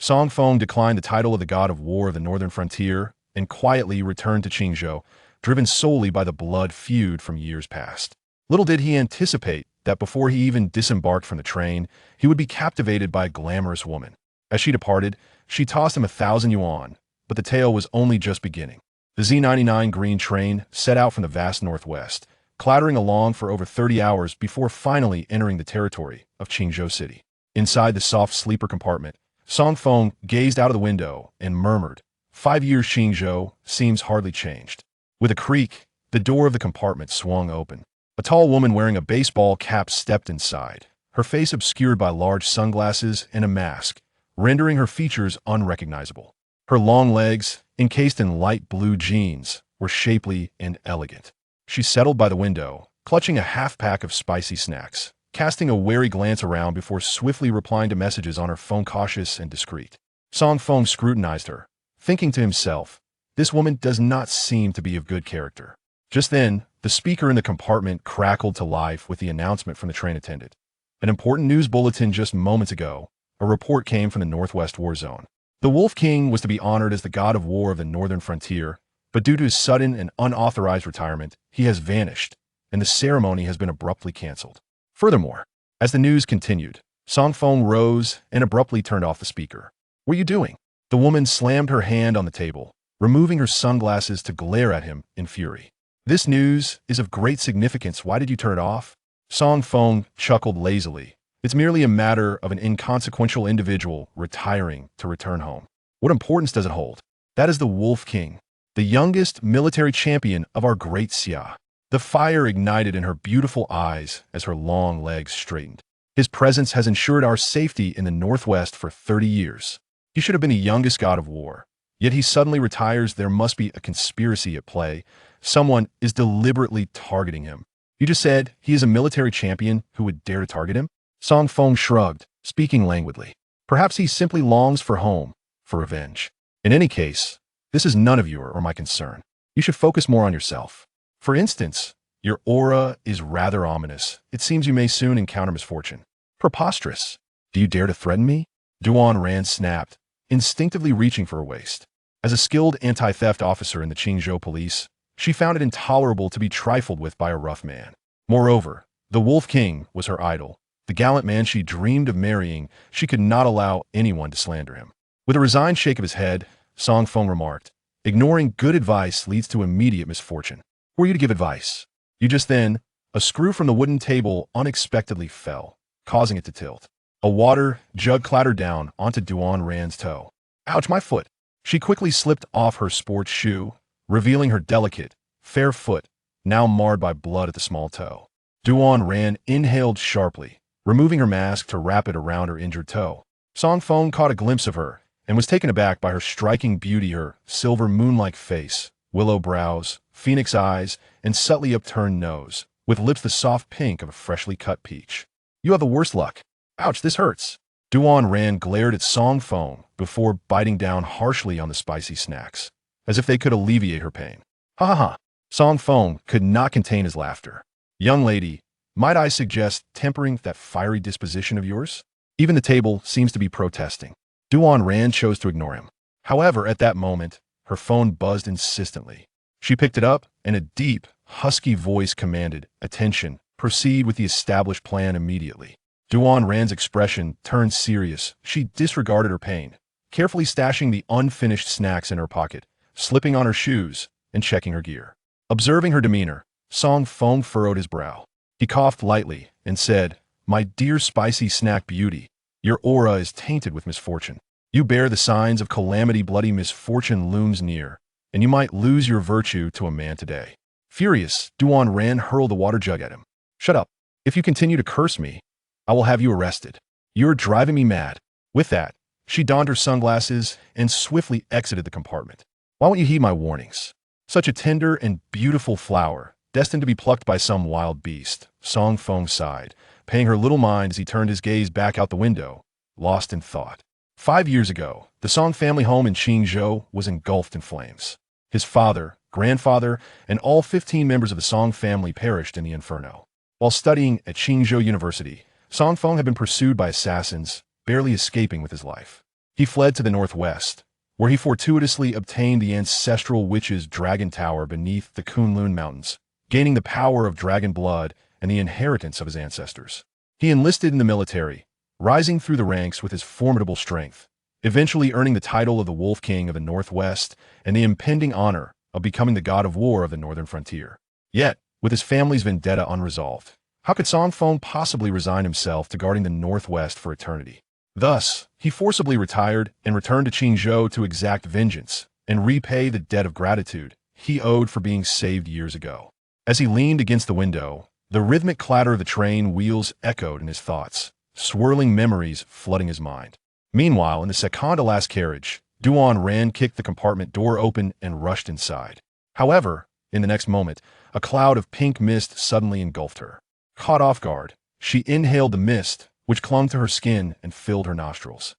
Song Feng declined the title of the god of war of the northern frontier and quietly returned to Qingzhou, driven solely by the blood feud from years past. Little did he anticipate that before he even disembarked from the train, he would be captivated by a glamorous woman. As she departed, she tossed him 1,000 yuan, but the tale was only just beginning. The Z99 green train set out from the vast northwest, clattering along for over 30 hours before finally entering the territory of Qingzhou City. Inside the soft sleeper compartment, Song Feng gazed out of the window and murmured, 5 years Qingzhou seems hardly changed. With a creak, the door of the compartment swung open. A tall woman wearing a baseball cap stepped inside, her face obscured by large sunglasses and a mask, rendering her features unrecognizable. Her long legs, encased in light blue jeans, were shapely and elegant. She settled by the window, clutching a half-pack of spicy snacks, casting a wary glance around before swiftly replying to messages on her phone, cautious and discreet. Song Feng scrutinized her, thinking to himself, this woman does not seem to be of good character. Just then, the speaker in the compartment crackled to life with the announcement from the train attendant. An important news bulletin just moments ago. A report came from the Northwest War Zone. The Wolf King was to be honored as the god of war of the northern frontier, but due to his sudden and unauthorized retirement, he has vanished, and the ceremony has been abruptly canceled. Furthermore, as the news continued, Song Feng rose and abruptly turned off the speaker. What are you doing? The woman slammed her hand on the table, removing her sunglasses to glare at him in fury. This news is of great significance. Why did you turn it off? Song Feng chuckled lazily. It's merely a matter of an inconsequential individual retiring to return home. What importance does it hold? That is the Wolf King, the youngest military champion of our great Xia. The fire ignited in her beautiful eyes as her long legs straightened. His presence has ensured our safety in the Northwest for 30 years. He should have been the youngest god of war. Yet he suddenly retires. There must be a conspiracy at play. Someone is deliberately targeting him. You just said he is a military champion who would dare to target him? Song Feng shrugged, speaking languidly. Perhaps he simply longs for home, for revenge. In any case, this is none of your or my concern. You should focus more on yourself. For instance, your aura is rather ominous. It seems you may soon encounter misfortune. Preposterous. Do you dare to threaten me? Duan Ran snapped, instinctively reaching for her waist. As a skilled anti-theft officer in the Qingzhou police, she found it intolerable to be trifled with by a rough man. Moreover, the Wolf King was her idol, the gallant man she dreamed of marrying. She could not allow anyone to slander him. With a resigned shake of his head, Song Feng remarked, ignoring good advice leads to immediate misfortune. Who are you to give advice? Just then, a screw from the wooden table unexpectedly fell, causing it to tilt. A water jug clattered down onto Duan Ran's toe. Ouch, my foot! She quickly slipped off her sports shoe, revealing her delicate, fair foot, now marred by blood at the small toe. Duan Ran inhaled sharply, removing her mask to wrap it around her injured toe. Song Feng caught a glimpse of her and was taken aback by her striking beauty, her silver moon-like face, willow brows, phoenix eyes, and subtly upturned nose, with lips the soft pink of a freshly cut peach. You have the worst luck. Ouch, this hurts. Duan Ran glared at Song Feng before biting down harshly on the spicy snacks, as if they could alleviate her pain. Ha ha ha. Song Feng could not contain his laughter. Young lady, might I suggest tempering that fiery disposition of yours? Even the table seems to be protesting. Duan Ran chose to ignore him. However, at that moment, her phone buzzed insistently. She picked it up, and a deep, husky voice commanded, attention, proceed with the established plan immediately. Duan Ran's expression turned serious. She disregarded her pain, carefully stashing the unfinished snacks in her pocket, slipping on her shoes, and checking her gear. Observing her demeanor, Song Feng furrowed his brow. He coughed lightly and said, My dear spicy snack beauty, your aura is tainted with misfortune. You bear the signs of calamity. Bloody misfortune looms near, and you might lose your virtue to a man today. Furious, Duan Ran hurled the water jug at him. Shut up. If you continue to curse me, I will have you arrested. You're driving me mad. With that, she donned her sunglasses and swiftly exited the compartment. Why won't you heed my warnings? Such a tender and beautiful flower, destined to be plucked by some wild beast, Song Feng sighed, paying her little mind as he turned his gaze back out the window, lost in thought. 5 years ago, the Song family home in Qingzhou was engulfed in flames. His father, grandfather, and all 15 members of the Song family perished in the inferno. While studying at Qingzhou University, Song Feng had been pursued by assassins, barely escaping with his life. He fled to the northwest, where he fortuitously obtained the ancestral witch's dragon tower beneath the Kunlun Mountains, gaining the power of dragon blood and the inheritance of his ancestors. He enlisted in the military, rising through the ranks with his formidable strength, eventually earning the title of the Wolf King of the Northwest and the impending honor of becoming the god of war of the northern frontier. Yet, with his family's vendetta unresolved, how could Song Feng possibly resign himself to guarding the Northwest for eternity? Thus, he forcibly retired and returned to Qingzhou to exact vengeance and repay the debt of gratitude he owed for being saved years ago. As he leaned against the window, the rhythmic clatter of the train wheels echoed in his thoughts, swirling memories flooding his mind. Meanwhile, in the second-to-last carriage, Duan Ran kicked the compartment door open and rushed inside. However, in the next moment, a cloud of pink mist suddenly engulfed her. Caught off guard, she inhaled the mist, which clung to her skin and filled her nostrils.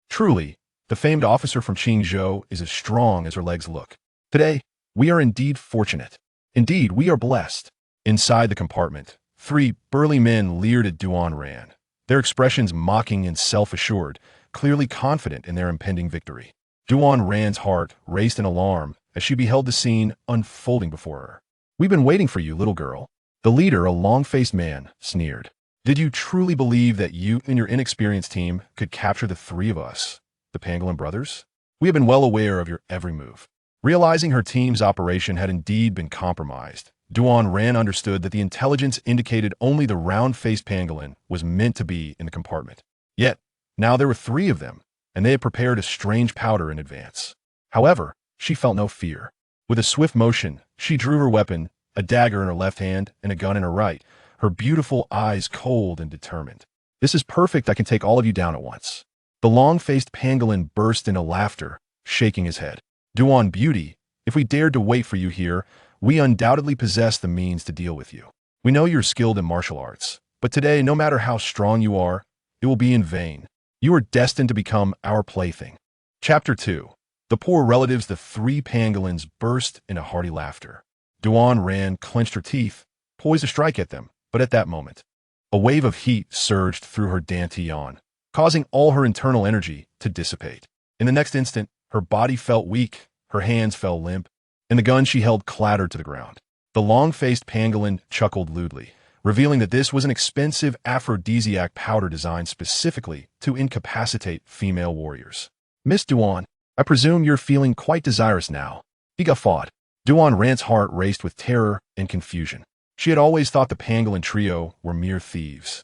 Truly, the famed officer from Qingzhou is as strong as her legs look. Today, we are indeed fortunate. Indeed, we are blessed. Inside the compartment, 3 burly men leered at Duan Ran, their expressions mocking and self-assured, clearly confident in their impending victory. Duan Ran's heart raced in alarm as she beheld the scene unfolding before her. "We've been waiting for you, little girl." The leader, a long-faced man, sneered. "Did you truly believe that you and your inexperienced team could capture the 3 of us, the Pangolin brothers? We have been well aware of your every move." Realizing her team's operation had indeed been compromised, Duan Ran understood that the intelligence indicated only the round-faced pangolin was meant to be in the compartment. Yet, now there were 3 of them, and they had prepared a strange powder in advance. However, she felt no fear. With a swift motion, she drew her weapon, a dagger in her left hand and a gun in her right, her beautiful eyes cold and determined. "This is perfect. I can take all of you down at once." The long-faced pangolin burst into laughter, shaking his head. "Duan Beauty, if we dared to wait for you here, we undoubtedly possess the means to deal with you. We know you're skilled in martial arts, but today, no matter how strong you are, it will be in vain. You are destined to become our plaything." Chapter 2. The poor relatives, the 3 pangolins burst into hearty laughter. Duan Ran clenched her teeth, poised to strike at them, but at that moment, a wave of heat surged through her dainty yuan, causing all her internal energy to dissipate. In the next instant, her body felt weak, her hands fell limp, and the gun she held clattered to the ground. The long-faced pangolin chuckled lewdly, revealing that this was an expensive aphrodisiac powder designed specifically to incapacitate female warriors. "Miss Duan, I presume you're feeling quite desirous now." He guffawed. Duan Ran's heart raced with terror and confusion. She had always thought the pangolin trio were mere thieves,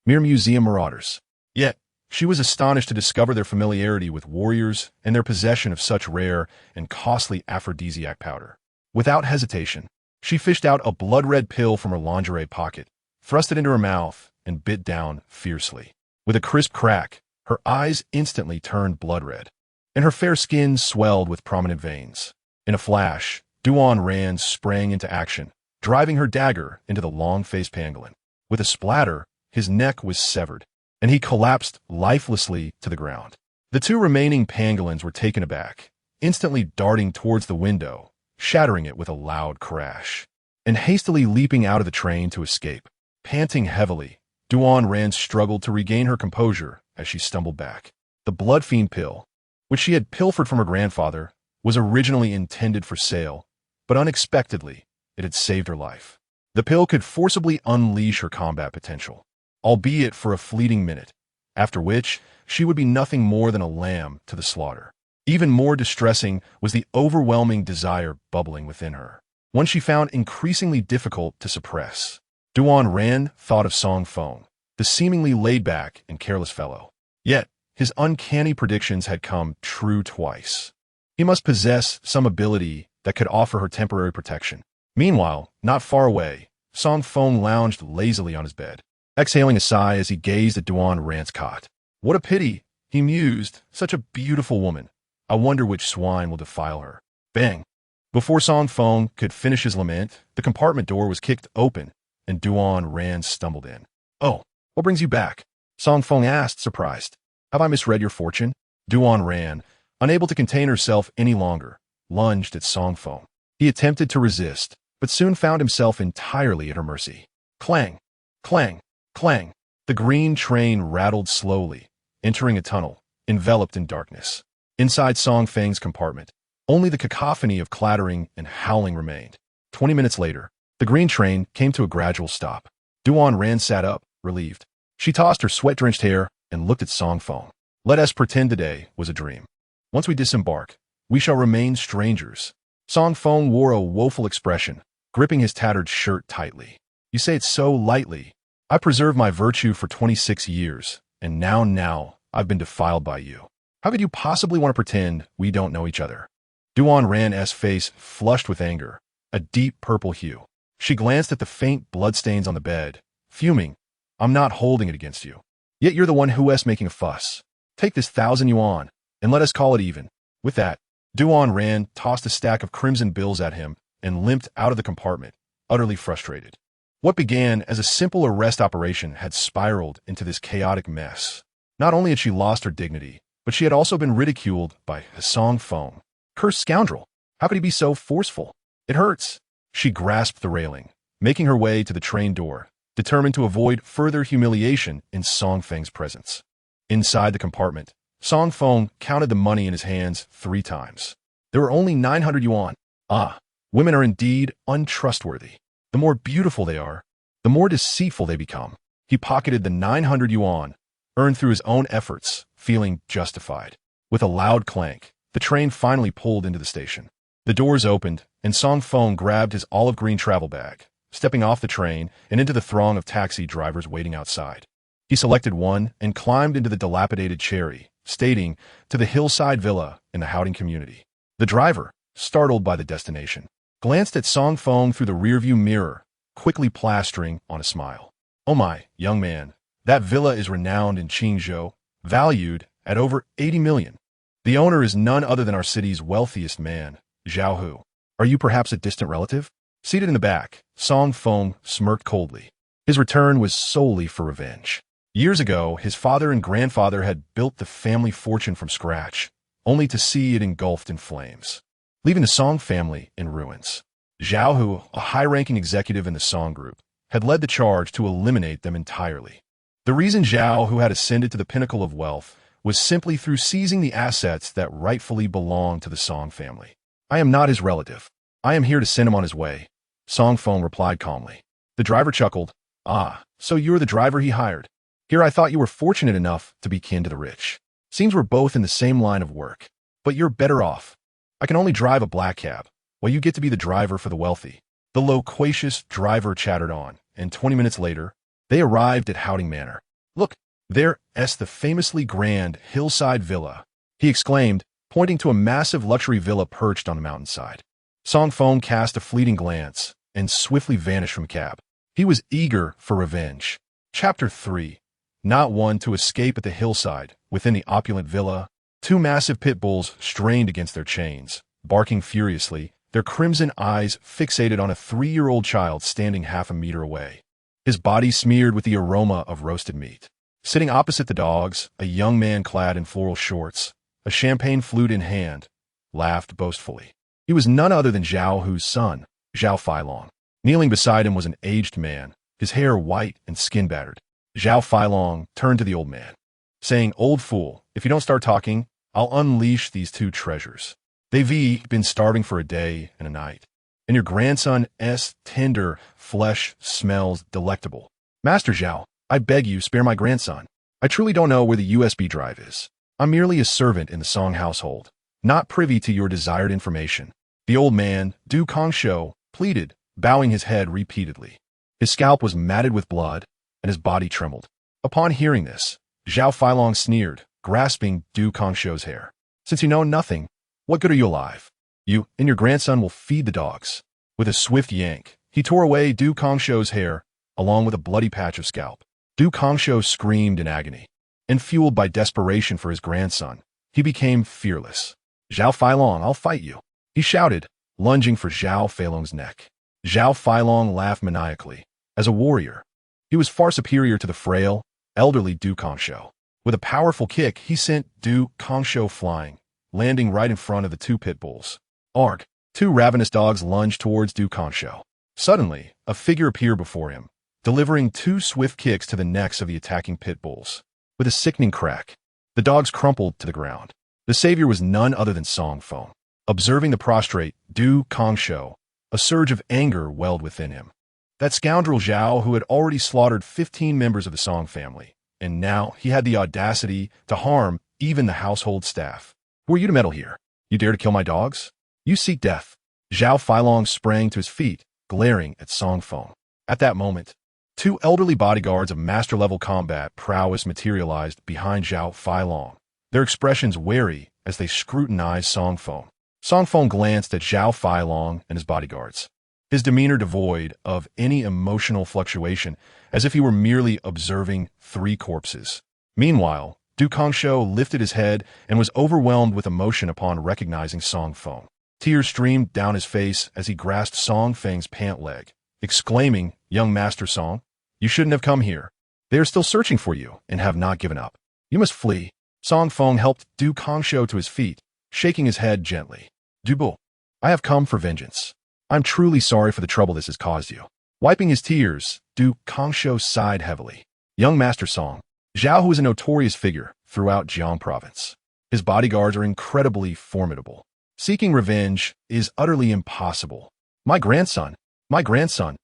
mere museum marauders. Yet, she was astonished to discover their familiarity with warriors and their possession of such rare and costly aphrodisiac powder. Without hesitation, she fished out a blood-red pill from her lingerie pocket, thrust it into her mouth, and bit down fiercely. With a crisp crack, her eyes instantly turned blood-red, and her fair skin swelled with prominent veins. In a flash, Duan Ran sprang into action, driving her dagger into the long-faced pangolin. With a splatter, his neck was severed, and he collapsed lifelessly to the ground. The 2 remaining pangolins were taken aback, instantly darting towards the window, shattering it with a loud crash, and hastily leaping out of the train to escape. Panting heavily, Duan Ran struggled to regain her composure as she stumbled back. The blood fiend pill, which she had pilfered from her grandfather, was originally intended for sale, but unexpectedly, it had saved her life. The pill could forcibly unleash her combat potential, albeit for a fleeting minute, after which she would be nothing more than a lamb to the slaughter. Even more distressing was the overwhelming desire bubbling within her, one she found increasingly difficult to suppress. Duan Ran thought of Song Feng, the seemingly laid-back and careless fellow. Yet, his uncanny predictions had come true twice. He must possess some ability that could offer her temporary protection. Meanwhile, not far away, Song Feng lounged lazily on his bed, exhaling a sigh as he gazed at Duan Ran's cot. "What a pity," he mused, "such a beautiful woman. I wonder which swine will defile her." Bang! Before Song Feng could finish his lament, the compartment door was kicked open, and Duan Ran stumbled in. "Oh, what brings you back?" Song Feng asked, surprised. "Have I misread your fortune?" Duan Ran, unable to contain herself any longer, lunged at Song Feng. He attempted to resist, but soon found himself entirely at her mercy. Clang! Clang! Clang! The green train rattled slowly, entering a tunnel, enveloped in darkness. Inside Song Feng's compartment, only the cacophony of clattering and howling remained. 20 minutes later, the green train came to a gradual stop. Duan Ran sat up, relieved. She tossed her sweat-drenched hair and looked at Song Feng. Let us pretend today was a dream. Once we disembark, we shall remain strangers. Song Feng wore a woeful expression, gripping his tattered shirt tightly. You say it so lightly. I preserved my virtue for 26 years, and now, I've been defiled by you. How could you possibly want to pretend we don't know each other? Duan Ran's face flushed with anger, a deep purple hue. She glanced at the faint bloodstains on the bed, fuming. I'm not holding it against you. Yet you're the one who's making a fuss. Take this 1,000 yuan, and let us call it even. With that, Duan Ran tossed a stack of crimson bills at him and limped out of the compartment, utterly frustrated. What began as a simple arrest operation had spiraled into this chaotic mess. Not only had she lost her dignity, but she had also been ridiculed by Song Feng. Cursed scoundrel! How could he be so forceful? It hurts. She grasped the railing, making her way to the train door, determined to avoid further humiliation in Song Feng's presence. Inside the compartment, Song Feng counted the money in his hands 3 times. There were only 900 yuan. Ah, women are indeed untrustworthy. The more beautiful they are, the more deceitful they become. He pocketed the 900 yuan, earned through his own efforts, feeling justified. With a loud clank, the train finally pulled into the station. The doors opened, and Song Feng grabbed his olive green travel bag, stepping off the train and into the throng of taxi drivers waiting outside. He selected one and climbed into the dilapidated cherry, stating, to the hillside villa in the Howding community. The driver, startled by the destination, glanced at Song Feng through the rearview mirror, quickly plastering on a smile. Oh my, young man, that villa is renowned in Qingzhou, valued at over 80 million. The owner is none other than our city's wealthiest man, Zhao Hu. Are you perhaps a distant relative? Seated in the back, Song Feng smirked coldly. His return was solely for revenge. Years ago, his father and grandfather had built the family fortune from scratch, only to see it engulfed in flames, leaving the Song family in ruins. Zhao Hu, a high-ranking executive in the Song group, had led the charge to eliminate them entirely. The reason Zhao Hu had ascended to the pinnacle of wealth was simply through seizing the assets that rightfully belonged to the Song family. I am not his relative. I am here to send him on his way, Song Feng replied calmly. The driver chuckled. Ah, so you're the driver he hired. Here I thought you were fortunate enough to be kin to the rich. Seems we're both in the same line of work. But you're better off. I can only drive a black cab, while you get to be the driver for the wealthy. The loquacious driver chattered on, and 20 minutes later, they arrived at Howding Manor. Look, there's the famously grand hillside villa, he exclaimed, pointing to a massive luxury villa perched on the mountainside. Song Feng cast a fleeting glance and swiftly vanished from the cab. He was eager for revenge. Chapter 3. Not one to escape at the hillside. Within the opulent villa, 2 massive pit bulls strained against their chains, barking furiously, their crimson eyes fixated on a 3-year-old child standing half a meter away, his body smeared with the aroma of roasted meat. Sitting opposite the dogs, a young man clad in floral shorts, a champagne flute in hand, laughed boastfully. He was none other than Zhao Hu's son, Zhao Feilong. Kneeling beside him was an aged man, his hair white and skin-battered. Zhao Feilong turned to the old man, saying, Old fool, if you don't start talking, I'll unleash these 2 treasures. They've been starving for a day and a night, and your grandson's tender flesh smells delectable. Master Zhao, I beg you, spare my grandson. I truly don't know where the USB drive is. I'm merely a servant in the Song household, not privy to your desired information. The old man, Du Kongshou, pleaded, bowing his head repeatedly. His scalp was matted with blood, and his body trembled. Upon hearing this, Zhao Feilong sneered, grasping Du Kongshou's hair. Since you know nothing, what good are you alive? You and your grandson will feed the dogs. With a swift yank, he tore away Du Kongshou's hair, along with a bloody patch of scalp. Du Kongshou screamed in agony, and fueled by desperation for his grandson, he became fearless. Zhao Feilong, I'll fight you, he shouted, lunging for Zhao Feilong's neck. Zhao Feilong laughed maniacally. As a warrior, he was far superior to the frail, elderly Du Kongshou. With a powerful kick, he sent Du Kongshou flying, landing right in front of the 2 pit bulls. Arg! 2 ravenous dogs lunged towards Du Kongshou. Suddenly, a figure appeared before him, delivering 2 swift kicks to the necks of the attacking pit bulls. With a sickening crack, The dogs crumpled to the ground. The savior was none other than Song Feng. Observing the prostrate Du Kongshou, a surge of anger welled within him. That scoundrel Zhao who had already slaughtered 15 members of the Song family, and now he had the audacity to harm even the household staff. Who are you to meddle here? You dare to kill my dogs? You seek death. Zhao Feilong sprang to his feet, glaring at Song Feng. At that moment, two elderly bodyguards of master-level combat prowess materialized behind Zhao Feilong, their expressions wary as they scrutinized Song Feng. Song Feng glanced at Zhao Feilong and his bodyguards, his demeanor devoid of any emotional fluctuation, as if he were merely observing three corpses. Meanwhile, Du Kongshou lifted his head and was overwhelmed with emotion upon recognizing Song Feng. Tears streamed down his face as he grasped Song Feng's pant leg, exclaiming, "Young Master Song, you shouldn't have come here. They are still searching for you and have not given up. You must flee." Song Feng helped Du Kongshou to his feet, shaking his head gently. "Dubo, I have come for vengeance. I'm truly sorry for the trouble this has caused you." Wiping his tears, Du Kongshou sighed heavily. "Young Master Song, Zhao, who is a notorious figure throughout Jiang province. His bodyguards are incredibly formidable. Seeking revenge is utterly impossible. My grandson! My grandson!"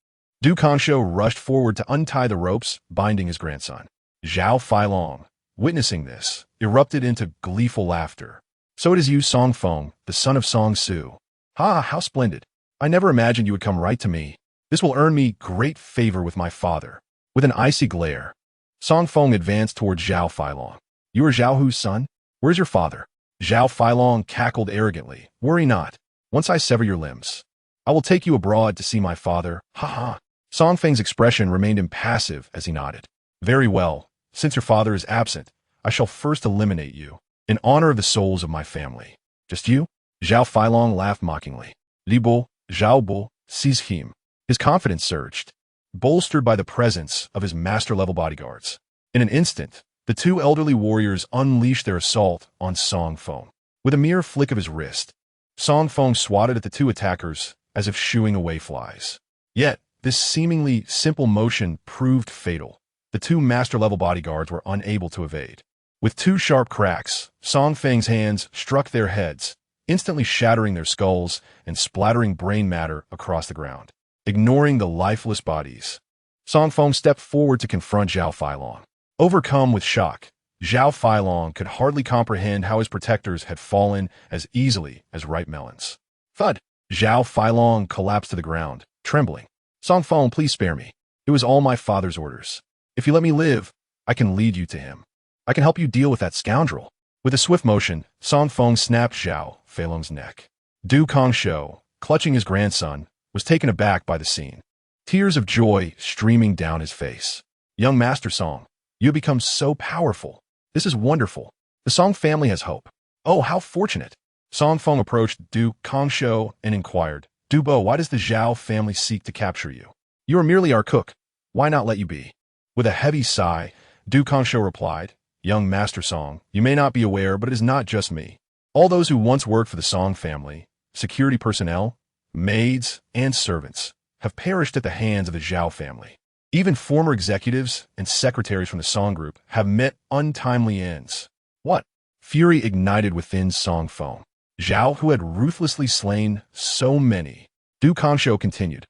Du Kongshou rushed forward to untie the ropes binding his grandson. Zhao Feilong, witnessing this, erupted into gleeful laughter. "So it is you, Song Feng, the son of Song Su. Ha, how splendid. I never imagined you would come right to me. This will earn me great favor with my father." With an icy glare, Song Feng advanced toward Zhao Feilong. "You are Zhao Hu's son? Where's your father?" Zhao Feilong cackled arrogantly. "Worry not. Once I sever your limbs, I will take you abroad to see my father. Ha ha." Song Feng's expression remained impassive as he nodded. "Very well. Since your father is absent, I shall first eliminate you, in honor of the souls of my family." "Just you?" Zhao Feilong laughed mockingly. "Li Bo, Zhao Bo, seize him." His confidence surged, bolstered by the presence of his master-level bodyguards. In an instant, the two elderly warriors unleashed their assault on Song Feng. With a mere flick of his wrist, Song Feng swatted at the two attackers as if shooing away flies. Yet, this seemingly simple motion proved fatal. The two master-level bodyguards were unable to evade. With two sharp cracks, Song Feng's hands struck their heads, instantly shattering their skulls and splattering brain matter across the ground. Ignoring the lifeless bodies, Song Feng stepped forward to confront Zhao Feilong. Overcome with shock, Zhao Feilong could hardly comprehend how his protectors had fallen as easily as ripe melons. Thud! Zhao Feilong collapsed to the ground, trembling. "Song Feng, please spare me. It was all my father's orders. If you let me live, I can lead you to him. I can help you deal with that scoundrel." With a swift motion, Song Feng snapped Zhao Feilong's neck. Du Kongshou, clutching his grandson, was taken aback by the scene, tears of joy streaming down his face. "Young Master Song, you have become so powerful. This is wonderful. The Song family has hope. Oh, how fortunate." Song Feng approached Du Kongshou and inquired, "Dubo, why does the Zhao family seek to capture you? You are merely our cook. Why not let you be?" With a heavy sigh, Du Kongshou replied, "Young Master Song, you may not be aware, but it is not just me. All those who once worked for the Song family, security personnel, maids, and servants, have perished at the hands of the Zhao family. Even former executives and secretaries from the Song group have met untimely ends." What? Fury ignited within Song Feng. Zhao, who had ruthlessly slain so many. Du Kongshou continued,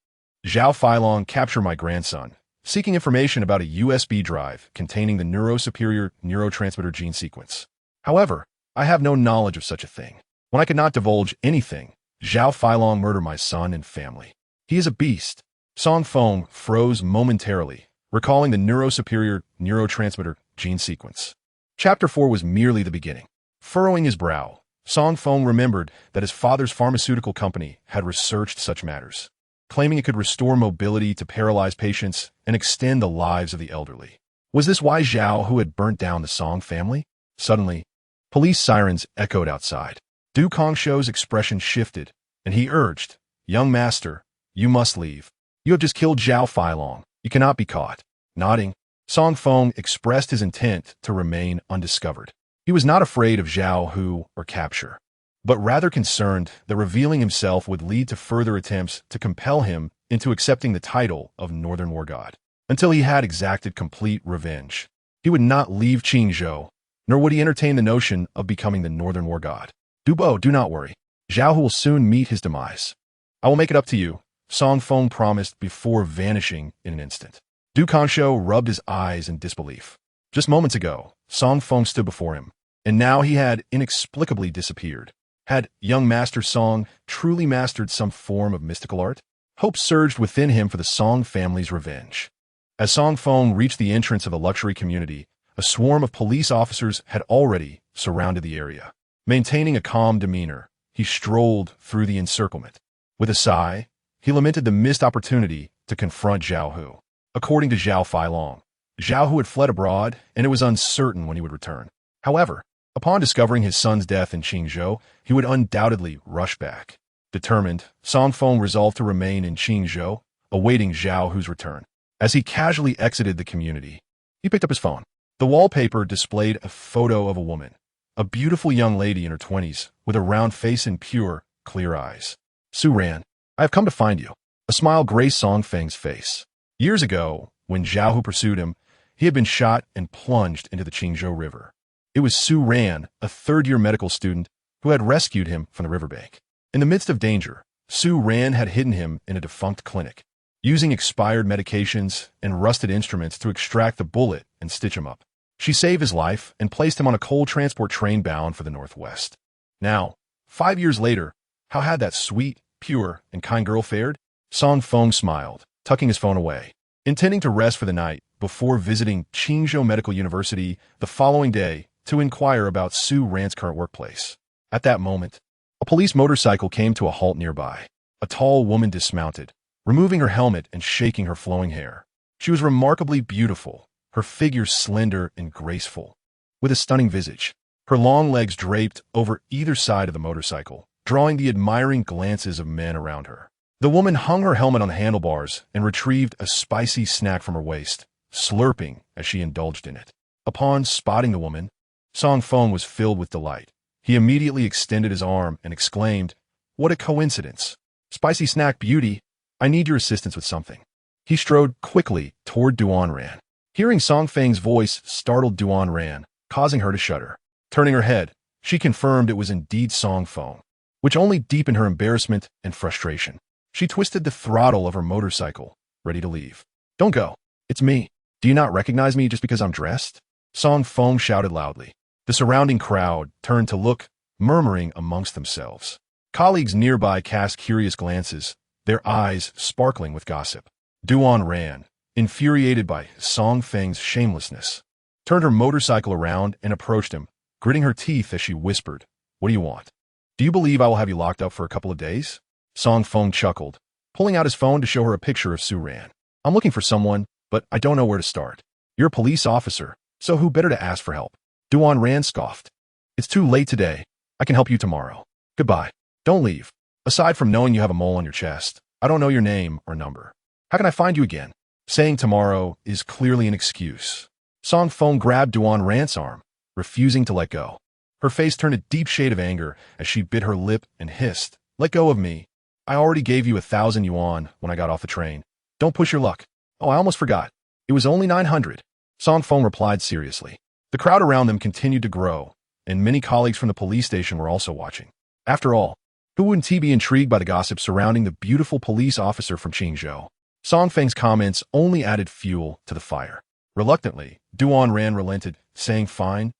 "Zhao Feilong captured my grandson, seeking information about a USB drive containing the neuro-superior neurotransmitter gene sequence. However, I have no knowledge of such a thing. When I could not divulge anything, Zhao Feilong murdered my son and family. He is a beast." Song Feng froze momentarily, recalling the neuro-superior neurotransmitter gene sequence. Chapter 4 was merely the beginning. Furrowing his brow, Song Feng remembered that his father's pharmaceutical company had researched such matters, claiming it could restore mobility to paralyzed patients and extend the lives of the elderly. Was this why Zhao, who had burnt down the Song family? Suddenly, police sirens echoed outside. Du Kongshou's expression shifted, and he urged, "Young master, you must leave. You have just killed Zhao Feilong. You cannot be caught." Nodding, Song Feng expressed his intent to remain undiscovered. He was not afraid of Zhao Hu or capture, but rather concerned that revealing himself would lead to further attempts to compel him into accepting the title of Northern War God. Until he had exacted complete revenge, he would not leave Qingzhou, nor would he entertain the notion of becoming the Northern War god. Dubo, do not worry. Zhao Hu will soon meet his demise. I will make it up to you, Song Feng promised before vanishing in an instant. Du Kanshou rubbed his eyes in disbelief. Just moments ago, Song Feng stood before him, and now he had inexplicably disappeared. Had young Master Song truly mastered some form of mystical art? Hope surged within him for the Song family's revenge. As Song Feng reached the entrance of the luxury community, a swarm of police officers had already surrounded the area. Maintaining a calm demeanor, he strolled through the encirclement. With a sigh, he lamented the missed opportunity to confront Zhao Hu. According to Zhao Feilong, Zhao Hu had fled abroad, and it was uncertain when he would return. However, upon discovering his son's death in Qingzhou, he would undoubtedly rush back. Determined, Song Feng resolved to remain in Qingzhou, awaiting Zhao Hu's return. As he casually exited the community, he picked up his phone. The wallpaper displayed a photo of a woman, a beautiful young lady in her 20s, with a round face and pure, clear eyes. Su Ran, I have come to find you. A smile graced Song Feng's face. Years ago, when Zhao Hu pursued him, he had been shot and plunged into the Qingzhou River. It was Su Ran, a third-year medical student, who had rescued him from the riverbank. In the midst of danger, Su Ran had hidden him in a defunct clinic, using expired medications and rusted instruments to extract the bullet and stitch him up. She saved his life and placed him on a coal transport train bound for the Northwest. Now, 5 years later, how had that sweet, pure, and kind girl fared? Song Feng smiled, tucking his phone away, intending to rest for the night before visiting Qingzhou Medical University the following day to inquire about Su Ran's current workplace. At that moment, a police motorcycle came to a halt nearby. A tall woman dismounted, removing her helmet and shaking her flowing hair. She was remarkably beautiful, her figure slender and graceful, with a stunning visage. Her long legs draped over either side of the motorcycle, drawing the admiring glances of men around her. The woman hung her helmet on the handlebars and retrieved a spicy snack from her waist, slurping as she indulged in it. Upon spotting the woman, Song Feng was filled with delight. He immediately extended his arm and exclaimed, "What a coincidence! Spicy snack beauty, I need your assistance with something." He strode quickly toward Duan Ran. Hearing Song Feng's voice startled Duan Ran, causing her to shudder. Turning her head, she confirmed it was indeed Song Feng, which only deepened her embarrassment and frustration. She twisted the throttle of her motorcycle, ready to leave. "Don't go. It's me. Do you not recognize me just because I'm dressed?" Song Feng shouted loudly. The surrounding crowd turned to look, murmuring amongst themselves. Colleagues nearby cast curious glances, their eyes sparkling with gossip. Duan Ran, infuriated by Song Feng's shamelessness, turned her motorcycle around and approached him, gritting her teeth as she whispered, "What do you want? Do you believe I will have you locked up for a couple of days?" Song Feng chuckled, pulling out his phone to show her a picture of Su Ran. "I'm looking for someone, but I don't know where to start. You're a police officer, so who better to ask for help?" Duan Ran scoffed. "It's too late today. I can help you tomorrow. Goodbye. Don't leave. Aside from knowing you have a mole on your chest, I don't know your name or number. How can I find you again?" Saying tomorrow is clearly an excuse. Song Feng grabbed Duan Ran's arm, refusing to let go. Her face turned a deep shade of anger as she bit her lip and hissed, "Let go of me. I already gave you 1,000 yuan when I got off the train. Don't push your luck." "Oh, I almost forgot. It was only 900. Song Feng replied seriously. The crowd around them continued to grow, and many colleagues from the police station were also watching. After all, who wouldn't he be intrigued by the gossip surrounding the beautiful police officer from Qingzhou? Song Feng's comments only added fuel to the fire. Reluctantly, Duan Ran relented, saying, Fine,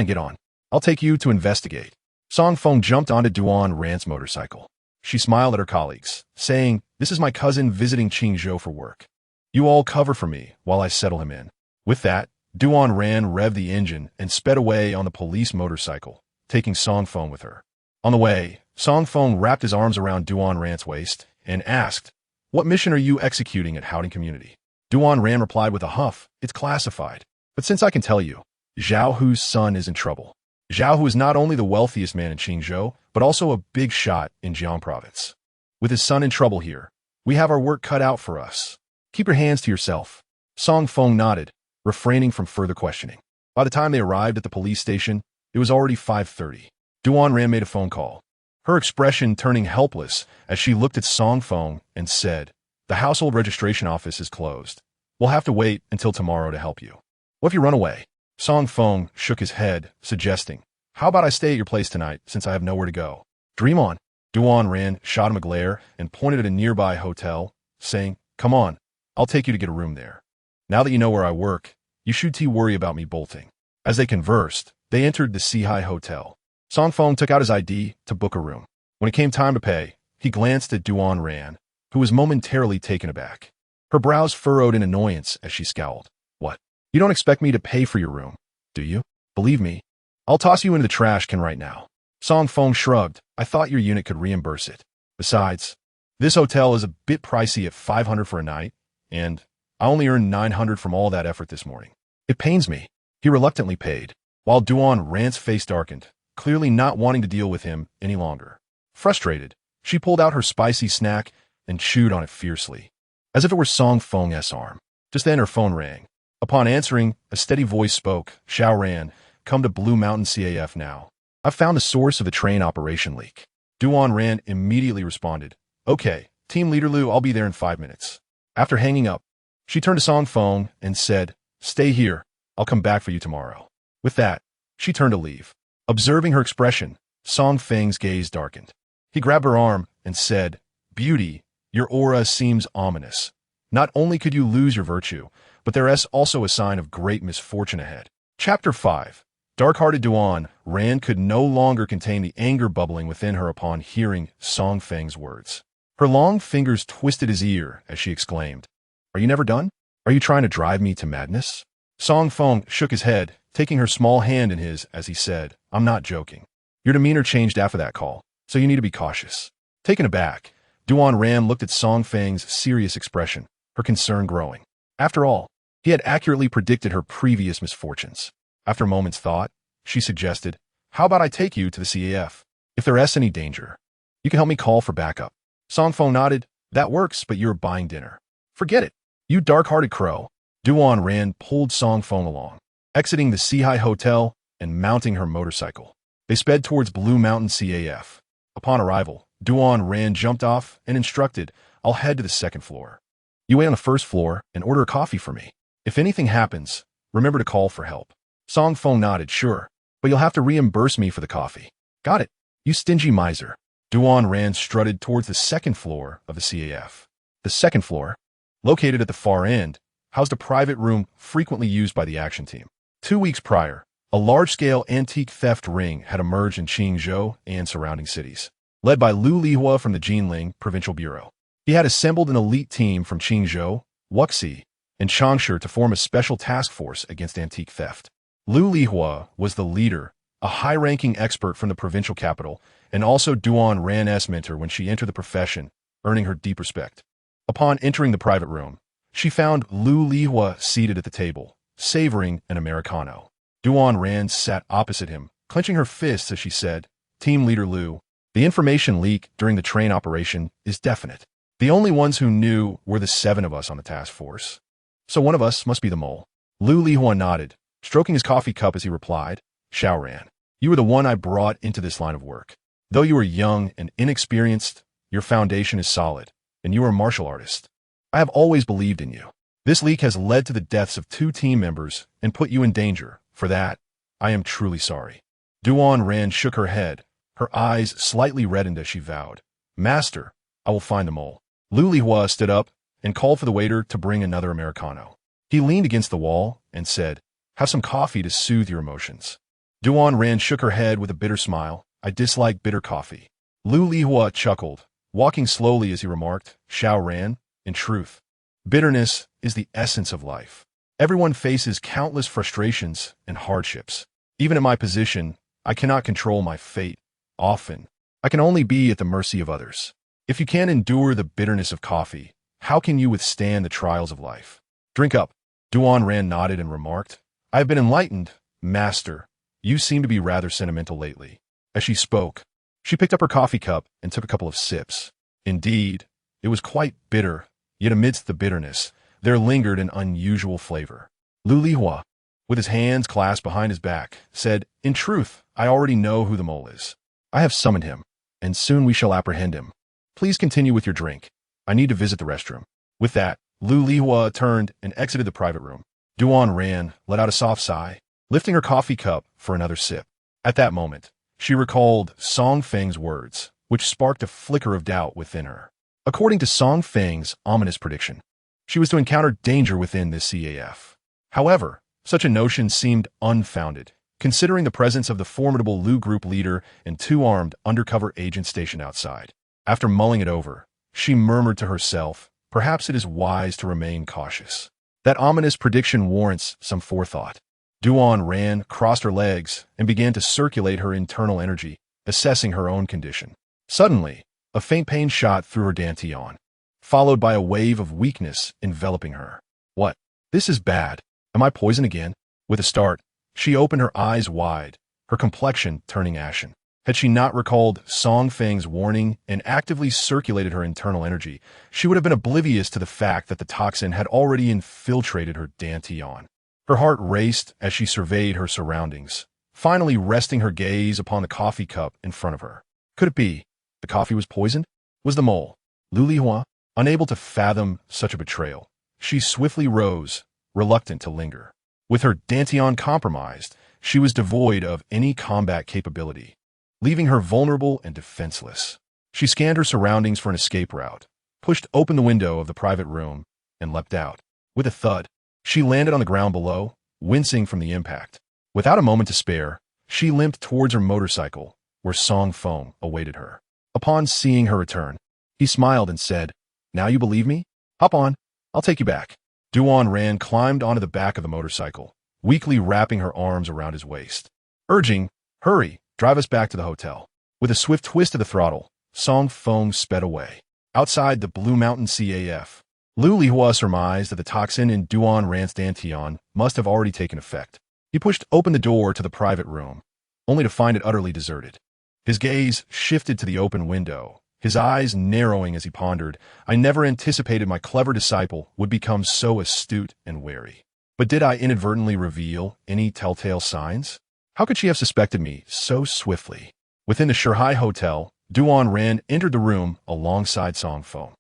get on. I'll take you to investigate." Song Feng jumped onto Duan Ran's motorcycle. She smiled at her colleagues, saying, "This is my cousin visiting Qingzhou for work. You all cover for me while I settle him in." With that, Duan Ran revved the engine and sped away on the police motorcycle, taking Song Feng with her. On the way, Song Feng wrapped his arms around Duan Ran's waist and asked, "What mission are you executing at Howden Community?" Duan Ran replied with a huff, "It's classified. But since I can tell you, Zhao Hu's son is in trouble. Zhao Hu is not only the wealthiest man in Qingzhou, but also a big shot in Jiang province. With his son in trouble here, we have our work cut out for us. Keep your hands to yourself." Song Feng nodded, refraining from further questioning. By the time they arrived at the police station, it was already 5:30. Duan Ran made a phone call, her expression turning helpless as she looked at Song Feng and said, "The household registration office is closed. We'll have to wait until tomorrow to help you." "What if you run away?" Song Feng shook his head, suggesting, "How about I stay at your place tonight, since I have nowhere to go?" "Dream on." Duan Ran shot him a glare and pointed at a nearby hotel, saying, "Come on, I'll take you to get a room there. Now that you know where I work, you should worry about me bolting." As they conversed, they entered the Sihai Hotel. Song Feng took out his ID to book a room. When it came time to pay, he glanced at Duan Ran, who was momentarily taken aback. Her brows furrowed in annoyance as she scowled. "What? You don't expect me to pay for your room, do you? Believe me, I'll toss you into the trash can right now." Song Feng shrugged. "I thought your unit could reimburse it. Besides, this hotel is a bit pricey at 500 for a night, and I only earned 900 from all that effort this morning. It pains me." He reluctantly paid, while Duan Ran's face darkened, clearly not wanting to deal with him any longer. Frustrated, she pulled out her spicy snack and chewed on it fiercely, as if it were Song Feng's arm. Just then her phone rang. Upon answering, a steady voice spoke. "Xiao Ran, come to Blue Mountain CAF now. I've found the source of the train operation leak." Duan Ran immediately responded, "Okay, Team Leader Lu, I'll be there in 5 minutes." After hanging up, she turned to Song Feng and said, "Stay here. I'll come back for you tomorrow." With that, she turned to leave. Observing her expression, Song Feng's gaze darkened. He grabbed her arm and said, "Beauty, your aura seems ominous. Not only could you lose your virtue, but there is also a sign of great misfortune ahead." Chapter 5. Dark-hearted Duan Ran could no longer contain the anger bubbling within her upon hearing Song Feng's words. Her long fingers twisted his ear as she exclaimed, "Are you never done? Are you trying to drive me to madness?" Song Feng shook his head, taking her small hand in his as he said, "I'm not joking. Your demeanor changed after that call, so you need to be cautious." Taken aback, Duan Ran looked at Song Feng's serious expression, her concern growing. After all, he had accurately predicted her previous misfortunes. After a moment's thought, she suggested, "How about I take you to the CAF? If there is any danger, you can help me call for backup." Song Feng nodded. "That works, but you're buying dinner." "Forget it, you dark-hearted crow." Duan Ran pulled Song Feng along, exiting the Sihai Hotel and mounting her motorcycle. They sped towards Blue Mountain CAF. Upon arrival, Duan Ran jumped off and instructed, "I'll head to the second floor. You wait on the first floor and order a coffee for me. If anything happens, remember to call for help." Song Feng nodded, "Sure, but you'll have to reimburse me for the coffee." "Got it, you stingy miser." Duan Ran strutted towards the second floor of the CAF. The second floor, located at the far end, housed a private room frequently used by the action team. 2 weeks prior, a large-scale antique theft ring had emerged in Qingzhou and surrounding cities, led by Lu Lihua from the Jinling Provincial Bureau. He had assembled an elite team from Qingzhou, Wuxi, and Changsha to form a special task force against antique theft. Lu Lihua was the leader, a high-ranking expert from the provincial capital, and also Duan Ran's mentor when she entered the profession, earning her deep respect. Upon entering the private room, she found Lu Lihua seated at the table, savoring an Americano. Duan Ran sat opposite him, clenching her fists as she said, "Team Leader Lu, the information leak during the train operation is definite. The only ones who knew were the 7 of us on the task force. So one of us must be the mole." Lu Lihua nodded, stroking his coffee cup as he replied, "Xiao Ran, you were the one I brought into this line of work. Though you are young and inexperienced, your foundation is solid, and you are a martial artist. I have always believed in you. This leak has led to the deaths of 2 team members and put you in danger. For that, I am truly sorry." Duan Ran shook her head, her eyes slightly reddened as she vowed, "Master, I will find the mole." Lu Lihua stood up and called for the waiter to bring another Americano. He leaned against the wall and said, "Have some coffee to soothe your emotions." Duan Ran shook her head with a bitter smile. "I dislike bitter coffee." Lu Lihua chuckled, walking slowly as he remarked, "Xiao Ran, in truth, bitterness is the essence of life. Everyone faces countless frustrations and hardships. Even in my position, I cannot control my fate. Often, I can only be at the mercy of others. If you can't endure the bitterness of coffee, how can you withstand the trials of life? Drink up." Duan Ran nodded and remarked, "I have been enlightened, Master. You seem to be rather sentimental lately." As she spoke, she picked up her coffee cup and took a couple of sips. Indeed, it was quite bitter, yet amidst the bitterness, there lingered an unusual flavor. Lu Lihua, with his hands clasped behind his back, said, "In truth, I already know who the mole is. I have summoned him, and soon we shall apprehend him. Please continue with your drink. I need to visit the restroom." With that, Lu Lihua turned and exited the private room. Duan Ran let out a soft sigh. lifting her coffee cup for another sip. At that moment, she recalled Song Feng's words, which sparked a flicker of doubt within her. According to Song Feng's ominous prediction, she was to encounter danger within this CAF. However, such a notion seemed unfounded, considering the presence of the formidable Lu Group leader and two armed undercover agents stationed outside. After mulling it over, she murmured to herself, perhaps it is wise to remain cautious. That ominous prediction warrants some forethought. Duan ran, crossed her legs, and began to circulate her internal energy, assessing her own condition. Suddenly, a faint pain shot through her dantian, followed by a wave of weakness enveloping her. What? This is bad. Am I poisoned again? With a start, she opened her eyes wide, her complexion turning ashen. Had she not recalled Song Feng's warning and actively circulated her internal energy, she would have been oblivious to the fact that the toxin had already infiltrated her dantian. Her heart raced as she surveyed her surroundings, finally resting her gaze upon the coffee cup in front of her. Could it be the coffee was poisoned? Was the mole, Lu Lihua, unable to fathom such a betrayal? She swiftly rose, reluctant to linger. With her dantian compromised, she was devoid of any combat capability, leaving her vulnerable and defenseless. She scanned her surroundings for an escape route, pushed open the window of the private room, and leapt out. With a thud, she landed on the ground below, wincing from the impact. Without a moment to spare, she limped towards her motorcycle, where Song Feng awaited her. Upon seeing her return, he smiled and said, "Now you believe me? Hop on, I'll take you back." Duan Ran climbed onto the back of the motorcycle, weakly wrapping her arms around his waist, urging, "Hurry, drive us back to the hotel." With a swift twist of the throttle, Song Feng sped away. Outside the Blue Mountain CAF, Lu Lihua surmised that the toxin in Duan Ran's dantian must have already taken effect. He pushed open the door to the private room, only to find it utterly deserted. His gaze shifted to the open window, his eyes narrowing as he pondered, "I never anticipated my clever disciple would become so astute and wary. But did I inadvertently reveal any telltale signs? How could she have suspected me so swiftly?" Within the Shanghai Hotel, Duan Ran entered the room alongside Song Feng.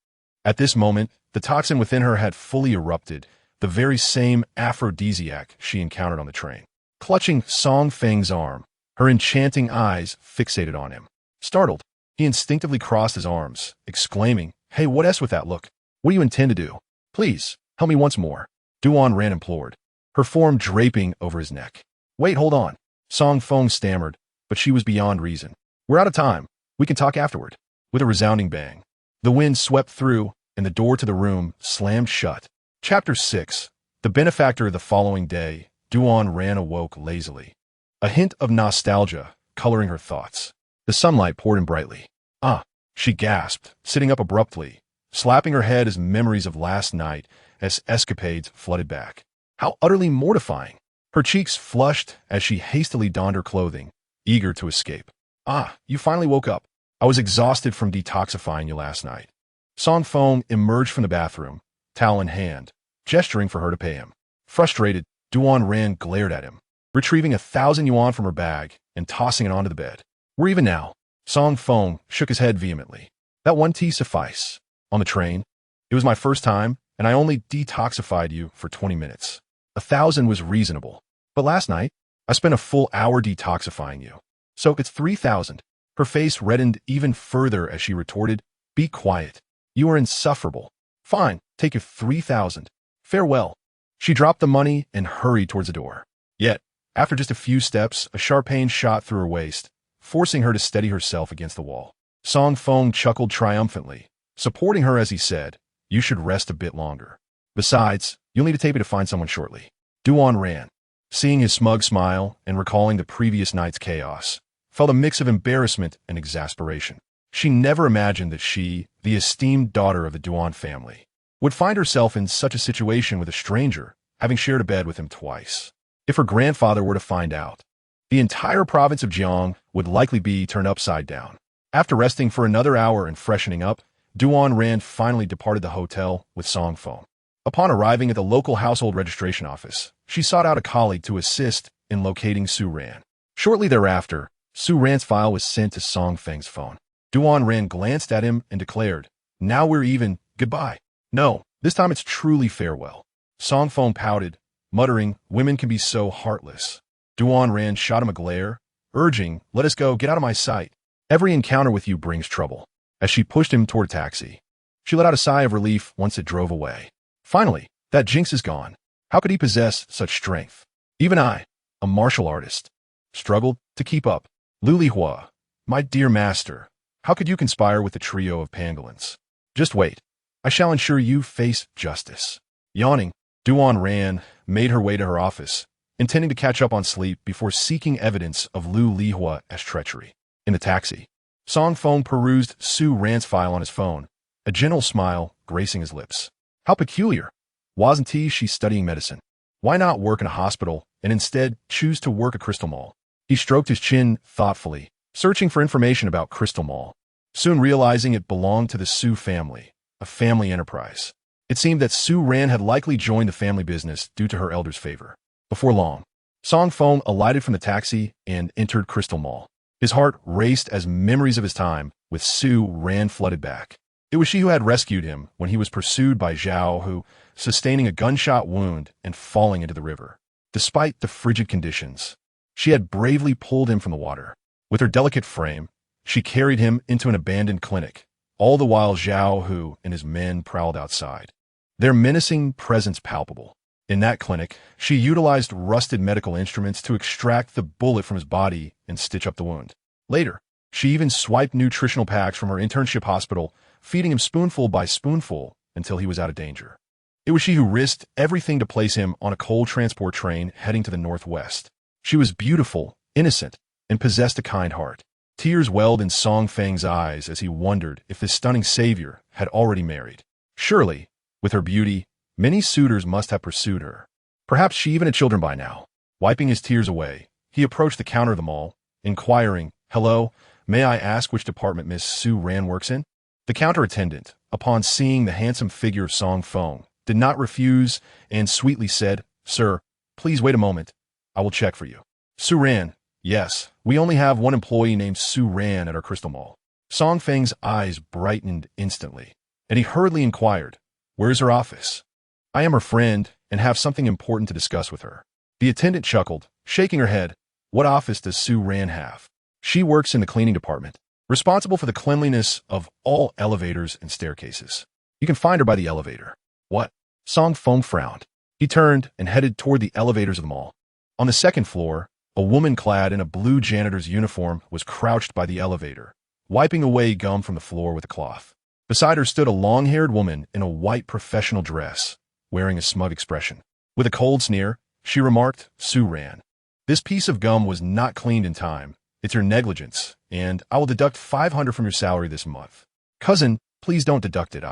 At this moment, the toxin within her had fully erupted, the very same aphrodisiac she encountered on the train. Clutching Song Feng's arm, her enchanting eyes fixated on him. Startled, he instinctively crossed his arms, exclaiming, "Hey, what s with that look? What do you intend to do? Please, help me once more." Duan Ran implored, her form draping over his neck. "Wait, hold on." Song Feng stammered, but she was beyond reason. "We're out of time. We can talk afterward." With a resounding bang, the wind swept through, and the door to the room slammed shut. Chapter 6. The benefactor the following day, Duan Ran awoke lazily, a hint of nostalgia coloring her thoughts. The sunlight poured in brightly. "Ah," she gasped, sitting up abruptly, slapping her head as memories of last night as escapades flooded back. How utterly mortifying! Her cheeks flushed as she hastily donned her clothing, eager to escape. "Ah, you finally woke up. I was exhausted from detoxifying you last night." Song Feng emerged from the bathroom, towel in hand, gesturing for her to pay him. Frustrated, Duan Ran glared at him, retrieving 1,000 yuan from her bag and tossing it onto the bed. "We're even now." Song Feng shook his head vehemently. "That one tea suffice. On the train, it was my first time, and I only detoxified you for 20 minutes. 1,000 was reasonable. But last night, I spent a full hour detoxifying you. So it's 3,000. Her face reddened even further as she retorted, "Be quiet. You are insufferable. Fine, take your 3,000. Farewell." She dropped the money and hurried towards the door. Yet, after just a few steps, a sharp pain shot through her waist, forcing her to steady herself against the wall. Song Feng chuckled triumphantly, supporting her as he said, "You should rest a bit longer. Besides, you'll need a tape to find someone shortly." Duan Ran, seeing his smug smile and recalling the previous night's chaos, felt a mix of embarrassment and exasperation. She never imagined that she, the esteemed daughter of the Duan family, would find herself in such a situation with a stranger, having shared a bed with him twice. If her grandfather were to find out, the entire province of Jiang would likely be turned upside down. After resting for another hour and freshening up, Duan Ran finally departed the hotel with Song Feng. Upon arriving at the local household registration office, she sought out a colleague to assist in locating Su Ran. Shortly thereafter, Su Ran's file was sent to Song Feng's phone. Duan Ran glanced at him and declared, "Now we're even, goodbye." "No, this time it's truly farewell." Song Feng pouted, muttering, "Women can be so heartless." Duan Ran shot him a glare, urging, "Let us go, get out of my sight. Every encounter with you brings trouble." As she pushed him toward a taxi, she let out a sigh of relief once it drove away. Finally, that jinx is gone. How could he possess such strength? Even I, a martial artist, struggled to keep up. Lu Lihua, my dear master, how could you conspire with the trio of pangolins? Just wait. I shall ensure you face justice. Yawning, Duan Ran made her way to her office, intending to catch up on sleep before seeking evidence of Lu Lihua as treachery. In the taxi, Song Feng perused Su Ran's file on his phone, a gentle smile gracing his lips. How peculiar. Wasn't she studying medicine? Why not work in a hospital and instead choose to work a crystal mall? He stroked his chin thoughtfully, searching for information about Crystal Mall, soon realizing it belonged to the Su family, a family enterprise. It seemed that Su Ran had likely joined the family business due to her elder's favor. Before long, Song Feng alighted from the taxi and entered Crystal Mall. His heart raced as memories of his time with Su Ran flooded back. It was she who had rescued him when he was pursued by Zhao, who, sustaining a gunshot wound and falling into the river. Despite the frigid conditions, she had bravely pulled him from the water. With her delicate frame, she carried him into an abandoned clinic, all the while Zhao Hu and his men prowled outside, their menacing presence palpable. In that clinic, she utilized rusted medical instruments to extract the bullet from his body and stitch up the wound. Later, she even swiped nutritional packs from her internship hospital, feeding him spoonful by spoonful until he was out of danger. It was she who risked everything to place him on a coal transport train heading to the northwest. She was beautiful, innocent, and possessed a kind heart. Tears welled in Song Feng's eyes as he wondered if this stunning savior had already married. Surely, with her beauty, many suitors must have pursued her. Perhaps she even had children by now. Wiping his tears away, he approached the counter of the mall, inquiring, "Hello, may I ask which department Miss Su Ran works in?" The counter attendant, upon seeing the handsome figure of Song Feng, did not refuse and sweetly said, "Sir, please wait a moment. I will check for you." Su Ran, yes, we only have one employee named Su Ran at our crystal mall. Song Feng's eyes brightened instantly, and he hurriedly inquired, "Where's her office?" "I am her friend and have something important to discuss with her." The attendant chuckled, shaking her head. "What office does Su Ran have?" "She works in the cleaning department, responsible for the cleanliness of all elevators and staircases. You can find her by the elevator." "What?" Song Feng frowned. He turned and headed toward the elevators of the mall. On the second floor, a woman clad in a blue janitor's uniform was crouched by the elevator, wiping away gum from the floor with a cloth. Beside her stood a long-haired woman in a white professional dress, wearing a smug expression. With a cold sneer, she remarked, "Su Ran, this piece of gum was not cleaned in time. It's your negligence, and I will deduct 500 from your salary this month." "Cousin, please don't deduct it,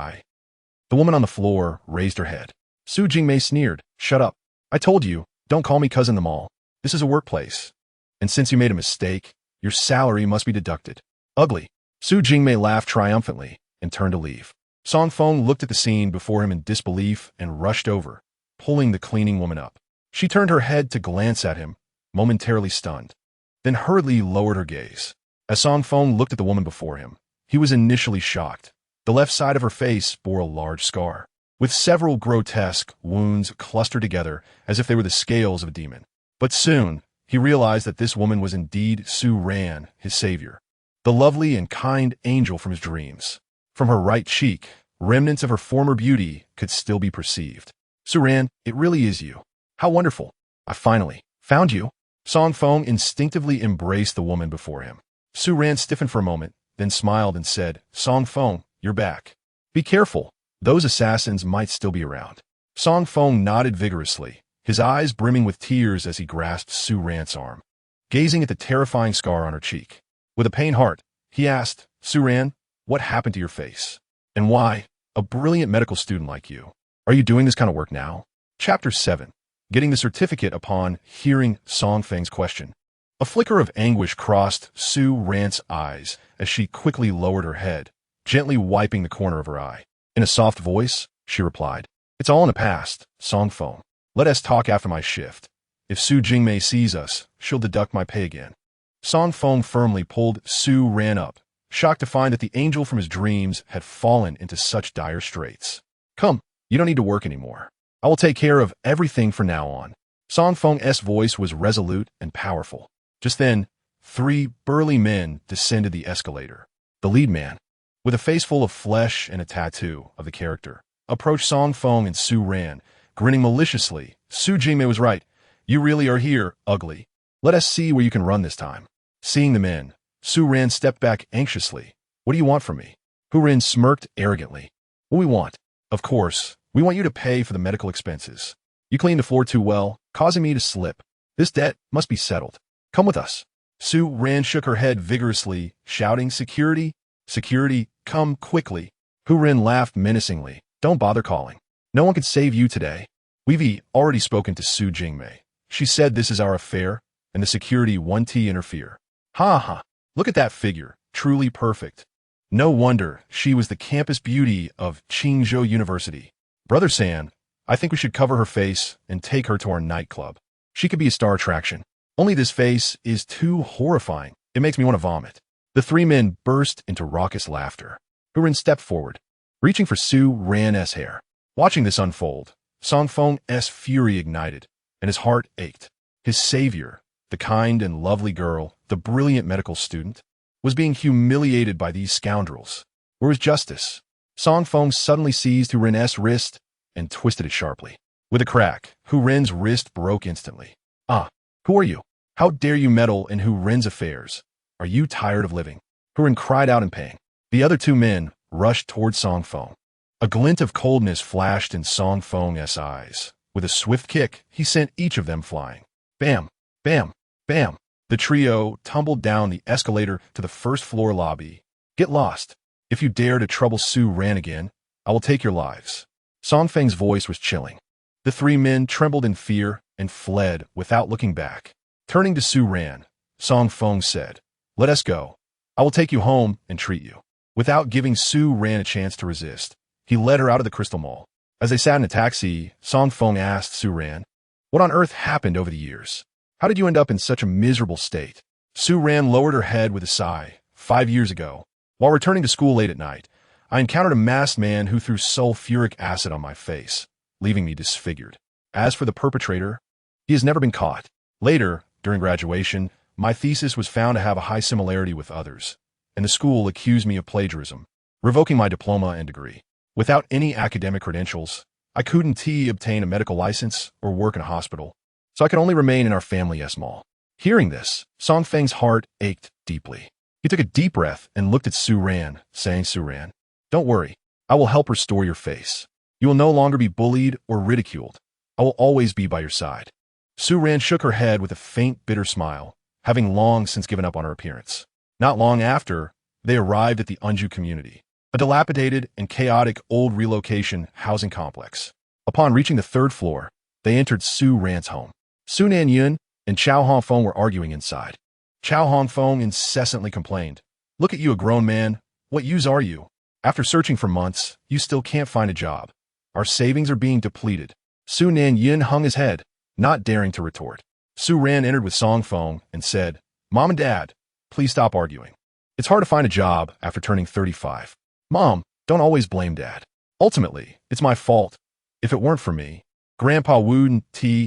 The woman on the floor raised her head. Su Jingmei sneered, "Shut up. I told you, don't call me cousin the mall. This is a workplace. And since you made a mistake, your salary must be deducted." "Ugly." Su Jingmei laughed triumphantly and turned to leave. Song Feng looked at the scene before him in disbelief and rushed over, pulling the cleaning woman up. She turned her head to glance at him, momentarily stunned, then hurriedly lowered her gaze. As Song Feng looked at the woman before him, he was initially shocked. The left side of her face bore a large scar, with several grotesque wounds clustered together as if they were the scales of a demon. But soon, he realized that this woman was indeed Su Ran, his savior, the lovely and kind angel from his dreams. From her right cheek, remnants of her former beauty could still be perceived. "Su Ran, it really is you. How wonderful. I finally found you." Song Feng instinctively embraced the woman before him. Su Ran stiffened for a moment, then smiled and said, "Song Feng, you're back. Be careful. Those assassins might still be around." Song Feng nodded vigorously, his eyes brimming with tears as he grasped Su Ran's arm, gazing at the terrifying scar on her cheek. With a pained heart, he asked, "Su Ran, what happened to your face? And why, a brilliant medical student like you, are you doing this kind of work now?" Chapter 7. Getting the certificate upon hearing Song Feng's question. A flicker of anguish crossed Su Ran's eyes as she quickly lowered her head, gently wiping the corner of her eye. In a soft voice, she replied, "It's all in the past, Song Feng. Let us talk after my shift. If Su Jingmei sees us, she'll deduct my pay again." Song Feng firmly pulled Su Ran up, shocked to find that the angel from his dreams had fallen into such dire straits. "Come, you don't need to work anymore. I will take care of everything from now on." Song Feng's voice was resolute and powerful. Just then, 3 burly men descended the escalator. The lead man, with a face full of flesh and a tattoo of the character, approached Song Feng and Su Ran, grinning maliciously. Su Jingmei was right. You really are here, ugly. Let us see where you can run this time. Seeing the men, Su Ran stepped back anxiously. What do you want from me? Hu Rin smirked arrogantly. What we want? Of course, we want you to pay for the medical expenses. You cleaned the floor too well, causing me to slip. This debt must be settled. Come with us. Su Ran shook her head vigorously, shouting, Security, security, come quickly. Hu Rin laughed menacingly. Don't bother calling. No one can save you today. We've already spoken to Su Jingmei. She said this is our affair, and the security won't interfere. Ha ha, look at that figure, truly perfect. No wonder she was the campus beauty of Qingzhou University. Brother San, I think we should cover her face and take her to our nightclub. She could be a star attraction. Only this face is too horrifying. It makes me want to vomit. The 3 men burst into raucous laughter. Hu Rin stepped forward, reaching for Su Ran's hair. Watching this unfold, Song Feng's fury ignited, and his heart ached. His savior, the kind and lovely girl, the brilliant medical student, was being humiliated by these scoundrels. Where was justice? Song Feng suddenly seized Hu Rin's wrist and twisted it sharply. With a crack, Hu Rin's wrist broke instantly. Ah, who are you? How dare you meddle in Hu Rin's affairs? Are you tired of living? Hu Rin cried out in pain. The other 2 men rushed toward Song Feng. A glint of coldness flashed in Song Feng's eyes. With a swift kick, he sent each of them flying. Bam, bam, bam. The trio tumbled down the escalator to the first-floor lobby. Get lost. If you dare to trouble Su Ran again, I will take your lives. Song Feng's voice was chilling. The 3 men trembled in fear and fled without looking back. Turning to Su Ran, Song Feng said, Let us go. I will take you home and treat you. Without giving Su Ran a chance to resist, he led her out of the Crystal Mall. As they sat in a taxi, Song Feng asked Su Ran, What on earth happened over the years? How did you end up in such a miserable state? Su Ran lowered her head with a sigh. 5 years ago, while returning to school late at night, I encountered a masked man who threw sulfuric acid on my face, leaving me disfigured. As for the perpetrator, he has never been caught. Later, during graduation, my thesis was found to have a high similarity with others, and the school accused me of plagiarism, revoking my diploma and degree. Without any academic credentials, I couldn't obtain a medical license or work in a hospital, so I could only remain in our family's mall. Hearing this, Song Feng's heart ached deeply. He took a deep breath and looked at Su Ran, saying, Su Ran, don't worry, I will help restore your face. You will no longer be bullied or ridiculed. I will always be by your side. Su Ran shook her head with a faint, bitter smile, having long since given up on her appearance. Not long after, they arrived at the Unju community, a dilapidated and chaotic old relocation housing complex. Upon reaching the 3rd floor, they entered Su Ran's home. Su Nanyun and Chao Hongfeng were arguing inside. Chao Hongfeng incessantly complained, Look at you, a grown man. What use are you? After searching for months, you still can't find a job. Our savings are being depleted. Su Nanyun hung his head, not daring to retort. Su Ran entered with Song Feng and said, Mom and Dad, please stop arguing. It's hard to find a job after turning 35. Mom, don't always blame Dad. Ultimately, it's my fault. If it weren't for me, Grandpa wouldn't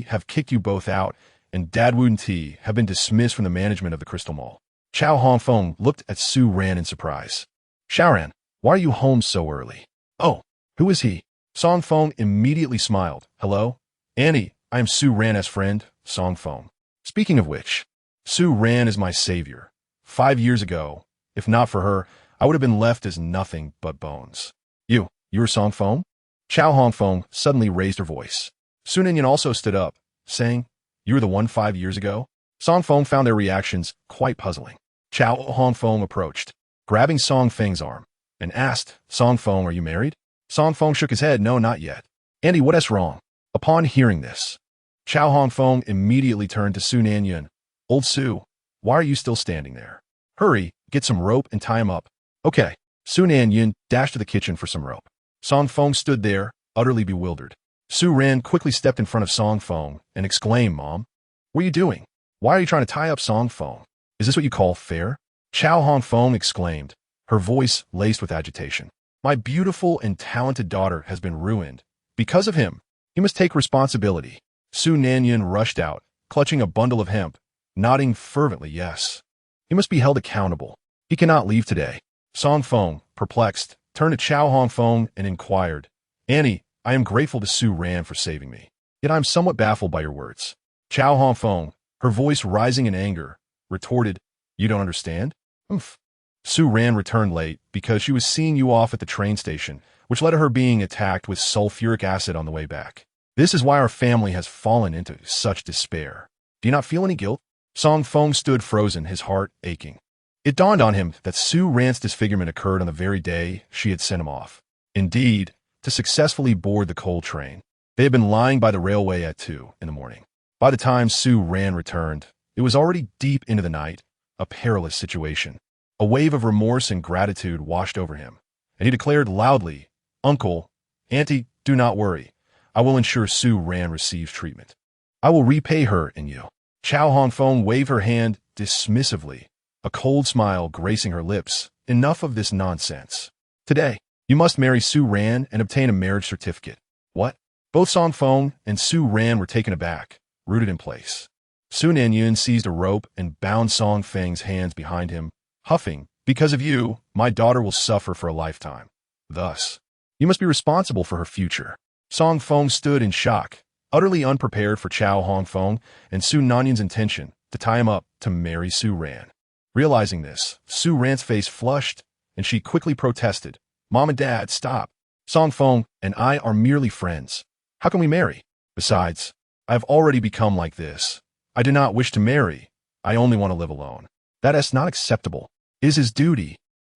have kicked you both out, and Dad wouldn't have been dismissed from the management of the Crystal Mall. Chao Hongfeng looked at Su Ran in surprise. Xiaoran, why are you home so early? Oh, who is he? Song Feng immediately smiled. Hello? Annie, I am Su Ran's friend, Song Feng. Speaking of which, Su Ran is my savior. 5 years ago, if not for her, I would have been left as nothing but bones. You're Song Feng? Chao Hongfeng suddenly raised her voice. Su Nanyun also stood up, saying, You were the one 5 years ago? Song Feng found their reactions quite puzzling. Chao Hongfeng approached, grabbing Song Feng's arm, and asked, Song Feng, are you married? Song Feng shook his head, no, not yet. Andy, what's wrong? Upon hearing this, Chao Hongfeng immediately turned to Su Nanyun. Old Su, why are you still standing there? Hurry, get some rope and tie him up. Okay. Su Nanyun dashed to the kitchen for some rope. Song Feng stood there, utterly bewildered. Su Ran quickly stepped in front of Song Feng and exclaimed, Mom, what are you doing? Why are you trying to tie up Song Feng? Is this what you call fair? Chao Hongfeng exclaimed, her voice laced with agitation. My beautiful and talented daughter has been ruined. Because of him, he must take responsibility. Su Nanyun rushed out, clutching a bundle of hemp, nodding fervently yes. He must be held accountable. He cannot leave today. Song Feng, perplexed, turned to Chow Hong Feng and inquired, Annie, I am grateful to Su Ran for saving me. Yet I am somewhat baffled by your words. Chow Hong Feng, her voice rising in anger, retorted, You don't understand? Oomph. Su Ran returned late because she was seeing you off at the train station, which led to her being attacked with sulfuric acid on the way back. This is why our family has fallen into such despair. Do you not feel any guilt? Song Feng stood frozen, his heart aching. It dawned on him that Su Ran's disfigurement occurred on the very day she had sent him off. Indeed, to successfully board the coal train. They had been lying by the railway at 2 in the morning. By the time Su Ran returned, it was already deep into the night, a perilous situation. A wave of remorse and gratitude washed over him, and he declared loudly, Uncle, Auntie, do not worry. I will ensure Su Ran receives treatment. I will repay her and you. Chow Hong Feng waved her hand dismissively, a cold smile gracing her lips. Enough of this nonsense. Today, you must marry Su Ran and obtain a marriage certificate. What? Both Song Feng and Su Ran were taken aback, rooted in place. Su Nanyun seized a rope and bound Song Feng's hands behind him, huffing, Because of you, my daughter will suffer for a lifetime. Thus, you must be responsible for her future. Song Feng stood in shock, utterly unprepared for Chow Hong Feng and Su Nanyun's intention to tie him up to marry Su Ran. Realizing this, Su Ran's face flushed, and she quickly protested, Mom and Dad, stop. Song Feng and I are merely friends. How can we marry? Besides, I have already become like this. I do not wish to marry. I only want to live alone. That is not acceptable. It is his duty,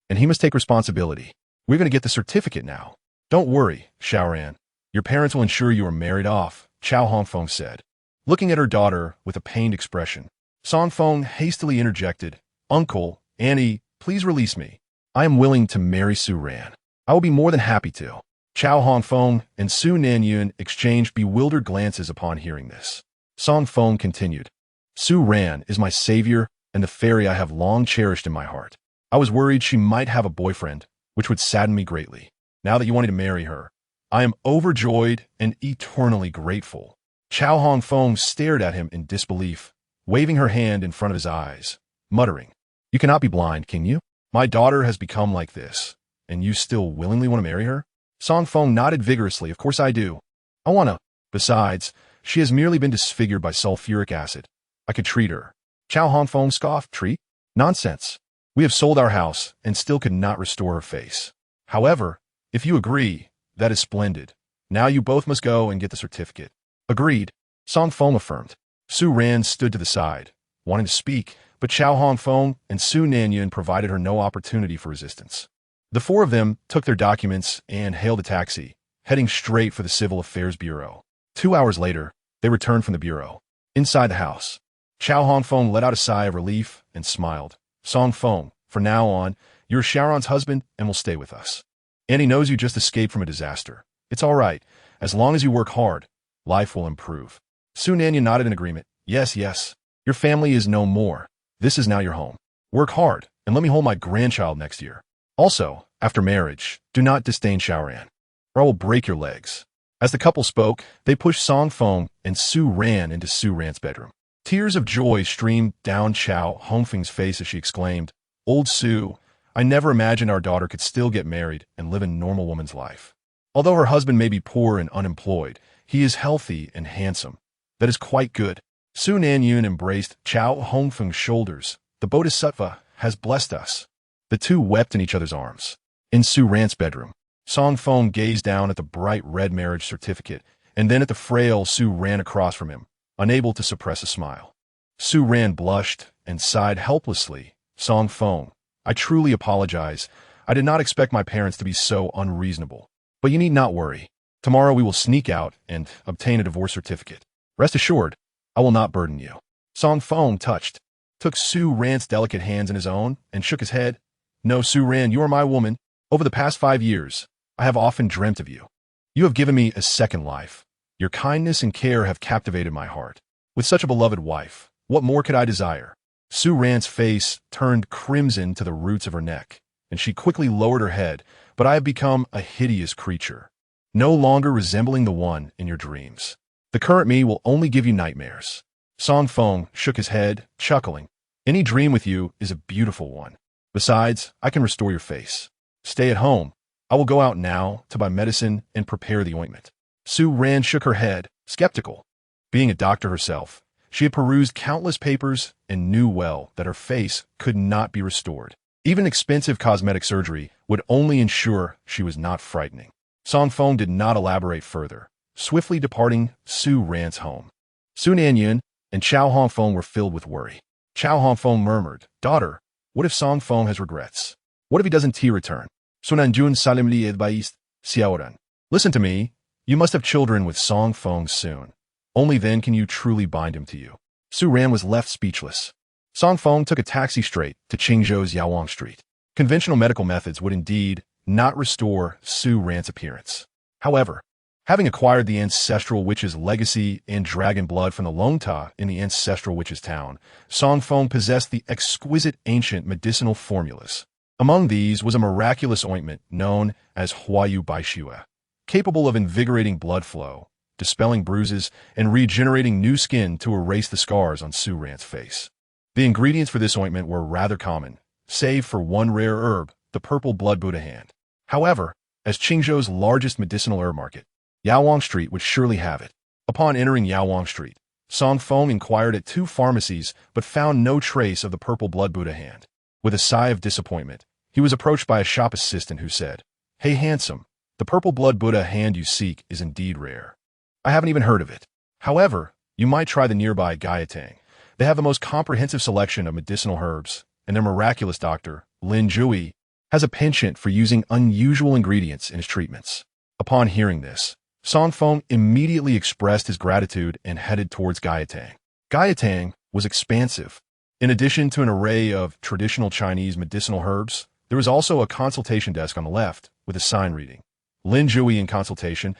and he must take responsibility. We're going to get the certificate now. Don't worry, Xiaoran. Your parents will ensure you are married off, Chow Hong Feng said. Looking at her daughter with a pained expression, Song Feng hastily interjected, Uncle, Annie, please release me. I am willing to marry Su Ran. I will be more than happy to. Chow Hong Feng and Su Nanyun exchanged bewildered glances upon hearing this. Song Feng continued, Su Ran is my savior and the fairy I have long cherished in my heart. I was worried she might have a boyfriend, which would sadden me greatly. Now that you wanted to marry her, I am overjoyed and eternally grateful. Chow Hong Feng stared at him in disbelief, waving her hand in front of his eyes, muttering, You cannot be blind, can you? My daughter has become like this, and you still willingly want to marry her? Song Feng nodded vigorously. Of course I do. I want to. Besides, she has merely been disfigured by sulfuric acid. I could treat her. Chow Hong Feng scoffed. Treat? Nonsense. We have sold our house and still could not restore her face. However, if you agree, that is splendid. Now you both must go and get the certificate. Agreed. Song Feng affirmed. Su Ran stood to the side, wanting to speak, but Chow Hong Feng and Su Nanyun provided her no opportunity for resistance. The four of them took their documents and hailed a taxi, heading straight for the Civil Affairs Bureau. 2 hours later, they returned from the bureau. Inside the house, Chow Hong Feng let out a sigh of relief and smiled. Song Feng, from now on, you're Sharon's husband and will stay with us. Annie knows you just escaped from a disaster. It's all right. As long as you work hard, life will improve. Su Nanyun nodded in agreement. Yes, yes. Your family is no more. This is now your home. Work hard, and let me hold my grandchild next year. Also, after marriage, do not disdain Xiaoran, or I will break your legs. As the couple spoke, they pushed Song Feng and Su Ran into Su Ran's bedroom. Tears of joy streamed down Chow Hong Feng's face as she exclaimed, Old Su, I never imagined our daughter could still get married and live a normal woman's life. Although her husband may be poor and unemployed, he is healthy and handsome. That is quite good. Su Nanyun embraced Chow Hong Feng's shoulders. The Bodhisattva has blessed us. The two wept in each other's arms. In Su Ran's bedroom, Song Feng gazed down at the bright red marriage certificate and then at the frail Su Ran across from him, unable to suppress a smile. Su Ran blushed and sighed helplessly. Song Feng, I truly apologize. I did not expect my parents to be so unreasonable. But you need not worry. Tomorrow we will sneak out and obtain a divorce certificate. Rest assured, I will not burden you. Song Feng took Su Ran's delicate hands in his own and shook his head. No, Su Ran, you are my woman. Over the past 5 years, I have often dreamt of you. You have given me a second life. Your kindness and care have captivated my heart. With such a beloved wife, what more could I desire? Su Ran's face turned crimson to the roots of her neck, and she quickly lowered her head, but I have become a hideous creature, no longer resembling the one in your dreams. The current me will only give you nightmares. Song Feng shook his head, chuckling. Any dream with you is a beautiful one. Besides, I can restore your face. Stay at home. I will go out now to buy medicine and prepare the ointment. Su Ran shook her head, skeptical. Being a doctor herself, she had perused countless papers and knew well that her face could not be restored. Even expensive cosmetic surgery would only ensure she was not frightening. Song Feng did not elaborate further. Swiftly departing, Su Ran's home. Su Nanyun and Chao Hongfeng were filled with worry. Chao Hongfeng murmured, "Daughter, what if Song Feng has regrets? What if he doesn't return? Su Nanjun solemnly advised Xiaoran. Listen to me. You must have children with Song Feng soon. Only then can you truly bind him to you." Su Ran was left speechless. Song Feng took a taxi straight to Qingzhou's Yaowang Street. Conventional medical methods would indeed not restore Su Ran's appearance. However, having acquired the ancestral witch's legacy and dragon blood from the Longta in the ancestral witch's town, Song Feng possessed the exquisite ancient medicinal formulas. Among these was a miraculous ointment known as Huayu Baixue, capable of invigorating blood flow, dispelling bruises, and regenerating new skin to erase the scars on Su Ran's face. The ingredients for this ointment were rather common, save for one rare herb, the purple blood Buddha hand. However, as Qingzhou's largest medicinal herb market, Yaowang Street would surely have it. Upon entering Yaowang Street, Song Feng inquired at 2 pharmacies but found no trace of the purple blood Buddha hand. With a sigh of disappointment, he was approached by a shop assistant who said, "Hey handsome, the purple blood Buddha hand you seek is indeed rare. I haven't even heard of it. However, you might try the nearby Gaiyatang. They have the most comprehensive selection of medicinal herbs, and their miraculous doctor, Lin Jui, has a penchant for using unusual ingredients in his treatments." Upon hearing this, Song Feng immediately expressed his gratitude and headed towards Gaiyatang. Gaiyatang was expansive. In addition to an array of traditional Chinese medicinal herbs, there was also a consultation desk on the left with a sign reading, "Lin Jui in consultation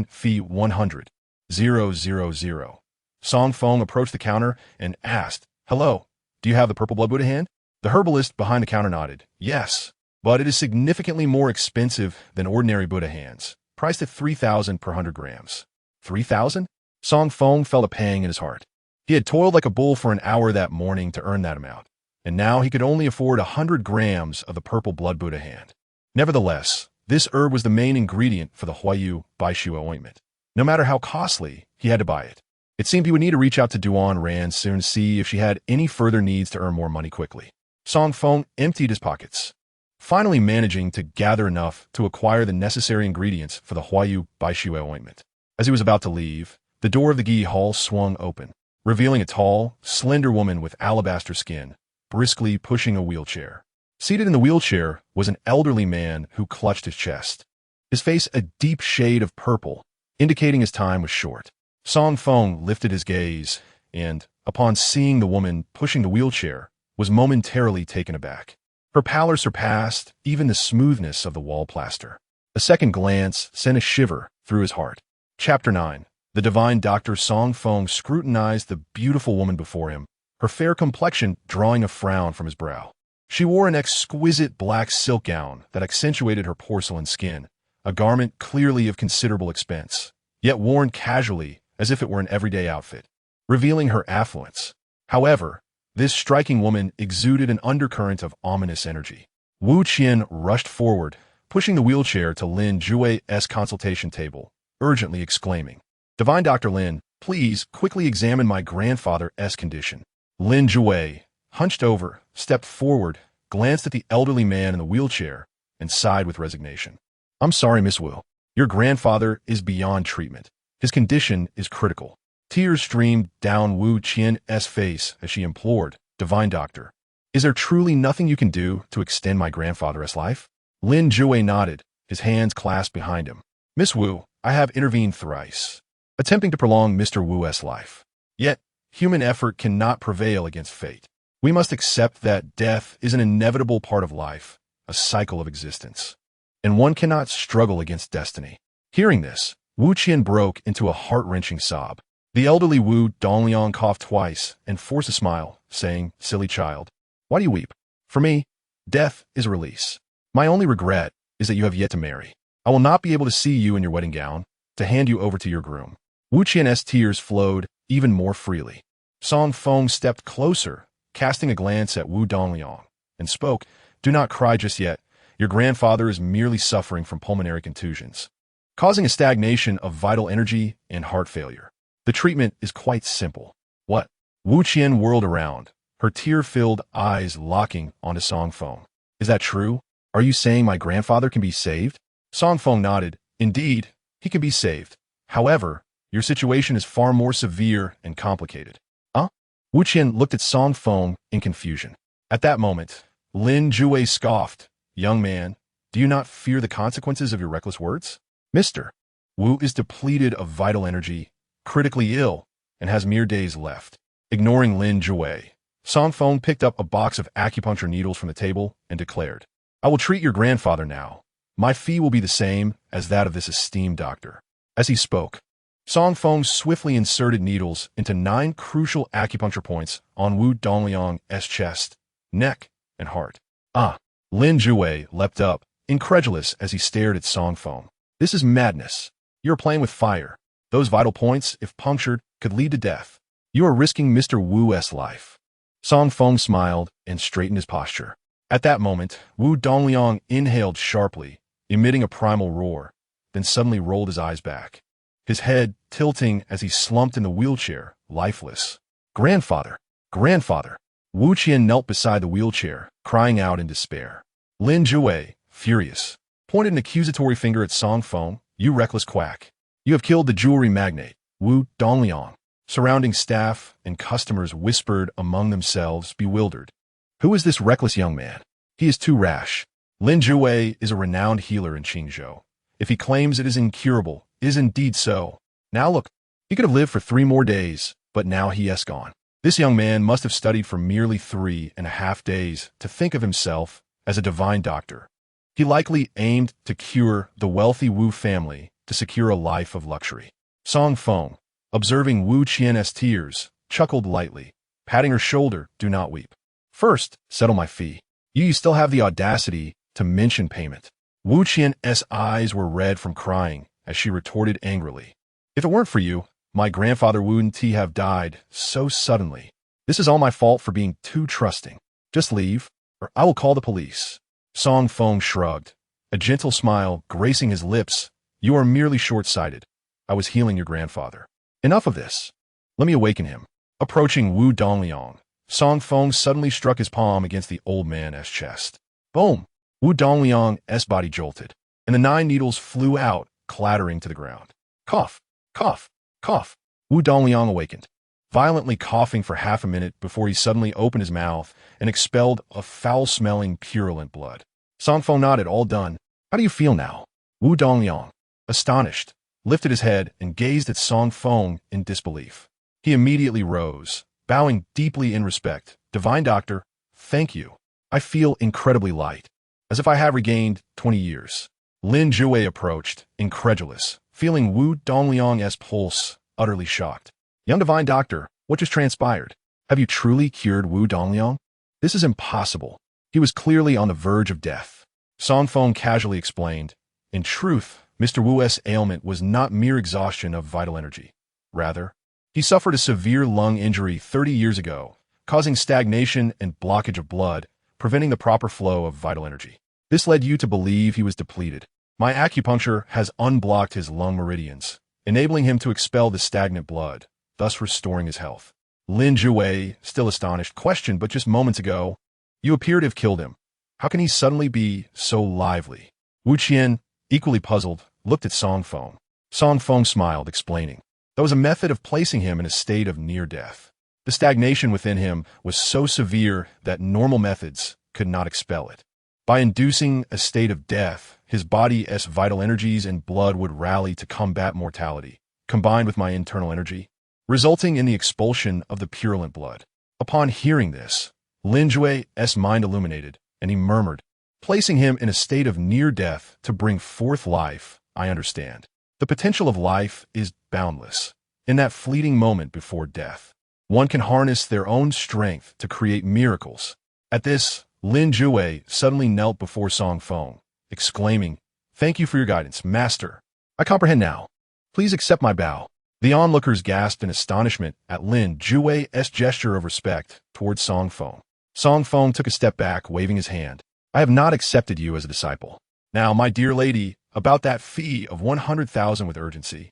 fee 100,000. Song Feng approached the counter and asked, "Hello, do you have the purple blood Buddha hand?" The herbalist behind the counter nodded, "Yes, but it is significantly more expensive than ordinary Buddha hands, priced at 3,000 per 100 grams. 3,000? Song Feng felt a pang in his heart. He had toiled like a bull for an hour that morning to earn that amount, and now he could only afford 100 grams of the purple blood Buddha hand. Nevertheless, this herb was the main ingredient for the Huayu Baixue ointment. No matter how costly, he had to buy it. It seemed he would need to reach out to Duan Ran soon to see if she had any further needs to earn more money quickly. Song Feng emptied his pockets, finally managing to gather enough to acquire the necessary ingredients for the Huayu Baixue ointment. As he was about to leave, the door of the Gi Hall swung open, revealing a tall, slender woman with alabaster skin, briskly pushing a wheelchair. Seated in the wheelchair was an elderly man who clutched his chest, his face a deep shade of purple, indicating his time was short. Song Feng lifted his gaze and, upon seeing the woman pushing the wheelchair, was momentarily taken aback. Her pallor surpassed even the smoothness of the wall plaster. A second glance sent a shiver through his heart. Chapter 9. The divine Dr. Song Feng scrutinized the beautiful woman before him, her fair complexion drawing a frown from his brow. She wore an exquisite black silk gown that accentuated her porcelain skin, a garment clearly of considerable expense, yet worn casually as if it were an everyday outfit, revealing her affluence. However, this striking woman exuded an undercurrent of ominous energy. Wu Qian rushed forward, pushing the wheelchair to Lin Jue's consultation table, urgently exclaiming, "Divine Dr. Lin, please quickly examine my grandfather's condition." Lin Jue, hunched over, stepped forward, glanced at the elderly man in the wheelchair, and sighed with resignation. "I'm sorry, Miss Wu. Your grandfather is beyond treatment. His condition is critical." Tears streamed down Wu Qian's face as she implored, "Divine Doctor, is there truly nothing you can do to extend my grandfather's life?" Lin Jue nodded, his hands clasped behind him. "Miss Wu, I have intervened thrice, attempting to prolong Mr. Wu's life. Yet, human effort cannot prevail against fate. We must accept that death is an inevitable part of life, a cycle of existence, and one cannot struggle against destiny." Hearing this, Wu Qian broke into a heart-wrenching sob. The elderly Wu Dongliang coughed twice and forced a smile, saying, "Silly child, why do you weep? For me, death is a release. My only regret is that you have yet to marry. I will not be able to see you in your wedding gown, to hand you over to your groom." Wu Qian's tears flowed even more freely. Song Feng stepped closer, casting a glance at Wu Dongliang, and spoke, "Do not cry just yet. Your grandfather is merely suffering from pulmonary contusions, causing a stagnation of vital energy and heart failure. The treatment is quite simple." "What?" Wu Qian whirled around, her tear-filled eyes locking onto Song Feng. "Is that true? Are you saying my grandfather can be saved?" Song Feng nodded. "Indeed, he can be saved. However, your situation is far more severe and complicated." "Huh?" Wu Qian looked at Song Feng in confusion. At that moment, Lin Jue scoffed. "Young man, do you not fear the consequences of your reckless words? Mr. Wu is depleted of vital energy, critically ill, and has mere days left." Ignoring Lin Jue, Song Feng picked up a box of acupuncture needles from the table and declared, "I will treat your grandfather now. My fee will be the same as that of this esteemed doctor." As he spoke, Song Feng swiftly inserted needles into 9 crucial acupuncture points on Wu Dongliang's chest, neck, and heart. "Ah!" Lin Jue leapt up, incredulous as he stared at Song Feng. "This is madness. You are playing with fire. Those vital points, if punctured, could lead to death. You are risking Mr. Wu's life." Song Feng smiled and straightened his posture. At that moment, Wu Dongliang inhaled sharply, emitting a primal roar, then suddenly rolled his eyes back, his head tilting as he slumped in the wheelchair, lifeless. "Grandfather! Grandfather!" Wu Qian knelt beside the wheelchair, crying out in despair. Lin Jue, furious, pointed an accusatory finger at Song Feng. "You reckless quack. You have killed the jewelry magnate, Wu Dongliang." Surrounding staff and customers whispered among themselves, bewildered. "Who is this reckless young man? He is too rash. Lin Jue is a renowned healer in Qingzhou. If he claims it is incurable, it is indeed so. Now look, he could have lived for 3 more days, but now he is gone. This young man must have studied for merely 3.5 days to think of himself as a divine doctor. He likely aimed to cure the wealthy Wu family to secure a life of luxury." Song Feng, observing Wu Qian's tears, chuckled lightly, patting her shoulder. "Do not weep. First, settle my fee. You still have the audacity to mention payment." Wu Qian's eyes were red from crying as she retorted angrily, "If it weren't for you, my grandfather wouldn't have died so suddenly. This is all my fault for being too trusting. Just leave, or I will call the police." Song Feng shrugged, a gentle smile gracing his lips. "You are merely short-sighted. I was healing your grandfather. Enough of this. Let me awaken him." Approaching Wu Dongliang, Song Feng suddenly struck his palm against the old man's chest. Boom! Wu Dongliang's body jolted, and the 9 needles flew out, clattering to the ground. Cough! Cough! Cough! Wu Dongliang awakened, violently coughing for half a minute before he suddenly opened his mouth and expelled a foul-smelling, purulent blood. Song Feng nodded. "All done. How do you feel now?" Wu Dongliang, astonished, lifted his head and gazed at Song Feng in disbelief. He immediately rose, bowing deeply in respect. "Divine Doctor, thank you. I feel incredibly light, as if I have regained 20 years. Lin Jue approached, incredulous, feeling Wu Dongliang's pulse, utterly shocked. "Young Divine Doctor, what just transpired? Have you truly cured Wu Dongliang? This is impossible. He was clearly on the verge of death." Song Feng casually explained, "In truth, Mr. Wu's ailment was not mere exhaustion of vital energy. Rather, he suffered a severe lung injury 30 years ago, causing stagnation and blockage of blood, preventing the proper flow of vital energy. This led you to believe he was depleted. My acupuncture has unblocked his lung meridians, enabling him to expel the stagnant blood, thus restoring his health." Lin Jue, still astonished, questioned, "But just moments ago, you appear to have killed him. How can he suddenly be so lively?" Wu Qian, equally puzzled, looked at Song Feng. Song Feng smiled, explaining, "That was a method of placing him in a state of near death. The stagnation within him was so severe that normal methods could not expel it. By inducing a state of death, his body's vital energies and blood would rally to combat mortality, combined with my internal energy, resulting in the expulsion of the purulent blood." Upon hearing this, Lin Jue's mind illuminated, and he murmured, "Placing him in a state of near death to bring forth life, I understand. The potential of life is boundless. In that fleeting moment before death, one can harness their own strength to create miracles." At this, Lin Jue suddenly knelt before Song Feng, exclaiming, "Thank you for your guidance, Master. I comprehend now. Please accept my bow." The onlookers gasped in astonishment at Lin Jue's gesture of respect towards Song Feng. Song Feng took a step back, waving his hand. I have not accepted you as a disciple. Now, my dear lady, about that fee of 100,000 with urgency.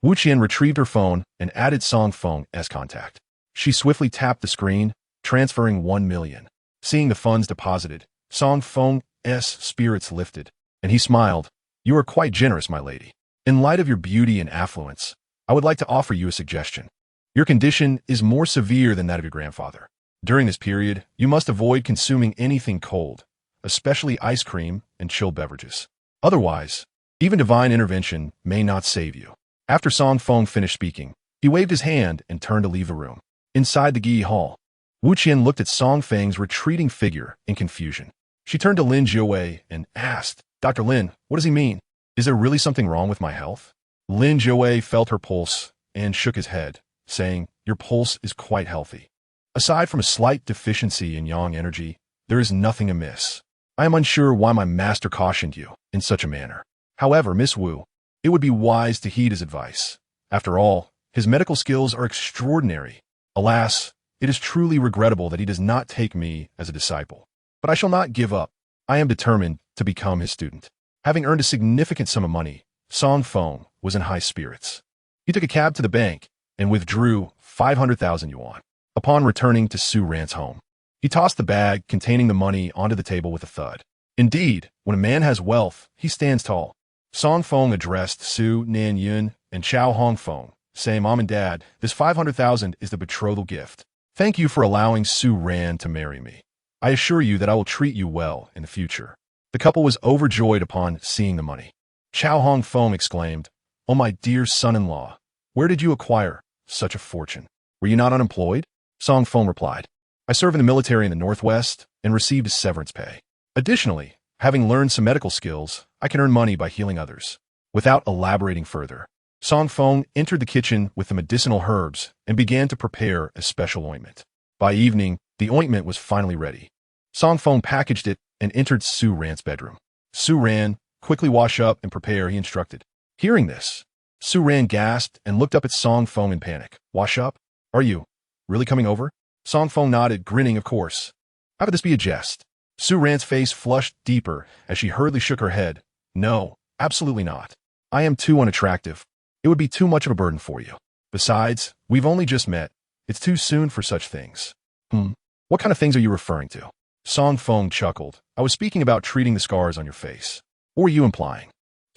Wu Qian retrieved her phone and added Song Feng as contact. She swiftly tapped the screen, transferring 1 million. Seeing the funds deposited, Song Feng's spirits lifted, and he smiled. You are quite generous, my lady. In light of your beauty and affluence, I would like to offer you a suggestion. Your condition is more severe than that of your grandfather. During this period, you must avoid consuming anything cold, especially ice cream and chilled beverages. Otherwise, even divine intervention may not save you. After Song Feng finished speaking, he waved his hand and turned to leave the room. Inside the Gi Hall, Wu Qian looked at Song Feng's retreating figure in confusion. She turned to Lin Jue and asked, Dr. Lin, what does he mean? Is there really something wrong with my health? Lin Jue felt her pulse and shook his head, saying, Your pulse is quite healthy. Aside from a slight deficiency in yang energy, there is nothing amiss. I am unsure why my master cautioned you in such a manner. However, Miss Wu, it would be wise to heed his advice. After all, his medical skills are extraordinary. Alas, it is truly regrettable that he does not take me as a disciple. But I shall not give up. I am determined to become his student. Having earned a significant sum of money, Song Feng was in high spirits. He took a cab to the bank and withdrew 500,000 yuan. Upon returning to Su Ran's home, he tossed the bag containing the money onto the table with a thud. Indeed, when a man has wealth, he stands tall. Song Feng addressed Su Nanyun and Chao Hongfeng, saying, Mom and Dad, this 500,000 is the betrothal gift. Thank you for allowing Su Ran to marry me. I assure you that I will treat you well in the future. The couple was overjoyed upon seeing the money. Chao Hongfeng exclaimed, Oh, my dear son-in-law, where did you acquire such a fortune? Were you not unemployed? Song Feng replied, I serve in the military in the Northwest and received a severance pay. Additionally, having learned some medical skills, I can earn money by healing others. Without elaborating further, Song Feng entered the kitchen with the medicinal herbs and began to prepare a special ointment. By evening, the ointment was finally ready. Song Feng packaged it and entered Su Ran's bedroom. Su Ran, quickly wash up and prepare, he instructed. Hearing this, Su Ran gasped and looked up at Song Feng in panic. Wash up? Are you really coming over? Song Feng nodded, grinning, of course. How could this be a jest? Su Ran's face flushed deeper as she hurriedly shook her head. No, absolutely not. I am too unattractive. It would be too much of a burden for you. Besides, we've only just met. It's too soon for such things. What kind of things are you referring to? Song Feng chuckled. I was speaking about treating the scars on your face. What were you implying?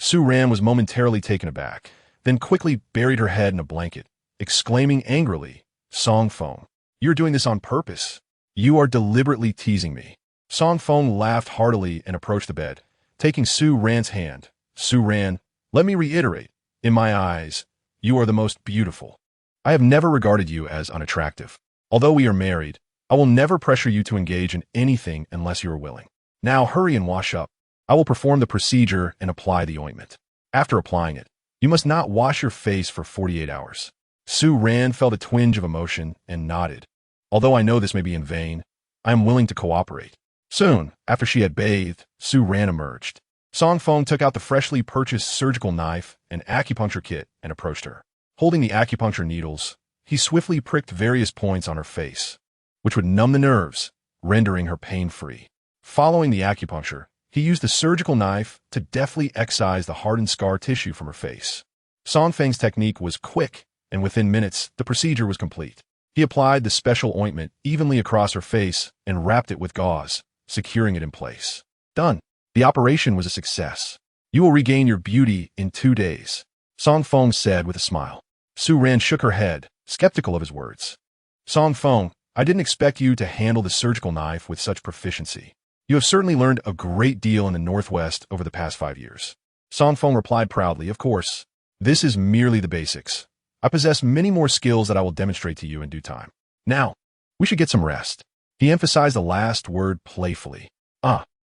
Su Ran was momentarily taken aback, then quickly buried her head in a blanket, exclaiming angrily, Song Feng, you're doing this on purpose. You are deliberately teasing me. Song Feng laughed heartily and approached the bed, taking Su Ran's hand. Su Ran, let me reiterate, in my eyes, you are the most beautiful. I have never regarded you as unattractive. Although we are married, I will never pressure you to engage in anything unless you are willing. Now hurry and wash up. I will perform the procedure and apply the ointment. After applying it, you must not wash your face for 48 hours. Su Ran felt a twinge of emotion and nodded. Although I know this may be in vain, I am willing to cooperate. Soon, after she had bathed, Su Ran emerged. Song Feng took out the freshly purchased surgical knife and acupuncture kit and approached her. Holding the acupuncture needles, he swiftly pricked various points on her face, which would numb the nerves, rendering her pain-free. Following the acupuncture, he used the surgical knife to deftly excise the hardened scar tissue from her face. Song Feng's technique was quick, and within minutes, the procedure was complete. He applied the special ointment evenly across her face and wrapped it with gauze, securing it in place. Done. The operation was a success. You will regain your beauty in 2 days, Song Feng said with a smile. Su Ran shook her head, skeptical of his words. Song Feng, I didn't expect you to handle the surgical knife with such proficiency. You have certainly learned a great deal in the Northwest over the past 5 years. Song Feng replied proudly, of course. This is merely the basics. I possess many more skills that I will demonstrate to you in due time. Now, we should get some rest. He emphasized the last word playfully.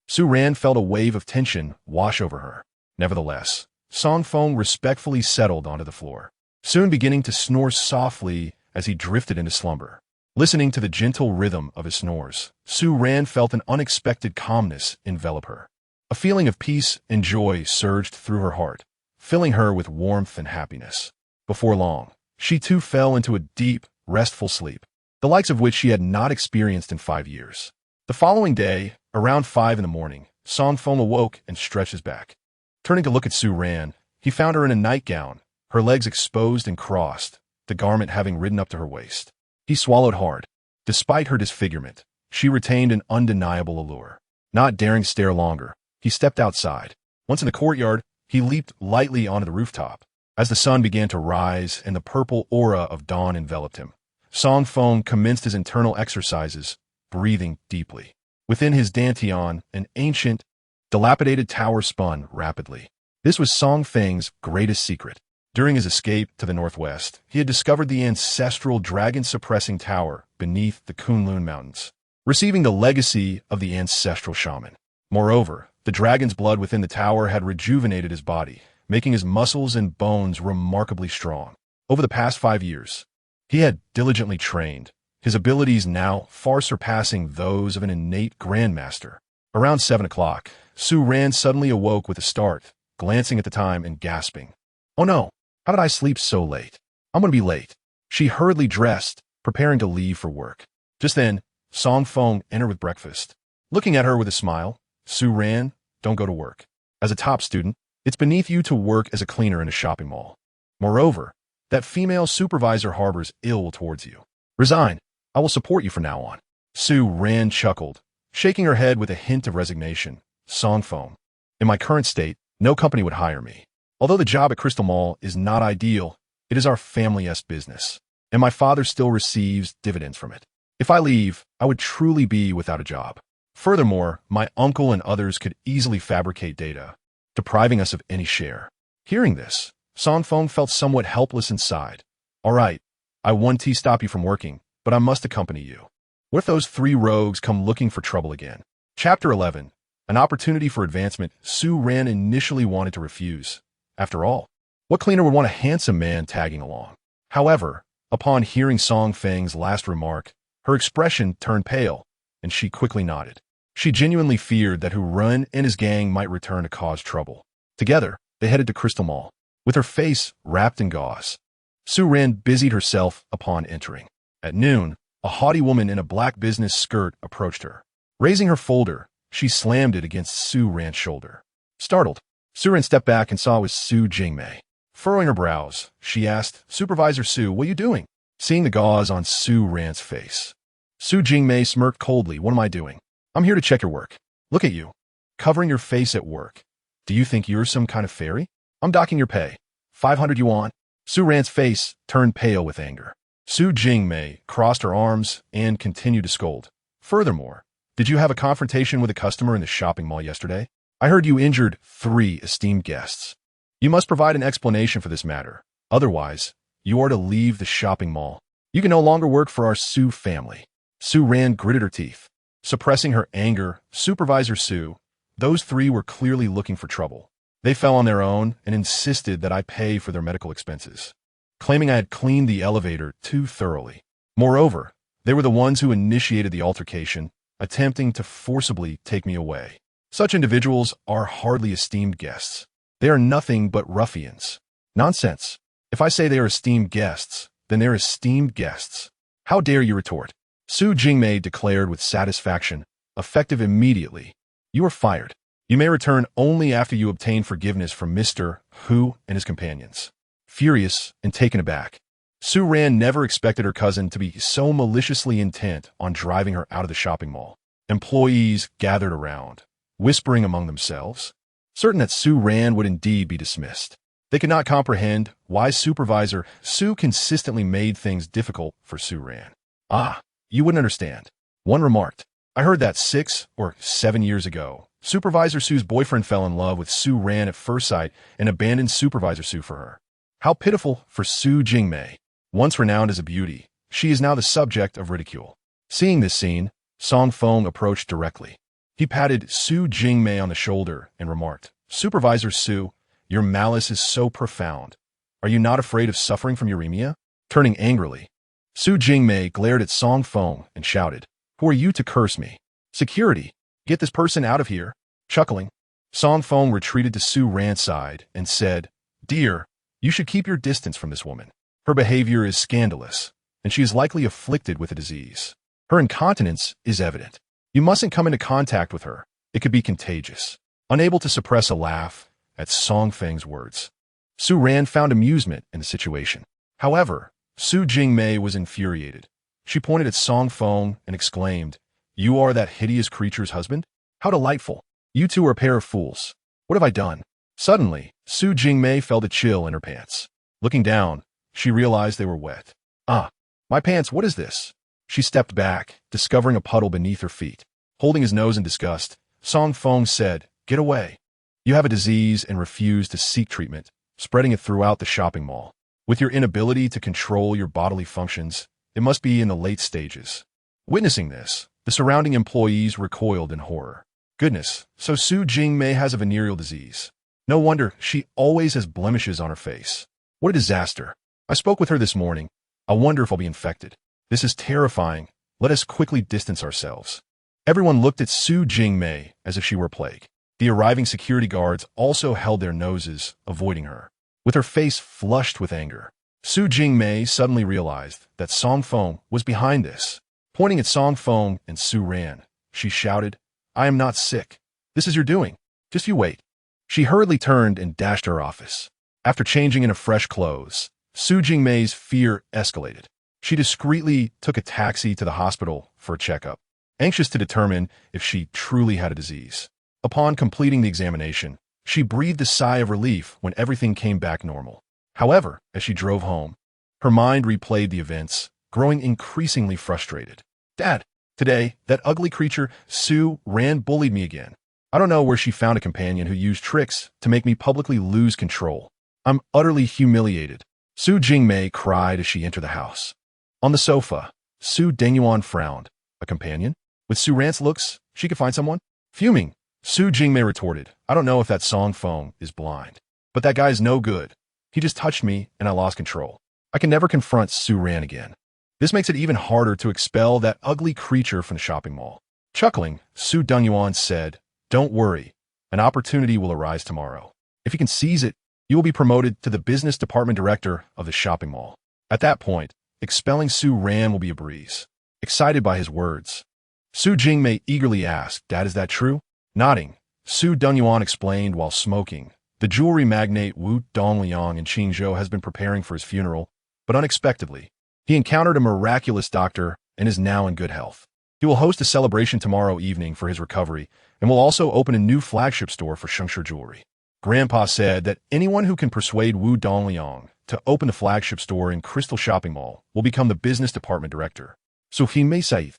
Su Ran felt a wave of tension wash over her. Nevertheless, Song Feng respectfully settled onto the floor, soon beginning to snore softly as he drifted into slumber. Listening to the gentle rhythm of his snores, Su Ran felt an unexpected calmness envelop her. A feeling of peace and joy surged through her heart, filling her with warmth and happiness. Before long, she too fell into a deep, restful sleep, the likes of which she had not experienced in 5 years. The following day, around 5 in the morning, Song Feng awoke and stretched his back. Turning to look at Su Ran, he found her in a nightgown, her legs exposed and crossed, the garment having ridden up to her waist. He swallowed hard. Despite her disfigurement, she retained an undeniable allure. Not daring to stare longer, he stepped outside. Once in the courtyard, he leaped lightly onto the rooftop. As the sun began to rise and the purple aura of dawn enveloped him, Song Feng commenced his internal exercises, breathing deeply. Within his dantian, an ancient, dilapidated tower spun rapidly. This was Song Feng's greatest secret. During his escape to the northwest, he had discovered the ancestral dragon-suppressing tower beneath the Kunlun Mountains, receiving the legacy of the ancestral shaman. Moreover, the dragon's blood within the tower had rejuvenated his body, making his muscles and bones remarkably strong. Over the past 5 years, he had diligently trained, his abilities now far surpassing those of an innate grandmaster. Around 7 o'clock, Su Ran suddenly awoke with a start, glancing at the time and gasping. "Oh no, how did I sleep so late? I'm going to be late." She hurriedly dressed, preparing to leave for work. Just then, Song Feng entered with breakfast. Looking at her with a smile, "Su Ran, don't go to work. As a top student, it's beneath you to work as a cleaner in a shopping mall. Moreover, that female supervisor harbors ill towards you. Resign. I will support you from now on." Su Ran chuckled, shaking her head with a hint of resignation. "Song Feng, in my current state, no company would hire me. Although the job at Crystal Mall is not ideal, it is our family's business, and my father still receives dividends from it. If I leave, I would truly be without a job. Furthermore, my uncle and others could easily fabricate data, depriving us of any share." Hearing this, Song Feng felt somewhat helpless inside. "All right, I won't stop you from working, but I must accompany you. What if those 3 rogues come looking for trouble again?" Chapter 11. An opportunity for advancement. Su Ran initially wanted to refuse. After all, what cleaner would want a handsome man tagging along? However, upon hearing Song Feng's last remark, her expression turned pale, and she quickly nodded. She genuinely feared that Hu Run and his gang might return to cause trouble. Together, they headed to Crystal Mall, with her face wrapped in gauze. Su Ran busied herself upon entering. At noon, a haughty woman in a black business skirt approached her. Raising her folder, she slammed it against Su Ran's shoulder. Startled, Su Ran stepped back and saw it was Su Jingmei. Furrowing her brows, she asked, "Supervisor Su, what are you doing?" Seeing the gauze on Su Ran's face, Su Jingmei smirked coldly. "What am I doing? I'm here to check your work. Look at you, covering your face at work. Do you think you're some kind of fairy? I'm docking your pay. 500 yuan. Su Ran's face turned pale with anger. Su Jingmei crossed her arms and continued to scold. "Furthermore, did you have a confrontation with a customer in the shopping mall yesterday? I heard you injured 3 esteemed guests. You must provide an explanation for this matter. Otherwise, you are to leave the shopping mall. You can no longer work for our Su family." Su Ran gritted her teeth. Suppressing her anger, Supervisor Su, those 3 were clearly looking for trouble. They fell on their own and insisted that I pay for their medical expenses, claiming I had cleaned the elevator too thoroughly. Moreover, they were the ones who initiated the altercation, attempting to forcibly take me away. Such individuals are hardly esteemed guests. They are nothing but ruffians. Nonsense. If I say they are esteemed guests, then they're esteemed guests. How dare you retort? Su Jingmei declared with satisfaction, effective immediately. "You are fired. You may return only after you obtain forgiveness from Mr. Hu and his companions." Furious and taken aback, Su Ran never expected her cousin to be so maliciously intent on driving her out of the shopping mall. Employees gathered around, whispering among themselves, certain that Su Ran would indeed be dismissed. They could not comprehend why Supervisor Su consistently made things difficult for Su Ran. "Ah, you wouldn't understand," one remarked. "I heard that 6 or 7 years ago, Supervisor Su's boyfriend fell in love with Su Ran at first sight and abandoned Supervisor Su for her. How pitiful for Su Jingmei. Once renowned as a beauty, she is now the subject of ridicule." Seeing this scene, Song Feng approached directly. He patted Su Jingmei on the shoulder and remarked, "Supervisor Su, your malice is so profound. Are you not afraid of suffering from uremia?" Turning angrily, Su Jingmei glared at Song Feng and shouted, "Who are you to curse me? Security, get this person out of here." Chuckling, Song Feng retreated to Su Ran's side and said, "Dear, you should keep your distance from this woman. Her behavior is scandalous, and she is likely afflicted with a disease. Her incontinence is evident. You mustn't come into contact with her. It could be contagious. Unable to suppress a laugh at Song Feng's words, Su Ran found amusement in the situation. However, Su Jingmei was infuriated. She pointed at Song Feng and exclaimed, "You are that hideous creature's husband? How delightful! You two are a pair of fools. What have I done?" Suddenly, Su Jingmei felt a chill in her pants. Looking down, she realized they were wet. "Ah, my pants, what is this?" She stepped back, discovering a puddle beneath her feet. Holding his nose in disgust, Song Feng said, "Get away. You have a disease and refuse to seek treatment, spreading it throughout the shopping mall. With your inability to control your bodily functions, it must be in the late stages." Witnessing this, the surrounding employees recoiled in horror. Goodness, so Su Jingmei has a venereal disease. No wonder she always has blemishes on her face. What a disaster. I spoke with her this morning. I wonder if I'll be infected. This is terrifying. Let us quickly distance ourselves. Everyone looked at Su Jingmei as if she were a plague. The arriving security guards also held their noses, avoiding her. With her face flushed with anger, Su Jingmei suddenly realized that Song Feng was behind this. Pointing at Song Feng and Su Ran, she shouted, "I am not sick. This is your doing. Just you wait." She hurriedly turned and dashed to her office. After changing into fresh clothes, Su Jingmei's fear escalated. She discreetly took a taxi to the hospital for a checkup, anxious to determine if she truly had a disease. Upon completing the examination, she breathed a sigh of relief when everything came back normal. However, as she drove home, her mind replayed the events, growing increasingly frustrated. "Dad, today, that ugly creature, Su Ran, bullied me again. I don't know where she found a companion who used tricks to make me publicly lose control. I'm utterly humiliated." Su Jingmei cried as she entered the house. On the sofa, Su Dengyuan frowned. A companion? With Su Ran's looks, she could find someone? Fuming, Su Jingmei retorted, "I don't know if that Song Feng is blind, but that guy's no good. He just touched me and I lost control. I can never confront Su Ran again. This makes it even harder to expel that ugly creature from the shopping mall." Chuckling, Su Dengyuan said, "Don't worry. An opportunity will arise tomorrow. If you can seize it, you will be promoted to the business department director of the shopping mall. At that point, expelling Su Ran will be a breeze." Excited by his words, Su Jingmei eagerly asked, "Dad, is that true?" Nodding, Su Dengyuan explained while smoking, "The jewelry magnate Wu Dongliang in Qingzhou has been preparing for his funeral, but unexpectedly, he encountered a miraculous doctor and is now in good health. He will host a celebration tomorrow evening for his recovery and will also open a new flagship store for Qingzhou jewelry. Grandpa said that anyone who can persuade Wu Dongliang to open the flagship store in Crystal Shopping Mall will become the business department director. So he may say,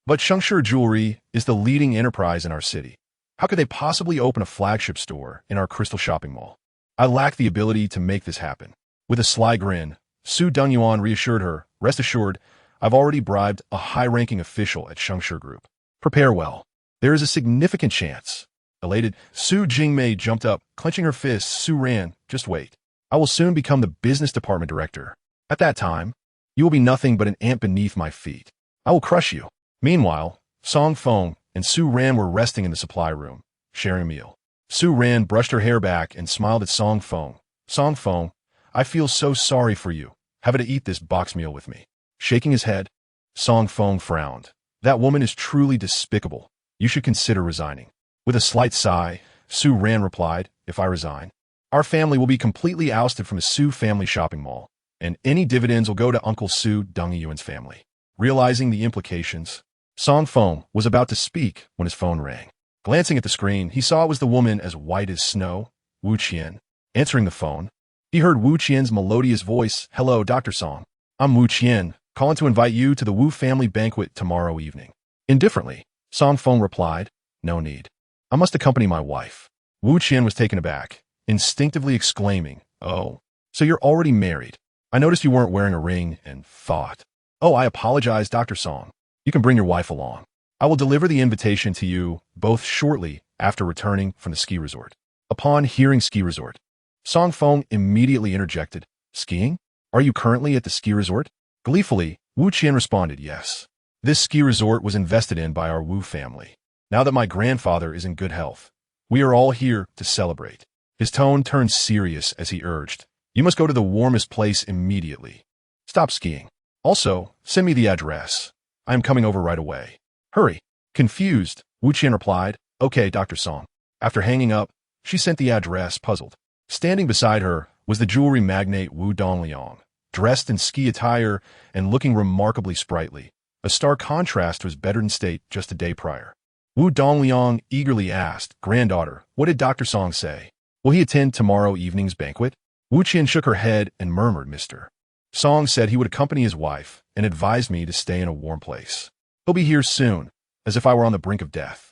but Qingzhou Jewelry is the leading enterprise in our city. How could they possibly open a flagship store in our Crystal Shopping Mall? I lack the ability to make this happen." With a sly grin, Su Dengyuan reassured her, "Rest assured, I've already bribed a high-ranking official at Qingzhou Group. Prepare well. There is a significant chance." Elated, Su Jingmei jumped up, clenching her fists. "Su Ran, just wait. I will soon become the business department director. At that time, you will be nothing but an ant beneath my feet. I will crush you." Meanwhile, Song Feng and Su Ran were resting in the supply room, sharing a meal. Su Ran brushed her hair back and smiled at Song Feng. "Song Feng, I feel so sorry for you. Have to eat this box meal with me." Shaking his head, Song Feng frowned. "That woman is truly despicable. You should consider resigning." With a slight sigh, Su Ran replied, "If I resign, our family will be completely ousted from the Su family shopping mall, and any dividends will go to Uncle Su Dongyuan's family." Realizing the implications, Song Feng was about to speak when his phone rang. Glancing at the screen, he saw it was the woman as white as snow, Wu Qian. Answering the phone, he heard Wu Qian's melodious voice, "Hello, Dr. Song. I'm Wu Qian, calling to invite you to the Wu family banquet tomorrow evening." Indifferently, Song Feng replied, "No need. I must accompany my wife." Wu Qian was taken aback, instinctively exclaiming, "Oh, so you're already married. I noticed you weren't wearing a ring," and thought, "Oh, I apologize, Dr. Song. You can bring your wife along. I will deliver the invitation to you both shortly after returning from the ski resort." Upon hearing ski resort, Song Feng immediately interjected, "Skiing? Are you currently at the ski resort?" Gleefully, Wu Qian responded, "Yes. This ski resort was invested in by our Wu family. Now that my grandfather is in good health, we are all here to celebrate." His tone turned serious as he urged, "You must go to the warmest place immediately. Stop skiing. Also, send me the address. I am coming over right away. Hurry. Confused, Wu Qian replied, Okay, Dr. Song. After hanging up, she sent the address, puzzled. Standing beside her was the jewelry magnate Wu Dongliang, dressed in ski attire and looking remarkably sprightly, a stark contrast to his bedridden state just a day prior. Wu Dongliang eagerly asked, Granddaughter, what did Dr. Song say? Will he attend tomorrow evening's banquet? Wu Qian shook her head and murmured, Mr. Song said he would accompany his wife and advised me to stay in a warm place. He'll be here soon, as if I were on the brink of death.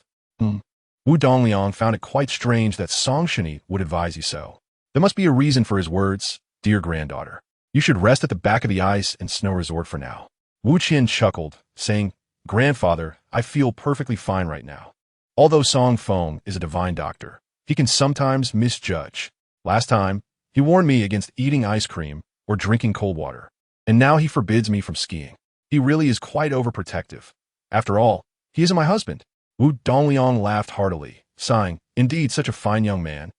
Wu Dongliang found it quite strange that Song Shini would advise you so. There must be a reason for his words, dear granddaughter. You should rest at the back of the ice and snow resort for now. Wu Qian chuckled, saying, Grandfather, I feel perfectly fine right now. Although Song Feng is a divine doctor, he can sometimes misjudge. Last time, he warned me against eating ice cream or drinking cold water, and now he forbids me from skiing. He really is quite overprotective. After all, he isn't my husband. Wu Dongliang laughed heartily, sighing, Indeed, such a fine young man.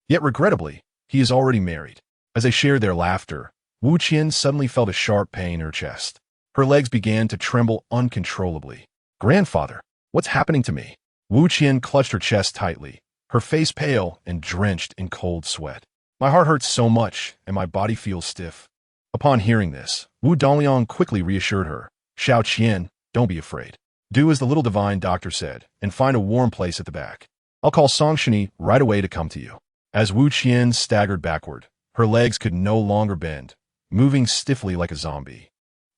Yet regrettably, he is already married. As they shared their laughter, Wu Qian suddenly felt a sharp pain in her chest. Her legs began to tremble uncontrollably. Grandfather, what's happening to me? Wu Qian clutched her chest tightly, her face pale and drenched in cold sweat. My heart hurts so much, and my body feels stiff. Upon hearing this, Wu Dongliang quickly reassured her. Xiao Qian, don't be afraid. Do as the little divine doctor said, and find a warm place at the back. I'll call Song Shini right away to come to you. As Wu Qian staggered backward, her legs could no longer bend, moving stiffly like a zombie.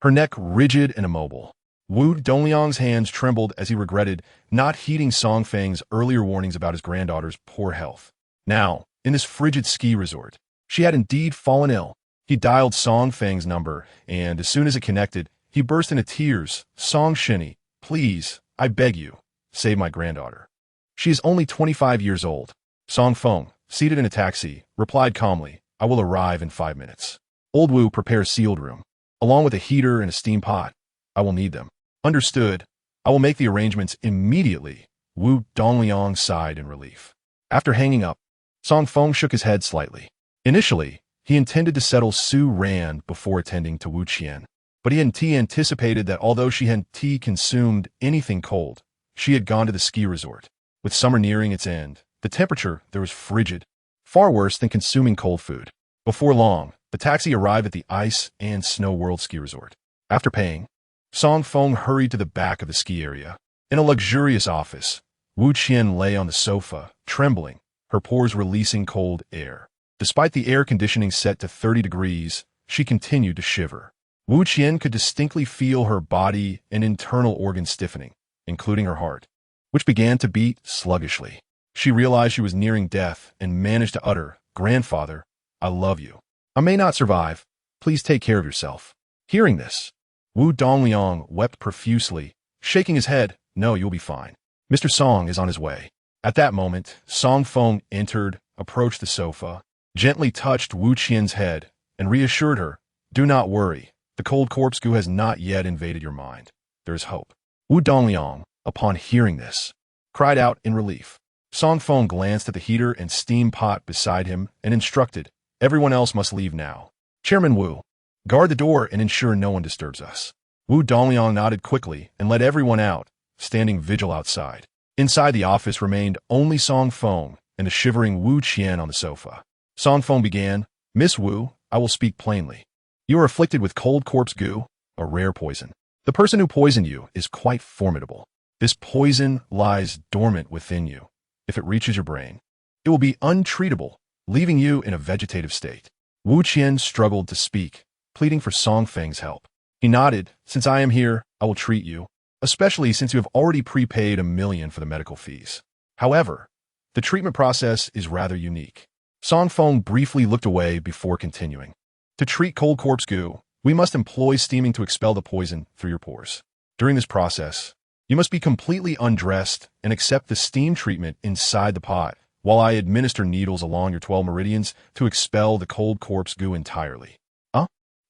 Her neck rigid and immobile. Wu Dongliang's hands trembled as he regretted not heeding Song Feng's earlier warnings about his granddaughter's poor health. Now, in this frigid ski resort, she had indeed fallen ill. He dialed Song Feng's number, and as soon as it connected, he burst into tears. Song Shini, please, I beg you, save my granddaughter. She is only 25 years old. Song Feng, seated in a taxi, replied calmly, I will arrive in 5 minutes. Old Wu prepares sealed room, along with a heater and a steam pot. I will need them. Understood. I will make the arrangements immediately. Wu Dongliang sighed in relief. After hanging up, Song Feng shook his head slightly. Initially, he intended to settle Su Ran before attending to Wu Qian, but he hadn't anticipated that although she hadn't consumed anything cold, she had gone to the ski resort. With summer nearing its end, the temperature there was frigid, far worse than consuming cold food. Before long, the taxi arrived at the Ice and Snow World ski resort. After paying, Song Feng hurried to the back of the ski area. In a luxurious office, Wu Qian lay on the sofa, trembling, her pores releasing cold air. Despite the air conditioning set to 30 degrees, she continued to shiver. Wu Qian could distinctly feel her body and internal organs stiffening, including her heart, which began to beat sluggishly. She realized she was nearing death and managed to utter, Grandfather, I love you. I may not survive. Please take care of yourself. Hearing this, Wu Dongliang wept profusely, shaking his head. No, you'll be fine. Mr. Song is on his way. At that moment, Song Feng entered, approached the sofa, gently touched Wu Qian's head, and reassured her, Do not worry. The cold corpse goo has not yet invaded your mind. There is hope. Wu Dongliang, upon hearing this, cried out in relief. Song Feng glanced at the heater and steam pot beside him and instructed, Everyone else must leave now. Chairman Wu, guard the door and ensure no one disturbs us. Wu Dongliang nodded quickly and led everyone out, standing vigil outside. Inside the office remained only Song Feng and the shivering Wu Qian on the sofa. Song Feng began, Miss Wu, I will speak plainly. You are afflicted with cold corpse goo, a rare poison. The person who poisoned you is quite formidable. This poison lies dormant within you. If it reaches your brain, it will be untreatable, leaving you in a vegetative state. Wu Qian struggled to speak, pleading for Song Feng's help. He nodded, Since I am here, I will treat you, especially since you have already prepaid $1 million for the medical fees. However, the treatment process is rather unique. Song Feng briefly looked away before continuing. To treat cold corpse goo, we must employ steaming to expel the poison through your pores. During this process, you must be completely undressed and accept the steam treatment inside the pot, while I administer needles along your 12 meridians to expel the cold corpse goo entirely.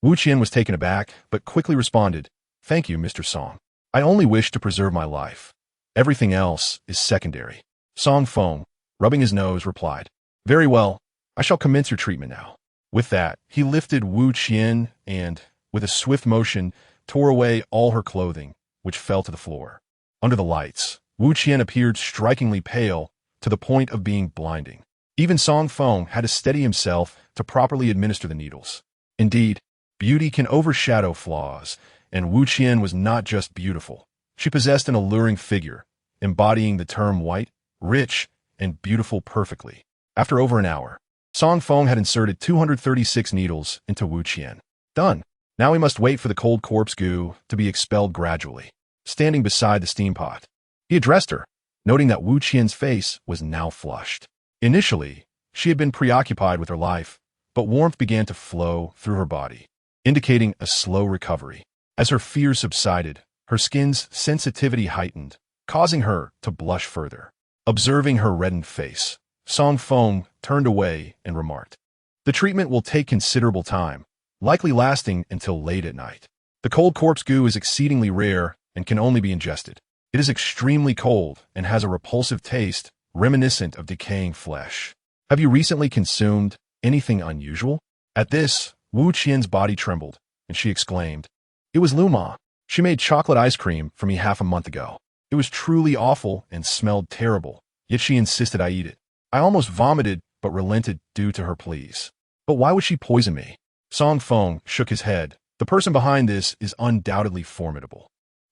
Wu Qian was taken aback, but quickly responded, Thank you, Mr. Song. I only wish to preserve my life. Everything else is secondary. Song Feng, rubbing his nose, replied, Very well, I shall commence your treatment now. With that, he lifted Wu Qian and, with a swift motion, tore away all her clothing, which fell to the floor. Under the lights, Wu Qian appeared strikingly pale, to the point of being blinding. Even Song Feng had to steady himself to properly administer the needles. Indeed, beauty can overshadow flaws, and Wu Qian was not just beautiful. She possessed an alluring figure, embodying the term white, rich, and beautiful perfectly. After over an hour, Song Feng had inserted 236 needles into Wu Qian. Done. Now we must wait for the cold corpse goo to be expelled gradually. Standing beside the steam pot, he addressed her, noting that Wu Qian's face was now flushed. Initially, she had been preoccupied with her life, but warmth began to flow through her body, indicating a slow recovery. As her fears subsided, her skin's sensitivity heightened, causing her to blush further. Observing her reddened face, Song Feng turned away and remarked, "The treatment will take considerable time, likely lasting until late at night. The cold corpse goo is exceedingly rare and can only be ingested. It is extremely cold and has a repulsive taste reminiscent of decaying flesh. Have you recently consumed anything unusual?" At this, Wu Qian's body trembled, and she exclaimed, "It was Luma. She made chocolate ice cream for me half a month ago. It was truly awful and smelled terrible, yet she insisted I eat it. I almost vomited but relented due to her pleas. But why would she poison me?" Song Feng shook his head. "The person behind this is undoubtedly formidable.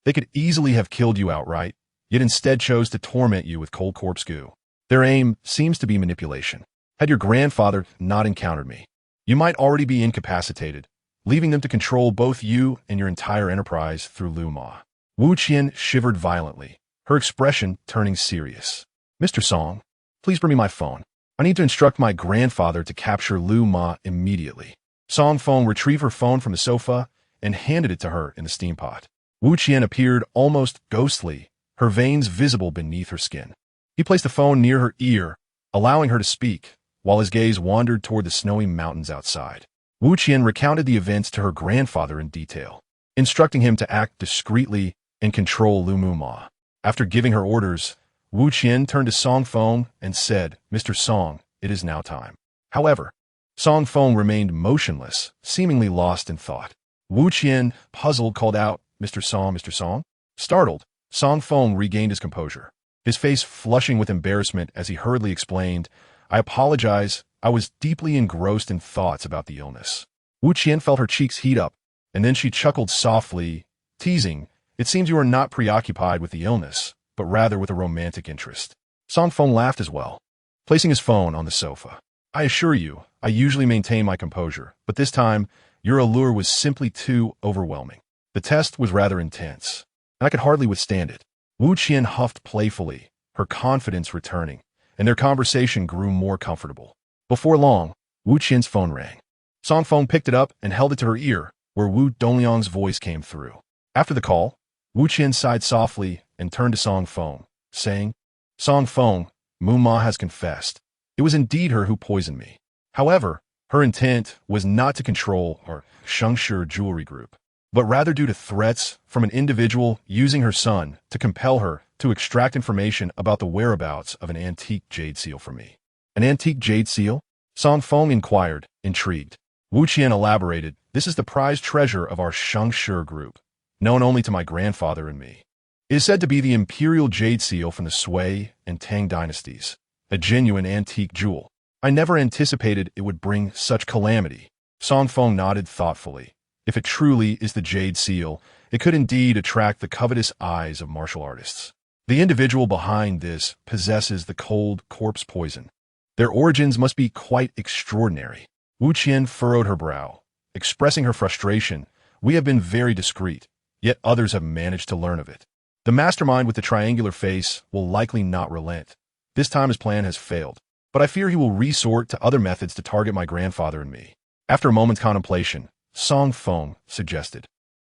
They could easily have killed you outright, yet instead chose to torment you with cold corpse goo. Their aim seems to be manipulation. Had your grandfather not encountered me, you might already be incapacitated, leaving them to control both you and your entire enterprise through Luma." Wu Qian shivered violently, her expression turning serious. "Mr. Song, please bring me my phone. I need to instruct my grandfather to capture Lu Ma immediately." Song Feng retrieved her phone from the sofa and handed it to her in the steam pot. Wu Qian appeared almost ghostly, her veins visible beneath her skin. He placed the phone near her ear, allowing her to speak, while his gaze wandered toward the snowy mountains outside. Wu Qian recounted the events to her grandfather in detail, instructing him to act discreetly and control Lu Ma. After giving her orders, Wu Qian turned to Song Feng and said, "Mr. Song, it is now time." However, Song Feng remained motionless, seemingly lost in thought. Wu Qian, puzzled, called out, "Mr. Song, Mr. Song?" Startled, Song Feng regained his composure, his face flushing with embarrassment as he hurriedly explained, "I apologize, I was deeply engrossed in thoughts about the illness." Wu Qian felt her cheeks heat up, and then she chuckled softly, teasing, "It seems you are not preoccupied with the illness, but rather with a romantic interest." Song Feng laughed as well, placing his phone on the sofa. "I assure you, I usually maintain my composure, but this time, your allure was simply too overwhelming. The test was rather intense, and I could hardly withstand it." Wu Qian huffed playfully, her confidence returning, and their conversation grew more comfortable. Before long, Wu Qian's phone rang. Song Feng picked it up and held it to her ear, where Wu Dongliang's voice came through. After the call, Wu Qian sighed softly and turned to Song Feng, saying, "Song Feng, Mu Ma has confessed. It was indeed her who poisoned me. However, her intent was not to control our Shengshi jewelry group, but rather due to threats from an individual using her son to compel her to extract information about the whereabouts of an antique jade seal from me." "An antique jade seal?" Song Feng inquired, intrigued. Wu Qian elaborated, "This is the prized treasure of our Shengshi group, known only to my grandfather and me. It is said to be the imperial jade seal from the Sui and Tang dynasties, a genuine antique jewel. I never anticipated it would bring such calamity." Song Feng nodded thoughtfully. If it truly is the jade seal, it could indeed attract the covetous eyes of martial artists. The individual behind this possesses the cold corpse poison. Their origins must be quite extraordinary. Wu Qian furrowed her brow, expressing her frustration. "We have been very discreet, yet others have managed to learn of it. The mastermind with the triangular face will likely not relent. This time his plan has failed, but I fear he will resort to other methods to target my grandfather and me." After a moment's contemplation, Song Feng suggested,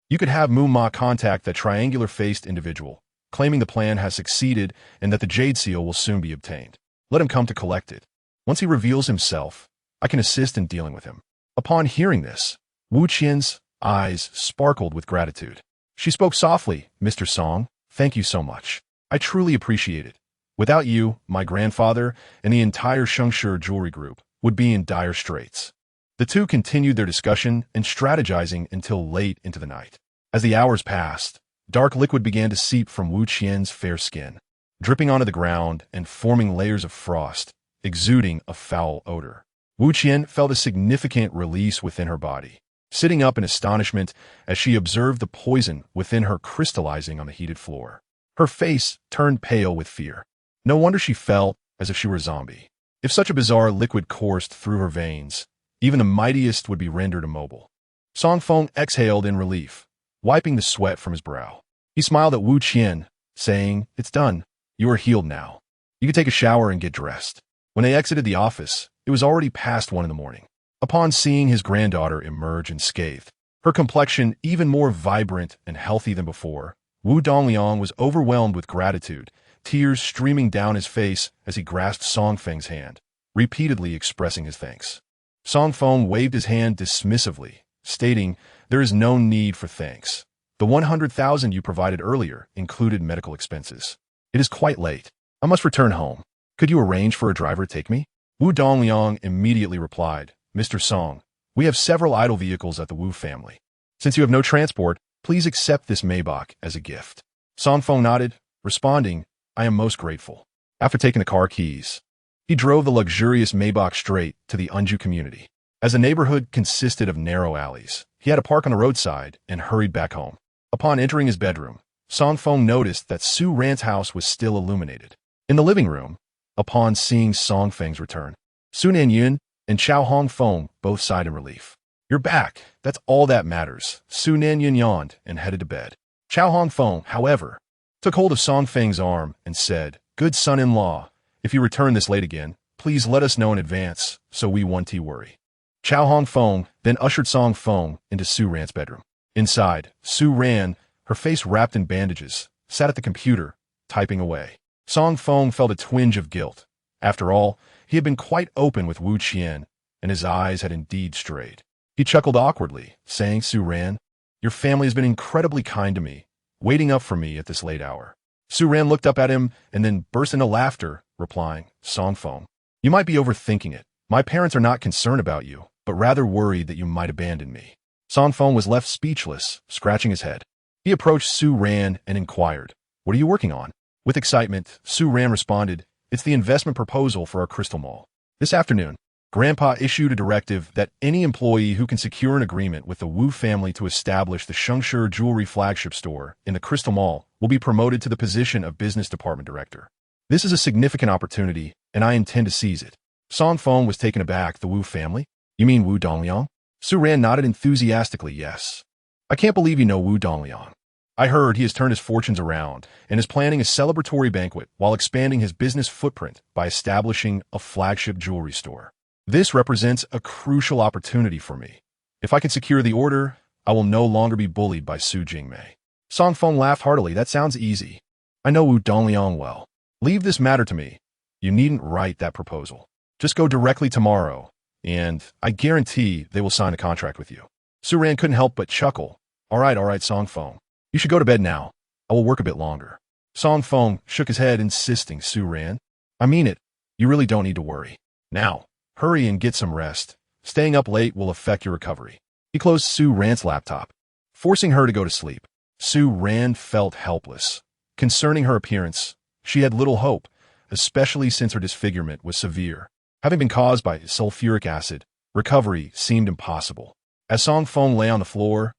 "You could have Mu Ma contact that triangular-faced individual, claiming the plan has succeeded and that the jade seal will soon be obtained. Let him come to collect it. Once he reveals himself, I can assist in dealing with him." Upon hearing this, Wu Qian's eyes sparkled with gratitude. She spoke softly, "Mr. Song, thank you so much. I truly appreciate it. Without you, my grandfather and the entire Shengshi jewelry group would be in dire straits." The two continued their discussion and strategizing until late into the night. As the hours passed, dark liquid began to seep from Wu Qian's fair skin, dripping onto the ground and forming layers of frost, exuding a foul odor. Wu Qian felt a significant release within her body, sitting up in astonishment as she observed the poison within her crystallizing on the heated floor. Her face turned pale with fear. No wonder she felt as if she were a zombie. If such a bizarre liquid coursed through her veins, even the mightiest would be rendered immobile. Song Feng exhaled in relief, wiping the sweat from his brow. He smiled at Wu Qian, saying, "It's done. You are healed now. You can take a shower and get dressed." When they exited the office, it was already past 1 in the morning. Upon seeing his granddaughter emerge unscathed, her complexion even more vibrant and healthy than before, Wu Dongliang was overwhelmed with gratitude, tears streaming down his face as he grasped Song Feng's hand, repeatedly expressing his thanks. Song Feng waved his hand dismissively, stating, "There is no need for thanks. The 100,000 you provided earlier included medical expenses. It is quite late. I must return home. Could you arrange for a driver to take me?" Wu Dongliang immediately replied, "Mr. Song, we have several idle vehicles at the Wu family. Since you have no transport, please accept this Maybach as a gift." Song Feng nodded, responding, "I am most grateful." After taking the car keys, he drove the luxurious Maybach straight to the Unju community. As the neighborhood consisted of narrow alleys, he had to park on the roadside and hurried back home. Upon entering his bedroom, Song Feng noticed that Su Ran's house was still illuminated. In the living room, upon seeing Song Feng's return, Su Nanyun and Chao Hongfeng both sighed in relief. "You're back. That's all that matters." Su Nanyun yawned and headed to bed. Chao Hongfeng, however, took hold of Song Feng's arm and said, "Good son-in-law, if you return this late again, please let us know in advance so we won't worry." Chao Hongfeng then ushered Song Feng into Su Ran's bedroom. Inside, Su Ran, her face wrapped in bandages, sat at the computer, typing away. Song Feng felt a twinge of guilt. After all, he had been quite open with Wu Qian, and his eyes had indeed strayed. He chuckled awkwardly, saying, "Su Ran, your family has been incredibly kind to me, waiting up for me at this late hour." Su Ran looked up at him and then burst into laughter, replying, "Song Feng, you might be overthinking it. My parents are not concerned about you, but rather worried that you might abandon me." Song Feng was left speechless, scratching his head. He approached Su Ran and inquired, "What are you working on?" With excitement, Su Ran responded, "It's the investment proposal for our crystal mall. This afternoon, Grandpa issued a directive that any employee who can secure an agreement with the Wu family to establish the Shengshi jewelry flagship store in the Crystal Mall will be promoted to the position of business department director. This is a significant opportunity, and I intend to seize it." Song Feng was taken aback. "The Wu family? You mean Wu Dongliang?" Su Ran nodded enthusiastically, "Yes. I can't believe you know Wu Dongliang. I heard he has turned his fortunes around and is planning a celebratory banquet while expanding his business footprint by establishing a flagship jewelry store. This represents a crucial opportunity for me. If I can secure the order, I will no longer be bullied by Su Jingmei." Song Feng laughed heartily. "That sounds easy. I know Wu Dongliang well. Leave this matter to me. You needn't write that proposal. Just go directly tomorrow, and I guarantee they will sign a contract with you." Su Ran couldn't help but chuckle. All right, Song Feng. You should go to bed now. I will work a bit longer." Song Feng shook his head, insisting, "Su Ran, I mean it. You really don't need to worry. Now, hurry and get some rest. Staying up late will affect your recovery." He closed Su Ran's laptop, forcing her to go to sleep. Su Ran felt helpless. Concerning her appearance, she had little hope, especially since her disfigurement was severe. Having been caused by sulfuric acid, recovery seemed impossible. As Song Feng lay on the floor,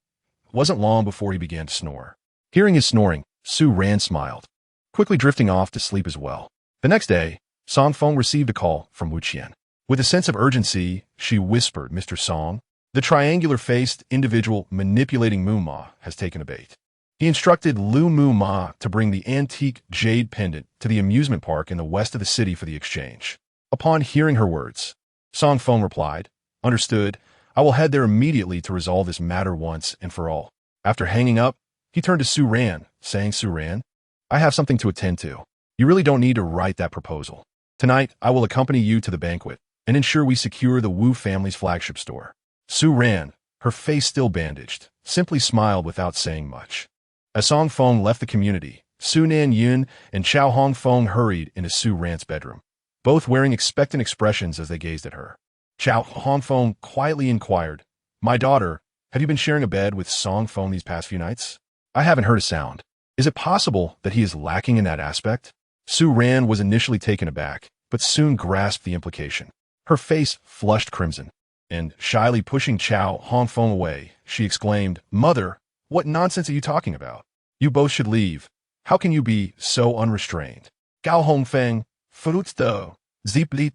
it wasn't long before he began to snore. Hearing his snoring, Su Ran smiled, quickly drifting off to sleep as well. The next day, Song Feng received a call from Wu Qian. With a sense of urgency, she whispered, "Mr. Song, the triangular-faced individual manipulating Mu Ma has taken a bait." He instructed Lu Mu Ma to bring the antique jade pendant to the amusement park in the west of the city for the exchange. Upon hearing her words, Song Feng replied, "Understood. I will head there immediately to resolve this matter once and for all." After hanging up, he turned to Su Ran, saying, "Su Ran, I have something to attend to. You really don't need to write that proposal. Tonight, I will accompany you to the banquet and ensure we secure the Wu family's flagship store." Su Ran, her face still bandaged, simply smiled without saying much. As Song Feng left the community, Su Nanyun and Chao Hongfeng hurried into Su Ran's bedroom, both wearing expectant expressions as they gazed at her. Song Feng quietly inquired, "My daughter, have you been sharing a bed with Song Feng these past few nights? I haven't heard a sound. Is it possible that he is lacking in that aspect?" Su Ran was initially taken aback, but soon grasped the implication. Her face flushed crimson, and shyly pushing Hong Feng away, she exclaimed, "Mother, what nonsense are you talking about? You both should leave. How can you be so unrestrained?" Gao Hongfeng, Fruitsto, Ziplit.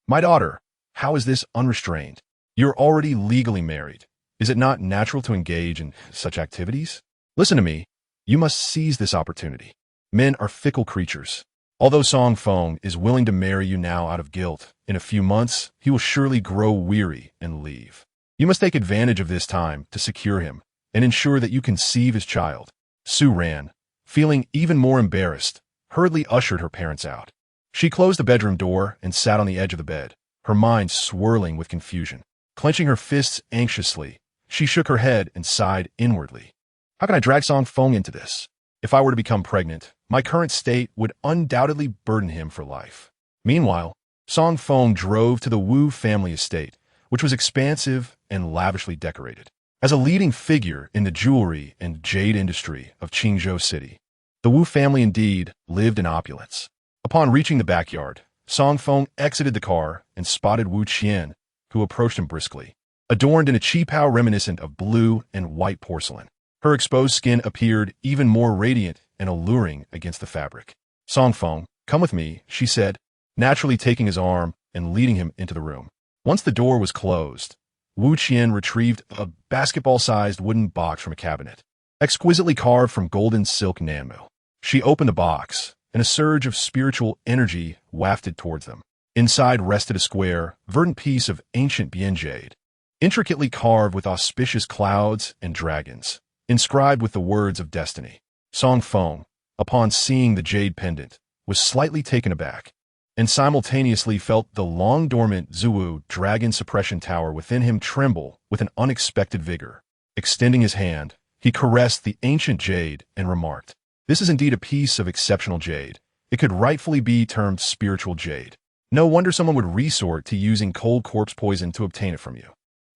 My daughter, how is this unrestrained? You're already legally married. Is it not natural to engage in such activities? Listen to me. You must seize this opportunity. Men are fickle creatures. Although Song Feng is willing to marry you now out of guilt, in a few months, he will surely grow weary and leave. You must take advantage of this time to secure him and ensure that you conceive his child. Su Ran, feeling even more embarrassed, hurriedly ushered her parents out. She closed the bedroom door and sat on the edge of the bed, her mind swirling with confusion. Clenching her fists anxiously, she shook her head and sighed inwardly. How can I drag Song Feng into this? If I were to become pregnant, my current state would undoubtedly burden him for life. Meanwhile, Song Feng drove to the Wu family estate, which was expansive and lavishly decorated. As a leading figure in the jewelry and jade industry of Qingzhou City, the Wu family indeed lived in opulence. Upon reaching the backyard, Song Feng exited the car and spotted Wu Qian, who approached him briskly. Adorned in a qipao reminiscent of blue and white porcelain, her exposed skin appeared even more radiant and alluring against the fabric. Song Feng, come with me, she said, naturally taking his arm and leading him into the room. Once the door was closed, Wu Qian retrieved a basketball-sized wooden box from a cabinet, exquisitely carved from golden silk enamel. She opened the box, and a surge of spiritual energy wafted towards them. Inside rested a square, verdant piece of ancient bien jade, intricately carved with auspicious clouds and dragons, inscribed with the words of destiny. Song Feng, upon seeing the jade pendant, was slightly taken aback, and simultaneously felt the long-dormant Zuwu dragon suppression tower within him tremble with an unexpected vigor. Extending his hand, he caressed the ancient jade and remarked, "This is indeed a piece of exceptional jade. It could rightfully be termed spiritual jade. No wonder someone would resort to using cold corpse poison to obtain it from you."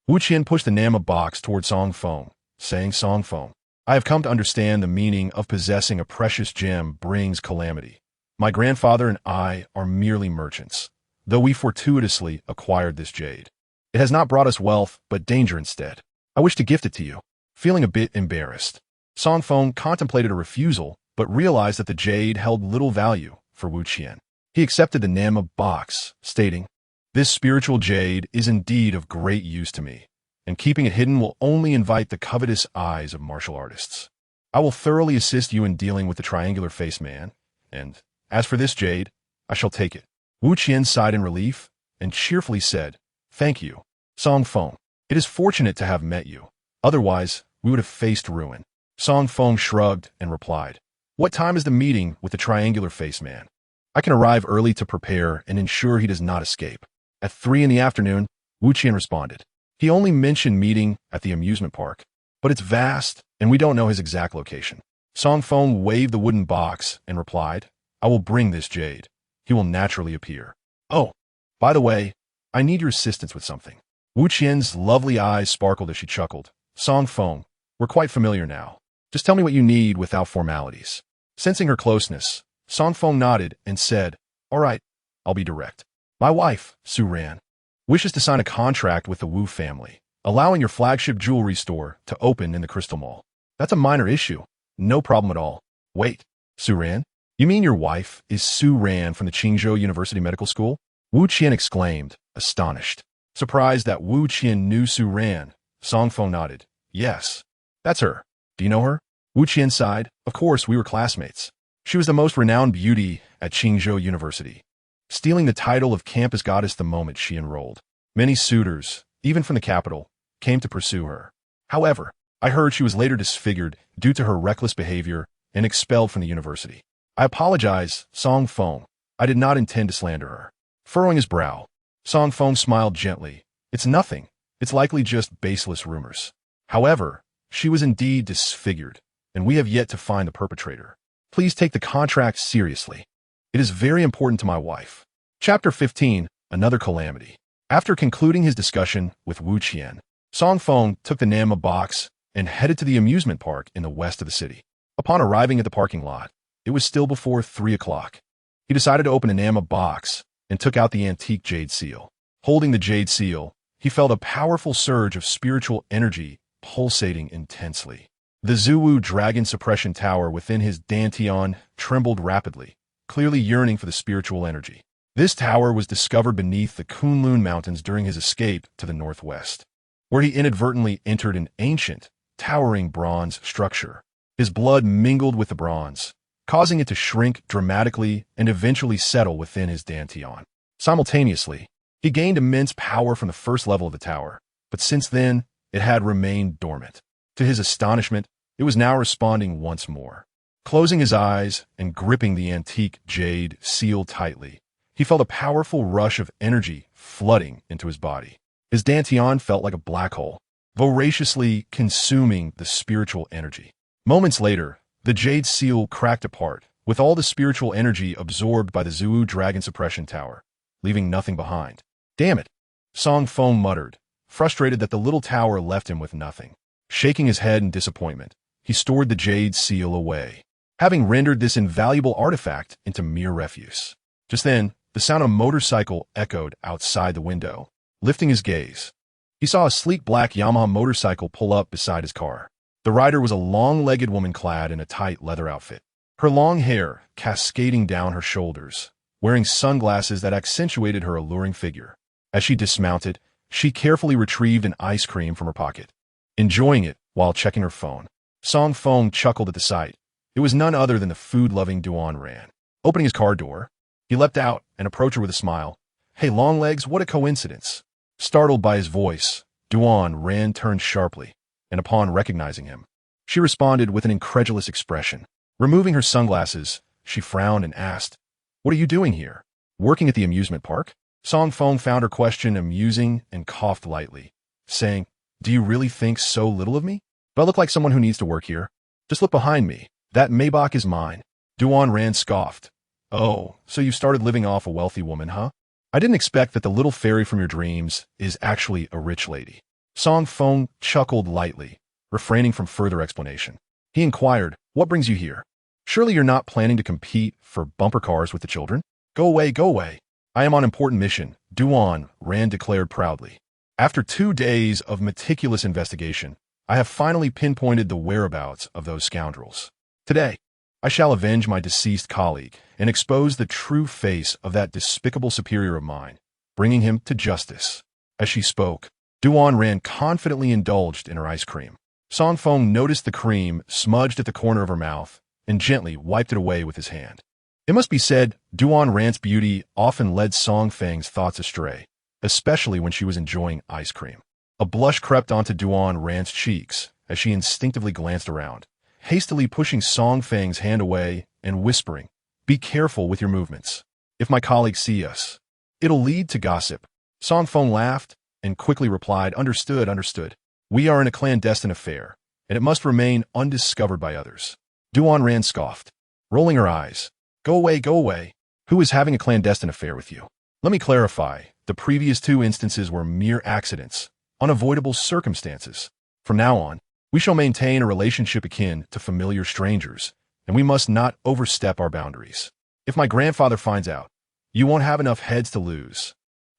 Wu Qian pushed the Nama box toward Song Feng, saying, "Song Feng, I have come to understand the meaning of possessing a precious gem brings calamity. My grandfather and I are merely merchants, though we fortuitously acquired this jade. It has not brought us wealth, but danger instead. I wish to gift it to you." Feeling a bit embarrassed, Song Feng contemplated a refusal, but realized that the jade held little value for Wu Qian. He accepted the Nama box, stating, "This spiritual jade is indeed of great use to me, and keeping it hidden will only invite the covetous eyes of martial artists. I will thoroughly assist you in dealing with the triangular-faced man, and as for this jade, I shall take it." Wu Qian sighed in relief and cheerfully said, "Thank you, Song Feng. It is fortunate to have met you. Otherwise, we would have faced ruin." Song Feng shrugged and replied, "What time is the meeting with the triangular-faced man? I can arrive early to prepare and ensure he does not escape." "At 3 in the afternoon, Wu Qian responded. He only mentioned meeting at the amusement park, but it's vast, and we don't know his exact location. Song Feng waved the wooden box and replied, "I will bring this jade. He will naturally appear. Oh, by the way, I need your assistance with something." Wu Qian's lovely eyes sparkled as she chuckled. "Song Feng, we're quite familiar now. Just tell me what you need without formalities." Sensing her closeness, Song Feng nodded and said, "All right, I'll be direct. My wife, Su Ran, wishes to sign a contract with the Wu family, allowing your flagship jewelry store to open in the Crystal Mall. That's a minor issue. No problem at all." "Wait, Su Ran? You mean your wife is Su Ran from the Qingzhou University Medical School?" Wu Qian exclaimed, astonished. Surprised that Wu Qian knew Su Ran, Song Feng nodded. "Yes, that's her. Do you know her?" Wu Qian sighed. "Of course, we were classmates. She was the most renowned beauty at Qingzhou University, stealing the title of campus goddess the moment she enrolled. Many suitors, even from the capital, came to pursue her. However, I heard she was later disfigured due to her reckless behavior and expelled from the university. I apologize, Song Feng. I did not intend to slander her." Furrowing his brow, Song Feng smiled gently. "It's nothing. It's likely just baseless rumors. However, she was indeed disfigured, and we have yet to find the perpetrator. Please take the contract seriously. It is very important to my wife." Chapter 15, Another Calamity. After concluding his discussion with Wu Qian, Song Feng took the Nama box and headed to the amusement park in the west of the city. Upon arriving at the parking lot, it was still before 3 o'clock. He decided to open the Nama box and took out the antique jade seal. Holding the jade seal, he felt a powerful surge of spiritual energy pulsating intensely. The Zuwu Dragon Suppression Tower within his dantian trembled rapidly, clearly yearning for the spiritual energy. This tower was discovered beneath the Kunlun Mountains during his escape to the northwest, where he inadvertently entered an ancient, towering bronze structure. His blood mingled with the bronze, causing it to shrink dramatically and eventually settle within his dantian. Simultaneously, he gained immense power from the first level of the tower, but since then, it had remained dormant. To his astonishment, it was now responding once more. Closing his eyes and gripping the antique jade seal tightly, he felt a powerful rush of energy flooding into his body. His dantian felt like a black hole, voraciously consuming the spiritual energy. Moments later, the jade seal cracked apart, with all the spiritual energy absorbed by the Zuwu Dragon Suppression Tower, leaving nothing behind. Damn it, Song Feng muttered, frustrated that the little tower left him with nothing. Shaking his head in disappointment, he stored the jade seal away, having rendered this invaluable artifact into mere refuse. Just then, the sound of a motorcycle echoed outside the window. Lifting his gaze, he saw a sleek black Yamaha motorcycle pull up beside his car. The rider was a long-legged woman clad in a tight leather outfit, her long hair cascading down her shoulders, wearing sunglasses that accentuated her alluring figure. As she dismounted, she carefully retrieved an ice cream from her pocket, enjoying it while checking her phone. Song Feng chuckled at the sight. It was none other than the food-loving Duan Ran. Opening his car door, he leapt out and approached her with a smile. "Hey, Longlegs, what a coincidence." Startled by his voice, Duan Ran turned sharply, and upon recognizing him, she responded with an incredulous expression. Removing her sunglasses, she frowned and asked, "What are you doing here? Working at the amusement park?" Song Feng found her question amusing and coughed lightly, saying, "Do you really think so little of me? Do I look like someone who needs to work here? Just look behind me. That Maybach is mine." Duan Ran scoffed. "Oh, so you started living off a wealthy woman, huh? I didn't expect that the little fairy from your dreams is actually a rich lady." Song Feng chuckled lightly, refraining from further explanation. He inquired, "What brings you here? Surely you're not planning to compete for bumper cars with the children? Go away, go away. I am on important mission," Duan Ran declared proudly. "After 2 days of meticulous investigation, I have finally pinpointed the whereabouts of those scoundrels. Today, I shall avenge my deceased colleague and expose the true face of that despicable superior of mine, bringing him to justice." As she spoke, Duan Ran confidently indulged in her ice cream. Song Feng noticed the cream smudged at the corner of her mouth and gently wiped it away with his hand. It must be said, Duan Ran's beauty often led Song Feng's thoughts astray, especially when she was enjoying ice cream. A blush crept onto Duan Ran's cheeks as she instinctively glanced around, hastily pushing Song Feng's hand away and whispering, "Be careful with your movements. If my colleagues see us, it'll lead to gossip." Song Feng laughed and quickly replied, "Understood, understood. We are in a clandestine affair, and it must remain undiscovered by others." Duan Ran scoffed, rolling her eyes. "Go away, go away. Who is having a clandestine affair with you? Let me clarify. The previous 2 instances were mere accidents, unavoidable circumstances. From now on, we shall maintain a relationship akin to familiar strangers, and we must not overstep our boundaries. If my grandfather finds out, you won't have enough heads to lose."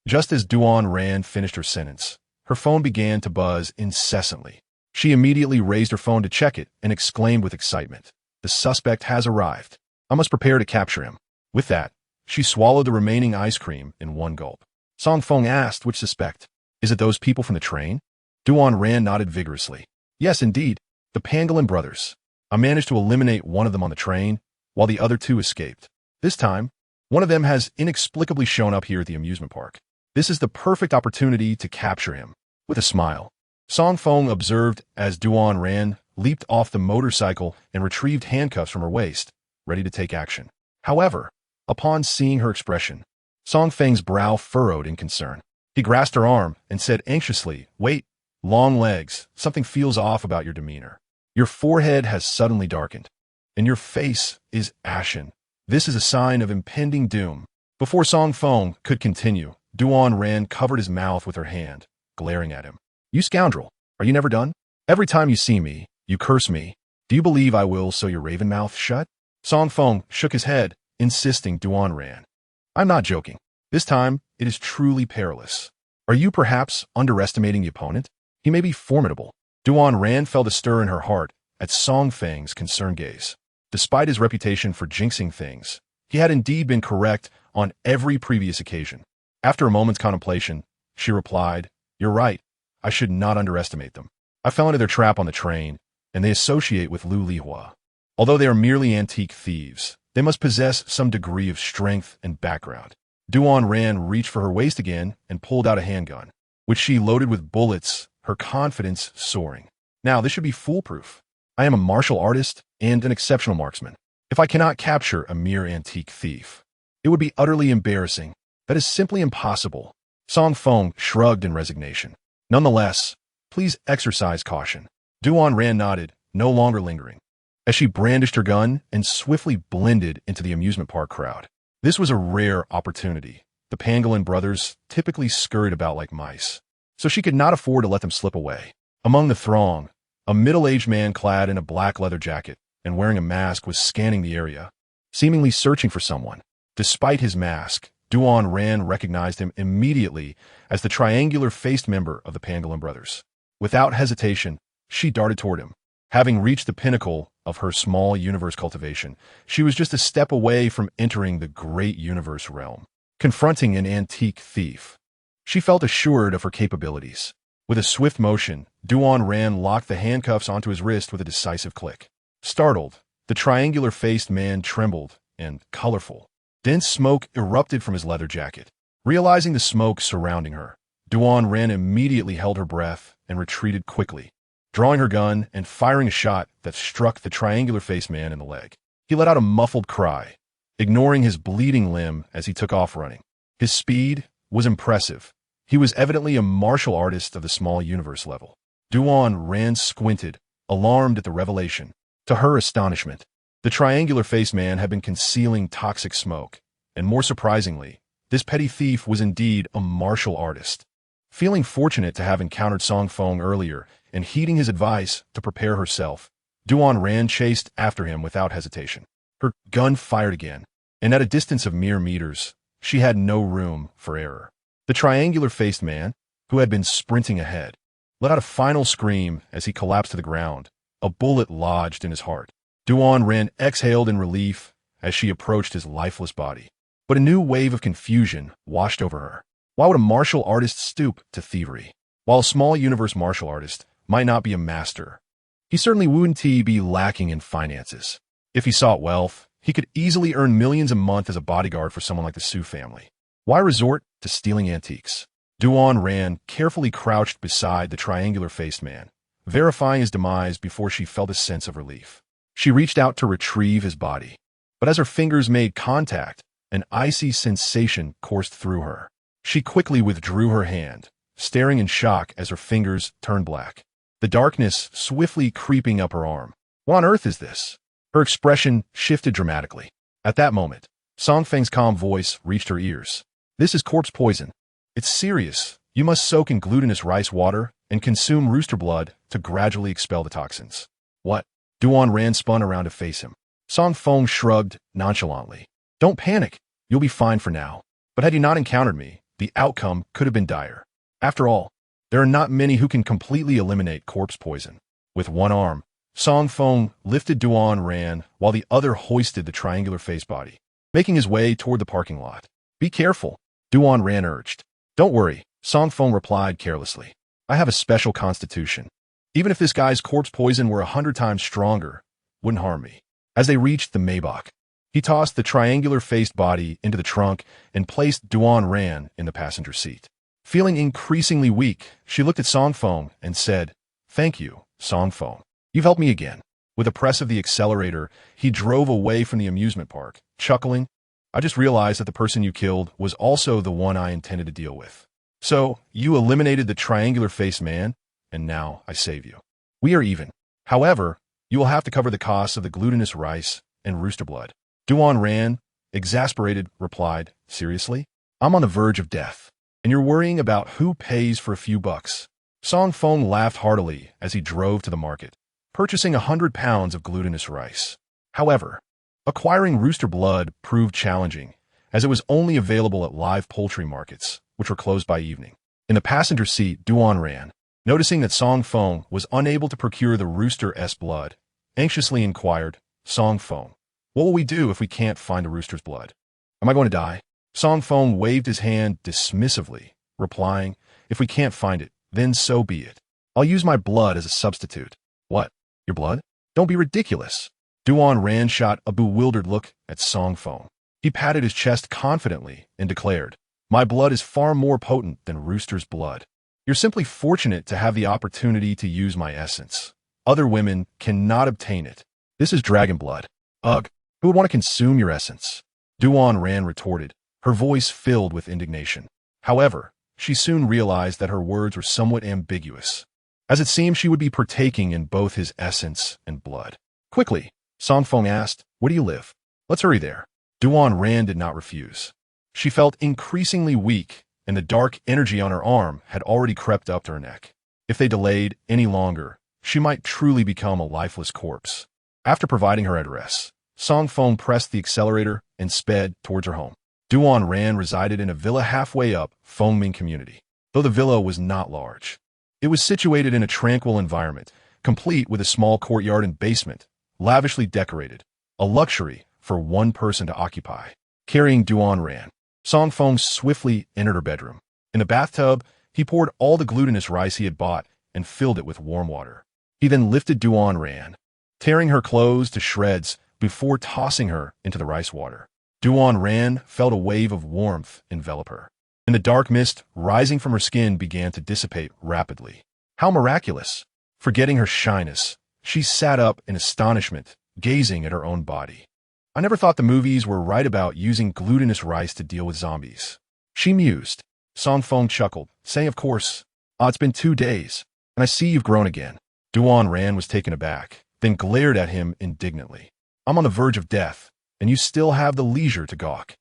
Just as Duan Ran finished her sentence, her phone began to buzz incessantly. She immediately raised her phone to check it and exclaimed with excitement, "The suspect has arrived. I must prepare to capture him." With that, she swallowed the remaining ice cream in one gulp. Song Feng asked, "Which suspect? Is it those people from the train?" Duan Ran nodded vigorously. "Yes, indeed. The Pangolin brothers. I managed to eliminate one of them on the train, while the other 2 escaped. This time, one of them has inexplicably shown up here at the amusement park. This is the perfect opportunity to capture him." With a smile, Song Feng observed as Duan Ran leaped off the motorcycle and retrieved handcuffs from her waist, ready to take action. However, upon seeing her expression, Song Feng's brow furrowed in concern. He grasped her arm and said anxiously, "Wait, Longlegs, something feels off about your demeanor. Your forehead has suddenly darkened, and your face is ashen. This is a sign of impending doom." Before Song Feng could continue, Duan Ran covered his mouth with her hand, glaring at him. You scoundrel, are you never done? Every time you see me, you curse me. Do you believe I will sew your raven mouth shut? Song Feng shook his head, insisting Duan Ran. I'm not joking. This time, it is truly perilous. Are you perhaps underestimating the opponent? He may be formidable. Duan Ran felt a stir in her heart at Song Feng's concerned gaze. Despite his reputation for jinxing things, he had indeed been correct on every previous occasion. After a moment's contemplation, she replied, You're right. I should not underestimate them. I fell into their trap on the train, and they associate with Lu Lihua. Although they are merely antique thieves, they must possess some degree of strength and background. Duan Ran reached for her waist again and pulled out a handgun, which she loaded with bullets, her confidence soaring. Now, this should be foolproof. I am a martial artist and an exceptional marksman. If I cannot capture a mere antique thief, it would be utterly embarrassing. That is simply impossible. Song Feng shrugged in resignation. Nonetheless, please exercise caution. Duan Ran nodded, no longer lingering, as she brandished her gun and swiftly blended into the amusement park crowd. This was a rare opportunity. The Pangolin brothers typically scurried about like mice, so she could not afford to let them slip away. Among the throng, a middle-aged man clad in a black leather jacket and wearing a mask was scanning the area, seemingly searching for someone. Despite his mask, Duan Ran recognized him immediately as the triangular-faced member of the Pangolin brothers. Without hesitation, she darted toward him. Having reached the pinnacle of her small universe cultivation, she was just a step away from entering the great universe realm, confronting an antique thief. She felt assured of her capabilities. With a swift motion, Duan Ran locked the handcuffs onto his wrist with a decisive click. Startled, the triangular-faced man trembled, and, colorful, dense smoke erupted from his leather jacket. Realizing the smoke surrounding her, Duan Ran immediately held her breath and retreated quickly, drawing her gun and firing a shot that struck the triangular-faced man in the leg. He let out a muffled cry, ignoring his bleeding limb as he took off running. His speed was impressive. He was evidently a martial artist of the small universe level. Duan Ran squinted, alarmed at the revelation. To her astonishment, the triangular-faced man had been concealing toxic smoke, and more surprisingly, this petty thief was indeed a martial artist. Feeling fortunate to have encountered Song Feng earlier and heeding his advice to prepare herself, Duan Ran chased after him without hesitation. Her gun fired again, and at a distance of mere meters, she had no room for error. The triangular-faced man, who had been sprinting ahead, let out a final scream as he collapsed to the ground. A bullet lodged in his heart. Duan Ran exhaled in relief as she approached his lifeless body. But a new wave of confusion washed over her. Why would a martial artist stoop to thievery? While a small universe martial artist might not be a master, he certainly wouldn't be lacking in finances. If he sought wealth, he could easily earn millions a month as a bodyguard for someone like the Su family. Why resort to stealing antiques? Duan Ran carefully crouched beside the triangular-faced man, verifying his demise before she felt a sense of relief. She reached out to retrieve his body, but as her fingers made contact, an icy sensation coursed through her. She quickly withdrew her hand, staring in shock as her fingers turned black. The darkness swiftly creeping up her arm. What on earth is this? Her expression shifted dramatically. At that moment, Song Feng's calm voice reached her ears. This is corpse poison. It's serious. You must soak in glutinous rice water and consume rooster blood to gradually expel the toxins. What? Duan Ran spun around to face him. Song Feng shrugged nonchalantly. Don't panic. You'll be fine for now. But had you not encountered me, the outcome could have been dire. After all, there are not many who can completely eliminate corpse poison. With one arm, Song Feng lifted Duan Ran while the other hoisted the triangular-faced body, making his way toward the parking lot. Be careful, Duan Ran urged. Don't worry, Song Feng replied carelessly. I have a special constitution. Even if this guy's corpse poison were 100 times stronger, wouldn't harm me. As they reached the Maybach, he tossed the triangular-faced body into the trunk and placed Duan Ran in the passenger seat. Feeling increasingly weak, she looked at Song Feng and said, Thank you, Song Feng. You've helped me again. With a press of the accelerator, he drove away from the amusement park, chuckling. I just realized that the person you killed was also the one I intended to deal with. So, you eliminated the triangular-faced man, and now I save you. We are even. However, you will have to cover the costs of the glutinous rice and rooster blood. Duan Ran, exasperated, replied, Seriously? I'm on the verge of death. and you're worrying about who pays for a few bucks. Song Feng laughed heartily as he drove to the market, purchasing 100 pounds of glutinous rice. However, acquiring rooster blood proved challenging, as it was only available at live poultry markets, which were closed by evening. In the passenger seat, Duan ran, noticing that Song Feng was unable to procure the rooster's blood. Anxiously inquired, Song Feng, what will we do if we can't find the rooster's blood? Am I going to die? Song Feng waved his hand dismissively, replying, if we can't find it, then so be it. I'll use my blood as a substitute. What? Your blood? Don't be ridiculous. Duan Ran shot a bewildered look at Song Feng. He patted his chest confidently and declared, my blood is far more potent than rooster's blood. You're simply fortunate to have the opportunity to use my essence. Other women cannot obtain it. This is dragon blood. Ugh, who would want to consume your essence? Duan Ran retorted, her voice filled with indignation. However, she soon realized that her words were somewhat ambiguous, as it seemed she would be partaking in both his essence and blood. Quickly, Song Feng asked, where do you live? Let's hurry there. Duan Ran did not refuse. She felt increasingly weak, and the dark energy on her arm had already crept up to her neck. If they delayed any longer, she might truly become a lifeless corpse. After providing her address, Song Feng pressed the accelerator and sped towards her home. Duan Ran resided in a villa halfway up Fengming community. Though the villa was not large, it was situated in a tranquil environment, complete with a small courtyard and basement, lavishly decorated, a luxury for one person to occupy. Carrying Duan Ran, Song Feng swiftly entered her bedroom. In a bathtub, he poured all the glutinous rice he had bought and filled it with warm water. He then lifted Duan Ran, tearing her clothes to shreds before tossing her into the rice water. Duan Ran felt a wave of warmth envelop her, and the dark mist rising from her skin began to dissipate rapidly. How miraculous! Forgetting her shyness, she sat up in astonishment, gazing at her own body. I never thought the movies were right about using glutinous rice to deal with zombies. She mused. Song Feng chuckled, saying, of course. It's been 2 days, and I see you've grown again. Duan Ran was taken aback, then glared at him indignantly. I'm on the verge of death, and you still have the leisure to gawk.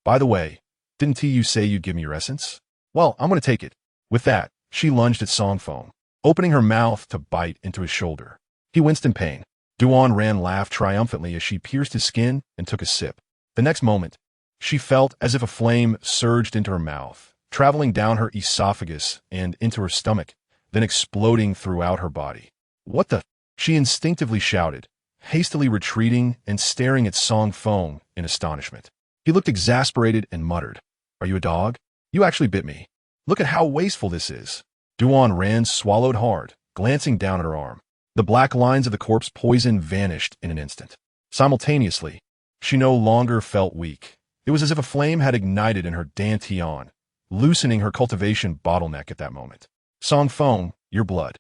By the way, didn't you say you'd give me your essence? Well, I'm going to take it. With that, she lunged at Song Feng, opening her mouth to bite into his shoulder. He winced in pain. Duan Ran laughed triumphantly as she pierced his skin and took a sip. The next moment, she felt as if a flame surged into her mouth, traveling down her esophagus and into her stomach, then exploding throughout her body. What the? She instinctively shouted, hastily retreating and staring at Song Feng in astonishment. He looked exasperated and muttered, are you a dog? You actually bit me. Look at how wasteful this is. Duan Ran swallowed hard, glancing down at her arm. The black lines of the corpse poison vanished in an instant. Simultaneously, she no longer felt weak. It was as if a flame had ignited in her dantian, loosening her cultivation bottleneck at that moment. Song Feng, your blood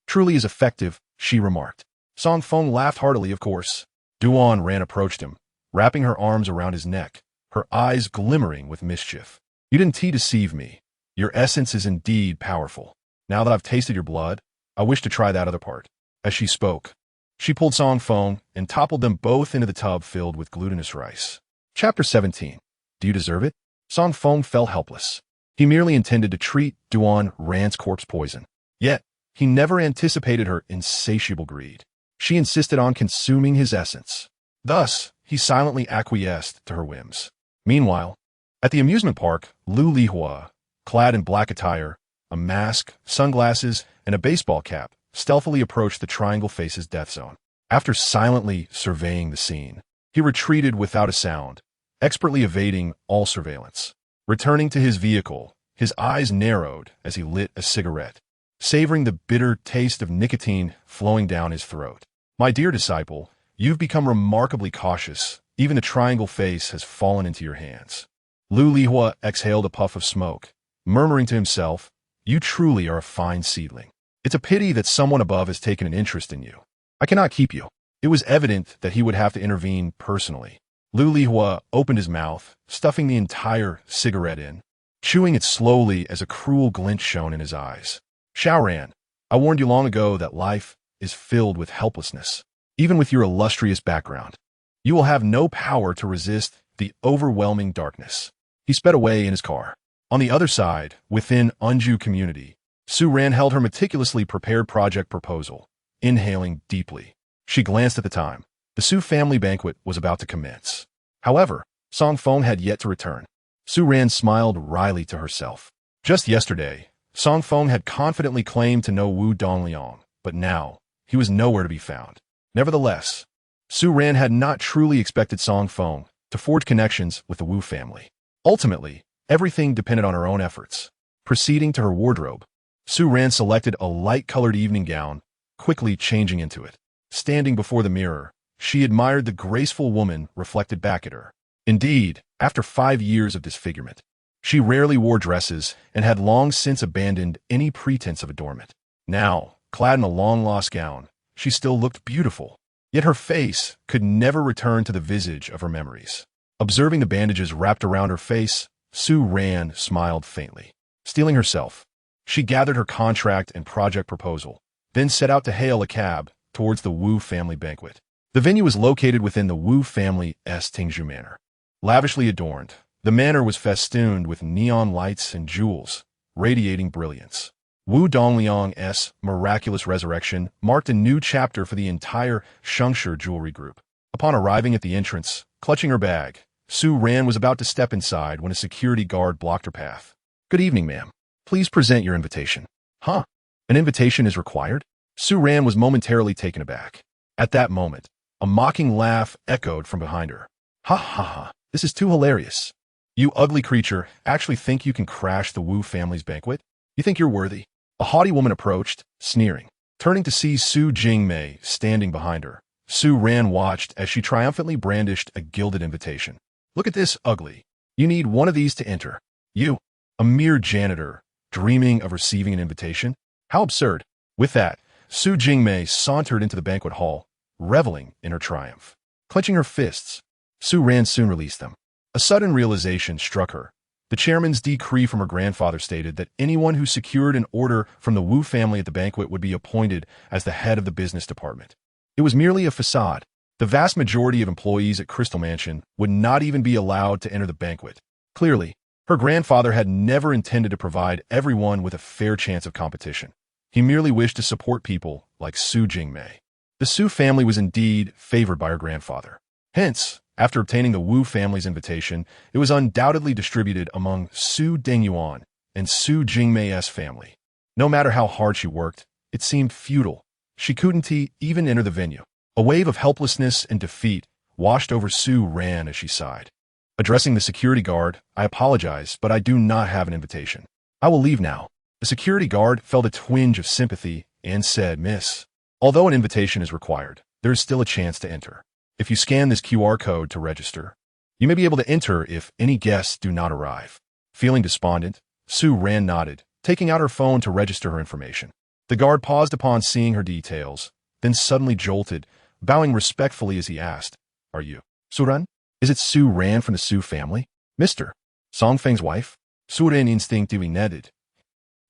truly is effective, she remarked. Song Feng laughed heartily, of course. Duan Ran approached him, wrapping her arms around his neck, her eyes glimmering with mischief. You didn't deceive me. Your essence is indeed powerful. Now that I've tasted your blood, I wish to try that other part. As she spoke, she pulled Song Feng and toppled them both into the tub filled with glutinous rice. Chapter 17. Do you deserve it? Song Feng felt helpless. He merely intended to treat Duan Ran's corpse poison. Yet, he never anticipated her insatiable greed. She insisted on consuming his essence. Thus, he silently acquiesced to her whims. Meanwhile, at the amusement park, Lu Lihua, clad in black attire, a mask, sunglasses, and a baseball cap, stealthily approached the Triangle Face's death zone. After silently surveying the scene, he retreated without a sound, expertly evading all surveillance. Returning to his vehicle, his eyes narrowed as he lit a cigarette, savoring the bitter taste of nicotine flowing down his throat. My dear disciple, you've become remarkably cautious. Even the Triangle Face has fallen into your hands. Lu Lihua exhaled a puff of smoke, murmuring to himself, you truly are a fine seedling. It's a pity that someone above has taken an interest in you. I cannot keep you. It was evident that he would have to intervene personally. Lu Lihua opened his mouth, stuffing the entire cigarette in, chewing it slowly as a cruel glint shone in his eyes. Xiaoran, I warned you long ago that life is filled with helplessness. Even with your illustrious background, you will have no power to resist the overwhelming darkness. He sped away in his car, On the other side, within Unju community, Su Ran held her meticulously prepared project proposal, inhaling deeply. She glanced at the time. The Su family banquet was about to commence. However, Song Feng had yet to return. Su Ran smiled wryly to herself. Just yesterday, Song Feng had confidently claimed to know Wu Dongliang, but now, he was nowhere to be found. Nevertheless, Su Ran had not truly expected Song Feng to forge connections with the Wu family. Ultimately, everything depended on her own efforts. Proceeding to her wardrobe, Su Ran selected a light-colored evening gown, quickly changing into it. Standing before the mirror, she admired the graceful woman reflected back at her. Indeed, after 5 years of disfigurement, she rarely wore dresses and had long since abandoned any pretense of adornment. Now, clad in a long-lost gown, she still looked beautiful. Yet her face could never return to the visage of her memories. Observing the bandages wrapped around her face, Su Ran smiled faintly. Steeling herself, she gathered her contract and project proposal, then set out to hail a cab towards the Wu family banquet. The venue was located within the Wu family's Qingzhou manor. Lavishly adorned, the manor was festooned with neon lights and jewels, radiating brilliance. Wu Dongliang's miraculous resurrection marked a new chapter for the entire Shengshi jewelry group. Upon arriving at the entrance, clutching her bag, Su Ran was about to step inside when a security guard blocked her path. "Good evening, ma'am. Please present your invitation." "Huh? An invitation is required?" Su Ran was momentarily taken aback. At that moment, a mocking laugh echoed from behind her. "Ha ha ha, this is too hilarious. You ugly creature actually think you can crash the Wu family's banquet? You think you're worthy?" A haughty woman approached, sneering. Turning to see Su Jingmei standing behind her, Su Ran watched as she triumphantly brandished a gilded invitation. "Look at this, ugly. You need one of these to enter. You, a mere janitor, dreaming of receiving an invitation? How absurd." With that, Su Jingmei sauntered into the banquet hall, reveling in her triumph. Clenching her fists, Su Ran soon released them. A sudden realization struck her. The chairman's decree from her grandfather stated that anyone who secured an order from the Wu family at the banquet would be appointed as the head of the business department. It was merely a facade. The vast majority of employees at Crystal Mansion would not even be allowed to enter the banquet. Clearly, her grandfather had never intended to provide everyone with a fair chance of competition. He merely wished to support people like Su Jingmei. The Su family was indeed favored by her grandfather. Hence, after obtaining the Wu family's invitation, it was undoubtedly distributed among Su Dengyuan and Su Jingmei's family. No matter how hard she worked, it seemed futile. She couldn't even enter the venue. A wave of helplessness and defeat washed over Su Ran as she sighed. Addressing the security guard, "I apologize, but I do not have an invitation. I will leave now." The security guard felt a twinge of sympathy and said, "Miss, although an invitation is required, there is still a chance to enter. If you scan this QR code to register, you may be able to enter if any guests do not arrive." Feeling despondent, Su Ran nodded, taking out her phone to register her information. The guard paused upon seeing her details, then suddenly jolted, bowing respectfully as he asked, "Are you Su Ran? Is it Su Ran from the Su family? Mr. Song Feng's wife?" Su Ran instinctively nodded.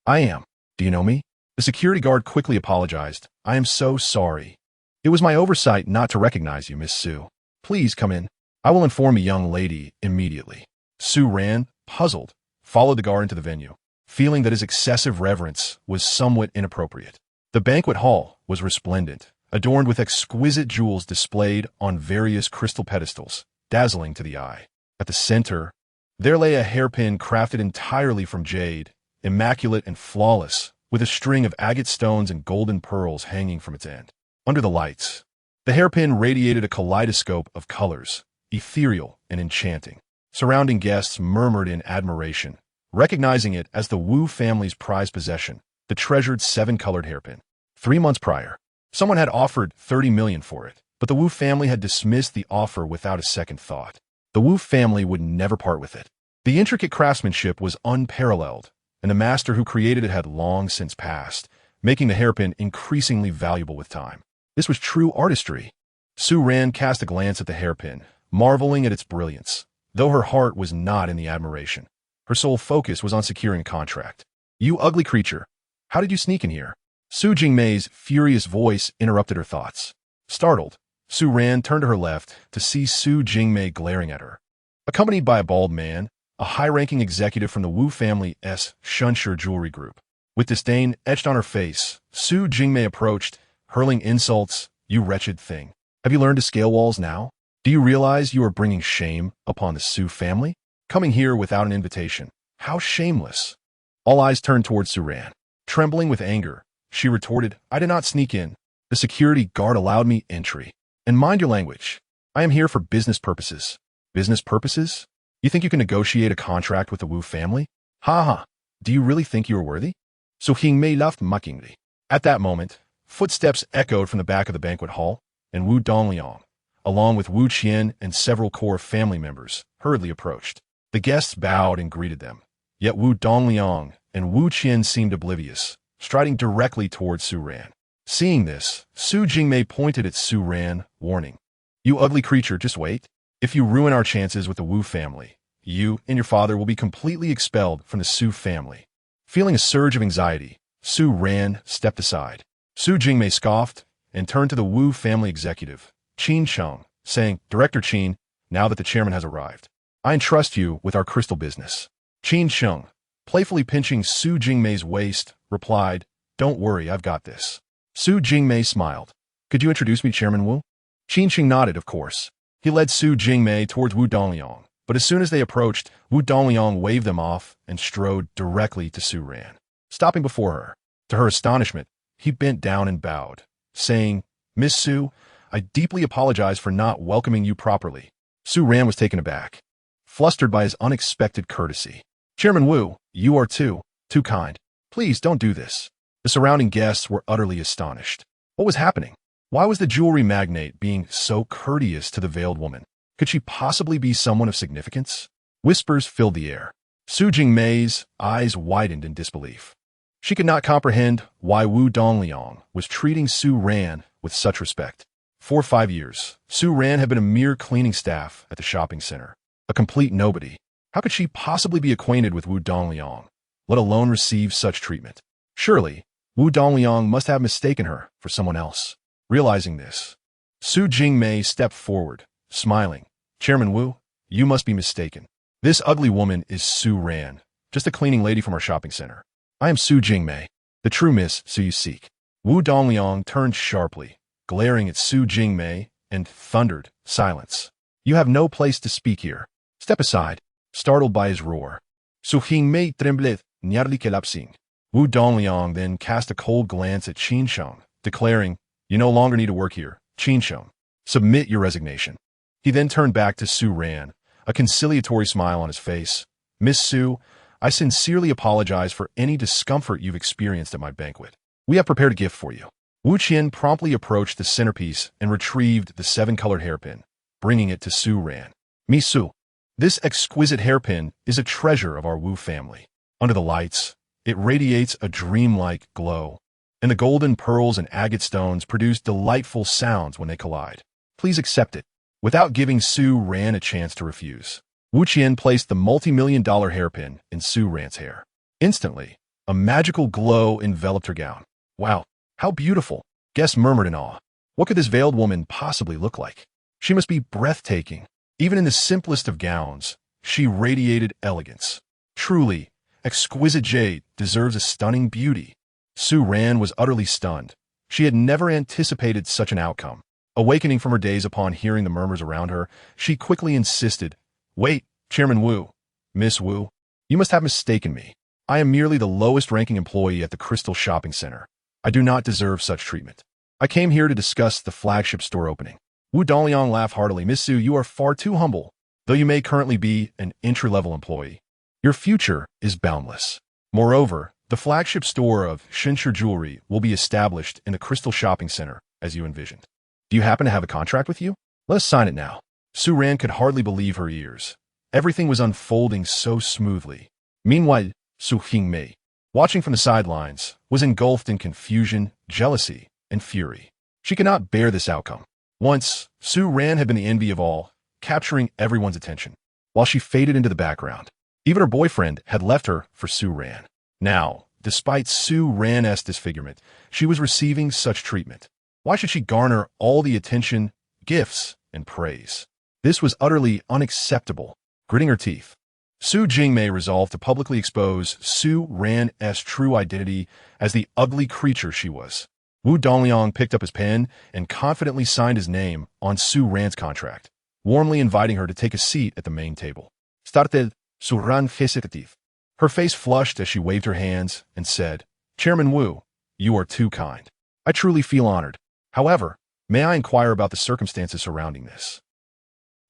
"I am. Do you know me?" The security guard quickly apologized. "I am so sorry. It was my oversight not to recognize you, Miss Su. Please come in. I will inform a young lady immediately." Su Ran, puzzled, followed the guard into the venue, feeling that his excessive reverence was somewhat inappropriate. The banquet hall was resplendent, adorned with exquisite jewels displayed on various crystal pedestals, dazzling to the eye. At the center, there lay a hairpin crafted entirely from jade, immaculate and flawless, with a string of agate stones and golden pearls hanging from its end. Under the lights, the hairpin radiated a kaleidoscope of colors, ethereal and enchanting. Surrounding guests murmured in admiration, recognizing it as the Wu family's prized possession, the treasured 7-colored hairpin. 3 months prior, someone had offered 30 million for it, but the Wu family had dismissed the offer without a second thought. The Wu family would never part with it. The intricate craftsmanship was unparalleled, and the master who created it had long since passed, making the hairpin increasingly valuable with time. This was true artistry. Su Ran cast a glance at the hairpin, marveling at its brilliance. Though her heart was not in the admiration, her sole focus was on securing a contract. "You ugly creature! How did you sneak in here?" Su Jingmei's furious voice interrupted her thoughts. Startled, Su Ran turned to her left to see Su Jingmei glaring at her. Accompanied by a bald man, a high-ranking executive from the Wu family's Shunshur jewelry group. With disdain etched on her face, Su Jingmei approached, hurling insults. "You wretched thing. Have you learned to scale walls now? Do you realize you are bringing shame upon the Su family? Coming here without an invitation. How shameless." All eyes turned towards Su Ran. Trembling with anger, she retorted, "I did not sneak in. The security guard allowed me entry. And mind your language. I am here for business purposes." "Business purposes? You think you can negotiate a contract with the Wu family? Ha ha. Do you really think you are worthy?" So Qingmei laughed mockingly. At that moment, footsteps echoed from the back of the banquet hall, and Wu Dongliang, along with Wu Qian and several core family members, hurriedly approached. The guests bowed and greeted them. Yet Wu Dongliang and Wu Qian seemed oblivious, striding directly towards Su Ran. Seeing this, Su Jingmei pointed at Su Ran, warning, "You ugly creature, just wait. If you ruin our chances with the Wu family, you and your father will be completely expelled from the Su family." Feeling a surge of anxiety, Su Ran stepped aside. Su Jingmei scoffed and turned to the Wu family executive, Qingzhou, saying, "Director Qin, now that the chairman has arrived, I entrust you with our crystal business." Qingzhou, playfully pinching Su Jingmei's waist, replied, "Don't worry, I've got this." Su Jingmei smiled. "Could you introduce me, Chairman Wu?" Qingzhou nodded, of course. He led Su Jingmei towards Wu Dongliang, but as soon as they approached, Wu Dongliang waved them off and strode directly to Su Ran, stopping before her. To her astonishment, he bent down and bowed, saying, "Miss Su, I deeply apologize for not welcoming you properly." Su Ran was taken aback, flustered by his unexpected courtesy. "Chairman Wu, you are too kind. Please don't do this." The surrounding guests were utterly astonished. What was happening? Why was the jewelry magnate being so courteous to the veiled woman? Could she possibly be someone of significance? Whispers filled the air. Su Jingmei's eyes widened in disbelief. She could not comprehend why Wu Dongliang was treating Su Ran with such respect. For 5 years, Su Ran had been a mere cleaning staff at the shopping center, a complete nobody. How could she possibly be acquainted with Wu Dongliang, let alone receive such treatment? Surely, Wu Dongliang must have mistaken her for someone else. Realizing this, Su Jingmei stepped forward, smiling. "Chairman Wu, you must be mistaken. This ugly woman is Su Ran, just a cleaning lady from our shopping center. I am Su Jingmei, the true Miss Su you seek." Wu Dongliang turned sharply, glaring at Su Jingmei, and thundered, "Silence. You have no place to speak here. Step aside." Startled by his roar, Su Jingmei trembled, nearly collapsing. Wu Dongliang then cast a cold glance at Qingzhou, declaring, "You no longer need to work here, Qingzhou. Submit your resignation." He then turned back to Su Ran, a conciliatory smile on his face. "Miss Su, I sincerely apologize for any discomfort you've experienced at my banquet. We have prepared a gift for you." Wu Qian promptly approached the centerpiece and retrieved the 7-colored hairpin, bringing it to Su Ran. "Miss Su, this exquisite hairpin is a treasure of our Wu family. Under the lights, it radiates a dreamlike glow, and the golden pearls and agate stones produce delightful sounds when they collide. Please accept it." Without giving Su Ran a chance to refuse, Wu Qian placed the multi-million-dollar hairpin in Su Ran's hair. Instantly, a magical glow enveloped her gown. "Wow, how beautiful!" Guests murmured in awe. What could this veiled woman possibly look like? She must be breathtaking. Even in the simplest of gowns, she radiated elegance. Truly, exquisite jade deserves a stunning beauty. Su Ran was utterly stunned. She had never anticipated such an outcome. Awakening from her daze upon hearing the murmurs around her, she quickly insisted, "Wait, Chairman Wu. Miss Wu, you must have mistaken me. I am merely the lowest-ranking employee at the Crystal Shopping Center. I do not deserve such treatment. I came here to discuss the flagship store opening." Wu Dongliang laughed heartily. "Miss Su, you are far too humble. Though you may currently be an entry-level employee, your future is boundless. Moreover, the flagship store of Shunshur Jewelry will be established in the Crystal Shopping Center, as you envisioned. Do you happen to have a contract with you? Let us sign it now." Su Ran could hardly believe her ears. Everything was unfolding so smoothly. Meanwhile, Su Jingmei, watching from the sidelines, was engulfed in confusion, jealousy, and fury. She could not bear this outcome. Once, Su Ran had been the envy of all, capturing everyone's attention, while she faded into the background. Even her boyfriend had left her for Su Ran. Now, despite Su Ran's disfigurement, she was receiving such treatment. Why should she garner all the attention, gifts, and praise? This was utterly unacceptable. Gritting her teeth, Su Jingmei resolved to publicly expose Su Ran's true identity as the ugly creature she was. Wu Dongliang picked up his pen and confidently signed his name on Su Ran's contract, warmly inviting her to take a seat at the main table. Started Su Ran hesitative. Her face flushed as she waved her hands and said, Chairman Wu, you are too kind. I truly feel honored. However, may I inquire about the circumstances surrounding this?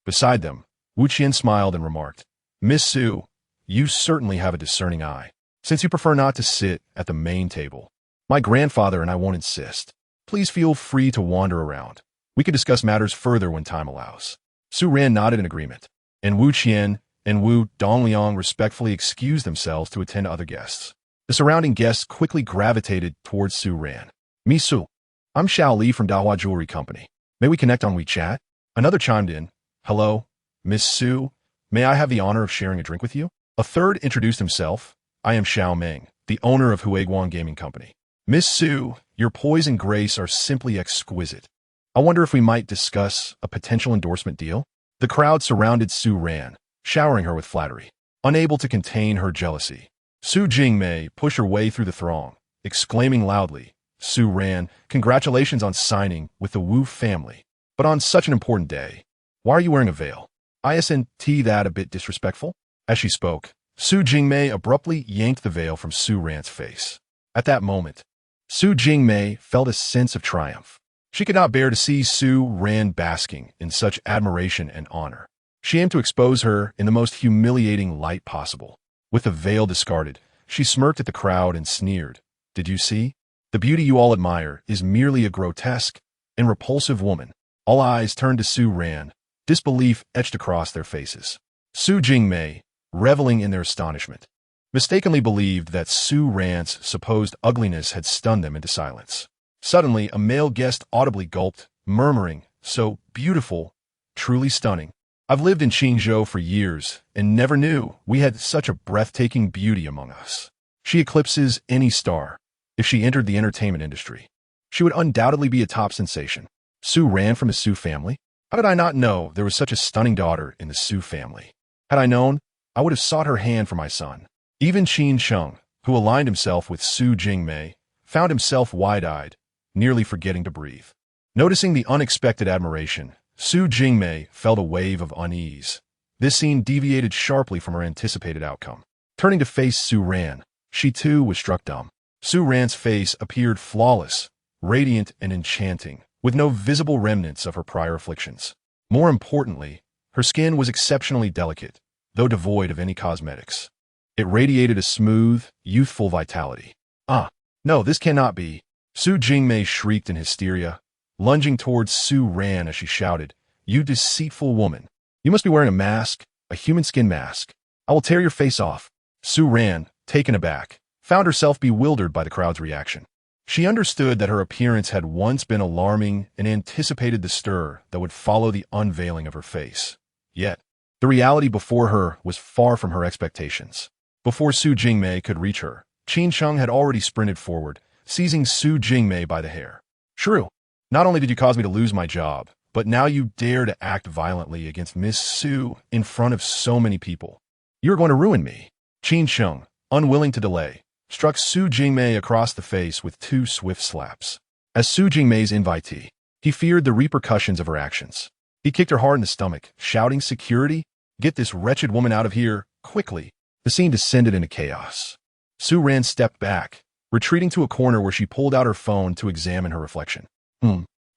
Beside them, Wu Qian smiled and remarked, Miss Su, you certainly have a discerning eye, since you prefer not to sit at the main table. My grandfather and I won't insist. Please feel free to wander around. We can discuss matters further when time allows. Su Ran nodded in agreement, and Wu Qian and Wu Dongliang respectfully excused themselves to attend to other guests. The surrounding guests quickly gravitated towards Su Ran. Me Su, I'm Xiao Li from Dahua Jewelry Company. May we connect on WeChat? Another chimed in. Hello, Miss Su. May I have the honor of sharing a drink with you? A third introduced himself. I am Xiao Meng, the owner of Huiguan Gaming Company. Miss Su, your poise and grace are simply exquisite. I wonder if we might discuss a potential endorsement deal? The crowd surrounded Su Ran, showering her with flattery. Unable to contain her jealousy, Su Jingmei pushed her way through the throng, exclaiming loudly, Su Ran, congratulations on signing with the Wu family. But on such an important day, why are you wearing a veil? Isn't that a bit disrespectful? As she spoke, Su Jingmei abruptly yanked the veil from Su Ran's face. At that moment, Su Jingmei felt a sense of triumph. She could not bear to see Su Ran basking in such admiration and honor. She aimed to expose her in the most humiliating light possible. With the veil discarded, she smirked at the crowd and sneered. Did you see? The beauty you all admire is merely a grotesque and repulsive woman. All eyes turned to Su Ran, disbelief etched across their faces. Su Jingmei, reveling in their astonishment, mistakenly believed that Su Ran's supposed ugliness had stunned them into silence. Suddenly, a male guest audibly gulped, murmuring, so beautiful, truly stunning. I've lived in Qingzhou for years and never knew we had such a breathtaking beauty among us. She eclipses any star. If she entered the entertainment industry, she would undoubtedly be a top sensation. Su Ran from the Su family? How did I not know there was such a stunning daughter in the Su family? Had I known, I would have sought her hand for my son. Even Qingzhou, who aligned himself with Su Jingmei, found himself wide-eyed, nearly forgetting to breathe. Noticing the unexpected admiration, Su Jingmei felt a wave of unease. This scene deviated sharply from her anticipated outcome. Turning to face Su Ran, she too was struck dumb. Su Ran's face appeared flawless, radiant and enchanting, with no visible remnants of her prior afflictions. More importantly, her skin was exceptionally delicate, though devoid of any cosmetics. It radiated a smooth, youthful vitality. Ah, no, this cannot be. Su Jingmei shrieked in hysteria, lunging towards Su Ran as she shouted, You deceitful woman. You must be wearing a mask, a human skin mask. I will tear your face off. Su Ran, taken aback, found herself bewildered by the crowd's reaction. She understood that her appearance had once been alarming and anticipated the stir that would follow the unveiling of her face. Yet, the reality before her was far from her expectations. Before Su Jingmei could reach her, Qingzhou had already sprinted forward, seizing Su Jingmei by the hair. Shrew, not only did you cause me to lose my job, but now you dare to act violently against Miss Su in front of so many people. You are going to ruin me. Qingzhou, unwilling to delay, struck Su Jingmei across the face with 2 swift slaps. As Su Jingmei's invitee, he feared the repercussions of her actions. He kicked her hard in the stomach, shouting, Security, get this wretched woman out of here, quickly. The scene descended into chaos. Su Ran stepped back, retreating to a corner where she pulled out her phone to examine her reflection.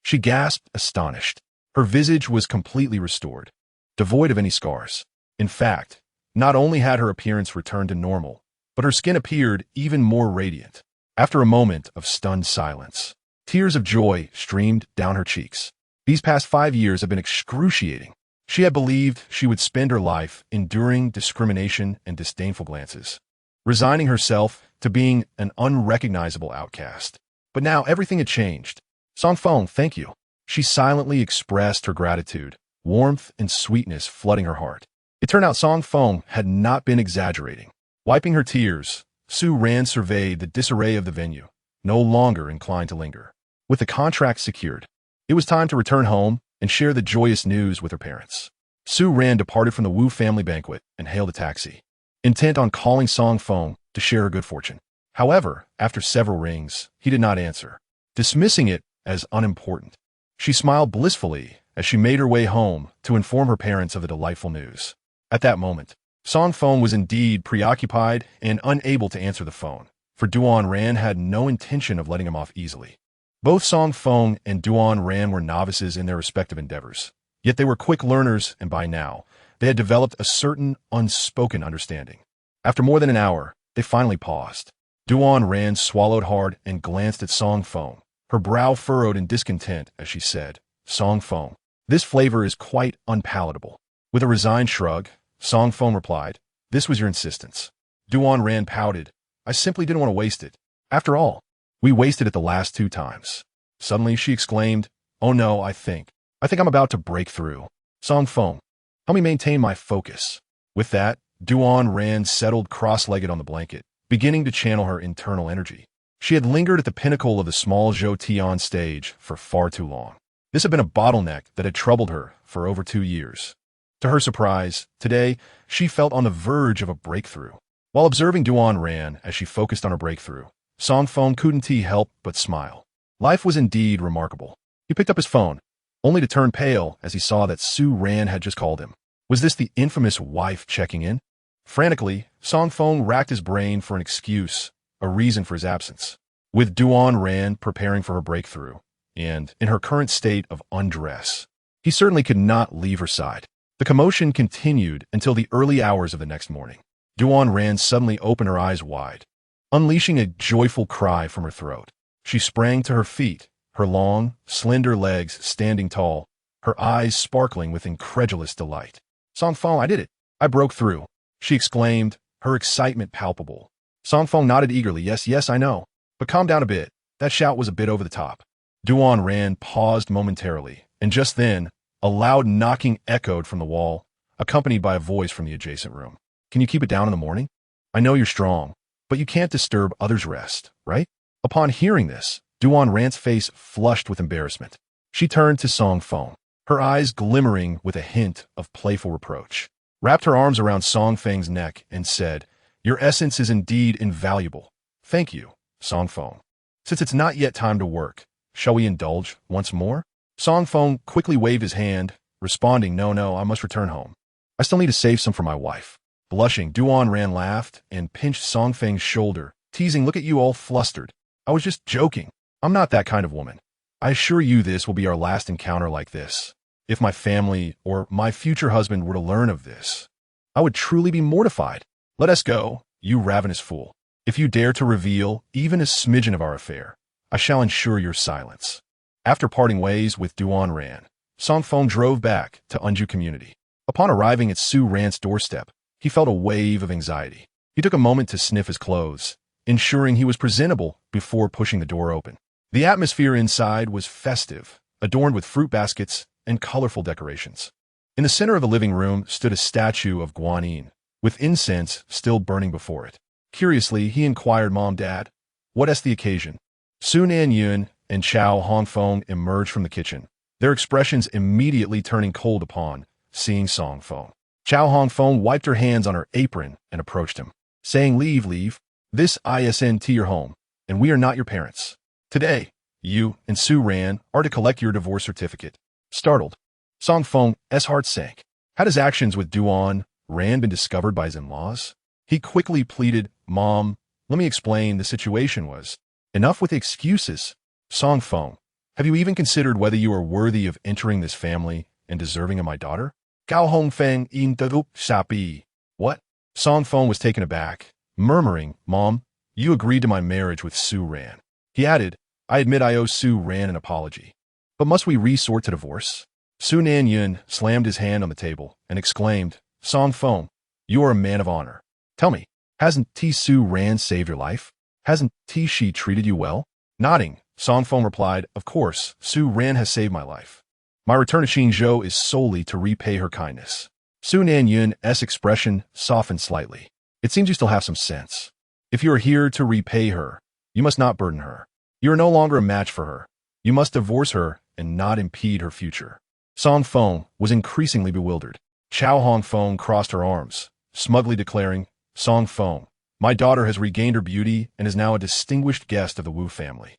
She gasped, astonished. Her visage was completely restored, devoid of any scars. In fact, not only had her appearance returned to normal, but her skin appeared even more radiant. After a moment of stunned silence, tears of joy streamed down her cheeks. These past 5 years have been excruciating. She had believed she would spend her life enduring discrimination and disdainful glances, resigning herself to being an unrecognizable outcast. But now everything had changed. Song Feng, thank you. She silently expressed her gratitude, warmth and sweetness flooding her heart. It turned out Song Feng had not been exaggerating. Wiping her tears, Su Ran surveyed the disarray of the venue, no longer inclined to linger. With the contract secured, it was time to return home and share the joyous news with her parents. Su Ran departed from the Wu family banquet and hailed a taxi, intent on calling Song Feng to share her good fortune. However, after several rings, he did not answer, dismissing it as unimportant. She smiled blissfully as she made her way home to inform her parents of the delightful news. At that moment, Song Feng was indeed preoccupied and unable to answer the phone, for Duan Ran had no intention of letting him off easily. Both Song Feng and Duan Ran were novices in their respective endeavors, yet they were quick learners, and by now, they had developed a certain unspoken understanding. After more than an hour, they finally paused. Duan Ran swallowed hard and glanced at Song Feng, her brow furrowed in discontent as she said, "Song Feng, this flavor is quite unpalatable." With a resigned shrug, Song Feng replied, "This was your insistence." Duan Ran pouted, "I simply didn't want to waste it. After all, we wasted it the last 2 times. Suddenly she exclaimed, "Oh no, I think I'm about to break through. Song Feng, help me maintain my focus." With that, Duan Ran settled cross-legged on the blanket, beginning to channel her internal energy. She had lingered at the pinnacle of the small Zhou Tian stage for far too long. This had been a bottleneck that had troubled her for over 2 years. To her surprise, today, she felt on the verge of a breakthrough. While observing Duan Ran as she focused on her breakthrough, Song Feng couldn't help but smile. Life was indeed remarkable. He picked up his phone, only to turn pale as he saw that Su Ran had just called him. Was this the infamous wife checking in? Frantically, Song Feng racked his brain for an excuse, a reason for his absence. With Duan Ran preparing for her breakthrough, and in her current state of undress, he certainly could not leave her side. The commotion continued until the early hours of the next morning. Duan Ran suddenly opened her eyes wide, unleashing a joyful cry from her throat. She sprang to her feet, her long, slender legs standing tall, her eyes sparkling with incredulous delight. "Song Feng, I did it. I broke through," she exclaimed, her excitement palpable. Song Feng nodded eagerly. Yes, I know. But calm down a bit. That shout was a bit over the top." Duan Ran paused momentarily, and just then, a loud knocking echoed from the wall, accompanied by a voice from the adjacent room. "Can you keep it down in the morning? I know you're strong, but you can't disturb others' rest, right?" Upon hearing this, Duan Ran's face flushed with embarrassment. She turned to Song Feng, her eyes glimmering with a hint of playful reproach, wrapped her arms around Song Feng's neck, and said, "Your essence is indeed invaluable. Thank you, Song Feng. Since it's not yet time to work, shall we indulge once more?" Song Feng quickly waved his hand, responding, No, I must return home. I still need to save some for my wife." Blushing, Duan Ran laughed and pinched Song Feng's shoulder, teasing, "Look at you all flustered. I was just joking. I'm not that kind of woman. I assure you this will be our last encounter like this. If my family or my future husband were to learn of this, I would truly be mortified. Let us go, you ravenous fool. If you dare to reveal even a smidgen of our affair, I shall ensure your silence." After parting ways with Duan Ran, Song Feng drove back to Unju Community. Upon arriving at Su Ran's doorstep, he felt a wave of anxiety. He took a moment to sniff his clothes, ensuring he was presentable before pushing the door open. The atmosphere inside was festive, adorned with fruit baskets and colorful decorations. In the center of the living room stood a statue of Guanyin, with incense still burning before it. Curiously, he inquired, "Mom, Dad, what is the occasion?" Su Nanyun and Chao Hongfeng emerged from the kitchen, their expressions immediately turning cold upon seeing Song Feng. Chao Hongfeng wiped her hands on her apron and approached him, saying, Leave. This isn't your home, and we are not your parents. Today, you and Su Ran are to collect your divorce certificate." Startled, Song Feng's heart sank. Had his actions with Duan Ran been discovered by his in-laws? He quickly pleaded, "Mom, let me explain. The situation was enough with the excuses. Song Feng, have you even considered whether you are worthy of entering this family and deserving of my daughter?" Gao Hongfeng in the Shapi. What? Song Feng was taken aback, murmuring, "Mom, you agreed to my marriage with Su Ran." He added, "I admit I owe Su Ran an apology. But must we resort to divorce?" Su Nanyun slammed his hand on the table and exclaimed, "Song Feng, you are a man of honor. Tell me, hasn't Su Ran saved your life? Hasn't she treated you well?" Nodding, Song Feng replied, "Of course, Su Ran has saved my life. My return to Qingzhou is solely to repay her kindness." Su Nanyun's expression softened slightly. "It seems you still have some sense. If you are here to repay her, you must not burden her. You are no longer a match for her. You must divorce her and not impede her future." Song Feng was increasingly bewildered. Chow Hong Feng crossed her arms, smugly declaring, Song Feng, my daughter has regained her beauty and is now a distinguished guest of the Wu family.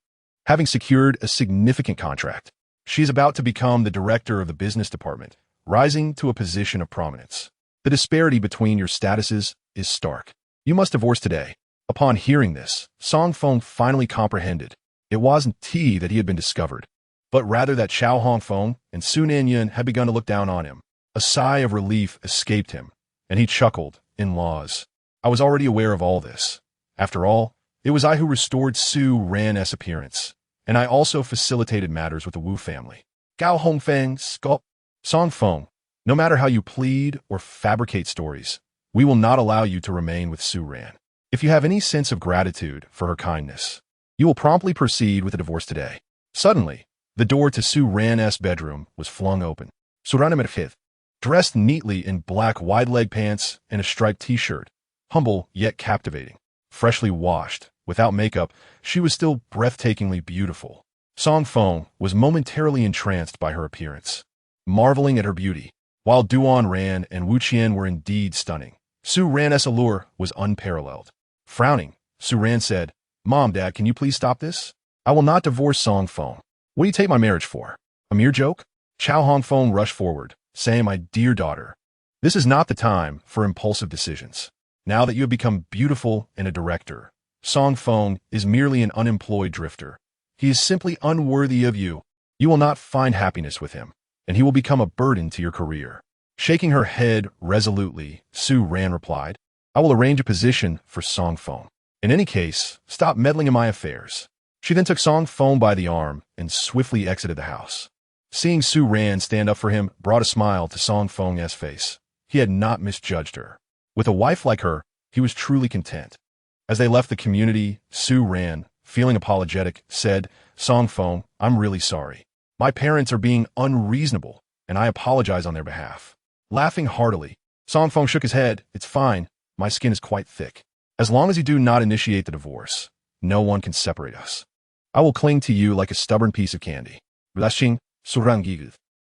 Having secured a significant contract, she is about to become the director of the business department, rising to a position of prominence. The disparity between your statuses is stark. You must divorce today. Upon hearing this, Song Feng finally comprehended. It wasn't tea that he had been discovered, but rather that Chow Hong Feng and Su Nanyan had begun to look down on him. A sigh of relief escaped him, and he chuckled, in-laws. I was already aware of all this. After all, it was I who restored Su Ran's appearance, and I also facilitated matters with the Wu family. Gao Hongfeng, Song Feng, no matter how you plead or fabricate stories, we will not allow you to remain with Su Ran. If you have any sense of gratitude for her kindness, you will promptly proceed with the divorce today. Suddenly, the door to Su Ran's bedroom was flung open. Su Ran, dressed neatly in black wide-leg pants and a striped t-shirt, humble yet captivating, freshly washed, without makeup, she was still breathtakingly beautiful. Song Feng was momentarily entranced by her appearance, marveling at her beauty. While Duan Ran and Wu Qian were indeed stunning, Su Ran's allure was unparalleled. Frowning, Su Ran said, Mom, Dad, can you please stop this? I will not divorce Song Feng. What do you take my marriage for? A mere joke? Chow Hong Feng rushed forward, saying, My dear daughter, this is not the time for impulsive decisions. Now that you have become beautiful and a director, Song Feng is merely an unemployed drifter. He is simply unworthy of you. You will not find happiness with him, and he will become a burden to your career. Shaking her head resolutely, Su Ran replied, I will arrange a position for Song Feng. In any case, stop meddling in my affairs. She then took Song Feng by the arm and swiftly exited the house. Seeing Su Ran stand up for him brought a smile to Song Feng's face. He had not misjudged her. With a wife like her, he was truly content. As they left the community, Su Ran, feeling apologetic, said, Song Feng, I'm really sorry. My parents are being unreasonable, and I apologize on their behalf. Laughing heartily, Song Feng shook his head. It's fine. My skin is quite thick. As long as you do not initiate the divorce, no one can separate us. I will cling to you like a stubborn piece of candy.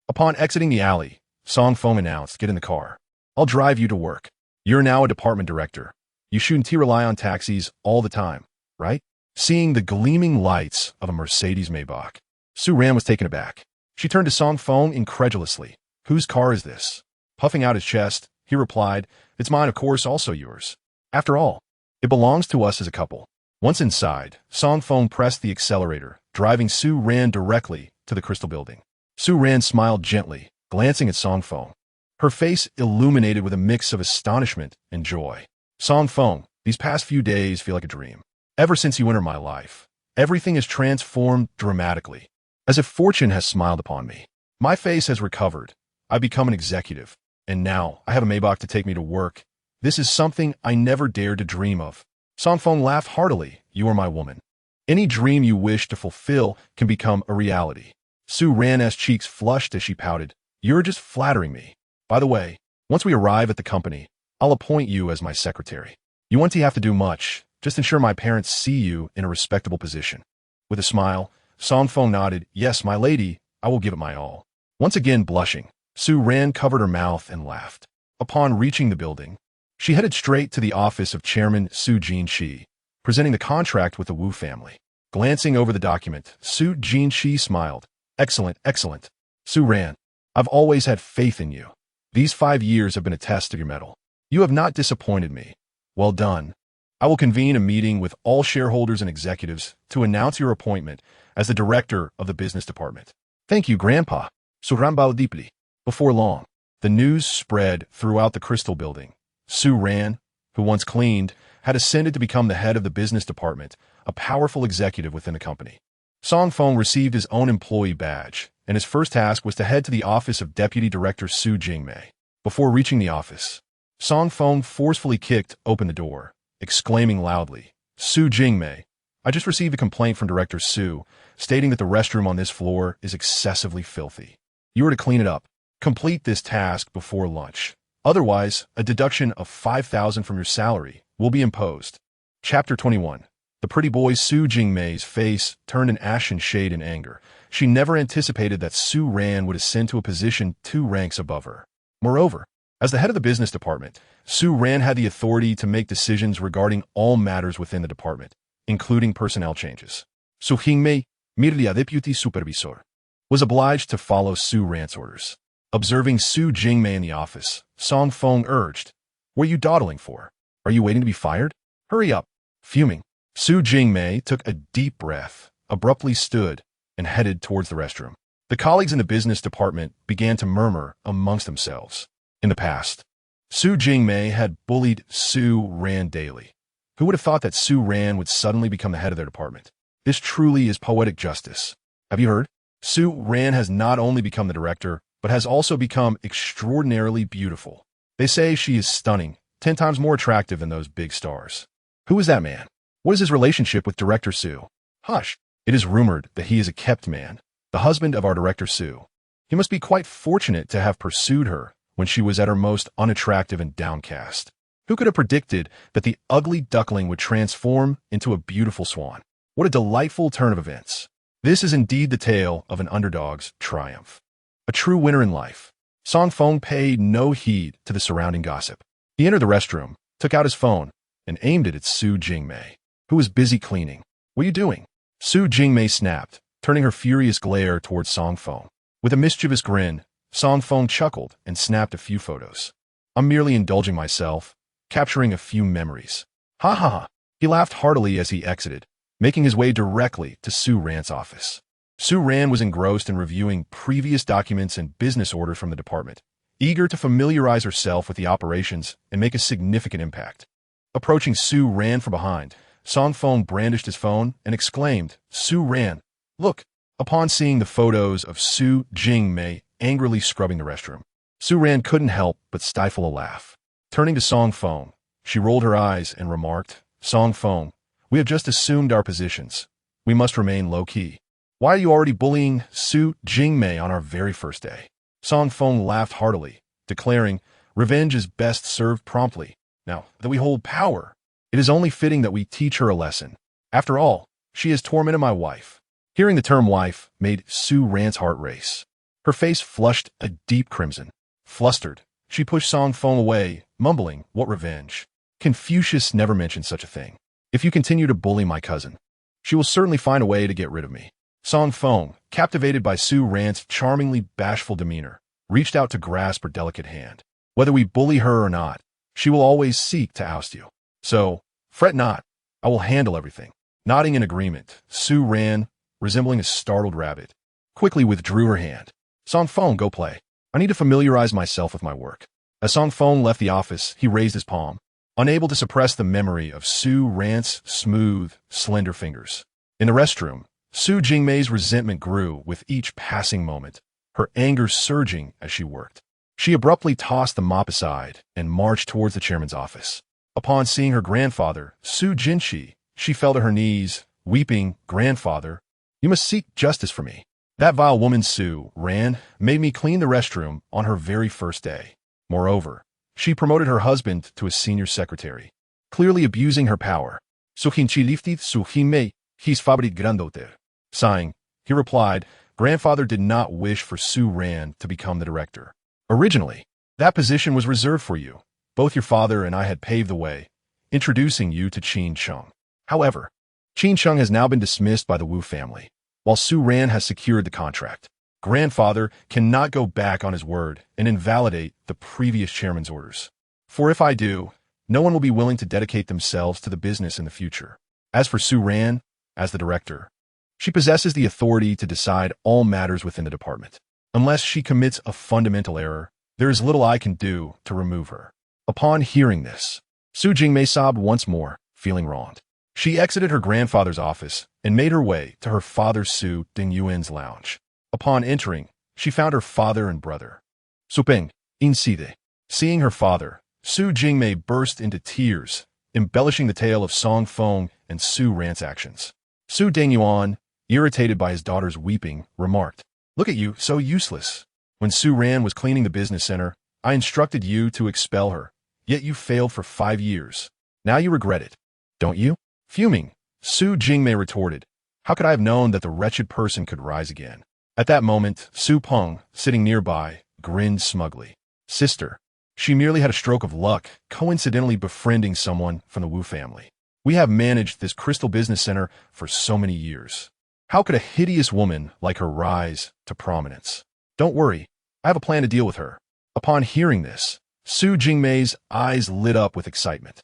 Upon exiting the alley, Song Feng announced, Get in the car. I'll drive you to work. You're now a department director. You shouldn't rely on taxis all the time, right? Seeing the gleaming lights of a Mercedes Maybach, Su Ran was taken aback. She turned to Song Feng incredulously. Whose car is this? Puffing out his chest, he replied, It's mine, of course, also yours. After all, it belongs to us as a couple. Once inside, Song Feng pressed the accelerator, driving Su Ran directly to the Crystal Building. Su Ran smiled gently, glancing at Song Feng, her face illuminated with a mix of astonishment and joy. Song Feng, these past few days feel like a dream. Ever since you entered my life, everything has transformed dramatically, as if fortune has smiled upon me. My face has recovered. I've become an executive, and now I have a Maybach to take me to work. This is something I never dared to dream of. Song Feng laughed heartily. You are my woman. Any dream you wish to fulfill can become a reality. Su Ran's cheeks flushed as she pouted. You're just flattering me. By the way, once we arrive at the company, I'll appoint you as my secretary. You won't have to do much. Just ensure my parents see you in a respectable position. With a smile, Song Feng nodded. Yes, my lady, I will give it my all. Once again blushing, Su Ran covered her mouth and laughed. Upon reaching the building, she headed straight to the office of Chairman Su Jinshi, presenting the contract with the Wu family. Glancing over the document, Su Jinshi smiled. Excellent, excellent. Su Ran, I've always had faith in you. These 5 years have been a test of your mettle. You have not disappointed me. Well done. I will convene a meeting with all shareholders and executives to announce your appointment as the director of the business department. Thank you, Grandpa. Su Ran bowed deeply. Before long, the news spread throughout the Crystal Building. Su Ran, who once cleaned, had ascended to become the head of the business department, a powerful executive within the company. Song Feng received his own employee badge, and his first task was to head to the office of Deputy Director Su Jingmei. Before reaching the office, Song Feng forcefully kicked open the door, exclaiming loudly, Su Jingmei, I just received a complaint from Director Su, stating that the restroom on this floor is excessively filthy. You are to clean it up. Complete this task before lunch. Otherwise, a deduction of 5,000 from your salary will be imposed. Chapter 21. The pretty boy Su Jingmei's face turned an ashen shade in anger. She never anticipated that Su Ran would ascend to a position 2 ranks above her. Moreover, As the head of the business department, Su Ran had the authority to make decisions regarding all matters within the department, including personnel changes. Su Qingmei, Mirlia deputy supervisor, was obliged to follow Su Ran's orders. Observing Su Jingmei in the office, Song Feng urged, "What are you dawdling for? Are you waiting to be fired? Hurry up." Fuming, Su Jingmei took a deep breath, abruptly stood, and headed towards the restroom. The colleagues in the business department began to murmur amongst themselves. In the past, Su Jingmei had bullied Su Ran daily. Who would have thought that Su Ran would suddenly become the head of their department? This truly is poetic justice. Have you heard? Su Ran has not only become the director, but has also become extraordinarily beautiful. They say she is stunning, 10 times more attractive than those big stars. Who is that man? What is his relationship with Director Su? Hush! It is rumored that he is a kept man, the husband of our Director Su. He must be quite fortunate to have pursued her when she was at her most unattractive and downcast. Who could have predicted that the ugly duckling would transform into a beautiful swan? What a delightful turn of events. This is indeed the tale of an underdog's triumph. A true winner in life. Song Feng paid no heed to the surrounding gossip. He entered the restroom, took out his phone, and aimed it at Su Jingmei, who was busy cleaning. "What are you doing?" Su Jingmei snapped, turning her furious glare towards Song Feng. With a mischievous grin, Song Feng chuckled and snapped a few photos. "I'm merely indulging myself, capturing a few memories." Ha ha ha. He laughed heartily as he exited, making his way directly to Su Ran's office. Su Ran was engrossed in reviewing previous documents and business orders from the department, eager to familiarize herself with the operations and make a significant impact. Approaching Su Ran from behind, Song Feng brandished his phone and exclaimed, "Su Ran, look!" Upon seeing the photos of Su Jingmei angrily scrubbing the restroom, Su Ran couldn't help but stifle a laugh. Turning to Song Feng, she rolled her eyes and remarked, "Song Feng, we have just assumed our positions. We must remain low-key. Why are you already bullying Su Jingmei on our very first day?" Song Feng laughed heartily, declaring, "Revenge is best served promptly. Now that we hold power, it is only fitting that we teach her a lesson. After all, she has tormented my wife." Hearing the term wife made Su Ran's heart race. Her face flushed a deep crimson. Flustered, she pushed Song Feng away, mumbling, "What revenge? Confucius never mentioned such a thing. If you continue to bully my cousin, she will certainly find a way to get rid of me." Song Feng, captivated by Su Ran's charmingly bashful demeanor, reached out to grasp her delicate hand. "Whether we bully her or not, she will always seek to oust you. So, fret not, I will handle everything." Nodding in agreement, Su Ran, resembling a startled rabbit, quickly withdrew her hand. "Song Feng, go play. I need to familiarize myself with my work." As Song Feng left the office, he raised his palm, unable to suppress the memory of Su Ran's smooth, slender fingers. In the restroom, Su Jingmei's resentment grew with each passing moment, her anger surging as she worked. She abruptly tossed the mop aside and marched towards the chairman's office. Upon seeing her grandfather, Su Jinshi, she fell to her knees, weeping, "Grandfather, you must seek justice for me. That vile woman Su Ran made me clean the restroom on her very first day. Moreover, she promoted her husband to a senior secretary, clearly abusing her power. Suhinchi lifted Suhime, his fabrit grandoter." Sighing, he replied, "Grandfather did not wish for Su Ran to become the director. Originally, that position was reserved for you. Both your father and I had paved the way, introducing you to Qingzhou. However, Qingzhou has now been dismissed by the Wu family, while Su Ran has secured the contract. Grandfather cannot go back on his word and invalidate the previous chairman's orders. For if I do, no one will be willing to dedicate themselves to the business in the future. As for Su Ran, as the director, she possesses the authority to decide all matters within the department. Unless she commits a fundamental error, there is little I can do to remove her." Upon hearing this, Su Jingmei sobbed once more, feeling wronged. She exited her grandfather's office and made her way to her father Su Dingyuan's lounge. Upon entering, she found her father and brother. "Supeng, inside." Seeing her father, Su Jingmei burst into tears, embellishing the tale of Song Feng and Su Ran's actions. Su Dingyuan, irritated by his daughter's weeping, remarked, "Look at you, so useless. When Su Ran was cleaning the business center, I instructed you to expel her, yet you failed for 5 years. Now you regret it, don't you?" Fuming, Su Jingmei retorted, "How could I have known that the wretched person could rise again?" At that moment, Su Peng, sitting nearby, grinned smugly. "Sister," She merely had a stroke of luck, coincidentally befriending someone from the Wu family. We have managed this crystal business center for so many years. How could a hideous woman like her rise to prominence? Don't worry, I have a plan to deal with her. Upon hearing this, Su Jingmei's eyes lit up with excitement.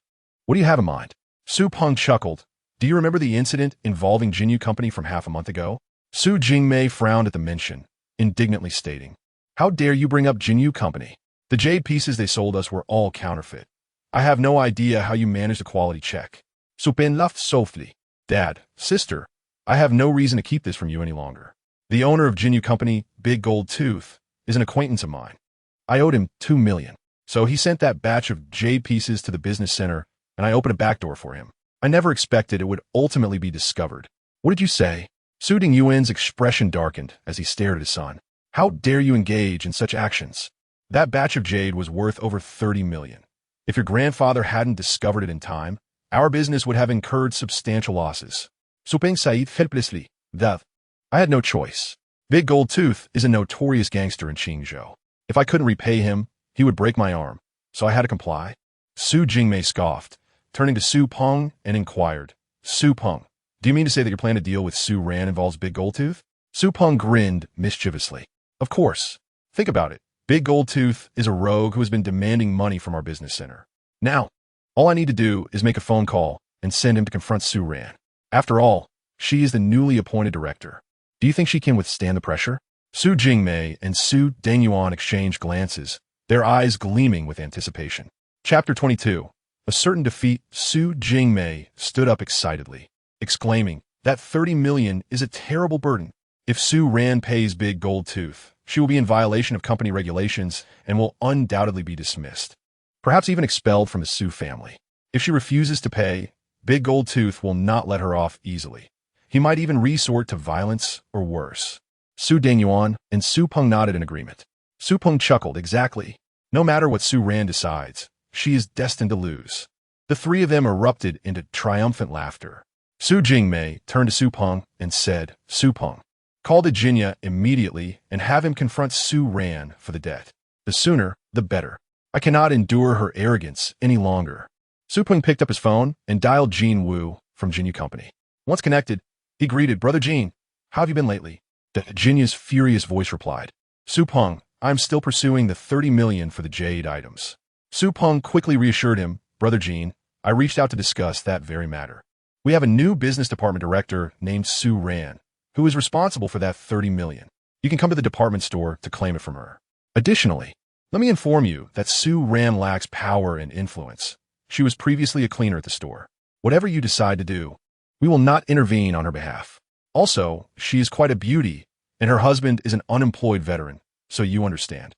What do you have in mind? Su Peng chuckled. Do you remember the incident involving Jinyu Company from half a month ago? Su Jingmei frowned at the mention, indignantly stating, How dare you bring up Jinyu Company? The jade pieces they sold us were all counterfeit. I have no idea how you managed a quality check. Su Peng laughed softly. Dad, sister, I have no reason to keep this from you any longer. The owner of Jinyu Company, Big Gold Tooth, is an acquaintance of mine. I owed him 2 million. So he sent that batch of jade pieces to the business center, and I opened a back door for him. I never expected it would ultimately be discovered. What did you say? Su Dingyuan's expression darkened as he stared at his son. How dare you engage in such actions? That batch of jade was worth over 30 million. If your grandfather hadn't discovered it in time, our business would have incurred substantial losses. Su Peng sighed helplessly. That. I had no choice. Big Gold Tooth is a notorious gangster in Qingzhou. If I couldn't repay him, he would break my arm, so I had to comply. Su Jingmei scoffed, turning to Su Peng and inquired, Su Peng, do you mean to say that your plan to deal with Su Ran involves Big Gold Tooth? Su Peng grinned mischievously. Of course. Think about it. Big Gold Tooth is a rogue who has been demanding money from our business center. Now, all I need to do is make a phone call and send him to confront Su Ran. After all, she is the newly appointed director. Do you think she can withstand the pressure? Su Jingmei and Su Dingyuan exchanged glances, their eyes gleaming with anticipation. Chapter 22. A certain defeat. Su Jingmei stood up excitedly, exclaiming, That 30 million is a terrible burden. If Su Ran pays Big Gold Tooth, she will be in violation of company regulations and will undoubtedly be dismissed, perhaps even expelled from the Su family. If she refuses to pay, Big Gold Tooth will not let her off easily. He might even resort to violence or worse. Su Dingyuan and Su Peng nodded in agreement. Su Peng chuckled. Exactly. No matter what Su Ran decides, she is destined to lose. The three of them erupted into triumphant laughter. Su Jingmei turned to Su Peng and said, Su Peng, call the Jinya immediately and have him confront Su Ran for the debt. The sooner, the better. I cannot endure her arrogance any longer. Su Peng picked up his phone and dialed Jin Wu from Jinyu Company. Once connected, he greeted, Brother Jin, how have you been lately? Jinya's furious voice replied, Su Peng, I'm still pursuing the 30 million for the jade items. Su Peng quickly reassured him, Brother Jin, I reached out to discuss that very matter. We have a new business department director named Su Ran, who is responsible for that 30 million. You can come to the department store to claim it from her. Additionally, let me inform you that Su Ran lacks power and influence. She was previously a cleaner at the store. Whatever you decide to do, we will not intervene on her behalf. Also, she is quite a beauty, and her husband is an unemployed veteran, so you understand.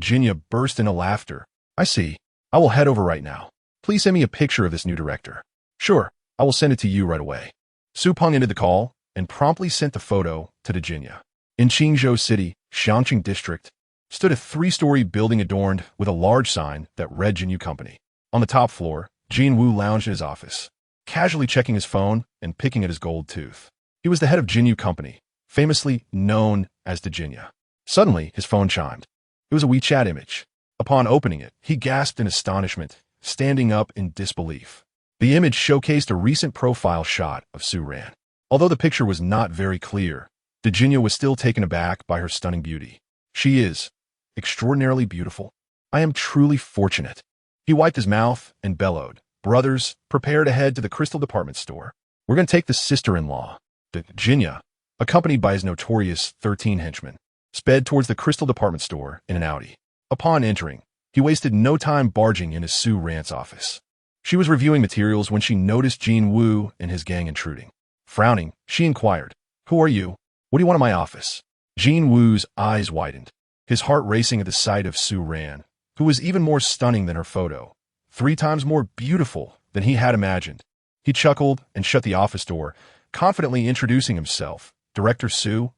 Jinya burst into laughter. I see. I will head over right now. Please send me a picture of this new director. Sure, I will send it to you right away. Su Peng ended the call and promptly sent the photo to the Jinya. In Qingzhou City, Xiangqing District, stood a 3-story building adorned with a large sign that read Jinyu Company. On the top floor, Jin Wu lounged in his office, casually checking his phone and picking at his gold tooth. He was the head of Jinyu Company, famously known as the Jinya. Suddenly, his phone chimed. It was a WeChat image. Upon opening it, he gasped in astonishment, standing up in disbelief. The image showcased a recent profile shot of Su Ran. Although the picture was not very clear, the Jinya was still taken aback by her stunning beauty. She is extraordinarily beautiful. I am truly fortunate. He wiped his mouth and bellowed, Brothers, prepare to head to the crystal department store. We're going to take the sister-in-law. The Jinya, accompanied by his notorious 13 henchmen, sped towards the crystal department store in an Audi. Upon entering, he wasted no time barging into Su Ran's office. She was reviewing materials when she noticed Jin Wu and his gang intruding. Frowning, she inquired, Who are you? What do you want in my office? Jin Wu's eyes widened, his heart racing at the sight of Su Ran, who was even more stunning than her photo, 3 times more beautiful than he had imagined. He chuckled and shut the office door, confidently introducing himself. Director Su,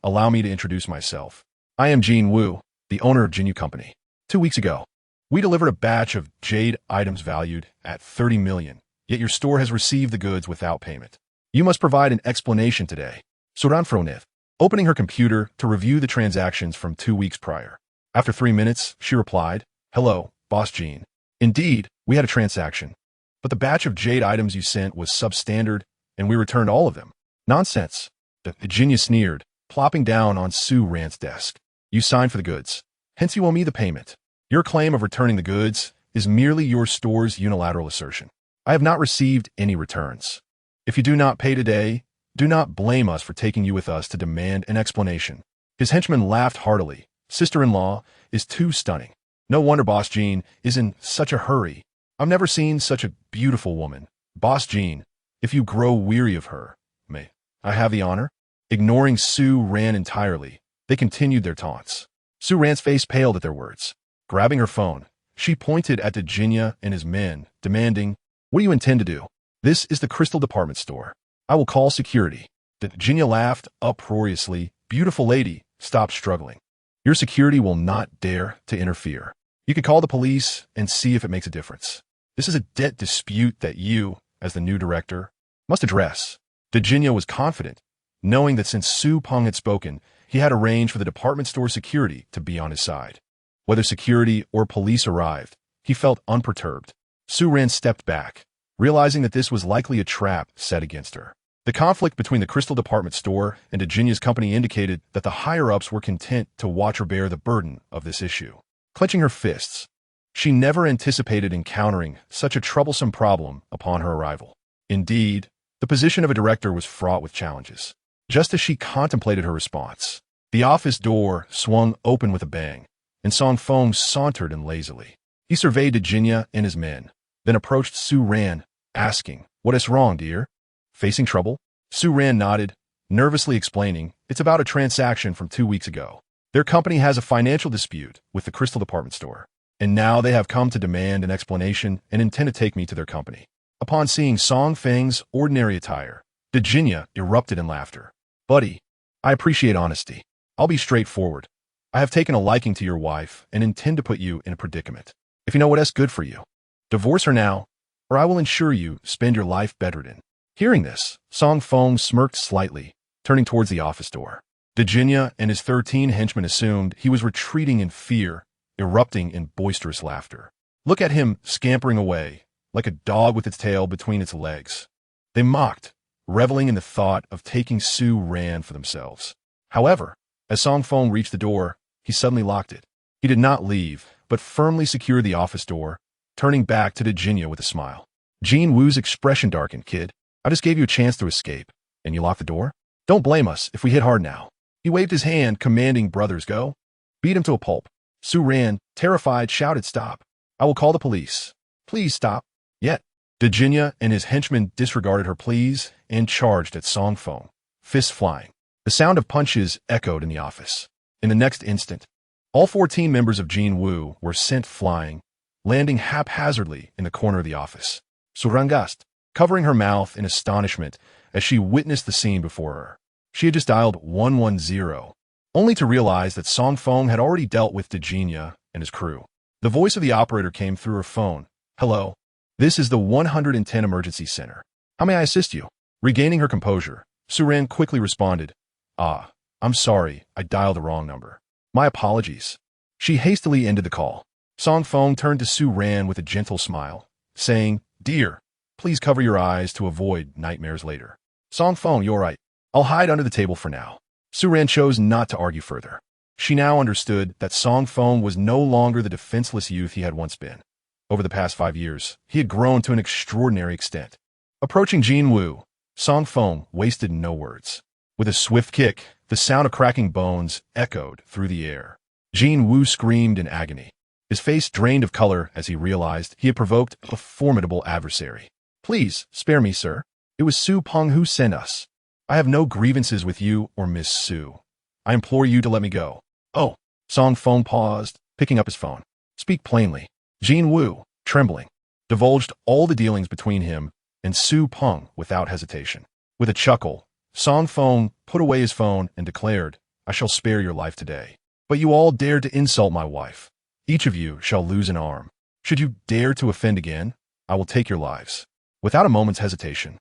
allow me to introduce myself. I am Jin Wu, the owner of Jinyu Company. 2 weeks ago, we delivered a batch of jade items valued at 30 million, yet your store has received the goods without payment. You must provide an explanation today. Suran Fronith, opening her computer to review the transactions from 2 weeks prior. After 3 minutes, she replied, Hello, Boss Jean. Indeed, we had a transaction. But the batch of jade items you sent was substandard, and we returned all of them. Nonsense. The genius sneered, plopping down on Su Ran's desk. You signed for the goods. Hence you owe me the payment. Your claim of returning the goods is merely your store's unilateral assertion. I have not received any returns. If you do not pay today, do not blame us for taking you with us to demand an explanation. His henchman laughed heartily. Sister-in-law is too stunning. No wonder Boss Jean is in such a hurry. I've never seen such a beautiful woman. Boss Jean, if you grow weary of her, may I have the honor? Ignoring Su Ran entirely, they continued their taunts. Su Ran's face paled at their words. Grabbing her phone, she pointed at Virginia and his men, demanding, What do you intend to do? This is the Crystal Department Store. I will call security. Virginia laughed uproariously. Beautiful lady, stop struggling. Your security will not dare to interfere. You could call the police and see if it makes a difference. This is a debt dispute that you, as the new director, must address. Virginia was confident, knowing that since Su Peng had spoken, he had arranged for the department store security to be on his side. Whether security or police arrived, he felt unperturbed. Su Ran stepped back, realizing that this was likely a trap set against her. The conflict between the Crystal Department Store and Virginia's company indicated that the higher-ups were content to watch her bear the burden of this issue. Clenching her fists, she never anticipated encountering such a troublesome problem upon her arrival. Indeed, the position of a director was fraught with challenges. Just as she contemplated her response, the office door swung open with a bang, and Song Feng sauntered in lazily. He surveyed Virginia and his men, then approached Su Ran, asking, What is wrong, dear? Facing trouble? Su Ran nodded, nervously explaining, It's about a transaction from 2 weeks ago. Their company has a financial dispute with the Crystal Department Store, and now they have come to demand an explanation and intend to take me to their company. Upon seeing Song Feng's ordinary attire, Virginia erupted in laughter. Buddy, I appreciate honesty. I'll be straightforward. I have taken a liking to your wife and intend to put you in a predicament. If you know what's good for you, divorce her now, or I will ensure you spend your life bedridden. Hearing this, Song Feng smirked slightly, turning towards the office door. Virginia and his 13 henchmen assumed he was retreating in fear, erupting in boisterous laughter. Look at him scampering away, like a dog with its tail between its legs. They mocked, reveling in the thought of taking Su Ran for themselves. However, as Song Feng reached the door, he suddenly locked it. He did not leave, but firmly secured the office door, turning back to Virginia with a smile. Jean Wu's expression darkened. Kid, I just gave you a chance to escape, and you locked the door? Don't blame us if we hit hard now. He waved his hand, commanding brothers go. Beat him to a pulp. Su Ran, terrified, shouted, Stop. I will call the police. Please stop. Yet, Virginia and his henchmen disregarded her pleas and charged at Song Feng, fists flying. The sound of punches echoed in the office. In the next instant, all 14 members of Jean Wu were sent flying, landing haphazardly in the corner of the office. Surangast, covering her mouth in astonishment as she witnessed the scene before her. She had just dialed 110, only to realize that Song Feng had already dealt with Virginia and his crew. The voice of the operator came through her phone. Hello, this is the 110 Emergency Center. How may I assist you? Regaining her composure, Su Ran quickly responded, I'm sorry, I dialed the wrong number. My apologies. She hastily ended the call. Song Feng turned to Su Ran with a gentle smile, saying, Dear, please cover your eyes to avoid nightmares later. Song Feng, you're right. I'll hide under the table for now. Su Ran chose not to argue further. She now understood that Song Feng was no longer the defenseless youth he had once been. Over the past 5 years, he had grown to an extraordinary extent. Approaching Jean Wu, Song Feng wasted no words. With a swift kick, the sound of cracking bones echoed through the air. Jean Wu screamed in agony. His face drained of color as he realized he had provoked a formidable adversary. Please, spare me, sir. It was Su Peng who sent us. I have no grievances with you or Miss Su. I implore you to let me go. Oh, Song Feng paused, picking up his phone. Speak plainly. Jean Wu, trembling, divulged all the dealings between him and Su Peng without hesitation. With a chuckle, Song Feng put away his phone and declared, I shall spare your life today. But you all dared to insult my wife. Each of you shall lose an arm. Should you dare to offend again, I will take your lives. Without a moment's hesitation,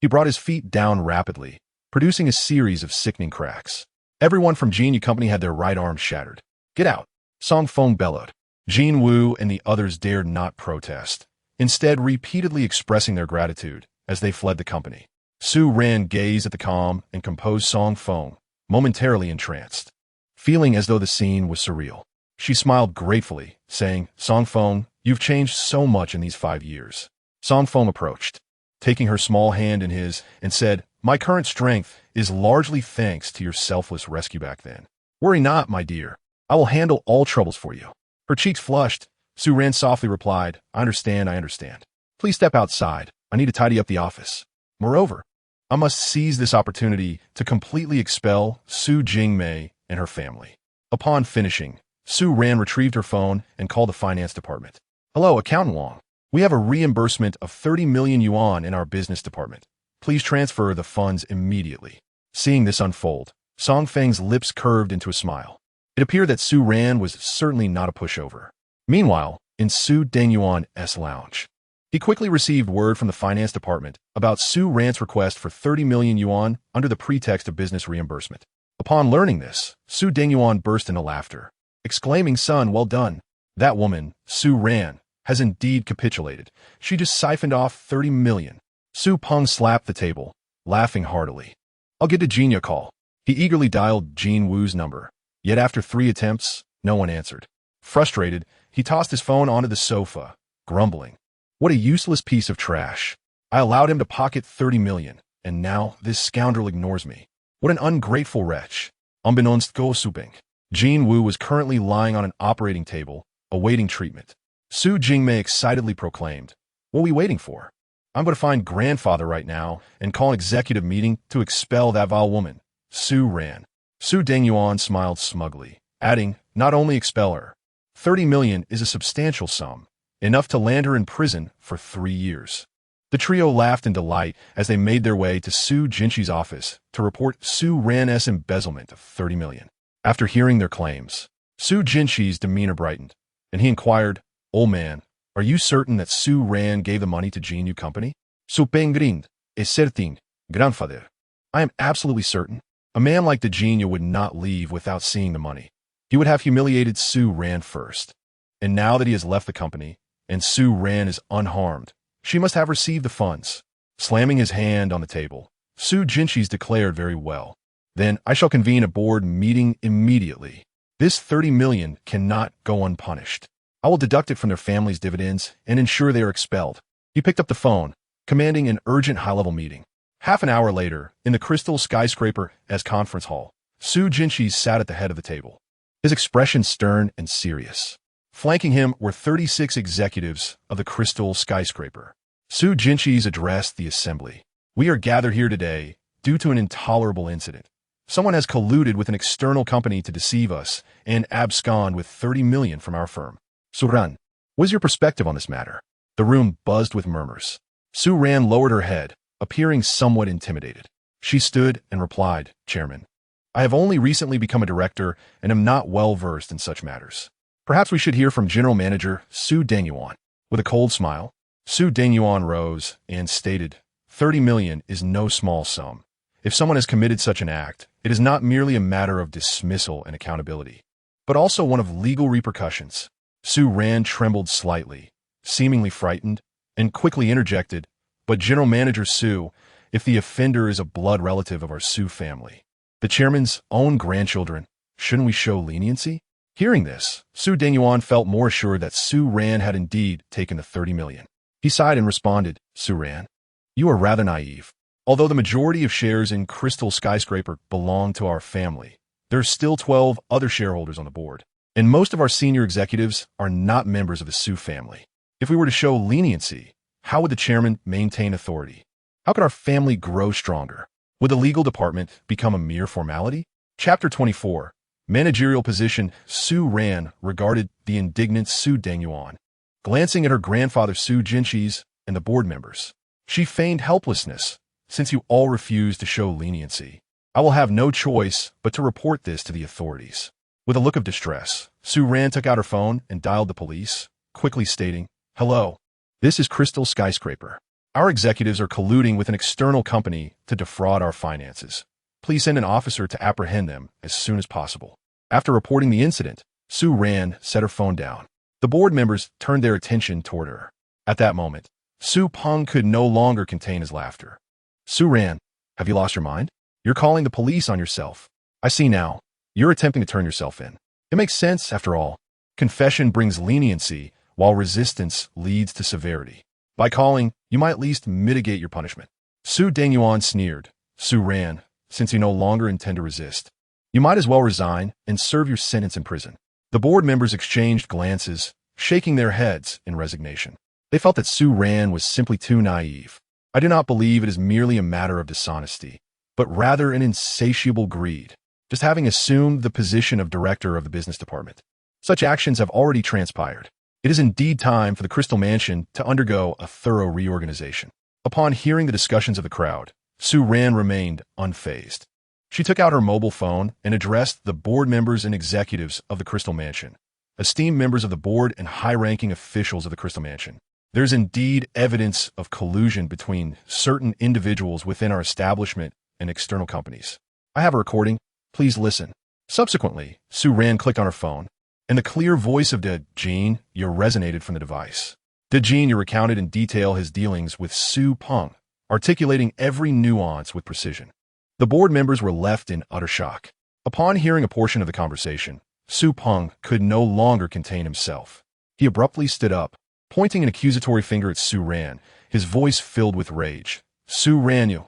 he brought his feet down rapidly, producing a series of sickening cracks. Everyone from Jean Yu Company had their right arm shattered. Get out, Song Feng bellowed. Jean Wu and the others dared not protest, instead repeatedly expressing their gratitude as they fled the company. Su Ran gazed at the calm and composed Song Feng, momentarily entranced. Feeling as though the scene was surreal, she smiled gratefully, saying, "Song Feng, you've changed so much in these 5 years." Song Feng approached, taking her small hand in his, and said, "My current strength is largely thanks to your selfless rescue back then. Worry not, my dear. I will handle all troubles for you." Her cheeks flushed. Su Ran softly replied, I understand. Please step outside. I need to tidy up the office. Moreover, I must seize this opportunity to completely expel Su Jingmei and her family." Upon finishing, Su Ran retrieved her phone and called the finance department. "Hello, Accountant Wang. We have a reimbursement of 30 million yuan in our business department. Please transfer the funds immediately." Seeing this unfold, Song Feng's lips curved into a smile. It appeared that Su Ran was certainly not a pushover. Meanwhile, in Su Dengyuan's lounge, he quickly received word from the finance department about Su Ran's request for 30 million yuan under the pretext of business reimbursement. Upon learning this, Su Dengyuan burst into laughter, exclaiming, "Son, well done. That woman, Su Ran, has indeed capitulated. She just siphoned off 30 million. Su Peng slapped the table, laughing heartily. "I'll get to Jean a call." He eagerly dialed Jean Wu's number, yet after 3 attempts, no one answered. Frustrated, he tossed his phone onto the sofa, grumbling, "What a useless piece of trash. I allowed him to pocket 30 million, and now this scoundrel ignores me. What an ungrateful wretch." Unbeknownst to Suping, Jean Wu was currently lying on an operating table, awaiting treatment. Su Jingmei excitedly proclaimed, "What are we waiting for? I'm going to find grandfather right now and call an executive meeting to expel that vile woman, Su Ran." Su Dengyuan smiled smugly, adding, "Not only expel her. 30 million is a substantial sum, enough to land her in prison for 3 years. The trio laughed in delight as they made their way to Su Jinqi's office to report Su Ran's embezzlement of 30 million. After hearing their claims, Su Jinqi's demeanor brightened, and he inquired, "Old man, are you certain that Su Ran gave the money to Jinyu Company?" "Su Pengrind is certain, grandfather. I am absolutely certain. A man like the Jinyu would not leave without seeing the money. He would have humiliated Su Ran first. And now that he has left the company, and Su Ran is unharmed, she must have received the funds." Slamming his hand on the table, Su Jinqi's declared, "Very well. Then I shall convene a board meeting immediately. This 30 million cannot go unpunished. I will deduct it from their family's dividends and ensure they are expelled." He picked up the phone, commanding an urgent high-level meeting. Half an hour later, in the Crystal Skyscraper as conference hall, Su Jinqi sat at the head of the table, his expression stern and serious. Flanking him were 36 executives of the Crystal Skyscraper. Su Jinqi's addressed the assembly. "We are gathered here today due to an intolerable incident. Someone has colluded with an external company to deceive us and abscond with 30 million from our firm. Su Ran, what is your perspective on this matter?" The room buzzed with murmurs. Su Ran lowered her head, appearing somewhat intimidated. She stood and replied, "Chairman, I have only recently become a director and am not well versed in such matters. Perhaps we should hear from General Manager Su Dengyuan." With a cold smile, Su Dengyuan rose and stated, 30 million is no small sum. If someone has committed such an act, it is not merely a matter of dismissal and accountability, but also one of legal repercussions." Su Ran trembled slightly, seemingly frightened, and quickly interjected, "But General Manager Su, if the offender is a blood relative of our Su family, the chairman's own grandchildren, shouldn't we show leniency?" Hearing this, Su Dengyuan felt more assured that Su Ran had indeed taken the 30 million. He sighed and responded, "Su Ran, you are rather naive. Although the majority of shares in Crystal Skyscraper belong to our family, there are still 12 other shareholders on the board, and most of our senior executives are not members of the Su family. If we were to show leniency, how would the chairman maintain authority? How could our family grow stronger? Would the legal department become a mere formality?" Chapter 24. Managerial Position. Su Ran regarded the indignant Su Dengyuan, glancing at her grandfather Su Jinqi's and the board members. She feigned helplessness. "Since you all refuse to show leniency, I will have no choice but to report this to the authorities." With a look of distress, Su Ran took out her phone and dialed the police, quickly stating, "Hello, this is Crystal Skyscraper. Our executives are colluding with an external company to defraud our finances. Please send an officer to apprehend them as soon as possible." After reporting the incident, Su Ran set her phone down. The board members turned their attention toward her. At that moment, Su Peng could no longer contain his laughter. Su Ran, have you lost your mind? You're calling the police on yourself. I see now. You're attempting to turn yourself in. It makes sense, after all. Confession brings leniency, while resistance leads to severity. By calling, you might at least mitigate your punishment. Su Dengyuan sneered. Su Ran, since you no longer intend to resist, you might as well resign and serve your sentence in prison. The board members exchanged glances, shaking their heads in resignation. They felt that Su Ran was simply too naive. I do not believe it is merely a matter of dishonesty, but rather an insatiable greed, just having assumed the position of director of the business department. Such actions have already transpired. It is indeed time for the Crystal Mansion to undergo a thorough reorganization. Upon hearing the discussions of the crowd, Su Ran remained unfazed. She took out her mobile phone and addressed the board members and executives of the Crystal Mansion, esteemed members of the board and high-ranking officials of the Crystal Mansion. There's indeed evidence of collusion between certain individuals within our establishment and external companies. I have a recording. Please listen. Subsequently, Su Ran clicked on her phone, and the clear voice of De Jin resonated from the device. De Jin recounted in detail his dealings with Su Peng, articulating every nuance with precision. The board members were left in utter shock. Upon hearing a portion of the conversation, Su Peng could no longer contain himself. He abruptly stood up, pointing an accusatory finger at Su Ran, his voice filled with rage. Su Ran,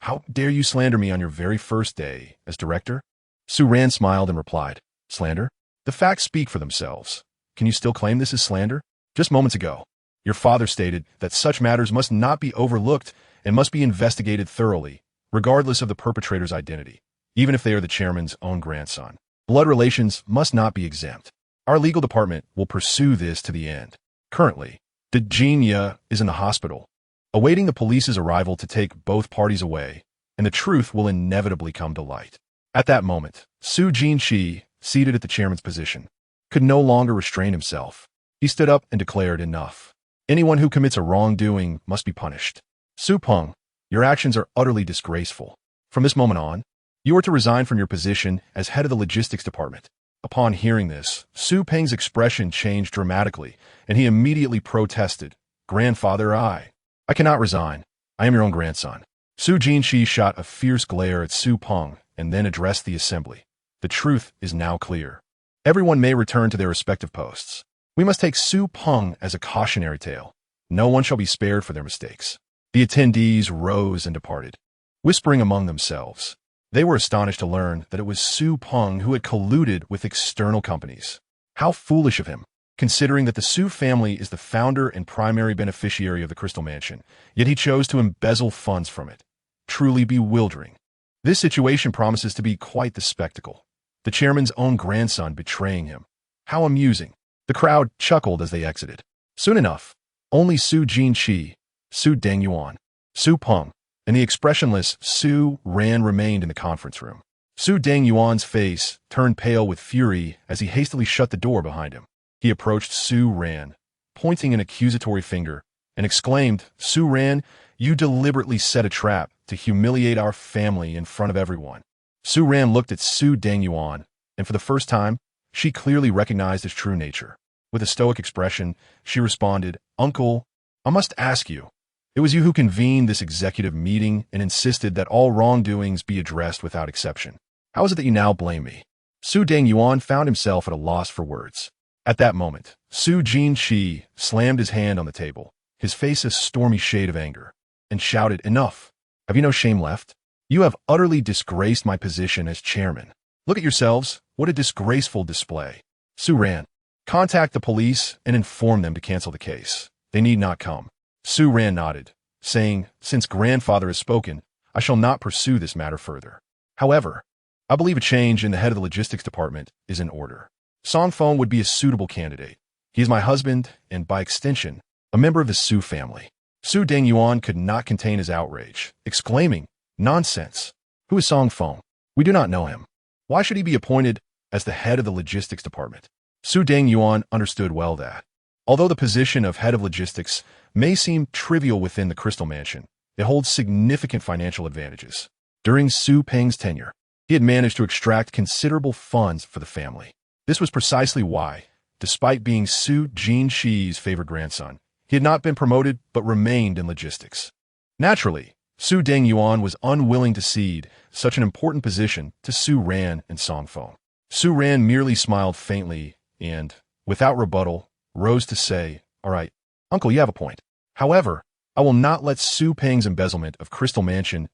how dare you slander me on your very first day as director? Su Ran smiled and replied, slander? The facts speak for themselves. Can you still claim this is slander? Just moments ago, your father stated that such matters must not be overlooked and must be investigated thoroughly, regardless of the perpetrator's identity, even if they are the chairman's own grandson. Blood relations must not be exempt. Our legal department will pursue this to the end. Currently, De Jin is in the hospital, awaiting the police's arrival to take both parties away, and the truth will inevitably come to light. At that moment, Su Jinshi, seated at the chairman's position, could no longer restrain himself. He stood up and declared enough. Anyone who commits a wrongdoing must be punished. Su Peng, your actions are utterly disgraceful. From this moment on, you are to resign from your position as head of the logistics department. Upon hearing this, Su Peng's expression changed dramatically, and he immediately protested. Grandfather, I cannot resign. I am your own grandson. Su Jinshi shot a fierce glare at Su Peng and then addressed the assembly. The truth is now clear. Everyone may return to their respective posts. We must take Su Peng as a cautionary tale. No one shall be spared for their mistakes. The attendees rose and departed, whispering among themselves. They were astonished to learn that it was Su Peng who had colluded with external companies. How foolish of him, considering that the Su family is the founder and primary beneficiary of the Crystal Mansion, yet he chose to embezzle funds from it. Truly bewildering. This situation promises to be quite the spectacle. The chairman's own grandson betraying him. How amusing. The crowd chuckled as they exited. Soon enough, only Su Jinshi, Su Dengyuan, Su Peng, and the expressionless Su Ran remained in the conference room. Su Dengyuan's face turned pale with fury as he hastily shut the door behind him. He approached Su Ran, pointing an accusatory finger, and exclaimed, Su Ran, you deliberately set a trap to humiliate our family in front of everyone. Su Ran looked at Su Dengyuan, and for the first time, she clearly recognized his true nature. With a stoic expression, she responded, Uncle, I must ask you. It was you who convened this executive meeting and insisted that all wrongdoings be addressed without exception. How is it that you now blame me? Su Dengyuan found himself at a loss for words. At that moment, Su Jinshi slammed his hand on the table, his face a stormy shade of anger, and shouted, Enough! Have you no shame left? You have utterly disgraced my position as chairman. Look at yourselves. What a disgraceful display. Su Ran, contact the police and inform them to cancel the case. They need not come. Su Ran nodded, saying, Since grandfather has spoken, I shall not pursue this matter further. However, I believe a change in the head of the logistics department is in order. Song Feng would be a suitable candidate. He is my husband and, by extension, a member of the Su family. Su Dengyuan could not contain his outrage, exclaiming, Nonsense! Who is Song Feng? We do not know him. Why should he be appointed as the head of the logistics department? Su Dengyuan understood well that, although the position of head of logistics may seem trivial within the Crystal Mansion, it holds significant financial advantages. During Su Peng's tenure, he had managed to extract considerable funds for the family. This was precisely why, Despite being Su Jinqi's favorite grandson, he had not been promoted but remained in logistics. Naturally, Su Dengyuan was unwilling to cede such an important position to Su Ran and Song Feng. Su Ran merely smiled faintly and, without rebuttal, rose to say, "All right, uncle, you have a point. However, I will not let Su Peng's embezzlement of Crystal Mansion's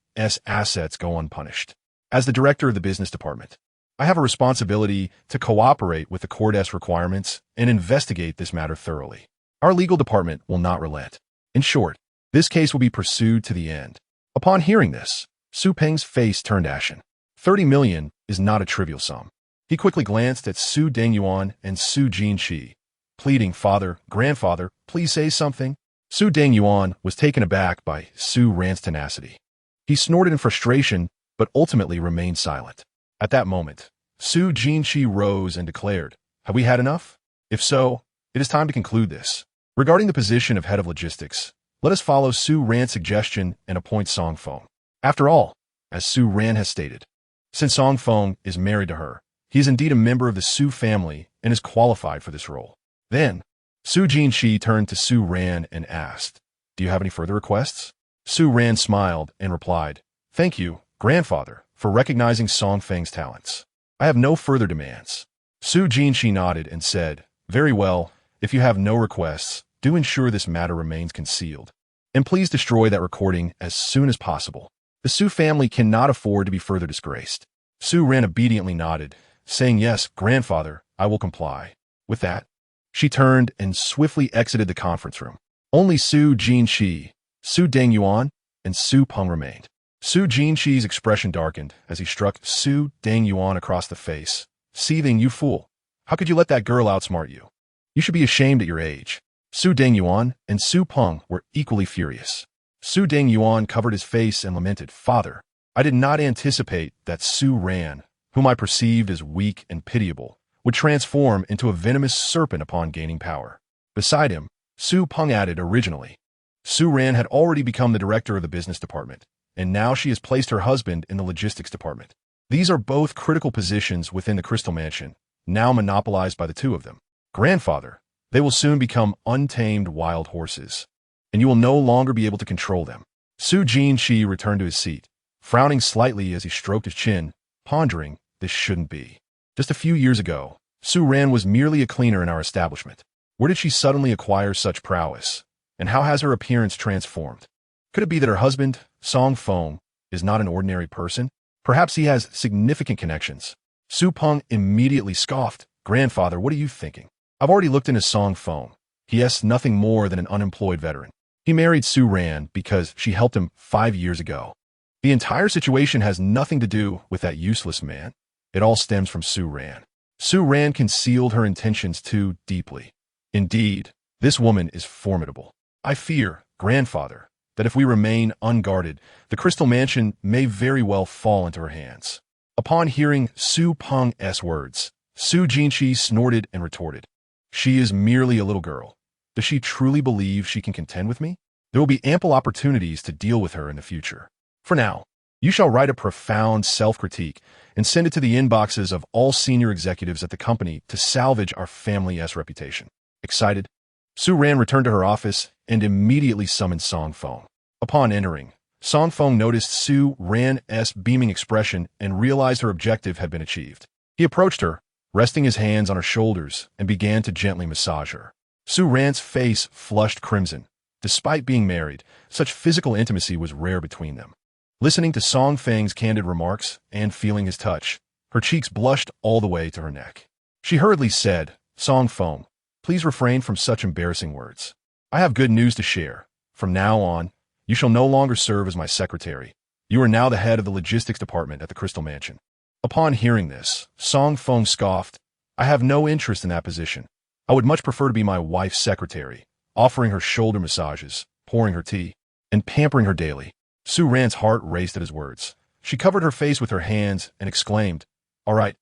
assets go unpunished. As the director of the business department, I have a responsibility to cooperate with the court's requirements and investigate this matter thoroughly. Our legal department will not relent. In short, this case will be pursued to the end." Upon hearing this, Su Peng's face turned ashen. 30 million is not a trivial sum. He quickly glanced at Su Dengyuan and Su Jinqi, pleading, "Father, grandfather, please say something." Su Dengyuan was taken aback by Su Ran's tenacity. He snorted in frustration, but ultimately remained silent. At that moment, Su Jinqi rose and declared, "Have we had enough? If so, it is time to conclude this. Regarding the position of head of logistics, let us follow Su Ran's suggestion and appoint Song Feng. After all, as Su Ran has stated, since Song Feng is married to her, he is indeed a member of the Su family and is qualified for this role." Then, Su Jinqi turned to Su Ran and asked, "Do you have any further requests?" Su Ran smiled and replied, "Thank you, grandfather, for recognizing Song Feng's talents. I have no further demands." Su Jinqi nodded and said, "Very well, if you have no requests, do ensure this matter remains concealed. And please destroy that recording as soon as possible. The Su family cannot afford to be further disgraced." Su Ran obediently nodded, saying, "Yes, grandfather, I will comply." With that, she turned and swiftly exited the conference room. Only Su Jinqi, Su Dengyuan, and Su Peng remained. Su Jinqi's expression darkened as he struck Su Dengyuan across the face, seething, "You fool! How could you let that girl outsmart you? You should be ashamed at your age." Su Dengyuan and Su Peng were equally furious. Su Dengyuan covered his face and lamented, "Father, I did not anticipate that Su Ran, whom I perceived as weak and pitiable, would transform into a venomous serpent upon gaining power." Beside him, Su Peng added, "Originally, Su Ran had already become the director of the business department, and now she has placed her husband in the logistics department. These are both critical positions within the Crystal Mansion, now monopolized by the two of them. Grandfather, they will soon become untamed wild horses, and you will no longer be able to control them." Su Jinqi returned to his seat, frowning slightly as he stroked his chin, pondering, "This shouldn't be. Just a few years ago, Su Ran was merely a cleaner in our establishment. Where did she suddenly acquire such prowess? And how has her appearance transformed? Could it be that her husband, Song Feng, is not an ordinary person? Perhaps he has significant connections." Su Peng immediately scoffed, "Grandfather, what are you thinking? I've already looked into Song Feng. He is nothing more than an unemployed veteran. He married Su Ran because she helped him 5 years ago. The entire situation has nothing to do with that useless man. It all stems from Su Ran. Su Ran concealed her intentions too deeply. Indeed, this woman is formidable. I fear, grandfather, that if we remain unguarded, the Crystal Mansion may very well fall into her hands." Upon hearing Su Peng's words, Su Jinqi snorted and retorted, "She is merely a little girl. Does she truly believe she can contend with me? There will be ample opportunities to deal with her in the future. For now, you shall write a profound self-critique and send it to the inboxes of all senior executives at the company to salvage our family's reputation." Excited, Su Ran returned to her office and immediately summoned Song Feng. Upon entering, Song Feng noticed Su Ran's beaming expression and realized her objective had been achieved. He approached her, resting his hands on her shoulders, and began to gently massage her. Su Ran's face flushed crimson. Despite being married, such physical intimacy was rare between them. Listening to Song Feng's candid remarks and feeling his touch, her cheeks blushed all the way to her neck. She hurriedly said, "Song Feng, please refrain from such embarrassing words. I have good news to share. From now on, you shall no longer serve as my secretary. You are now the head of the logistics department at the Crystal Mansion." Upon hearing this, Song Feng scoffed, "I have no interest in that position. I would much prefer to be my wife's secretary, offering her shoulder massages, pouring her tea, and pampering her daily." Su Ran's heart raced at his words. She covered her face with her hands and exclaimed, all right,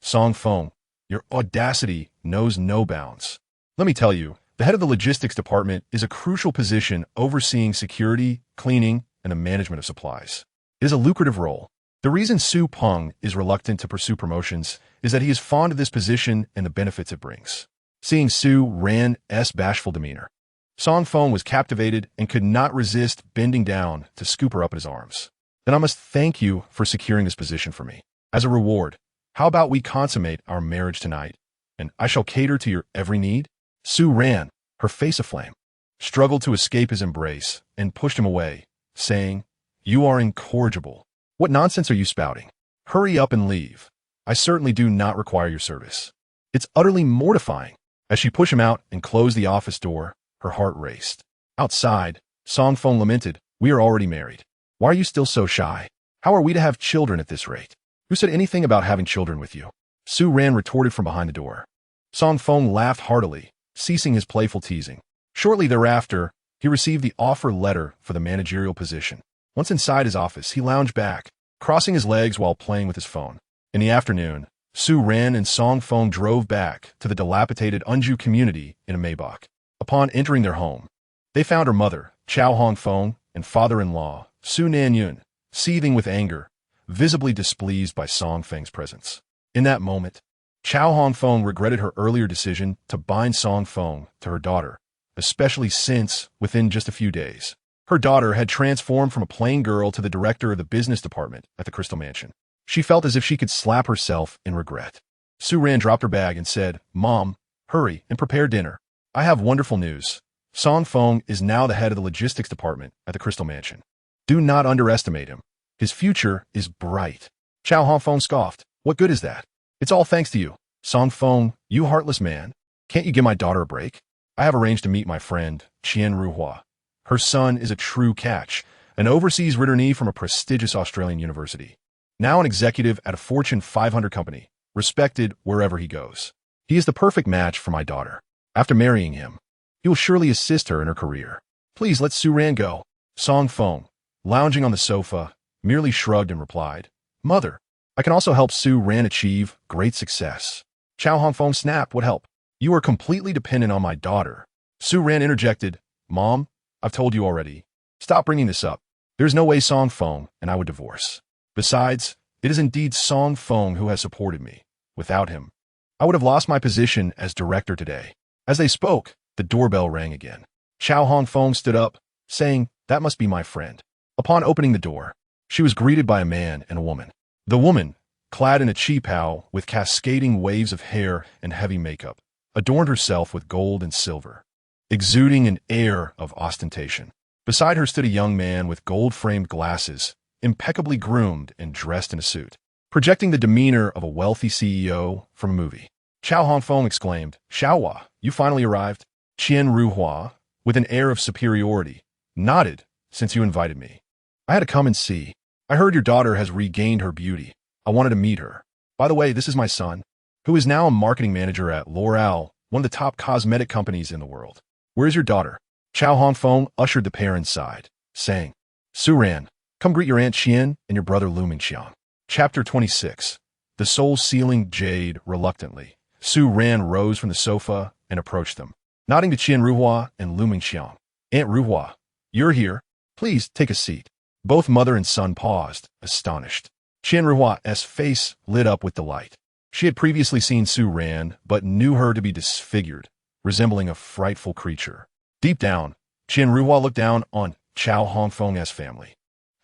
Song Feng, your audacity knows no bounds. Let me tell you, the head of the logistics department is a crucial position overseeing security, cleaning, and the management of supplies. It is a lucrative role. The reason Su Peng is reluctant to pursue promotions is that he is fond of this position and the benefits it brings. Seeing Su Ran's bashful demeanor, Song Feng was captivated and could not resist bending down to scoop her up in his arms. Then I must thank you for securing this position for me. As a reward, how about we consummate our marriage tonight, and I shall cater to your every need? Su Ran, her face aflame, struggled to escape his embrace and pushed him away, saying, "You are incorrigible. What nonsense are you spouting? Hurry up and leave. I certainly do not require your service." It's utterly mortifying. As she pushed him out and closed the office door, her heart raced. Outside, Song Feng lamented, "We are already married. Why are you still so shy? How are we to have children at this rate? Who said anything about having children with you?" Su Ran retorted from behind the door. Song Feng laughed heartily, ceasing his playful teasing. Shortly thereafter, he received the offer letter for the managerial position. Once inside his office, he lounged back, crossing his legs while playing with his phone. In the afternoon, Su Ran and Song Feng drove back to the dilapidated Unju community in a Maybach. Upon entering their home, they found her mother, Chow Hong Feng, and father-in-law, Su Nanyun, seething with anger, visibly displeased by Song Feng's presence. In that moment, Chow Hong Feng regretted her earlier decision to bind Song Feng to her daughter, especially since, within just a few days, her daughter had transformed from a plain girl to the director of the business department at the Crystal Mansion. She felt as if she could slap herself in regret. Su Ran dropped her bag and said, "Mom, hurry and prepare dinner. I have wonderful news. Song Feng is now the head of the logistics department at the Crystal Mansion. Do not underestimate him. His future is bright." Chow Hong Feng scoffed. "What good is that? It's all thanks to you. Song Feng, you heartless man. Can't you give my daughter a break? I have arranged to meet my friend, Qian Ruhua. Her son is a true catch, an overseas returnee from a prestigious Australian university. Now an executive at a Fortune 500 company, respected wherever he goes. He is the perfect match for my daughter. After marrying him, he will surely assist her in her career. Please let Su Ran go." Song Feng, lounging on the sofa, merely shrugged and replied, "Mother, I can also help Su Ran achieve great success." Chow Hong Feng snapped, "What help? You are completely dependent on my daughter." Su Ran interjected, "Mom, I've told you already. Stop bringing this up. There's no way Song Feng and I would divorce. Besides, it is indeed Song Feng who has supported me. Without him, I would have lost my position as director today." As they spoke, the doorbell rang again. Chow Hong Feng stood up, saying, "That must be my friend." Upon opening the door, she was greeted by a man and a woman. The woman, clad in a qipao with cascading waves of hair and heavy makeup, adorned herself with gold and silver, exuding an air of ostentation. Beside her stood a young man with gold-framed glasses, impeccably groomed and dressed in a suit, projecting the demeanor of a wealthy CEO from a movie. Chow Hong Feng exclaimed, "Xiaohua, you finally arrived?" Qian Ruhua, with an air of superiority, nodded, "Since you invited me. I had to come and see. I heard your daughter has regained her beauty. I wanted to meet her. By the way, this is my son, who is now a marketing manager at L'Oreal, one of the top cosmetic companies in the world. Where is your daughter?" Chow Hong Feng ushered the pair inside, saying, "Su Ran, come greet your Aunt Qian and your brother Lu Mingxiang." Chapter 26. The soul-sealing jade reluctantly. Su Ran rose from the sofa and approached them, nodding to Qian Ruhua and Lu Mingxiang. "Aunt Ruhua, you're here. Please take a seat." Both mother and son paused, astonished. Qian Ruhua's face lit up with delight. She had previously seen Su Ran, but knew her to be disfigured, resembling a frightful creature. Deep down, Qian Ruhua looked down on Chow Hong Feng's family.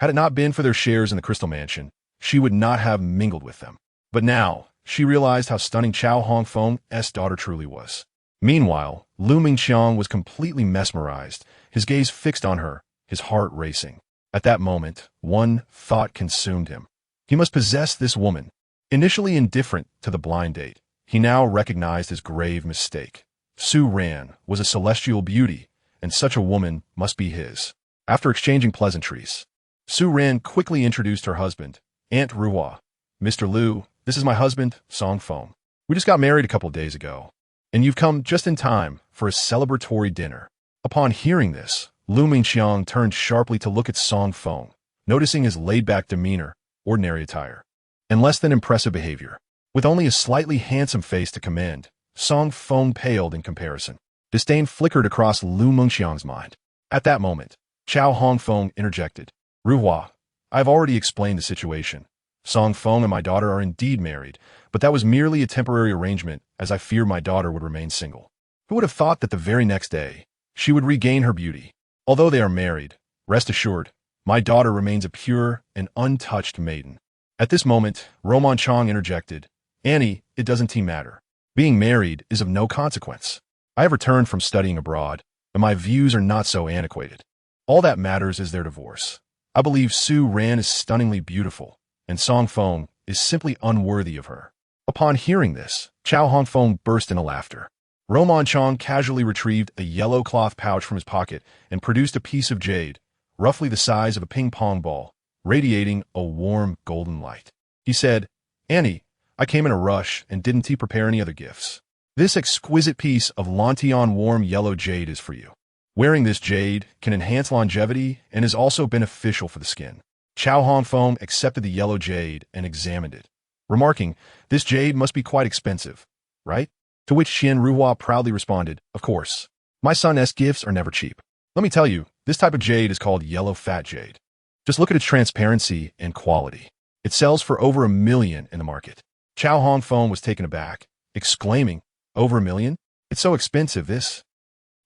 Had it not been for their shares in the Crystal Mansion, she would not have mingled with them. But now, she realized how stunning Chow Hong Feng's daughter truly was. Meanwhile, Lu Mingxiang was completely mesmerized, his gaze fixed on her, his heart racing. At that moment, one thought consumed him. He must possess this woman. Initially indifferent to the blind date, he now recognized his grave mistake. Su Ran was a celestial beauty, and such a woman must be his. After exchanging pleasantries, Su Ran quickly introduced her husband, Aunt Ruhua. "Mr. Lu, this is my husband, Song Feng. We just got married a couple of days ago, and you've come just in time for a celebratory dinner." Upon hearing this, Lu Mingxiang turned sharply to look at Song Feng, noticing his laid-back demeanor, ordinary attire, and less than impressive behavior. With only a slightly handsome face to commend, Song Feng paled in comparison. Disdain flickered across Lu Mingxiang's mind. At that moment, Chow Hong Feng interjected, "Ruhua, I've already explained the situation. Song Feng and my daughter are indeed married, but that was merely a temporary arrangement as I fear my daughter would remain single. Who would have thought that the very next day, she would regain her beauty? Although they are married, rest assured, my daughter remains a pure and untouched maiden. At this moment, Roman Chong interjected, Annie, it doesn't matter. Being married is of no consequence. I have returned from studying abroad, and my views are not so antiquated. All that matters is their divorce. I believe Su Ran is stunningly beautiful, and Song Feng is simply unworthy of her. Upon hearing this, Chow Hongfeng burst into laughter. Roman Chong casually retrieved a yellow cloth pouch from his pocket and produced a piece of jade, roughly the size of a ping-pong ball, radiating a warm golden light. He said, Annie, I came in a rush and didn't prepare any other gifts. This exquisite piece of Lantian warm yellow jade is for you. Wearing this jade can enhance longevity and is also beneficial for the skin. Chow Hongfeng accepted the yellow jade and examined it, remarking, this jade must be quite expensive, right? To which Qian Ruhua proudly responded, of course. My son's gifts are never cheap. Let me tell you, this type of jade is called yellow fat jade. Just look at its transparency and quality. It sells for over $1 million in the market. Chow Hongfeng was taken aback, exclaiming, over $1 million? It's so expensive, this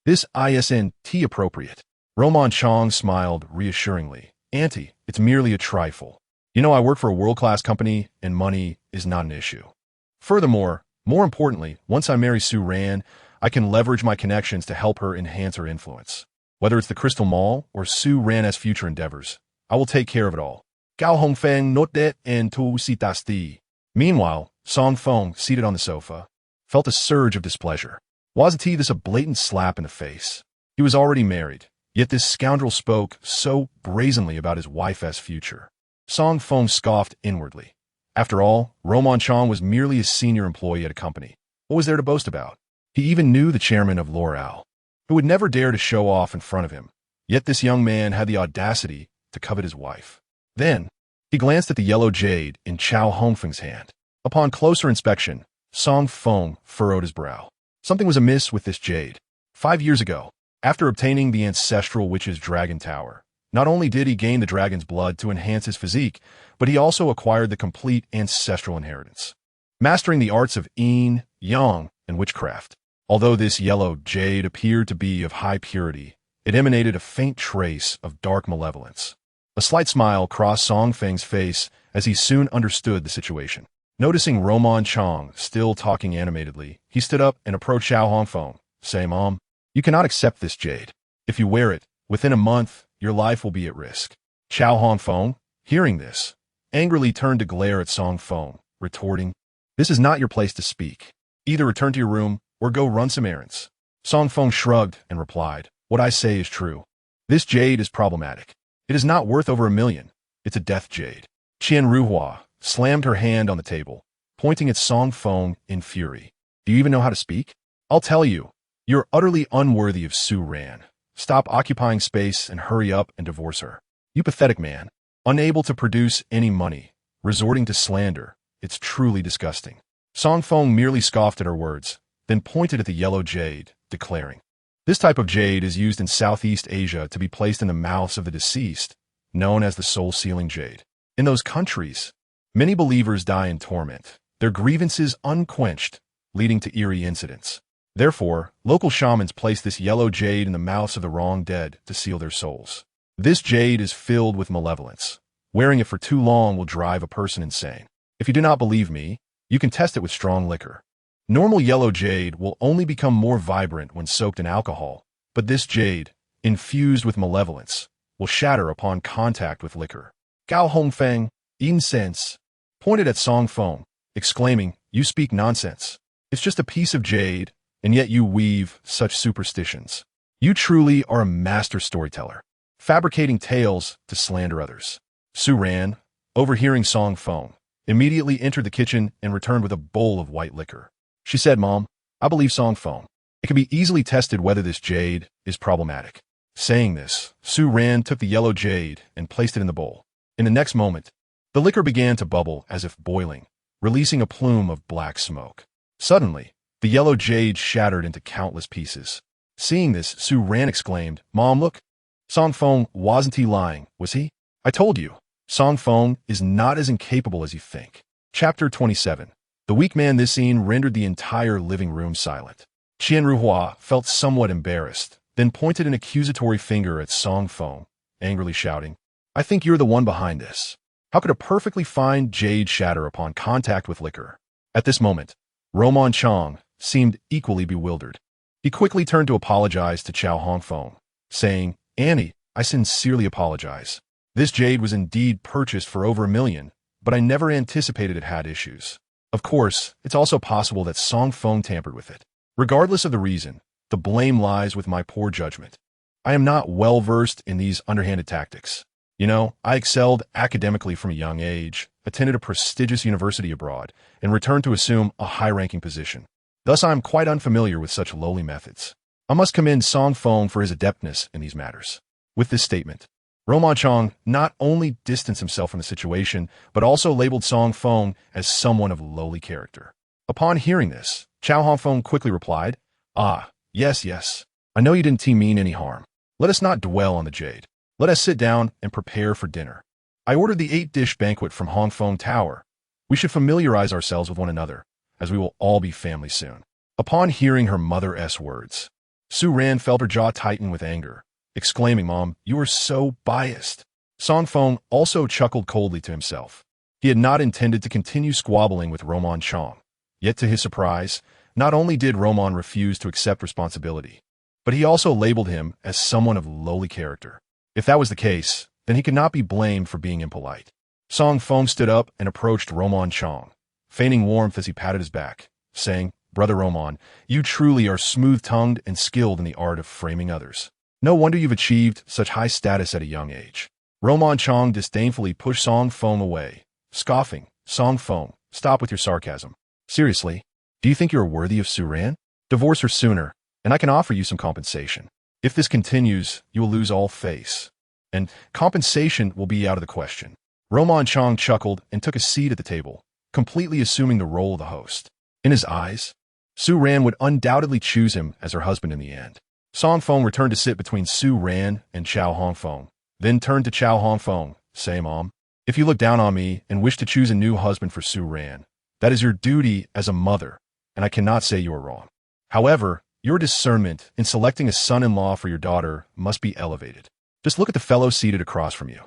isn't appropriate. Roman Chong smiled reassuringly. Auntie, it's merely a trifle. You know I work for a world-class company, and money is not an issue. Furthermore, more importantly, once I marry Su Ran, I can leverage my connections to help her enhance her influence. Whether it's the Crystal Mall or Su Ran's future endeavors, I will take care of it all. Gao Hongfeng note and tu sitasti. Meanwhile, Song Feng, seated on the sofa, felt a surge of displeasure. Wasn't this a blatant slap in the face? He was already married, yet this scoundrel spoke so brazenly about his wife's future. Song Feng scoffed inwardly. After all, Roman Chong was merely a senior employee at a company. What was there to boast about? He even knew the chairman of L'Oreal, who would never dare to show off in front of him. Yet this young man had the audacity to covet his wife. Then, he glanced at the yellow jade in Chow Hongfeng's hand. Upon closer inspection, Song Feng furrowed his brow. Something was amiss with this jade. 5 years ago, after obtaining the ancestral witch's dragon tower, not only did he gain the dragon's blood to enhance his physique, but he also acquired the complete ancestral inheritance, mastering the arts of yin, yang, and witchcraft. Although this yellow jade appeared to be of high purity, it emanated a faint trace of dark malevolence. A slight smile crossed Song Feng's face as he soon understood the situation. Noticing Roman Chong still talking animatedly, he stood up and approached Chow Hongfeng, saying, Mom, you cannot accept this jade. If you wear it, within a month, your life will be at risk. Chow Hongfeng, hearing this, angrily turned to glare at Song Feng, retorting, this is not your place to speak. Either return to your room or go run some errands. Song Feng shrugged and replied, what I say is true. This jade is problematic. It is not worth over $1 million. It's a death jade. Qian Ruhua slammed her hand on the table, pointing at Song Feng in fury. Do you even know how to speak? I'll tell you. You're utterly unworthy of Su Ran. Stop occupying space and hurry up and divorce her. You pathetic man. Unable to produce any money, resorting to slander. It's truly disgusting. Song Feng merely scoffed at her words, then pointed at the yellow jade, declaring, this type of jade is used in Southeast Asia to be placed in the mouths of the deceased, known as the soul-sealing jade. In those countries, many believers die in torment, their grievances unquenched, leading to eerie incidents. Therefore, local shamans place this yellow jade in the mouths of the wrong dead to seal their souls. This jade is filled with malevolence. Wearing it for too long will drive a person insane. If you do not believe me, you can test it with strong liquor. Normal yellow jade will only become more vibrant when soaked in alcohol, but this jade, infused with malevolence, will shatter upon contact with liquor. Gao Hongfeng, incense, pointed at Song Feng, exclaiming, you speak nonsense. It's just a piece of jade, and yet you weave such superstitions. You truly are a master storyteller, fabricating tales to slander others. Su Ran, overhearing Song Feng, immediately entered the kitchen and returned with a bowl of white liquor. She said, Mom, I believe Song Feng. It can be easily tested whether this jade is problematic. Saying this, Su Ran took the yellow jade and placed it in the bowl. In the next moment, the liquor began to bubble as if boiling, releasing a plume of black smoke. Suddenly, the yellow jade shattered into countless pieces. Seeing this, Su Ran exclaimed, Mom, look. Song Feng wasn't lying, was he? I told you. Song Feng is not as incapable as you think. Chapter 27. The weak man. This scene rendered the entire living room silent. Qian Ruhua felt somewhat embarrassed, then pointed an accusatory finger at Song Feng, angrily shouting, "I think you're the one behind this. How could a perfectly fine jade shatter upon contact with liquor?" At this moment, Roman Chong seemed equally bewildered. He quickly turned to apologize to Chow Hongfeng, saying, "Annie, I sincerely apologize. This jade was indeed purchased for over $1 million, but I never anticipated it had issues. Of course, it's also possible that Song Feng tampered with it. Regardless of the reason, the blame lies with my poor judgment. I am not well versed in these underhanded tactics. You know, I excelled academically from a young age, attended a prestigious university abroad, and returned to assume a high-ranking position. Thus, I am quite unfamiliar with such lowly methods. I must commend Song Feng for his adeptness in these matters." With this statement, Roman Chong not only distanced himself from the situation, but also labeled Song Feng as someone of lowly character. Upon hearing this, Chow Hongfeng quickly replied, "Ah, yes. I know you didn't mean any harm. Let us not dwell on the jade. Let us sit down and prepare for dinner. I ordered the 8-dish banquet from Hongfeng Tower. We should familiarize ourselves with one another, as we will all be family soon." Upon hearing her mother's words, Su Ran felt her jaw tighten with anger, exclaiming, "Mom, you are so biased." Song Feng also chuckled coldly to himself. He had not intended to continue squabbling with Roman Chong. Yet to his surprise, not only did Roman refuse to accept responsibility, but he also labeled him as someone of lowly character. If that was the case, then he could not be blamed for being impolite. Song Feng stood up and approached Roman Chong, feigning warmth as he patted his back, saying, "Brother Roman, you truly are smooth-tongued and skilled in the art of framing others. No wonder you've achieved such high status at a young age." Roman Chong disdainfully pushed Song Feng away, scoffing, "Song Feng, stop with your sarcasm. Seriously, do you think you're worthy of Su Ran? Divorce her sooner, and I can offer you some compensation. If this continues, you will lose all face, and compensation will be out of the question." Roman Chong chuckled and took a seat at the table, completely assuming the role of the host. In his eyes, Su Ran would undoubtedly choose him as her husband in the end. Song Feng returned to sit between Su Ran and Chow Hongfeng, then turned to Chow Hongfeng, saying, "Mom, if you look down on me and wish to choose a new husband for Su Ran, that is your duty as a mother, and I cannot say you are wrong. However, your discernment in selecting a son-in-law for your daughter must be elevated. Just look at the fellow seated across from you.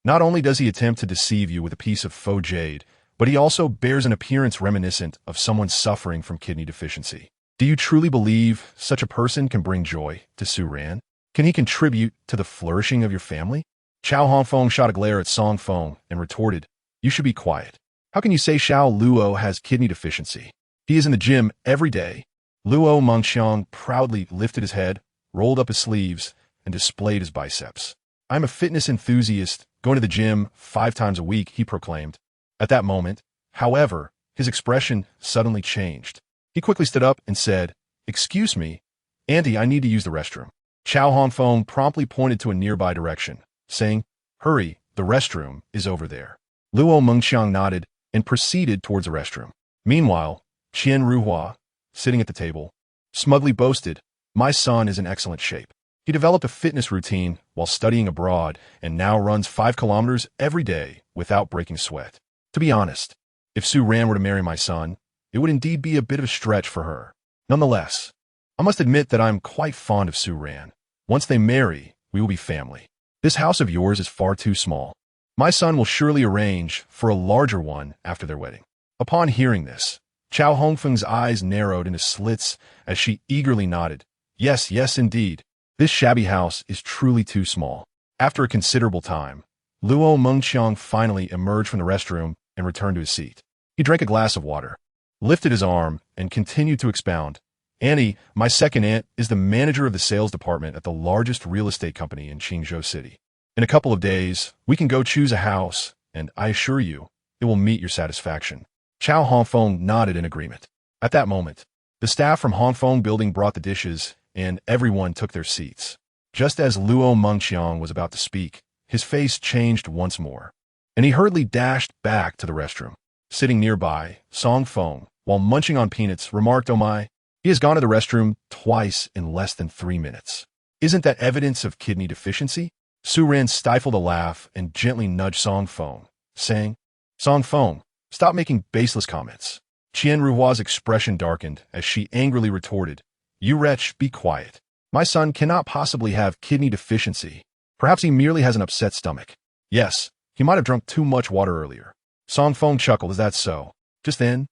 Not only does he attempt to deceive you with a piece of faux jade, but he also bears an appearance reminiscent of someone suffering from kidney deficiency. Do you truly believe such a person can bring joy to Su Ran? Can he contribute to the flourishing of your family?" Chow Hongfeng shot a glare at Song Feng and retorted, "You should be quiet. How can you say Xiao Luo has kidney deficiency? He is in the gym every day." Luo Mengxiang proudly lifted his head, rolled up his sleeves, and displayed his biceps. "I'm a fitness enthusiast, going to the gym 5 times a week," he proclaimed. At that moment, however, his expression suddenly changed. He quickly stood up and said, "Excuse me, Auntie, I need to use the restroom." Chow Hongfeng promptly pointed to a nearby direction, saying, "Hurry, the restroom is over there." Luo Mengxiang nodded and proceeded towards the restroom. Meanwhile, Qian Ruhua, sitting at the table, smugly boasted, "My son is in excellent shape. He developed a fitness routine while studying abroad and now runs 5 kilometers every day without breaking sweat. To be honest, if Su Ran were to marry my son, it would indeed be a bit of a stretch for her. Nonetheless, I must admit that I'm quite fond of Su Ran. Once they marry, we will be family. This house of yours is far too small. My son will surely arrange for a larger one after their wedding." Upon hearing this, Chow Hongfeng's eyes narrowed into slits as she eagerly nodded, Yes, indeed. This shabby house is truly too small." After a considerable time, Luo Mengxiang finally emerged from the restroom and returned to his seat. He drank a glass of water, lifted his arm, and continued to expound, "Annie, my second aunt, is the manager of the sales department at the largest real estate company in Qingzhou City. In a couple of days, we can go choose a house, and I assure you, it will meet your satisfaction." Chow Hongfeng nodded in agreement. At that moment, the staff from Hongfeng Building brought the dishes, and everyone took their seats. Just as Luo Mengxiang was about to speak, his face changed once more, and he hurriedly dashed back to the restroom. Sitting nearby, Song Feng, while munching on peanuts, remarked, "Oh my, he has gone to the restroom twice in less than 3 minutes. Isn't that evidence of kidney deficiency?" Su Ran stifled a laugh and gently nudged Song Feng, saying, Song Feng, stop making baseless comments. Qian Ruhua's expression darkened as she angrily retorted, You wretch, be quiet. My son cannot possibly have kidney deficiency. Perhaps he merely has an upset stomach. Yes, he might have drunk too much water earlier. Song Feng chuckled, Is that so? Just then,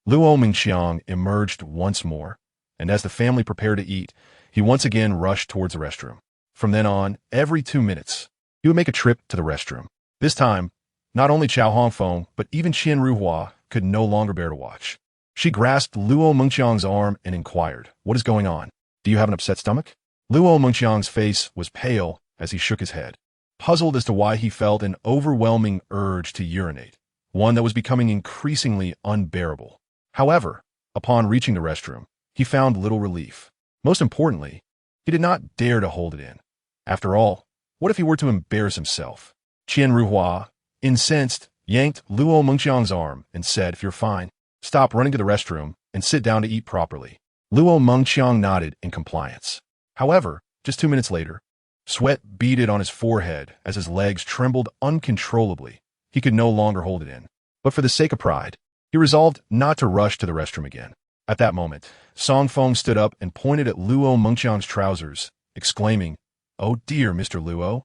Luo Mingqiang emerged once more, and as the family prepared to eat, he once again rushed towards the restroom. From then on, every 2 minutes, he would make a trip to the restroom. This time, not only Chao Hongfeng, but even Qian Ruhua could no longer bear to watch. She grasped Luo Mengqiang's arm and inquired, What is going on? Do you have an upset stomach? Luo Mengqiang's face was pale as he shook his head, puzzled as to why he felt an overwhelming urge to urinate, one that was becoming increasingly unbearable. However, upon reaching the restroom, he found little relief. Most importantly, he did not dare to hold it in. After all, what if he were to embarrass himself? Qian Ruhua, incensed, yanked Luo Mengqiang's arm and said, If you're fine, stop running to the restroom and sit down to eat properly. Luo Mengqiang nodded in compliance. However, just 2 minutes later, sweat beaded on his forehead as his legs trembled uncontrollably. He could no longer hold it in. But for the sake of pride, he resolved not to rush to the restroom again. At that moment, Song Feng stood up and pointed at Luo Mengqiang's trousers, exclaiming, Oh dear, Mr. Luo,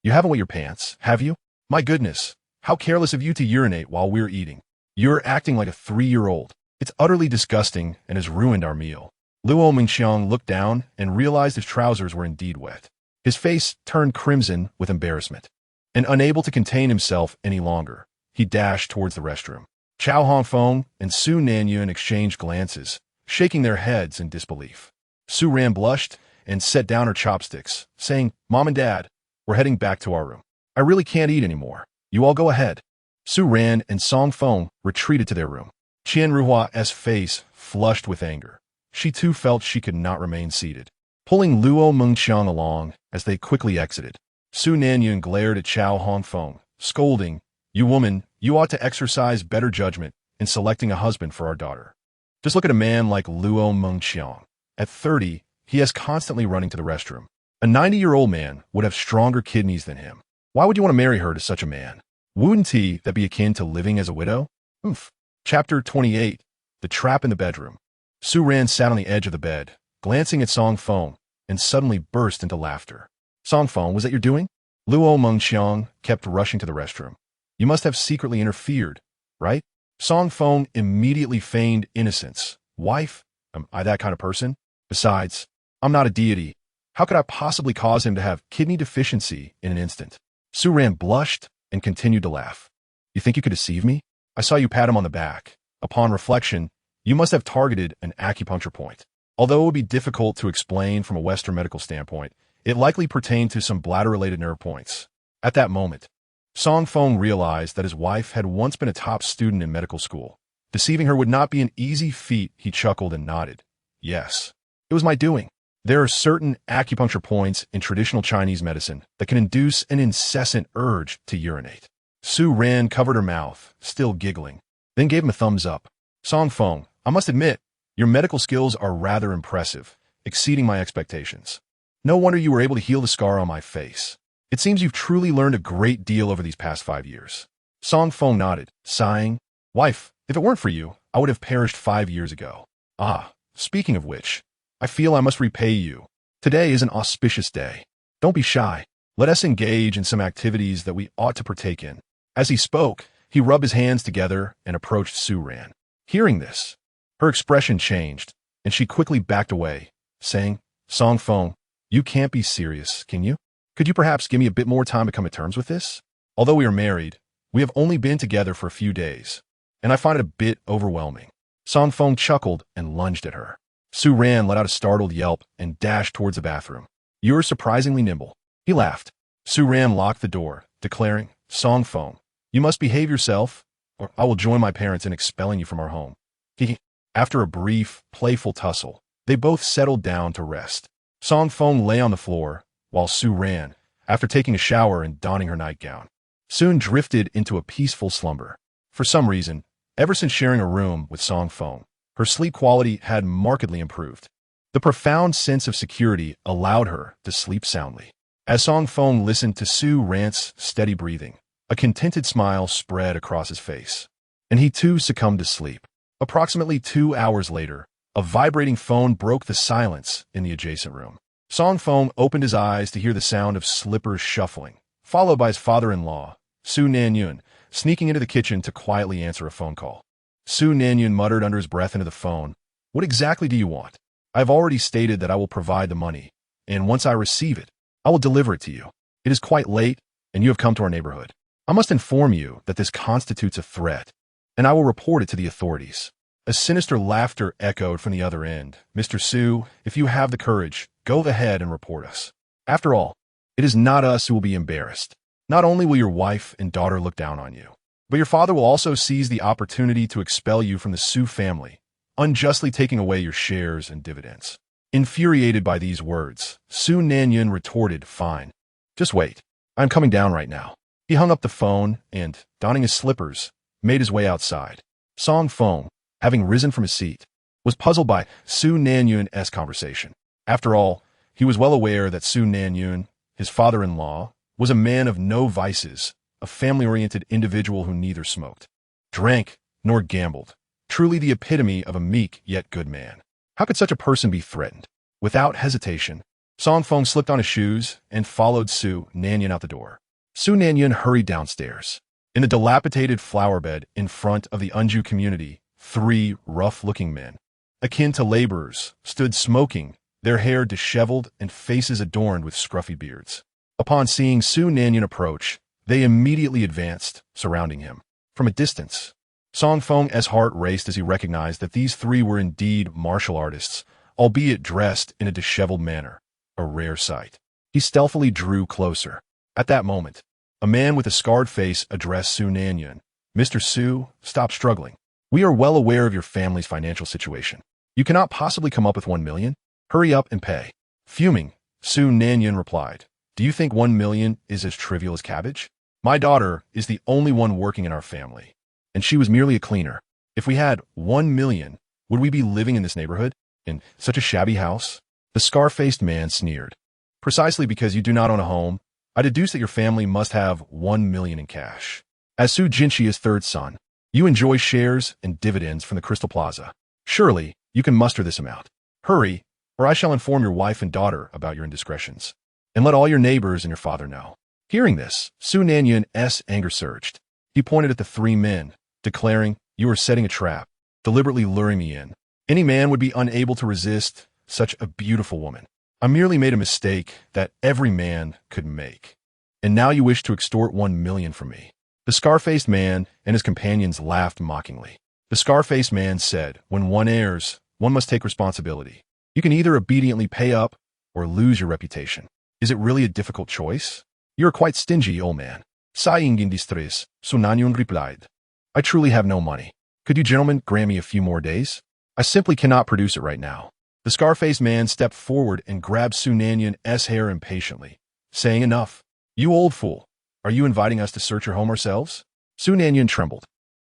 you haven't wet your pants, have you? My goodness, how careless of you to urinate while we're eating. You're acting like a 3-year-old. It's utterly disgusting and has ruined our meal. Luo Mengqiang looked down and realized his trousers were indeed wet. His face turned crimson with embarrassment, and unable to contain himself any longer, he dashed towards the restroom. Chao Hongfeng and Su Nanyun exchanged glances, shaking their heads in disbelief. Su Ran blushed and set down her chopsticks, saying, Mom and Dad, we're heading back to our room. I really can't eat anymore. You all go ahead. Su Ran and Song Feng retreated to their room. Qian Ruhua's face flushed with anger. She too felt she could not remain seated, pulling Luo Mengqiang along as they quickly exited. Su Nanyun glared at Chao Hongfeng, scolding, You woman, you ought to exercise better judgment in selecting a husband for our daughter. Just look at a man like Luo Mengqiang. At 30, he is constantly running to the restroom. A 90-year-old man would have stronger kidneys than him. Why would you want to marry her to such a man? Wouldn't that be akin to living as a widow? Oof. Chapter 28. The Trap in the Bedroom. Su Ran sat on the edge of the bed, glancing at Song Feng, and suddenly burst into laughter. Song Feng, was that your doing? Luo Mengqiang kept rushing to the restroom. You must have secretly interfered, right? Song Feng immediately feigned innocence. Wife? Am I that kind of person? Besides, I'm not a deity. How could I possibly cause him to have kidney deficiency in an instant? Su Ran blushed and continued to laugh. You think you could deceive me? I saw you pat him on the back. Upon reflection, you must have targeted an acupuncture point. Although it would be difficult to explain from a Western medical standpoint, it likely pertained to some bladder-related nerve points. At that moment, Song Feng realized that his wife had once been a top student in medical school. Deceiving her would not be an easy feat. He chuckled and nodded. Yes, it was my doing. There are certain acupuncture points in traditional Chinese medicine that can induce an incessant urge to urinate. Su Ran covered her mouth, still giggling, then gave him a thumbs up. Song Feng, I must admit, your medical skills are rather impressive, exceeding my expectations. No wonder you were able to heal the scar on my face. It seems you've truly learned a great deal over these past 5 years. Song Feng nodded, sighing. Wife, if it weren't for you, I would have perished 5 years ago. Ah, speaking of which, I feel I must repay you. Today is an auspicious day. Don't be shy. Let us engage in some activities that we ought to partake in. As he spoke, he rubbed his hands together and approached Su Ran. Hearing this, her expression changed, and she quickly backed away, saying, Song Feng, you can't be serious, can you? Could you perhaps give me a bit more time to come to terms with this? Although we are married, we have only been together for a few days, and I find it a bit overwhelming. Song Feng chuckled and lunged at her. Su Ran let out a startled yelp and dashed towards the bathroom. You're surprisingly nimble. He laughed. Su Ran locked the door, declaring, Song Feng, you must behave yourself, or I will join my parents in expelling you from our home. After a brief, playful tussle, they both settled down to rest. Song Feng lay on the floor, while Su Ran, after taking a shower and donning her nightgown, soon drifted into a peaceful slumber. For some reason, ever since sharing a room with Song Feng, her sleep quality had markedly improved. The profound sense of security allowed her to sleep soundly. As Song Feng listened to Su Rant's steady breathing, a contented smile spread across his face, and he too succumbed to sleep. Approximately 2 hours later, a vibrating phone broke the silence in the adjacent room. Song Feng opened his eyes to hear the sound of slippers shuffling, followed by his father-in-law, Su Nanyun, sneaking into the kitchen to quietly answer a phone call. Su Nanyun muttered under his breath into the phone, "What exactly do you want? I've already stated that I will provide the money, and once I receive it, I will deliver it to you. It is quite late, and you have come to our neighborhood. I must inform you that this constitutes a threat, and I will report it to the authorities." A sinister laughter echoed from the other end. "Mr. Su, if you have the courage, go ahead and report us. After all, it is not us who will be embarrassed. Not only will your wife and daughter look down on you, but your father will also seize the opportunity to expel you from the Su family, unjustly taking away your shares and dividends." Infuriated by these words, Su Nanyun retorted, "Fine. Just wait. I'm coming down right now." He hung up the phone and, donning his slippers, made his way outside. Song Feng, having risen from his seat, was puzzled by Su Nanyun's conversation. After all, he was well aware that Su Nanyun, his father-in-law, was a man of no vices, a family-oriented individual who neither smoked, drank, nor gambled, truly the epitome of a meek yet good man. How could such a person be threatened? Without hesitation, Song Feng slipped on his shoes and followed Su Nanyun out the door. Su Nanyun hurried downstairs. In the dilapidated flower bed in front of the Unju community, 3 rough-looking men, akin to laborers, stood smoking, their hair disheveled and faces adorned with scruffy beards. Upon seeing Su Nanyun approach, they immediately advanced, surrounding him. From a distance, Song Feng's heart raced as he recognized that these 3 were indeed martial artists, albeit dressed in a disheveled manner, a rare sight. He stealthily drew closer. At that moment, a man with a scarred face addressed Su Nanyun. "Mr. Su, stop struggling. We are well aware of your family's financial situation. You cannot possibly come up with 1 million. Hurry up and pay." Fuming, Su Nanyun replied, "Do you think 1 million is as trivial as cabbage? My daughter is the only one working in our family, and she was merely a cleaner. If we had 1 million, would we be living in this neighborhood, in such a shabby house?" The scar-faced man sneered. "Precisely because you do not own a home, I deduce that your family must have 1 million in cash. As Su Jinqi's 3rd son, you enjoy shares and dividends from the Crystal Plaza. Surely, you can muster this amount. Hurry, or I shall inform your wife and daughter about your indiscretions, and let all your neighbors and your father know." Hearing this, Su Nanyun's anger surged. He pointed at the 3 men, declaring, "You are setting a trap, deliberately luring me in. Any man would be unable to resist such a beautiful woman. I merely made a mistake that every man could make. And now you wish to extort 1 million from me." The scar-faced man and his companions laughed mockingly. The scar-faced man said, "When one errs, one must take responsibility. You can either obediently pay up or lose your reputation. Is it really a difficult choice? You are quite stingy, old man." Sighing in distress, Su Nanyun replied, "I truly have no money. Could you gentlemen grant me a few more days? I simply cannot produce it right now." The scar-faced man stepped forward and grabbed Su Nanyun's hair impatiently, saying, "Enough. You old fool. Are you inviting us to search your home ourselves?" Su Nanyun trembled.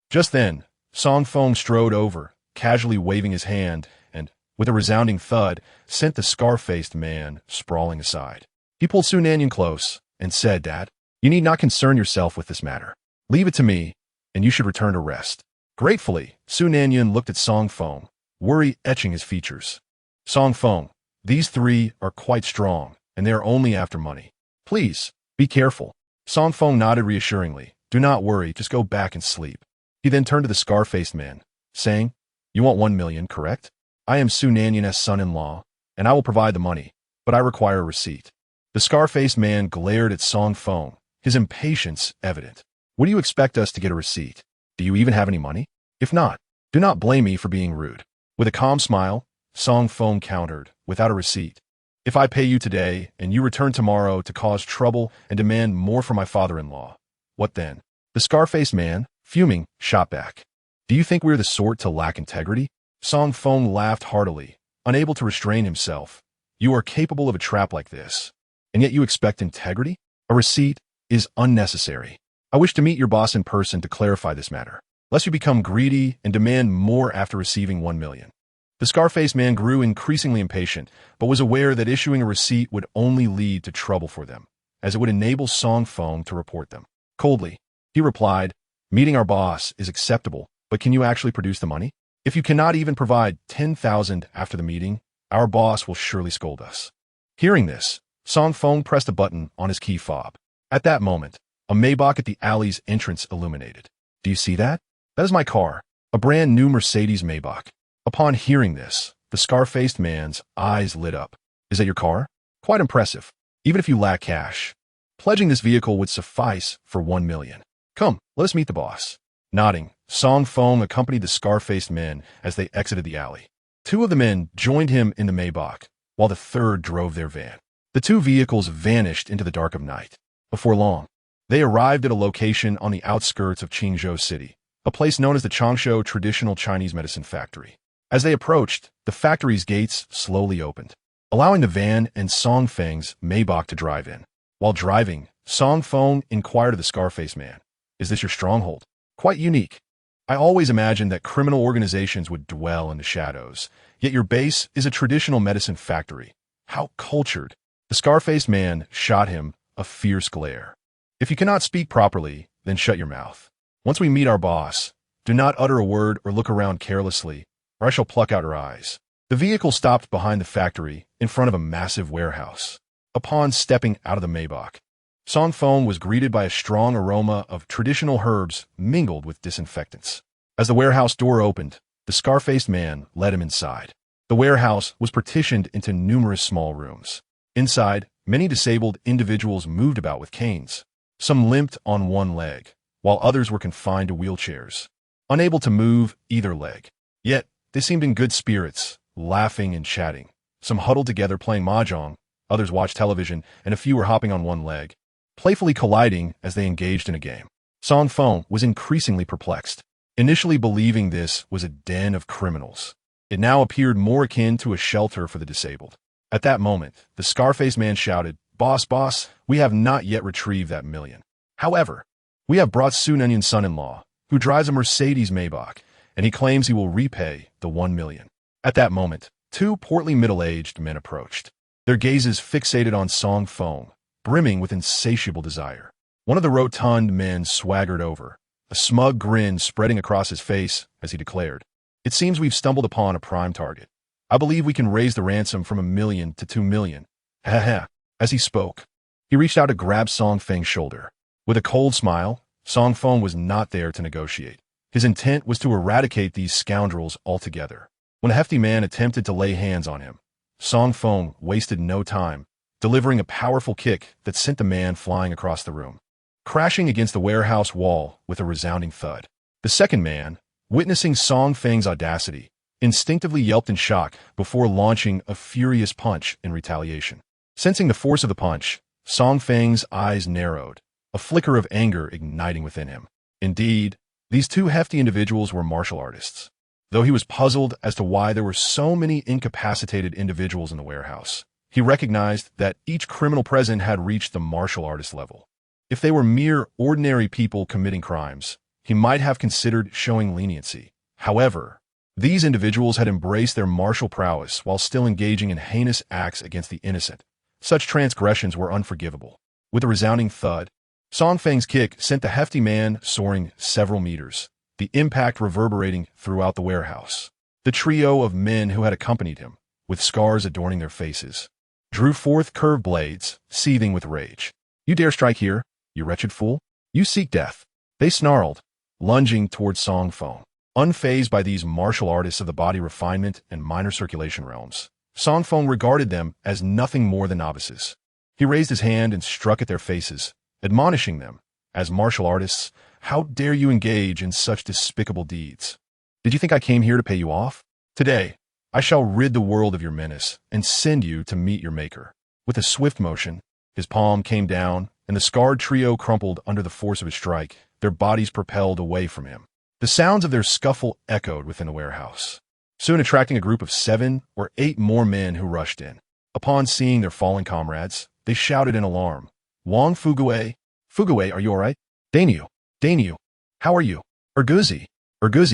Just then, Song Feng strode over, casually waving his hand, and, with a resounding thud, sent the scar-faced man sprawling aside. He pulled Su Nanyun close and said, "Dad, you need not concern yourself with this matter. Leave it to me, and you should return to rest." Gratefully, Su Nanyun looked at Song Feng, worry etching his features. "Song Feng, these 3 are quite strong, and they are only after money. Please, be careful." Song Feng nodded reassuringly. "Do not worry, just go back and sleep." He then turned to the scar-faced man, saying, "You want 1 million, correct? I am Su Nanyun's son-in-law, and I will provide the money, but I require a receipt." The scar-faced man glared at Song Feng, his impatience evident. "What do you expect us to get a receipt? Do you even have any money? If not, do not blame me for being rude." With a calm smile, Song Feng countered, "Without a receipt. If I pay you today and you return tomorrow to cause trouble and demand more from my father-in-law, what then?" The scar-faced man, fuming, shot back, "Do you think we are the sort to lack integrity?" Song Feng laughed heartily, unable to restrain himself. "You are capable of a trap like this, and yet you expect integrity? A receipt is unnecessary. I wish to meet your boss in person to clarify this matter, lest you become greedy and demand more after receiving 1 million. The scar-faced man grew increasingly impatient, but was aware that issuing a receipt would only lead to trouble for them. as it would enable Song Feng to report them. Coldly, he replied, "Meeting our boss is acceptable, but can you actually produce the money? If you cannot even provide 10,000 after the meeting, our boss will surely scold us." Hearing this, Song Feng pressed a button on his key fob. At that moment, a Maybach at the alley's entrance illuminated. "Do you see that? That is my car, a brand new Mercedes Maybach." Upon hearing this, the scar-faced man's eyes lit up. "Is that your car? Quite impressive, even if you lack cash. Pledging this vehicle would suffice for 1 million. Come, let us meet the boss." Nodding, Song Feng accompanied the scar-faced men as they exited the alley. Two of the men joined him in the Maybach, while the third drove their van. The two vehicles vanished into the dark of night. Before long, they arrived at a location on the outskirts of Qingzhou City, a place known as the Qingzhou Traditional Chinese Medicine Factory. As they approached, the factory's gates slowly opened, allowing the van and Song Feng's Maybach to drive in. While driving, Song Feng inquired of the scar-faced man, "Is this your stronghold? Quite unique. I always imagined that criminal organizations would dwell in the shadows, yet your base is a traditional medicine factory. How cultured." The scar-faced man shot him a fierce glare. "If you cannot speak properly, then shut your mouth. Once we meet our boss, do not utter a word or look around carelessly, or I shall pluck out your eyes." The vehicle stopped behind the factory in front of a massive warehouse. Upon stepping out of the Maybach, Song Feng was greeted by a strong aroma of traditional herbs mingled with disinfectants. As the warehouse door opened, the scar-faced man led him inside. The warehouse was partitioned into numerous small rooms. Inside, many disabled individuals moved about with canes. Some limped on one leg, while others were confined to wheelchairs, unable to move either leg. Yet, they seemed in good spirits, laughing and chatting. Some huddled together playing mahjong, others watched television, and a few were hopping on one leg, playfully colliding as they engaged in a game. Song Feng was increasingly perplexed, initially believing this was a den of criminals. It now appeared more akin to a shelter for the disabled. At that moment, the scar-faced man shouted, Boss, we have not yet retrieved that million. However, we have brought Sun Enyon's son-in-law, who drives a Mercedes Maybach, and he claims he will repay the 1 million. At that moment, two portly middle-aged men approached, their gazes fixated on Song Feng, brimming with insatiable desire. One of the rotund men swaggered over, a smug grin spreading across his face as he declared, "It seems we've stumbled upon a prime target. I believe we can raise the ransom from 1 million to 2 million. Ha ha." As he spoke, he reached out to grab Song Feng's shoulder. With a cold smile, Song Feng was not there to negotiate. His intent was to eradicate these scoundrels altogether. When a hefty man attempted to lay hands on him, Song Feng wasted no time, delivering a powerful kick that sent the man flying across the room, crashing against the warehouse wall with a resounding thud. The second man, witnessing Song Feng's audacity, instinctively yelped in shock before launching a furious punch in retaliation. Sensing the force of the punch, Song Feng's eyes narrowed, a flicker of anger igniting within him. Indeed, these two hefty individuals were martial artists. Though he was puzzled as to why there were so many incapacitated individuals in the warehouse, he recognized that each criminal present had reached the martial artist level. If they were mere ordinary people committing crimes, he might have considered showing leniency. However, these individuals had embraced their martial prowess while still engaging in heinous acts against the innocent. Such transgressions were unforgivable. With a resounding thud, Song Feng's kick sent the hefty man soaring several meters, the impact reverberating throughout the warehouse. The trio of men who had accompanied him, with scars adorning their faces, drew forth curved blades, seething with rage. "You dare strike here, you wretched fool? You seek death," they snarled, lunging towards Song Feng. Unfazed by these martial artists of the body refinement and minor circulation realms, Song Feng regarded them as nothing more than novices. He raised his hand and struck at their faces, admonishing them, as martial artists, "How dare you engage in such despicable deeds? Did you think I came here to pay you off? Today, I shall rid the world of your menace and send you to meet your maker." With a swift motion, his palm came down, and the scarred trio crumpled under the force of his strike, their bodies propelled away from him. The sounds of their scuffle echoed within the warehouse, soon attracting a group of 7 or 8 more men who rushed in. Upon seeing their fallen comrades, they shouted in alarm, "Wang Fugue! Fugue, are you all right? Dainyu, how are you? Urguzi,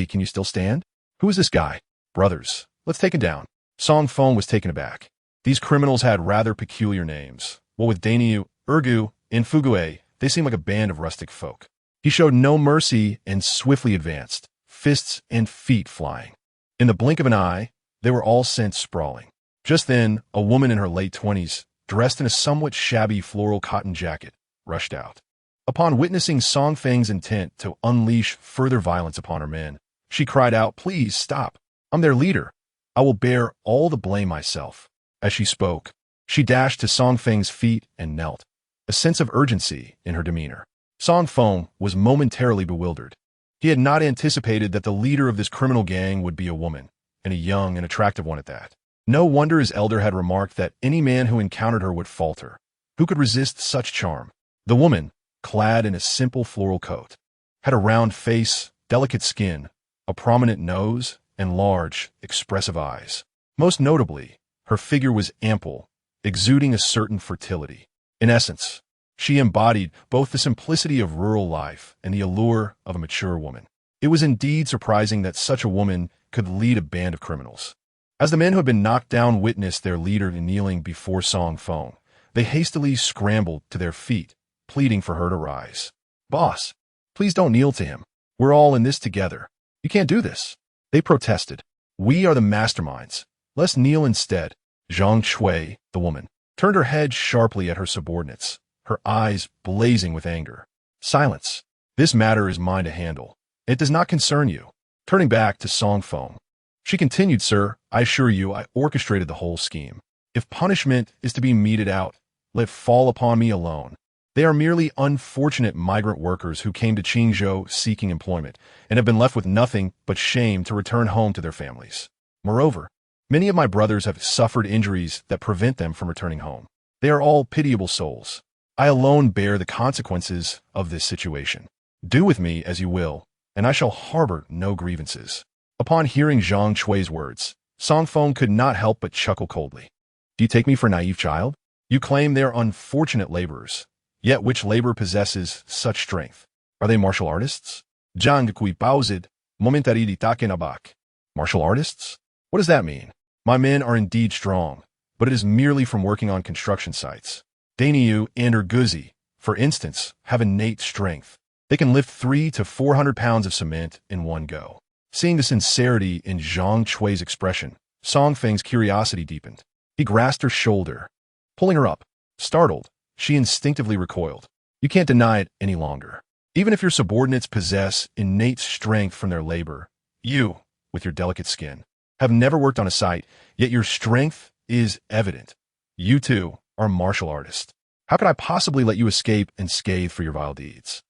can you still stand? Who is this guy? Brothers, let's take him down." Song Feng was taken aback. These criminals had rather peculiar names. What with Dainyu, Urgu, In Fugue, they seemed like a band of rustic folk. He showed no mercy and swiftly advanced, fists and feet flying. In the blink of an eye, they were all sent sprawling. Just then, a woman in her late 20s, dressed in a somewhat shabby floral cotton jacket, rushed out. Upon witnessing Song Feng's intent to unleash further violence upon her men, she cried out, "Please stop. I'm their leader. I will bear all the blame myself." As she spoke, she dashed to Song Feng's feet and knelt, a sense of urgency in her demeanor. Song Feng was momentarily bewildered. He had not anticipated that the leader of this criminal gang would be a woman, and a young and attractive one at that. No wonder his elder had remarked that any man who encountered her would falter. Who could resist such charm? The woman, clad in a simple floral coat, had a round face, delicate skin, a prominent nose, and large, expressive eyes. Most notably, her figure was ample, exuding a certain fertility. In essence, she embodied both the simplicity of rural life and the allure of a mature woman. It was indeed surprising that such a woman could lead a band of criminals. As the men who had been knocked down witnessed their leader kneeling before Song Feng, they hastily scrambled to their feet, pleading for her to rise. "Boss, please don't kneel to him. We're all in this together. You can't do this." They protested. "We are the masterminds. Let's kneel instead." Zhang Shui, the woman, turned her head sharply at her subordinates, her eyes blazing with anger. "Silence. This matter is mine to handle. It does not concern you." Turning back to Song Feng, she continued, "Sir, I assure you I orchestrated the whole scheme. If punishment is to be meted out, let it fall upon me alone. They are merely unfortunate migrant workers who came to Qingzhou seeking employment and have been left with nothing but shame to return home to their families. Moreover, many of my brothers have suffered injuries that prevent them from returning home. They are all pitiable souls. I alone bear the consequences of this situation. Do with me as you will, and I shall harbor no grievances." Upon hearing Zhang Shui's words, Song Feng could not help but chuckle coldly. "Do you take me for a naive child? You claim they are unfortunate laborers. Yet which labor possesses such strength? Are they martial artists?" Zhang Kui paused, momentarily taken aback. "Martial artists? What does that mean? My men are indeed strong, but it is merely from working on construction sites. Dainyu and Erguzi, for instance, have innate strength. They can lift 300 to 400 pounds of cement in one go." Seeing the sincerity in Zhang Shui's expression, Song Feng's curiosity deepened. He grasped her shoulder, pulling her up. Startled, she instinctively recoiled. "You can't deny it any longer. Even if your subordinates possess innate strength from their labor, you, with your delicate skin, have never worked on a site, yet your strength is evident. You, too, are a martial artist. How could I possibly let you escape unscathed for your vile deeds?"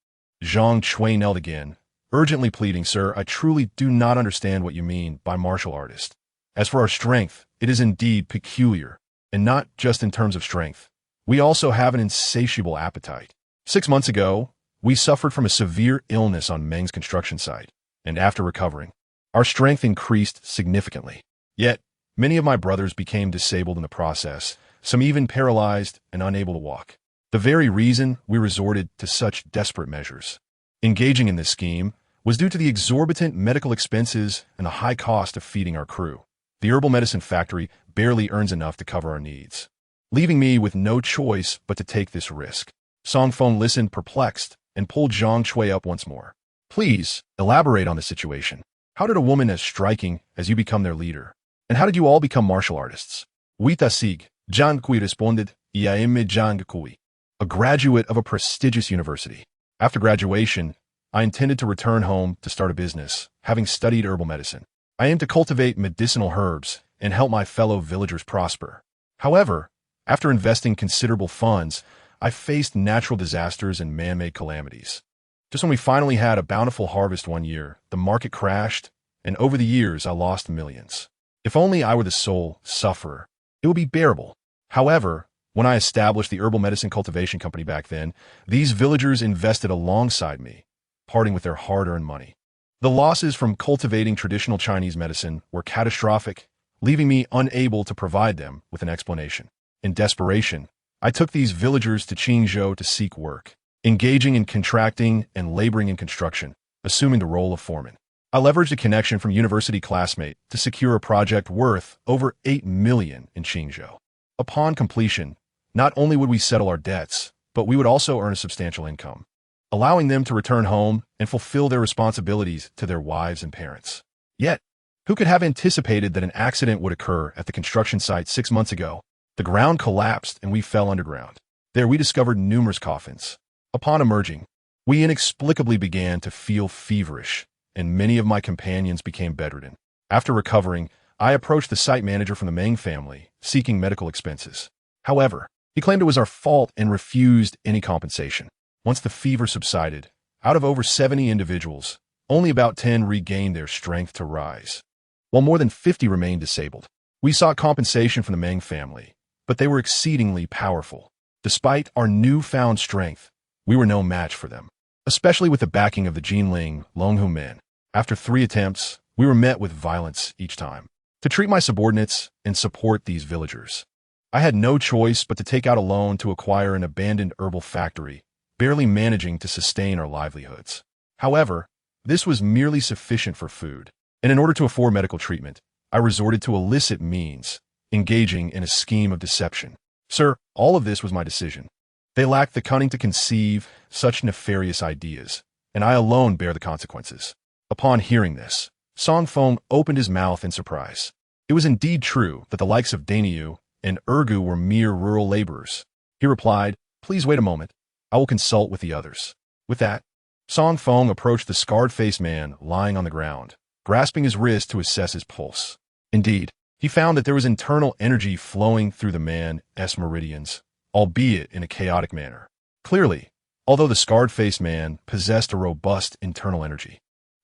Zhang Shui knelt again, urgently pleading, "Sir, I truly do not understand what you mean by martial artist. As for our strength, it is indeed peculiar, and not just in terms of strength. We also have an insatiable appetite. 6 months ago, we suffered from a severe illness on Meng's construction site, and after recovering, our strength increased significantly. Yet, many of my brothers became disabled in the process, some even paralyzed and unable to walk. The very reason we resorted to such desperate measures, engaging in this scheme, was due to the exorbitant medical expenses and the high cost of feeding our crew. The herbal medicine factory barely earns enough to cover our needs, leaving me with no choice but to take this risk." Song Feng listened perplexed and pulled Zhang Shui up once more. "Please, elaborate on the situation. How did a woman as striking as you become their leader? And how did you all become martial artists?" "Wita Sig," Zhang Kui responded, "Iaime Zhang Kui, a graduate of a prestigious university. After graduation, I intended to return home to start a business, having studied herbal medicine. I aim to cultivate medicinal herbs and help my fellow villagers prosper. However, after investing considerable funds, I faced natural disasters and man-made calamities. Just when we finally had a bountiful harvest one year, the market crashed, and over the years I lost millions. If only I were the sole sufferer, it would be bearable. However, when I established the herbal medicine cultivation company back then, these villagers invested alongside me, parting with their hard-earned money. The losses from cultivating traditional Chinese medicine were catastrophic, leaving me unable to provide them with an explanation. In desperation, I took these villagers to Qingzhou to seek work, engaging in contracting and laboring in construction, assuming the role of foreman. I leveraged a connection from university classmate to secure a project worth over 8 million in Qingzhou. Upon completion, not only would we settle our debts, but we would also earn a substantial income, allowing them to return home and fulfill their responsibilities to their wives and parents. Yet, who could have anticipated that an accident would occur at the construction site 6 months ago? The ground collapsed and we fell underground. There we discovered numerous coffins. Upon emerging, we inexplicably began to feel feverish, and many of my companions became bedridden. After recovering, I approached the site manager from the Meng family, seeking medical expenses. However, he claimed it was our fault and refused any compensation. Once the fever subsided, out of over 70 individuals, only about 10 regained their strength to rise, while more than 50 remained disabled. We sought compensation from the Meng family, but they were exceedingly powerful. Despite our newfound strength, we were no match for them, especially with the backing of the Jinling Longhu men. After 3 attempts, we were met with violence each time. To treat my subordinates and support these villagers, I had no choice but to take out a loan to acquire an abandoned herbal factory, barely managing to sustain our livelihoods. However, this was merely sufficient for food, and in order to afford medical treatment, I resorted to illicit means, engaging in a scheme of deception. Sir, all of this was my decision. They lacked the cunning to conceive such nefarious ideas, and I alone bear the consequences. Upon hearing this, Song Feng opened his mouth in surprise. It was indeed true that the likes of Dainyu and Ergu were mere rural laborers. He replied, "Please wait a moment. I will consult with the others." With that, Song Feng approached the scarred-faced man lying on the ground, grasping his wrist to assess his pulse. Indeed, he found that there was internal energy flowing through the man's meridians, albeit in a chaotic manner. Clearly, although the scarred-faced man possessed a robust internal energy,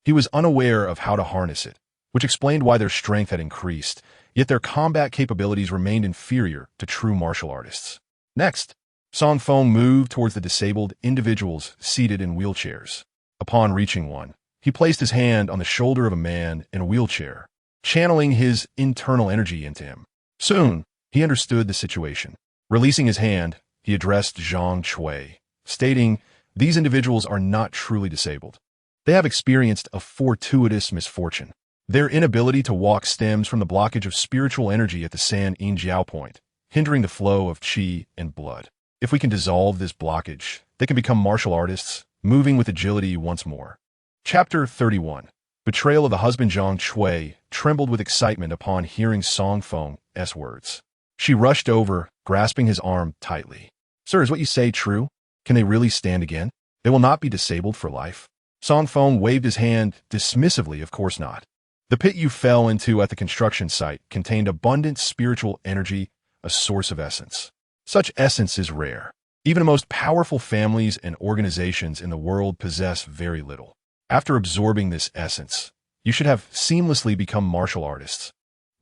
he was unaware of how to harness it, which explained why their strength had increased, yet their combat capabilities remained inferior to true martial artists. Next, Song Feng moved towards the disabled individuals seated in wheelchairs. Upon reaching one, he placed his hand on the shoulder of a man in a wheelchair, channeling his internal energy into him. Soon, he understood the situation. Releasing his hand, he addressed Zhang Chui, stating, "These individuals are not truly disabled. They have experienced a fortuitous misfortune. Their inability to walk stems from the blockage of spiritual energy at the San Yin Jiao point, hindering the flow of qi and blood. If we can dissolve this blockage, they can become martial artists, moving with agility once more." Chapter 31. Betrayal of the husband. Zhang Chui trembled with excitement upon hearing Song Feng's words. She rushed over, grasping his arm tightly. "Sir, is what you say true? Can they really stand again? They will not be disabled for life?" Song Feng waved his hand dismissively. "Of course not. The pit you fell into at the construction site contained abundant spiritual energy, a source of essence. Such essence is rare. Even the most powerful families and organizations in the world possess very little. After absorbing this essence, you should have seamlessly become martial artists.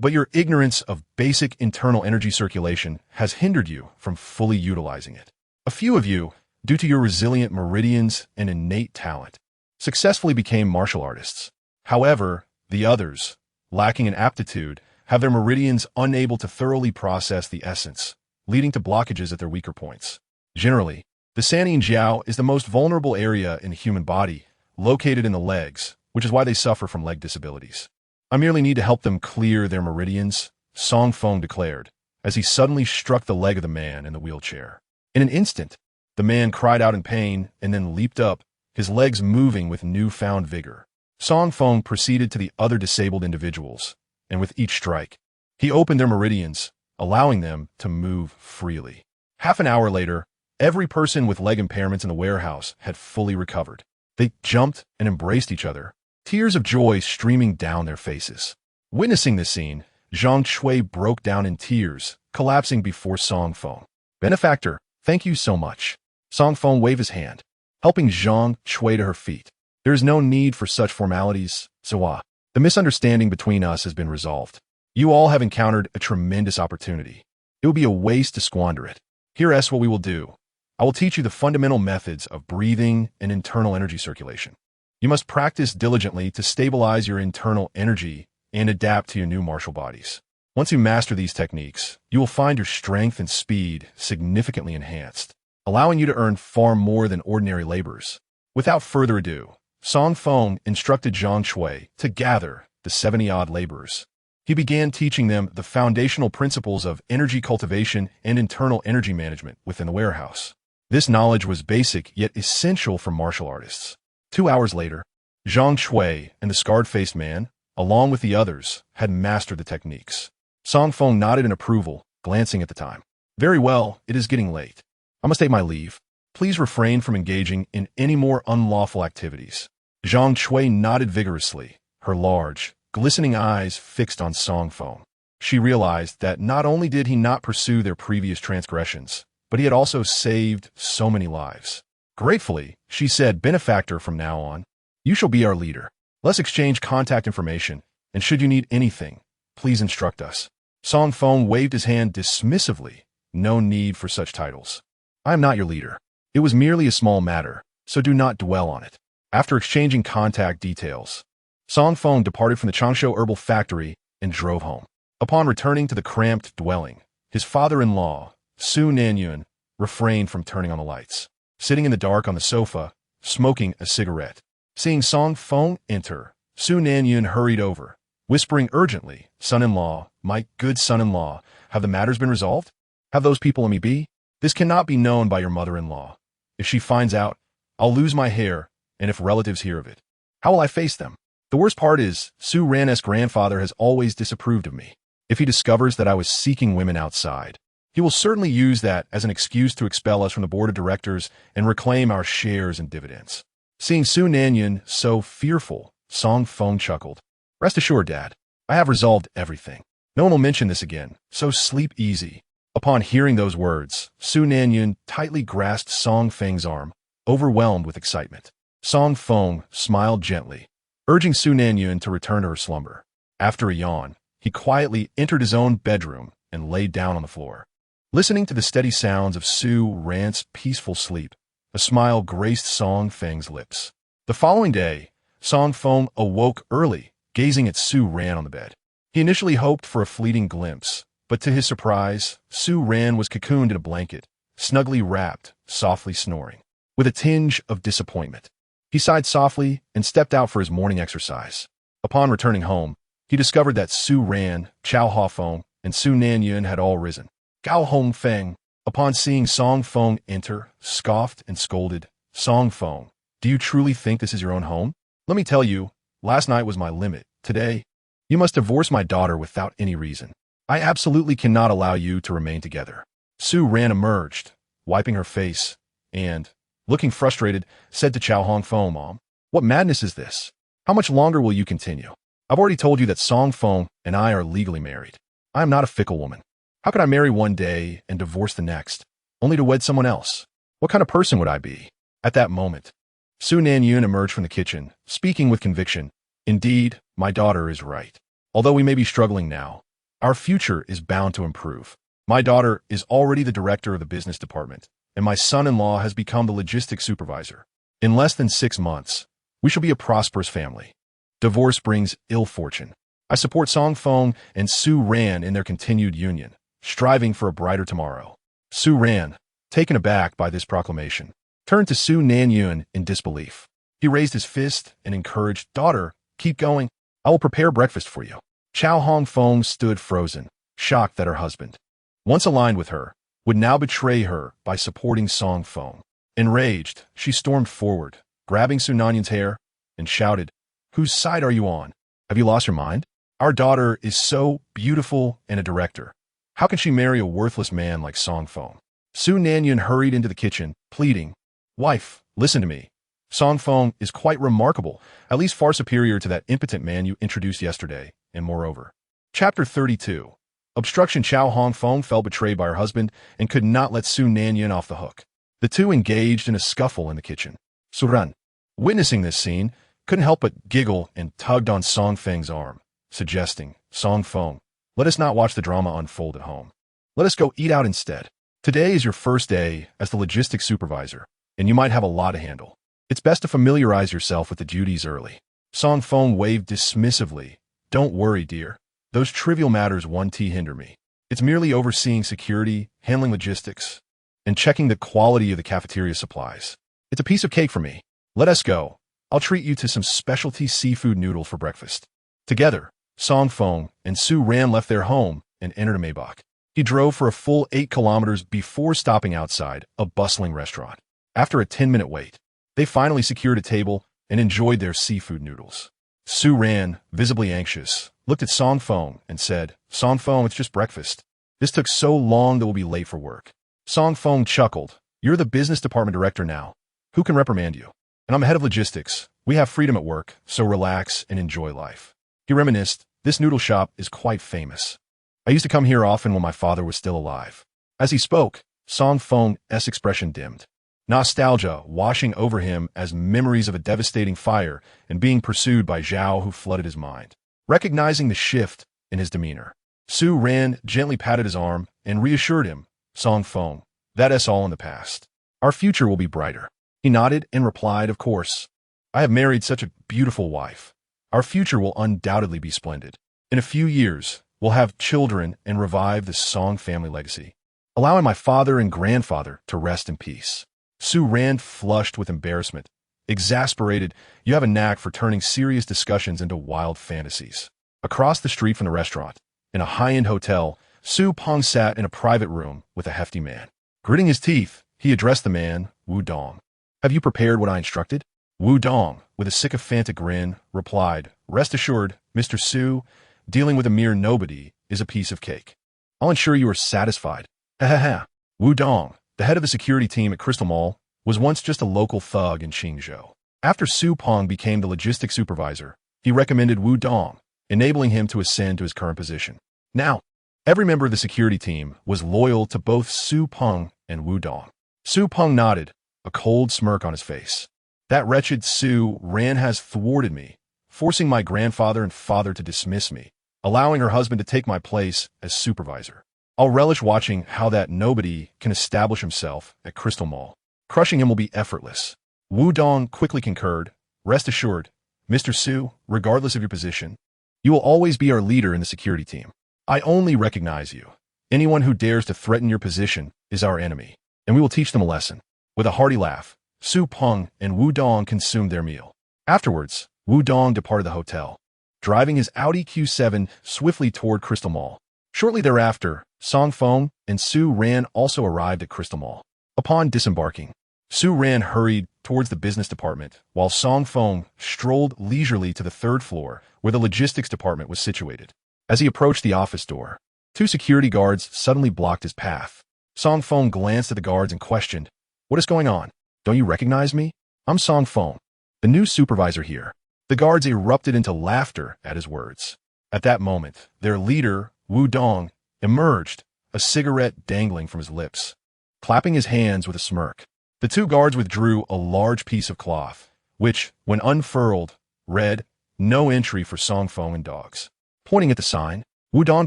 But your ignorance of basic internal energy circulation has hindered you from fully utilizing it. A few of you, due to your resilient meridians and innate talent, successfully became martial artists. However, the others, lacking in aptitude, have their meridians unable to thoroughly process the essence, leading to blockages at their weaker points. Generally, the Sanyin Jiao is the most vulnerable area in the human body, located in the legs, which is why they suffer from leg disabilities. I merely need to help them clear their meridians, Song Feng declared, as he suddenly struck the leg of the man in the wheelchair. In an instant, the man cried out in pain and then leaped up, his legs moving with newfound vigor. Song Feng proceeded to the other disabled individuals, and with each strike, he opened their meridians, allowing them to move freely. Half an hour later, every person with leg impairments in the warehouse had fully recovered. They jumped and embraced each other, tears of joy streaming down their faces. Witnessing this scene, Zhang Chui broke down in tears, collapsing before Song Feng. "Benefactor, thank you so much." Song Feng waved his hand, helping Zhang Chui to her feet. "There is no need for such formalities, Zawa. The misunderstanding between us has been resolved. You all have encountered a tremendous opportunity. It would be a waste to squander it. Here's what we will do. I will teach you the fundamental methods of breathing and internal energy circulation. You must practice diligently to stabilize your internal energy and adapt to your new martial bodies. Once you master these techniques, you will find your strength and speed significantly enhanced, allowing you to earn far more than ordinary laborers." Without further ado, Song Feng instructed Zhang Chui to gather the 70-odd laborers. He began teaching them the foundational principles of energy cultivation and internal energy management within the warehouse. This knowledge was basic yet essential for martial artists. 2 hours later, Zhang Shui and the scarred-faced man, along with the others, had mastered the techniques. Song Feng nodded in approval, glancing at the time. Very well, it is getting late. I must take my leave. Please refrain from engaging in any more unlawful activities. Zhang Shui nodded vigorously, her large, glistening eyes fixed on Song Feng. She realized that not only did he not pursue their previous transgressions, but he had also saved so many lives. Gratefully, she said, "Benefactor, from now on, you shall be our leader. Let's exchange contact information, and should you need anything, please instruct us." Song Feng waved his hand dismissively. "No need for such titles. I am not your leader. It was merely a small matter, so do not dwell on it." After exchanging contact details, Song Feng departed from the Qingzhou herbal factory and drove home. Upon returning to the cramped dwelling, his father-in-law, Su Nanyuan, refrained from turning on the lights. Sitting in the dark on the sofa, smoking a cigarette. Seeing Song Feng enter, Su Nanyuan hurried over, whispering urgently, "Son-in-law, my good son-in-law, have the matters been resolved? Have those people let me be? This cannot be known by your mother-in-law. If she finds out, I'll lose my hair, and if relatives hear of it, how will I face them? The worst part is, Su Ran's grandfather has always disapproved of me. If he discovers that I was seeking women outside, he will certainly use that as an excuse to expel us from the board of directors and reclaim our shares and dividends." Seeing Su Nanyuan so fearful, Song Feng chuckled. "Rest assured, Dad, I have resolved everything. No one will mention this again, so sleep easy." Upon hearing those words, Su Nanyuan tightly grasped Song Feng's arm, overwhelmed with excitement. Song Feng smiled gently, urging Su Nanyuan to return to her slumber. After a yawn, he quietly entered his own bedroom and laid down on the floor. Listening to the steady sounds of Su Ran's peaceful sleep, a smile graced Song Feng's lips. The following day, Song Feng awoke early, gazing at Su Ran on the bed. He initially hoped for a fleeting glimpse, but to his surprise, Su Ran was cocooned in a blanket, snugly wrapped, softly snoring. With a tinge of disappointment, he sighed softly and stepped out for his morning exercise. Upon returning home, he discovered that Su Ran, Chow Hafeng, and Su Nanyuan had all risen. Gao Hongfeng, upon seeing Song Feng enter, scoffed and scolded. "Song Feng, do you truly think this is your own home? Let me tell you, last night was my limit. Today, you must divorce my daughter without any reason. I absolutely cannot allow you to remain together." Su Ran emerged, wiping her face, and, looking frustrated, said to Chow Hongfeng, "Mom, what madness is this? How much longer will you continue? I've already told you that Song Feng and I are legally married. I am not a fickle woman. How could I marry one day and divorce the next, only to wed someone else? What kind of person would I be?" At that moment, Su Nanyuan emerged from the kitchen, speaking with conviction. "Indeed, my daughter is right. Although we may be struggling now, our future is bound to improve. My daughter is already the director of the business department, and my son-in-law has become the logistics supervisor. In less than 6 months, we shall be a prosperous family. Divorce brings ill fortune. I support Song Feng and Su Ran in their continued union, striving for a brighter tomorrow." Su Ran, taken aback by this proclamation, turned to Su Nanyuan in disbelief. He raised his fist and encouraged, "Daughter, keep going. I will prepare breakfast for you." Chow Hongfeng stood frozen, shocked that her husband, once aligned with her, would now betray her by supporting Song Feng. Enraged, she stormed forward, grabbing Su Nanyuan's hair, and shouted, "Whose side are you on? Have you lost your mind? Our daughter is so beautiful and a director. How can she marry a worthless man like Song Feng?" Su Nanyuan hurried into the kitchen, pleading, "Wife, listen to me. Song Feng is quite remarkable, at least far superior to that impotent man you introduced yesterday, and moreover." Chapter 32. Obstruction. Chow Hongfeng felt betrayed by her husband and could not let Su Nanyuan off the hook. The two engaged in a scuffle in the kitchen. Su Ran, witnessing this scene, couldn't help but giggle and tugged on Song Feng's arm, suggesting, "Song Feng, let us not watch the drama unfold at home. Let us go eat out instead. Today is your first day as the logistics supervisor, and you might have a lot to handle. It's best to familiarize yourself with the duties early." Song Feng waved dismissively. "Don't worry, dear. Those trivial matters won't hinder me. It's merely overseeing security, handling logistics, and checking the quality of the cafeteria supplies. It's a piece of cake for me. Let us go. I'll treat you to some specialty seafood noodle for breakfast." Together, Song Feng and Su Ran left their home and entered a Maybach. He drove for a full 8 kilometers before stopping outside a bustling restaurant. After a 10-minute wait, they finally secured a table and enjoyed their seafood noodles. Su Ran, visibly anxious, looked at Song Feng and said, "Song Feng, it's just breakfast. This took so long that we'll be late for work." Song Feng chuckled. "You're the business department director now. Who can reprimand you? And I'm head of logistics. We have freedom at work, so relax and enjoy life." He reminisced, "This noodle shop is quite famous. I used to come here often when my father was still alive." As he spoke, Song Feng's expression dimmed. Nostalgia washing over him as memories of a devastating fire and being pursued by Zhao who flooded his mind. Recognizing the shift in his demeanor, Su Ran gently patted his arm and reassured him, "Song Feng, that's all in the past. Our future will be brighter." He nodded and replied, "Of course. I have married such a beautiful wife. Our future will undoubtedly be splendid. In a few years, we'll have children and revive the Song family legacy, allowing my father and grandfather to rest in peace." Su Ran flushed with embarrassment. Exasperated, "You have a knack for turning serious discussions into wild fantasies." Across the street from the restaurant, in a high-end hotel, Su Peng sat in a private room with a hefty man. Gritting his teeth, he addressed the man, "Wu Dong. Have you prepared what I instructed?" Wu Dong, with a sycophantic grin, replied, "Rest assured, Mr. Su, dealing with a mere nobody is a piece of cake. I'll ensure you are satisfied." Ha ha ha. Wu Dong, the head of the security team at Crystal Mall, was once just a local thug in Qingzhou. After Su Peng became the logistics supervisor, he recommended Wu Dong, enabling him to ascend to his current position. Now, every member of the security team was loyal to both Su Peng and Wu Dong. Su Peng nodded, a cold smirk on his face. "That wretched Su Ran has thwarted me, forcing my grandfather and father to dismiss me, allowing her husband to take my place as supervisor. I'll relish watching how that nobody can establish himself at Crystal Mall. Crushing him will be effortless." Wu Dong quickly concurred, "Rest assured, Mr. Su, regardless of your position, you will always be our leader in the security team. I only recognize you. Anyone who dares to threaten your position is our enemy, and we will teach them a lesson." With a hearty laugh, Su Peng and Wu Dong consumed their meal. Afterwards, Wu Dong departed the hotel, driving his Audi Q7 swiftly toward Crystal Mall. Shortly thereafter, Song Feng and Su Ran also arrived at Crystal Mall. Upon disembarking, Su Ran hurried towards the business department, while Song Feng strolled leisurely to the third floor, where the logistics department was situated. As he approached the office door, 2 security guards suddenly blocked his path. Song Feng glanced at the guards and questioned, "What is going on? Don't you recognize me? I'm Song Feng, the new supervisor here." The guards erupted into laughter at his words. At that moment, their leader, Wu Dong, emerged, a cigarette dangling from his lips. Clapping his hands with a smirk, the 2 guards withdrew a large piece of cloth, which, when unfurled, read, "No entry for Song Feng and dogs." Pointing at the sign, Wu Dong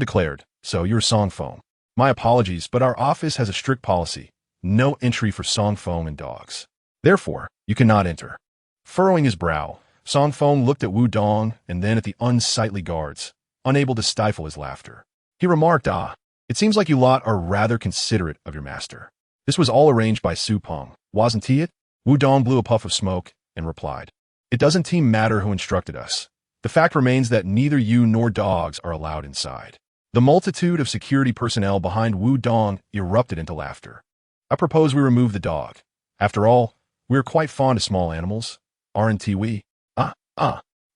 declared, "So you're Song Feng. My apologies, but our office has a strict policy. No entry for Song Feng and dogs. Therefore, you cannot enter." Furrowing his brow, Song Feng looked at Wu Dong and then at the unsightly guards, unable to stifle his laughter. He remarked, "Ah, it seems like you lot are rather considerate of your master. This was all arranged by Su Peng, wasn't he it?" Wu Dong blew a puff of smoke and replied, "It doesn't matter who instructed us. The fact remains that neither you nor dogs are allowed inside." The multitude of security personnel behind Wu Dong erupted into laughter. "I propose we remove the dog. After all, we are quite fond of small animals, aren't we?"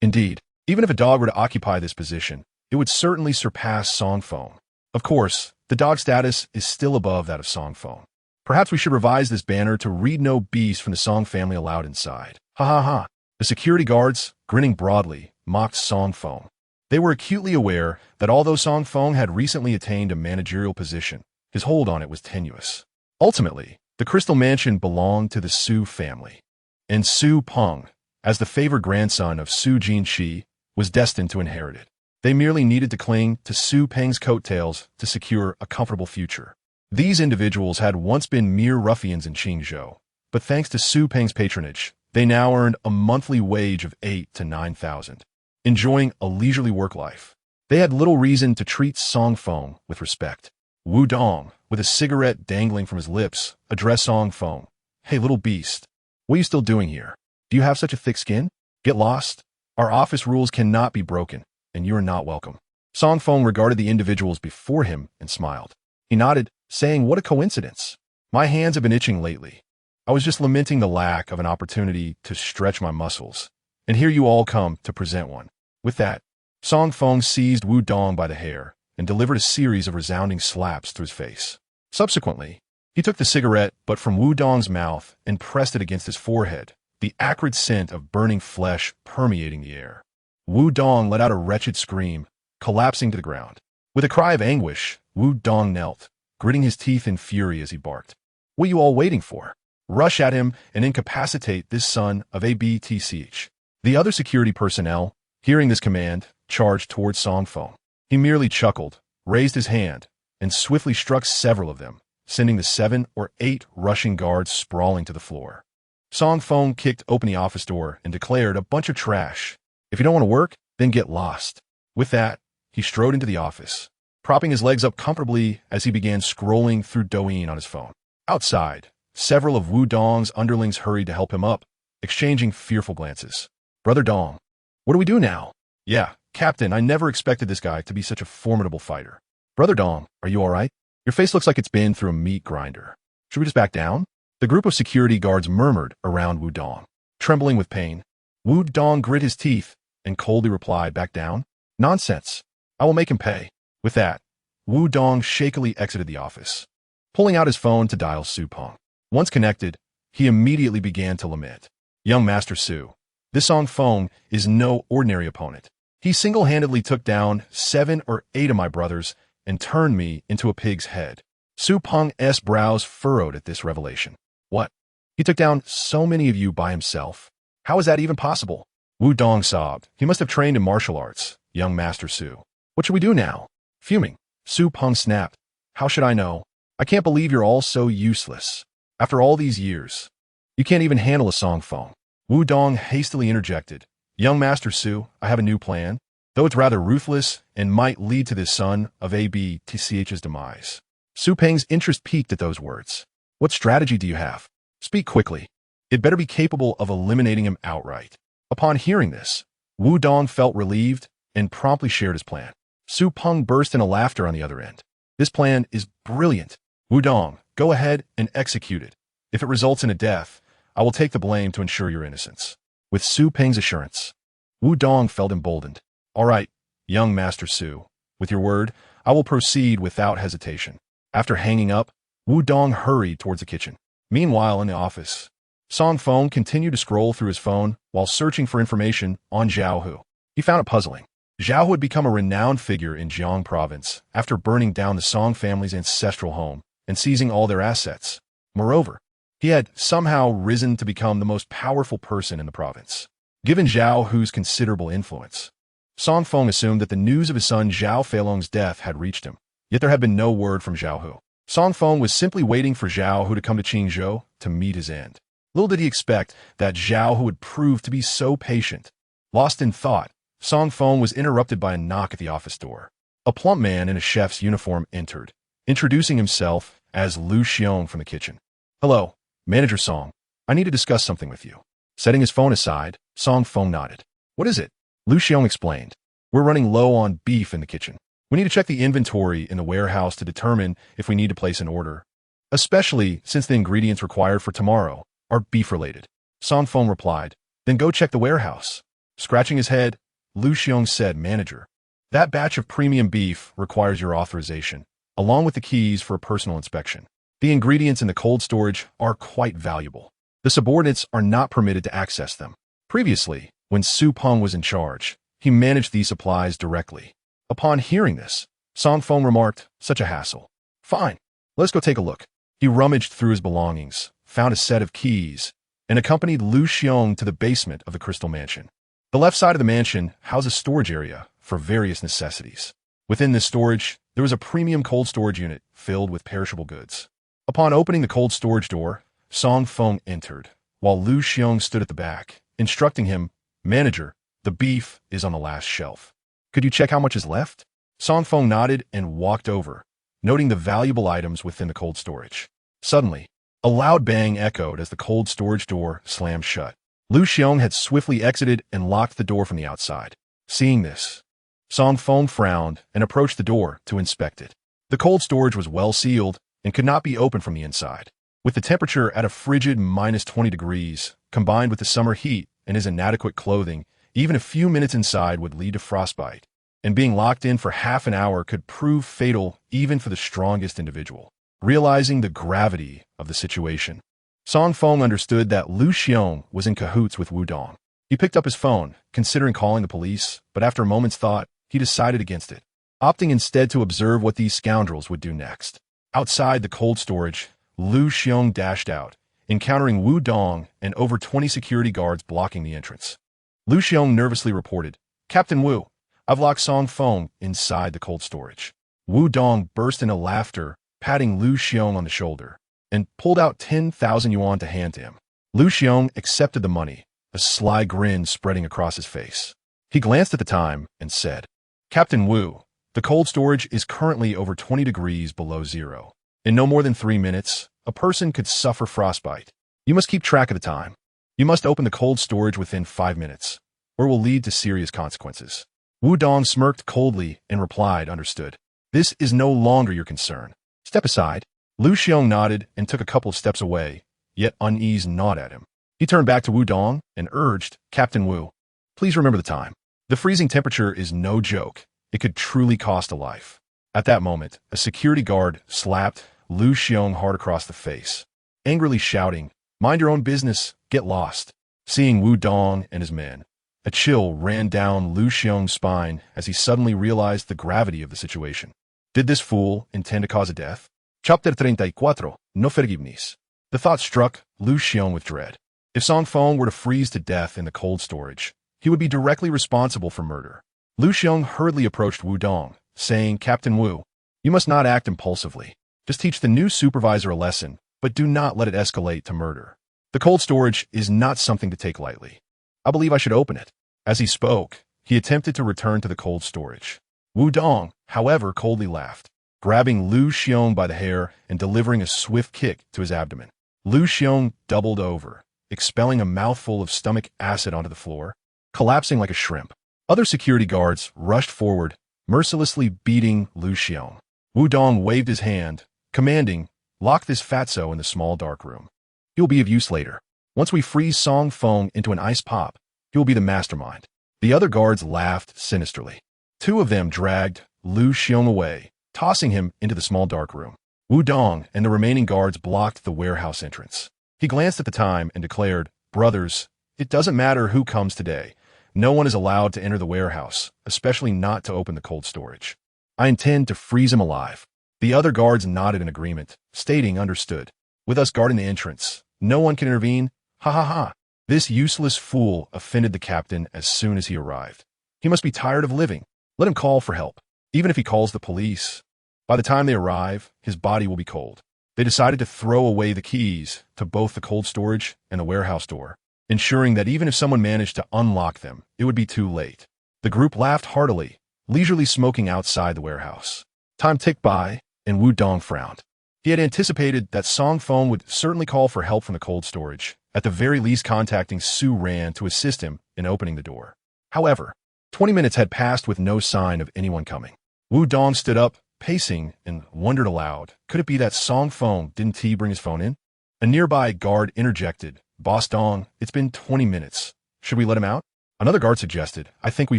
Indeed. Even if a dog were to occupy this position, it would certainly surpass Song Feng. Of course, the dog status is still above that of Song Feng. Perhaps we should revise this banner to read "No beast from the Song family allowed inside." Ha ha ha. The security guards, grinning broadly, mocked Song Feng. They were acutely aware that although Song Feng had recently attained a managerial position, his hold on it was tenuous. Ultimately, the Crystal Mansion belonged to the Su family, and Su Peng, as the favored grandson of Su Jinqi, was destined to inherit it. They merely needed to cling to Su Peng's coattails to secure a comfortable future. These individuals had once been mere ruffians in Qingzhou, but thanks to Su Peng's patronage, they now earned a monthly wage of 8,000 to 9,000, enjoying a leisurely work life. They had little reason to treat Song Feng with respect. Wu Dong, with a cigarette dangling from his lips, addressed Song Feng. "Hey, little beast, what are you still doing here? Do you have such a thick skin? Get lost. Our office rules cannot be broken, and you are not welcome." Song Feng regarded the individuals before him and smiled. He nodded, saying, "What a coincidence. My hands have been itching lately. I was just lamenting the lack of an opportunity to stretch my muscles. And here you all come to present one." With that, Song Feng seized Wu Dong by the hair and delivered a series of resounding slaps to his face. Subsequently, he took the cigarette but from Wu Dong's mouth and pressed it against his forehead, the acrid scent of burning flesh permeating the air. Wu Dong let out a wretched scream, collapsing to the ground. With a cry of anguish, Wu Dong knelt, gritting his teeth in fury as he barked. "What are you all waiting for? Rush at him and incapacitate this son of a BTCH." The other security personnel, hearing this command, charged towards Song Feng. He merely chuckled, raised his hand, and swiftly struck several of them, sending the 7 or 8 rushing guards sprawling to the floor. Song Feng kicked open the office door and declared, "A bunch of trash. If you don't want to work, then get lost." With that, he strode into the office, propping his legs up comfortably as he began scrolling through Douyin on his phone. Outside, several of Wu Dong's underlings hurried to help him up, exchanging fearful glances. "Brother Dong, what do we do now?" "Yeah, Captain, I never expected this guy to be such a formidable fighter." "Brother Dong, are you all right? Your face looks like it's been through a meat grinder. Should we just back down?" The group of security guards murmured around Wu Dong. Trembling with pain, Wu Dong grit his teeth and coldly replied, "Back down? Nonsense. I will make him pay." With that, Wu Dong shakily exited the office, pulling out his phone to dial Su Peng. Once connected, he immediately began to lament. "Young Master Su, this Song Feng is no ordinary opponent. He single-handedly took down 7 or 8 of my brothers and turned me into a pig's head." Su Peng's brows furrowed at this revelation. "What? He took down so many of you by himself? How is that even possible?" Wu Dong sobbed. "He must have trained in martial arts, young Master Su. What should we do now?" Fuming, Su Peng snapped, "How should I know? I can't believe you're all so useless. After all these years, you can't even handle a Song Feng." Wu Dong hastily interjected, "Young Master Su, I have a new plan, though it's rather ruthless and might lead to the son of ABTCH's demise." Su Peng's interest peaked at those words. "What strategy do you have? Speak quickly. It better be capable of eliminating him outright." Upon hearing this, Wu Dong felt relieved and promptly shared his plan. Su Peng burst into laughter on the other end. "This plan is brilliant. Wu Dong, go ahead and execute it. If it results in a death, I will take the blame to ensure your innocence." With Su Peng's assurance, Wu Dong felt emboldened. "All right, young Master Su, with your word, I will proceed without hesitation." After hanging up, Wu Dong hurried towards the kitchen. Meanwhile, in the office, Song Feng continued to scroll through his phone while searching for information on Zhao Hu. He found it puzzling. Zhao Hu had become a renowned figure in Jiang province after burning down the Song family's ancestral home and seizing all their assets. Moreover, he had somehow risen to become the most powerful person in the province. Given Zhao Hu's considerable influence, Song Feng assumed that the news of his son Zhao Feilong's death had reached him. Yet there had been no word from Zhao Hu. Song Feng was simply waiting for Zhao Hu to come to Qingzhou to meet his end. Little did he expect that Zhao Hu would prove to be so patient. Lost in thought, Song Feng was interrupted by a knock at the office door. A plump man in a chef's uniform entered, introducing himself as Lu Xiong from the kitchen. "Hello, Manager Song. I need to discuss something with you." Setting his phone aside, Song Feng nodded. "What is it?" Lu Xiong explained. "We're running low on beef in the kitchen. We need to check the inventory in the warehouse to determine if we need to place an order, especially since the ingredients required for tomorrow are beef-related." Song Feng replied, "Then go check the warehouse." Scratching his head, Lu Xiong said, "Manager, that batch of premium beef requires your authorization, along with the keys for a personal inspection. The ingredients in the cold storage are quite valuable. The subordinates are not permitted to access them." Previously, when Su Peng was in charge, he managed these supplies directly. Upon hearing this, Song Feng remarked, "Such a hassle. Fine, let's go take a look." He rummaged through his belongings, found a set of keys, and accompanied Lu Xiong to the basement of the Crystal Mansion. The left side of the mansion housed a storage area for various necessities. Within this storage, there was a premium cold storage unit filled with perishable goods. Upon opening the cold storage door, Song Feng entered, while Lu Xiong stood at the back, instructing him, "Manager, the beef is on the last shelf. Could you check how much is left?" Song Feng nodded and walked over, noting the valuable items within the cold storage. Suddenly, a loud bang echoed as the cold storage door slammed shut. Lu Xiong had swiftly exited and locked the door from the outside. Seeing this, Song Feng frowned and approached the door to inspect it. The cold storage was well sealed and could not be opened from the inside. With the temperature at a frigid -20 degrees, combined with the summer heat and his inadequate clothing, even a few minutes inside would lead to frostbite, and being locked in for half an hour could prove fatal even for the strongest individual. Realizing the gravity of the situation, Song Feng understood that Lu Xiong was in cahoots with Wu Dong. He picked up his phone, considering calling the police, but after a moment's thought, he decided against it, opting instead to observe what these scoundrels would do next. Outside the cold storage, Lu Xiong dashed out, encountering Wu Dong and over 20 security guards blocking the entrance. Lu Xiong nervously reported, "Captain Wu, I've locked Song Feng inside the cold storage." Wu Dong burst into laughter, patting Lu Xiong on the shoulder, and pulled out 10,000 yuan to hand to him. Lu Xiong accepted the money, a sly grin spreading across his face. He glanced at the time and said, "Captain Wu, the cold storage is currently over 20 degrees below zero. In no more than 3 minutes, a person could suffer frostbite. You must keep track of the time. You must open the cold storage within 5 minutes, or it will lead to serious consequences." Wu Dong smirked coldly and replied, "Understood. This is no longer your concern. Step aside." Lu Xiong nodded and took a couple of steps away, yet unease gnawed at him. He turned back to Wu Dong and urged, "Captain Wu, please remember the time. The freezing temperature is no joke. It could truly cost a life." At that moment, a security guard slapped Lu Xiong hard across the face, angrily shouting, "Mind your own business, get lost." Seeing Wu Dong and his men, a chill ran down Lu Xiong's spine as he suddenly realized the gravity of the situation. Did this fool intend to cause a death? Chapter 34, No Forgiveness. The thought struck Lu Xiong with dread. If Song Feng were to freeze to death in the cold storage, he would be directly responsible for murder. Lu Xiong hurriedly approached Wu Dong, saying, "Captain Wu, you must not act impulsively. Just teach the new supervisor a lesson, but do not let it escalate to murder. The cold storage is not something to take lightly. I believe I should open it." As he spoke, he attempted to return to the cold storage. Wu Dong, however, coldly laughed, grabbing Lu Xiong by the hair and delivering a swift kick to his abdomen. Lu Xiong doubled over, expelling a mouthful of stomach acid onto the floor, collapsing like a shrimp. Other security guards rushed forward, mercilessly beating Lu Xiong. Wu Dong waved his hand, commanding, "Lock this fatso in the small dark room. He will be of use later. Once we freeze Song Feng into an ice pop, he will be the mastermind." The other guards laughed sinisterly. 2 of them dragged Lu Xiong away, tossing him into the small dark room. Wu Dong and the remaining guards blocked the warehouse entrance. He glanced at the time and declared, "Brothers, it doesn't matter who comes today. No one is allowed to enter the warehouse, especially not to open the cold storage. I intend to freeze him alive." The other guards nodded in agreement, stating, "Understood. With us guarding the entrance, no one can intervene. Ha ha ha." This useless fool offended the captain as soon as he arrived. He must be tired of living. Let him call for help. Even if he calls the police, by the time they arrive, his body will be cold. They decided to throw away the keys to both the cold storage and the warehouse door, ensuring that even if someone managed to unlock them, it would be too late. The group laughed heartily, leisurely smoking outside the warehouse. Time ticked by, and Wu Dong frowned. He had anticipated that Song Feng would certainly call for help from the cold storage, at the very least contacting Su Ran to assist him in opening the door. However, 20 minutes had passed with no sign of anyone coming. Wu Dong stood up, pacing, and wondered aloud, could it be that Song Feng didn't bring his phone in? A nearby guard interjected, "Boss Dong, it's been 20 minutes. Should we let him out?" Another guard suggested, "I think we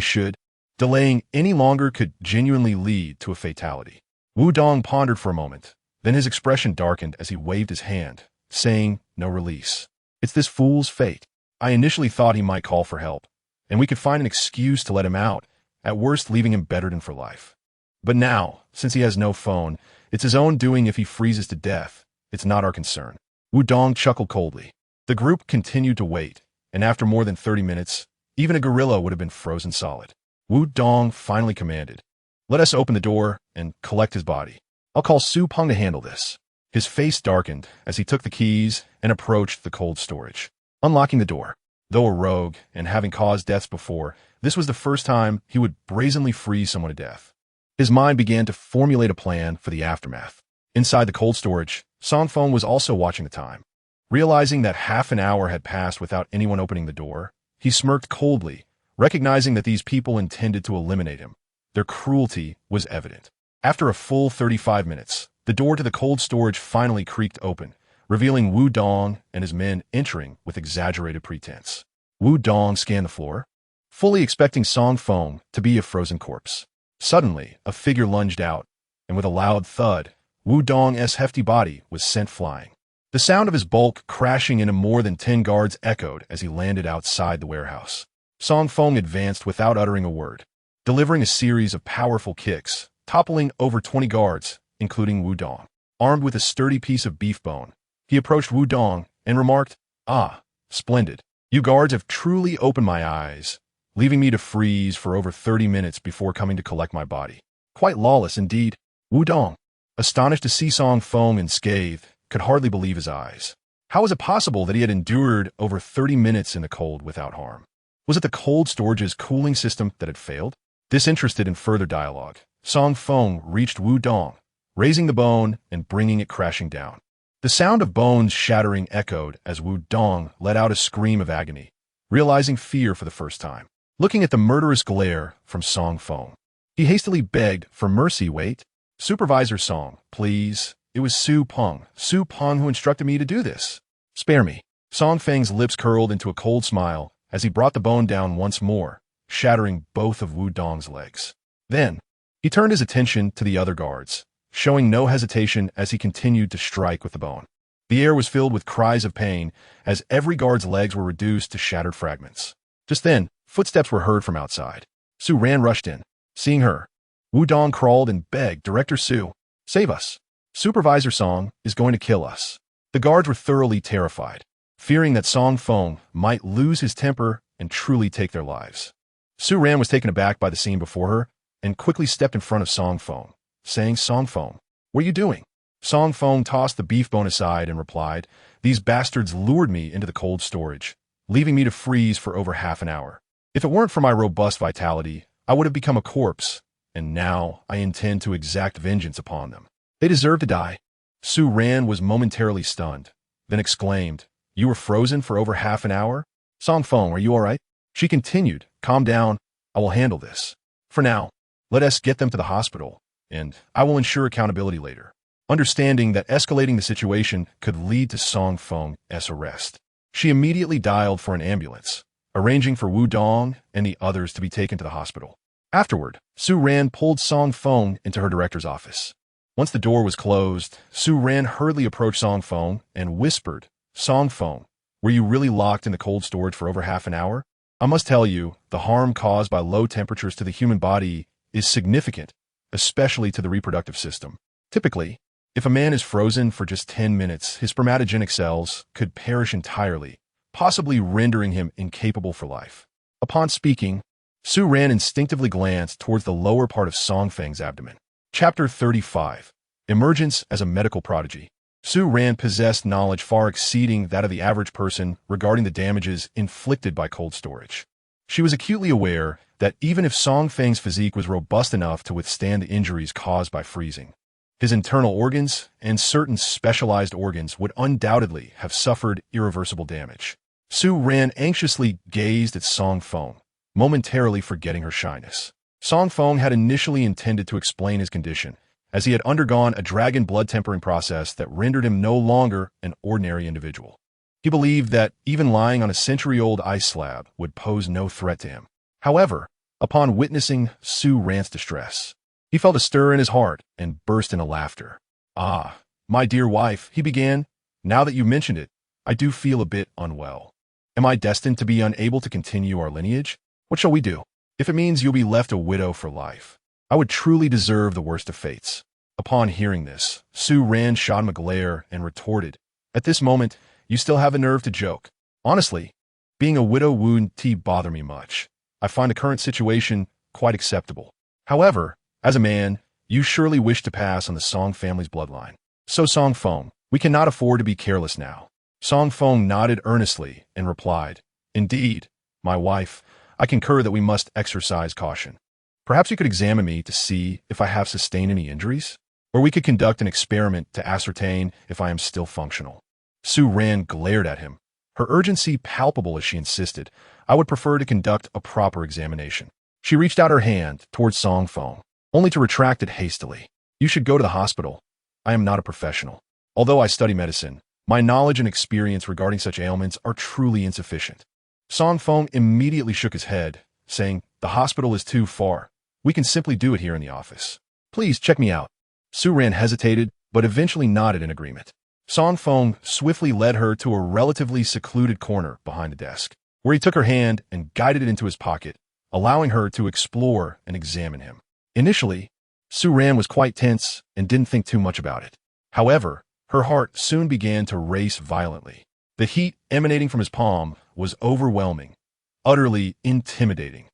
should. Delaying any longer could genuinely lead to a fatality." Wu Dong pondered for a moment, then his expression darkened as he waved his hand, saying, "No release. It's this fool's fate. I initially thought he might call for help, and we could find an excuse to let him out, at worst leaving him bettered in for life. But now, since he has no phone, it's his own doing if he freezes to death. It's not our concern." Wu Dong chuckled coldly. The group continued to wait, and after more than 30 minutes, even a gorilla would have been frozen solid. Wu Dong finally commanded, "Let us open the door and collect his body. I'll call Su Peng to handle this." His face darkened as he took the keys and approached the cold storage, unlocking the door. Though a rogue and having caused deaths before, this was the first time he would brazenly freeze someone to death. His mind began to formulate a plan for the aftermath. Inside the cold storage, Song Feng was also watching the time. Realizing that half an hour had passed without anyone opening the door, he smirked coldly, recognizing that these people intended to eliminate him. Their cruelty was evident. After a full 35 minutes, the door to the cold storage finally creaked open, revealing Wu Dong and his men entering with exaggerated pretense. Wu Dong scanned the floor, fully expecting Song Feng to be a frozen corpse. Suddenly, a figure lunged out, and with a loud thud, Wu Dong's hefty body was sent flying. The sound of his bulk crashing into more than 10 guards echoed as he landed outside the warehouse. Song Feng advanced without uttering a word, delivering a series of powerful kicks, toppling over 20 guards, including Wu Dong. Armed with a sturdy piece of beef bone, he approached Wu Dong and remarked, "Ah, splendid. You guards have truly opened my eyes, leaving me to freeze for over 30 minutes before coming to collect my body. Quite lawless indeed." Wu Dong, astonished to see Song Feng unscathed, could hardly believe his eyes. How was it possible that he had endured over 30 minutes in the cold without harm? Was it the cold storage's cooling system that had failed? Disinterested in further dialogue, Song Feng reached Wu Dong, raising the bone and bringing it crashing down. The sound of bones shattering echoed as Wu Dong let out a scream of agony, realizing fear for the first time. Looking at the murderous glare from Song Feng, he hastily begged for mercy. "Wait. Supervisor Song, please. It was Su Peng who instructed me to do this. Spare me." Song Feng's lips curled into a cold smile as he brought the bone down once more, shattering both of Wu Dong's legs. Then, he turned his attention to the other guards, showing no hesitation as he continued to strike with the bone. The air was filled with cries of pain as every guard's legs were reduced to shattered fragments. Just then, footsteps were heard from outside. Su Ran rushed in. Seeing her, Wu Dong crawled and begged, "Director Su, save us. Supervisor Song is going to kill us." The guards were thoroughly terrified, fearing that Song Feng might lose his temper and truly take their lives. Su Ran was taken aback by the scene before her and quickly stepped in front of Song Feng, saying, "Song Feng, what are you doing?" Song Feng tossed the beef bone aside and replied, "These bastards lured me into the cold storage, leaving me to freeze for over half an hour. If it weren't for my robust vitality, I would have become a corpse, and now I intend to exact vengeance upon them. They deserve to die." Su Ran was momentarily stunned, then exclaimed, "You were frozen for over half an hour? Song Feng, are you all right?" She continued, "Calm down. I will handle this. For now, let us get them to the hospital, and I will ensure accountability later." Understanding that escalating the situation could lead to Song Feng's arrest, she immediately dialed for an ambulance, arranging for Wu Dong and the others to be taken to the hospital. Afterward, Su Ran pulled Song Feng into her director's office. Once the door was closed, Su Ran hurriedly approached Song Feng and whispered, "Song Feng, were you really locked in the cold storage for over half an hour? I must tell you, the harm caused by low temperatures to the human body is significant, especially to the reproductive system. Typically, if a man is frozen for just 10 minutes, his spermatogenic cells could perish entirely, possibly rendering him incapable for life." Upon speaking, Su Ran instinctively glanced towards the lower part of Song Feng's abdomen. Chapter 35. Emergence as a Medical Prodigy. Su Ran possessed knowledge far exceeding that of the average person regarding the damages inflicted by cold storage. She was acutely aware that even if Song Feng's physique was robust enough to withstand the injuries caused by freezing, his internal organs and certain specialized organs would undoubtedly have suffered irreversible damage. Su Ran anxiously gazed at Song Feng, momentarily forgetting her shyness. Song Feng had initially intended to explain his condition, as he had undergone a dragon blood tempering process that rendered him no longer an ordinary individual. He believed that even lying on a century-old ice slab would pose no threat to him. However, upon witnessing Su Ran's distress, he felt a stir in his heart and burst into laughter. "Ah, my dear wife," he began, "now that you mentioned it, I do feel a bit unwell. Am I destined to be unable to continue our lineage? What shall we do? If it means you'll be left a widow for life, I would truly deserve the worst of fates." Upon hearing this, Su Ran shot him a glare and retorted, "At this moment, you still have the nerve to joke. Honestly, being a widow wouldn't bother me much. I find the current situation quite acceptable. However, as a man, you surely wish to pass on the Song family's bloodline. So Song Feng, we cannot afford to be careless now." Song Feng nodded earnestly and replied, "Indeed, my wife, I concur that we must exercise caution. Perhaps you could examine me to see if I have sustained any injuries, or we could conduct an experiment to ascertain if I am still functional." Su Ran glared at him, her urgency palpable as she insisted, "I would prefer to conduct a proper examination." She reached out her hand towards Song Feng, only to retract it hastily. You should go to the hospital. I am not a professional. Although I study medicine, my knowledge and experience regarding such ailments are truly insufficient. Song Feng immediately shook his head, saying, the hospital is too far. We can simply do it here in the office. Please check me out. Su Ran hesitated, but eventually nodded in agreement. Song Feng swiftly led her to a relatively secluded corner behind a desk, where he took her hand and guided it into his pocket, allowing her to explore and examine him. Initially, Su Ran was quite tense and didn't think too much about it. However, her heart soon began to race violently. The heat emanating from his palm was overwhelming, utterly intimidating.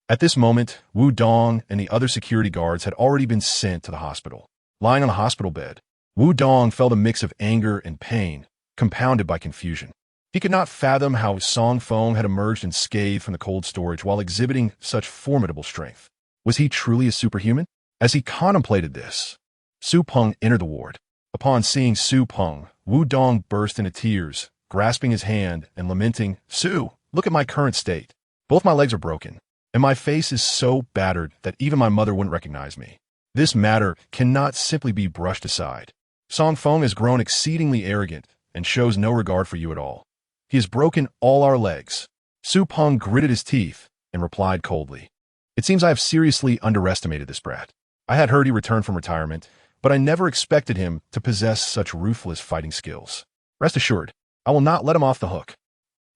At this moment, Wu Dong and the other security guards had already been sent to the hospital. Lying on the hospital bed, Wu Dong felt a mix of anger and pain, compounded by confusion. He could not fathom how Song Feng had emerged unscathed from the cold storage while exhibiting such formidable strength. Was he truly a superhuman? As he contemplated this, Su Peng entered the ward. Upon seeing Su Peng, Wu Dong burst into tears, grasping his hand and lamenting, Su, look at my current state. Both my legs are broken, and my face is so battered that even my mother wouldn't recognize me. This matter cannot simply be brushed aside. Song Feng has grown exceedingly arrogant and shows no regard for you at all. He has broken all our legs. Su Peng gritted his teeth and replied coldly, it seems I have seriously underestimated this brat. I had heard he returned from retirement, but I never expected him to possess such ruthless fighting skills. Rest assured, I will not let him off the hook.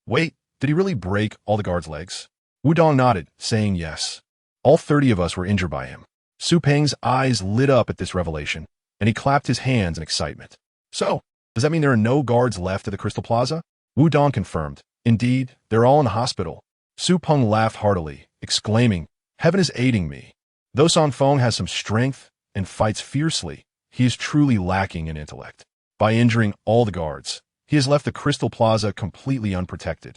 Wait, did he really break all the guards' legs? Wu Dong nodded, saying yes. All 30 of us were injured by him. Su Peng's eyes lit up at this revelation, and he clapped his hands in excitement. So, does that mean there are no guards left at the Crystal Plaza? Wu Dong confirmed. Indeed, they're all in the hospital. Su Peng laughed heartily, exclaiming, heaven is aiding me. Though Song Feng has some strength and fights fiercely, he is truly lacking in intellect. By injuring all the guards, he has left the Crystal Plaza completely unprotected.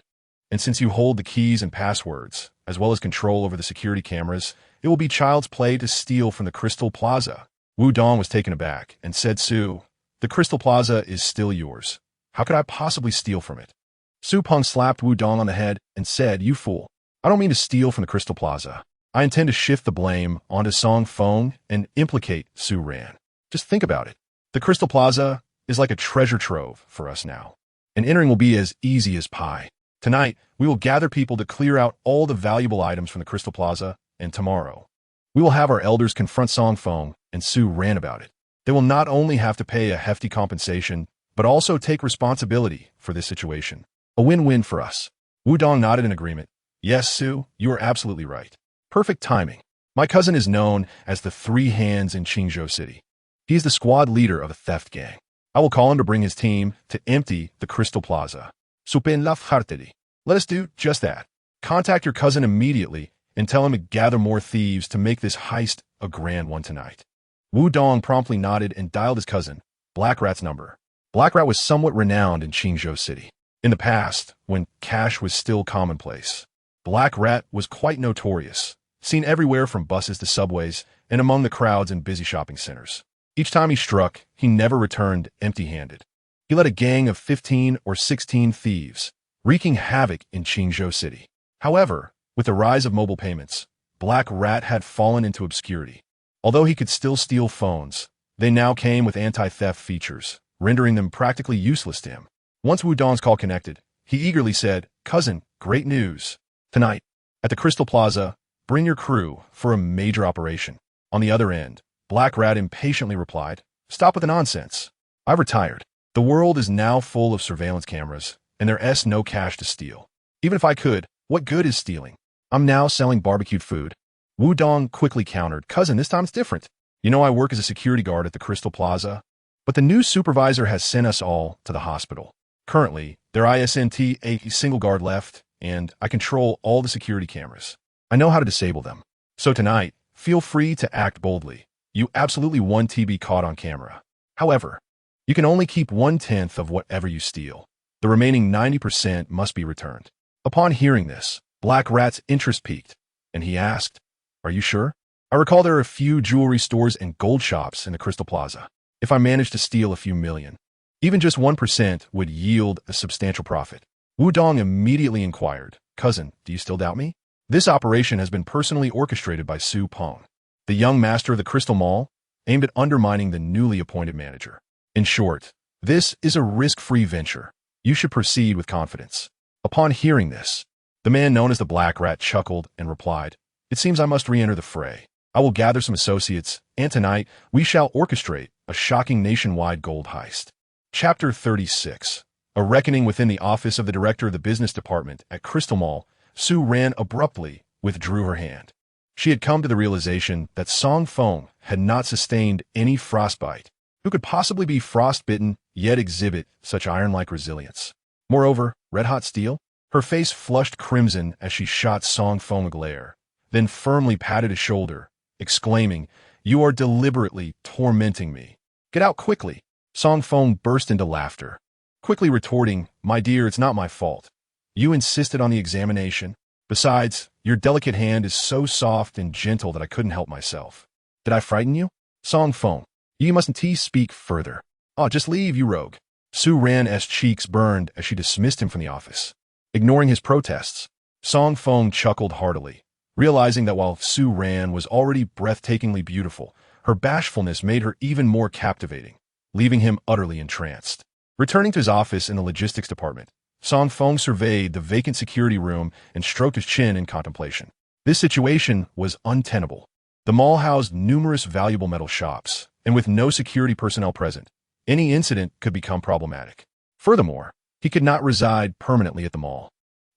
And since you hold the keys and passwords, as well as control over the security cameras, it will be child's play to steal from the Crystal Plaza. Wu Dong was taken aback and said, Su, the Crystal Plaza is still yours. How could I possibly steal from it? Su Peng slapped Wu Dong on the head and said, you fool. I don't mean to steal from the Crystal Plaza. I intend to shift the blame onto Song Feng and implicate Su Ran. Just think about it. The Crystal Plaza is like a treasure trove for us now, and entering will be as easy as pie. Tonight, we will gather people to clear out all the valuable items from the Crystal Plaza, and tomorrow, we will have our elders confront Song Feng and Su Ran about it. They will not only have to pay a hefty compensation, but also take responsibility for this situation. A win-win for us. Wu Dong nodded in agreement. Yes, Su, you are absolutely right. Perfect timing. My cousin is known as the Three Hands in Qingzhou City. He is the squad leader of a theft gang. I will call him to bring his team to empty the Crystal Plaza. Let us do just that. Contact your cousin immediately and tell him to gather more thieves to make this heist a grand one tonight. Wu Dong promptly nodded and dialed his cousin, Black Rat's number. Black Rat was somewhat renowned in Qingzhou City. In the past, when cash was still commonplace, Black Rat was quite notorious, seen everywhere from buses to subways and among the crowds in busy shopping centers. Each time he struck, he never returned empty-handed. He led a gang of 15 or 16 thieves, wreaking havoc in Qingzhou City. However, with the rise of mobile payments, Black Rat had fallen into obscurity. Although he could still steal phones, they now came with anti-theft features, rendering them practically useless to him. Once Wu Dong's call connected, he eagerly said, Cousin, great news. Tonight, at the Crystal Plaza, bring your crew for a major operation. On the other end, Black Rat impatiently replied, Stop with the nonsense. I've retired. The world is now full of surveillance cameras, and there's no cash to steal. Even if I could, what good is stealing? I'm now selling barbecued food. Wu Dong quickly countered, Cousin, this time it's different. You know I work as a security guard at the Crystal Plaza, but the new supervisor has sent us all to the hospital. Currently, there isn't a single guard left, and I control all the security cameras. I know how to disable them. So tonight, feel free to act boldly. You absolutely want to be caught on camera. However, you can only keep 1/10 of whatever you steal. The remaining 90% must be returned. Upon hearing this, Black Rat's interest piqued, and he asked, Are you sure? I recall there are a few jewelry stores and gold shops in the Crystal Plaza. If I manage to steal a few million, even just 1% would yield a substantial profit. Wu Dong immediately inquired, Cousin, do you still doubt me? This operation has been personally orchestrated by Su Peng, the young master of the Crystal Mall. aimed at undermining the newly appointed manager. In short, this is a risk-free venture. You should proceed with confidence. Upon hearing this, the man known as the Black Rat chuckled and replied, "It seems I must re-enter the fray. I will gather some associates, and tonight we shall orchestrate a shocking nationwide gold heist." Chapter 36. A reckoning within the office of the director of the business department at Crystal Mall. Su Ran abruptly withdrew her hand. She had come to the realization that Song Feng had not sustained any frostbite. Who could possibly be frostbitten yet exhibit such iron-like resilience? Moreover, red-hot steel? Her face flushed crimson as she shot Song Feng a glare, then firmly patted his shoulder, exclaiming, "You are deliberately tormenting me. Get out quickly." Song Feng burst into laughter, quickly retorting, "My dear, it's not my fault. You insisted on the examination. Besides, your delicate hand is so soft and gentle that I couldn't help myself. Did I frighten you? Song Feng, you mustn't speak further. Oh, just leave, you rogue." Su Ran's cheeks burned as she dismissed him from the office. Ignoring his protests, Song Feng chuckled heartily, realizing that while Su Ran was already breathtakingly beautiful, her bashfulness made her even more captivating, leaving him utterly entranced. Returning to his office in the logistics department, Song Feng surveyed the vacant security room and stroked his chin in contemplation. This situation was untenable. The mall housed numerous valuable metal shops, and with no security personnel present, any incident could become problematic. Furthermore, he could not reside permanently at the mall,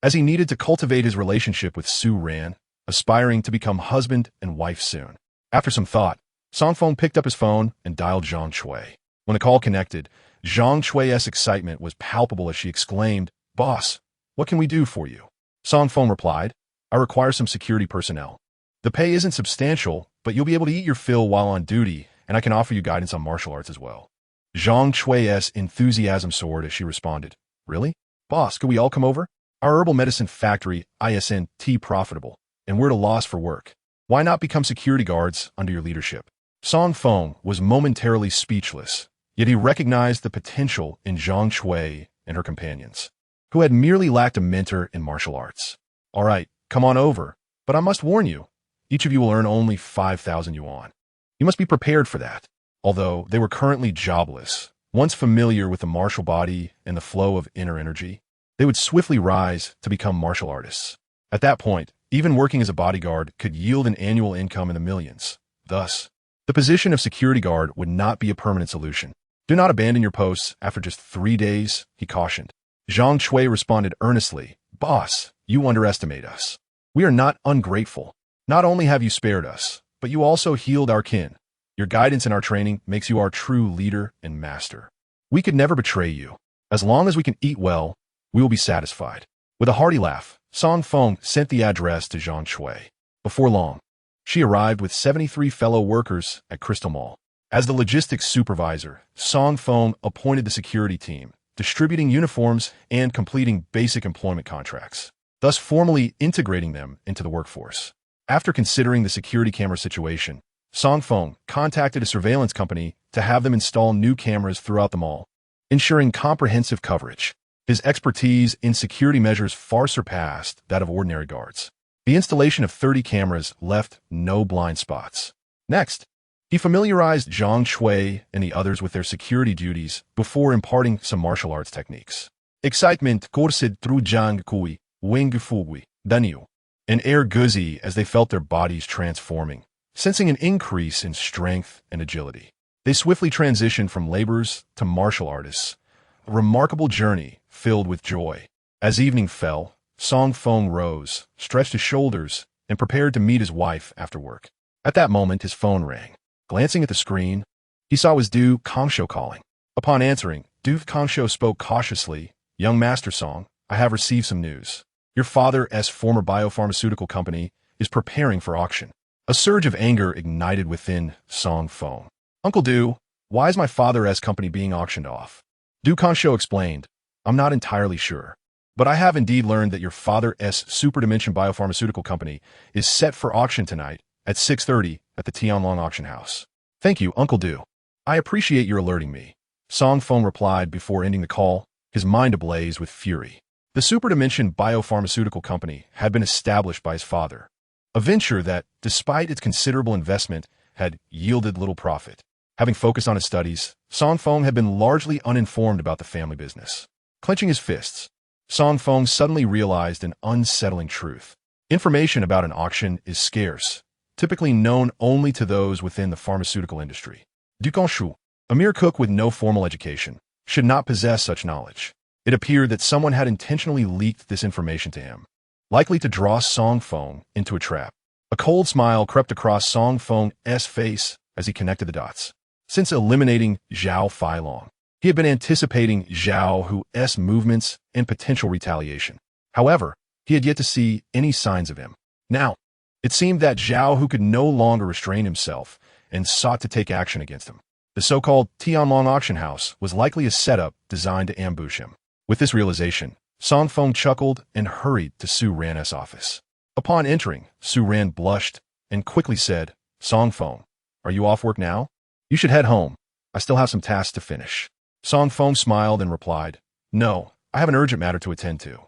as he needed to cultivate his relationship with Su Ran, aspiring to become husband and wife soon. After some thought, Song Feng picked up his phone and dialed Zhang Chui. When the call connected, Zhang Chui's excitement was palpable as she exclaimed, "Boss, what can we do for you?" Song Feng replied, "I require some security personnel. The pay isn't substantial, but you'll be able to eat your fill while on duty, and I can offer you guidance on martial arts as well." Zhang Chui's enthusiasm soared as she responded, "Really? Boss, could we all come over? Our herbal medicine factory isn't profitable, and we're at a loss for work. Why not become security guards under your leadership?" Song Feng was momentarily speechless, yet he recognized the potential in Zhang Chui and her companions, who had merely lacked a mentor in martial arts. "All right, come on over, but I must warn you, each of you will earn only 5,000 yuan. You must be prepared for that." Although they were currently jobless, once familiar with the martial body and the flow of inner energy, they would swiftly rise to become martial artists. At that point, even working as a bodyguard could yield an annual income in the millions. Thus, the position of security guard would not be a permanent solution. "Do not abandon your posts after just 3 days," he cautioned. Zhang Chui responded earnestly, "Boss, you underestimate us. We are not ungrateful. Not only have you spared us, but you also healed our kin. Your guidance and our training makes you our true leader and master. We could never betray you. As long as we can eat well, we will be satisfied." With a hearty laugh, Song Feng sent the address to Zhang Chui. Before long, she arrived with 73 fellow workers at Crystal Mall. As the logistics supervisor, Song Feng appointed the security team, distributing uniforms and completing basic employment contracts, thus formally integrating them into the workforce. After considering the security camera situation, Song Feng contacted a surveillance company to have them install new cameras throughout the mall, ensuring comprehensive coverage. His expertise in security measures far surpassed that of ordinary guards. The installation of 30 cameras left no blind spots. Next, he familiarized Zhang Chui and the others with their security duties before imparting some martial arts techniques. Excitement coursed through Zhang Chui, Wing Fugui, Daniu, and Air Guzi as they felt their bodies transforming, sensing an increase in strength and agility. They swiftly transitioned from laborers to martial artists, a remarkable journey filled with joy. As evening fell, Song Feng rose, stretched his shoulders, and prepared to meet his wife after work. At that moment, his phone rang. Glancing at the screen, he saw it was Du Kongshou calling. Upon answering, Du Kongshou spoke cautiously, "Young Master Song, I have received some news. Your father's former biopharmaceutical company is preparing for auction." A surge of anger ignited within Song Feng. "Uncle Du, why is my father's company being auctioned off?" Du Kongshou explained, "I'm not entirely sure, but I have indeed learned that your father's Super Dimension Biopharmaceutical Company is set for auction tonight at 6:30 at the Tianlong Auction House." "Thank you, Uncle Du. I appreciate your alerting me," Song Feng replied before ending the call, his mind ablaze with fury. The Super Dimension Biopharmaceutical Company had been established by his father, a venture that, despite its considerable investment, had yielded little profit. Having focused on his studies, Song Feng had been largely uninformed about the family business. Clenching his fists, Song Feng suddenly realized an unsettling truth. Information about an auction is scarce, typically known only to those within the pharmaceutical industry. Du Qingzhou, a mere cook with no formal education, should not possess such knowledge. It appeared that someone had intentionally leaked this information to him, likely to draw Song Feng into a trap. A cold smile crept across Song Feng's face as he connected the dots. Since eliminating Zhao Feilong, he had been anticipating Zhao Hu's movements and potential retaliation. However, he had yet to see any signs of him. Now, it seemed that Zhao Hu could no longer restrain himself and sought to take action against him. The so-called Tianlong auction house was likely a setup designed to ambush him. With this realization, Song Feng chuckled and hurried to Su Ran's office. Upon entering, Su Ran blushed and quickly said, "Song Feng, are you off work now? You should head home. I still have some tasks to finish." Song Feng smiled and replied, "No, I have an urgent matter to attend to.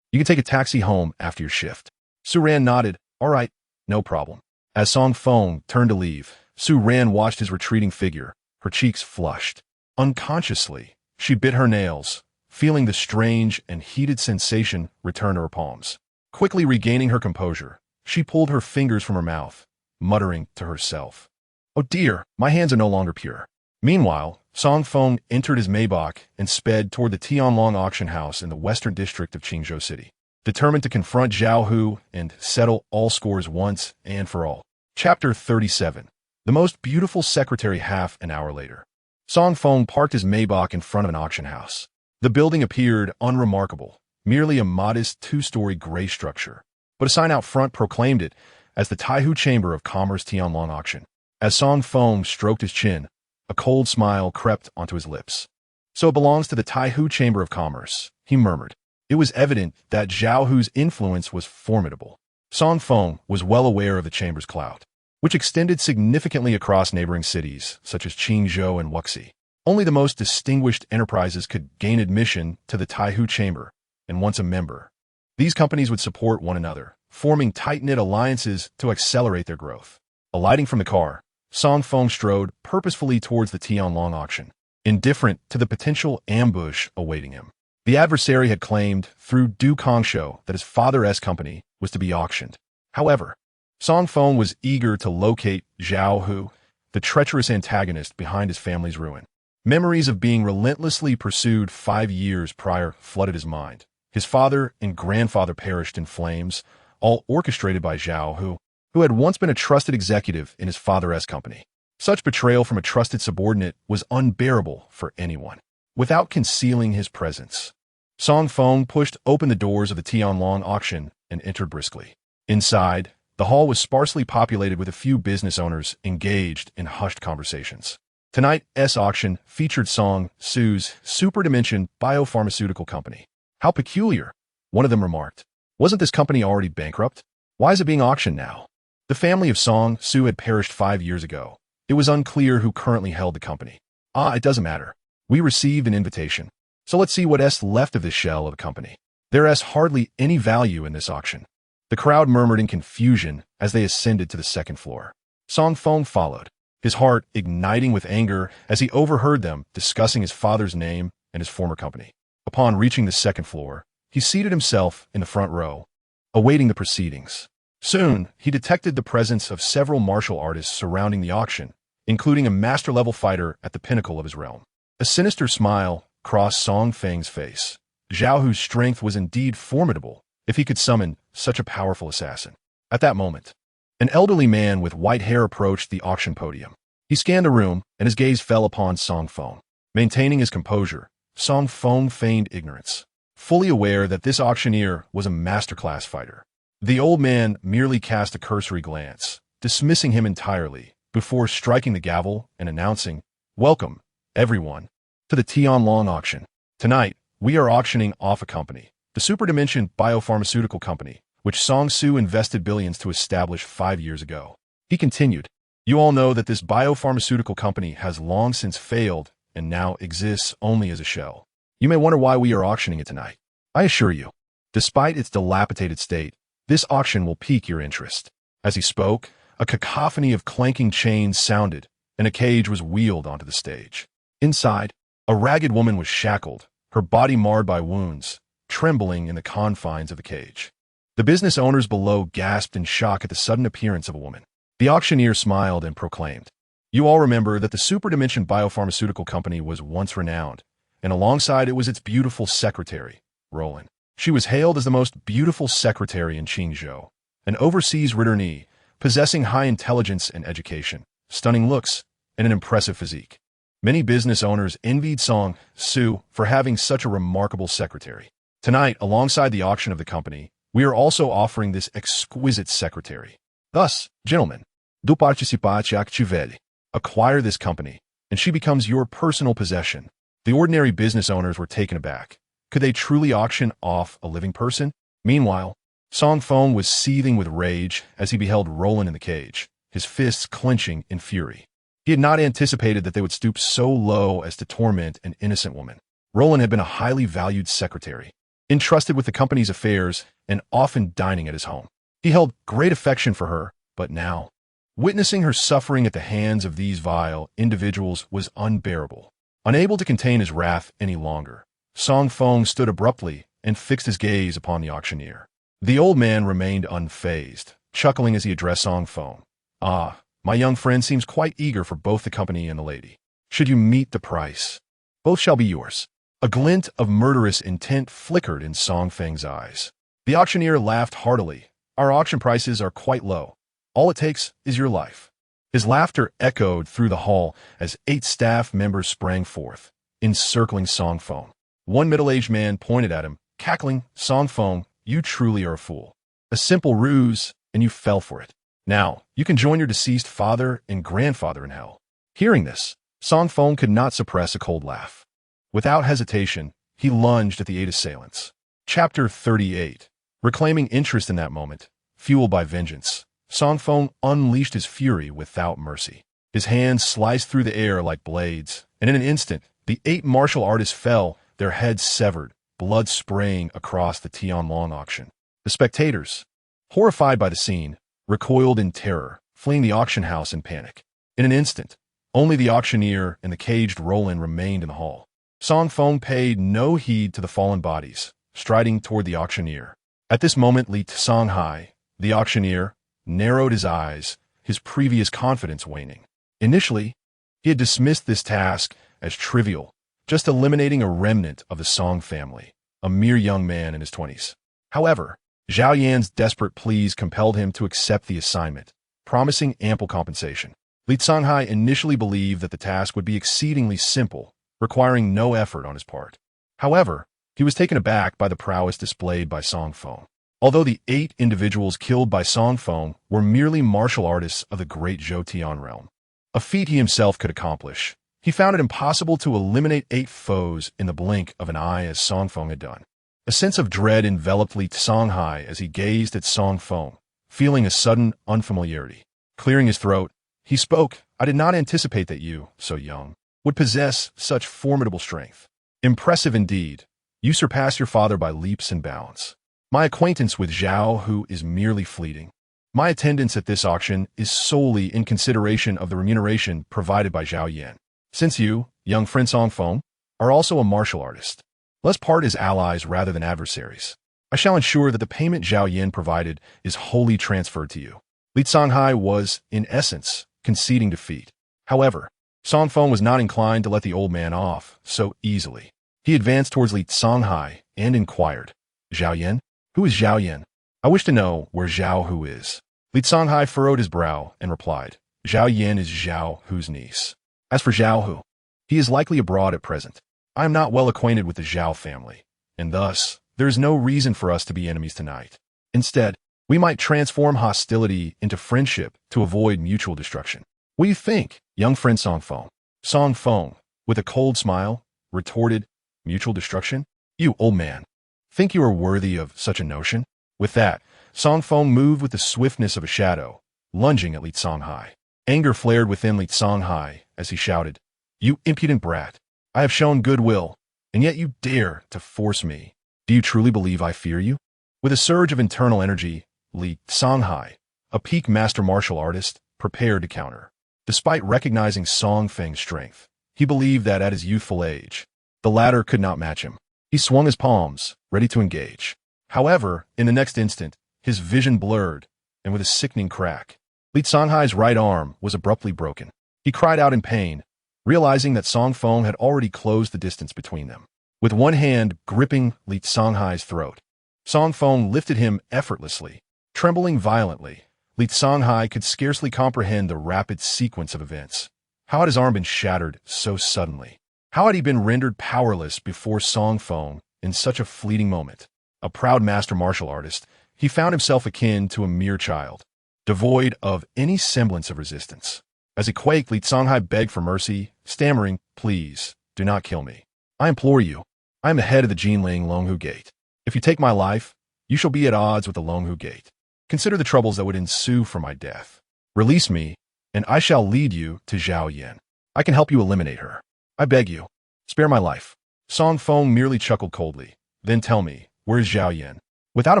You can take a taxi home after your shift." Su Ran nodded, "All right, no problem." As Song Feng turned to leave, Su Ran watched his retreating figure, her cheeks flushed. Unconsciously, she bit her nails, feeling the strange and heated sensation return to her palms. Quickly regaining her composure, she pulled her fingers from her mouth, muttering to herself, "Oh dear, my hands are no longer pure." Meanwhile, Song Feng entered his Maybach and sped toward the Tianlong auction house in the western district of Qingzhou City, determined to confront Zhao Hu and settle all scores once and for all. Chapter 37. The most beautiful secretary. Half an hour later, Song Feng parked his Maybach in front of an auction house. The building appeared unremarkable, merely a modest two-story gray structure, but a sign out front proclaimed it as the Taihu Chamber of Commerce Tianlong auction. As Song Feng stroked his chin, a cold smile crept onto his lips. "So it belongs to the Taihu Chamber of Commerce," he murmured. It was evident that Zhao Hu's influence was formidable. Song Feng was well aware of the chamber's clout, which extended significantly across neighboring cities such as Qingzhou and Wuxi. Only the most distinguished enterprises could gain admission to the Taihu Chamber, and once a member, these companies would support one another, forming tight-knit alliances to accelerate their growth. Alighting from the car, Song Feng strode purposefully towards the Tianlong auction, indifferent to the potential ambush awaiting him. The adversary had claimed through Du Qingzhou that his father's company was to be auctioned. However, Song Feng was eager to locate Zhao Hu, the treacherous antagonist behind his family's ruin. Memories of being relentlessly pursued 5 years prior flooded his mind. His father and grandfather perished in flames, all orchestrated by Zhao Hu, who had once been a trusted executive in his father's company. Such betrayal from a trusted subordinate was unbearable for anyone. Without concealing his presence, Song Feng pushed open the doors of the Tianlong auction and entered briskly. Inside, the hall was sparsely populated with a few business owners engaged in hushed conversations. Tonight's auction featured Song Su's Super Dimension biopharmaceutical company. "How peculiar," one of them remarked. "Wasn't this company already bankrupt? Why is it being auctioned now?" The family of Song Su had perished 5 years ago. It was unclear who currently held the company. It doesn't matter. We received an invitation. So let's see what's left of this shell of a company. There's hardly any value in this auction." The crowd murmured in confusion as they ascended to the second floor. Song Feng followed, his heart igniting with anger as he overheard them discussing his father's name and his former company. Upon reaching the second floor, he seated himself in the front row, awaiting the proceedings. Soon, he detected the presence of several martial artists surrounding the auction, including a master-level fighter at the pinnacle of his realm. A sinister smile crossed Song Feng's face. Zhao Hu's strength was indeed formidable if he could summon such a powerful assassin. At that moment, an elderly man with white hair approached the auction podium. He scanned the room, and his gaze fell upon Song Feng. Maintaining his composure, Song Feng feigned ignorance, fully aware that this auctioneer was a masterclass fighter. The old man merely cast a cursory glance, dismissing him entirely, before striking the gavel and announcing, "Welcome, everyone, to the Tianlong auction. Tonight, we are auctioning off a company, the Super Dimension biopharmaceutical company, which Song Su invested billions to establish 5 years ago." He continued, "You all know that this biopharmaceutical company has long since failed and now exists only as a shell. You may wonder why we are auctioning it tonight. I assure you, despite its dilapidated state, this auction will pique your interest." As he spoke, A cacophony of clanking chains sounded, and a cage was wheeled onto the stage. Inside, a ragged woman was shackled, her body marred by wounds, trembling in the confines of the cage. The business owners below gasped in shock at the sudden appearance of a woman. The auctioneer smiled and proclaimed, "You all remember that the Super Dimension biopharmaceutical company was once renowned, and alongside it was its beautiful secretary, Roland. She was hailed as the most beautiful secretary in Qingzhou, an overseas returnee, possessing high intelligence and education, stunning looks, and an impressive physique. Many business owners envied Song Su for having such a remarkable secretary. Tonight, alongside the auction of the company, we are also offering this exquisite secretary. Thus, gentlemen, do participate captivated. Acquire this company, and she becomes your personal possession." The ordinary business owners were taken aback. Could they truly auction off a living person? Meanwhile, Song Feng was seething with rage as he beheld Roland in the cage, his fists clenching in fury. He had not anticipated that they would stoop so low as to torment an innocent woman. Roland had been a highly valued secretary, entrusted with the company's affairs and often dining at his home. He held great affection for her, but now, witnessing her suffering at the hands of these vile individuals was unbearable. Unable to contain his wrath any longer, Song Feng stood abruptly and fixed his gaze upon the auctioneer. The old man remained unfazed, chuckling as he addressed Song Feng. "Ah, my young friend seems quite eager for both the company and the lady. Should you meet the price, both shall be yours." A glint of murderous intent flickered in Song Feng's eyes. The auctioneer laughed heartily. "Our auction prices are quite low. All it takes is your life." His laughter echoed through the hall as 8 staff members sprang forth, encircling Song Feng. One middle-aged man pointed at him, cackling, "Song Feng, you truly are a fool. A simple ruse, and you fell for it. Now, you can join your deceased father and grandfather in hell." Hearing this, Song Feng could not suppress a cold laugh. Without hesitation, he lunged at the 8 assailants. Chapter 38. Reclaiming interest in that moment, fueled by vengeance, Song Feng unleashed his fury without mercy. His hands sliced through the air like blades, and in an instant, the 8 martial artists fell, their heads severed, blood spraying across the Tianlong auction. The spectators, horrified by the scene, recoiled in terror, fleeing the auction house in panic. In an instant, only the auctioneer and the caged Roland remained in the hall. Song Feng paid no heed to the fallen bodies, striding toward the auctioneer. At this moment, Li Songhai, the auctioneer, narrowed his eyes, his previous confidence waning. Initially, he had dismissed this task as trivial, just eliminating a remnant of the Song family, a mere young man in his 20s. However, Zhao Yan's desperate pleas compelled him to accept the assignment, promising ample compensation. Li Songhai initially believed that the task would be exceedingly simple, requiring no effort on his part. However, he was taken aback by the prowess displayed by Song Feng. Although the 8 individuals killed by Song Feng were merely martial artists of the great Zhoutian realm, a feat he himself could accomplish, he found it impossible to eliminate 8 foes in the blink of an eye as Song Feng had done. A sense of dread enveloped Li Songhai as he gazed at Song Feng, feeling a sudden unfamiliarity. Clearing his throat, he spoke, "I did not anticipate that you, so young, would possess such formidable strength. Impressive indeed. You surpass your father by leaps and bounds. My acquaintance with Zhao Hu is merely fleeting. My attendance at this auction is solely in consideration of the remuneration provided by Zhao Yan. Since you, young friend Song Feng, are also a martial artist, let's part as allies rather than adversaries. I shall ensure that the payment Zhao Yan provided is wholly transferred to you." Li Songhai was, in essence, conceding defeat. However, Song Feng was not inclined to let the old man off so easily. He advanced towards Li Songhai and inquired, "Zhao Yan? Who is Zhao Yan? I wish to know where Zhao Hu is." Li Songhai furrowed his brow and replied, "Zhao Yan is Zhao Hu's niece. As for Zhao Hu, he is likely abroad at present. I am not well acquainted with the Zhao family, and thus there is no reason for us to be enemies tonight. Instead, we might transform hostility into friendship to avoid mutual destruction. What do you think, young friend Song Feng?" Song Feng, with a cold smile, retorted, "Mutual destruction? You old man, think you are worthy of such a notion?" With that, Song Feng moved with the swiftness of a shadow, lunging at Li Songhai. Anger flared within Li Songhai as he shouted, "You impudent brat! I have shown goodwill, and yet you dare to force me. Do you truly believe I fear you?" With a surge of internal energy, Li Songhai, a peak master martial artist, prepared to counter. Despite recognizing Song Feng's strength, he believed that at his youthful age, the latter could not match him. He swung his palms, ready to engage. However, in the next instant, his vision blurred, and with a sickening crack, Li Songhai's right arm was abruptly broken. He cried out in pain, realizing that Song Feng had already closed the distance between them. With one hand gripping Li Songhai's throat, Song Feng lifted him effortlessly. Trembling violently, Li Songhai could scarcely comprehend the rapid sequence of events. How had his arm been shattered so suddenly? How had he been rendered powerless before Song Feng in such a fleeting moment? A proud master martial artist, he found himself akin to a mere child, devoid of any semblance of resistance. As he quaked, Li Songhai begged for mercy, stammering, "Please, do not kill me. I implore you. I am the head of the Jinling Longhu Gate. If you take my life, you shall be at odds with the Longhu Gate. Consider the troubles that would ensue from my death. Release me, and I shall lead you to Zhao Yan. I can help you eliminate her. I beg you, spare my life." Song Feng merely chuckled coldly. "Then tell me, where is Zhao Yan?" Without a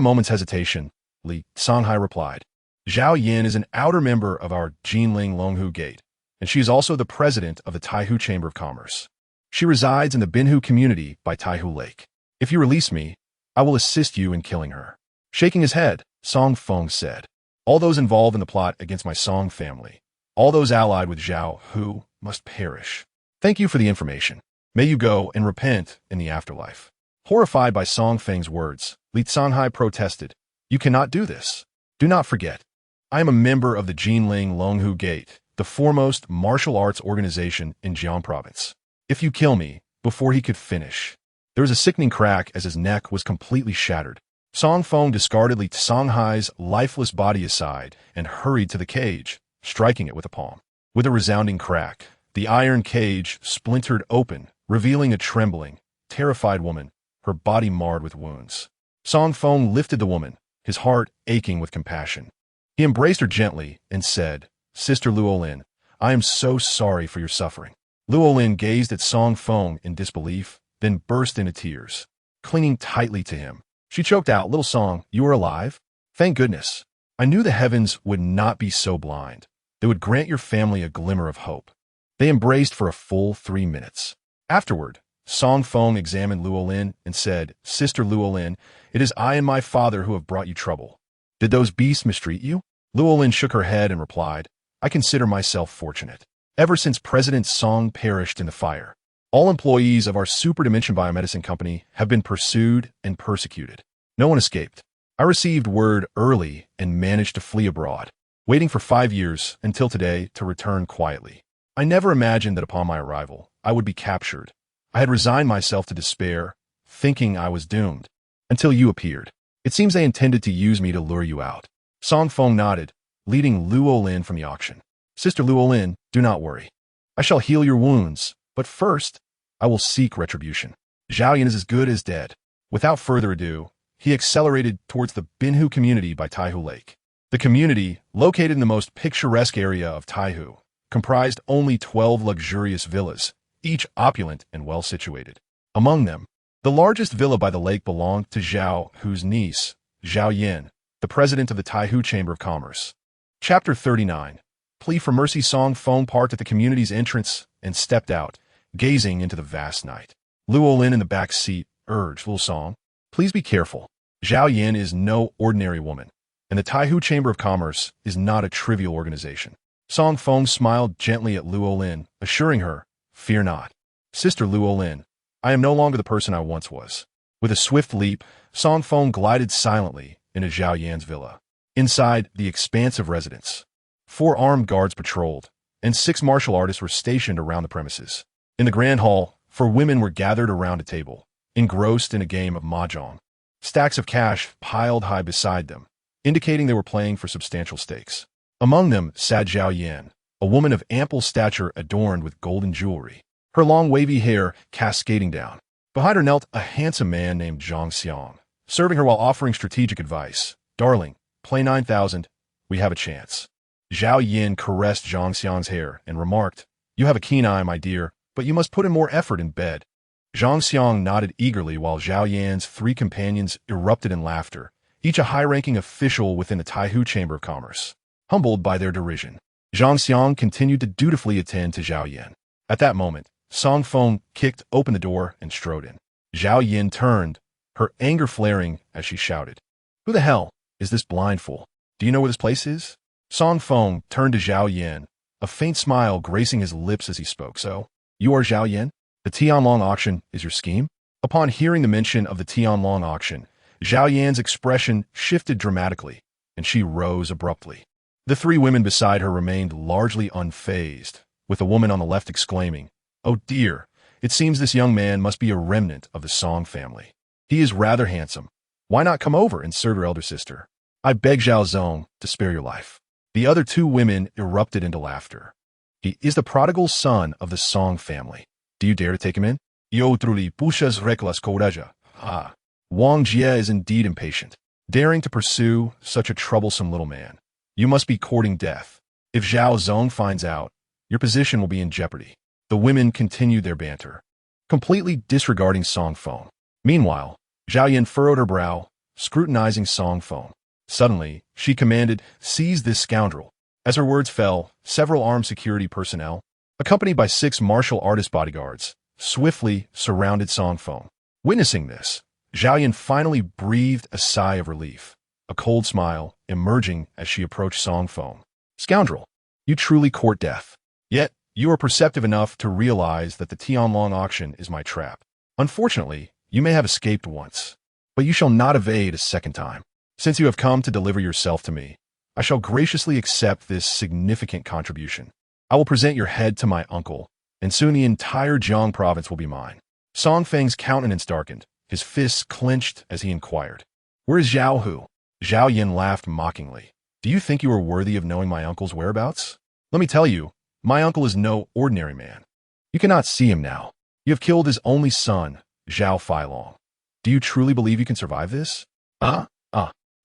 moment's hesitation, Li Songhai replied, "Zhao Yan is an outer member of our Jinling Longhu Gate, and she is also the president of the Taihu Chamber of Commerce. She resides in the Binhu community by Taihu Lake. If you release me, I will assist you in killing her." Shaking his head, Song Feng said, "All those involved in the plot against my Song family, all those allied with Zhao Hu, must perish. Thank you for the information. May you go and repent in the afterlife." Horrified by Song Feng's words, Li Songhai protested, "You cannot do this. Do not forget, I am a member of the Jinling Longhu Gate, the foremost martial arts organization in Jiang Province. If you kill me," before he could finish, there was a sickening crack as his neck was completely shattered. Song Feng discarded Li Songhai's lifeless body aside and hurried to the cage, striking it with a palm. With a resounding crack, the iron cage splintered open, revealing a trembling, terrified woman, her body marred with wounds. Song Feng lifted the woman, his heart aching with compassion. He embraced her gently and said, "Sister Luolin, I am so sorry for your suffering." Luolin gazed at Song Feng in disbelief, then burst into tears. Clinging tightly to him, she choked out, "Little Song, you are alive? Thank goodness. I knew the heavens would not be so blind. They would grant your family a glimmer of hope." They embraced for a full 3 minutes. Afterward, Song Feng examined Luolin and said, "Sister Luolin, it is I and my father who have brought you trouble. Did those beasts mistreat you?" Luolin shook her head and replied, "I consider myself fortunate. Ever since President Song perished in the fire, all employees of our Super Dimension Biomedicine Company have been pursued and persecuted. No one escaped. I received word early and managed to flee abroad, waiting for 5 years until today to return quietly. I never imagined that upon my arrival, I would be captured. I had resigned myself to despair, thinking I was doomed, until you appeared. It seems they intended to use me to lure you out." Song Feng nodded, leading Luolin from the auction. "Sister Luolin, do not worry. I shall heal your wounds, but first, I will seek retribution. Zhao Yan is as good as dead." Without further ado, he accelerated towards the Binhu community by Taihu Lake. The community, located in the most picturesque area of Taihu, comprised only 12 luxurious villas, each opulent and well-situated. Among them, the largest villa by the lake belonged to Zhao Hu's niece, Zhao Yan, the president of the Taihu Chamber of Commerce. Chapter 39. Plea for mercy. Song Feng parked at the community's entrance and stepped out, gazing into the vast night. Luolin in the back seat urged, "Little Song, please be careful. Zhao Yan is no ordinary woman, and the Taihu Chamber of Commerce is not a trivial organization." Song Feng smiled gently at Luolin, assuring her, "Fear not. Sister Luolin, I am no longer the person I once was." With a swift leap, Song Feng glided silently into Zhao Yan's villa. Inside the expansive residence, 4 armed guards patrolled, and 6 martial artists were stationed around the premises. In the grand hall, 4 women were gathered around a table, engrossed in a game of mahjong. Stacks of cash piled high beside them, indicating they were playing for substantial stakes. Among them sat Zhao Yan, a woman of ample stature adorned with golden jewelry, her long wavy hair cascading down. Behind her knelt a handsome man named Zhang Xiang, serving her while offering strategic advice. "Darling, play 9,000. We have a chance." Zhao Yan caressed Zhang Xiang's hair and remarked, "You have a keen eye, my dear, but you must put in more effort in bed." Zhang Xiang nodded eagerly while Zhao Yan's 3 companions erupted in laughter, each a high-ranking official within the Taihu Chamber of Commerce. humbled by their derision. Zhang Xiang continued to dutifully attend to Zhao Yan. At that moment, Song Feng kicked open the door and strode in. Zhao Yan turned, her anger flaring as she shouted, "Who the hell is this blind fool? Do you know where this place is?" Song Feng turned to Zhao Yan, a faint smile gracing his lips as he spoke. "So, you are Zhao Yan? The Tianlong auction is your scheme?" Upon hearing the mention of the Tianlong auction, Zhao Yan's expression shifted dramatically, and she rose abruptly. The three women beside her remained largely unfazed, with the woman on the left exclaiming, "Oh dear, it seems this young man must be a remnant of the Song family. He is rather handsome. Why not come over and serve your elder sister? I beg Zhao Zong to spare your life." The other two women erupted into laughter. "He is the prodigal son of the Song family. Do you dare to take him in? Yo truly pushas reclas coraja. Ah, Wang Jie is indeed impatient, daring to pursue such a troublesome little man. You must be courting death. If Zhao Zong finds out, your position will be in jeopardy." The women continued their banter, completely disregarding Song Feng. Meanwhile, Zhao Yan furrowed her brow, scrutinizing Song Feng. Suddenly, she commanded, "Seize this scoundrel." As her words fell, several armed security personnel, accompanied by 6 martial artist bodyguards, swiftly surrounded Song Feng. Witnessing this, Zhao Yan finally breathed a sigh of relief, a cold smile emerging as she approached Song Feng. "Scoundrel, you truly court death. Yet, you are perceptive enough to realize that the Tianlong auction is my trap. Unfortunately, you may have escaped once, but you shall not evade a second time. Since you have come to deliver yourself to me, I shall graciously accept this significant contribution. I will present your head to my uncle, and soon the entire Jiang province will be mine." Song Feng's countenance darkened, his fists clenched as he inquired, "Where is Zhao Hu?" Zhao Yan laughed mockingly. "Do you think you are worthy of knowing my uncle's whereabouts? Let me tell you, my uncle is no ordinary man. You cannot see him now. You have killed his only son, Zhao Feilong. Do you truly believe you can survive this?"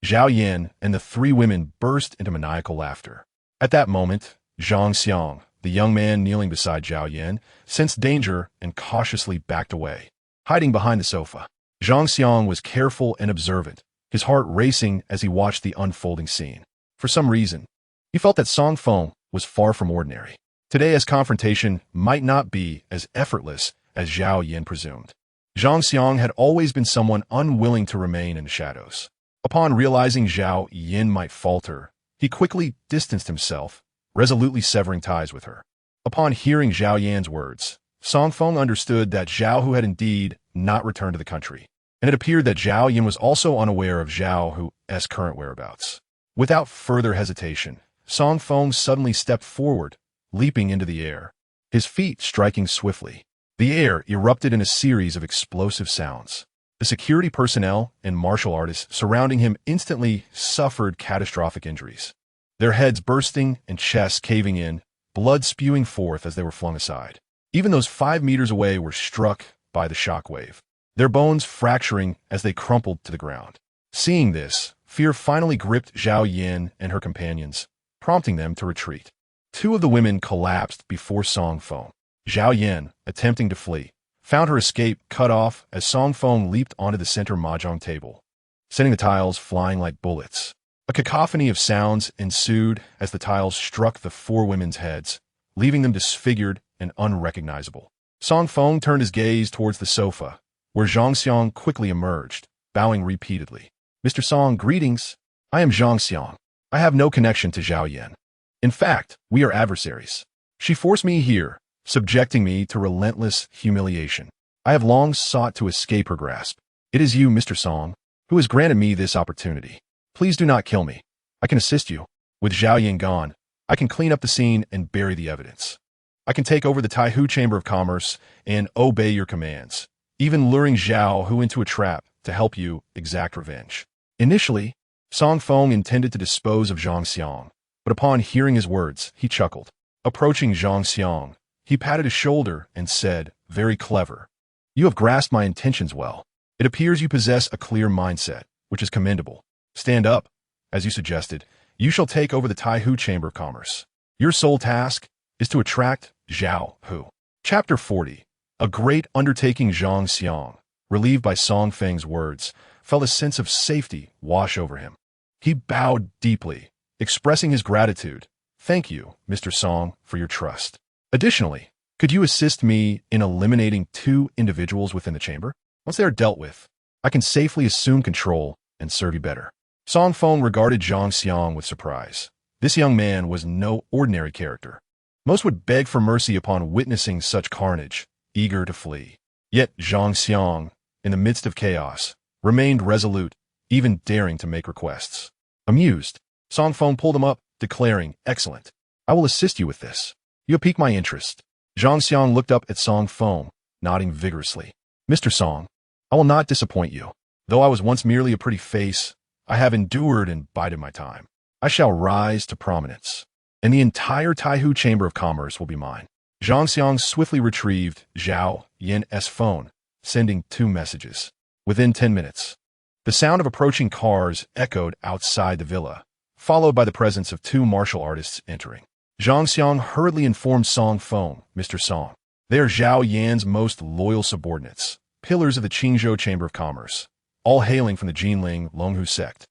Zhao Yan and the three women burst into maniacal laughter. At that moment, Zhang Xiang, the young man kneeling beside Zhao Yan, sensed danger and cautiously backed away, hiding behind the sofa. Zhang Xiang was careful and observant, his heart racing as he watched the unfolding scene. For some reason, he felt that Song Feng was far from ordinary. Today's confrontation might not be as effortless as Zhao Yan presumed. Zhang Xiang had always been someone unwilling to remain in the shadows. Upon realizing Zhao Yan might falter, he quickly distanced himself, resolutely severing ties with her. Upon hearing Zhao Yan's words, Song Feng understood that Zhao Hu had indeed not returned to the country, and it appeared that Zhao Yan was also unaware of Zhao Hu's current whereabouts. Without further hesitation, Song Feng suddenly stepped forward, leaping into the air, his feet striking swiftly. The air erupted in a series of explosive sounds. The security personnel and martial artists surrounding him instantly suffered catastrophic injuries, their heads bursting and chests caving in, blood spewing forth as they were flung aside. Even those 5 meters away were struck by the shockwave, their bones fracturing as they crumpled to the ground. Seeing this, fear finally gripped Zhao Yan and her companions, prompting them to retreat. 2 of the women collapsed before Song Feng. Zhao Yan, attempting to flee, found her escape cut off as Song Feng leaped onto the center mahjong table, sending the tiles flying like bullets. A cacophony of sounds ensued as the tiles struck the 4 women's heads, leaving them disfigured and unrecognizable. Song Feng turned his gaze towards the sofa, where Zhang Xiang quickly emerged, bowing repeatedly. "Mr. Song, greetings. I am Zhang Xiang. I have no connection to Zhao Yan. In fact, we are adversaries. She forced me here, subjecting me to relentless humiliation. I have long sought to escape her grasp. It is you, Mr. Song, who has granted me this opportunity. Please do not kill me. I can assist you. With Zhao Yan gone, I can clean up the scene and bury the evidence. I can take over the Taihu Chamber of Commerce and obey your commands, even luring Zhao Hu into a trap to help you exact revenge." Initially, Song Feng intended to dispose of Zhang Xiang, but upon hearing his words, he chuckled. Approaching Zhang Xiang, he patted his shoulder and said, "Very clever. You have grasped my intentions well. It appears you possess a clear mindset, which is commendable. Stand up. As you suggested, you shall take over the Taihu Chamber of Commerce. Your sole task is to attract Zhao Hu." Chapter 40. A great undertaking. Zhang Xiang, relieved by Song Feng's words, felt a sense of safety wash over him. He bowed deeply, expressing his gratitude. Thank you, Mr. Song, for your trust. Additionally, could you assist me in eliminating 2 individuals within the chamber? Once they are dealt with, I can safely assume control and serve you better. Song Feng regarded Zhang Xiang with surprise. This young man was no ordinary character. Most would beg for mercy upon witnessing such carnage, eager to flee. Yet Zhang Xiang, in the midst of chaos, remained resolute, even daring to make requests. Amused, Song Feng pulled him up, declaring, "Excellent. I will assist you with this. You have piqued my interest." Zhang Xiang looked up at Song Feng, nodding vigorously. "Mr. Song, I will not disappoint you. Though I was once merely a pretty face, I have endured and bided my time. I shall rise to prominence, and the entire Taihu Chamber of Commerce will be mine." Zhang Xiang swiftly retrieved Zhao Yan's phone, sending 2 messages. Within 10 minutes, the sound of approaching cars echoed outside the villa, followed by the presence of 2 martial artists entering. Zhang Xiang hurriedly informed Song Feng, "Mr. Song, they are Zhao Yan's most loyal subordinates, pillars of the Qingzhou Chamber of Commerce, all hailing from the Jinling Longhu sect.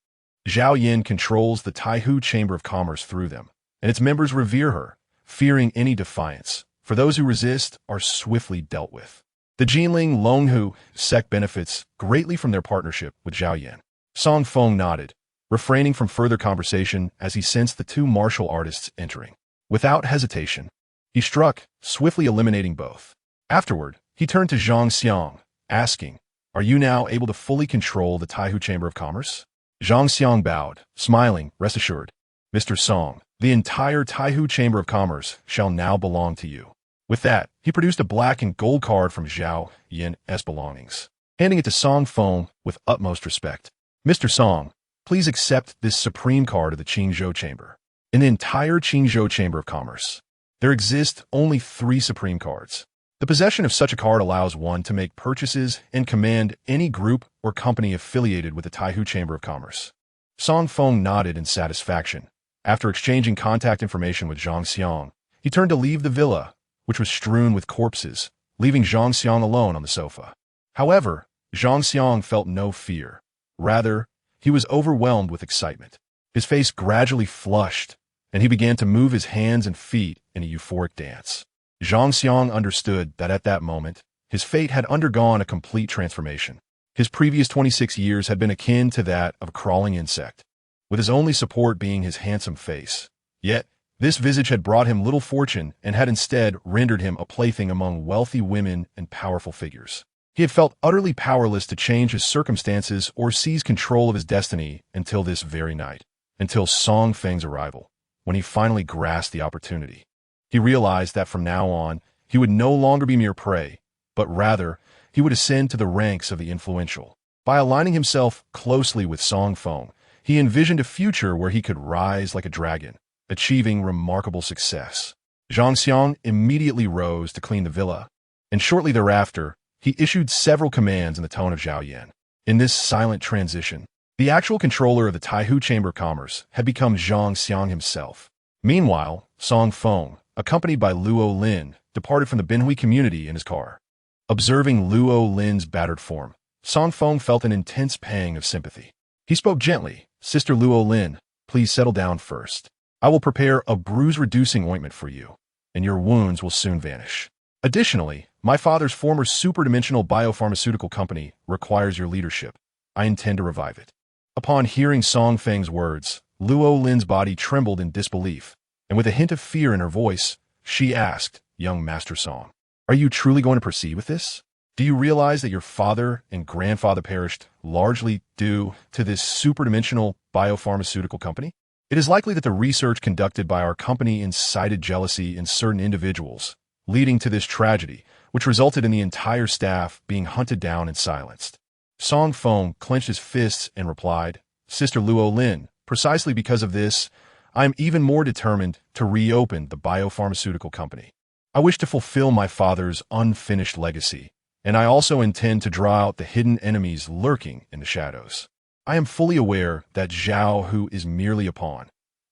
Zhao Yan controls the Taihu Chamber of Commerce through them, and its members revere her, fearing any defiance, for those who resist are swiftly dealt with. The Jinling Longhu sect benefits greatly from their partnership with Zhao Yan." Song Feng nodded, refraining from further conversation as he sensed the 2 martial artists entering. Without hesitation, he struck, swiftly eliminating both. Afterward, he turned to Zhang Xiang, asking, "Are you now able to fully control the Taihu Chamber of Commerce?" Zhang Xiang bowed, smiling, "Rest assured, Mr. Song, the entire Taihu Chamber of Commerce shall now belong to you." With that, he produced a black and gold card from Zhao Yan's belongings, handing it to Song Feng with utmost respect. "Mr. Song, please accept this supreme card of the Qingzhou Chamber. In the entire Qingzhou Chamber of Commerce, there exist only 3 supreme cards. The possession of such a card allows one to make purchases and command any group or company affiliated with the Taihu Chamber of Commerce." Song Feng nodded in satisfaction. After exchanging contact information with Zhang Xiang, he turned to leave the villa, which was strewn with corpses, leaving Zhang Xiang alone on the sofa. However, Zhang Xiang felt no fear. Rather, he was overwhelmed with excitement. His face gradually flushed, and he began to move his hands and feet in a euphoric dance. Zhang Xiang understood that at that moment, his fate had undergone a complete transformation. His previous 26 years had been akin to that of a crawling insect, with his only support being his handsome face. Yet, this visage had brought him little fortune and had instead rendered him a plaything among wealthy women and powerful figures. He had felt utterly powerless to change his circumstances or seize control of his destiny until this very night, until Song Feng's arrival, when he finally grasped the opportunity. He realized that from now on, he would no longer be mere prey, but rather, he would ascend to the ranks of the influential. By aligning himself closely with Song Feng, he envisioned a future where he could rise like a dragon, achieving remarkable success. Zhang Xiang immediately rose to clean the villa, and shortly thereafter, he issued several commands in the tone of Zhao Yan. In this silent transition, the actual controller of the Taihu Chamber of Commerce had become Zhang Xiang himself. Meanwhile, Song Feng, accompanied by Luo Lin, departed from the Binhui community in his car. Observing Luo Lin's battered form, Song Feng felt an intense pang of sympathy. He spoke gently, "Sister Luo Lin, please settle down first. I will prepare a bruise-reducing ointment for you, and your wounds will soon vanish. Additionally, my father's former superdimensional biopharmaceutical company requires your leadership. I intend to revive it." Upon hearing Song Feng's words, Luo Lin's body trembled in disbelief, and with a hint of fear in her voice, she asked, "Young Master Song, are you truly going to proceed with this? Do you realize that your father and grandfather perished largely due to this superdimensional biopharmaceutical company? It is likely that the research conducted by our company incited jealousy in certain individuals, leading to this tragedy, which resulted in the entire staff being hunted down and silenced." Song Feng clenched his fists and replied, "Sister Luo Lin, precisely because of this, I am even more determined to reopen the biopharmaceutical company. I wish to fulfill my father's unfinished legacy, and I also intend to draw out the hidden enemies lurking in the shadows. I am fully aware that Zhao Hu is merely a pawn.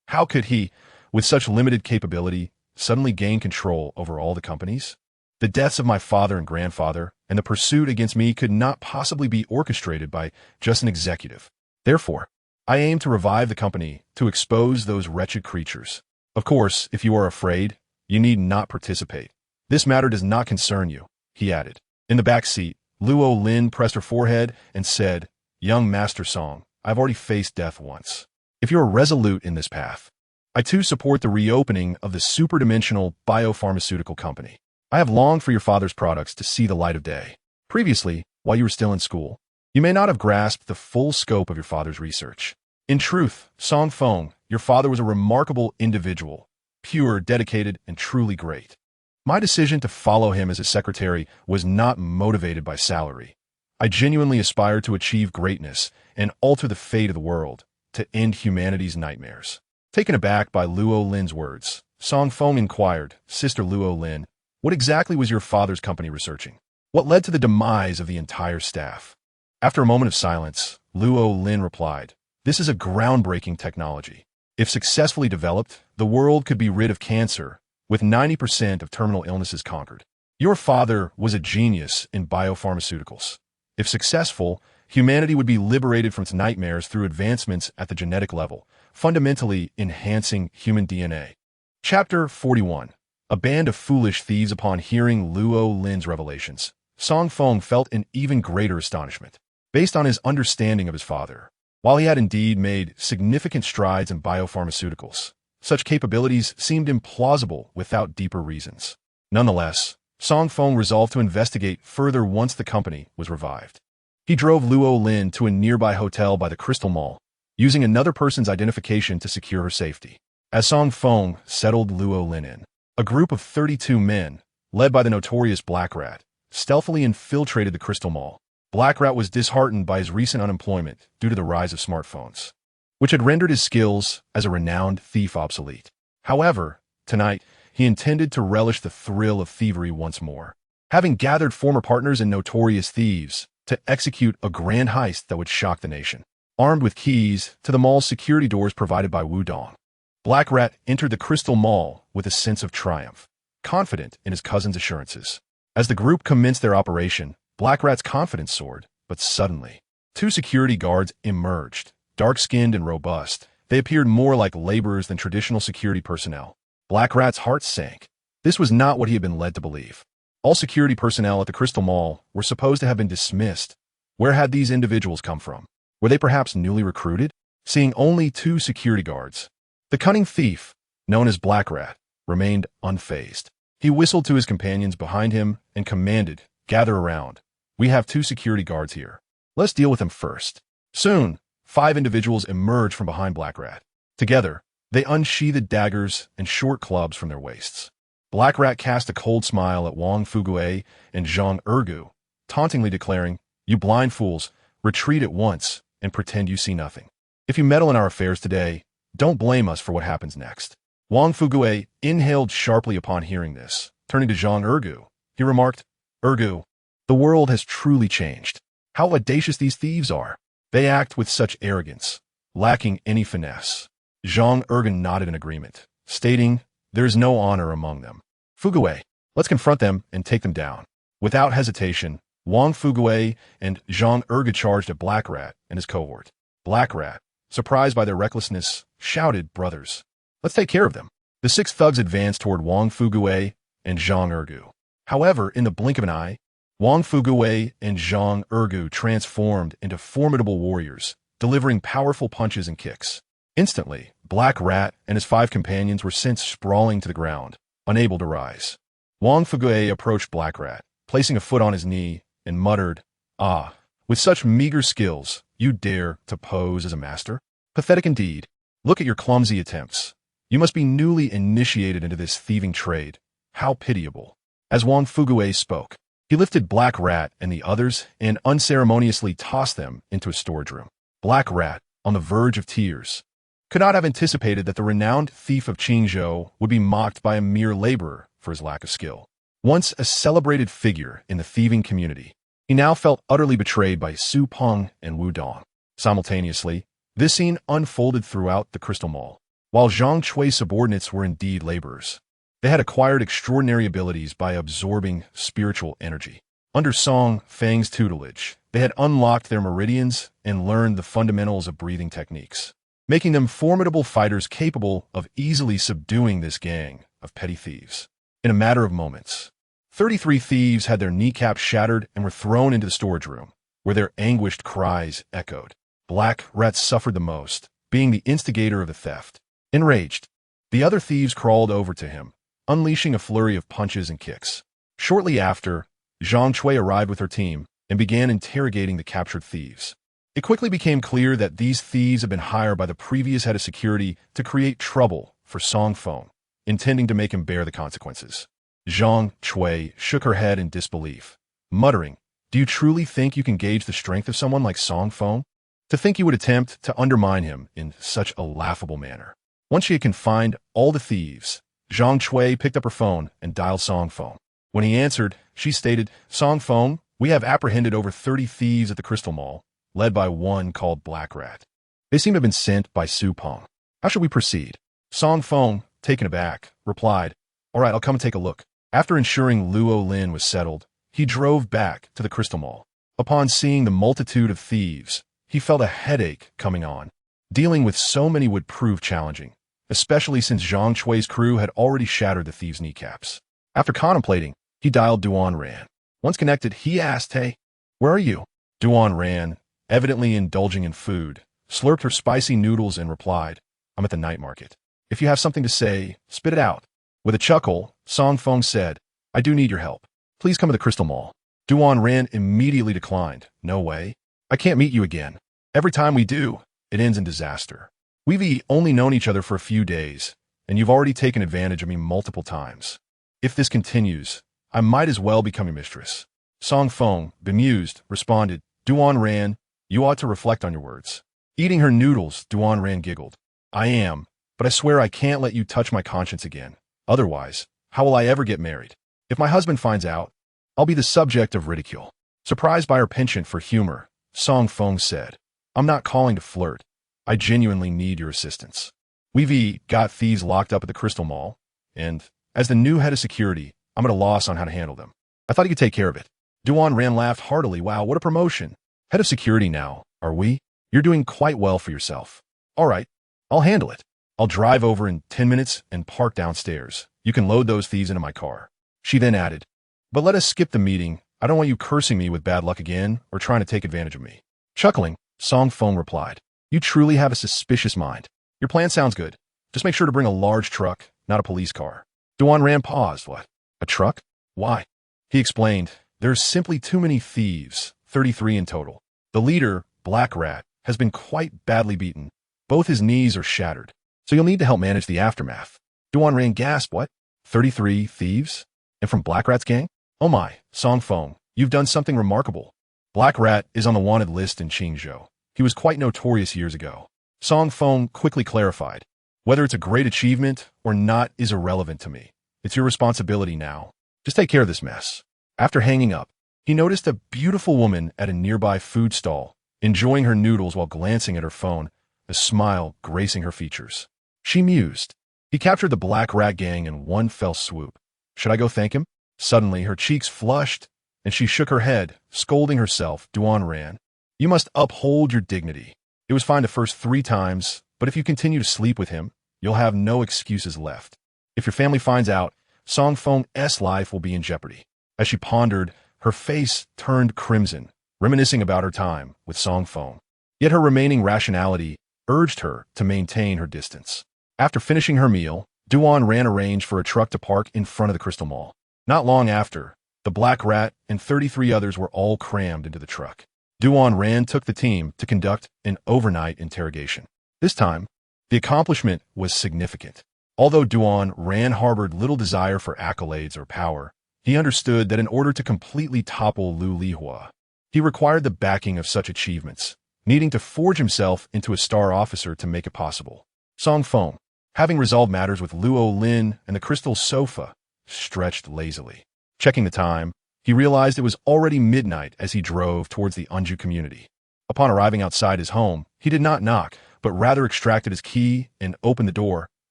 How could he, with such limited capability, suddenly gain control over all the companies? The deaths of my father and grandfather and the pursuit against me could not possibly be orchestrated by just an executive. Therefore, I aim to revive the company, to expose those wretched creatures. Of course, if you are afraid, you need not participate. This matter does not concern you, he added. In the back seat, Luo Lin pressed her forehead and said, Young Master Song, I've already faced death once. If you are resolute in this path, I too support the reopening of the superdimensional biopharmaceutical company. I have longed for your father's products to see the light of day. Previously, while you were still in school, you may not have grasped the full scope of your father's research. In truth, Song Feng, your father was a remarkable individual, pure, dedicated, and truly great. My decision to follow him as a secretary was not motivated by salary. I genuinely aspired to achieve greatness and alter the fate of the world, to end humanity's nightmares. Taken aback by Luo Lin's words, Song Feng inquired, Sister Luo Lin, what exactly was your father's company researching? What led to the demise of the entire staff? After a moment of silence, Luo Lin replied, This is a groundbreaking technology. If successfully developed, the world could be rid of cancer, with 90% of terminal illnesses conquered. Your father was a genius in biopharmaceuticals. If successful, humanity would be liberated from its nightmares through advancements at the genetic level, fundamentally enhancing human DNA. Chapter 41. A band of foolish thieves. Upon hearing Luo Lin's revelations, Song Feng felt an even greater astonishment. Based on his understanding of his father, while he had indeed made significant strides in biopharmaceuticals, such capabilities seemed implausible without deeper reasons. Nonetheless, Song Feng resolved to investigate further once the company was revived. He drove Luo Lin to a nearby hotel by the Crystal Mall, using another person's identification to secure her safety. As Song Feng settled Luo Lin in, a group of 32 men, led by the notorious Black Rat, stealthily infiltrated the Crystal Mall. Black Rat was disheartened by his recent unemployment due to the rise of smartphones, which had rendered his skills as a renowned thief obsolete. However, tonight, he intended to relish the thrill of thievery once more, having gathered former partners and notorious thieves to execute a grand heist that would shock the nation. Armed with keys to the mall's security doors provided by Wudong, Black Rat entered the Crystal Mall with a sense of triumph, confident in his cousin's assurances. As the group commenced their operation, Black Rat's confidence soared, but suddenly, two security guards emerged, dark-skinned and robust. They appeared more like laborers than traditional security personnel. Black Rat's heart sank. This was not what he had been led to believe. All security personnel at the Crystal Mall were supposed to have been dismissed. Where had these individuals come from? Were they perhaps newly recruited? Seeing only two security guards, the cunning thief, known as Black Rat, remained unfazed. He whistled to his companions behind him and commanded, Gather around. We have two security guards here. Let's deal with them first. Soon, 5 individuals emerged from behind Black Rat. Together, they unsheathed daggers and short clubs from their waists. Black Rat cast a cold smile at Wang Fugue and Zhang Ergu, tauntingly declaring, You blind fools, retreat at once and pretend you see nothing. If you meddle in our affairs today, don't blame us for what happens next. Wang Fugue inhaled sharply upon hearing this. Turning to Zhang Ergu, he remarked, Ergu, the world has truly changed. How audacious these thieves are. They act with such arrogance, lacking any finesse. Zhang Ergu nodded in agreement, stating, There is no honor among them. Fugue, let's confront them and take them down. Without hesitation, Wang Fugue and Zhang Ergu charged at Black Rat and his cohort. Black Rat, surprised by their recklessness, shouted, Brothers, let's take care of them. The 6 thugs advanced toward Wang Fugue and Zhang Ergu. However, in the blink of an eye, Wang Fugue and Zhang Ergu transformed into formidable warriors, delivering powerful punches and kicks. Instantly, Black Rat and his 5 companions were sent sprawling to the ground, unable to rise. Wang Fugue approached Black Rat, placing a foot on his knee, and muttered, Ah, with such meager skills, you dare to pose as a master? Pathetic indeed. Look at your clumsy attempts. You must be newly initiated into this thieving trade. How pitiable. As Wang Fugue spoke, he lifted Black Rat and the others and unceremoniously tossed them into a storage room. Black Rat, on the verge of tears, could not have anticipated that the renowned thief of Qingzhou would be mocked by a mere laborer for his lack of skill. Once a celebrated figure in the thieving community, he now felt utterly betrayed by Su Peng and Wudong. Simultaneously, this scene unfolded throughout the Crystal Mall. While Zhang Chui's subordinates were indeed laborers, they had acquired extraordinary abilities by absorbing spiritual energy. Under Song Feng's tutelage, they had unlocked their meridians and learned the fundamentals of breathing techniques, making them formidable fighters capable of easily subduing this gang of petty thieves. In a matter of moments, 33 thieves had their kneecaps shattered and were thrown into the storage room, where their anguished cries echoed. Black Rat suffered the most, being the instigator of the theft. Enraged, the other thieves crawled over to him, unleashing a flurry of punches and kicks. Shortly after, Zhang Cui arrived with her team and began interrogating the captured thieves. It quickly became clear that these thieves had been hired by the previous head of security to create trouble for Song Feng, intending to make him bear the consequences. Zhang Cui shook her head in disbelief, muttering, "Do you truly think you can gauge the strength of someone like Song Feng? To think you would attempt to undermine him in such a laughable manner." Once she had confined all the thieves, Zhang Cui picked up her phone and dialed Song Feng. When he answered, she stated, "Song Feng, we have apprehended over 30 thieves at the Crystal Mall, led by one called Black Rat. They seem to have been sent by Su Peng. How should we proceed?" Song Feng, taken aback, replied, "All right, I'll come and take a look." After ensuring Luo Lin was settled, he drove back to the Crystal Mall. Upon seeing the multitude of thieves, he felt a headache coming on. Dealing with so many would prove challenging, especially since Zhang Chui's crew had already shattered the thieves' kneecaps. After contemplating, he dialed Duan Ran. Once connected, he asked, "Hey, where are you?" Duan Ran, evidently indulging in food, slurped her spicy noodles and replied, "I'm at the night market. If you have something to say, spit it out." With a chuckle, Song Feng said, "I do need your help. Please come to the Crystal Mall." Duan Ran immediately declined. "No way. I can't meet you again. Every time we do, it ends in disaster. We've only known each other for a few days, and you've already taken advantage of me multiple times. If this continues, I might as well become your mistress." Song Feng, bemused, responded, "Duan Ran, you ought to reflect on your words." Eating her noodles, Duan Ran giggled. "I am, but I swear I can't let you touch my conscience again. Otherwise, how will I ever get married? If my husband finds out, I'll be the subject of ridicule." Surprised by her penchant for humor, Song Feng said, "I'm not calling to flirt. I genuinely need your assistance. We've got thieves locked up at the Crystal Mall, and, as the new head of security, I'm at a loss on how to handle them. I thought you could take care of it." Duan Ran laughed heartily. "Wow, what a promotion. Head of security now, are we? You're doing quite well for yourself." "All right, I'll handle it. I'll drive over in 10 minutes and park downstairs. You can load those thieves into my car." She then added, "But let us skip the meeting. I don't want you cursing me with bad luck again or trying to take advantage of me." Chuckling, Song Feng replied, "You truly have a suspicious mind. Your plan sounds good. Just make sure to bring a large truck, not a police car." Duan Ran paused. "What? A truck? Why?" He explained, "There's simply too many thieves, 33 in total. The leader, Black Rat, has been quite badly beaten. Both his knees are shattered. So you'll need to help manage the aftermath." Duan Ran gasped, "What? 33 thieves? And from Black Rat's gang? Oh my, Song Feng, you've done something remarkable. Black Rat is on the wanted list in Qingzhou. He was quite notorious years ago." Song Feng quickly clarified, "Whether it's a great achievement or not is irrelevant to me. It's your responsibility now. Just take care of this mess." After hanging up, he noticed a beautiful woman at a nearby food stall, enjoying her noodles while glancing at her phone, a smile gracing her features. She mused. He captured the Black Rat gang in one fell swoop. Should I go thank him? Suddenly, her cheeks flushed, and she shook her head, scolding herself. Duan Ran, "You must uphold your dignity. It was fine the first 3 times, but if you continue to sleep with him, you'll have no excuses left. If your family finds out, Song Feng's life will be in jeopardy." As she pondered, her face turned crimson, reminiscing about her time with Song Feng. Yet her remaining rationality urged her to maintain her distance. After finishing her meal, Duan Ran arranged for a truck to park in front of the Crystal Mall. Not long after, the Black Rat and 33 others were all crammed into the truck. Duan Ran took the team to conduct an overnight interrogation. This time, the accomplishment was significant. Although Duan Ran harbored little desire for accolades or power, he understood that in order to completely topple Lu Lihua, he required the backing of such achievements, needing to forge himself into a star officer to make it possible. Song Feng, having resolved matters with Luo Lin and the crystal sofa, stretched lazily. Checking the time, he realized it was already midnight as he drove towards the Anju community. Upon arriving outside his home, he did not knock, but rather extracted his key and opened the door,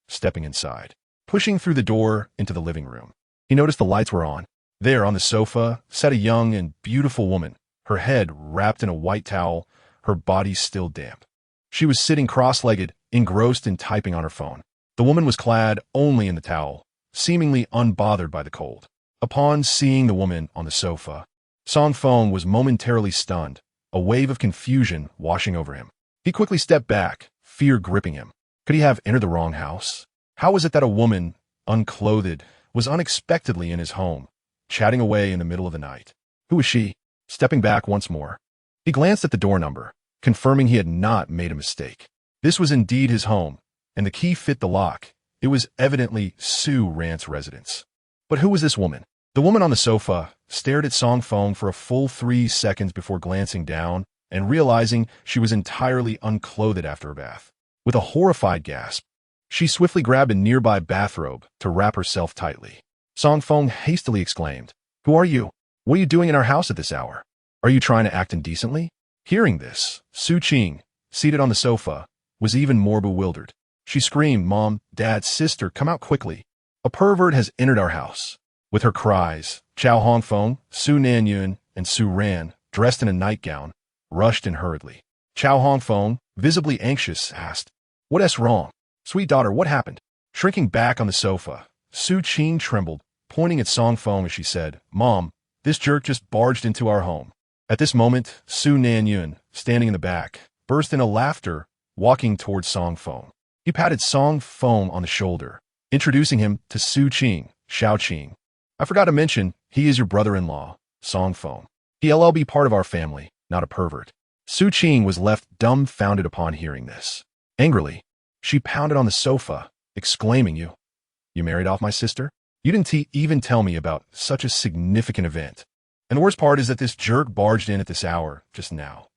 stepping inside. Pushing through the door into the living room, he noticed the lights were on. There on the sofa sat a young and beautiful woman, her head wrapped in a white towel, her body still damp. She was sitting cross-legged, engrossed in typing on her phone. The woman was clad only in the towel, seemingly unbothered by the cold. Upon seeing the woman on the sofa, Song Feng was momentarily stunned, a wave of confusion washing over him. He quickly stepped back, fear gripping him. Could he have entered the wrong house? How was it that a woman, unclothed, was unexpectedly in his home, chatting away in the middle of the night? Who was she? Stepping back once more, he glanced at the door number, confirming he had not made a mistake. This was indeed his home, and the key fit the lock. It was evidently Su Ran's residence. But who was this woman? The woman on the sofa stared at Song Feng for a full 3 seconds before glancing down and realizing she was entirely unclothed after her bath. With a horrified gasp, she swiftly grabbed a nearby bathrobe to wrap herself tightly. Song Feng hastily exclaimed, "Who are you? What are you doing in our house at this hour? Are you trying to act indecently?" Hearing this, Su Qing, seated on the sofa, was even more bewildered. She screamed, "Mom, Dad, sister, come out quickly. A pervert has entered our house." With her cries, Chao Hongfeng, Su Nanyun, and Su Ran, dressed in a nightgown, rushed in hurriedly. Chao Hongfeng, visibly anxious, asked, "What's wrong? Sweet daughter, what happened?" Shrinking back on the sofa, Su Qing trembled, pointing at Song Feng as she said, "Mom, this jerk just barged into our home." At this moment, Su Nanyun, standing in the back, burst into laughter, walking towards Song Feng. He patted Song Feng on the shoulder, introducing him to Su Qing, Xiao Qing. "I forgot to mention, he is your brother-in-law, Song Feng. He'll be part of our family, not a pervert." Su Qing was left dumbfounded upon hearing this. Angrily, she pounded on the sofa, exclaiming, You married off my sister? You didn't even tell me about such a significant event. And the worst part is that this jerk barged in at this hour, just now."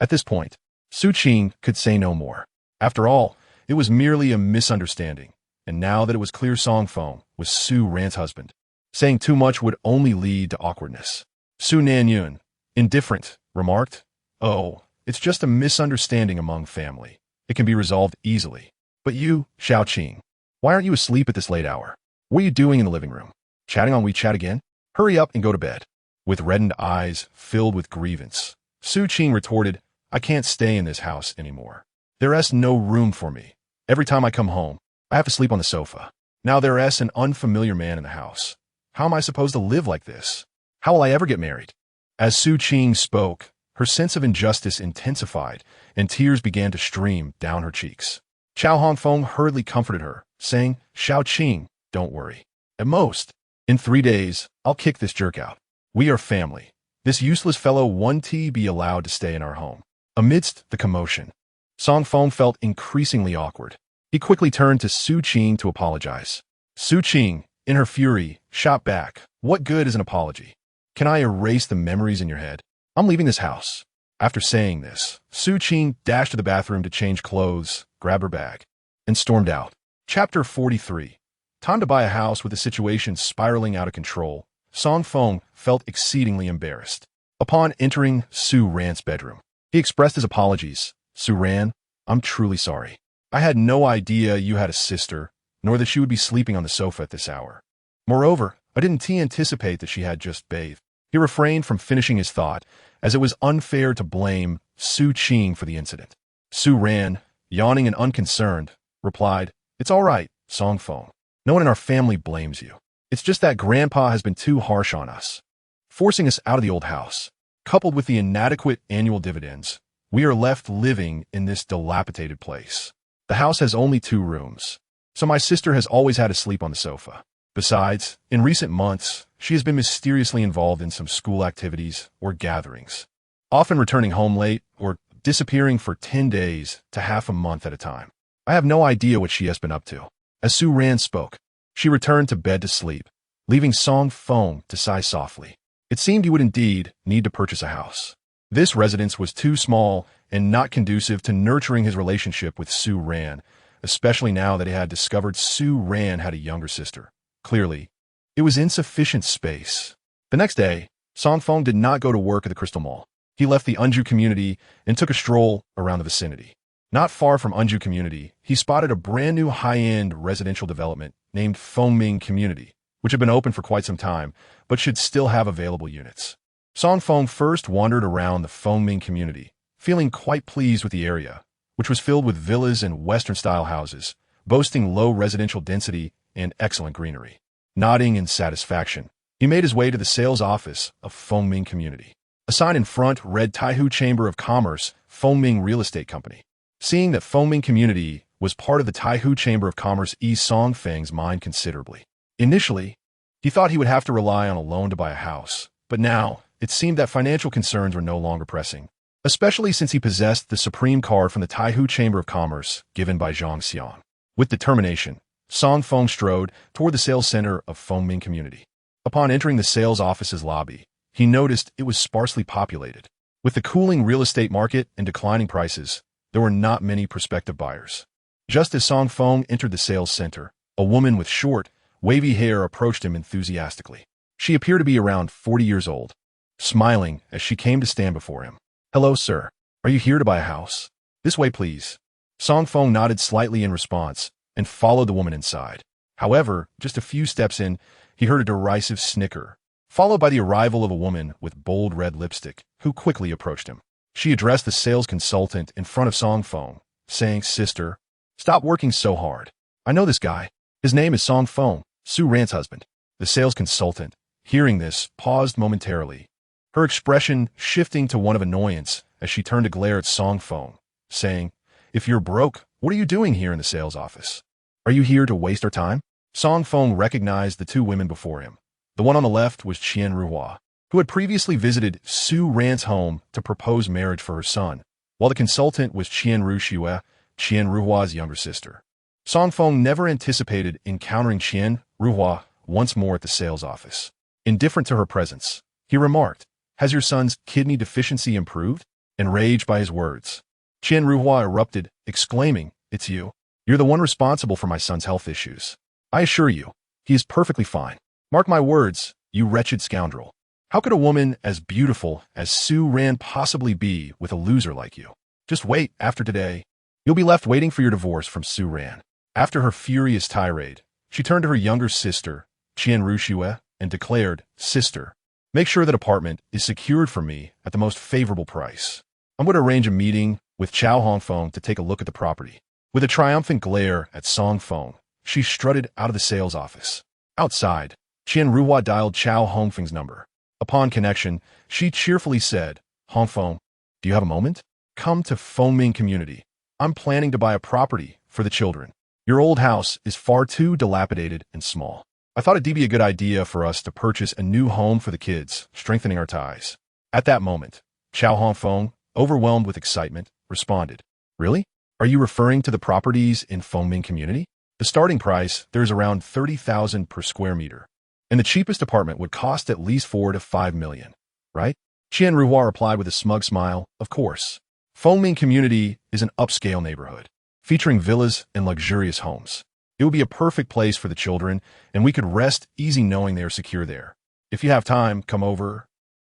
At this point, Su Qing could say no more. After all, it was merely a misunderstanding, and now that it was clear Song Feng was Su Ran's husband, saying too much would only lead to awkwardness. Su Nanyun, indifferent, remarked, "Oh, it's just a misunderstanding among family. It can be resolved easily. But you, Xiao Qing, why aren't you asleep at this late hour? What are you doing in the living room? Chatting on WeChat again? Hurry up and go to bed." With reddened eyes filled with grievance, Su Qing retorted, "I can't stay in this house anymore. There's no room for me. Every time I come home, I have to sleep on the sofa. Now there's an unfamiliar man in the house. How am I supposed to live like this? How will I ever get married?" As Su Qing spoke, her sense of injustice intensified, and tears began to stream down her cheeks. Chao Hongfeng hurriedly comforted her, saying, "Xiao Qing, don't worry. At most, in 3 days, I'll kick this jerk out. We are family. This useless fellow won't be allowed to stay in our home." Amidst the commotion, Song Feng felt increasingly awkward. He quickly turned to Su Qing to apologize. Su Qing, in her fury, shot back, "What good is an apology? Can I erase the memories in your head? I'm leaving this house." After saying this, Su Qing dashed to the bathroom to change clothes, grabbed her bag, and stormed out. Chapter 43. Time to buy a house with the situation spiraling out of control. Song Feng felt exceedingly embarrassed. Upon entering Su Ran's bedroom, he expressed his apologies. "Su Ran, I'm truly sorry. I had no idea you had a sister, nor that she would be sleeping on the sofa at this hour. Moreover, I didn't anticipate that she had just bathed." He refrained from finishing his thought, as it was unfair to blame Su Qing for the incident. Su Ran, yawning and unconcerned, replied, "It's all right, Song Feng. No one in our family blames you. It's just that Grandpa has been too harsh on us, forcing us out of the old house. Coupled with the inadequate annual dividends, we are left living in this dilapidated place. The house has only 2 rooms, so my sister has always had to sleep on the sofa. Besides, in recent months, she has been mysteriously involved in some school activities or gatherings, often returning home late or disappearing for 10 days to half a month at a time. I have no idea what she has been up to." As Su Ran spoke, she returned to bed to sleep, leaving Song Feng to sigh softly. It seemed he would indeed need to purchase a house. This residence was too small and not conducive to nurturing his relationship with Su Ran, especially now that he had discovered Su Ran had a younger sister. Clearly, it was insufficient space. The next day, Song Feng did not go to work at the Crystal Mall. He left the Unju community and took a stroll around the vicinity. Not far from Unju community, he spotted a brand new high-end residential development named Fengming Community, which had been open for quite some time, but should still have available units. Song Feng first wandered around the Fengming community, feeling quite pleased with the area, which was filled with villas and Western-style houses, boasting low residential density and excellent greenery. Nodding in satisfaction, he made his way to the sales office of Fengming Community. A sign in front read Taihu Chamber of Commerce, Fengming Real Estate Company. Seeing that Fengming Community was part of the Taihu Chamber of Commerce, eased Song Feng's mind considerably. Initially, he thought he would have to rely on a loan to buy a house, but now it seemed that financial concerns were no longer pressing, especially since he possessed the supreme card from the Taihu Chamber of Commerce given by Zhang Xiang. With determination, Song Feng strode toward the sales center of Fengming Community. Upon entering the sales office's lobby, he noticed it was sparsely populated. With the cooling real estate market and declining prices, there were not many prospective buyers. Just as Song Feng entered the sales center, a woman with short, wavy hair approached him enthusiastically. She appeared to be around 40 years old, smiling as she came to stand before him. "Hello, sir. Are you here to buy a house? This way, please." Song Feng nodded slightly in response and followed the woman inside. However, just a few steps in, he heard a derisive snicker, followed by the arrival of a woman with bold red lipstick, who quickly approached him. She addressed the sales consultant in front of Song Feng, saying, "Sister, stop working so hard. I know this guy. His name is Song Feng, Su Ran's husband." The sales consultant, hearing this, paused momentarily, her expression shifting to one of annoyance as she turned to glare at Song Feng, saying, "If you're broke, what are you doing here in the sales office? Are you here to waste our time?" Song Feng recognized the two women before him. The one on the left was Qian Ruhua, who had previously visited Su Ran's home to propose marriage for her son, while the consultant was Qian Ruxue, Qian Ruhua's younger sister. Song Feng never anticipated encountering Qian Ruhua once more at the sales office. Indifferent to her presence, he remarked, "Has your son's kidney deficiency improved?" Enraged by his words, Qian Ruhua erupted, exclaiming, "It's you. You're the one responsible for my son's health issues. I assure you, he is perfectly fine. Mark my words, you wretched scoundrel. How could a woman as beautiful as Su Ran possibly be with a loser like you? Just wait, after today, you'll be left waiting for your divorce from Su Ran." After her furious tirade, she turned to her younger sister, Qian Ruxue, and declared, "Sister, make sure that apartment is secured for me at the most favorable price. I'm going to arrange a meeting with Chao Hongfeng to take a look at the property." With a triumphant glare at Song Feng, she strutted out of the sales office. Outside, Qian Ruhua dialed Chao Hongfeng's number. Upon connection, she cheerfully said, "Hongfeng, do you have a moment? Come to Fengming Community. I'm planning to buy a property for the children. Your old house is far too dilapidated and small. I thought it'd be a good idea for us to purchase a new home for the kids, strengthening our ties." At that moment, Chao Hongfeng, overwhelmed with excitement, responded, "Really? Are you referring to the properties in Fengming Community? The starting price there is around 30,000 per square meter, and the cheapest apartment would cost at least 4 to 5 million, right?" Qian Ruhua replied with a smug smile, "Of course. Fengming Community is an upscale neighborhood, featuring villas and luxurious homes. It would be a perfect place for the children, and we could rest easy knowing they are secure there. If you have time, come over,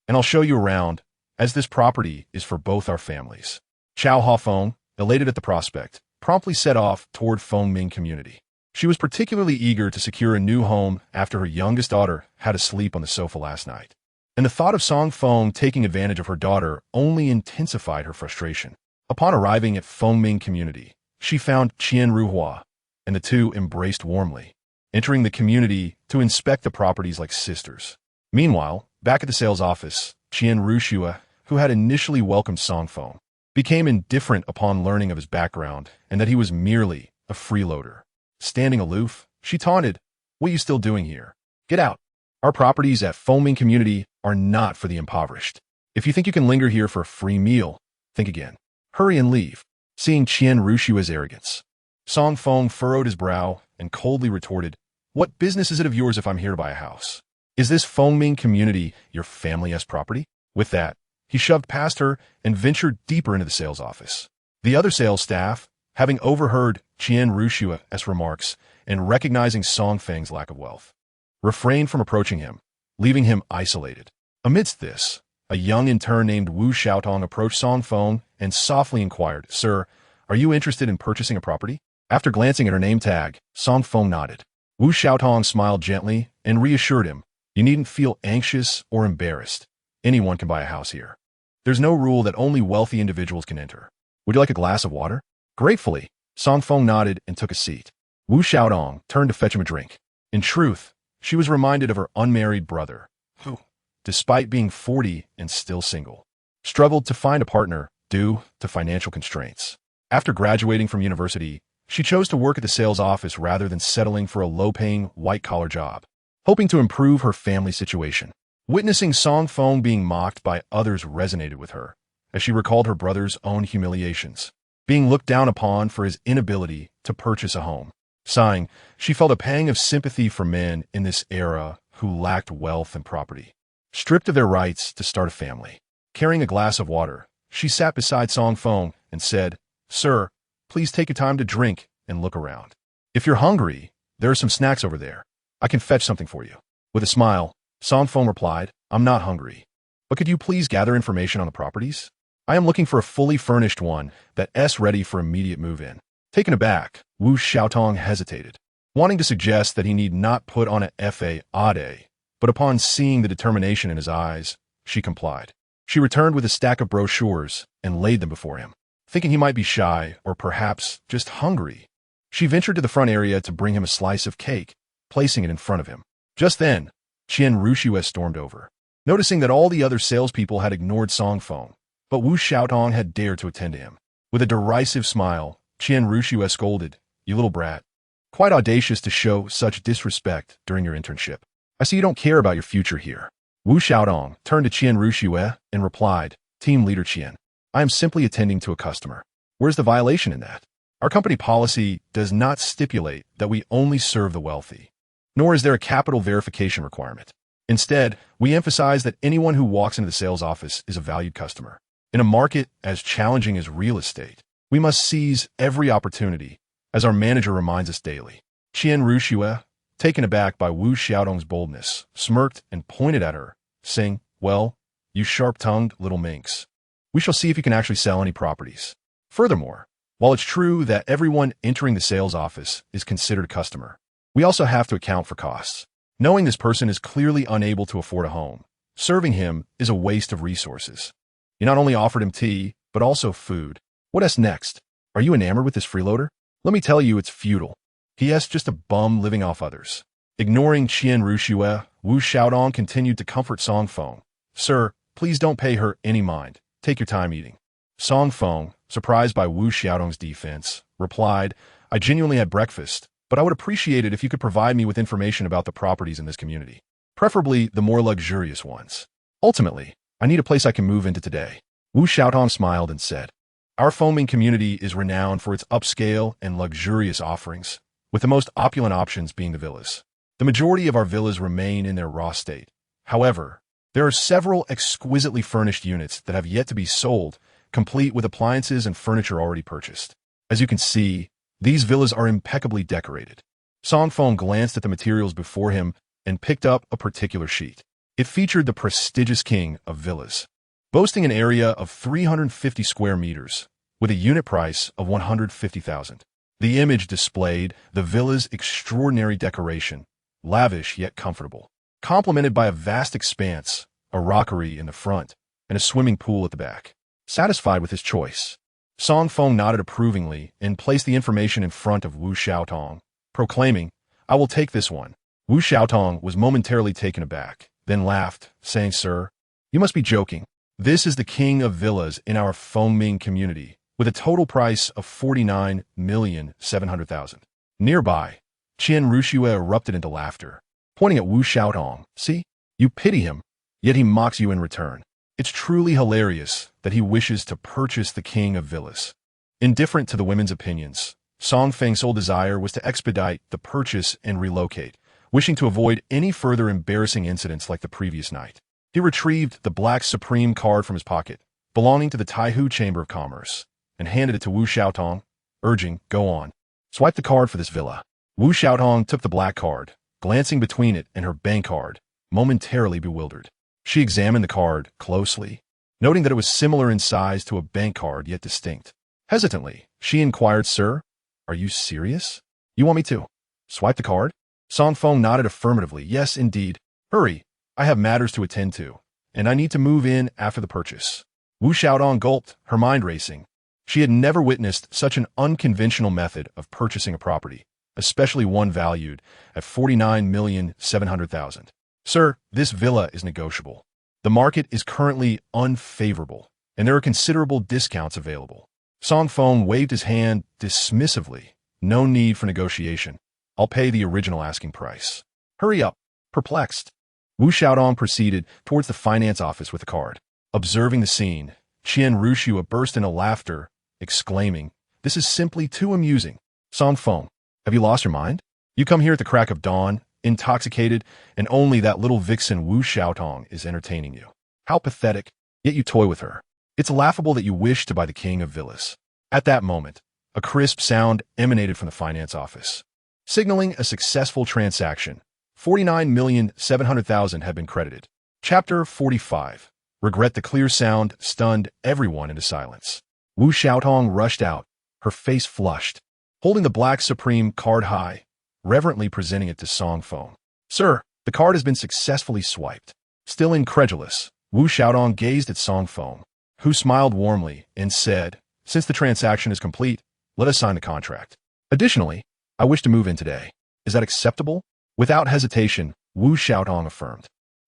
and I'll show you around, as this property is for both our families." Chao Hongfeng, elated at the prospect, promptly set off toward Fengming Community. She was particularly eager to secure a new home after her youngest daughter had to sleep on the sofa last night. And the thought of Song Feng taking advantage of her daughter only intensified her frustration. Upon arriving at Fengming Community, she found Qian Ruhua, and the two embraced warmly, entering the community to inspect the properties like sisters. Meanwhile, back at the sales office, Qian Ruxue, who had initially welcomed Song Feng, became indifferent upon learning of his background and that he was merely a freeloader. Standing aloof, she taunted, "What are you still doing here? Get out. Our properties at Fengming Community are not for the impoverished. If you think you can linger here for a free meal, think again. Hurry and leave." Seeing Qian Ruxue's arrogance, Song Feng furrowed his brow and coldly retorted, "What business is it of yours if I'm here to buy a house? Is this Fengming Community your family's property?" With that, he shoved past her and ventured deeper into the sales office. The other sales staff, having overheard Qian Ruxue's remarks and recognizing Song Feng's lack of wealth, refrained from approaching him, leaving him isolated. Amidst this, a young intern named Wu Xiaotong approached Song Feng and softly inquired, "Sir, are you interested in purchasing a property?" After glancing at her name tag, Song Feng nodded. Wu Xiaotong smiled gently and reassured him, "You needn't feel anxious or embarrassed. Anyone can buy a house here. There's no rule that only wealthy individuals can enter. Would you like a glass of water?" Gratefully, Song Feng nodded and took a seat. Wu Xiaotong turned to fetch him a drink. In truth, she was reminded of her unmarried brother, who, despite being 40 and still single, struggled to find a partner due to financial constraints. After graduating from university, she chose to work at the sales office rather than settling for a low-paying, white-collar job, hoping to improve her family situation. Witnessing Song Feng being mocked by others resonated with her, as she recalled her brother's own humiliations, being looked down upon for his inability to purchase a home. Sighing, she felt a pang of sympathy for men in this era who lacked wealth and property, stripped of their rights to start a family. Carrying a glass of water, she sat beside Song Feng and said, "Sir, please take your time to drink and look around. If you're hungry, there are some snacks over there. I can fetch something for you." With a smile, Song Feng replied, "I'm not hungry, but could you please gather information on the properties? I am looking for a fully furnished one that's ready for immediate move-in." Taken aback, Wu Xiaotong hesitated, wanting to suggest that he need not put on a fade, but upon seeing the determination in his eyes, she complied. She returned with a stack of brochures and laid them before him. Thinking he might be shy or perhaps just hungry, she ventured to the front area to bring him a slice of cake, placing it in front of him. Just then, Qian Ruxue stormed over, noticing that all the other salespeople had ignored Song Feng, but Wu Xiaotong had dared to attend to him. With a derisive smile, Qian Ruxue scolded, "You little brat. Quite audacious to show such disrespect during your internship. I see you don't care about your future here." Wu Xiaotong turned to Qian Ruxue and replied, "Team leader Qian, I am simply attending to a customer. Where's the violation in that? Our company policy does not stipulate that we only serve the wealthy, nor is there a capital verification requirement. Instead, we emphasize that anyone who walks into the sales office is a valued customer. In a market as challenging as real estate, we must seize every opportunity, as our manager reminds us daily." Qian Ruxue, taken aback by Wu Xiaotong's boldness, smirked and pointed at her, saying, "Well, you sharp-tongued little minx. We shall see if you can actually sell any properties." Furthermore, while it's true that everyone entering the sales office is considered a customer, we also have to account for costs. Knowing this person is clearly unable to afford a home, serving him is a waste of resources. You not only offered him tea, but also food. What next? Are you enamored with this freeloader? Let me tell you, it's futile. He.S. just a bum living off others. Ignoring Qian Ruxue, Wu Xiaotong continued to comfort Song Feng. "Sir, please don't pay her any mind. Take your time eating." Song Feng, surprised by Wu Xiaotong's defense, replied, "I genuinely had breakfast, but I would appreciate it if you could provide me with information about the properties in this community, preferably the more luxurious ones. Ultimately, I need a place I can move into today." Wu Xiaotong smiled and said, "Our Fengming community is renowned for its upscale and luxurious offerings, with the most opulent options being the villas. The majority of our villas remain in their raw state. However, there are several exquisitely furnished units that have yet to be sold, complete with appliances and furniture already purchased. As you can see, these villas are impeccably decorated." Song Feng glanced at the materials before him and picked up a particular sheet. It featured the prestigious king of villas, boasting an area of 350 square meters, with a unit price of 150,000. The image displayed the villa's extraordinary decoration, lavish yet comfortable, complemented by a vast expanse, a rockery in the front, and a swimming pool at the back. Satisfied with his choice, Song Feng nodded approvingly and placed the information in front of Wu Xiaotong, proclaiming, "I will take this one." Wu Xiaotong was momentarily taken aback, then laughed, saying, "Sir, you must be joking. This is the king of villas in our Fengming community, with a total price of 49,700,000. Nearby, Qian Ruxue erupted into laughter, pointing at Wu Xiaotong. "See? You pity him, yet he mocks you in return. It's truly hilarious that he wishes to purchase the king of villas." Indifferent to the women's opinions, Song Feng's sole desire was to expedite the purchase and relocate, wishing to avoid any further embarrassing incidents like the previous night. He retrieved the Black Supreme card from his pocket, belonging to the Taihu Chamber of Commerce, and handed it to Wu Xiaotong, urging, "Go on. Swipe the card for this villa." Wu Xiaotong took the black card, glancing between it and her bank card, momentarily bewildered. She examined the card closely, noting that it was similar in size to a bank card yet distinct. Hesitantly, she inquired, "Sir, are you serious? You want me to swipe the card?" Song Feng nodded affirmatively. Yes, indeed. Hurry, I have matters to attend to, and I need to move in after the purchase. Wu Xiaodong gulped, her mind racing. She had never witnessed such an unconventional method of purchasing a property, especially one valued at 49,700,000. Sir, this villa is negotiable. The market is currently unfavorable, and there are considerable discounts available. Song Feng waved his hand dismissively. No need for negotiation. I'll pay the original asking price. Hurry up. Perplexed, Wu Xiaodong proceeded towards the finance office with the card. Observing the scene, Qian Rushua burst into laughter, exclaiming, "This is simply too amusing. Song Feng, have you lost your mind? You come here at the crack of dawn, intoxicated, and only that little vixen Wu Xiaotong is entertaining you. How pathetic, yet you toy with her. It's laughable that you wish to buy the king of villas." At that moment, a crisp sound emanated from the finance office, signaling a successful transaction. 49,700,000 had been credited. Chapter 45. Regret. The clear sound stunned everyone into silence. Wu Xiaotong rushed out, her face flushed, holding the Black Supreme card high, reverently presenting it to Song Feng. "Sir, the card has been successfully swiped." Still incredulous, Wu Xiaodong gazed at Song Feng, who smiled warmly and said, "Since the transaction is complete, let us sign the contract. Additionally, I wish to move in today. Is that acceptable?" Without hesitation, Wu Xiaotong affirmed.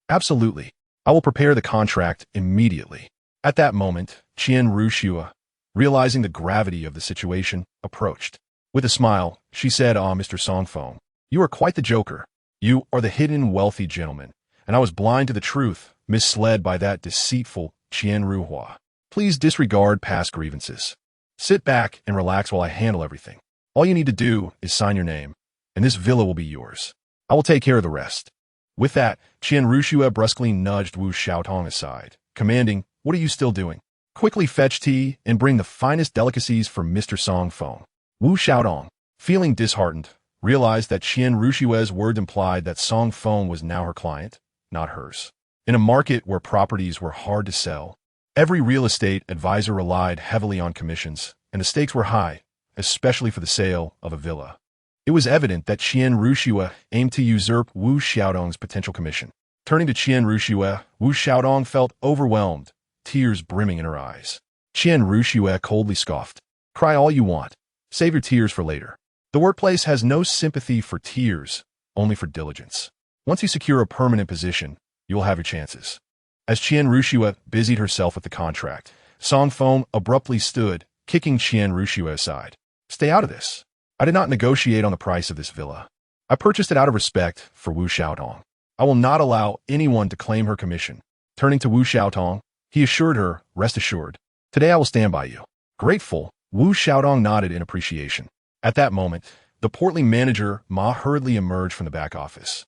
"Absolutely. I will prepare the contract immediately." At that moment, Qian Rushua, realizing the gravity of the situation, approached. With a smile, she said, Mr. Song Feng, you are quite the joker. You are the hidden wealthy gentleman, and I was blind to the truth, misled by that deceitful Qian Ruhua. Please disregard past grievances. Sit back and relax while I handle everything. All you need to do is sign your name, and this villa will be yours. I will take care of the rest." With that, Qian Rushua brusquely nudged Wu Xiaotong aside, commanding, "What are you still doing? Quickly fetch tea and bring the finest delicacies for Mr. Song Feng." Wu Xiaodong, feeling disheartened, realized that Qian Rushua's words implied that Song Feng was now her client, not hers. In a market where properties were hard to sell, every real estate advisor relied heavily on commissions, and the stakes were high, especially for the sale of a villa. It was evident that Qian Rushua aimed to usurp Wu Xiaodong's potential commission. Turning to Qian Rushua, Wu Xiaodong felt overwhelmed, tears brimming in her eyes. Qian Rushua coldly scoffed. "Cry all you want. Save your tears for later. The workplace has no sympathy for tears, only for diligence. Once you secure a permanent position, you will have your chances." As Qian Rushua busied herself with the contract, Song Feng abruptly stood, kicking Qian Rushua aside. "Stay out of this. I did not negotiate on the price of this villa. I purchased it out of respect for Wu Xiaodong. I will not allow anyone to claim her commission." Turning to Wu Xiaotong, he assured her, "Rest assured, today I will stand by you." Grateful, Wu Xiaodong nodded in appreciation. At that moment, the portly manager Ma hurriedly emerged from the back office,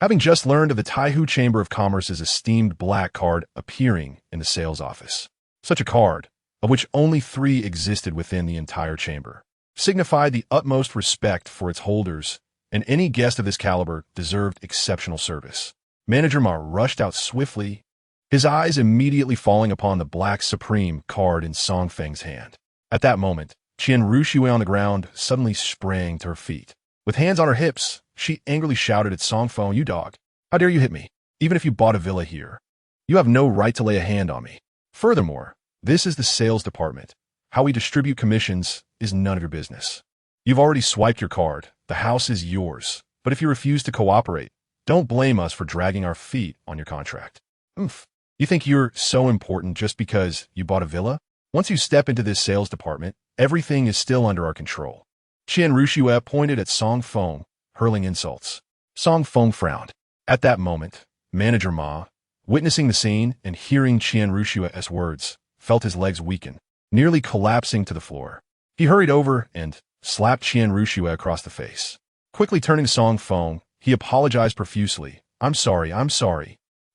having just learned of the Taihu Chamber of Commerce's esteemed black card appearing in the sales office. Such a card, of which only 3 existed within the entire chamber, signified the utmost respect for its holders, and any guest of this caliber deserved exceptional service. Manager Ma rushed out swiftly, his eyes immediately falling upon the Black Supreme card in Song Feng's hand. At that moment, Qian Rushua on the ground suddenly sprang to her feet. With hands on her hips, she angrily shouted at Song Feng, "You dog! How dare you hit me? Even if you bought a villa here, you have no right to lay a hand on me. Furthermore, this is the sales department. How we distribute commissions is none of your business. You've already swiped your card. The house is yours. But if you refuse to cooperate, don't blame us for dragging our feet on your contract." Oomph. You think you're so important just because you bought a villa? Once you step into this sales department, everything is still under our control. Qian Rushua pointed at Song Feng, hurling insults. Song Feng frowned. At that moment, Manager Ma, witnessing the scene and hearing Qian Rushua's words, felt his legs weaken, nearly collapsing to the floor. He hurried over and slapped Qian Rushua across the face. Quickly turning to Song Feng, he apologized profusely. I'm sorry.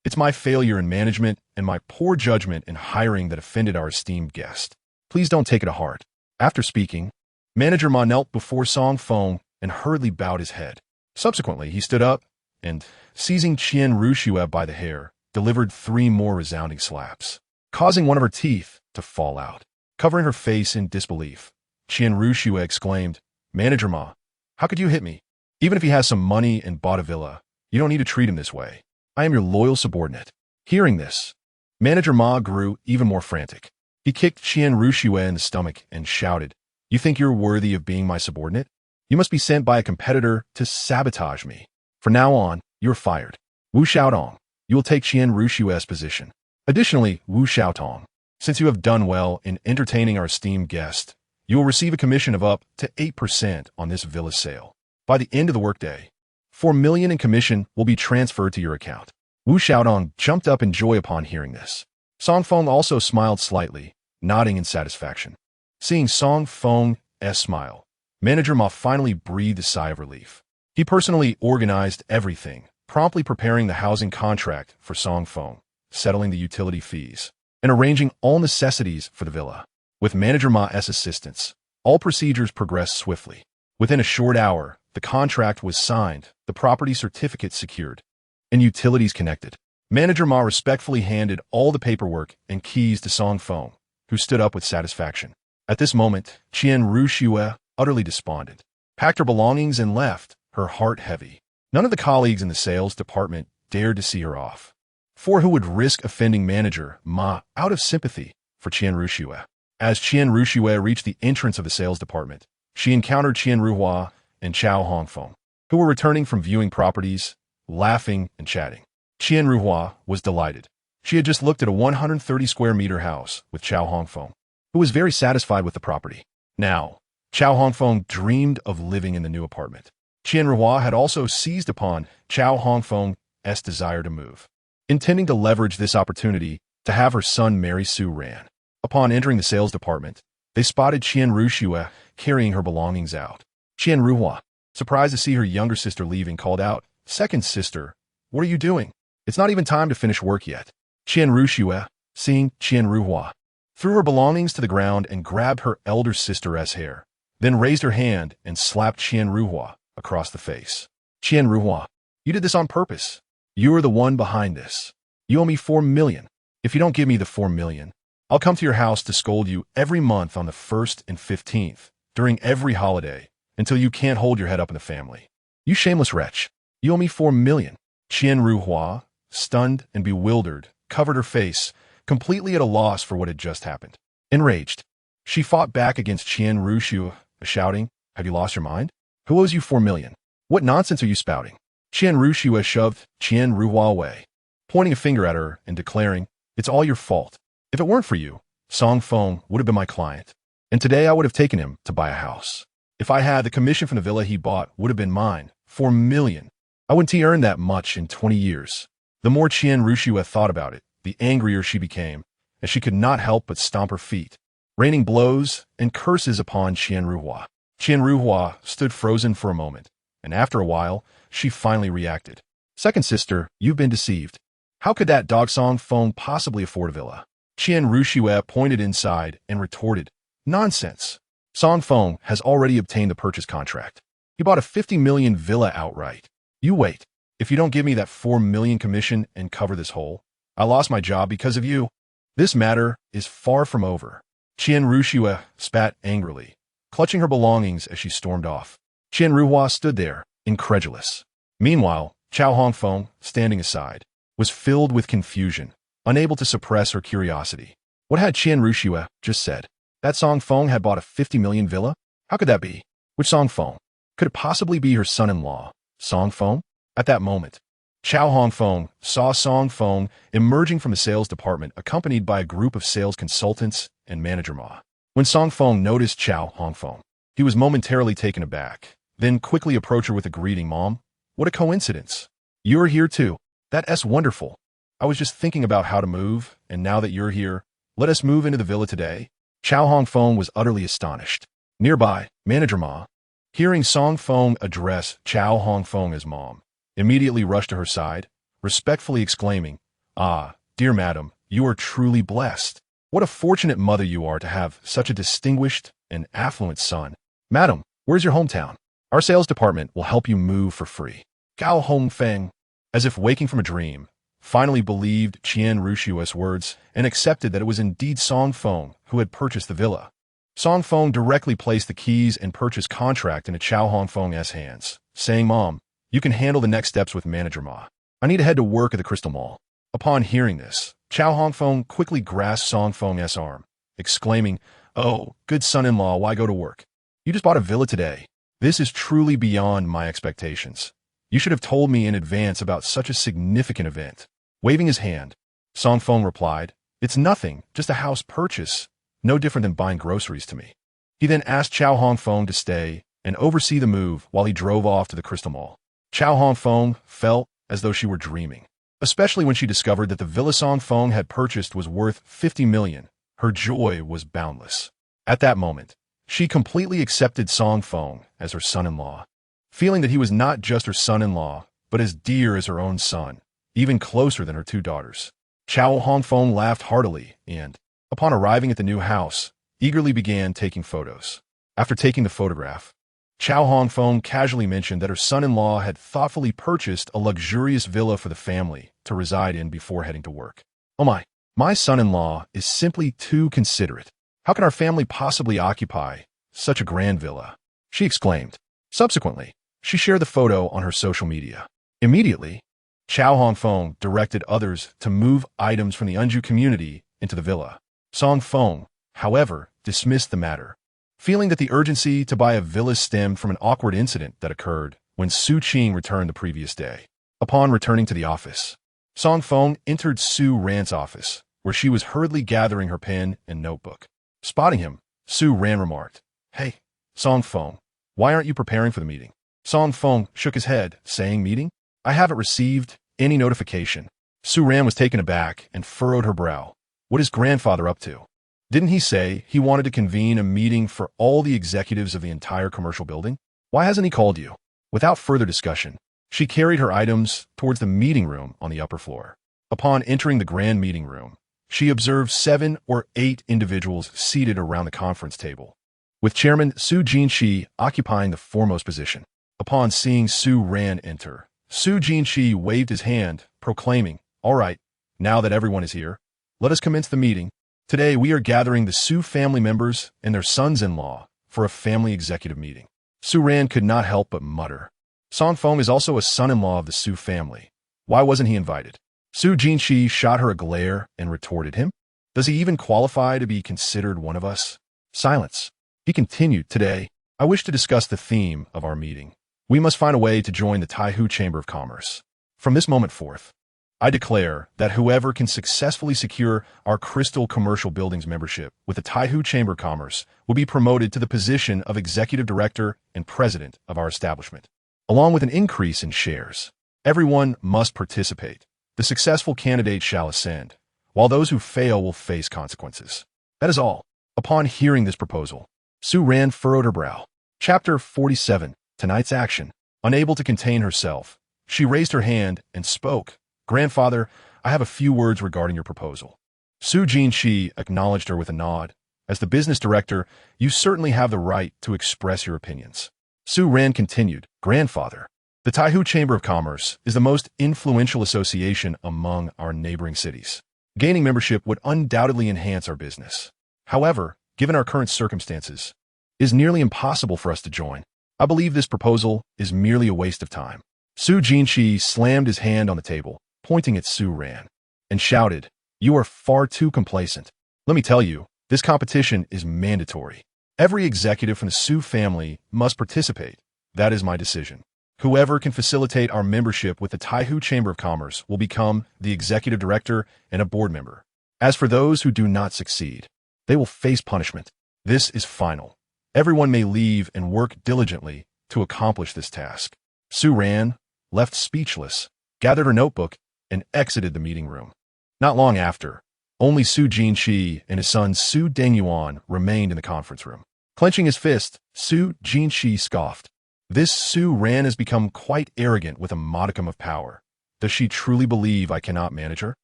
It's my failure in management and my poor judgment in hiring that offended our esteemed guest. Please don't take it to heart." After speaking, Manager Ma knelt before Song Feng and hurriedly bowed his head. Subsequently, he stood up and, seizing Qian Rushua by the hair, delivered 3 more resounding slaps, causing one of her teeth to fall out. Covering her face in disbelief, Qian Rushua exclaimed, "Manager Ma, how could you hit me? Even if he has some money and bought a villa, you don't need to treat him this way. I am your loyal subordinate. Hearing this, Manager Ma grew even more frantic. He kicked Qian Ruxue in the stomach and shouted, "You think you're worthy of being my subordinate? You must be sent by a competitor to sabotage me. From now on, you're fired. Wu Xiaotong, you will take Qian Ruxue's position. Additionally, Wu Xiaotong, since you have done well in entertaining our esteemed guest, you will receive a commission of up to 8% on this villa sale. By the end of the workday, 4 million in commission will be transferred to your account." Wu Xiaotong jumped up in joy upon hearing this. Song Feng also smiled slightly, nodding in satisfaction. Seeing Song Feng's smile, Manager Ma finally breathed a sigh of relief. He personally organized everything, promptly preparing the housing contract for Song Feng, settling the utility fees, and arranging all necessities for the villa. With Manager Ma's assistance, all procedures progressed swiftly. Within a short hour, the contract was signed, the property certificate secured, and utilities connected. Manager Ma respectfully handed all the paperwork and keys to Song Feng, who stood up with satisfaction. At this moment, Qian Ruxue, utterly despondent, packed her belongings and left, her heart heavy. None of the colleagues in the sales department dared to see her off, for who would risk offending Manager Ma out of sympathy for Qian Ruxue? As Qian Ruxue reached the entrance of the sales department, she encountered Qian Ruhua and Chao Hongfeng, who were returning from viewing properties, laughing and chatting. Qian Ruhua was delighted. She had just looked at a 130 square meter house with Chao Hongfeng, who was very satisfied with the property. Now, Chao Hongfeng dreamed of living in the new apartment. Qian Ruhua had also seized upon Chao Hongfeng's desire to move, intending to leverage this opportunity to have her son marry Su Ran. Upon entering the sales department, they spotted Qian Ruxue carrying her belongings out. Qian Ruhua, surprised to see her younger sister leaving, called out, "Second sister, what are you doing? It's not even time to finish work yet." Qian Ruxue, seeing Qian Ruhua, threw her belongings to the ground and grabbed her elder sister's hair, then raised her hand and slapped Qian Ruhua across the face. "Qian Ruhua, you did this on purpose. You are the one behind this. You owe me 4 million. If you don't give me the 4 million, I'll come to your house to scold you every month on the 1st and 15th, during every holiday, until you can't hold your head up in the family. You shameless wretch. You owe me 4 million. Qian Ruhua, stunned and bewildered, covered her face, completely at a loss for what had just happened. Enraged, she fought back against Qian Ruxue, shouting, "Have you lost your mind? Who owes you 4 million? What nonsense are you spouting?" Qian Ruxue shoved Qian Ruhua away, pointing a finger at her and declaring, "It's all your fault. If it weren't for you, Song Feng would have been my client, and today I would have taken him to buy a house. If I had, the commission from the villa he bought would have been mine, 4 million. I wouldn't have earned that much in 20 years. The more Qian Ruxue thought about it, the angrier she became, as she could not help but stomp her feet, raining blows and curses upon Qian Ruhua. Qian Ruhua stood frozen for a moment, and after a while, she finally reacted. "Second sister, you've been deceived. How could that dog Song Feng possibly afford a villa?" Qian Ruxue pointed inside and retorted, "Nonsense. Song Feng has already obtained the purchase contract. He bought a 50 million villa outright. You wait. If you don't give me that 4 million commission and cover this hole, I lost my job because of you. This matter is far from over." Qian Ruxue spat angrily, clutching her belongings as she stormed off. Qian Ruhua stood there, incredulous. Meanwhile, Chao Hongfeng, standing aside, was filled with confusion, unable to suppress her curiosity. What had Qian Ruxue just said? That Song Feng had bought a 50 million villa? How could that be? Which Song Feng? Could it possibly be her son-in-law, Song Feng? At that moment, Chao Hongfeng saw Song Feng emerging from the sales department accompanied by a group of sales consultants and Manager Ma. When Song Feng noticed Chao Hongfeng, he was momentarily taken aback, then quickly approached her with a greeting. "Mom, what a coincidence. You're here too. That's wonderful. I was just thinking about how to move, and now that you're here, let us move into the villa today." Chao Hongfeng was utterly astonished. Nearby, Manager Ma, hearing Song Feng address Chao Hongfeng as mom, immediately rushed to her side, respectfully exclaiming, "Ah, dear madam, you are truly blessed. What a fortunate mother you are to have such a distinguished and affluent son. Madam, where's your hometown? Our sales department will help you move for free." Gao Hongfeng, as if waking from a dream, finally believed Qian Ruxue's words and accepted that it was indeed Song Feng who had purchased the villa. Song Feng directly placed the keys and purchase contract into Chao Hongfeng's hands, saying, "Mom, you can handle the next steps with Manager Ma. I need to head to work at the Crystal Mall." Upon hearing this, Chow Hongfeng quickly grasped Song Feng's arm, exclaiming, "Oh, good son-in-law, why go to work? You just bought a villa today. This is truly beyond my expectations. You should have told me in advance about such a significant event." Waving his hand, Song Feng replied, "It's nothing, just a house purchase, no different than buying groceries to me." He then asked Chow Hongfeng to stay and oversee the move while he drove off to the Crystal Mall. Chow Hongfeng felt as though she were dreaming, especially when she discovered that the villa Song Feng had purchased was worth 50 million. Her joy was boundless. At that moment, she completely accepted Song Feng as her son-in-law, feeling that he was not just her son-in-law, but as dear as her own son, even closer than her two daughters. Chow Hongfeng laughed heartily and, upon arriving at the new house, eagerly began taking photos. After taking the photograph, Chow Hongfeng casually mentioned that her son-in-law had thoughtfully purchased a luxurious villa for the family to reside in before heading to work. "Oh my son-in-law is simply too considerate. How can our family possibly occupy such a grand villa?" she exclaimed. Subsequently, she shared the photo on her social media. Immediately, Chow Hongfeng directed others to move items from the Unju community into the villa. Song Feng, however, dismissed the matter, feeling that the urgency to buy a villa stemmed from an awkward incident that occurred when Su Qing returned the previous day. Upon returning to the office, Song Feng entered Su Ran's office, where she was hurriedly gathering her pen and notebook. Spotting him, Su Ran remarked, "Hey, Song Feng, why aren't you preparing for the meeting?" Song Feng shook his head, saying, "Meeting? I haven't received any notification." Su Ran was taken aback and furrowed her brow. What is grandfather up to? Didn't he say he wanted to convene a meeting for all the executives of the entire commercial building? Why hasn't he called you? Without further discussion, she carried her items towards the meeting room on the upper floor. Upon entering the grand meeting room, she observed 7 or 8 individuals seated around the conference table, with Chairman Su Jinshi occupying the foremost position. Upon seeing Su Ran enter, Su Jinshi waved his hand, proclaiming, "All right, now that everyone is here, let us commence the meeting. Today we are gathering the Su family members and their sons-in-law for a family executive meeting." Su Ran could not help but mutter, "Song Feng is also a son-in-law of the Su family. Why wasn't he invited?" Su Jinshi shot her a glare and retorted him, "Does he even qualify to be considered one of us?" Silence. He continued, "Today, I wish to discuss the theme of our meeting. We must find a way to join the Taihu Chamber of Commerce. From this moment forth, I declare that whoever can successfully secure our Crystal Commercial Buildings membership with the Taihu Chamber of Commerce will be promoted to the position of Executive Director and President of our establishment, along with an increase in shares. Everyone must participate. The successful candidate shall ascend, while those who fail will face consequences. That is all." Upon hearing this proposal, Su Ran furrowed her brow. Chapter 47. Tonight's action. Unable to contain herself, she raised her hand and spoke. "Grandfather, I have a few words regarding your proposal." Su Jinshi acknowledged her with a nod. "As the business director, you certainly have the right to express your opinions." Su Ran continued, "Grandfather, the Taihu Chamber of Commerce is the most influential association among our neighboring cities. Gaining membership would undoubtedly enhance our business. However, given our current circumstances, it is nearly impossible for us to join. I believe this proposal is merely a waste of time." Su Jinshi slammed his hand on the table, pointing at Su Ran, and shouted, "You are far too complacent. Let me tell you, this competition is mandatory. Every executive from the Su family must participate. That is my decision. Whoever can facilitate our membership with the Taihu Chamber of Commerce will become the executive director and a board member. As for those who do not succeed, they will face punishment. This is final. Everyone may leave and work diligently to accomplish this task." Su Ran, left speechless, gathered her notebook and exited the meeting room. Not long after, only Su Jinshi and his son Su Dengyuan remained in the conference room. Clenching his fist, Su Jinshi scoffed. "This Su Ran has become quite arrogant with a modicum of power. Does she truly believe I cannot manage her?"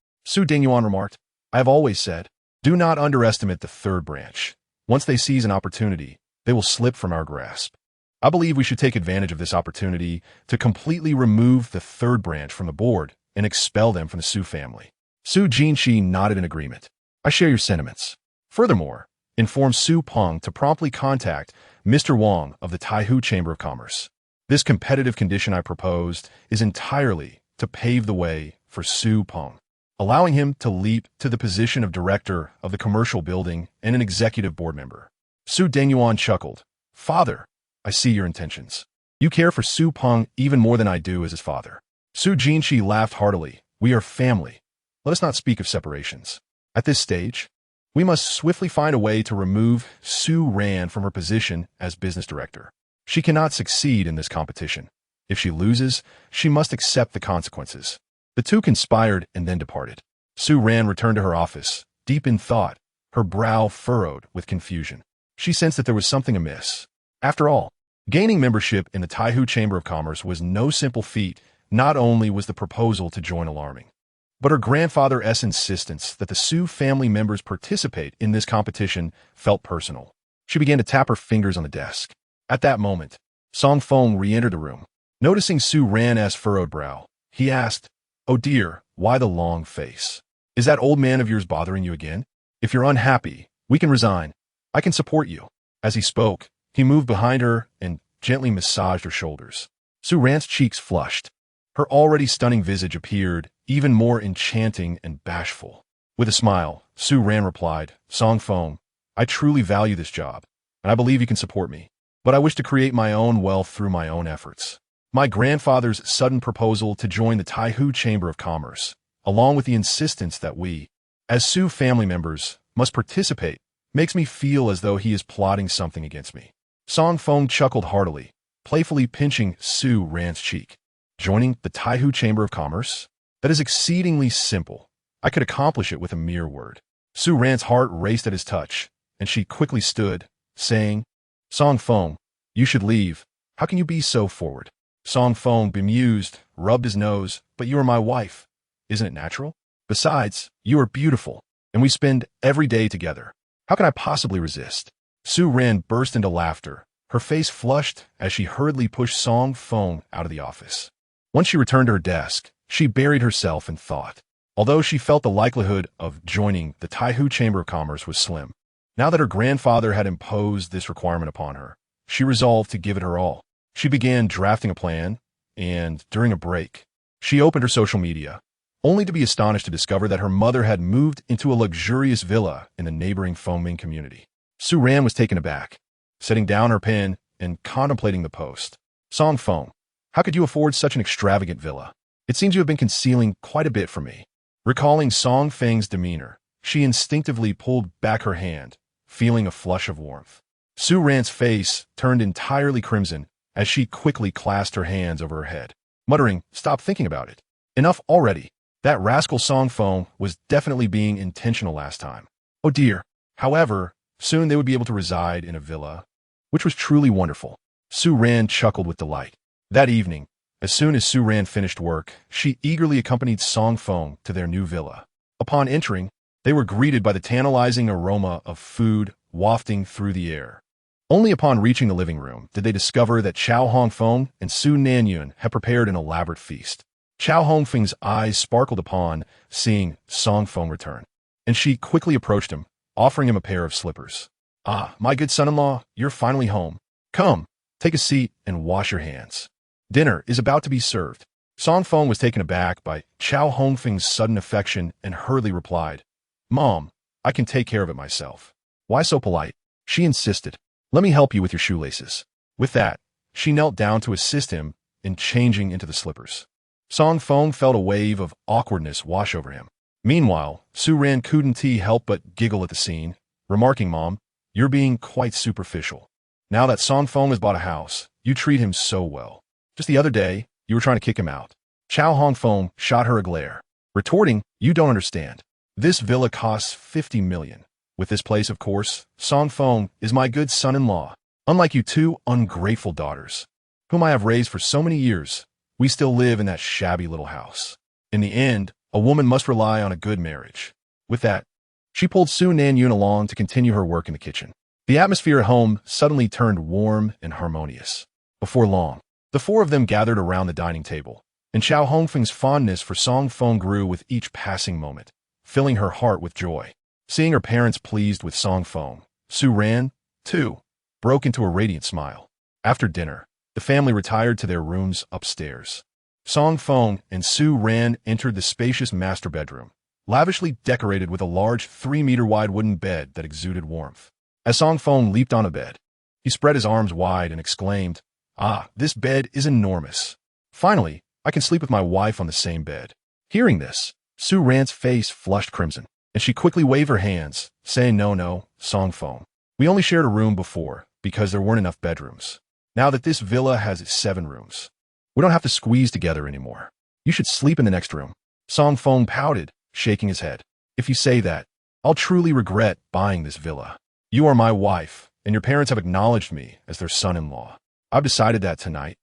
Su Dengyuan remarked, "I have always said, do not underestimate the third branch. Once they seize an opportunity, they will slip from our grasp. I believe we should take advantage of this opportunity to completely remove the third branch from the board and expel them from the Su family." Su Jinshi nodded in agreement. "I share your sentiments. Furthermore, inform Su Peng to promptly contact Mr. Wang of the Taihu Chamber of Commerce. This competitive condition I proposed is entirely to pave the way for Su Peng, allowing him to leap to the position of director of the commercial building and an executive board member. Su Dengyuan chuckled. Father, I see your intentions. You care for Su Peng even more than I do as his father. Su Jinshi laughed heartily. We are family. Let us not speak of separations. At this stage, we must swiftly find a way to remove Su Ran from her position as business director. She cannot succeed in this competition. If she loses, she must accept the consequences. The two conspired and then departed. Su Ran returned to her office, deep in thought, her brow furrowed with confusion. She sensed that there was something amiss. After all, gaining membership in the Taihu Chamber of Commerce was no simple feat. Not only was the proposal to join alarming, but her grandfather's insistence that the Su family members participate in this competition felt personal. She began to tap her fingers on the desk. At that moment, Song Feng re-entered the room. Noticing Su Ran's furrowed brow, he asked, Oh dear, why the long face? Is that old man of yours bothering you again? If you're unhappy, we can resign. I can support you. As he spoke, he moved behind her and gently massaged her shoulders. Su Ran's cheeks flushed. Her already stunning visage appeared even more enchanting and bashful. With a smile, Su Ran replied, Song Feng, I truly value this job, and I believe you can support me. But I wish to create my own wealth through my own efforts. My grandfather's sudden proposal to join the Taihu Chamber of Commerce, along with the insistence that we, as Su family members, must participate, makes me feel as though he is plotting something against me. Song Feng chuckled heartily, playfully pinching Su Ran's cheek. Joining the Taihu Chamber of Commerce? That is exceedingly simple. I could accomplish it with a mere word. Su Ran's heart raced at his touch, and she quickly stood, saying, Song Feng, you should leave. How can you be so forward? Song Feng, bemused, rubbed his nose. But you are my wife. Isn't it natural? Besides, you are beautiful, and we spend every day together. How can I possibly resist? Su Ran burst into laughter. Her face flushed as she hurriedly pushed Song Feng out of the office. Once she returned to her desk, she buried herself in thought. Although she felt the likelihood of joining the Taihu Chamber of Commerce was slim, now that her grandfather had imposed this requirement upon her, she resolved to give it her all. She began drafting a plan, and during a break, she opened her social media, only to be astonished to discover that her mother had moved into a luxurious villa in the neighboring Fengming community. Su Ran was taken aback, setting down her pen and contemplating the post. Song Feng, how could you afford such an extravagant villa? It seems you have been concealing quite a bit from me. Recalling Song Feng's demeanor, she instinctively pulled back her hand, feeling a flush of warmth. Su Ran's face turned entirely crimson as she quickly clasped her hands over her head, muttering, Stop thinking about it. Enough already. That rascal Song Feng was definitely being intentional last time. Oh dear. However, soon they would be able to reside in a villa, which was truly wonderful. Su Ran chuckled with delight. That evening, as soon as Su Ran finished work, she eagerly accompanied Song Feng to their new villa. Upon entering, they were greeted by the tantalizing aroma of food wafting through the air. Only upon reaching the living room did they discover that Chao Hongfeng and Su Nanyun had prepared an elaborate feast. Chao Hongfeng's eyes sparkled upon seeing Song Feng return, and she quickly approached him, offering him a pair of slippers. Ah, my good son-in-law, you're finally home. Come, take a seat and wash your hands. Dinner is about to be served. Song Feng was taken aback by Chao Hongfeng's sudden affection and hurriedly replied, Mom, I can take care of it myself. Why so polite? She insisted. Let me help you with your shoelaces. With that, she knelt down to assist him in changing into the slippers. Song Feng felt a wave of awkwardness wash over him. Meanwhile, Su Ran couldn't help but giggle at the scene, remarking, Mom, you're being quite superficial. Now that Song Feng has bought a house, you treat him so well. Just the other day, you were trying to kick him out. Chao Hongfeng shot her a glare, retorting, You don't understand. This villa costs 50 million. With this place, of course, Song Feng is my good son-in-law. Unlike you two ungrateful daughters, whom I have raised for so many years, we still live in that shabby little house. In the end, a woman must rely on a good marriage. With that, she pulled Su Nanyun along to continue her work in the kitchen. The atmosphere at home suddenly turned warm and harmonious. Before long, the four of them gathered around the dining table, and Chao Hongfeng's fondness for Song Feng grew with each passing moment, filling her heart with joy. Seeing her parents pleased with Song Feng, Su Ran, too, broke into a radiant smile. After dinner, The family retired to their rooms upstairs. Song Feng and Su Ran entered the spacious master bedroom, lavishly decorated with a large 3-meter-wide wooden bed that exuded warmth. As Song Feng leaped on a bed, he spread his arms wide and exclaimed, "Ah, this bed is enormous. Finally, I can sleep with my wife on the same bed." Hearing this, Su Ran's face flushed crimson, and she quickly waved her hands, saying, "No, Song Feng. We only shared a room before because there weren't enough bedrooms. Now that this villa has 7 rooms, we don't have to squeeze together anymore. You should sleep in the next room." Song Feng pouted, shaking his head. "If you say that, I'll truly regret buying this villa. You are my wife, and your parents have acknowledged me as their son-in-law. I've decided that tonight.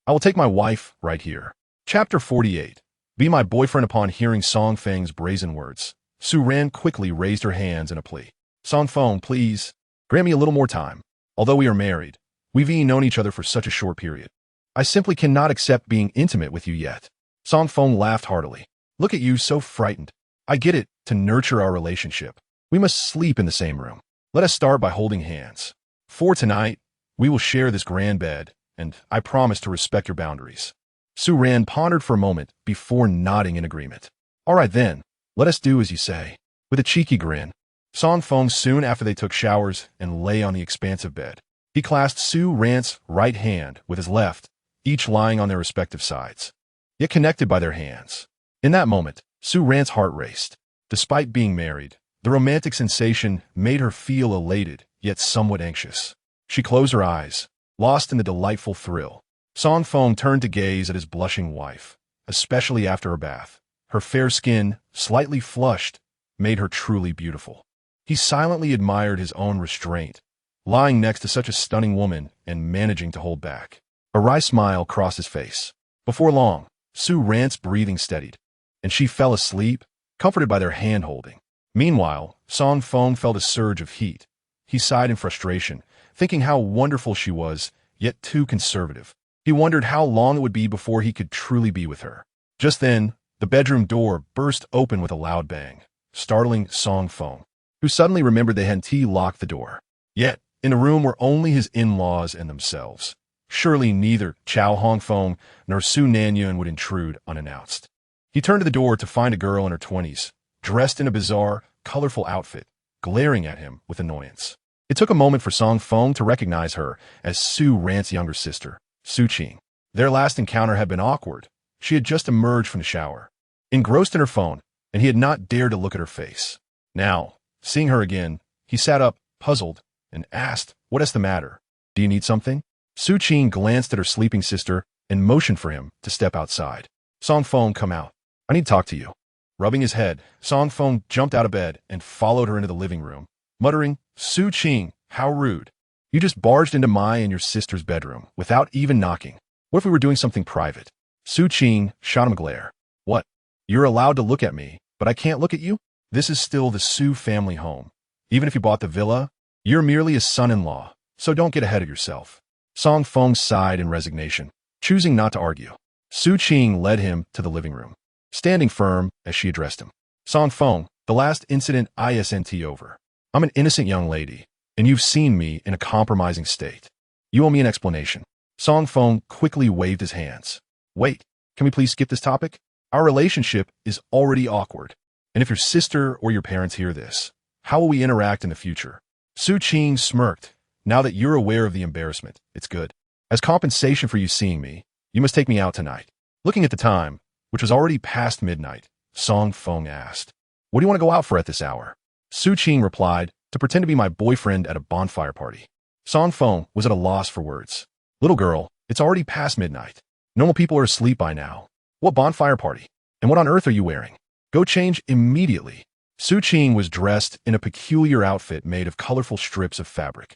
I will take my wife right here." Chapter 48. Be my boyfriend. Upon hearing Song Feng's brazen words, Su Ran quickly raised her hands in a plea. "Song Feng, please, grant me a little more time. Although we are married, we've known each other for such a short period. I simply cannot accept being intimate with you yet." Song Feng laughed heartily. "Look at you, so frightened. I get it, to nurture our relationship. We must sleep in the same room. Let us start by holding hands. For tonight, we will share this grand bed, and I promise to respect your boundaries." Su Ran pondered for a moment before nodding in agreement. "All right then, let us do as you say." With a cheeky grin, Song Feng soon after they took showers and lay on the expansive bed. He clasped Su Ran's right hand with his left, each lying on their respective sides, yet connected by their hands. In that moment, Su Ran's heart raced. Despite being married, the romantic sensation made her feel elated, yet somewhat anxious. She closed her eyes, lost in the delightful thrill. Song Feng turned to gaze at his blushing wife, especially after her bath. Her fair skin, slightly flushed, made her truly beautiful. He silently admired his own restraint, lying next to such a stunning woman and managing to hold back. A wry smile crossed his face. Before long, Su Ran's breathing steadied, and she fell asleep, comforted by their hand-holding. Meanwhile, Song Feng felt a surge of heat. He sighed in frustration, thinking how wonderful she was, yet too conservative. He wondered how long it would be before he could truly be with her. Just then, the bedroom door burst open with a loud bang, startling Song Feng, who suddenly remembered they hadn't locked the door. Yet, in the room were only his in-laws and themselves. Surely neither Chow Hongfeng nor Su Nanyun would intrude unannounced. He turned to the door to find a girl in her 20s, dressed in a bizarre, colorful outfit, glaring at him with annoyance. It took a moment for Song Feng to recognize her as Su Ran's younger sister, Su Qing. Their last encounter had been awkward. She had just emerged from the shower, engrossed in her phone, and he had not dared to look at her face. Now, seeing her again, he sat up, puzzled, and asked, "What is the matter? Do you need something?" Su Qing glanced at her sleeping sister and motioned for him to step outside. "Song Feng, come out. I need to talk to you." Rubbing his head, Song Feng jumped out of bed and followed her into the living room, muttering, "Su Qing, how rude. You just barged into my and your sister's bedroom without even knocking. What if we were doing something private?" Su Qing shot him a glare. "What? You're allowed to look at me, but I can't look at you? This is still the Su family home. Even if you bought the villa, you're merely a son-in-law, so don't get ahead of yourself." Song Feng sighed in resignation, choosing not to argue. Su Qing led him to the living room, standing firm as she addressed him. "Song Feng, the last incident isn't over. I'm an innocent young lady, and you've seen me in a compromising state. You owe me an explanation." Song Feng quickly waved his hands. "Wait, can we please skip this topic? Our relationship is already awkward, and if your sister or your parents hear this, how will we interact in the future?" Su Qing smirked. "Now that you're aware of the embarrassment, it's good. As compensation for you seeing me, you must take me out tonight." Looking at the time, which was already past midnight, Song Feng asked, "What do you want to go out for at this hour?" Su Qing replied, "To pretend to be my boyfriend at a bonfire party." Song Feng was at a loss for words. "Little girl, it's already past midnight. Normal people are asleep by now. What bonfire party? And what on earth are you wearing? Go change immediately." Su Qing was dressed in a peculiar outfit made of colorful strips of fabric,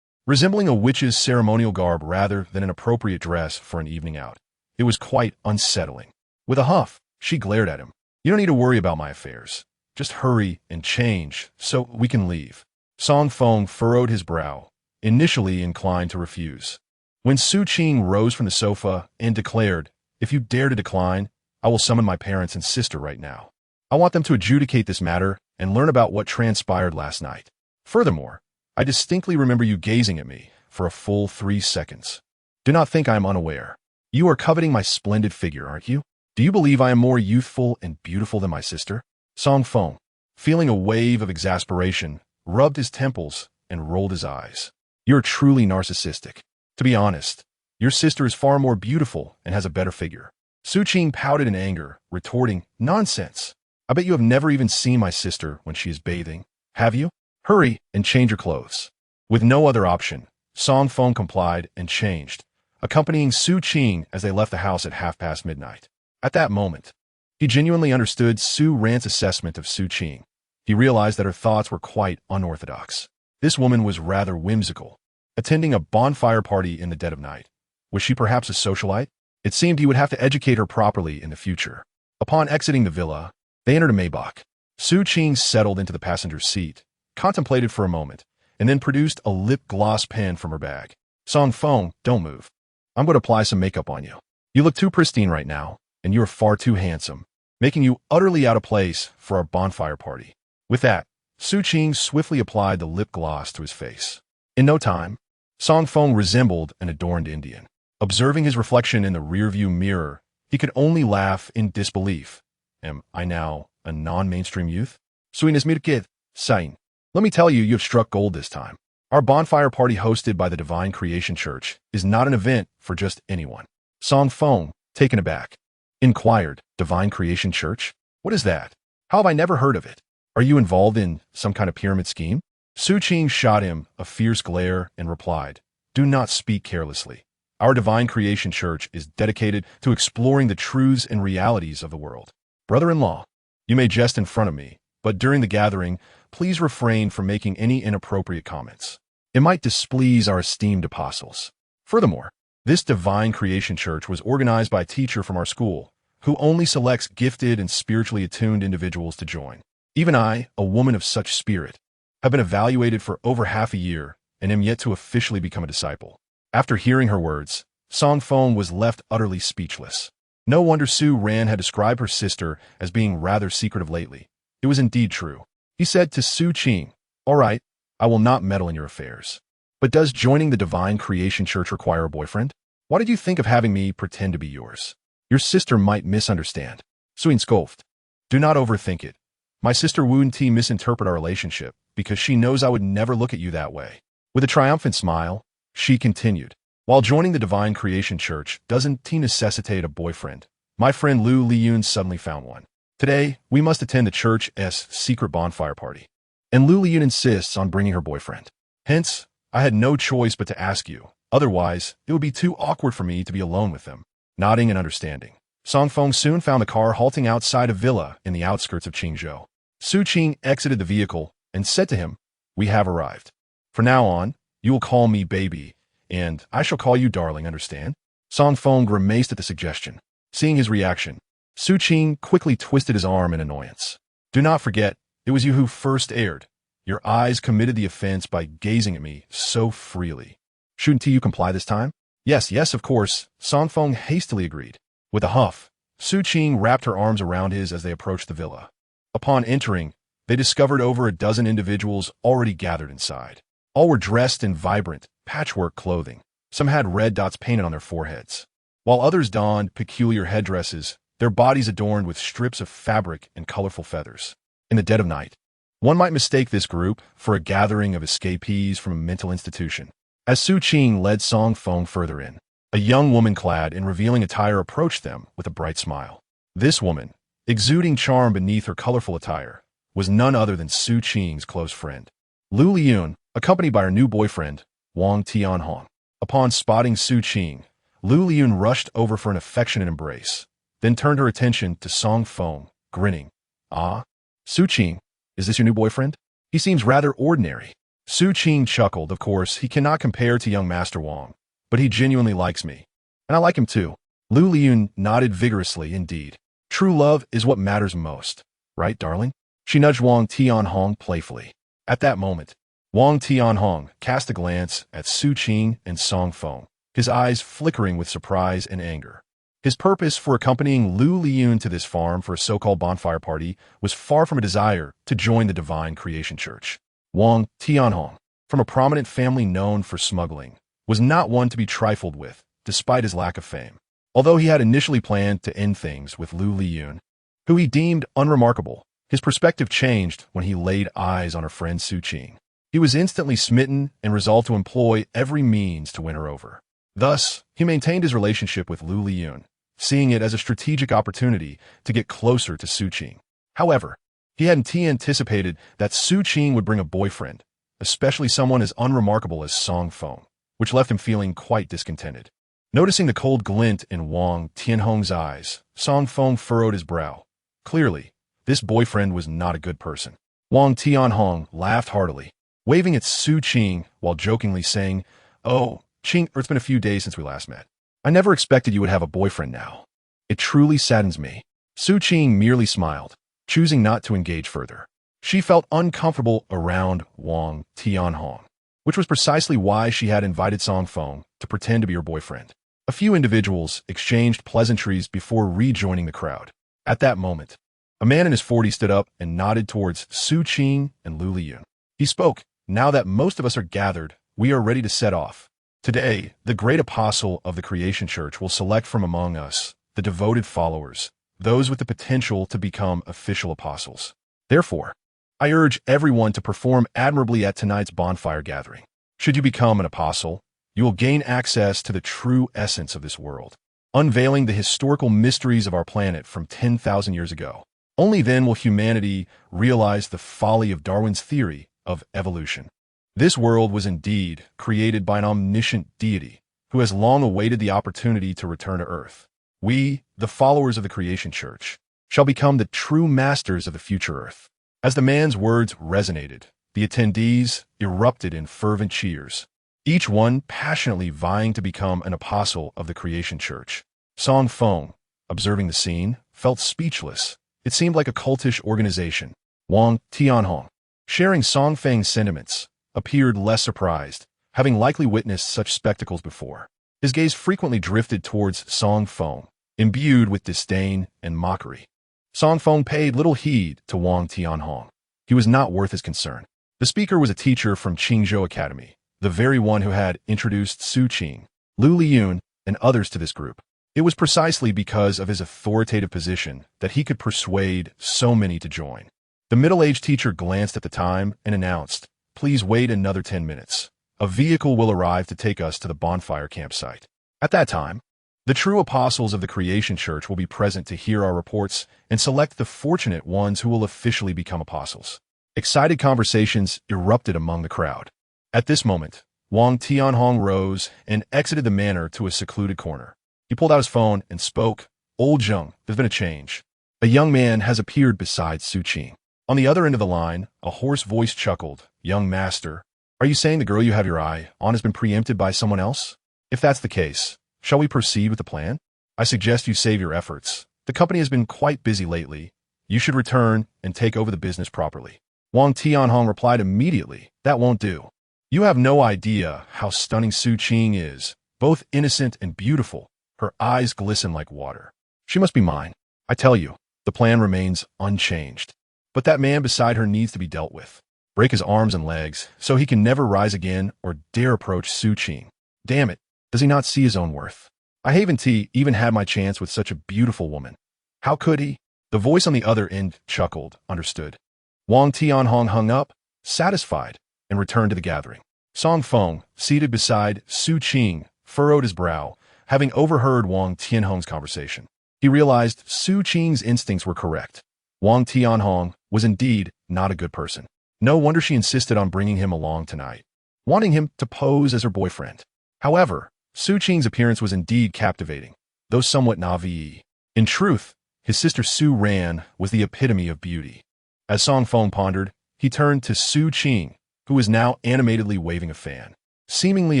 resembling a witch's ceremonial garb rather than an appropriate dress for an evening out. It was quite unsettling. With a huff, she glared at him. "You don't need to worry about my affairs. Just hurry and change so we can leave." Song Feng furrowed his brow, initially inclined to refuse. When Su Qing rose from the sofa and declared, "If you dare to decline, I will summon my parents and sister right now. I want them to adjudicate this matter and learn about what transpired last night. Furthermore, I distinctly remember you gazing at me for a full 3 seconds." Do not think I am unaware. You are coveting my splendid figure, aren't you? Do you believe I am more youthful and beautiful than my sister? Song Feng, feeling a wave of exasperation, rubbed his temples and rolled his eyes. You're truly narcissistic. To be honest, your sister is far more beautiful and has a better figure. Su Qing pouted in anger, retorting, nonsense. I bet you have never even seen my sister when she is bathing. Have you? Hurry and change your clothes. With no other option, Song Feng complied and changed, accompanying Su Qing as they left the house at midnight. At that moment, he genuinely understood Su Ran's assessment of Su Qing. He realized that her thoughts were quite unorthodox. This woman was rather whimsical, attending a bonfire party in the dead of night. Was she perhaps a socialite? It seemed he would have to educate her properly in the future. Upon exiting the villa, they entered a Maybach. Su Qing settled into the passenger's seat, contemplated for a moment, and then produced a lip gloss pen from her bag. Song Feng, don't move. I'm going to apply some makeup on you. You look too pristine right now, and you're far too handsome, making you utterly out of place for our bonfire party. With that, Su Qing swiftly applied the lip gloss to his face. In no time, Song Feng resembled an adorned Indian. Observing his reflection in the rearview mirror, he could only laugh in disbelief. Am I now a non-mainstream youth? Suinas mirkid, Sain. Let me tell you, you have struck gold this time. Our bonfire party hosted by the Divine Creation Church is not an event for just anyone. Song Feng, taken aback, inquired, Divine Creation Church? What is that? How have I never heard of it? Are you involved in some kind of pyramid scheme? Su Qing shot him a fierce glare and replied, do not speak carelessly. Our Divine Creation Church is dedicated to exploring the truths and realities of the world. Brother-in-law, you may jest in front of me, but during the gathering, please refrain from making any inappropriate comments. It might displease our esteemed apostles. Furthermore, this Divine Creation Church was organized by a teacher from our school, who only selects gifted and spiritually attuned individuals to join. Even I, a woman of such spirit, have been evaluated for over half a year and am yet to officially become a disciple. After hearing her words, Song Feng was left utterly speechless. No wonder Su Ran had described her sister as being rather secretive lately. It was indeed true. He said to Su Qing, all right, I will not meddle in your affairs. But does joining the Divine Creation Church require a boyfriend? Why did you think of having me pretend to be yours? Your sister might misunderstand. Suin scoffed. Do not overthink it. My sister wouldn't misinterpret our relationship because she knows I would never look at you that way. With a triumphant smile, she continued, while joining the Divine Creation Church doesn't necessitate a boyfriend. My friend Lu Liyun suddenly found one. Today, we must attend the church's secret bonfire party. And Lu Liyun insists on bringing her boyfriend. Hence, I had no choice but to ask you. Otherwise, it would be too awkward for me to be alone with them. Nodding and understanding, Song Feng soon found the car halting outside a villa in the outskirts of Qingzhou. Su Qing exited the vehicle and said to him, we have arrived. From now on, you will call me baby, and I shall call you darling, understand? Song Feng grimaced at the suggestion. Seeing his reaction, Su Qing quickly twisted his arm in annoyance. Do not forget, it was you who first erred. Your eyes committed the offense by gazing at me so freely. Shouldn't you comply this time? Yes, of course, Song Feng hastily agreed. With a huff, Su Qing wrapped her arms around his as they approached the villa. Upon entering, they discovered over a dozen individuals already gathered inside. All were dressed in vibrant, patchwork clothing. Some had red dots painted on their foreheads, while others donned peculiar headdresses, their bodies adorned with strips of fabric and colorful feathers. In the dead of night, one might mistake this group for a gathering of escapees from a mental institution. As Su Qing led Song Feng further in, a young woman clad in revealing attire approached them with a bright smile. This woman, exuding charm beneath her colorful attire, was none other than Su Qing's close friend, Lu Liyun, accompanied by her new boyfriend, Wang Tianhong. Upon spotting Su Qing, Lu Liyun rushed over for an affectionate embrace, then turned her attention to Song Feng, grinning. Ah, Su Qing, is this your new boyfriend? He seems rather ordinary. Su Qing chuckled. Of course, he cannot compare to young Master Wang, but he genuinely likes me. And I like him too. Lu Liyun nodded vigorously. Indeed, true love is what matters most. Right, darling? She nudged Wang Tianhong playfully. At that moment, Wang Tianhong cast a glance at Su Qing and Song Feng, his eyes flickering with surprise and anger. His purpose for accompanying Lu Liyun to this farm for a so-called bonfire party was far from a desire to join the Divine Creation Church. Wang Tianhong, from a prominent family known for smuggling, was not one to be trifled with, despite his lack of fame. Although he had initially planned to end things with Lu Liyun, who he deemed unremarkable, his perspective changed when he laid eyes on her friend Su Qing. He was instantly smitten and resolved to employ every means to win her over. Thus, he maintained his relationship with Lu Liyun, seeing it as a strategic opportunity to get closer to Su Qing. However, he hadn't anticipated that Su Qing would bring a boyfriend, especially someone as unremarkable as Song Feng, which left him feeling quite discontented. Noticing the cold glint in Wang Tianhong's eyes, Song Feng furrowed his brow. Clearly, this boyfriend was not a good person. Wang Tianhong laughed heartily, waving at Su Qing while jokingly saying, "Oh, Qing, it's been a few days since we last met. I never expected you would have a boyfriend now. It truly saddens me." Su Qing merely smiled, choosing not to engage further. She felt uncomfortable around Wang Tianhong, which was precisely why she had invited Song Feng to pretend to be her boyfriend. A few individuals exchanged pleasantries before rejoining the crowd. At that moment, a man in his 40s stood up and nodded towards Su Qing and Lu Liyun. He spoke, "Now that most of us are gathered, we are ready to set off. Today, the great apostle of the Creation Church will select from among us the devoted followers, those with the potential to become official apostles. Therefore, I urge everyone to perform admirably at tonight's bonfire gathering. Should you become an apostle, you will gain access to the true essence of this world, unveiling the historical mysteries of our planet from 10,000 years ago. Only then will humanity realize the folly of Darwin's theory of evolution. This world was indeed created by an omniscient deity who has long awaited the opportunity to return to Earth. We, the followers of the Creation Church, shall become the true masters of the future Earth." As the man's words resonated, the attendees erupted in fervent cheers, each one passionately vying to become an apostle of the Creation Church. Song Feng, observing the scene, felt speechless. It seemed like a cultish organization. Wang Tianhong, sharing Song Feng's sentiments, appeared less surprised, having likely witnessed such spectacles before. His gaze frequently drifted towards Song Feng, imbued with disdain and mockery. Song Feng paid little heed to Wang Tianhong. He was not worth his concern. The speaker was a teacher from Qingzhou Academy, the very one who had introduced Su Qing, Lu Liyun, and others to this group. It was precisely because of his authoritative position that he could persuade so many to join. The middle-aged teacher glanced at the time and announced, "Please wait another 10 minutes. A vehicle will arrive to take us to the bonfire campsite. At that time, the true apostles of the Creation Church will be present to hear our reports and select the fortunate ones who will officially become apostles." Excited conversations erupted among the crowd. At this moment, Wang Tianhong rose and exited the manor to a secluded corner. He pulled out his phone and spoke, "Old Zheng, there's been a change. A young man has appeared beside Su Qing." On the other end of the line, a hoarse voice chuckled, "Young master, are you saying the girl you have your eye on has been preempted by someone else? If that's the case, shall we proceed with the plan? I suggest you save your efforts. The company has been quite busy lately. You should return and take over the business properly." Wang Tianhong replied immediately, "That won't do. You have no idea how stunning Su Qing is, both innocent and beautiful. Her eyes glisten like water. She must be mine. I tell you, the plan remains unchanged. But that man beside her needs to be dealt with. Break his arms and legs so he can never rise again or dare approach Su Qing. Damn it, does he not see his own worth? I haven't even had my chance with such a beautiful woman. How could he?" The voice on the other end chuckled, understood. Wang Tianhong hung up, satisfied, and returned to the gathering. Song Feng, seated beside Su Qing, furrowed his brow, having overheard Wang Tianhong's conversation. He realized Su Qing's instincts were correct. Wang Tianhong was indeed not a good person. No wonder she insisted on bringing him along tonight, wanting him to pose as her boyfriend. However, Su Qing's appearance was indeed captivating, though somewhat naive. In truth, his sister Su Ran was the epitome of beauty. As Song Feng pondered, he turned to Su Qing, who was now animatedly waving a fan, seemingly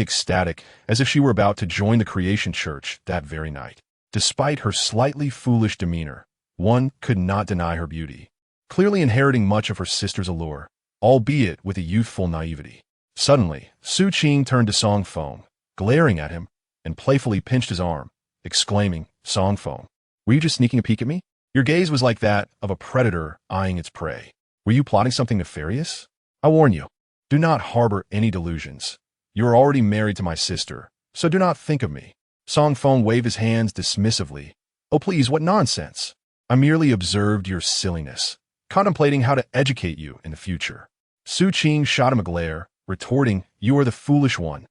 ecstatic as if she were about to join the Creation Church that very night. Despite her slightly foolish demeanor, one could not deny her beauty, clearly inheriting much of her sister's allure, albeit with a youthful naivety. Suddenly, Su Qing turned to Song Feng, glaring at him, and playfully pinched his arm, exclaiming, "Song Feng, were you just sneaking a peek at me? Your gaze was like that of a predator eyeing its prey. Were you plotting something nefarious? I warn you, do not harbor any delusions. You are already married to my sister, so do not think of me. Song Feng waved his hands dismissively. Oh please, what nonsense. I merely observed your silliness, contemplating how to educate you in the future. Su Qing shot him a glare, retorting, you are the foolish one.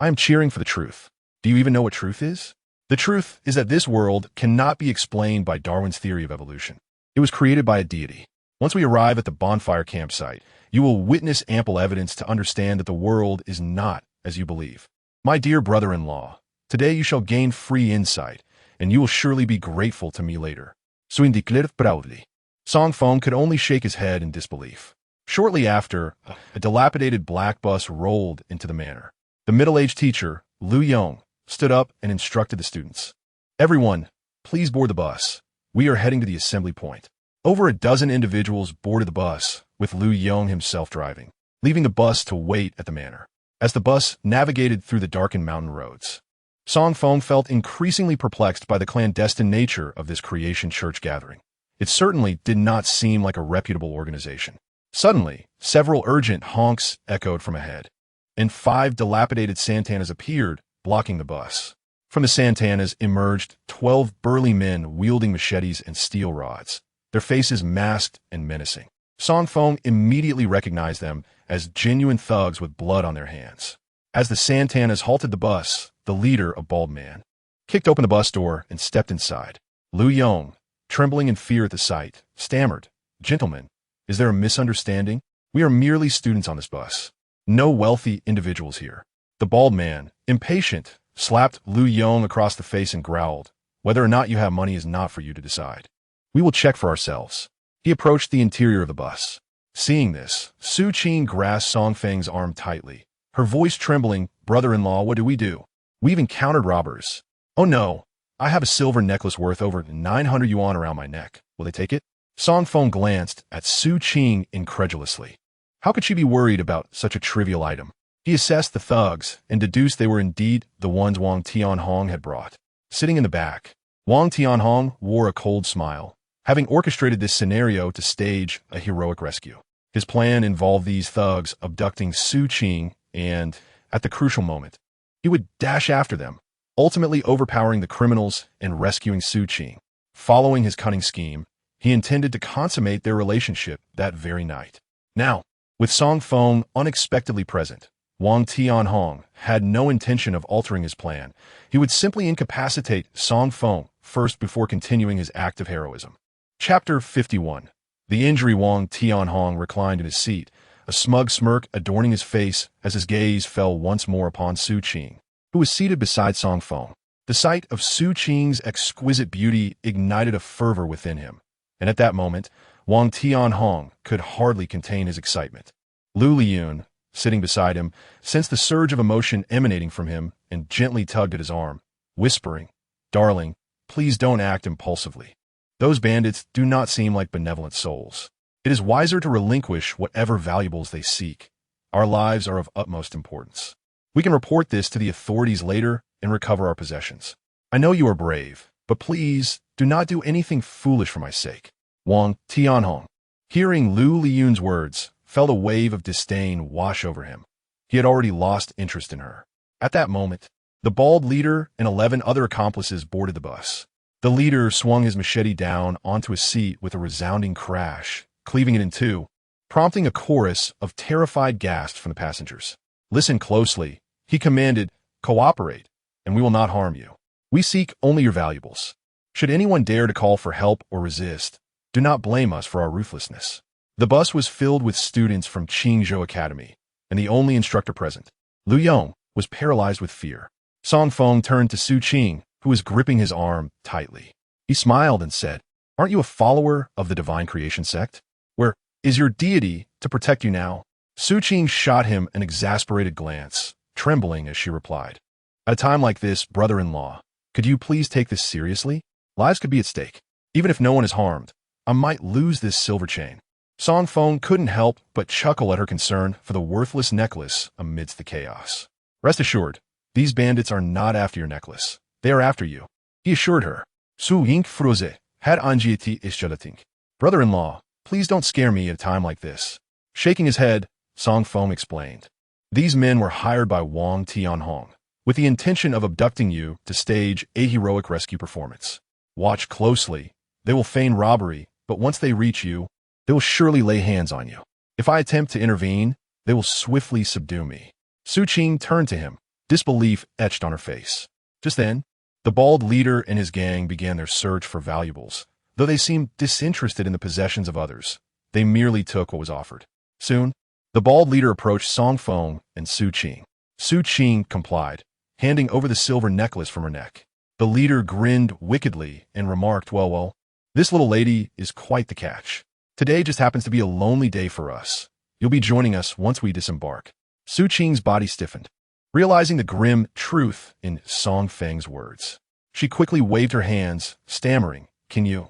I am cheering for the truth. Do you even know what truth is? The truth is that this world cannot be explained by Darwin's theory of evolution. It was created by a deity. Once we arrive at the bonfire campsite, you will witness ample evidence to understand that the world is not as you believe. My dear brother-in-law, today you shall gain free insight, and you will surely be grateful to me later. So indicative proudly. Song Feng could only shake his head in disbelief. Shortly after, a dilapidated black bus rolled into the manor. The middle-aged teacher, Lu Yong, stood up and instructed the students. Everyone, please board the bus. We are heading to the assembly point. Over a dozen individuals boarded the bus, with Lu Yong himself driving, leaving the bus to wait at the manor. As the bus navigated through the darkened mountain roads, Song Feng felt increasingly perplexed by the clandestine nature of this creation church gathering. It certainly did not seem like a reputable organization. Suddenly, several urgent honks echoed from ahead, and 5 dilapidated Santanas appeared, blocking the bus. From the Santanas emerged 12 burly men wielding machetes and steel rods, their faces masked and menacing. Song Feng immediately recognized them as genuine thugs with blood on their hands. As the Santanas halted the bus, the leader, a bald man, kicked open the bus door and stepped inside. Lu Yong, trembling in fear at the sight, stammered, Gentlemen, is there a misunderstanding? We are merely students on this bus. No wealthy individuals here. The bald man, impatient, slapped Lu Yong across the face and growled, Whether or not you have money is not for you to decide. We will check for ourselves. He approached the interior of the bus. Seeing this, Su Qing grasped Song Feng's arm tightly, her voice trembling, Brother-in-law, what do we do? We've encountered robbers. Oh no, I have a silver necklace worth over 900 yuan around my neck. Will they take it? Song Feng glanced at Su Qing incredulously. How could she be worried about such a trivial item? He assessed the thugs and deduced they were indeed the ones Wang Tianhong had brought. Sitting in the back, Wang Tianhong wore a cold smile, having orchestrated this scenario to stage a heroic rescue. His plan involved these thugs abducting Su Qing and, at the crucial moment, he would dash after them, ultimately overpowering the criminals and rescuing Su Qing. Following his cunning scheme, he intended to consummate their relationship that very night. Now, with Song Feng unexpectedly present, Wang Tianhong had no intention of altering his plan. He would simply incapacitate Song Feng first before continuing his act of heroism. Chapter 51. The injury. Wang Tianhong reclined in his seat, a smug smirk adorning his face as his gaze fell once more upon Su Qing, who was seated beside Song Feng. The sight of Su Qing's exquisite beauty ignited a fervor within him, and at that moment, Wang Tianhong could hardly contain his excitement. Lu Liyun, sitting beside him, sensed the surge of emotion emanating from him and gently tugged at his arm, whispering, Darling, please don't act impulsively. Those bandits do not seem like benevolent souls. It is wiser to relinquish whatever valuables they seek. Our lives are of utmost importance. We can report this to the authorities later and recover our possessions. I know you are brave, but please do not do anything foolish for my sake. Wang Tianhong, hearing Lu Liyun's words, felt a wave of disdain wash over him. He had already lost interest in her. At that moment, the bald leader and 11 other accomplices boarded the bus. The leader swung his machete down onto a seat with a resounding crash, cleaving it in two, prompting a chorus of terrified gasps from the passengers. Listen closely, he commanded, cooperate, and we will not harm you. We seek only your valuables. Should anyone dare to call for help or resist, do not blame us for our ruthlessness. The bus was filled with students from Qingzhou Academy, and the only instructor present, Lu Yong, was paralyzed with fear. Song Feng turned to Su Qing, who was gripping his arm tightly. He smiled and said, Aren't you a follower of the divine creation sect? Where is your deity to protect you now? Su Qing shot him an exasperated glance, trembling as she replied, At a time like this, brother-in-law, could you please take this seriously? Lives could be at stake. Even if no one is harmed, I might lose this silver chain. Song Feng couldn't help but chuckle at her concern for the worthless necklace amidst the chaos. Rest assured, these bandits are not after your necklace. They are after you, he assured her. Su Ying froze, had anxiety ischalating. Brother-in-law, please don't scare me at a time like this. Shaking his head, Song Feng explained. These men were hired by Wang Tianhong, with the intention of abducting you to stage a heroic rescue performance. Watch closely. They will feign robbery, but once they reach you, they will surely lay hands on you. If I attempt to intervene, they will swiftly subdue me. Su Qing turned to him, disbelief etched on her face. Just then, the bald leader and his gang began their search for valuables. Though they seemed disinterested in the possessions of others, they merely took what was offered. Soon, the bald leader approached Song Feng and Su Qing. Su Qing complied, handing over the silver necklace from her neck. The leader grinned wickedly and remarked, well, this little lady is quite the catch. Today just happens to be a lonely day for us. You'll be joining us once we disembark. Su Qing's body stiffened, realizing the grim truth in Song Feng's words. She quickly waved her hands, stammering, Can you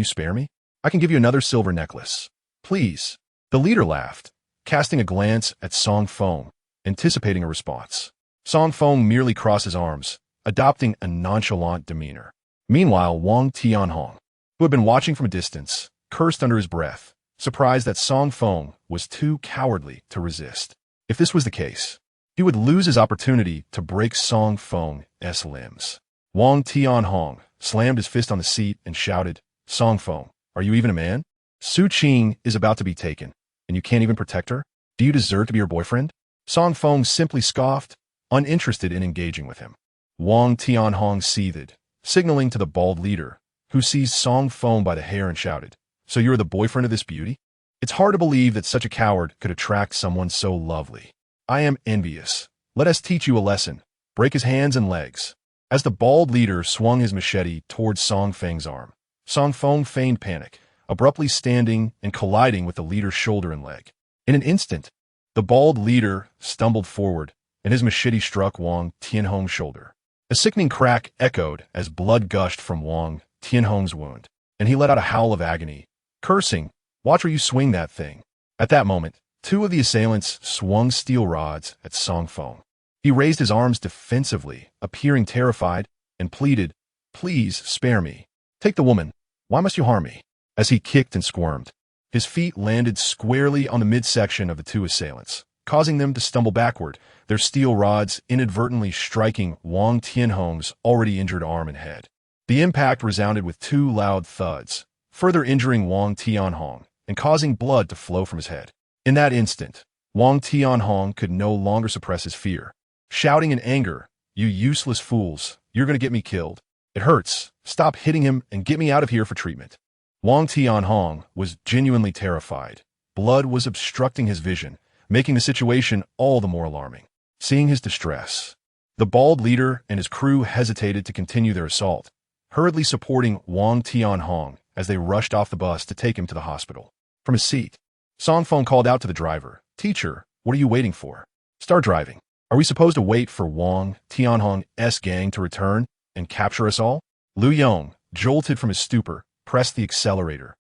spare me? I can give you another silver necklace. Please. The leader laughed, casting a glance at Song Feng, anticipating a response. Song Feng merely crossed his arms, adopting a nonchalant demeanor. Meanwhile, Wang Tianhong, who had been watching from a distance, cursed under his breath, surprised that Song Feng was too cowardly to resist. If this was the case, he would lose his opportunity to break Song Feng's limbs. Wang Tianhong slammed his fist on the seat and shouted, Song Feng, are you even a man? Su Qing is about to be taken, and you can't even protect her? Do you deserve to be her boyfriend? Song Feng simply scoffed, uninterested in engaging with him. Wang Tianhong seethed, signaling to the bald leader, who seized Song Feng by the hair and shouted, So you're the boyfriend of this beauty? It's hard to believe that such a coward could attract someone so lovely. I am envious. Let us teach you a lesson. Break his hands and legs. As the bald leader swung his machete towards Song Feng's arm, Song Feng feigned panic, abruptly standing and colliding with the leader's shoulder and leg. In an instant, the bald leader stumbled forward, and his machete struck Wang Tianhong's shoulder. A sickening crack echoed as blood gushed from Wang Tianhong's wound, and he let out a howl of agony, cursing, Watch where you swing that thing. At that moment, two of the assailants swung steel rods at Song Feng. He raised his arms defensively, appearing terrified, and pleaded, Please spare me. Take the woman. Why must you harm me? As he kicked and squirmed, his feet landed squarely on the midsection of the two assailants, causing them to stumble backward, their steel rods inadvertently striking Wang Tianhong's already injured arm and head. The impact resounded with two loud thuds, further injuring Wang Tianhong and causing blood to flow from his head. In that instant, Wang Tianhong could no longer suppress his fear. Shouting in anger, You useless fools, you're going to get me killed. It hurts. Stop hitting him and get me out of here for treatment. Wang Tianhong was genuinely terrified. Blood was obstructing his vision, making the situation all the more alarming. Seeing his distress, the bald leader and his crew hesitated to continue their assault, hurriedly supporting Wang Tianhong as they rushed off the bus to take him to the hospital. From his seat, Song Feng called out to the driver, Teacher, what are you waiting for? Start driving. Are we supposed to wait for Wang Tianhong's gang to return and capture us all? Lu Yong, jolted from his stupor, pressed the accelerator,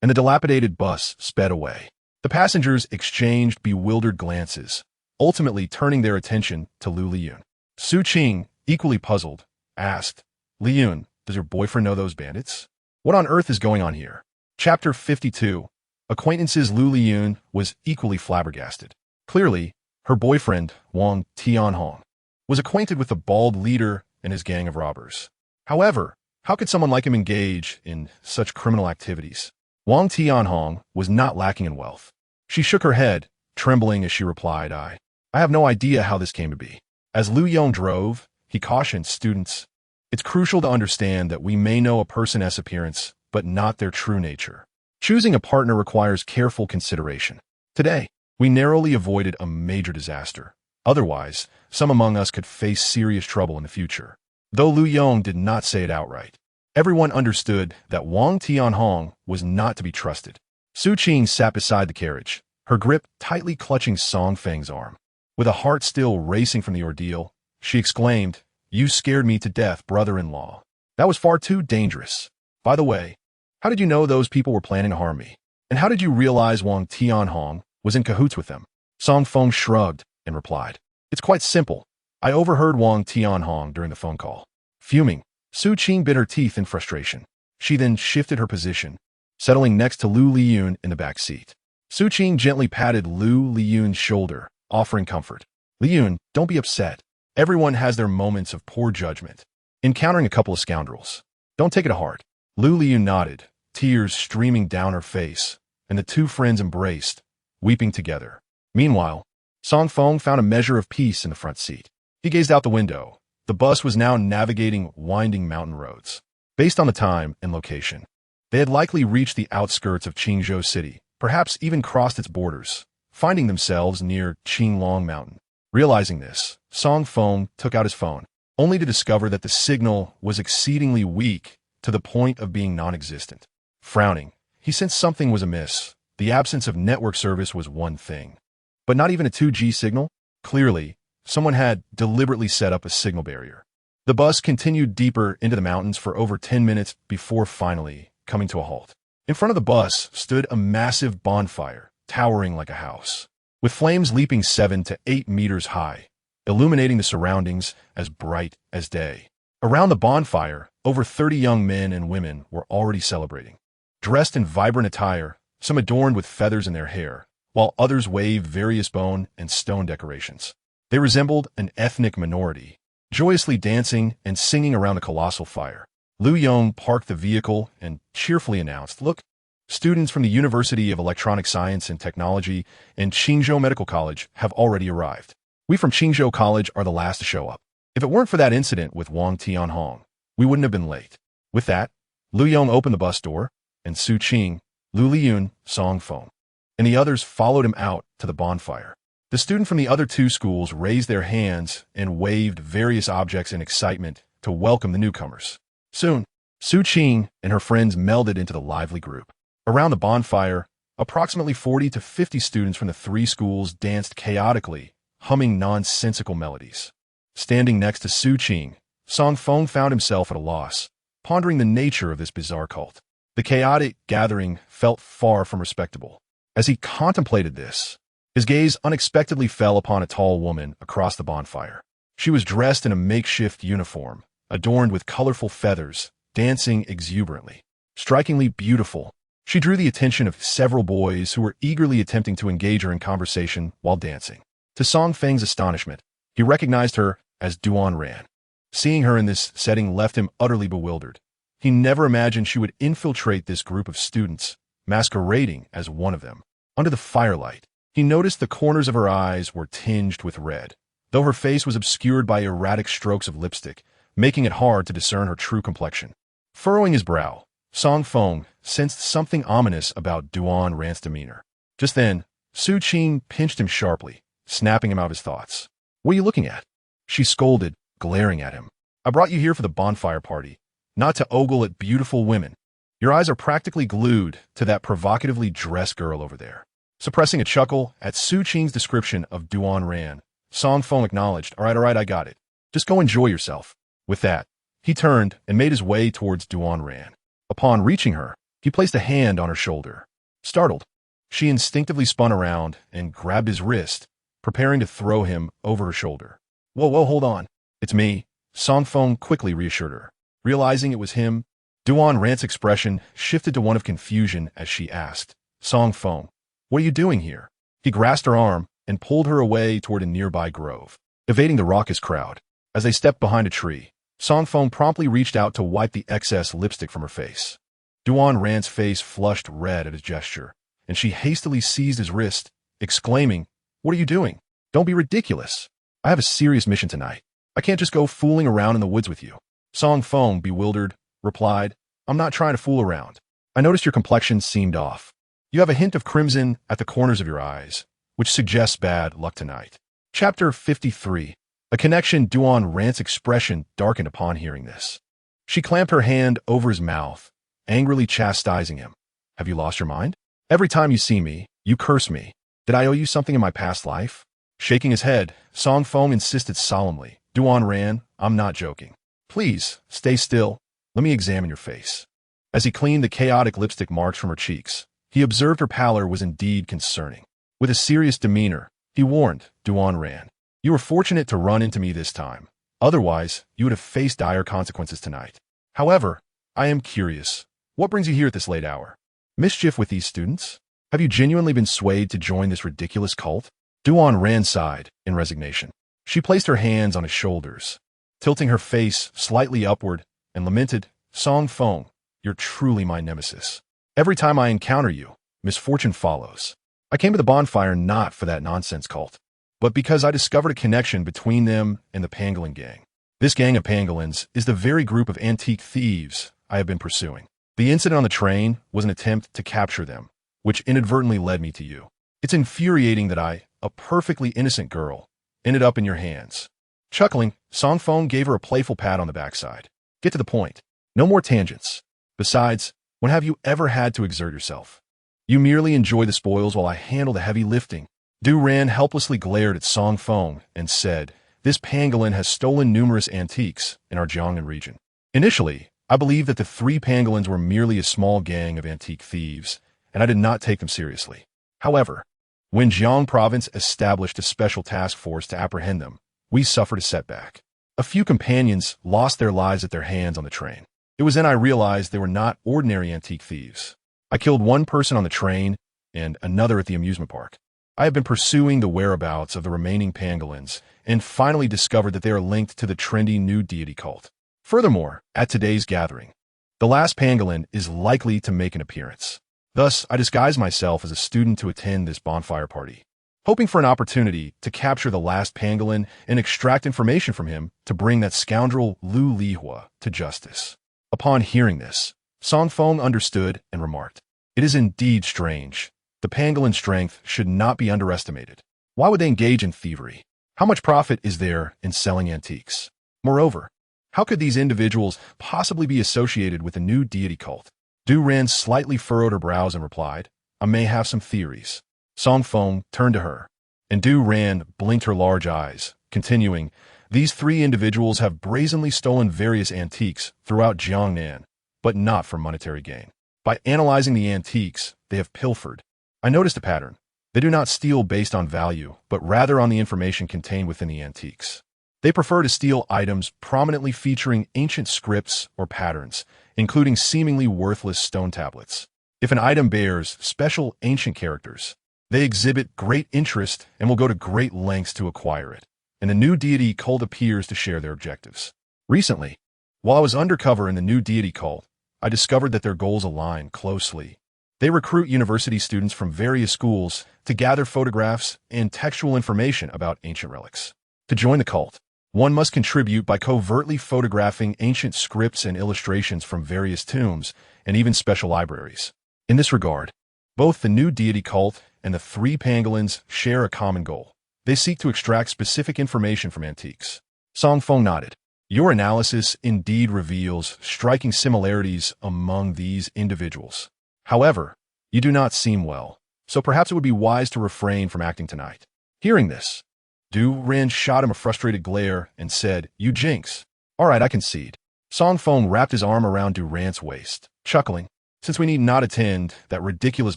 and the dilapidated bus sped away. The passengers exchanged bewildered glances, ultimately turning their attention to Lu Liyun. Su Qing, equally puzzled, asked, Liyun, does your boyfriend know those bandits? What on earth is going on here? Chapter 52. Acquaintances. Lu Liyun was equally flabbergasted. Clearly, her boyfriend, Wang Tianhong, was acquainted with the bald leader and his gang of robbers. However, how could someone like him engage in such criminal activities? Wang Tianhong was not lacking in wealth. She shook her head, trembling as she replied, I have no idea how this came to be. As Lu Yong drove, he cautioned students, It's crucial to understand that we may know a person's appearance, but not their true nature. Choosing a partner requires careful consideration. Today, we narrowly avoided a major disaster. Otherwise, some among us could face serious trouble in the future. Though Lu Yong did not say it outright, everyone understood that Wang Tianhong was not to be trusted. Su Qing sat beside the carriage, her grip tightly clutching Song Feng's arm. With a heart still racing from the ordeal, she exclaimed, You scared me to death, brother-in-law. That was far too dangerous. By the way, how did you know those people were planning to harm me? And how did you realize Wang Tianhong was in cahoots with them? Song Feng shrugged and replied, It's quite simple. I overheard Wang Tianhong during the phone call. Fuming, Su Qing bit her teeth in frustration. She then shifted her position, settling next to Lu Liyun in the back seat. Su Qing gently patted Lu Liyun's shoulder, offering comfort. Liyun, don't be upset. Everyone has their moments of poor judgment, encountering a couple of scoundrels. Don't take it to heart. Lu Liu nodded, tears streaming down her face, and the two friends embraced, weeping together. Meanwhile, Song Feng found a measure of peace in the front seat. He gazed out the window. The bus was now navigating winding mountain roads. Based on the time and location, they had likely reached the outskirts of Qingzhou city, perhaps even crossed its borders, finding themselves near Qinglong Mountain. Realizing this, Song Feng took out his phone, only to discover that the signal was exceedingly weak to the point of being non-existent. Frowning, he sensed something was amiss. The absence of network service was one thing, but not even a 2G signal? Clearly, someone had deliberately set up a signal barrier. The bus continued deeper into the mountains for over 10 minutes before finally coming to a halt. In front of the bus stood a massive bonfire, towering like a house, with flames leaping 7 to 8 meters high, illuminating the surroundings as bright as day. Around the bonfire, over 30 young men and women were already celebrating. Dressed in vibrant attire, some adorned with feathers in their hair, while others waved various bone and stone decorations. They resembled an ethnic minority, joyously dancing and singing around a colossal fire. Lu Yong parked the vehicle and cheerfully announced, "Look, students from the University of Electronic Science and Technology and Qingzhou Medical College have already arrived. We from Qingzhou College are the last to show up. If it weren't for that incident with Wang Tianhong, we wouldn't have been late." With that, Lu Yong opened the bus door, and Su Qing, Lu Liyun, Song Feng, and the others followed him out to the bonfire. The student from the other two schools raised their hands and waved various objects in excitement to welcome the newcomers. Soon, Su Qing and her friends melded into the lively group. Around the bonfire, approximately 40 to 50 students from the three schools danced chaotically, humming nonsensical melodies. Standing next to Su Qing, Song Feng found himself at a loss, pondering the nature of this bizarre cult. The chaotic gathering felt far from respectable. As he contemplated this, his gaze unexpectedly fell upon a tall woman across the bonfire. She was dressed in a makeshift uniform, adorned with colorful feathers, dancing exuberantly. Strikingly beautiful, she drew the attention of several boys who were eagerly attempting to engage her in conversation while dancing. To Song Feng's astonishment, he recognized her as Duan Ran. Seeing her in this setting left him utterly bewildered. He never imagined she would infiltrate this group of students, masquerading as one of them. Under the firelight, he noticed the corners of her eyes were tinged with red, though her face was obscured by erratic strokes of lipstick, making it hard to discern her true complexion. Furrowing his brow, Song Feng sensed something ominous about Duan Ran's demeanor. Just then, Su Qing pinched him sharply, snapping him out of his thoughts. "What are you looking at?" She scolded, glaring at him. "I brought you here for the bonfire party, not to ogle at beautiful women. Your eyes are practically glued to that provocatively dressed girl over there." Suppressing a chuckle at Su Qing's description of Duan Ran, Song Feng acknowledged, all right, I got it. Just go enjoy yourself." With that, he turned and made his way towards Duan Ran. Upon reaching her, he placed a hand on her shoulder. Startled, she instinctively spun around and grabbed his wrist, preparing to throw him over her shoulder. Whoa, hold on. "It's me," Song Feng quickly reassured her. Realizing it was him, Duan Ran's expression shifted to one of confusion as she asked, "Song Feng, what are you doing here?" He grasped her arm and pulled her away toward a nearby grove, evading the raucous crowd. As they stepped behind a tree, Song Feng promptly reached out to wipe the excess lipstick from her face. Duan Ran's face flushed red at his gesture, and she hastily seized his wrist, exclaiming, "What are you doing? Don't be ridiculous. I have a serious mission tonight. I can't just go fooling around in the woods with you." Song Feng, bewildered, replied, "I'm not trying to fool around. I noticed your complexion seemed off. You have a hint of crimson at the corners of your eyes, which suggests bad luck tonight." Chapter 53. A connection. Duan Ran's expression darkened upon hearing this. She clamped her hand over his mouth, angrily chastising him. "Have you lost your mind? Every time you see me, you curse me. Did I owe you something in my past life?" Shaking his head, Song Feng insisted solemnly, "Duan Ran, I'm not joking. Please, stay still. Let me examine your face." As he cleaned the chaotic lipstick marks from her cheeks, he observed her pallor was indeed concerning. With a serious demeanor, he warned Duan Ran, "You were fortunate to run into me this time. Otherwise, you would have faced dire consequences tonight. However, I am curious. What brings you here at this late hour? Mischief with these students? Have you genuinely been swayed to join this ridiculous cult?" Duan Ran sighed in resignation. She placed her hands on his shoulders, tilting her face slightly upward, and lamented, Song Feng, you're truly my nemesis. Every time I encounter you, misfortune follows. I came to the bonfire not for that nonsense cult, but because I discovered a connection between them and the pangolin gang. This gang of pangolins is the very group of antique thieves I have been pursuing. The incident on the train was an attempt to capture them, which inadvertently led me to you. It's infuriating that I, a perfectly innocent girl, ended up in your hands. Chuckling, Song Feng gave her a playful pat on the backside. Get to the point. No more tangents. Besides, when have you ever had to exert yourself? You merely enjoy the spoils while I handle the heavy lifting. Du Ran helplessly glared at Song Feng and said, this pangolin has stolen numerous antiques in our Jiangnan region. Initially, I believed that the 3 pangolins were merely a small gang of antique thieves, and I did not take them seriously. However, when Jiang province established a special task force to apprehend them, we suffered a setback. A few companions lost their lives at their hands on the train. It was then I realized they were not ordinary antique thieves. I killed one person on the train and another at the amusement park. I have been pursuing the whereabouts of the remaining pangolins and finally discovered that they are linked to the trendy new deity cult. Furthermore, at today's gathering, the last pangolin is likely to make an appearance. Thus, I disguised myself as a student to attend this bonfire party, hoping for an opportunity to capture the last pangolin and extract information from him to bring that scoundrel Lu Lihua to justice. Upon hearing this, Song Feng understood and remarked, it is indeed strange. The pangolin strength should not be underestimated. Why would they engage in thievery? How much profit is there in selling antiques? Moreover, how could these individuals possibly be associated with the new deity cult? Du Ran slightly furrowed her brows and replied, I may have some theories. Song Feng turned to her, and Du Ran blinked her large eyes, continuing, these 3 individuals have brazenly stolen various antiques throughout Jiangnan, but not for monetary gain. By analyzing the antiques, they have pilfered. I noticed a pattern. They do not steal based on value, but rather on the information contained within the antiques. They prefer to steal items prominently featuring ancient scripts or patterns, including seemingly worthless stone tablets. If an item bears special ancient characters, they exhibit great interest and will go to great lengths to acquire it, and the new deity cult appears to share their objectives. Recently, while I was undercover in the new deity cult, I discovered that their goals align closely. They recruit university students from various schools to gather photographs and textual information about ancient relics. To join the cult, one must contribute by covertly photographing ancient scripts and illustrations from various tombs and even special libraries. In this regard, both the new deity cult and the 3 pangolins share a common goal. They seek to extract specific information from antiques. Song Feng nodded. Your analysis indeed reveals striking similarities among these individuals. However, you do not seem well, so perhaps it would be wise to refrain from acting tonight. Hearing this, Du Ran shot him a frustrated glare and said, you jinx. All right, I concede. Song Feng wrapped his arm around Du Ran's waist, chuckling. Since we need not attend that ridiculous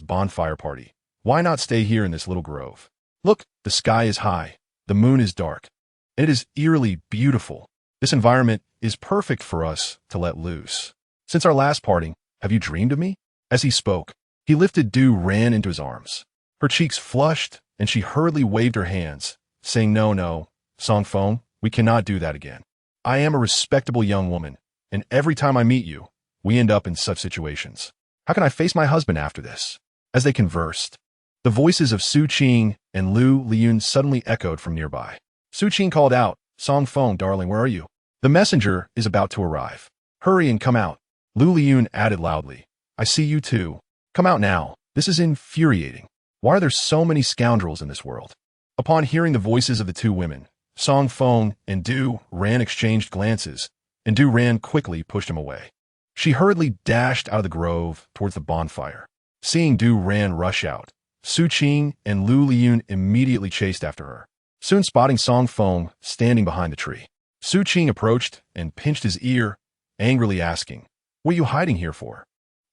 bonfire party, why not stay here in this little grove? Look, the sky is high, the moon is dark, and it is eerily beautiful. This environment is perfect for us to let loose. Since our last parting, have you dreamed of me? As he spoke, he lifted Du Ran into his arms. Her cheeks flushed, and she hurriedly waved her hands, saying, no, Song Feng, we cannot do that again. I am a respectable young woman, and every time I meet you, we end up in such situations. How can I face my husband after this? As they conversed, the voices of Su Qing and Lu Liyun suddenly echoed from nearby. Su Qing called out, Song Feng, darling, where are you? The messenger is about to arrive. Hurry and come out. Lu Liyun added loudly, I see you too. Come out now. This is infuriating. Why are there so many scoundrels in this world? Upon hearing the voices of the 2 women, Song Feng and Du Ran exchanged glances, and Du Ran quickly pushed him away. She hurriedly dashed out of the grove towards the bonfire. Seeing Du Ran rush out, Su Qing and Lu Liyun immediately chased after her, soon spotting Song Feng standing behind the tree. Su Qing approached and pinched his ear, angrily asking, what are you hiding here for?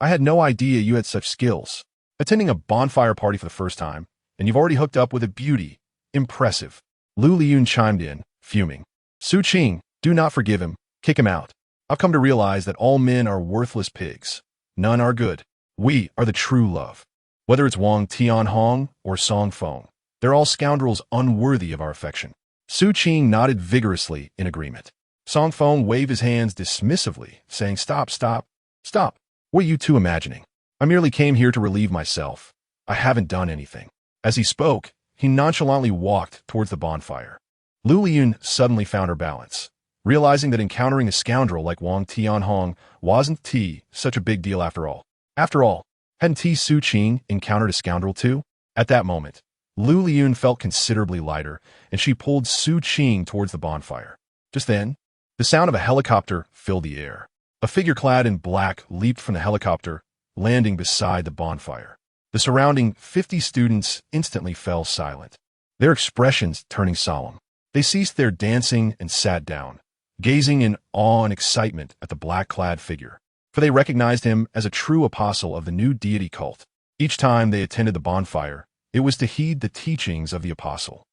I had no idea you had such skills. Attending a bonfire party for the first time, and you've already hooked up with a beauty. Impressive. Lu Liyun chimed in, fuming. Su Qing, do not forgive him. Kick him out. I've come to realize that all men are worthless pigs. None are good. We are the true love. Whether it's Wang Tianhong or Song Feng, they're all scoundrels unworthy of our affection. Su Qing nodded vigorously in agreement. Song Feng waved his hands dismissively, saying, "Stop, stop, stop. What are you two imagining? I merely came here to relieve myself. I haven't done anything." As he spoke, he nonchalantly walked towards the bonfire. Lu Liyun suddenly found her balance, realizing that encountering a scoundrel like Wang Tianhong wasn't such a big deal after all. After all, hadn't Su Qing encountered a scoundrel too? At that moment, Lu Liyun felt considerably lighter, and she pulled Su Qing towards the bonfire. Just then, the sound of a helicopter filled the air. A figure clad in black leaped from the helicopter, landing beside the bonfire. The surrounding 50 students instantly fell silent, their expressions turning solemn. They ceased their dancing and sat down, gazing in awe and excitement at the black-clad figure, for they recognized him as a true apostle of the new deity cult. Each time they attended the bonfire, it was to heed the teachings of the apostle,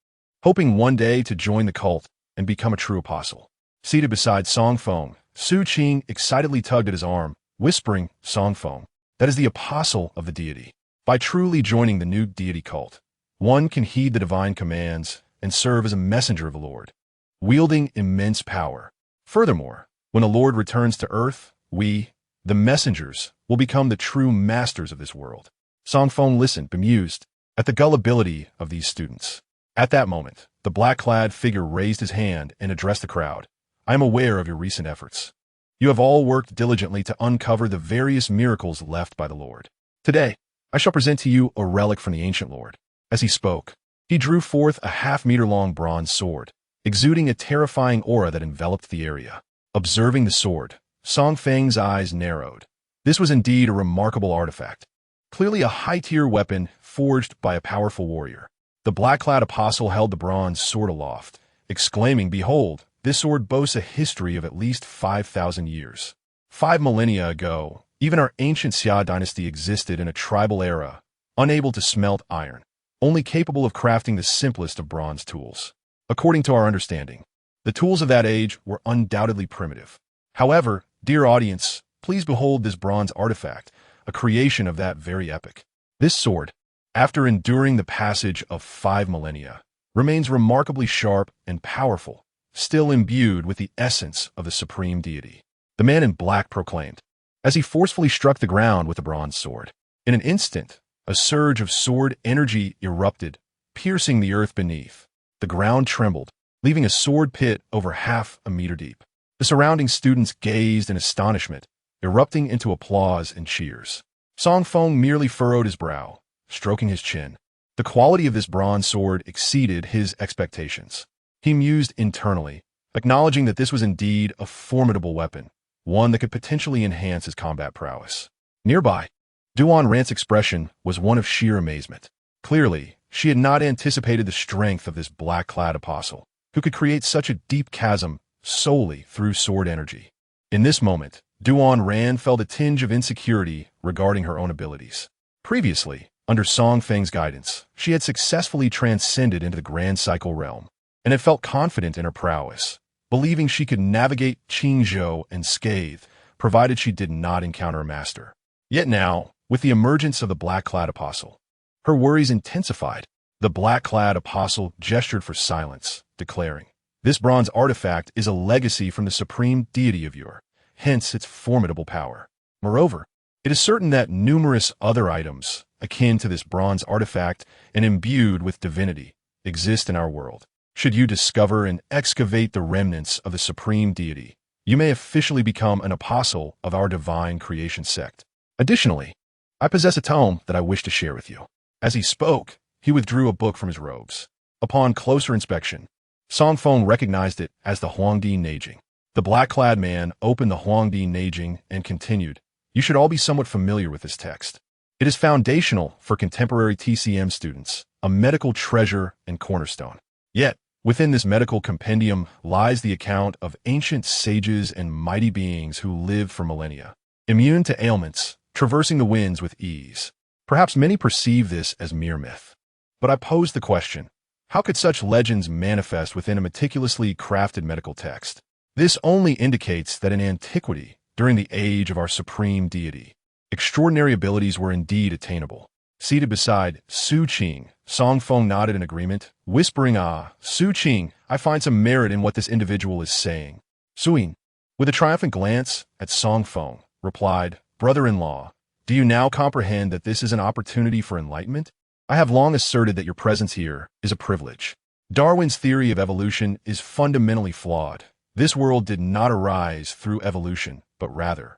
hoping one day to join the cult and become a true apostle. Seated beside Song Feng, Su Qing excitedly tugged at his arm, whispering, "Song Feng, that is the apostle of the deity. By truly joining the new deity cult, one can heed the divine commands and serve as a messenger of the Lord, wielding immense power. Furthermore, when the Lord returns to earth, we, the messengers, will become the true masters of this world." Song Feng listened, bemused, at the gullibility of these students. At that moment, the black-clad figure raised his hand and addressed the crowd. "I am aware of your recent efforts. You have all worked diligently to uncover the various miracles left by the Lord. Today, I shall present to you a relic from the ancient Lord." As he spoke, he drew forth a half-meter-long bronze sword, exuding a terrifying aura that enveloped the area. Observing the sword, Song Feng's eyes narrowed. This was indeed a remarkable artifact, clearly a high-tier weapon forged by a powerful warrior. The black-clad apostle held the bronze sword aloft, exclaiming, "Behold, this sword boasts a history of at least 5,000 years. 5 millennia ago, even our ancient Xia dynasty existed in a tribal era, unable to smelt iron, only capable of crafting the simplest of bronze tools. According to our understanding, the tools of that age were undoubtedly primitive. However, dear audience, please behold this bronze artifact, a creation of that very epoch. This sword, after enduring the passage of 5 millennia, remains remarkably sharp and powerful, still imbued with the essence of the supreme deity," the man in black proclaimed, as he forcefully struck the ground with the bronze sword. In an instant, a surge of sword energy erupted, piercing the earth beneath. The ground trembled, leaving a sword pit over half a meter deep. The surrounding students gazed in astonishment, erupting into applause and cheers. Song Feng merely furrowed his brow, stroking his chin. The quality of this bronze sword exceeded his expectations. He mused internally, acknowledging that this was indeed a formidable weapon, one that could potentially enhance his combat prowess. Nearby, Duan Rant's expression was one of sheer amazement. Clearly, she had not anticipated the strength of this black-clad apostle, who could create such a deep chasm solely through sword energy. In this moment, Duan Ran felt a tinge of insecurity regarding her own abilities. Previously, under Song Feng's guidance, she had successfully transcended into the Grand Cycle realm, and had felt confident in her prowess, believing she could navigate Qingzhou unscathed, provided she did not encounter a master. Yet now, with the emergence of the black-clad apostle, her worries intensified. The black-clad apostle gestured for silence, declaring, "This bronze artifact is a legacy from the supreme deity of Yur, hence its formidable power. Moreover, it is certain that numerous other items, akin to this bronze artifact and imbued with divinity, exist in our world. Should you discover and excavate the remnants of the supreme deity, you may officially become an apostle of our divine creation sect. Additionally, I possess a tome that I wish to share with you." As he spoke, he withdrew a book from his robes. Upon closer inspection, Song Feng recognized it as the Huangdi Neijing. The black-clad man opened the Huangdi Neijing and continued, "You should all be somewhat familiar with this text. It is foundational for contemporary TCM students, a medical treasure and cornerstone. Yet, within this medical compendium lies the account of ancient sages and mighty beings who lived for millennia, immune to ailments, traversing the winds with ease. Perhaps many perceive this as mere myth. But I pose the question, how could such legends manifest within a meticulously crafted medical text? This only indicates that in antiquity, during the age of our supreme deity, extraordinary abilities were indeed attainable. Seated beside Su Qing, Song Feng nodded in agreement, whispering, "Ah, Su Qing, I find some merit in what this individual is saying." Suing, with a triumphant glance at Song Feng, replied, "Brother-in-law, do you now comprehend that this is an opportunity for enlightenment? I have long asserted that your presence here is a privilege. Darwin's theory of evolution is fundamentally flawed. This world did not arise through evolution, but rather,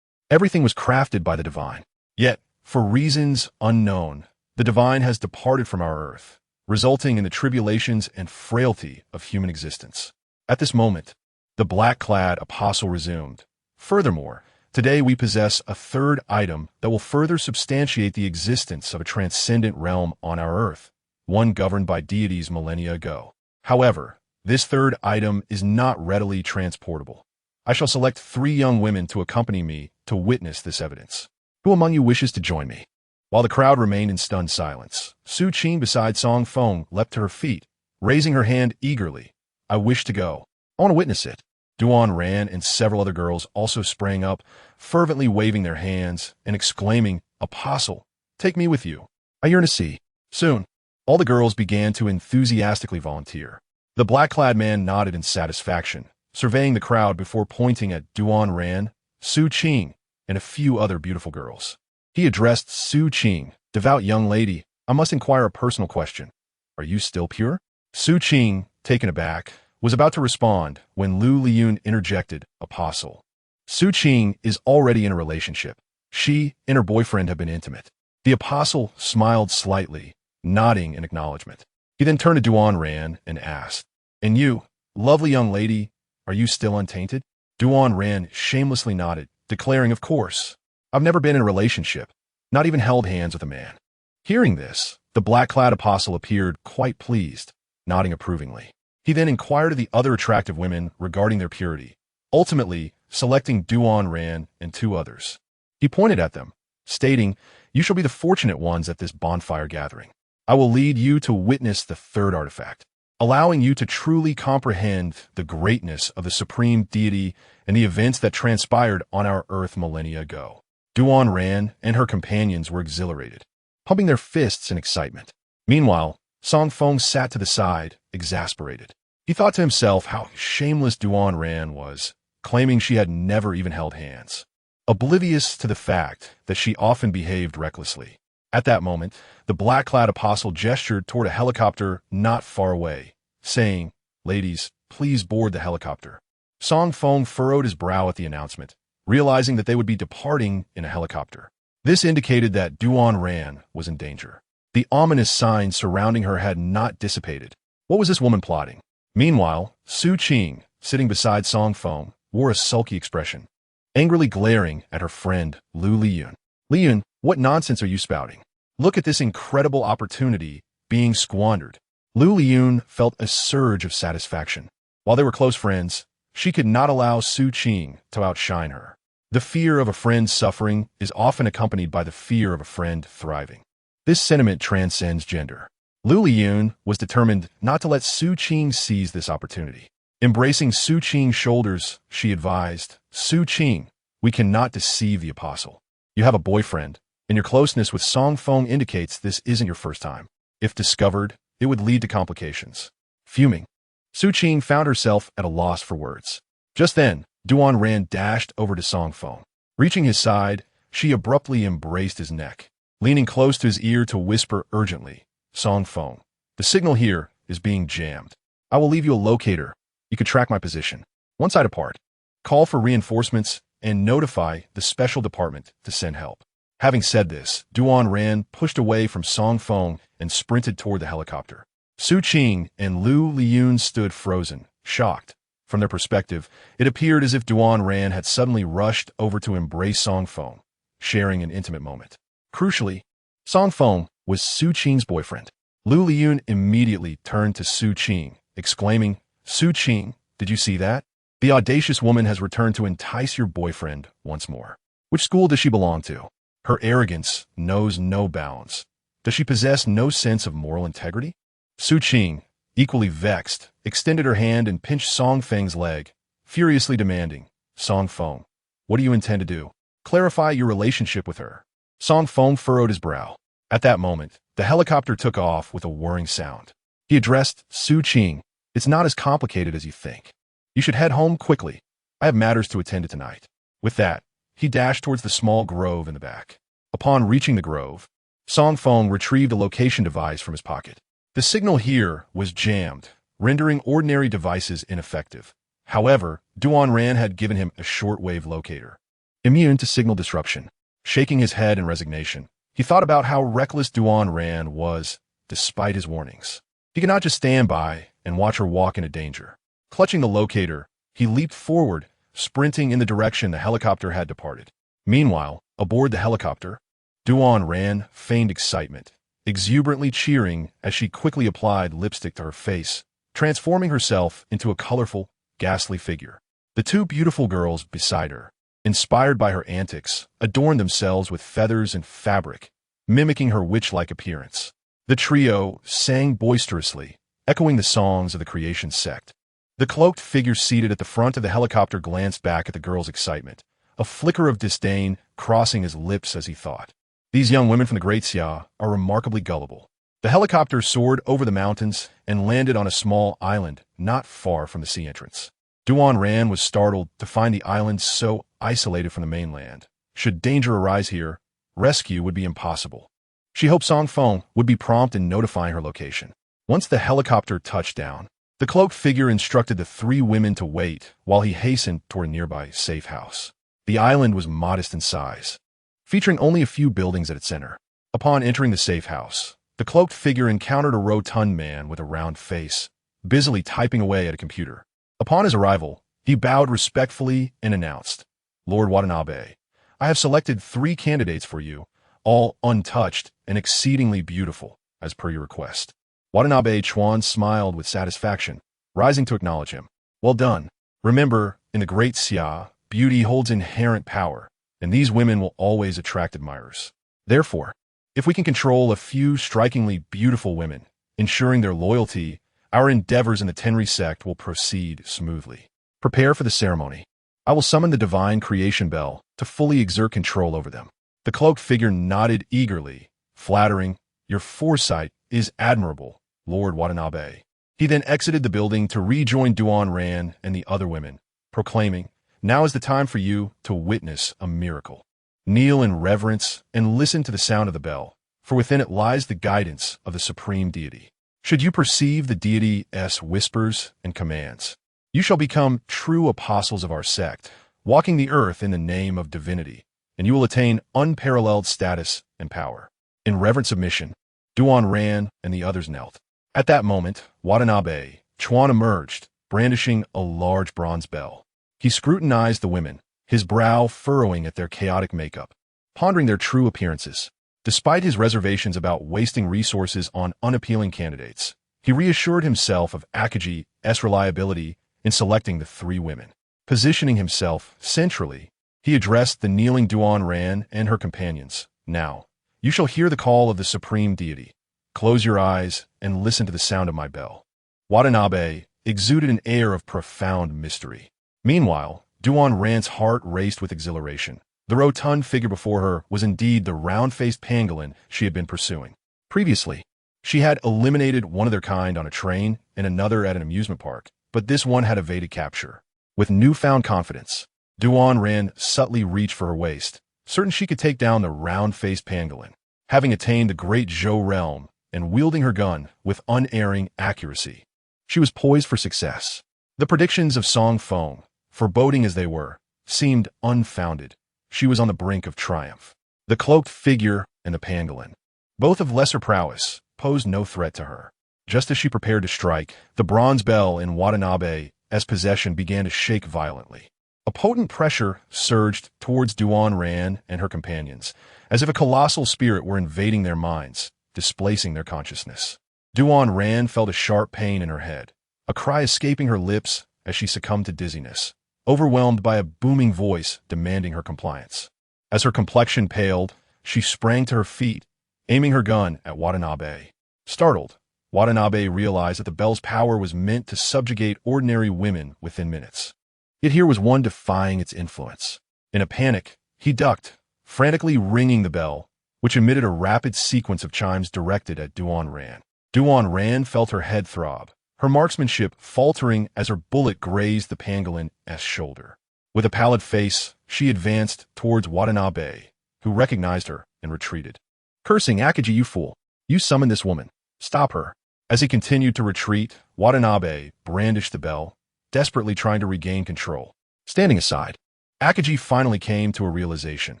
everything was crafted by the divine. Yet, for reasons unknown, the divine has departed from our earth, resulting in the tribulations and frailty of human existence." At this moment, the black-clad apostle resumed, "Furthermore, today we possess a third item that will further substantiate the existence of a transcendent realm on our earth, one governed by deities millennia ago. However, this third item is not readily transportable. I shall select 3 young women to accompany me to witness this evidence. Who among you wishes to join me?" While the crowd remained in stunned silence, Su Qing beside Song Feng leapt to her feet, raising her hand eagerly. "I wish to go. I want to witness it." Duan Ran and several other girls also sprang up, fervently waving their hands and exclaiming, "Apostle, take me with you. I yearn to see." Soon, all the girls began to enthusiastically volunteer. The black-clad man nodded in satisfaction, surveying the crowd before pointing at Duan Ran, Su Qing, and a few other beautiful girls. He addressed Su Qing, "Devout young lady, I must inquire a personal question. Are you still pure?" Su Qing, taken aback, was about to respond when Lu Liyun interjected, "Apostle, Su Qing is already in a relationship. She and her boyfriend have been intimate." The apostle smiled slightly, nodding in acknowledgement. He then turned to Duan Ran and asked, "And you, lovely young lady, are you still untainted?" Duan Ran shamelessly nodded, declaring, "Of course. I've never been in a relationship, not even held hands with a man." Hearing this, the black-clad apostle appeared quite pleased, nodding approvingly. He then inquired of the other attractive women regarding their purity, ultimately selecting Duan Ran and 2 others. He pointed at them, stating, "You shall be the fortunate ones at this bonfire gathering. I will lead you to witness the third artifact, allowing you to truly comprehend the greatness of the supreme deity and the events that transpired on our earth millennia ago." Duan Ran and her companions were exhilarated, pumping their fists in excitement. Meanwhile, Song Feng sat to the side, exasperated. He thought to himself how shameless Duan Ran was, claiming she had never even held hands, oblivious to the fact that she often behaved recklessly. At that moment, the black-clad apostle gestured toward a helicopter not far away, saying, "Ladies, please board the helicopter." Song Feng furrowed his brow at the announcement, realizing that they would be departing in a helicopter. This indicated that Duan Ran was in danger. The ominous signs surrounding her had not dissipated. What was this woman plotting? Meanwhile, Su Qing, sitting beside Song Feng, wore a sulky expression, angrily glaring at her friend Lu Liyun. "Liyun, what nonsense are you spouting? Look at this incredible opportunity being squandered." Lu Liyun felt a surge of satisfaction. While they were close friends, she could not allow Su Qing to outshine her. The fear of a friend suffering is often accompanied by the fear of a friend thriving. This sentiment transcends gender. Lu Liyun was determined not to let Su Qing seize this opportunity. Embracing Su Qing's shoulders, she advised, "Su Qing, we cannot deceive the apostle. You have a boyfriend, and your closeness with Song Feng indicates this isn't your first time. If discovered, it would lead to complications." Fuming, Su Qing found herself at a loss for words. Just then, Duan Ran dashed over to Song Feng. Reaching his side, she abruptly embraced his neck, leaning close to his ear to whisper urgently, "Song Feng, the signal here is being jammed. I will leave you a locator. You can track my position. One side apart. Call for reinforcements and notify the special department to send help." Having said this, Duan Ran pushed away from Song Feng and sprinted toward the helicopter. Su Qing and Lu Liyun stood frozen, shocked. From their perspective, it appeared as if Duan Ran had suddenly rushed over to embrace Song Feng, sharing an intimate moment. Crucially, Song Feng was Su Qing's boyfriend. Lu Liyun immediately turned to Su Qing, exclaiming, "Su Qing, did you see that? The audacious woman has returned to entice your boyfriend once more. Which school does she belong to? Her arrogance knows no bounds. Does she possess no sense of moral integrity?" Su Qing, equally vexed, extended her hand and pinched Song Feng's leg, furiously demanding, "Song Feng, what do you intend to do? Clarify your relationship with her." Song Feng furrowed his brow. At that moment, the helicopter took off with a whirring sound. He addressed Su Qing. It's not as complicated as you think. You should head home quickly. I have matters to attend to tonight. With that, he dashed towards the small grove in the back. Upon reaching the grove, Song Feng retrieved a location device from his pocket. The signal here was jammed, rendering ordinary devices ineffective. However, Duan Ran had given him a shortwave locator, immune to signal disruption. Shaking his head in resignation, he thought about how reckless Duan Ran was, despite his warnings. He could not just stand by and watch her walk into danger. Clutching the locator, he leaped forward, sprinting in the direction the helicopter had departed. Meanwhile, aboard the helicopter, Duan Ran feigned excitement, exuberantly cheering as she quickly applied lipstick to her face, transforming herself into a colorful, ghastly figure. The two beautiful girls beside her, inspired by her antics, adorned themselves with feathers and fabric, mimicking her witch-like appearance. The trio sang boisterously, echoing the songs of the creation sect. The cloaked figure seated at the front of the helicopter glanced back at the girl's excitement, a flicker of disdain crossing his lips as he thought. These young women from the Great Xia are remarkably gullible. The helicopter soared over the mountains and landed on a small island not far from the sea entrance. Duan Ran was startled to find the island so isolated from the mainland. Should danger arise here, rescue would be impossible. She hoped Song Feng would be prompt in notifying her location. Once the helicopter touched down, the cloaked figure instructed the three women to wait while he hastened toward a nearby safe house. The island was modest in size, featuring only a few buildings at its center. Upon entering the safe house, the cloaked figure encountered a rotund man with a round face, busily typing away at a computer. Upon his arrival, he bowed respectfully and announced, "Lord Watanabe, I have selected 3 candidates for you, all untouched and exceedingly beautiful, as per your request." Watanabe Chuan smiled with satisfaction, rising to acknowledge him. "Well done. Remember, in the Great Xia, beauty holds inherent power, and these women will always attract admirers. Therefore, if we can control a few strikingly beautiful women, ensuring their loyalty, our endeavors in the Tenri sect will proceed smoothly. Prepare for the ceremony. I will summon the divine creation bell to fully exert control over them." The cloaked figure nodded eagerly, flattering, "Your foresight is admirable, Lord Watanabe." He then exited the building to rejoin Duan Ran and the other women, proclaiming, "Now is the time for you to witness a miracle. Kneel in reverence and listen to the sound of the bell, for within it lies the guidance of the supreme deity. Should you perceive the deity's whispers and commands, you shall become true apostles of our sect, walking the earth in the name of divinity, and you will attain unparalleled status and power." In reverent submission, Duan Ran and the others knelt. At that moment, Watanabe Chuan emerged, brandishing a large bronze bell. He scrutinized the women, his brow furrowing at their chaotic makeup, pondering their true appearances. Despite his reservations about wasting resources on unappealing candidates, he reassured himself of Akaji's reliability in selecting the 3 women. Positioning himself centrally, he addressed the kneeling Duan Ran and her companions. "Now, you shall hear the call of the supreme deity. Close your eyes and listen to the sound of my bell." Watanabe exuded an air of profound mystery. Meanwhile, Duan Ran's heart raced with exhilaration. The rotund figure before her was indeed the round-faced pangolin she had been pursuing. Previously, she had eliminated one of their kind on a train and another at an amusement park, but this one had evaded capture. With newfound confidence, Duan Ran subtly reached for her waist, certain she could take down the round-faced pangolin. Having attained the Great Zhou realm and wielding her gun with unerring accuracy, she was poised for success. The predictions of Song Feng, foreboding as they were, seemed unfounded. She was on the brink of triumph. The cloaked figure and the pangolin, both of lesser prowess, posed no threat to her. Just as she prepared to strike, the bronze bell in Watanabe's possession began to shake violently. A potent pressure surged towards Duan Ran and her companions, as if a colossal spirit were invading their minds, displacing their consciousness. Duan Ran felt a sharp pain in her head, a cry escaping her lips as she succumbed to dizziness, overwhelmed by a booming voice demanding her compliance. As her complexion paled, she sprang to her feet, aiming her gun at Watanabe. Startled, Watanabe realized that the bell's power was meant to subjugate ordinary women within minutes. Yet here was one defying its influence. In a panic, he ducked, frantically ringing the bell, which emitted a rapid sequence of chimes directed at Duan Ran. Duan Ran felt her head throb, her marksmanship faltering as her bullet grazed the pangolin's shoulder. With a pallid face, she advanced towards Watanabe, who recognized her and retreated. Cursing, "Akagi, you fool! You summoned this woman. Stop her." As he continued to retreat, Watanabe brandished the bell, desperately trying to regain control. Standing aside, Akagi finally came to a realization.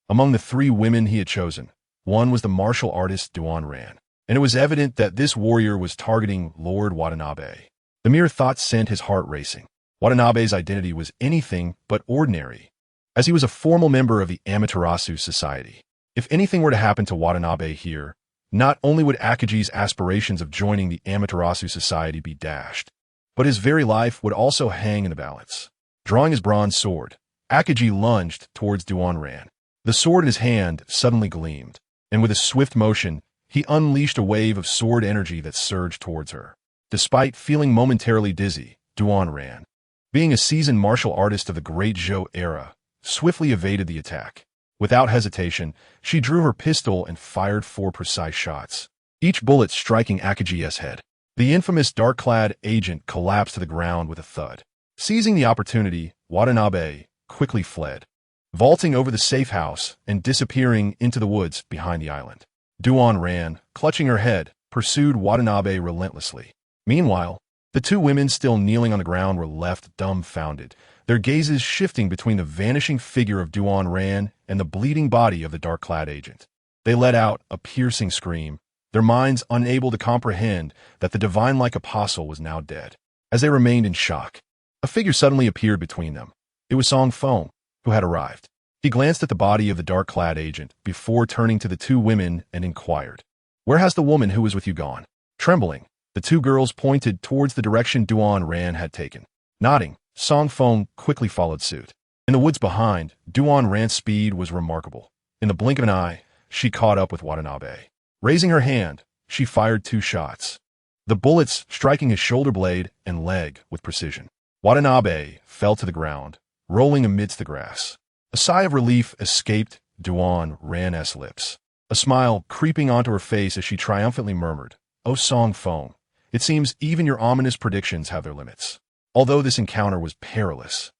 Among the three women he had chosen, one was the martial artist Duan Ran, and it was evident that this warrior was targeting Lord Watanabe. The mere thought sent his heart racing. Watanabe's identity was anything but ordinary, as he was a formal member of the Amaterasu Society. If anything were to happen to Watanabe here, not only would Akagi's aspirations of joining the Amaterasu Society be dashed, but his very life would also hang in the balance. Drawing his bronze sword, Akagi lunged towards Duan Ran. The sword in his hand suddenly gleamed, and with a swift motion, he unleashed a wave of sword energy that surged towards her. Despite feeling momentarily dizzy, Duan Ran, being a seasoned martial artist of the Great Zhou era, swiftly evaded the attack. Without hesitation, she drew her pistol and fired 4 precise shots, each bullet striking Akagi's head. The infamous dark-clad agent collapsed to the ground with a thud. Seizing the opportunity, Watanabe quickly fled, vaulting over the safe house and disappearing into the woods behind the island. Duan Ran, clutching her head, pursued Watanabe relentlessly. Meanwhile, the two women still kneeling on the ground were left dumbfounded, their gazes shifting between the vanishing figure of Duan Ran and the bleeding body of the dark-clad agent. They let out a piercing scream, their minds unable to comprehend that the divine-like apostle was now dead. As they remained in shock, a figure suddenly appeared between them. It was Song Feng, who had arrived. He glanced at the body of the dark-clad agent before turning to the two women and inquired, "Where has the woman who was with you gone?" Trembling, the two girls pointed towards the direction Duan Ran had taken. Nodding, Song Feng quickly followed suit. In the woods behind, Duan Ran's speed was remarkable. In the blink of an eye, she caught up with Watanabe. Raising her hand, she fired 2 shots, the bullets striking his shoulder blade and leg with precision. Watanabe fell to the ground, rolling amidst the grass. A sigh of relief escaped Duan Ran's lips, a smile creeping onto her face as she triumphantly murmured, "Oh, Song Feng, it seems even your ominous predictions have their limits." Although this encounter was perilous,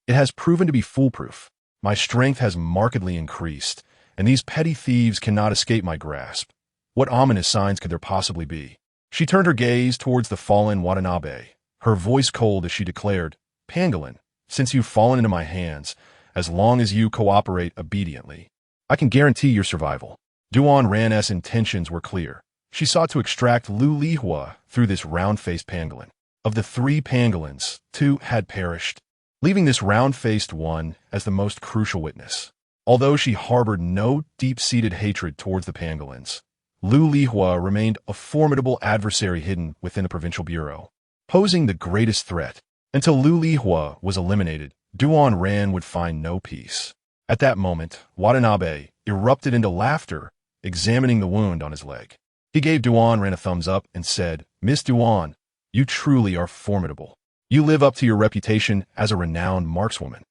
it has proven to be foolproof. My strength has markedly increased, and these petty thieves cannot escape my grasp. What ominous signs could there possibly be? She turned her gaze towards the fallen Watanabe, her voice cold as she declared, "Pangolin, since you've fallen into my hands, as long as you cooperate obediently, I can guarantee your survival." Duan Ran's intentions were clear. She sought to extract Lu Lihua through this round-faced pangolin. Of the 3 pangolins, 2 had perished, leaving this round-faced one as the most crucial witness. Although she harbored no deep-seated hatred towards the pangolins, Lu Lihua remained a formidable adversary hidden within the provincial bureau, posing the greatest threat. Until Lu Lihua was eliminated, Duan Ran would find no peace. At that moment, Watanabe erupted into laughter, examining the wound on his leg. He gave Duan Ran a thumbs up and said, "Miss Duan, you truly are formidable. You live up to your reputation as a renowned markswoman."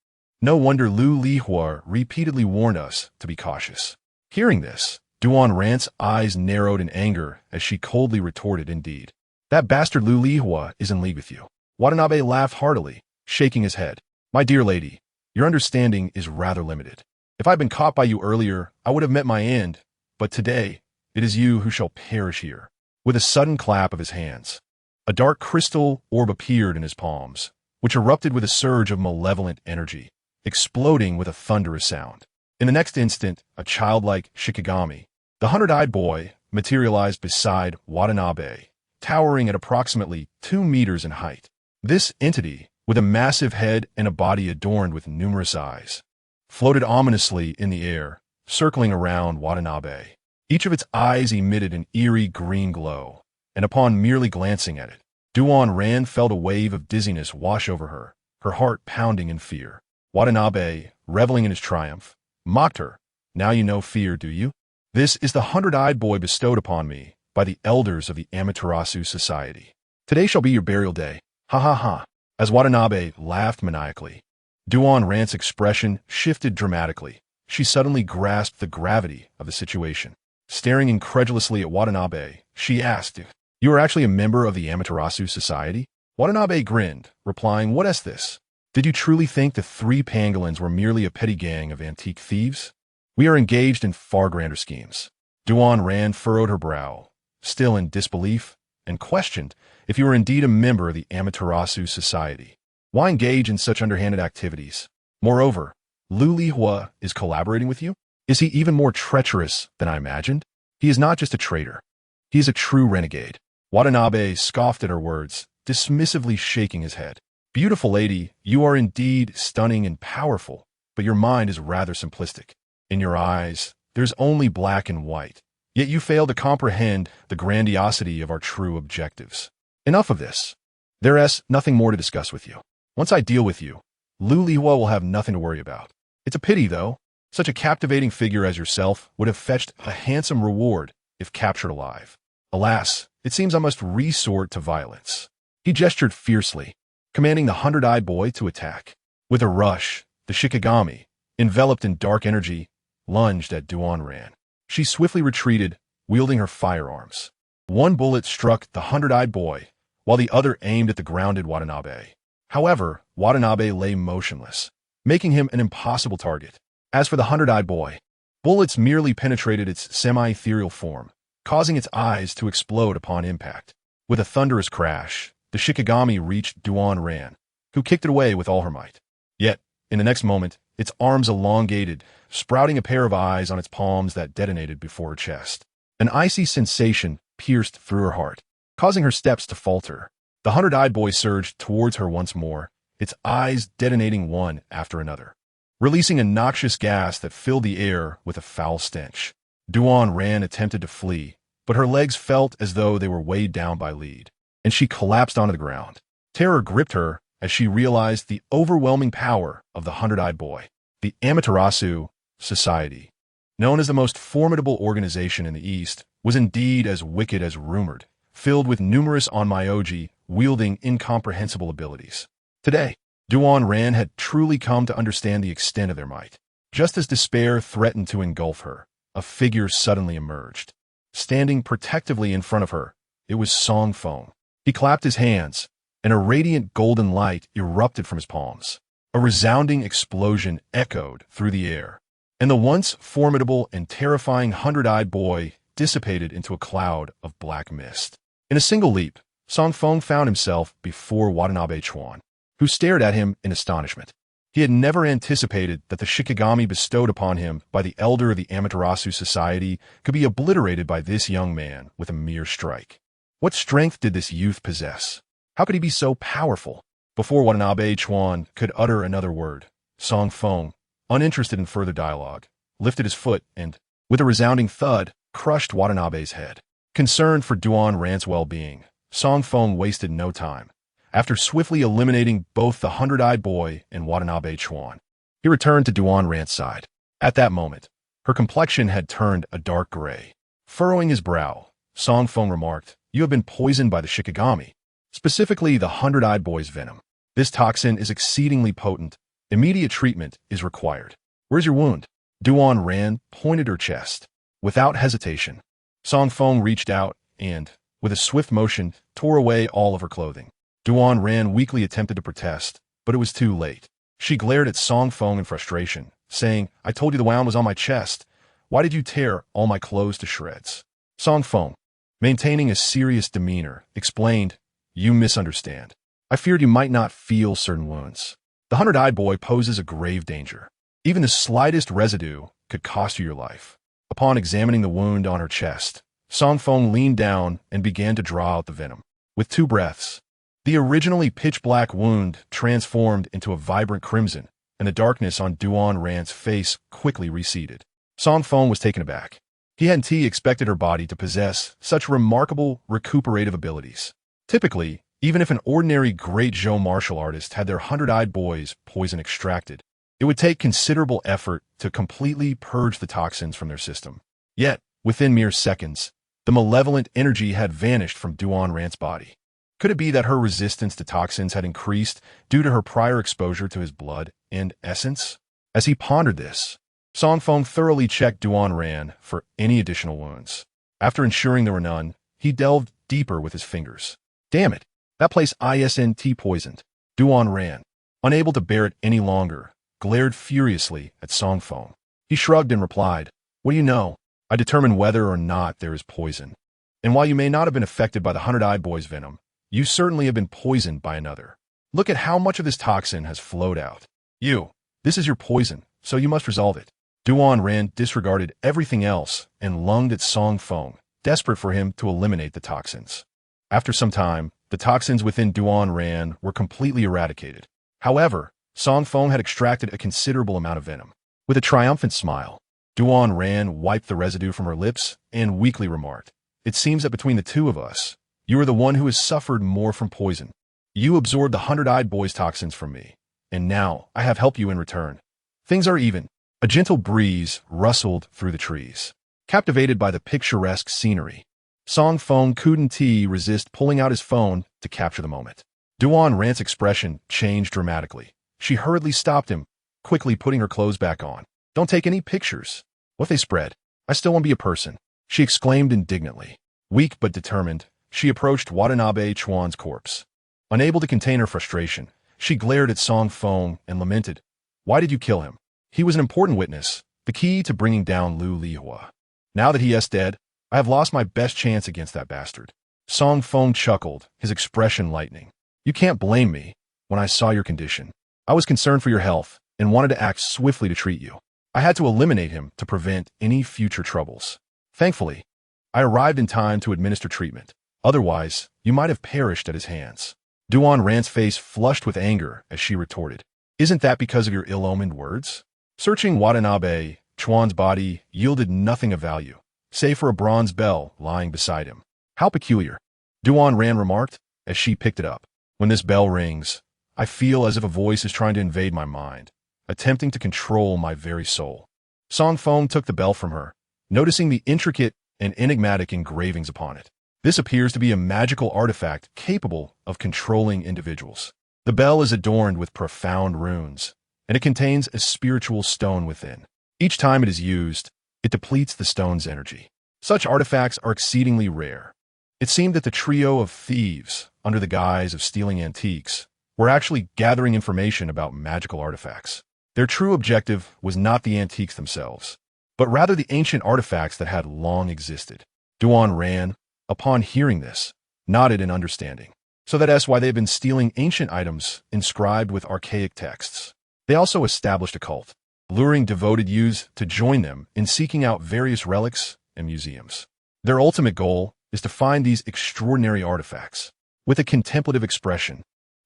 No wonder Lu Lihua repeatedly warned us to be cautious. Hearing this, Duan Ran's eyes narrowed in anger as she coldly retorted, "Indeed, that bastard Lu Lihua is in league with you." Watanabe laughed heartily, shaking his head. "My dear lady, your understanding is rather limited. If I had been caught by you earlier, I would have met my end, but today, it is you who shall perish here." With a sudden clap of his hands, a dark crystal orb appeared in his palms, which erupted with a surge of malevolent energy, exploding with a thunderous sound. In the next instant, a childlike Shikigami, the 100-eyed boy, materialized beside Watanabe, towering at approximately 2 meters in height. This entity, with a massive head and a body adorned with numerous eyes, floated ominously in the air, circling around Watanabe. Each of its eyes emitted an eerie green glow, and upon merely glancing at it, Duan Ran felt a wave of dizziness wash over her, her heart pounding in fear. Watanabe, reveling in his triumph, mocked her. "Now you know fear, do you? This is the 100-eyed boy bestowed upon me by the elders of the Amaterasu Society. Today shall be your burial day. Ha ha ha." As Watanabe laughed maniacally, Duan Ran's expression shifted dramatically. she suddenly grasped the gravity of the situation. Staring incredulously at Watanabe, she asked, "You are actually a member of the Amaterasu Society?" Watanabe grinned, replying, "What is this? Did you truly think the three pangolins were merely a petty gang of antique thieves? We are engaged in far grander schemes." Duan Ran furrowed her brow, still in disbelief, and questioned if you were indeed a member of the Amaterasu Society. Why engage in such underhanded activities? Moreover, Lu Lihua is collaborating with you? Is he even more treacherous than I imagined? He is not just a traitor. He is a true renegade. Watanabe scoffed at her words, dismissively shaking his head. Beautiful lady, you are indeed stunning and powerful, but your mind is rather simplistic. In your eyes, there's only black and white, yet you fail to comprehend the grandiosity of our true objectives. Enough of this. There is nothing more to discuss with you. Once I deal with you, Lu Lihua will have nothing to worry about. It's a pity, though. Such a captivating figure as yourself would have fetched a handsome reward if captured alive. Alas, it seems I must resort to violence. He gestured fiercely, commanding the hundred-eyed boy to attack. With a rush, the Shikigami, enveloped in dark energy, lunged at Duan Ran. She swiftly retreated, wielding her firearms. One bullet struck the hundred-eyed boy, while the other aimed at the grounded Watanabe. However, Watanabe lay motionless, making him an impossible target. As for the hundred-eyed boy, bullets merely penetrated its semi-ethereal form, causing its eyes to explode upon impact. With a thunderous crash, the Shikigami reached Duan Ran, who kicked it away with all her might. Yet, in the next moment, its arms elongated, sprouting a pair of eyes on its palms that detonated before her chest. An icy sensation pierced through her heart, causing her steps to falter. The hundred-eyed boy surged towards her once more, its eyes detonating one after another, releasing a noxious gas that filled the air with a foul stench. Duan Ran attempted to flee, but her legs felt as though they were weighed down by lead, and she collapsed onto the ground. Terror gripped her as she realized the overwhelming power of the hundred-eyed boy. The Amaterasu Society, known as the most formidable organization in the East, was indeed as wicked as rumored, filled with numerous onmyoji wielding incomprehensible abilities. Today, Duan Ran had truly come to understand the extent of their might. Just as despair threatened to engulf her, a figure suddenly emerged. Standing protectively in front of her, it was Song Feng. He clapped his hands, and a radiant golden light erupted from his palms. A resounding explosion echoed through the air, and the once formidable and terrifying hundred-eyed boy dissipated into a cloud of black mist. In a single leap, Song Feng found himself before Watanabe Chuan, who stared at him in astonishment. He had never anticipated that the Shikigami bestowed upon him by the elder of the Amaterasu Society could be obliterated by this young man with a mere strike. What strength did this youth possess? How could he be so powerful? Before Watanabe Chuan could utter another word, Song Feng, uninterested in further dialogue, lifted his foot and, with a resounding thud, crushed Watanabe's head. Concerned for Duan Ran's well-being, Song Feng wasted no time. After swiftly eliminating both the hundred-eyed boy and Watanabe Chuan, he returned to Duan Ran's side. At that moment, her complexion had turned a dark gray. Furrowing his brow, Song Feng remarked, "You have been poisoned by the Shikigami, specifically the hundred-eyed boy's venom. This toxin is exceedingly potent. Immediate treatment is required. Where's your wound?" Duan Ran pointed her chest. Without hesitation, Song Feng reached out and, with a swift motion, tore away all of her clothing. Duan Ran weakly attempted to protest, but it was too late. She glared at Song Feng in frustration, saying, "I told you the wound was on my chest. Why did you tear all my clothes to shreds?" Song Feng, maintaining a serious demeanor, explained, "You misunderstand. I feared you might not feel certain wounds. The hundred-eyed boy poses a grave danger. Even the slightest residue could cost you your life." Upon examining the wound on her chest, Song Feng leaned down and began to draw out the venom. With 2 breaths, the originally pitch-black wound transformed into a vibrant crimson, and the darkness on Duan Ran's face quickly receded. Song Feng was taken aback. He hadn't expected her body to possess such remarkable recuperative abilities. Typically, even if an ordinary Great Zhou martial artist had their hundred-eyed boy's poison extracted, it would take considerable effort to completely purge the toxins from their system. Yet, within mere seconds, the malevolent energy had vanished from Duan Ran's body. Could it be that her resistance to toxins had increased due to her prior exposure to his blood and essence? As he pondered this, Song Feng thoroughly checked Duan Ran for any additional wounds. After ensuring there were none, he delved deeper with his fingers. Damn it! That place isn't poisoned. Duan Ran, unable to bear it any longer, glared furiously at Song Feng. He shrugged and replied, "What do you know? I determine whether or not there is poison. And while you may not have been affected by the 100-eyed boy's venom, you certainly have been poisoned by another. Look at how much of this toxin has flowed out. This is your poison, so you must resolve it." Duan Ran disregarded everything else and lunged at Song Feng, desperate for him to eliminate the toxins. After some time, the toxins within Duan Ran were completely eradicated. However, Song Feng had extracted a considerable amount of venom. With a triumphant smile, Duan Ran wiped the residue from her lips and weakly remarked, "It seems that between the two of us, you are the one who has suffered more from poison. You absorbed the 100-eyed boy's toxins from me, and now I have helped you in return. Things are even." A gentle breeze rustled through the trees. Captivated by the picturesque scenery, Song Feng couldn't resist pulling out his phone to capture the moment. Duan Ran's expression changed dramatically. She hurriedly stopped him, quickly putting her clothes back on. "Don't take any pictures. What if they spread? I still won't be a person," she exclaimed indignantly. Weak but determined, she approached Watanabe Chuan's corpse. Unable to contain her frustration, she glared at Song Feng and lamented, "Why did you kill him? He was an important witness, the key to bringing down Lu Lihua. Now that he is dead, I have lost my best chance against that bastard." Song Feng chuckled, his expression lightening. "You can't blame me. When I saw your condition, I was concerned for your health and wanted to act swiftly to treat you. I had to eliminate him to prevent any future troubles. Thankfully, I arrived in time to administer treatment. Otherwise, you might have perished at his hands." Duan Ran's face flushed with anger as she retorted, "Isn't that because of your ill-omened words?" Searching Watanabe, Chuan's body yielded nothing of value, save for a bronze bell lying beside him. "How peculiar," Duan Ran remarked as she picked it up. "When this bell rings, I feel as if a voice is trying to invade my mind, attempting to control my very soul." Song Feng took the bell from her, noticing the intricate and enigmatic engravings upon it. This appears to be a magical artifact capable of controlling individuals. The bell is adorned with profound runes, and it contains a spiritual stone within. Each time it is used, it depletes the stone's energy. Such artifacts are exceedingly rare. It seemed that the trio of thieves, under the guise of stealing antiques, were actually gathering information about magical artifacts. Their true objective was not the antiques themselves, but rather the ancient artifacts that had long existed. Duan Ran, upon hearing this, nodded in understanding. So that's why they had been stealing ancient items inscribed with archaic texts. They also established a cult, luring devoted youths to join them in seeking out various relics and museums. Their ultimate goal is to find these extraordinary artifacts. With a contemplative expression,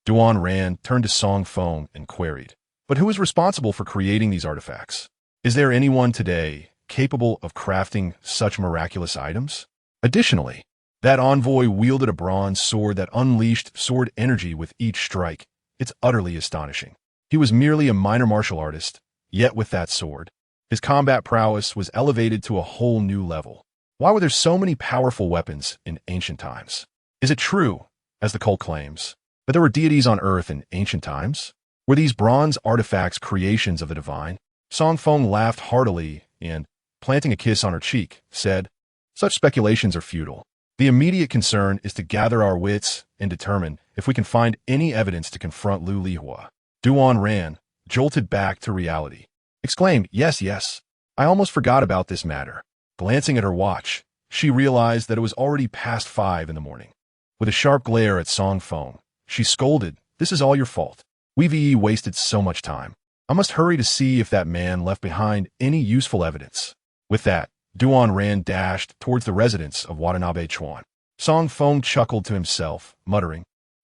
Duan Ran turned to Song Feng and queried, "But who is responsible for creating these artifacts? Is there anyone today capable of crafting such miraculous items?" Additionally, that envoy wielded a bronze sword that unleashed sword energy with each strike. It's utterly astonishing. He was merely a minor martial artist, yet with that sword, his combat prowess was elevated to a whole new level. Why were there so many powerful weapons in ancient times? Is it true, as the cult claims, that there were deities on Earth in ancient times? Were these bronze artifacts creations of the divine? Song Feng laughed heartily and, planting a kiss on her cheek, said, "Such speculations are futile. The immediate concern is to gather our wits and determine if we can find any evidence to confront Lu Lihua." Duan Ran, jolted back to reality, exclaimed, Yes, I almost forgot about this matter." Glancing at her watch, she realized that it was already past 5 in the morning. With a sharp glare at Song Feng, she scolded, "This is all your fault. We've wasted so much time. I must hurry to see if that man left behind any useful evidence." With that, Duan Ran dashed towards the residence of Watanabe Chuan. Song Feng chuckled to himself, muttering,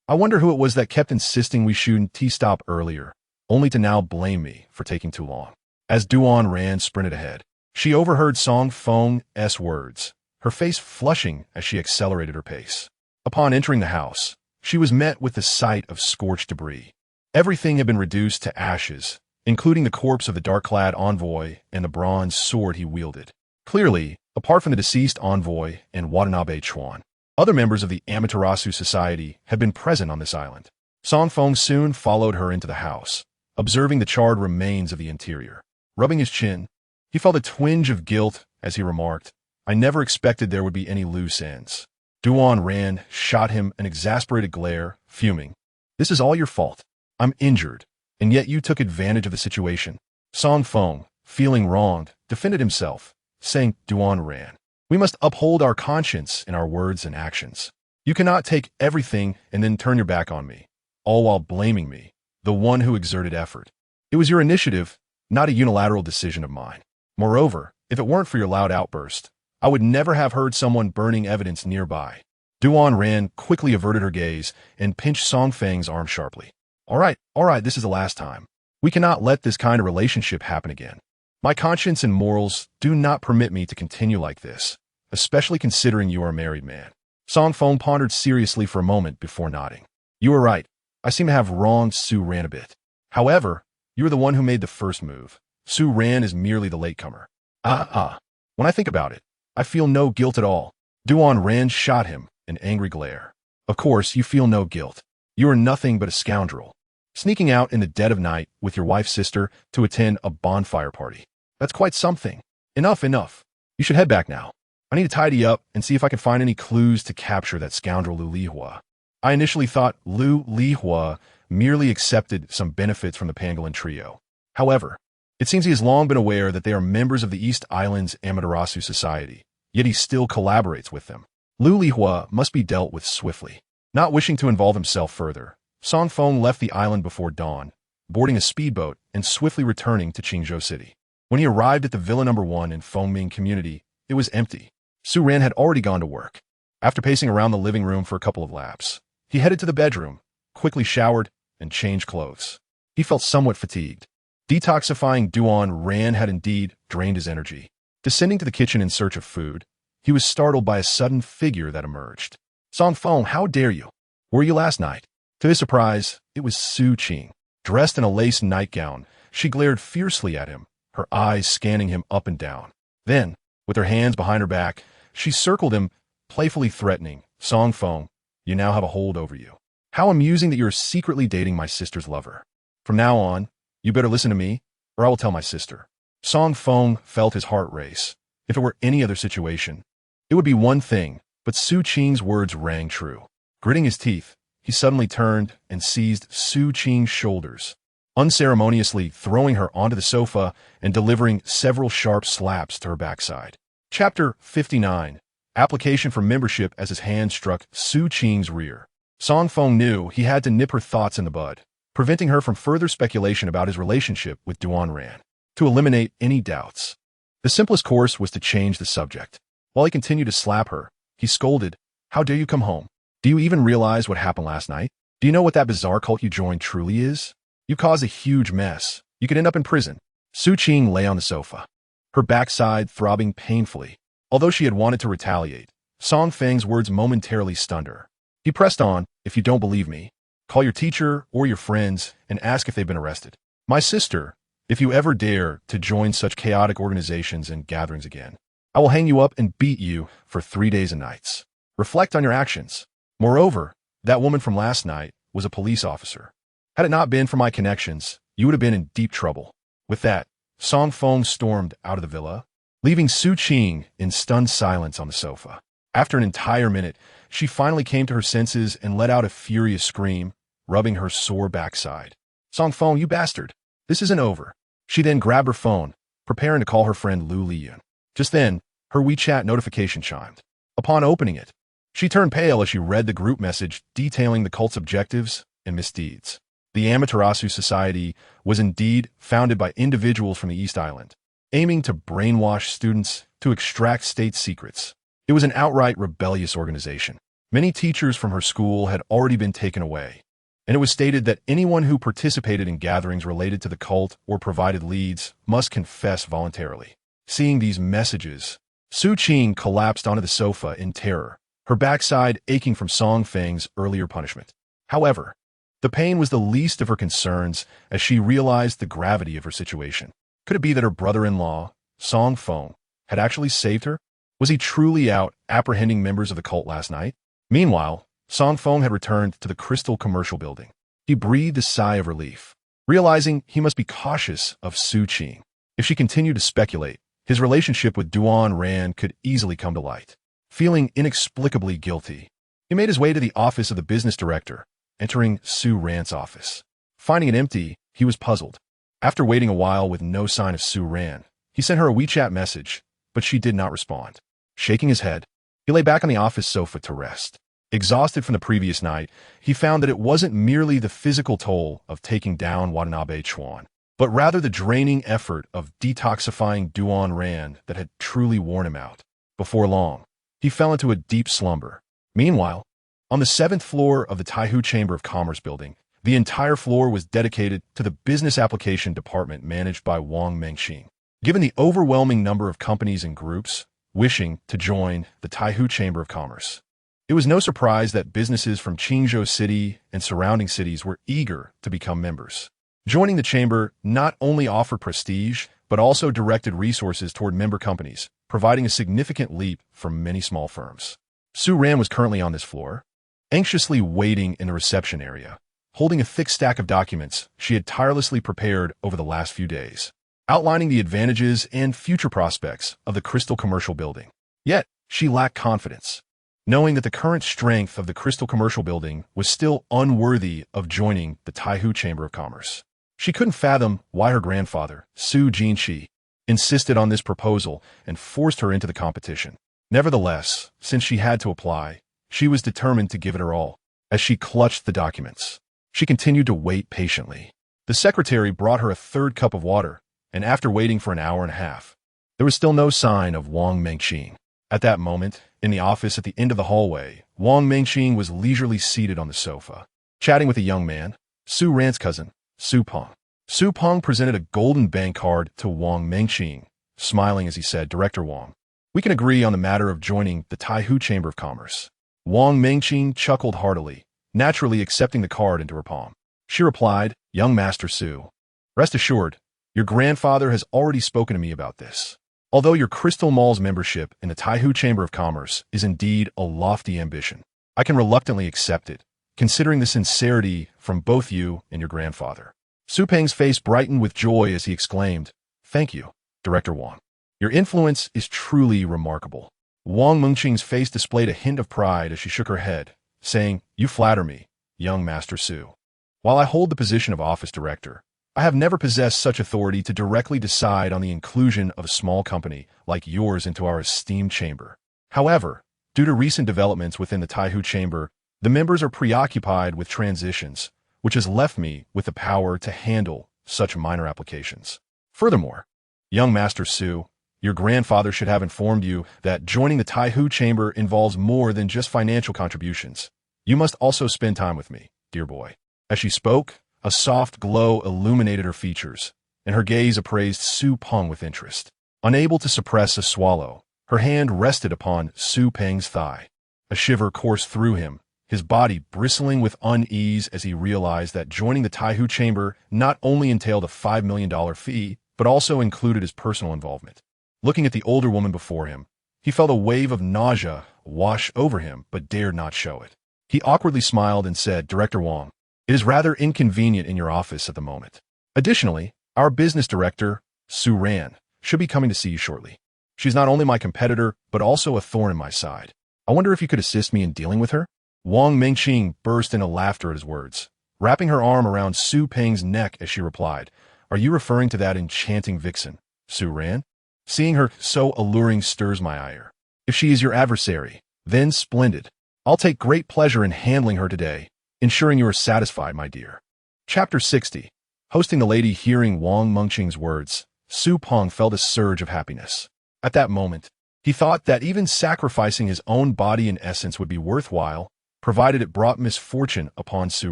"I wonder who it was that kept insisting we shouldn't stop earlier, only to now blame me for taking too long." As Duan Ran sprinted ahead, she overheard Song Feng's words, her face flushing as she accelerated her pace. Upon entering the house, she was met with the sight of scorched debris. Everything had been reduced to ashes, including the corpse of the dark-clad envoy and the bronze sword he wielded. Clearly, apart from the deceased envoy and Watanabe Chuan, other members of the Amaterasu Society had been present on this island. Song Feng soon followed her into the house, observing the charred remains of the interior. Rubbing his chin, He felt a twinge of guilt as he remarked, "I never expected there would be any loose ends." Duan ran, shot him an exasperated glare, fuming. "This is all your fault. I'm injured, and yet you took advantage of the situation." Song Feng, feeling wronged, defended himself, saying, "Duan ran. We must uphold our conscience in our words and actions. You cannot take everything and then turn your back on me, all while blaming me, the one who exerted effort. It was your initiative, not a unilateral decision of mine. Moreover, if it weren't for your loud outburst, I would never have heard someone burning evidence nearby." Duan ran, quickly averted her gaze, and pinched Song Feng's arm sharply. All right, this is the last time. We cannot let this kind of relationship happen again. My conscience and morals do not permit me to continue like this, especially considering you are a married man." Song Feng pondered seriously for a moment before nodding. "You are right. I seem to have wronged Su Ran a bit. However, you are the one who made the first move. Su Ran is merely the latecomer." When I think about it, I feel no guilt at all." Duan Ran shot him an angry glare. "Of course, you feel no guilt. You are nothing but a scoundrel, sneaking out in the dead of night with your wife's sister to attend a bonfire party. That's quite something. Enough. You should head back now. I need to tidy up and see if I can find any clues to capture that scoundrel Lu Lihua." I initially thought Lu Lihua merely accepted some benefits from the pangolin trio. However, it seems he has long been aware that they are members of the East Islands Amaterasu Society, yet he still collaborates with them. Lu Lihua must be dealt with swiftly. Not wishing to involve himself further, Song Feng left the island before dawn, boarding a speedboat and swiftly returning to Qingzhou City. When he arrived at the Villa No. 1 in Fengming community, it was empty. Su Ran had already gone to work. After pacing around the living room for a couple of laps, he headed to the bedroom, quickly showered, and changed clothes. He felt somewhat fatigued. Detoxifying Duan Ran had indeed drained his energy. Descending to the kitchen in search of food, he was startled by a sudden figure that emerged. "Song Feng, how dare you? Where were you last night?" To his surprise, it was Su Qing. Dressed in a lace nightgown, she glared fiercely at him, her eyes scanning him up and down. Then, with her hands behind her back, she circled him, playfully threatening, "Song Feng, you now have a hold over you. How amusing that you're secretly dating my sister's lover. From now on, you better listen to me, or I will tell my sister." Song Feng felt his heart race. If it were any other situation, it would be one thing, but Su Qing's words rang true. Gritting his teeth, he suddenly turned and seized Su Qing's shoulders, unceremoniously throwing her onto the sofa and delivering several sharp slaps to her backside. Chapter 59. Application for membership as his hand struck Su Qing's rear. Song Feng knew he had to nip her thoughts in the bud, preventing her from further speculation about his relationship with Duan Ran. To eliminate any doubts, the simplest course was to change the subject. While he continued to slap her, he scolded, "How dare you come home? Do you even realize what happened last night? Do you know what that bizarre cult you joined truly is? You caused a huge mess. You could end up in prison." Su Qing lay on the sofa, her backside throbbing painfully. Although she had wanted to retaliate, Song Feng's words momentarily stunned her. He pressed on, "If you don't believe me, call your teacher or your friends and ask if they've been arrested. My sister, if you ever dare to join such chaotic organizations and gatherings again, I will hang you up and beat you for 3 days and nights. Reflect on your actions. Moreover, that woman from last night was a police officer. Had it not been for my connections, you would have been in deep trouble." With that, Song Feng stormed out of the villa, leaving Su Qing in stunned silence on the sofa. After an entire minute, she finally came to her senses and let out a furious scream, rubbing her sore backside. "Song Feng, you bastard! This isn't over." She then grabbed her phone, preparing to call her friend Lu Liyun. Just then, her WeChat notification chimed. Upon opening it, she turned pale as she read the group message detailing the cult's objectives and misdeeds. The Amaterasu Society was indeed founded by individuals from the East Island, aiming to brainwash students to extract state secrets. It was an outright rebellious organization. Many teachers from her school had already been taken away, and it was stated that anyone who participated in gatherings related to the cult or provided leads must confess voluntarily. Seeing these messages, Su Qing collapsed onto the sofa in terror, her backside aching from Song Feng's earlier punishment. However, the pain was the least of her concerns as she realized the gravity of her situation. Could it be that her brother-in-law, Song Feng, had actually saved her? Was he truly out apprehending members of the cult last night? Meanwhile, Song Feng had returned to the Crystal Commercial Building. He breathed a sigh of relief, realizing he must be cautious of Su Qing. If she continued to speculate, his relationship with Duan Ran could easily come to light. Feeling inexplicably guilty, he made his way to the office of the business director, entering Su Ran's office. Finding it empty, he was puzzled. After waiting a while with no sign of Su Ran, he sent her a WeChat message, but she did not respond. Shaking his head, he lay back on the office sofa to rest. Exhausted from the previous night, he found that it wasn't merely the physical toll of taking down Watanabe Chuan, but rather the draining effort of detoxifying Duan Ran that had truly worn him out. Before long, he fell into a deep slumber. Meanwhile, on the 7th floor of the Taihu Chamber of Commerce building, the entire floor was dedicated to the business application department managed by Wang Mengxing. Given the overwhelming number of companies and groups wishing to join the Taihu Chamber of Commerce, it was no surprise that businesses from Qingzhou City and surrounding cities were eager to become members. Joining the chamber not only offered prestige, but also directed resources toward member companies, providing a significant leap for many small firms. Su Ran was currently on this floor, anxiously waiting in the reception area, holding a thick stack of documents she had tirelessly prepared over the last few days, outlining the advantages and future prospects of the Crystal Commercial Building. Yet, she lacked confidence, knowing that the current strength of the Crystal Commercial Building was still unworthy of joining the Taihu Chamber of Commerce. She couldn't fathom why her grandfather, Su Jinqi, insisted on this proposal and forced her into the competition. Nevertheless, since she had to apply, she was determined to give it her all. As she clutched the documents, she continued to wait patiently. The secretary brought her a third cup of water, and after waiting for an hour and a half, there was still no sign of Wang Mengxing. At that moment, in the office at the end of the hallway, Wang Mengxing was leisurely seated on the sofa, chatting with a young man, Su Ran's cousin, Su Peng. Su Peng presented a golden bank card to Wang Mengxing, smiling as he said, "Director Wang, we can agree on the matter of joining the Taihu Chamber of Commerce." Wang Mengxing chuckled heartily, naturally accepting the card into her palm. She replied, "Young Master Su, rest assured, your grandfather has already spoken to me about this. Although your Crystal Mall's membership in the Taihu Chamber of Commerce is indeed a lofty ambition, I can reluctantly accept it, considering the sincerity from both you and your grandfather." Su Peng's face brightened with joy as he exclaimed, "Thank you, Director Wang. Your influence is truly remarkable." Wang Mengxing's face displayed a hint of pride as she shook her head, saying, "You flatter me, young Master Su. While I hold the position of office director, I have never possessed such authority to directly decide on the inclusion of a small company like yours into our esteemed chamber. However, due to recent developments within the Taihu Chamber, the members are preoccupied with transitions, which has left me with the power to handle such minor applications. Furthermore, young Master Su, your grandfather should have informed you that joining the Taihu Chamber involves more than just financial contributions. You must also spend time with me, dear boy." As she spoke, a soft glow illuminated her features, and her gaze appraised Su Peng with interest. Unable to suppress a swallow, her hand rested upon Su Peng's thigh. A shiver coursed through him, his body bristling with unease as he realized that joining the Taihu Chamber not only entailed a $5 million fee, but also included his personal involvement. Looking at the older woman before him, he felt a wave of nausea wash over him, but dared not show it. He awkwardly smiled and said, "Director Wang, it is rather inconvenient in your office at the moment. Additionally, our business director, Su Ran, should be coming to see you shortly. She's not only my competitor, but also a thorn in my side. I wonder if you could assist me in dealing with her?" Wang Mengxing burst into laughter at his words, wrapping her arm around Su Peng's neck as she replied, "Are you referring to that enchanting vixen, Su Ran? Seeing her so alluring stirs my ire. If she is your adversary, then splendid. I'll take great pleasure in handling her today, ensuring you are satisfied, my dear." Chapter 60. Hosting the lady. Hearing Wang Mengxing's words, Su Peng felt a surge of happiness. At that moment, he thought that even sacrificing his own body and essence would be worthwhile, provided it brought misfortune upon Su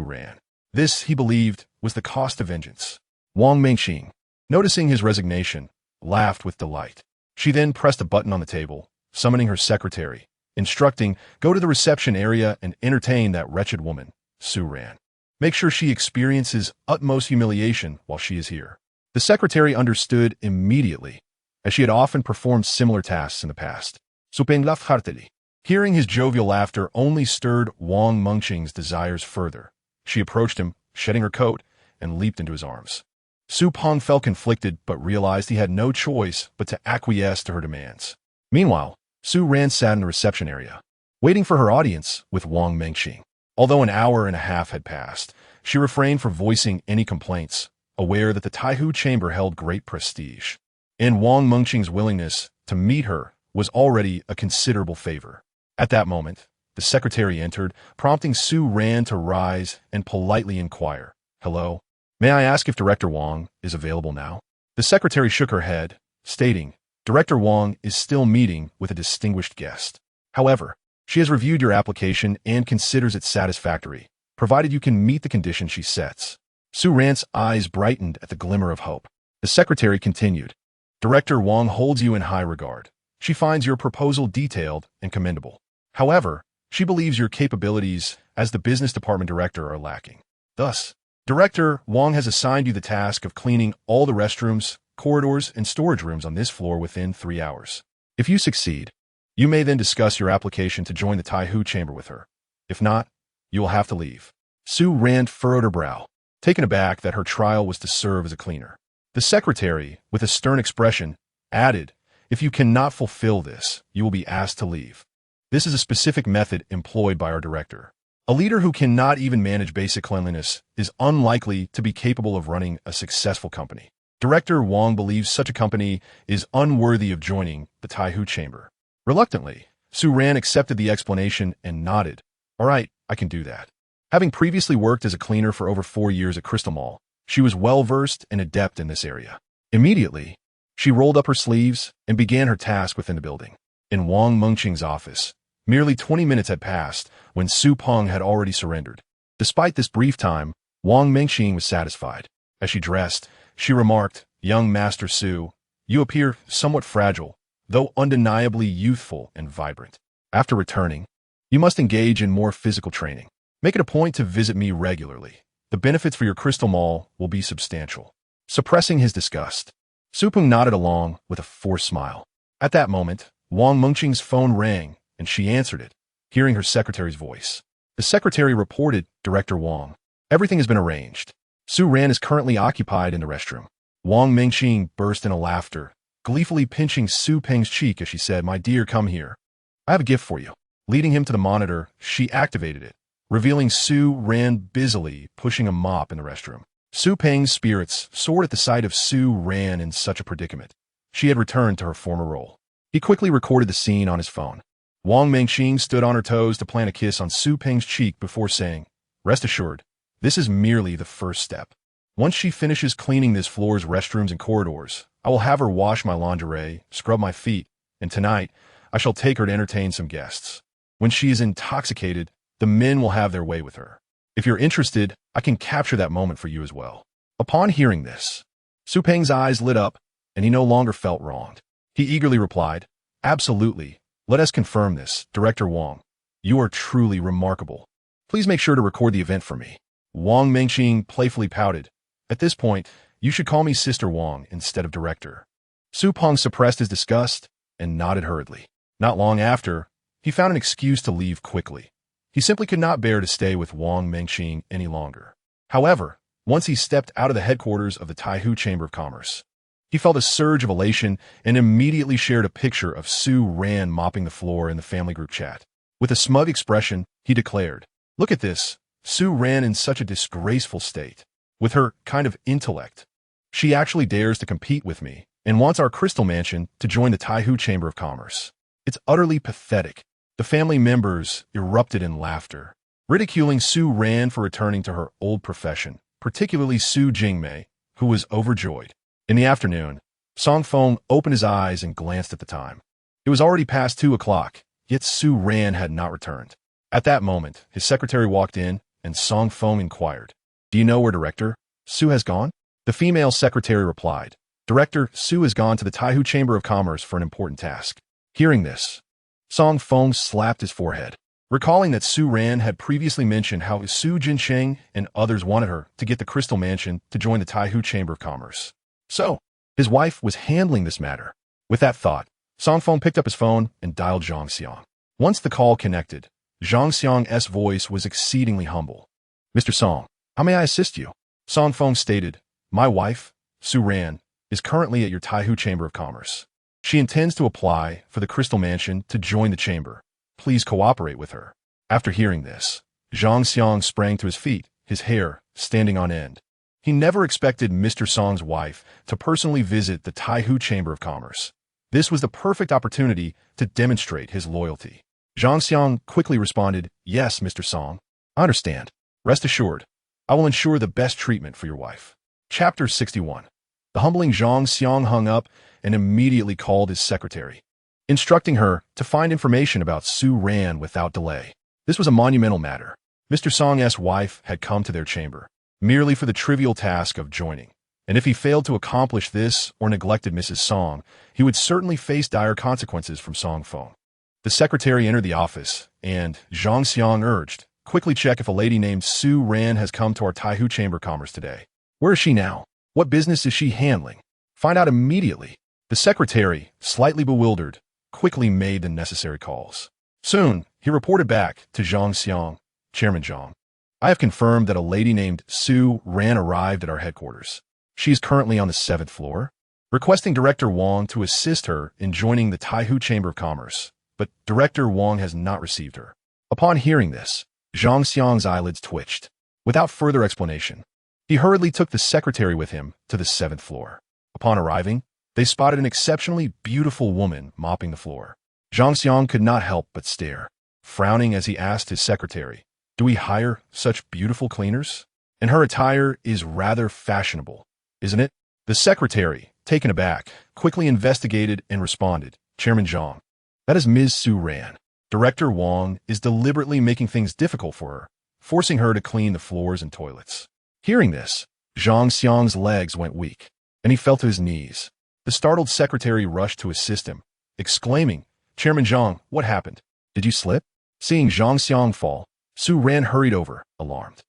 Ran. This, he believed, was the cost of vengeance. Wang Mengxing, noticing his resignation, laughed with delight. She then pressed a button on the table, summoning her secretary, instructing, "Go to the reception area and entertain that wretched woman, Su Ran. Make sure she experiences utmost humiliation while she is here." The secretary understood immediately, as she had often performed similar tasks in the past. Su Peng laughed heartily. Hearing his jovial laughter only stirred Wang Mengxing's desires further. She approached him, shedding her coat, and leaped into his arms. Su Peng felt conflicted but realized he had no choice but to acquiesce to her demands. Meanwhile, Su Ran sat in the reception area, waiting for her audience with Wang Mengqing. Although an hour and a half had passed, she refrained from voicing any complaints, aware that the Taihu chamber held great prestige. And Wang Mengqing's willingness to meet her was already a considerable favor. At that moment, the secretary entered, prompting Su Ran to rise and politely inquire, "Hello? May I ask if Director Wang is available now?" The secretary shook her head, stating, "Director Wang is still meeting with a distinguished guest. However, she has reviewed your application and considers it satisfactory, provided you can meet the conditions she sets." Su Ran's eyes brightened at the glimmer of hope. The secretary continued, "Director Wang holds you in high regard. She finds your proposal detailed and commendable. However, she believes your capabilities as the business department director are lacking. Thus, Director Wang has assigned you the task of cleaning all the restrooms, corridors, and storage rooms on this floor within 3 hours. If you succeed, you may then discuss your application to join the Taihu chamber with her. If not, you will have to leave." Su Ran furrowed her brow, taken aback that her trial was to serve as a cleaner. The secretary, with a stern expression, added, "If you cannot fulfill this, you will be asked to leave. This is a specific method employed by our director. A leader who cannot even manage basic cleanliness is unlikely to be capable of running a successful company. Director Wang believes such a company is unworthy of joining the Taihu chamber." Reluctantly, Su Ran accepted the explanation and nodded. "All right, I can do that." Having previously worked as a cleaner for over 4 years at Crystal Mall, she was well-versed and adept in this area. Immediately, she rolled up her sleeves and began her task within the building. In Wang Mengqing's office, merely 20 minutes had passed when Su Peng had already surrendered. Despite this brief time, Wang Mengqing was satisfied. As she dressed, she remarked, "Young Master Su, you appear somewhat fragile, though undeniably youthful and vibrant. After returning, you must engage in more physical training. Make it a point to visit me regularly. The benefits for your Crystal Mall will be substantial." Suppressing his disgust, Su Peng nodded along with a forced smile. At that moment, Wang Mengqing's phone rang, and she answered it, hearing her secretary's voice. The secretary reported, "Director Wang, everything has been arranged. Su Ran is currently occupied in the restroom." Wang Mengqing burst into laughter, gleefully pinching Su Peng's cheek as she said, "My dear, come here. I have a gift for you." Leading him to the monitor, she activated it, revealing Su Ran busily pushing a mop in the restroom. Su Peng's spirits soared at the sight of Su Ran in such a predicament. She had returned to her former role. He quickly recorded the scene on his phone. Wang Mengqing stood on her toes to plant a kiss on Su Peng's cheek before saying, "Rest assured, this is merely the first step. Once she finishes cleaning this floor's restrooms and corridors, I will have her wash my lingerie, scrub my feet, and tonight, I shall take her to entertain some guests. When she is intoxicated, the men will have their way with her. If you're interested, I can capture that moment for you as well." Upon hearing this, Su Peng's eyes lit up, and he no longer felt wronged. He eagerly replied, "Absolutely. Let us confirm this, Director Wang. You are truly remarkable. Please make sure to record the event for me." Wang Mengqing playfully pouted. "At this point, you should call me Sister Wang instead of Director." Su Peng suppressed his disgust and nodded hurriedly. Not long after, he found an excuse to leave quickly. He simply could not bear to stay with Wang Mengqing any longer. However, once he stepped out of the headquarters of the Taihu Chamber of Commerce, he felt a surge of elation and immediately shared a picture of Su Ran mopping the floor in the family group chat. With a smug expression, he declared, "Look at this, Su Ran in such a disgraceful state. With her kind of intellect, she actually dares to compete with me and wants our Crystal Mansion to join the Taihu Chamber of Commerce. It's utterly pathetic." The family members erupted in laughter, ridiculing Su Ran for returning to her old profession, particularly Su Jingmei, who was overjoyed. In the afternoon, Song Feng opened his eyes and glanced at the time. It was already past 2 o'clock, yet Su Ran had not returned. At that moment, his secretary walked in, and Song Feng inquired, "Do you know where Director Su has gone?" The female secretary replied, "Director Su has gone to the Taihu Chamber of Commerce for an important task." Hearing this, Song Feng slapped his forehead, recalling that Su Ran had previously mentioned how Su Jinsheng and others wanted her to get the Crystal Mansion to join the Taihu Chamber of Commerce. So, his wife was handling this matter. With that thought, Song Feng picked up his phone and dialed Zhang Xiang. Once the call connected, Zhang Xiang's voice was exceedingly humble. "Mr. Song, how may I assist you?" Song Feng stated, "My wife, Su Ran, is currently at your Taihu Chamber of Commerce. She intends to apply for the Crystal Mansion to join the chamber. Please cooperate with her." After hearing this, Zhang Xiang sprang to his feet, his hair standing on end. He never expected Mr. Song's wife to personally visit the Taihu Chamber of Commerce. This was the perfect opportunity to demonstrate his loyalty. Zhang Xiang quickly responded, "Yes, Mr. Song. I understand. Rest assured, I will ensure the best treatment for your wife." Chapter 61. The humbling Zhang Xiang hung up and immediately called his secretary, instructing her to find information about Su Ran without delay. This was a monumental matter. Mr. Song's wife had come to their chamber merely for the trivial task of joining, and if he failed to accomplish this or neglected Mrs. Song, he would certainly face dire consequences from Song Feng. The secretary entered the office, and Zhang Xiang urged, "Quickly check if a lady named Su Ran has come to our Taihu Chamber Commerce today. Where is she now? What business is she handling? Find out immediately." The secretary, slightly bewildered, quickly made the necessary calls. Soon, he reported back to Zhang Xiang, "Chairman Zhang, I have confirmed that a lady named Su Ran arrived at our headquarters. She is currently on the 7th floor, requesting Director Wang to assist her in joining the Taihu Chamber of Commerce, but Director Wang has not received her." Upon hearing this, Zhang Xiang's eyelids twitched. Without further explanation, he hurriedly took the secretary with him to the 7th floor. Upon arriving, they spotted an exceptionally beautiful woman mopping the floor. Zhang Xiang could not help but stare, frowning as he asked his secretary, "Do we hire such beautiful cleaners? And her attire is rather fashionable, isn't it?" The secretary, taken aback, quickly investigated and responded, "Chairman Zhang, that is Ms. Su Ran. Director Wang is deliberately making things difficult for her, forcing her to clean the floors and toilets." Hearing this, Zhang Xiang's legs went weak, and he fell to his knees. The startled secretary rushed to assist him, exclaiming, "Chairman Zhang, what happened? Did you slip?" Seeing Zhang Xiang fall, Su Ran hurried over, alarmed.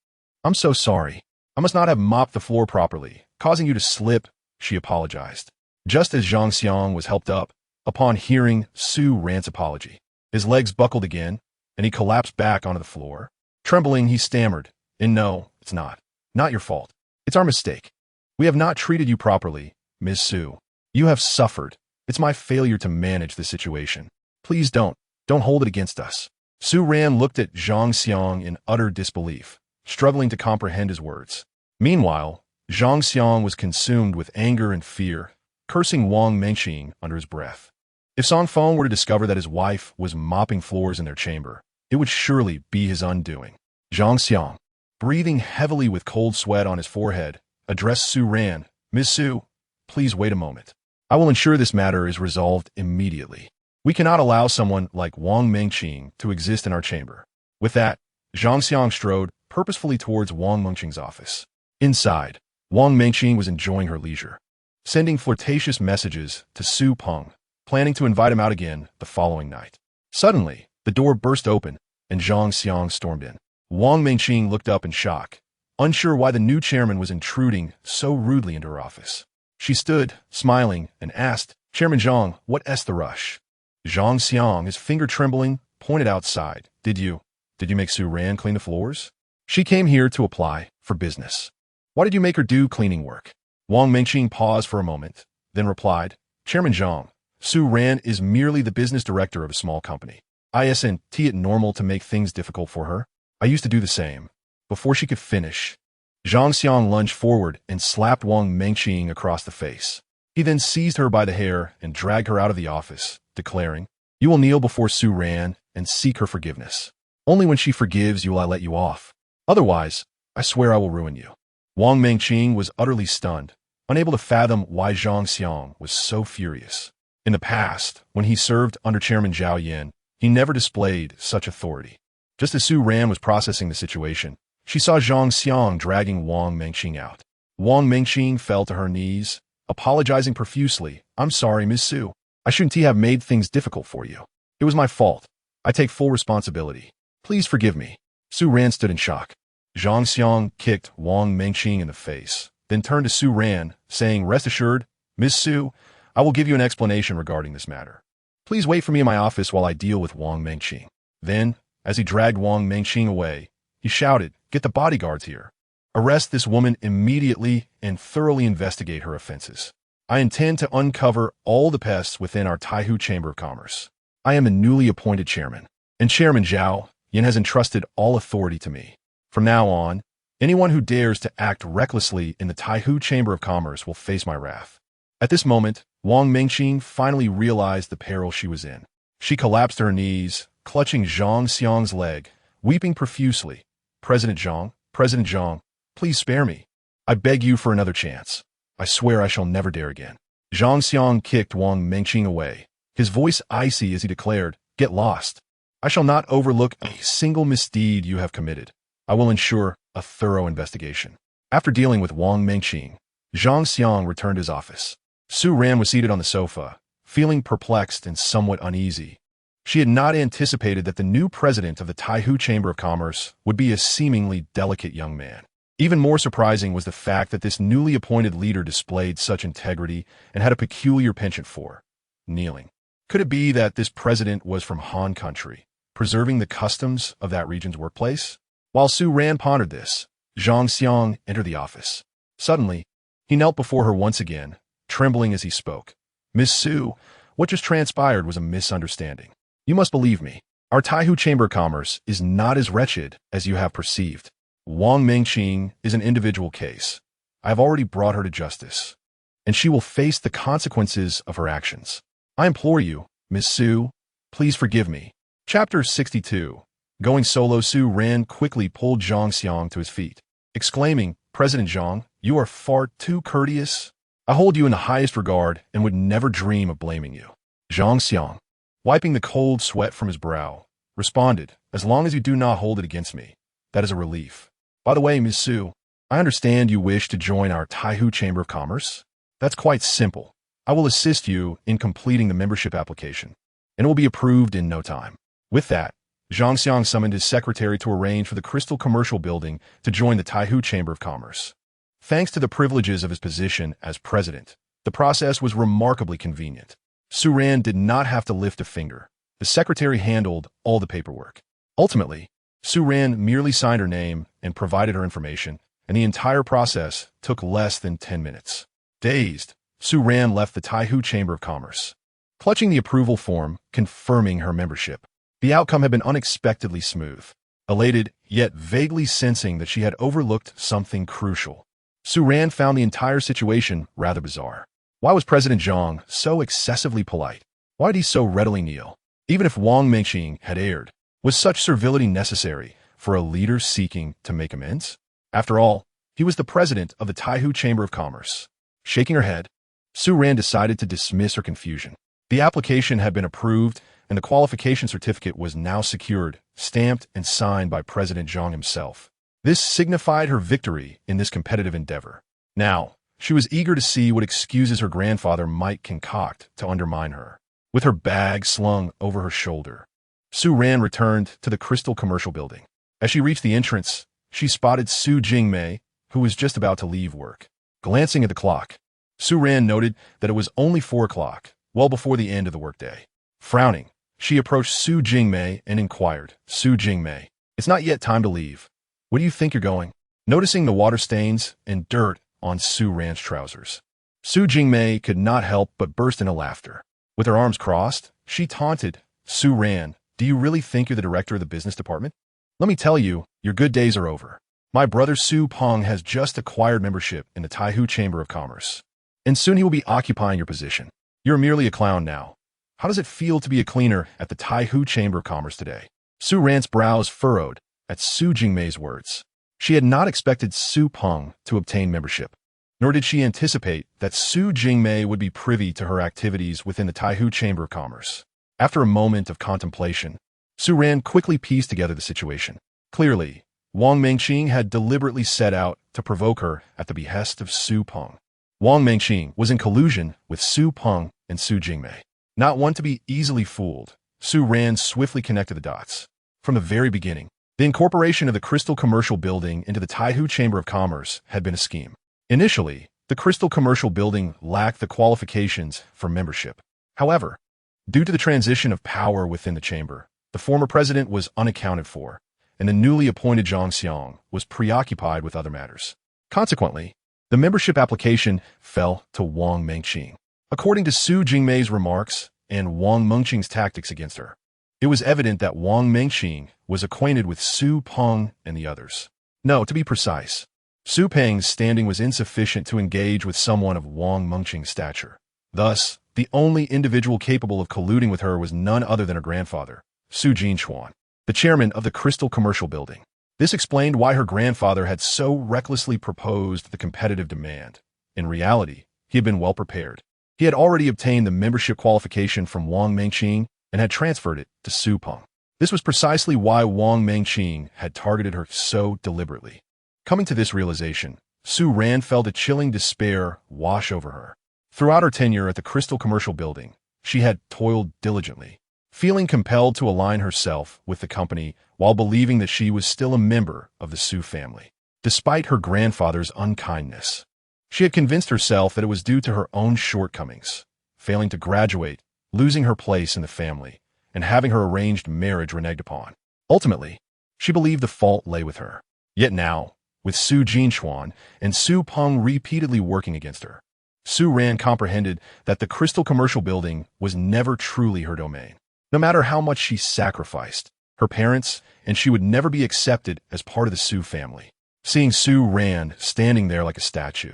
"I'm so sorry. I must not have mopped the floor properly, causing you to slip," she apologized. Just as Zhang Xiang was helped up, upon hearing Su Ran's apology, his legs buckled again, and he collapsed back onto the floor. Trembling, he stammered, "And no, it's not. Not your fault. It's our mistake. We have not treated you properly, Ms. Su. You have suffered. It's my failure to manage the situation. Please don't hold it against us." Su Ran looked at Zhang Xiang in utter disbelief, struggling to comprehend his words. Meanwhile, Zhang Xiang was consumed with anger and fear, cursing Wang Mengqing under his breath. If Song Feng were to discover that his wife was mopping floors in their chamber, it would surely be his undoing. Zhang Xiang, breathing heavily with cold sweat on his forehead, addressed Su Ran, "Ms. Su, please wait a moment. I will ensure this matter is resolved immediately. We cannot allow someone like Wang Mengqing to exist in our chamber." With that, Zhang Xiang strode purposefully towards Wang Mengqing's office. Inside, Wang Mengqing was enjoying her leisure, sending flirtatious messages to Su Peng, planning to invite him out again the following night. Suddenly, the door burst open, and Zhang Xiang stormed in. Wang Mengqing looked up in shock, unsure why the new chairman was intruding so rudely into her office. She stood, smiling, and asked, "Chairman Zhang, what's the rush?" Zhang Xiang, his finger trembling, pointed outside. Did you make Su Ran clean the floors?" "She came here to apply for business." "Why did you make her do cleaning work?" Wang Mengqing paused for a moment, then replied, "Chairman Zhang, Su Ran is merely the business director of a small company. Isn't it normal to make things difficult for her? I used to do the same." Before she could finish, Zhang Xiang lunged forward and slapped Wang Mengqing across the face. He then seized her by the hair and dragged her out of the office, declaring, "You will kneel before Su Ran and seek her forgiveness. Only when she forgives you will I let you off. Otherwise, I swear I will ruin you." Wang Mengqing was utterly stunned, unable to fathom why Zhang Xiang was so furious. In the past, when he served under Chairman Zhao Yan, he never displayed such authority. Just as Su Ran was processing the situation, she saw Zhang Xiang dragging Wang Mengqing out. Wang Mengqing fell to her knees, apologizing profusely. "I'm sorry, Ms. Su. I shouldn't have made things difficult for you. It was my fault. I take full responsibility. Please forgive me." Su Ran stood in shock. Zhang Xiang kicked Wang Mengqing in the face, then turned to Su Ran, saying, "Rest assured, Ms. Su, I will give you an explanation regarding this matter. Please wait for me in my office while I deal with Wang Mengqing." Then, as he dragged Wang Mengqing away, he shouted, "Get the bodyguards here." Arrest this woman immediately and thoroughly investigate her offenses. I intend to uncover all the pests within our Taihu Chamber of Commerce. I am a newly appointed chairman, and Chairman Zhao Yin has entrusted all authority to me. From now on, anyone who dares to act recklessly in the Taihu Chamber of Commerce will face my wrath. At this moment, Wang Mengqing finally realized the peril she was in. She collapsed to her knees, clutching Zhang Xiang's leg, weeping profusely. President Zhang, please spare me. I beg you for another chance. I swear I shall never dare again. Zhang Xiang kicked Wang Mengqing away, his voice icy as he declared, "Get lost. I shall not overlook a single misdeed you have committed. I will ensure a thorough investigation." After dealing with Wang Mengqing, Zhang Xiang returned to his office. Su Ran was seated on the sofa, feeling perplexed and somewhat uneasy. She had not anticipated that the new president of the Taihu Chamber of Commerce would be a seemingly delicate young man. Even more surprising was the fact that this newly appointed leader displayed such integrity and had a peculiar penchant for kneeling. Could it be that this president was from Han country, preserving the customs of that region's workplace? While Su Ran pondered this, Zhang Xiang entered the office. Suddenly, he knelt before her once again, trembling as he spoke. "Miss Su, what just transpired was a misunderstanding. You must believe me. Our Taihu Chamber of Commerce is not as wretched as you have perceived. Wang Mengqing is an individual case. I have already brought her to justice, and she will face the consequences of her actions. I implore you, Miss Su, please forgive me." Chapter 62. Going solo, Su Ran quickly pulled Zhang Xiang to his feet, exclaiming, "President Zhang, you are far too courteous. I hold you in the highest regard and would never dream of blaming you." Zhang Xiang, wiping the cold sweat from his brow, responded, "As long as you do not hold it against me, that is a relief. By the way, Miss Su, I understand you wish to join our Taihu Chamber of Commerce. That's quite simple. I will assist you in completing the membership application, and it will be approved in no time." With that, Zhang Xiang summoned his secretary to arrange for the Crystal Commercial Building to join the Taihu Chamber of Commerce. Thanks to the privileges of his position as president, the process was remarkably convenient. Su Ran did not have to lift a finger. The secretary handled all the paperwork. Ultimately, Su Ran merely signed her name and provided her information, and the entire process took less than 10 minutes. Dazed, Su Ran left the Taihu Chamber of Commerce, clutching the approval form confirming her membership. The outcome had been unexpectedly smooth. Elated, yet vaguely sensing that she had overlooked something crucial, Su Ran found the entire situation rather bizarre. Why was President Zhang so excessively polite? Why did he so readily kneel? Even if Wang Mengqing had erred, was such servility necessary for a leader seeking to make amends? After all, he was the president of the Taihu Chamber of Commerce. Shaking her head, Su Ran decided to dismiss her confusion. The application had been approved, and the qualification certificate was now secured, stamped and signed by President Zhang himself. This signified her victory in this competitive endeavor. Now, she was eager to see what excuses her grandfather might concoct to undermine her. With her bag slung over her shoulder, Su Ran returned to the Crystal Commercial Building. As she reached the entrance, she spotted Su Jingmei, who was just about to leave work. Glancing at the clock, Su Ran noted that it was only 4 o'clock, well before the end of the workday. Frowning, she approached Su Jingmei and inquired, "Su Jingmei, it's not yet time to leave. Where do you think you're going?" Noticing the water stains and dirt on Su Ran's trousers, Su Jingmei could not help but burst into laughter. With her arms crossed, she taunted, "Su Ran, do you really think you're the director of the business department? Let me tell you, your good days are over. My brother Su Peng has just acquired membership in the Taihu Chamber of Commerce, and soon he will be occupying your position. You're merely a clown now. How does it feel to be a cleaner at the Taihu Chamber of Commerce today?" Su Ran's brows furrowed at Su Jingmei's words. She had not expected Su Peng to obtain membership, nor did she anticipate that Su Jingmei would be privy to her activities within the Taihu Chamber of Commerce. After a moment of contemplation, Su Ran quickly pieced together the situation. Clearly, Wang Mengqing had deliberately set out to provoke her at the behest of Su Peng. Wang Mengqing was in collusion with Su Peng and Su Jingmei. Not one to be easily fooled, Su Ran swiftly connected the dots. From the very beginning, the incorporation of the Crystal Commercial Building into the Taihu Chamber of Commerce had been a scheme. Initially, the Crystal Commercial Building lacked the qualifications for membership. However, due to the transition of power within the chamber, the former president was unaccounted for, and the newly appointed Zhang Xiang was preoccupied with other matters. Consequently, the membership application fell to Wang Mengqing. According to Su Jingmei's remarks and Wang Mengqing's tactics against her, it was evident that Wang Mengqing was acquainted with Su Peng and the others. No, to be precise, Su Peng's standing was insufficient to engage with someone of Wang Mengqing's stature. Thus, the only individual capable of colluding with her was none other than her grandfather, Su Jinchuan, the chairman of the Crystal Commercial Building. This explained why her grandfather had so recklessly proposed the competitive demand. In reality, he had been well prepared. He had already obtained the membership qualification from Wang Mengqing and had transferred it to Su Peng. This was precisely why Wang Mengqing had targeted her so deliberately. Coming to this realization, Su Ran felt a chilling despair wash over her. Throughout her tenure at the Crystal Commercial Building, she had toiled diligently, feeling compelled to align herself with the company while believing that she was still a member of the Su family. Despite her grandfather's unkindness, she had convinced herself that it was due to her own shortcomings, failing to graduate, losing her place in the family, and having her arranged marriage reneged upon. Ultimately, she believed the fault lay with her. Yet now, with Su Jinchuan and Su Peng repeatedly working against her, Su Ran comprehended that the Crystal Commercial Building was never truly her domain. No matter how much she sacrificed, her parents and she would never be accepted as part of the Su family. Seeing Su Ran standing there like a statue,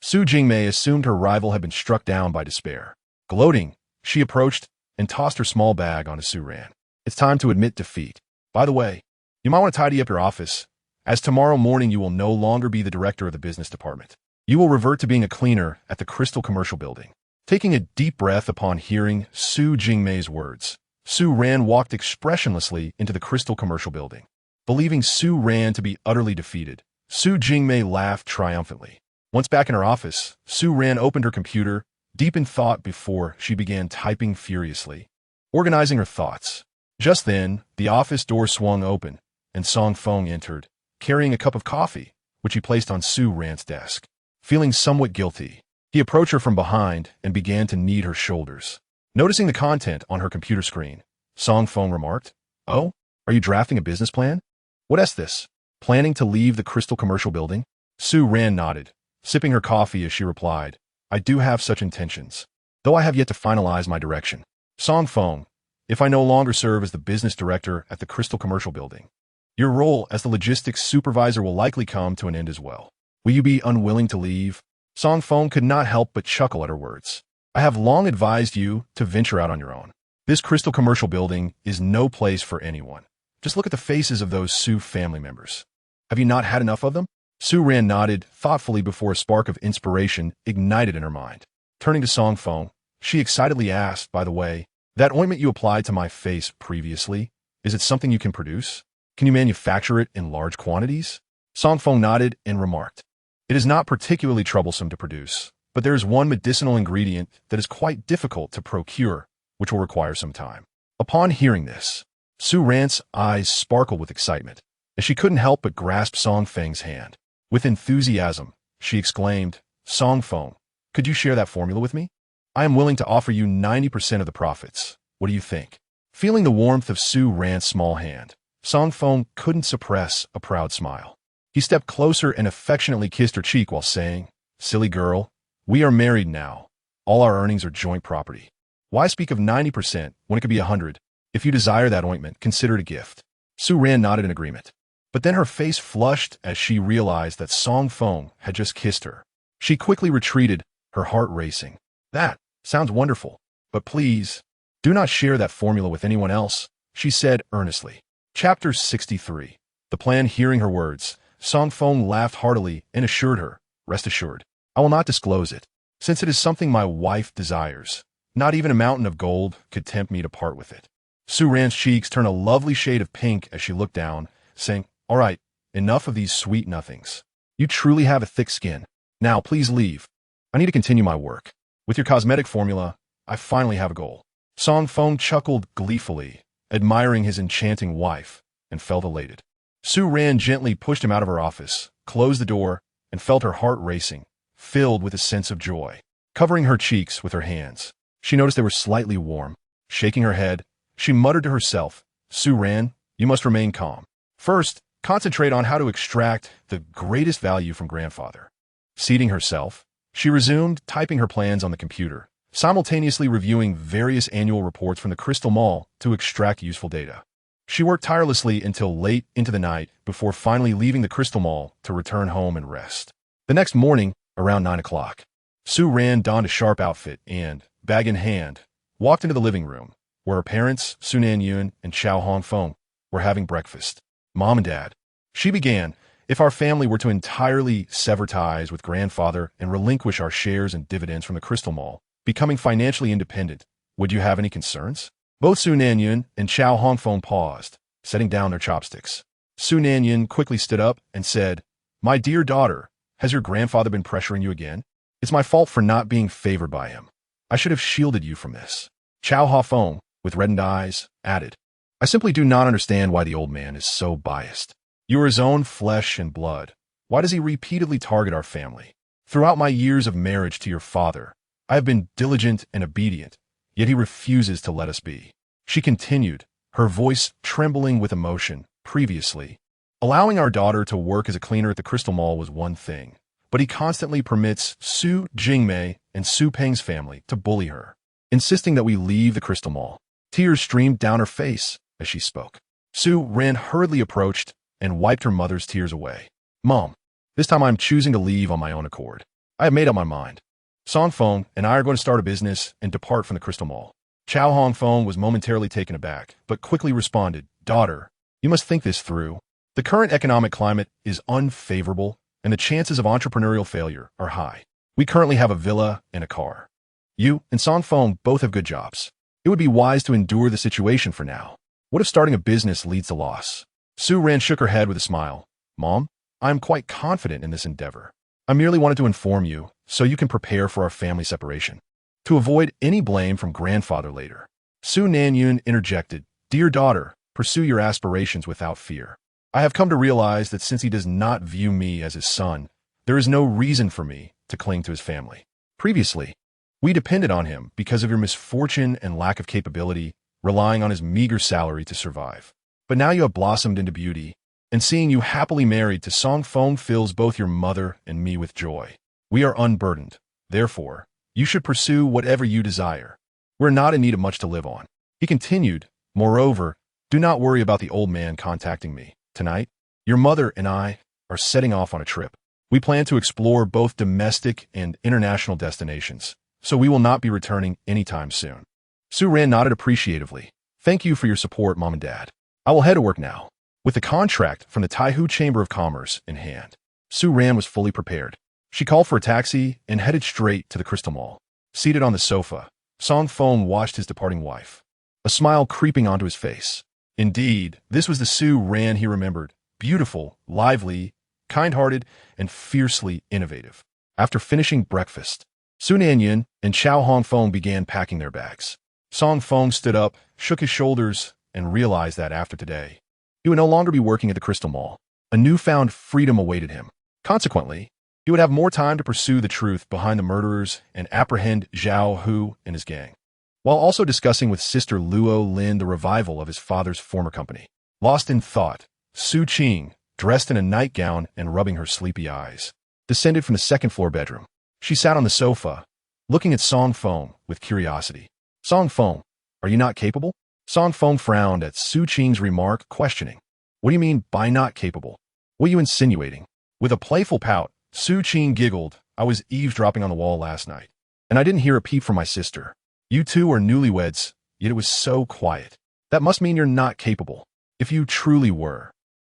Su Jingmei assumed her rival had been struck down by despair. Gloating, she approached and tossed her small bag onto Su Ran. It's time to admit defeat. By the way, you might want to tidy up your office, as tomorrow morning you will no longer be the director of the business department. You will revert to being a cleaner at the Crystal Commercial Building. Taking a deep breath upon hearing Su Jingmei's words, Su Ran walked expressionlessly into the Crystal Commercial Building. Believing Su Ran to be utterly defeated, Su Jingmei laughed triumphantly. Once back in her office, Su Ran opened her computer, deep in thought before she began typing furiously, organizing her thoughts. Just then, the office door swung open, and Song Feng entered, carrying a cup of coffee, which he placed on Su Ran's desk. Feeling somewhat guilty, he approached her from behind and began to knead her shoulders. Noticing the content on her computer screen, Song Feng remarked, "Oh, are you drafting a business plan? What is this? Planning to leave the Crystal Commercial Building?" Su Ran nodded, sipping her coffee as she replied, "I do have such intentions, though I have yet to finalize my direction." Song Feng, if I no longer serve as the business director at the Crystal Commercial Building, your role as the logistics supervisor will likely come to an end as well. Will you be unwilling to leave? Song Feng could not help but chuckle at her words. I have long advised you to venture out on your own. This Crystal Commercial Building is no place for anyone. Just look at the faces of those Su family members. Have you not had enough of them? Su Ran nodded thoughtfully before a spark of inspiration ignited in her mind. Turning to Song Feng, she excitedly asked, "By the way, that ointment you applied to my face previously, is it something you can produce? Can you manufacture it in large quantities?" Song Feng nodded and remarked, "It is not particularly troublesome to produce, but there is one medicinal ingredient that is quite difficult to procure, which will require some time." Upon hearing this, Su Ran's eyes sparkled with excitement, and she couldn't help but grasp Song Feng's hand. With enthusiasm, she exclaimed, "Song Feng, could you share that formula with me? I am willing to offer you 90% of the profits. What do you think?" Feeling the warmth of Su Ran's small hand, Song Feng couldn't suppress a proud smile. He stepped closer and affectionately kissed her cheek while saying, "Silly girl, we are married now. All our earnings are joint property. Why speak of 90% when it could be 100? If you desire that ointment, consider it a gift." Su Ran nodded in agreement. But then her face flushed as she realized that Song Feng had just kissed her. She quickly retreated, her heart racing. "That sounds wonderful, but please, do not share that formula with anyone else," she said earnestly. Chapter 63. The plan. Hearing her words, Song Feng laughed heartily and assured her, "Rest assured, I will not disclose it, since it is something my wife desires. Not even a mountain of gold could tempt me to part with it." Su Ran's cheeks turned a lovely shade of pink as she looked down, saying, "All right, enough of these sweet nothings. You truly have a thick skin. Now please leave. I need to continue my work. With your cosmetic formula, I finally have a goal." Song Feng chuckled gleefully, admiring his enchanting wife, and felt elated. Su Ran gently pushed him out of her office, closed the door, and felt her heart racing, filled with a sense of joy. Covering her cheeks with her hands, she noticed they were slightly warm. Shaking her head, she muttered to herself, "Su Ran, you must remain calm. First, concentrate on how to extract the greatest value from grandfather. Seating herself, she resumed typing her plans on the computer, simultaneously reviewing various annual reports from the Crystal Mall to extract useful data. She worked tirelessly until late into the night before finally leaving the Crystal Mall to return home and rest. The next morning, around 9 o'clock, Su Ran donned a sharp outfit and, bag in hand, walked into the living room, where her parents, Su Nanyun and Song Feng, were having breakfast. Mom and Dad, she began, if our family were to entirely sever ties with grandfather and relinquish our shares and dividends from the Crystal Mall, becoming financially independent, would you have any concerns? Both Su Nanyun and Song Feng paused, setting down their chopsticks. Su Nanyun quickly stood up and said, "My dear daughter, has your grandfather been pressuring you again? It's my fault for not being favored by him. I should have shielded you from this." Song Feng, with reddened eyes, added, "I simply do not understand why the old man is so biased. You are his own flesh and blood. Why does he repeatedly target our family? Throughout my years of marriage to your father, I have been diligent and obedient, yet he refuses to let us be." She continued, her voice trembling with emotion. Previously, allowing our daughter to work as a cleaner at the Crystal Mall was one thing, but he constantly permits Su Jingmei and Su Peng's family to bully her, insisting that we leave the Crystal Mall. Tears streamed down her face as she spoke. Su Ran hurriedly approached and wiped her mother's tears away. "Mom, this time I'm choosing to leave on my own accord. I have made up my mind. Song Feng and I are going to start a business and depart from the Crystal Mall." Song Feng was momentarily taken aback, but quickly responded, "Daughter, you must think this through. The current economic climate is unfavorable, and the chances of entrepreneurial failure are high. We currently have a villa and a car. You and Song Feng both have good jobs. It would be wise to endure the situation for now. What if starting a business leads to loss?" Su Ran shook her head with a smile. "Mom, I am quite confident in this endeavor. I merely wanted to inform you so you can prepare for our family separation, to avoid any blame from grandfather later." Su Nanyun interjected, "Dear daughter, pursue your aspirations without fear. I have come to realize that since he does not view me as his son, there is no reason for me to cling to his family. Previously, we depended on him because of your misfortune and lack of capability, relying on his meager salary to survive. But now you have blossomed into beauty, and seeing you happily married to Song Feng fills both your mother and me with joy. We are unburdened. Therefore, you should pursue whatever you desire. We're not in need of much to live on." He continued, "Moreover, do not worry about the old man contacting me. Tonight, your mother and I are setting off on a trip. We plan to explore both domestic and international destinations, so we will not be returning anytime soon." Su Ran nodded appreciatively. "Thank you for your support, Mom and Dad. I will head to work now." With the contract from the Taihu Chamber of Commerce in hand, Su Ran was fully prepared. She called for a taxi and headed straight to the Crystal Mall. Seated on the sofa, Song Feng watched his departing wife, a smile creeping onto his face. Indeed, this was the Su Ran he remembered, beautiful, lively, kind-hearted, and fiercely innovative. After finishing breakfast, Su Nanyun and Song Feng began packing their bags. Song Feng stood up, shook his shoulders, and realized that after today, he would no longer be working at the Crystal Mall. A newfound freedom awaited him. Consequently, he would have more time to pursue the truth behind the murderers and apprehend Zhao Hu and his gang, while also discussing with Sister Luo Lin the revival of his father's former company. Lost in thought, Su Qing, dressed in a nightgown and rubbing her sleepy eyes, descended from the second-floor bedroom. She sat on the sofa, looking at Song Feng with curiosity. "Song Feng, are you not capable?" Song Feng frowned at Su Qing's remark, questioning, "What do you mean by not capable? What are you insinuating?" With a playful pout, Su Qing giggled, "I was eavesdropping on the wall last night, and I didn't hear a peep from my sister. You two are newlyweds, yet it was so quiet. That must mean you're not capable. If you truly were,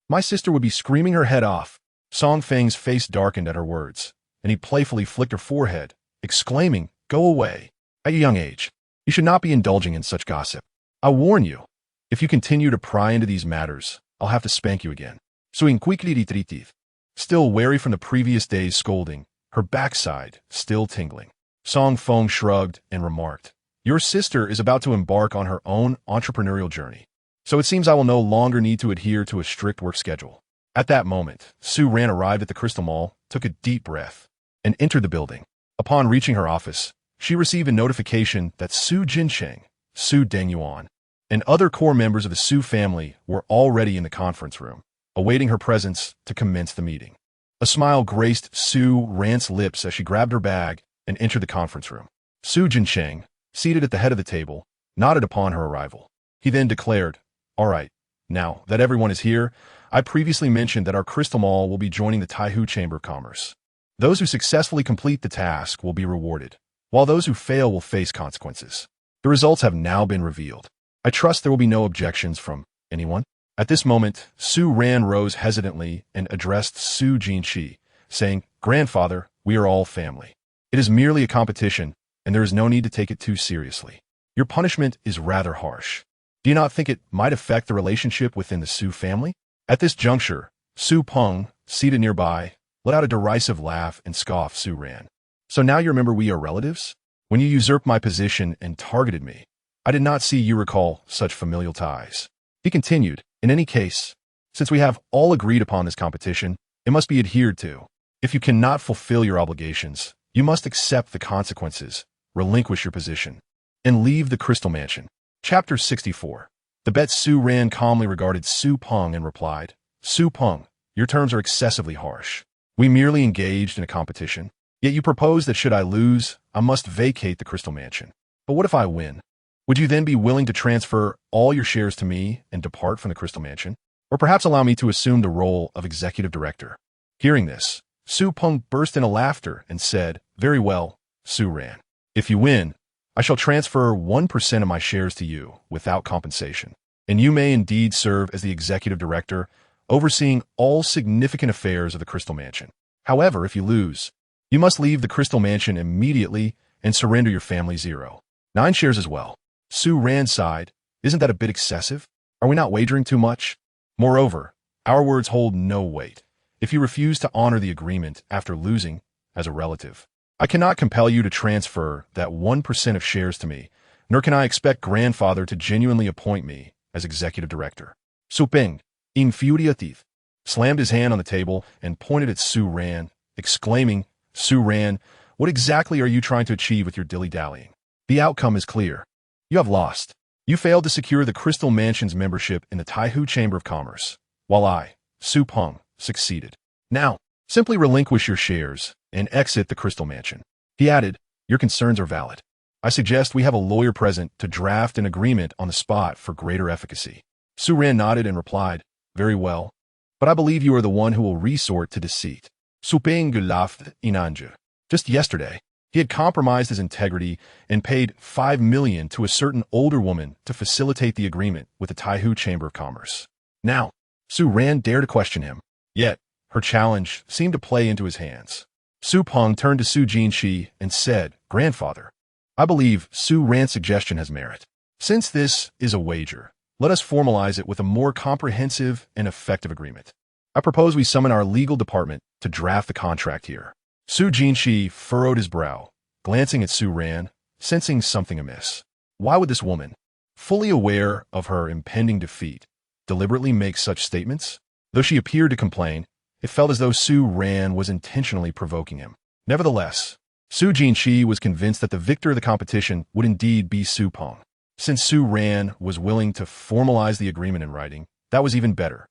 my sister would be screaming her head off." Song Feng's face darkened at her words, and he playfully flicked her forehead, exclaiming, "Go away. At your young age, you should not be indulging in such gossip. I warn you, if you continue to pry into these matters, I'll have to spank you again." Suing quickly retreated. Still wary from the previous day's scolding, her backside still tingling, Song Feng shrugged and remarked, "Your sister is about to embark on her own entrepreneurial journey, so it seems I will no longer need to adhere to a strict work schedule." At that moment, Su Ran arrived at the Crystal Mall, took a deep breath, and entered the building. Upon reaching her office, she received a notification that Su Jinsheng, Su Dengyuan, and other core members of the Su family were already in the conference room. awaiting her presence to commence the meeting. A smile graced Su Ran's lips as she grabbed her bag and entered the conference room. Su Jincheng, seated at the head of the table, nodded upon her arrival. He then declared, "All right, now that everyone is here, I previously mentioned that our Crystal Mall will be joining the Taihu Chamber of Commerce. Those who successfully complete the task will be rewarded, while those who fail will face consequences. The results have now been revealed. I trust there will be no objections from anyone." At this moment, Su Ran rose hesitantly and addressed Su Jinqi, saying, "Grandfather, we are all family. It is merely a competition, and there is no need to take it too seriously. Your punishment is rather harsh. Do you not think it might affect the relationship within the Su family?" At this juncture, Su Peng, seated nearby, let out a derisive laugh and scoffed Su Ran. "So now you remember we are relatives? When you usurped my position and targeted me, I did not see you recall such familial ties." He continued, "In any case, since we have all agreed upon this competition, it must be adhered to. If you cannot fulfill your obligations, you must accept the consequences, relinquish your position, and leave the Crystal Mansion." Chapter 64. The Bet Su Ran calmly regarded Su Peng and replied, "Su Peng, your terms are excessively harsh. We merely engaged in a competition, yet you propose that should I lose, I must vacate the Crystal Mansion. But what if I win? Would you then be willing to transfer all your shares to me and depart from the Crystal Mansion? Or perhaps allow me to assume the role of executive director?" Hearing this, Su Peng burst into laughter and said, "Very well, Su Ran. If you win, I shall transfer 1% of my shares to you without compensation, and you may indeed serve as the executive director, overseeing all significant affairs of the Crystal Mansion. However, if you lose, you must leave the Crystal Mansion immediately and surrender your family 0.9 shares as well." Su Ran sighed. "Isn't that a bit excessive? Are we not wagering too much? Moreover, our words hold no weight. If you refuse to honor the agreement after losing as a relative, I cannot compel you to transfer that 1% of shares to me, nor can I expect grandfather to genuinely appoint me as executive director." Su Peng, infuriated, slammed his hand on the table and pointed at Su Ran, exclaiming, "Su Ran, what exactly are you trying to achieve with your dilly-dallying? The outcome is clear. You have lost. You failed to secure the Crystal Mansion's membership in the Taihu Chamber of Commerce, while I, Su Peng, succeeded. Now, simply relinquish your shares and exit the Crystal Mansion." He added, "Your concerns are valid. I suggest we have a lawyer present to draft an agreement on the spot for greater efficacy." Su Ran nodded and replied, "Very well, but I believe you are the one who will resort to deceit." Su Peng laughed inanju. Just yesterday, he had compromised his integrity and paid 5 million to a certain older woman to facilitate the agreement with the Taihu Chamber of Commerce. Now, Su Ran dared to question him, yet her challenge seemed to play into his hands. Su Peng turned to Su Jinqi and said, "Grandfather, I believe Su Ran's suggestion has merit. Since this is a wager, let us formalize it with a more comprehensive and effective agreement. I propose we summon our legal department to draft the contract here." Su Jinqi furrowed his brow, glancing at Su Ran, sensing something amiss. Why would this woman, fully aware of her impending defeat, deliberately make such statements? Though she appeared to complain, it felt as though Su Ran was intentionally provoking him. Nevertheless, Su Jinqi was convinced that the victor of the competition would indeed be Su Peng. Since Su Ran was willing to formalize the agreement in writing, that was even better.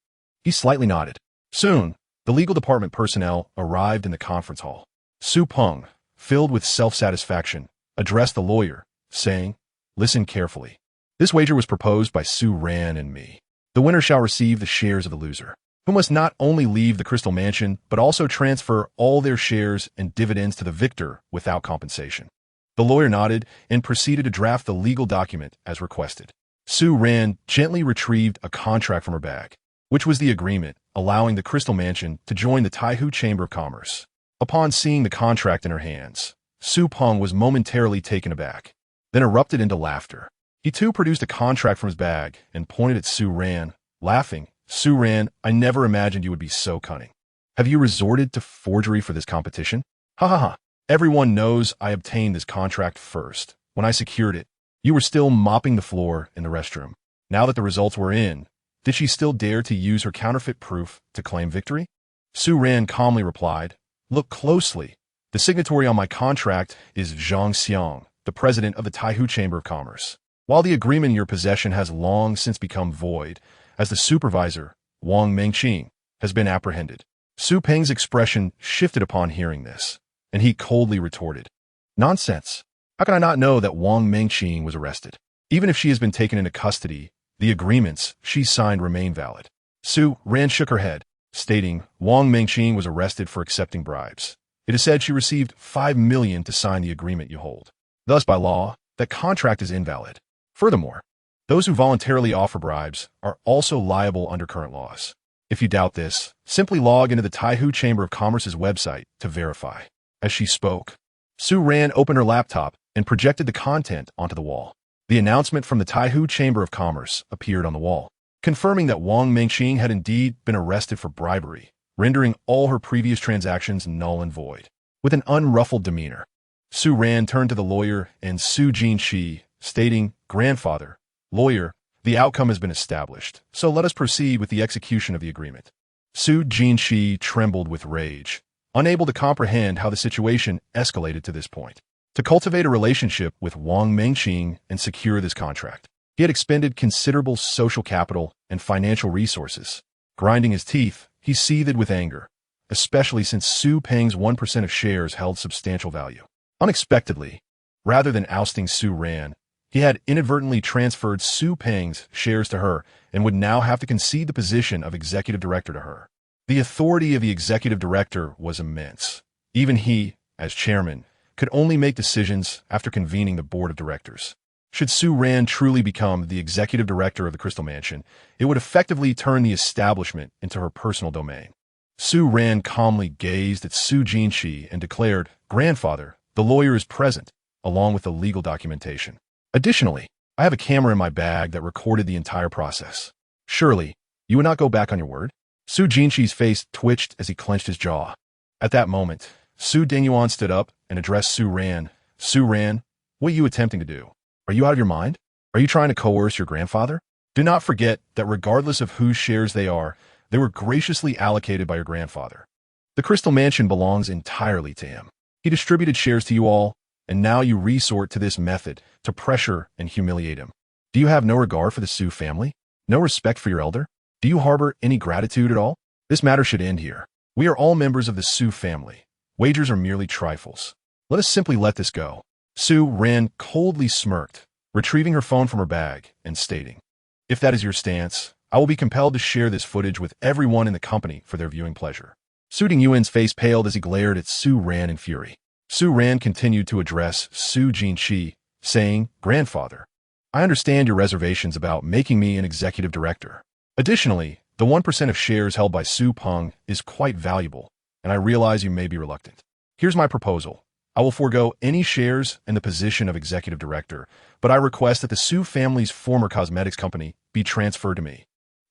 He slightly nodded. Soon, the legal department personnel arrived in the conference hall. Su Peng, filled with self-satisfaction, addressed the lawyer, saying, "Listen carefully. This wager was proposed by Su Ran and me. The winner shall receive the shares of the loser, who must not only leave the Crystal Mansion, but also transfer all their shares and dividends to the victor without compensation." The lawyer nodded and proceeded to draft the legal document as requested. Su Ran gently retrieved a contract from her bag, which was the agreement allowing the Crystal Mansion to join the Taihu Chamber of Commerce. Upon seeing the contract in her hands, Su Peng was momentarily taken aback, then erupted into laughter. He too produced a contract from his bag and pointed at Su Ran, laughing. "Su Ran, I never imagined you would be so cunning. Have you resorted to forgery for this competition? Ha ha ha. Everyone knows I obtained this contract first. When I secured it, you were still mopping the floor in the restroom. Now that the results were in, did she still dare to use her counterfeit proof to claim victory?" Su Ran calmly replied, "Look closely. The signatory on my contract is Zhang Xiang, the president of the Taihu Chamber of Commerce. While the agreement in your possession has long since become void, as the supervisor, Wang Mengqing, has been apprehended. Su Peng's expression shifted upon hearing this, and he coldly retorted, "Nonsense. How can I not know that Wang Mengqing was arrested? Even if she has been taken into custody, the agreements she signed remain valid." Su Ran shook her head, stating Wang Mengqing was arrested for accepting bribes. It is said she received 5 million to sign the agreement you hold. Thus, by law, that contract is invalid. Furthermore, those who voluntarily offer bribes are also liable under current laws. If you doubt this, simply log into the Taihu Chamber of Commerce's website to verify. As she spoke, Su Ran opened her laptop and projected the content onto the wall. The announcement from the Taihu Chamber of Commerce appeared on the wall, confirming that Wang Mengqing had indeed been arrested for bribery, rendering all her previous transactions null and void. With an unruffled demeanor, Su Ran turned to the lawyer and Su Jinshi, stating, "Grandfather, lawyer, the outcome has been established, so let us proceed with the execution of the agreement." Su Jinshi trembled with rage, unable to comprehend how the situation escalated to this point. To cultivate a relationship with Wang Mengqing and secure this contract, he had expended considerable social capital and financial resources. Grinding his teeth, he seethed with anger, especially since Su Peng's 1% of shares held substantial value. Unexpectedly, rather than ousting Su Ran, he had inadvertently transferred Su Peng's shares to her and would now have to concede the position of executive director to her. The authority of the executive director was immense. Even he, as chairman, could only make decisions after convening the board of directors. Should Su Ran truly become the executive director of the Crystal Mansion, it would effectively turn the establishment into her personal domain. Su Ran calmly gazed at Su Jinshi and declared, "Grandfather, the lawyer is present, along with the legal documentation. Additionally, I have a camera in my bag that recorded the entire process. Surely, you would not go back on your word?" Su Jinshi's face twitched as he clenched his jaw. At that moment, Su Dingyuan stood up and addressed Su Ran. "Su Ran, what are you attempting to do? Are you out of your mind? Are you trying to coerce your grandfather? Do not forget that regardless of whose shares they were graciously allocated by your grandfather. The Crystal Mansion belongs entirely to him. He distributed shares to you all, and now you resort to this method to pressure and humiliate him. Do you have no regard for the Su family? No respect for your elder? Do you harbor any gratitude at all? This matter should end here. We are all members of the Su family. Wagers are merely trifles. Let us simply let this go." Su Ran coldly smirked, retrieving her phone from her bag and stating, "If that is your stance, I will be compelled to share this footage with everyone in the company for their viewing pleasure." Su Dingyuan's face paled as he glared at Su Ran in fury. Su Ran continued to address Su Jinshi, saying, "Grandfather, I understand your reservations about making me an executive director. Additionally, the 1% of shares held by Su Peng is quite valuable, and I realize you may be reluctant. Here's my proposal. I will forego any shares in the position of executive director, but I request that the Su family's former cosmetics company be transferred to me,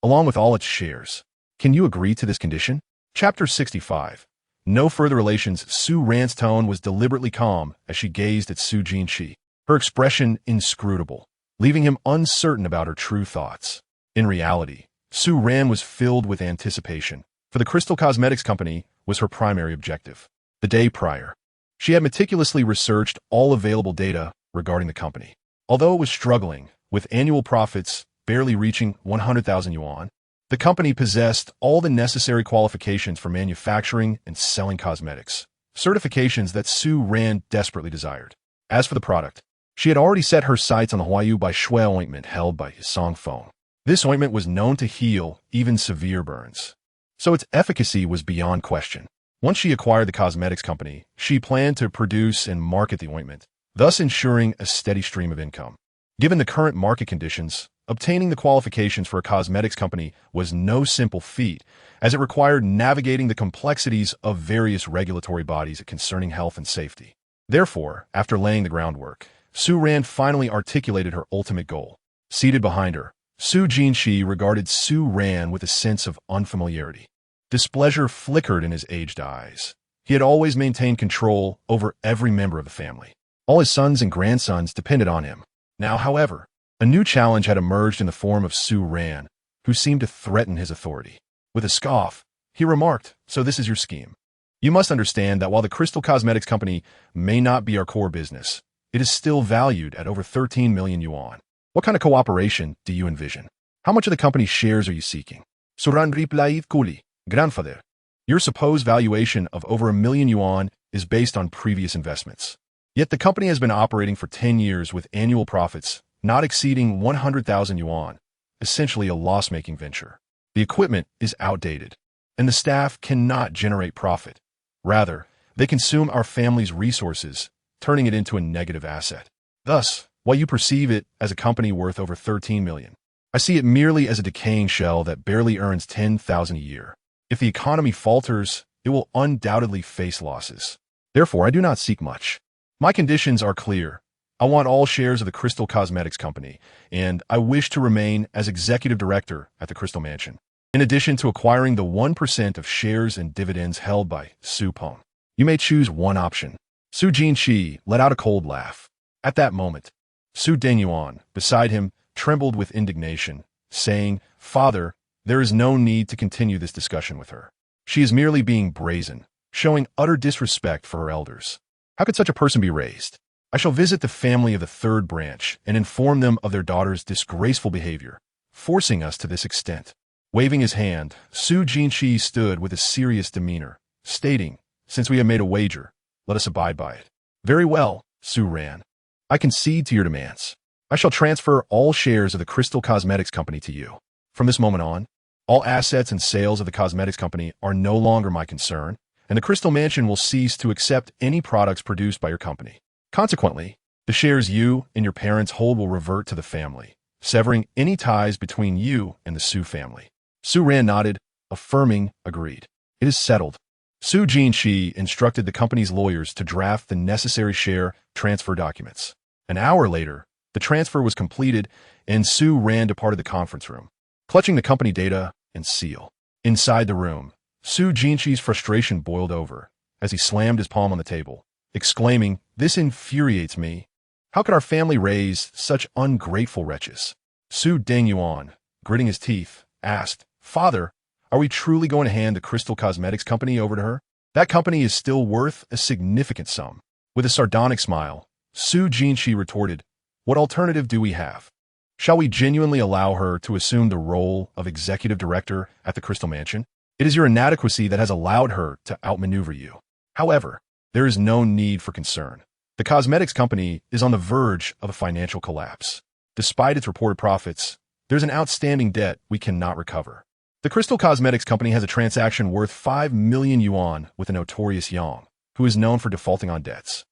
along with all its shares. Can you agree to this condition?" Chapter 65. No further relations. Su Ran's tone was deliberately calm as she gazed at Su Jinshi, her expression inscrutable, leaving him uncertain about her true thoughts. In reality, Su Ran was filled with anticipation, for the Crystal Cosmetics Company was her primary objective. The day prior, she had meticulously researched all available data regarding the company. Although it was struggling, with annual profits barely reaching 100,000 yuan, the company possessed all the necessary qualifications for manufacturing and selling cosmetics, certifications that Su Ran desperately desired. As for the product, she had already set her sights on the Huayu by Shui ointment held by Song Feng. This ointment was known to heal even severe burns, so its efficacy was beyond question. Once she acquired the cosmetics company, she planned to produce and market the ointment, thus ensuring a steady stream of income. Given the current market conditions, obtaining the qualifications for a cosmetics company was no simple feat, as it required navigating the complexities of various regulatory bodies concerning health and safety. Therefore, after laying the groundwork, Su Ran finally articulated her ultimate goal. Seated behind her, Su Jinshi regarded Su Ran with a sense of unfamiliarity. Displeasure flickered in his aged eyes. He had always maintained control over every member of the family. All his sons and grandsons depended on him. Now, however, a new challenge had emerged in the form of Su Ran, who seemed to threaten his authority. With a scoff, he remarked, "So this is your scheme. You must understand that while the Crystal Cosmetics Company may not be our core business, it is still valued at over 13 million yuan. What kind of cooperation do you envision? How much of the company's shares are you seeking?" Suran replied coolly, Grandfather, your supposed valuation of over $1 million is based on previous investments. Yet the company has been operating for 10 years with annual profits not exceeding 100,000 yuan, essentially a loss-making venture. The equipment is outdated, and the staff cannot generate profit. Rather, they consume our family's resources, turning it into a negative asset. Thus, while you perceive it as a company worth over 13 million, I see it merely as a decaying shell that barely earns 10,000 a year. If the economy falters, it will undoubtedly face losses. Therefore, I do not seek much. My conditions are clear. I want all shares of the Crystal Cosmetics Company, and I wish to remain as executive director at the Crystal Mansion, in addition to acquiring the 1% of shares and dividends held by Su Peng. You may choose one option. Su Jinqi let out a cold laugh. At that moment, Su Dengyuan, beside him, trembled with indignation, saying, "Father, there is no need to continue this discussion with her. She is merely being brazen, showing utter disrespect for her elders. How could such a person be raised? I shall visit the family of the third branch and inform them of their daughter's disgraceful behavior, forcing us to this extent." Waving his hand, Su Jinqi stood with a serious demeanor, stating, "Since we have made a wager, let us abide by it." "Very well," Su ran. "I concede to your demands. I shall transfer all shares of the Crystal Cosmetics Company to you. From this moment on, all assets and sales of the cosmetics company are no longer my concern, and the Crystal Mansion will cease to accept any products produced by your company. Consequently, the shares you and your parents hold will revert to the family, severing any ties between you and the Su family." Su Ran nodded, affirming, agreed. "It is settled." Su Jinqi instructed the company's lawyers to draft the necessary share transfer documents. An hour later, the transfer was completed, and Su Ran departed the conference room, clutching the company data and seal. Inside the room, Su Jinqi's frustration boiled over as he slammed his palm on the table, exclaiming, "This infuriates me. How could our family raise such ungrateful wretches?" Su Dengyuan, gritting his teeth, asked, "Father, are we truly going to hand the Crystal Cosmetics Company over to her? That company is still worth a significant sum." With a sardonic smile, Su Jinqi retorted, "What alternative do we have? Shall we genuinely allow her to assume the role of executive director at the Crystal Mansion? It is your inadequacy that has allowed her to outmaneuver you. However, there is no need for concern. The cosmetics company is on the verge of a financial collapse. Despite its reported profits, there's an outstanding debt we cannot recover. The Crystal Cosmetics Company has a transaction worth 5 million yuan with a notorious Yang, who is known for defaulting on debts.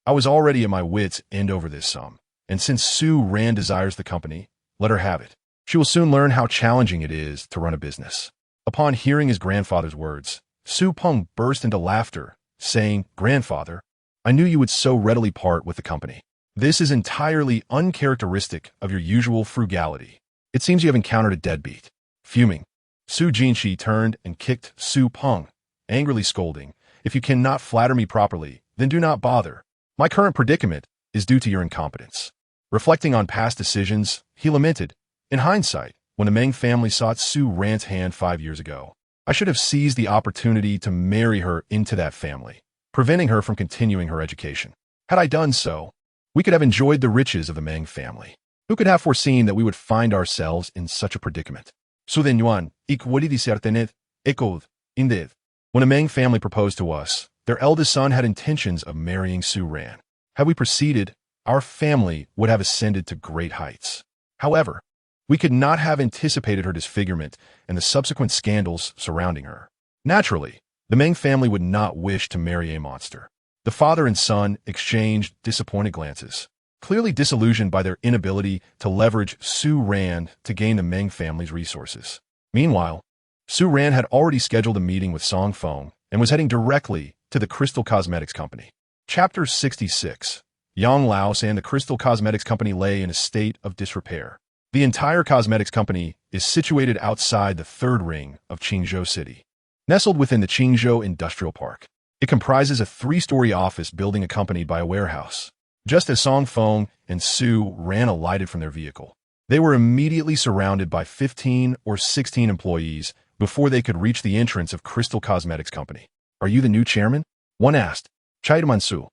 I was already at my wits' end over this sum, and since Su Ran desires the company, let her have it. She will soon learn how challenging it is to run a business." Upon hearing his grandfather's words, Su Peng burst into laughter, saying, "Grandfather, I knew you would so readily part with the company. This is entirely uncharacteristic of your usual frugality. It seems you have encountered a deadbeat." Fuming, Su Jinqi turned and kicked Su Peng, angrily scolding, "If you cannot flatter me properly, then do not bother. My current predicament is due to your incompetence." Reflecting on past decisions, he lamented, "In hindsight, when the Meng family sought Su Ran's hand 5 years ago, I should have seized the opportunity to marry her into that family, preventing her from continuing her education. Had I done so, we could have enjoyed the riches of the Meng family. Who could have foreseen that we would find ourselves in such a predicament?" Su Denyuan, equally discertenet, echoed, "Indeed. When the Meng family proposed to us, their eldest son had intentions of marrying Su Ran. Had we proceeded, our family would have ascended to great heights. However, we could not have anticipated her disfigurement and the subsequent scandals surrounding her. Naturally, the Meng family would not wish to marry a monster." The father and son exchanged disappointed glances, clearly disillusioned by their inability to leverage Su Ran to gain the Meng family's resources. Meanwhile, Su Ran had already scheduled a meeting with Song Feng and was heading directly to the Crystal Cosmetics Company. Chapter 66. Yang Laos and the Crystal Cosmetics Company lay in a state of disrepair. The entire cosmetics company is situated outside the third ring of Qingzhou City, nestled within the Qingzhou Industrial Park. It comprises a 3-story office building accompanied by a warehouse. Just as Song Feng and Su Ran alighted from their vehicle, they were immediately surrounded by 15 or 16 employees before they could reach the entrance of Crystal Cosmetics Company. "Are you the new chairman?" one asked. "Chaidaman Su.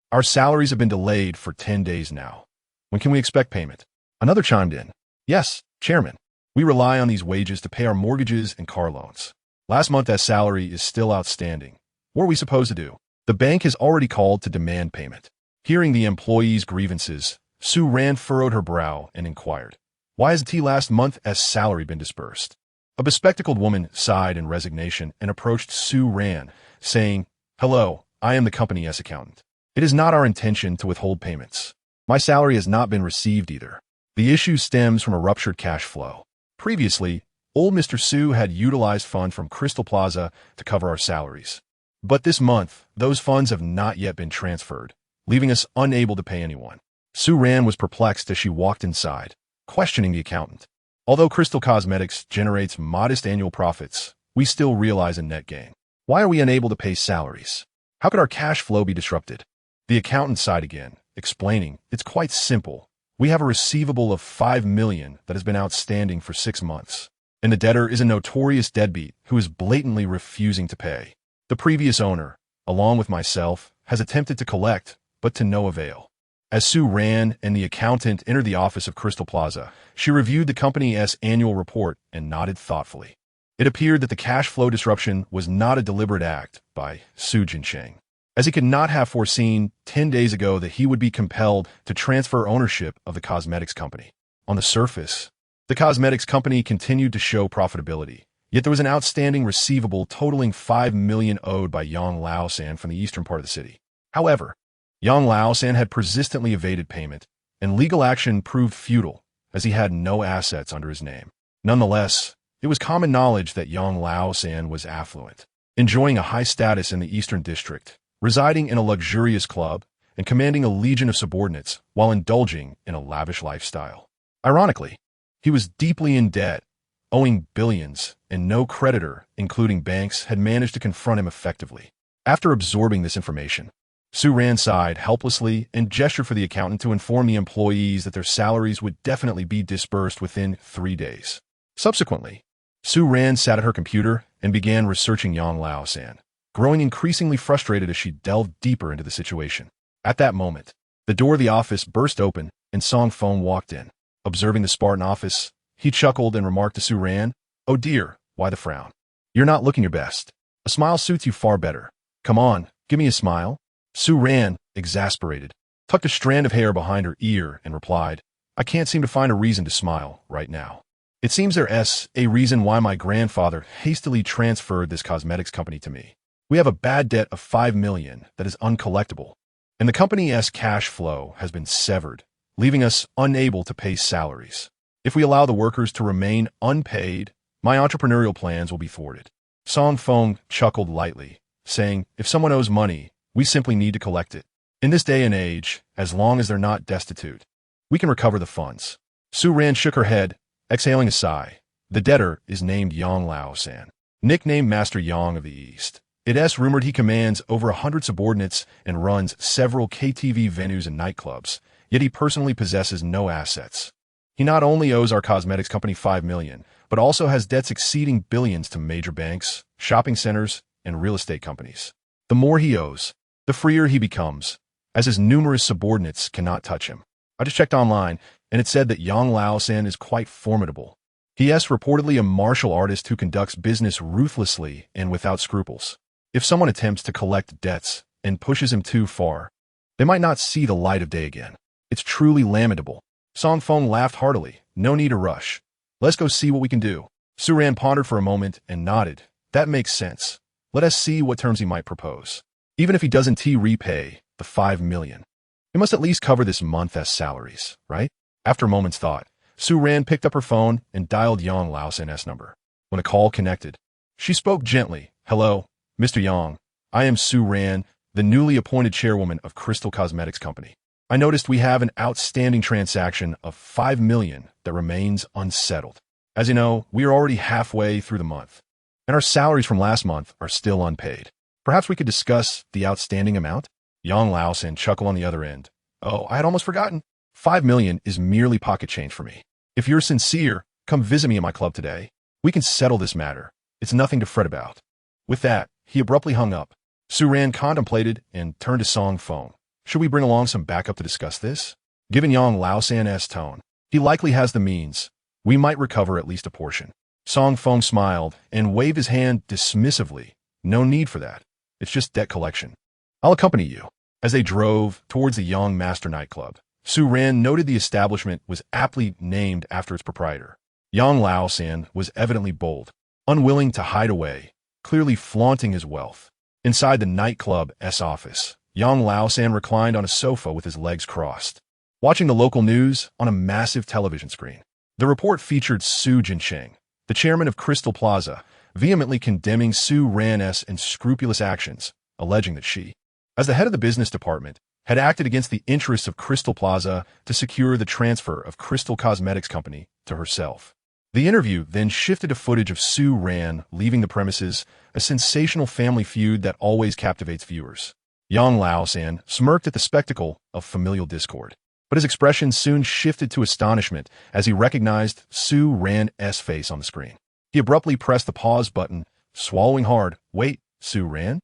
Our salaries have been delayed for 10 days now. When can we expect payment?" Another chimed in. "Yes, chairman. We rely on these wages to pay our mortgages and car loans." Last month's salary is still outstanding. What are we supposed to do? The bank has already called to demand payment. Hearing the employees' grievances, Su Ran furrowed her brow and inquired, "Why hasn't last month's salary been dispersed?" A bespectacled woman sighed in resignation and approached Su Ran, saying, "Hello, I am the company's accountant. It is not our intention to withhold payments. My salary has not been received either. The issue stems from a ruptured cash flow. Previously, old Mr. Su had utilized funds from Crystal Plaza to cover our salaries. But this month, those funds have not yet been transferred, leaving us unable to pay anyone." Su Ran was perplexed as she walked inside, questioning the accountant. "Although Crystal Cosmetics generates modest annual profits, we still realize a net gain. Why are we unable to pay salaries? How could our cash flow be disrupted?" The accountant sighed again, explaining, "It's quite simple. We have a receivable of 5 million that has been outstanding for 6 months, and the debtor is a notorious deadbeat who is blatantly refusing to pay. The previous owner, along with myself, has attempted to collect, but to no avail." As Su Ran and the accountant entered the office of Crystal Plaza, she reviewed the company's annual report and nodded thoughtfully. It appeared that the cash flow disruption was not a deliberate act by Su Jinsheng, as he could not have foreseen 10 days ago that he would be compelled to transfer ownership of the cosmetics company. On the surface, the cosmetics company continued to show profitability, yet there was an outstanding receivable totaling 5 million owed by Yang Laosan from the eastern part of the city. However, Yang Laosan had persistently evaded payment, and legal action proved futile, as he had no assets under his name. Nonetheless, it was common knowledge that Yang Laosan was affluent, enjoying a high status in the Eastern District, residing in a luxurious club, and commanding a legion of subordinates while indulging in a lavish lifestyle. Ironically, he was deeply in debt, owing billions, and no creditor, including banks, had managed to confront him effectively. After absorbing this information, Su Ran sighed helplessly and gestured for the accountant to inform the employees that their salaries would definitely be disbursed within 3 days. Subsequently, Su Ran sat at her computer and began researching Yang Laosan, growing increasingly frustrated as she delved deeper into the situation. At that moment, the door of the office burst open and Song Feng walked in. Observing the Spartan office, he chuckled and remarked to Su Ran, "Oh dear, why the frown? You're not looking your best. A smile suits you far better. Come on, give me a smile." Su Ran, exasperated, tucked a strand of hair behind her ear and replied, "I can't seem to find a reason to smile right now. It seems there's a reason why my grandfather hastily transferred this cosmetics company to me. We have a bad debt of 5 million that is uncollectible, and the company's cash flow has been severed, leaving us unable to pay salaries. If we allow the workers to remain unpaid, my entrepreneurial plans will be thwarted." Song Feng chuckled lightly, saying, "If someone owes money, we simply need to collect it. In this day and age, as long as they're not destitute, we can recover the funds." Su Ran shook her head, exhaling a sigh. "The debtor is named Yang Laosan, nicknamed Master Yang of the East. It's rumored he commands over 100 subordinates and runs several KTV venues and nightclubs, yet he personally possesses no assets. He not only owes our cosmetics company 5 million, but also has debts exceeding billions to major banks, shopping centers, and real estate companies. The more he owes, the freer he becomes, as his numerous subordinates cannot touch him. I just checked online, and it said that Yang Laosan is quite formidable. He is reportedly a martial artist who conducts business ruthlessly and without scruples. If someone attempts to collect debts and pushes him too far, they might not see the light of day again. It's truly lamentable." Song Feng laughed heartily. "No need to rush. Let's go see what we can do." Su Ran pondered for a moment and nodded. "That makes sense. Let us see what terms he might propose. Even if he doesn't repay the 5 million, he must at least cover this month's salaries, right?" After a moment's thought, Su Ran picked up her phone and dialed Yang Laosan's number. When a call connected, she spoke gently. "Hello, Mr. Yang. I am Su Ran, the newly appointed chairwoman of Crystal Cosmetics Company. I noticed we have an outstanding transaction of 5 million that remains unsettled. As you know, we are already halfway through the month, and our salaries from last month are still unpaid. Perhaps we could discuss the outstanding amount?" Yang Laosan chuckled on the other end. "Oh, I had almost forgotten. 5 million is merely pocket change for me. If you're sincere, come visit me in my club today. We can settle this matter. It's nothing to fret about." With that, he abruptly hung up. Su Ran contemplated and turned to Song Feng. "Should we bring along some backup to discuss this? Given Yang Laosan's tone, he likely has the means. We might recover at least a portion." Song Feng smiled and waved his hand dismissively. No need for that. It's just debt collection. I'll accompany you. As they drove towards the Young Master nightclub, Su Ran noted the establishment was aptly named after its proprietor. Yang Laosan was evidently bold, unwilling to hide away, clearly flaunting his wealth. Inside the nightclub's office, Yang Laosan reclined on a sofa with his legs crossed, watching the local news on a massive television screen. The report featured Su Jincheng, the chairman of Crystal Plaza, vehemently condemning Su Ran's unscrupulous actions, alleging that she, as the head of the business department, had acted against the interests of Crystal Plaza to secure the transfer of Crystal Cosmetics Company to herself. The interview then shifted to footage of Su Ran leaving the premises, a sensational family feud that always captivates viewers. Yang Laosan smirked at the spectacle of familial discord, but his expression soon shifted to astonishment as he recognized Su Ran's face on the screen. He abruptly pressed the pause button, swallowing hard. Wait, Su Ran?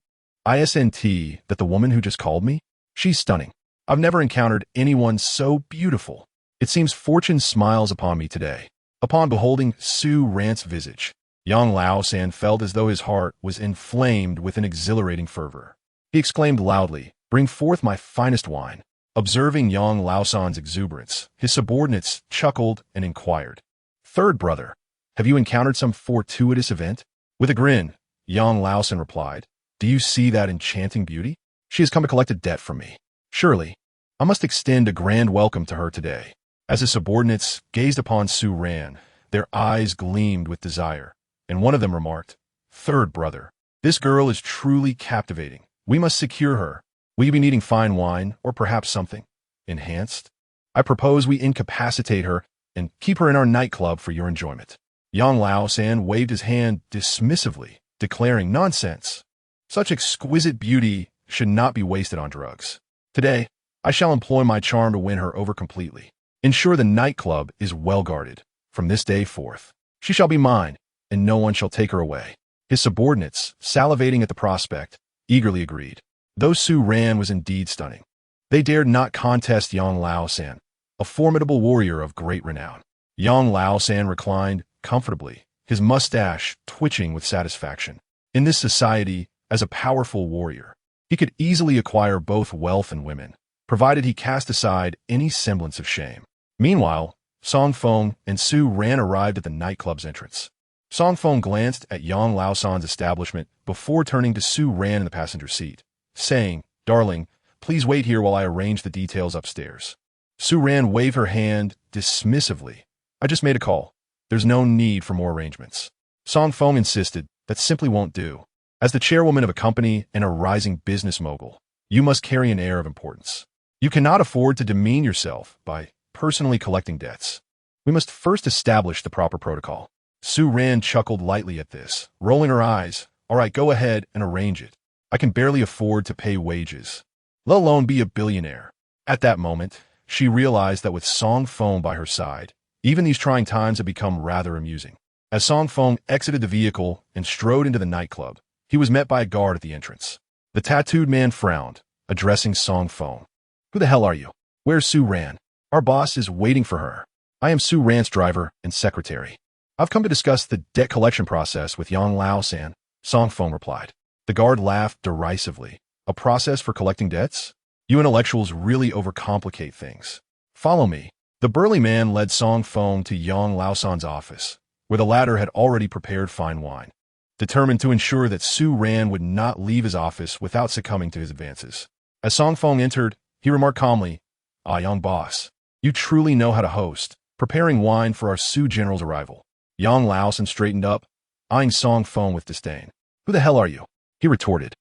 ISNT, that the woman who just called me? She's stunning. I've never encountered anyone so beautiful. It seems fortune smiles upon me today. Upon beholding Su Ran's visage, Yang Laosan felt as though his heart was inflamed with an exhilarating fervor. He exclaimed loudly, "Bring forth my finest wine." Observing Yang Laosan's exuberance, his subordinates chuckled and inquired, "Third brother, have you encountered some fortuitous event?" With a grin, Yang Laosan replied, "Do you see that enchanting beauty? She has come to collect a debt from me. Surely, I must extend a grand welcome to her today." As his subordinates gazed upon Su Ran, their eyes gleamed with desire, and one of them remarked, "Third brother, this girl is truly captivating. We must secure her. Will you be needing fine wine, or perhaps something enhanced? I propose we incapacitate her and keep her in our nightclub for your enjoyment." Yang Laosan waved his hand dismissively, declaring, "Nonsense. Such exquisite beauty should not be wasted on drugs. Today, I shall employ my charm to win her over completely. Ensure the nightclub is well guarded. From this day forth, she shall be mine, and no one shall take her away." His subordinates, salivating at the prospect, eagerly agreed. Though Su Ran was indeed stunning, they dared not contest Yang Laosan, a formidable warrior of great renown. Yang Laosan reclined comfortably, his mustache twitching with satisfaction. In this society, as a powerful warrior, he could easily acquire both wealth and women, provided he cast aside any semblance of shame. Meanwhile, Song Feng and Su Ran arrived at the nightclub's entrance. Song Feng glanced at Yang Laosan's establishment before turning to Su Ran in the passenger seat, saying, "Darling, please wait here while I arrange the details upstairs." Su Ran waved her hand dismissively. "I just made a call. There's no need for more arrangements." Song Feng insisted, "That simply won't do. As the chairwoman of a company and a rising business mogul, you must carry an air of importance. You cannot afford to demean yourself by personally collecting debts. We must first establish the proper protocol." Su Ran chuckled lightly at this, rolling her eyes. "All right, go ahead and arrange it. I can barely afford to pay wages, let alone be a billionaire." At that moment, she realized that with Song Feng by her side, even these trying times had become rather amusing. As Song Feng exited the vehicle and strode into the nightclub, he was met by a guard at the entrance. The tattooed man frowned, addressing Song Feng. "Who the hell are you? Where's Su Ran? Our boss is waiting for her." "I am Su Ran's driver and secretary. I've come to discuss the debt collection process with Yang Laosan," Song Feng replied. The guard laughed derisively. "A process for collecting debts? You intellectuals really overcomplicate things. Follow me." The burly man led Song Feng to Yang Laosan's office, where the latter had already prepared fine wine, determined to ensure that Su Ran would not leave his office without succumbing to his advances. As Song Feng entered, he remarked calmly, "Ah, young boss, you truly know how to host, preparing wine for our Su general's arrival." Yang Laosan straightened up, eyeing Song Feng with disdain. "Who the hell are you?" he retorted.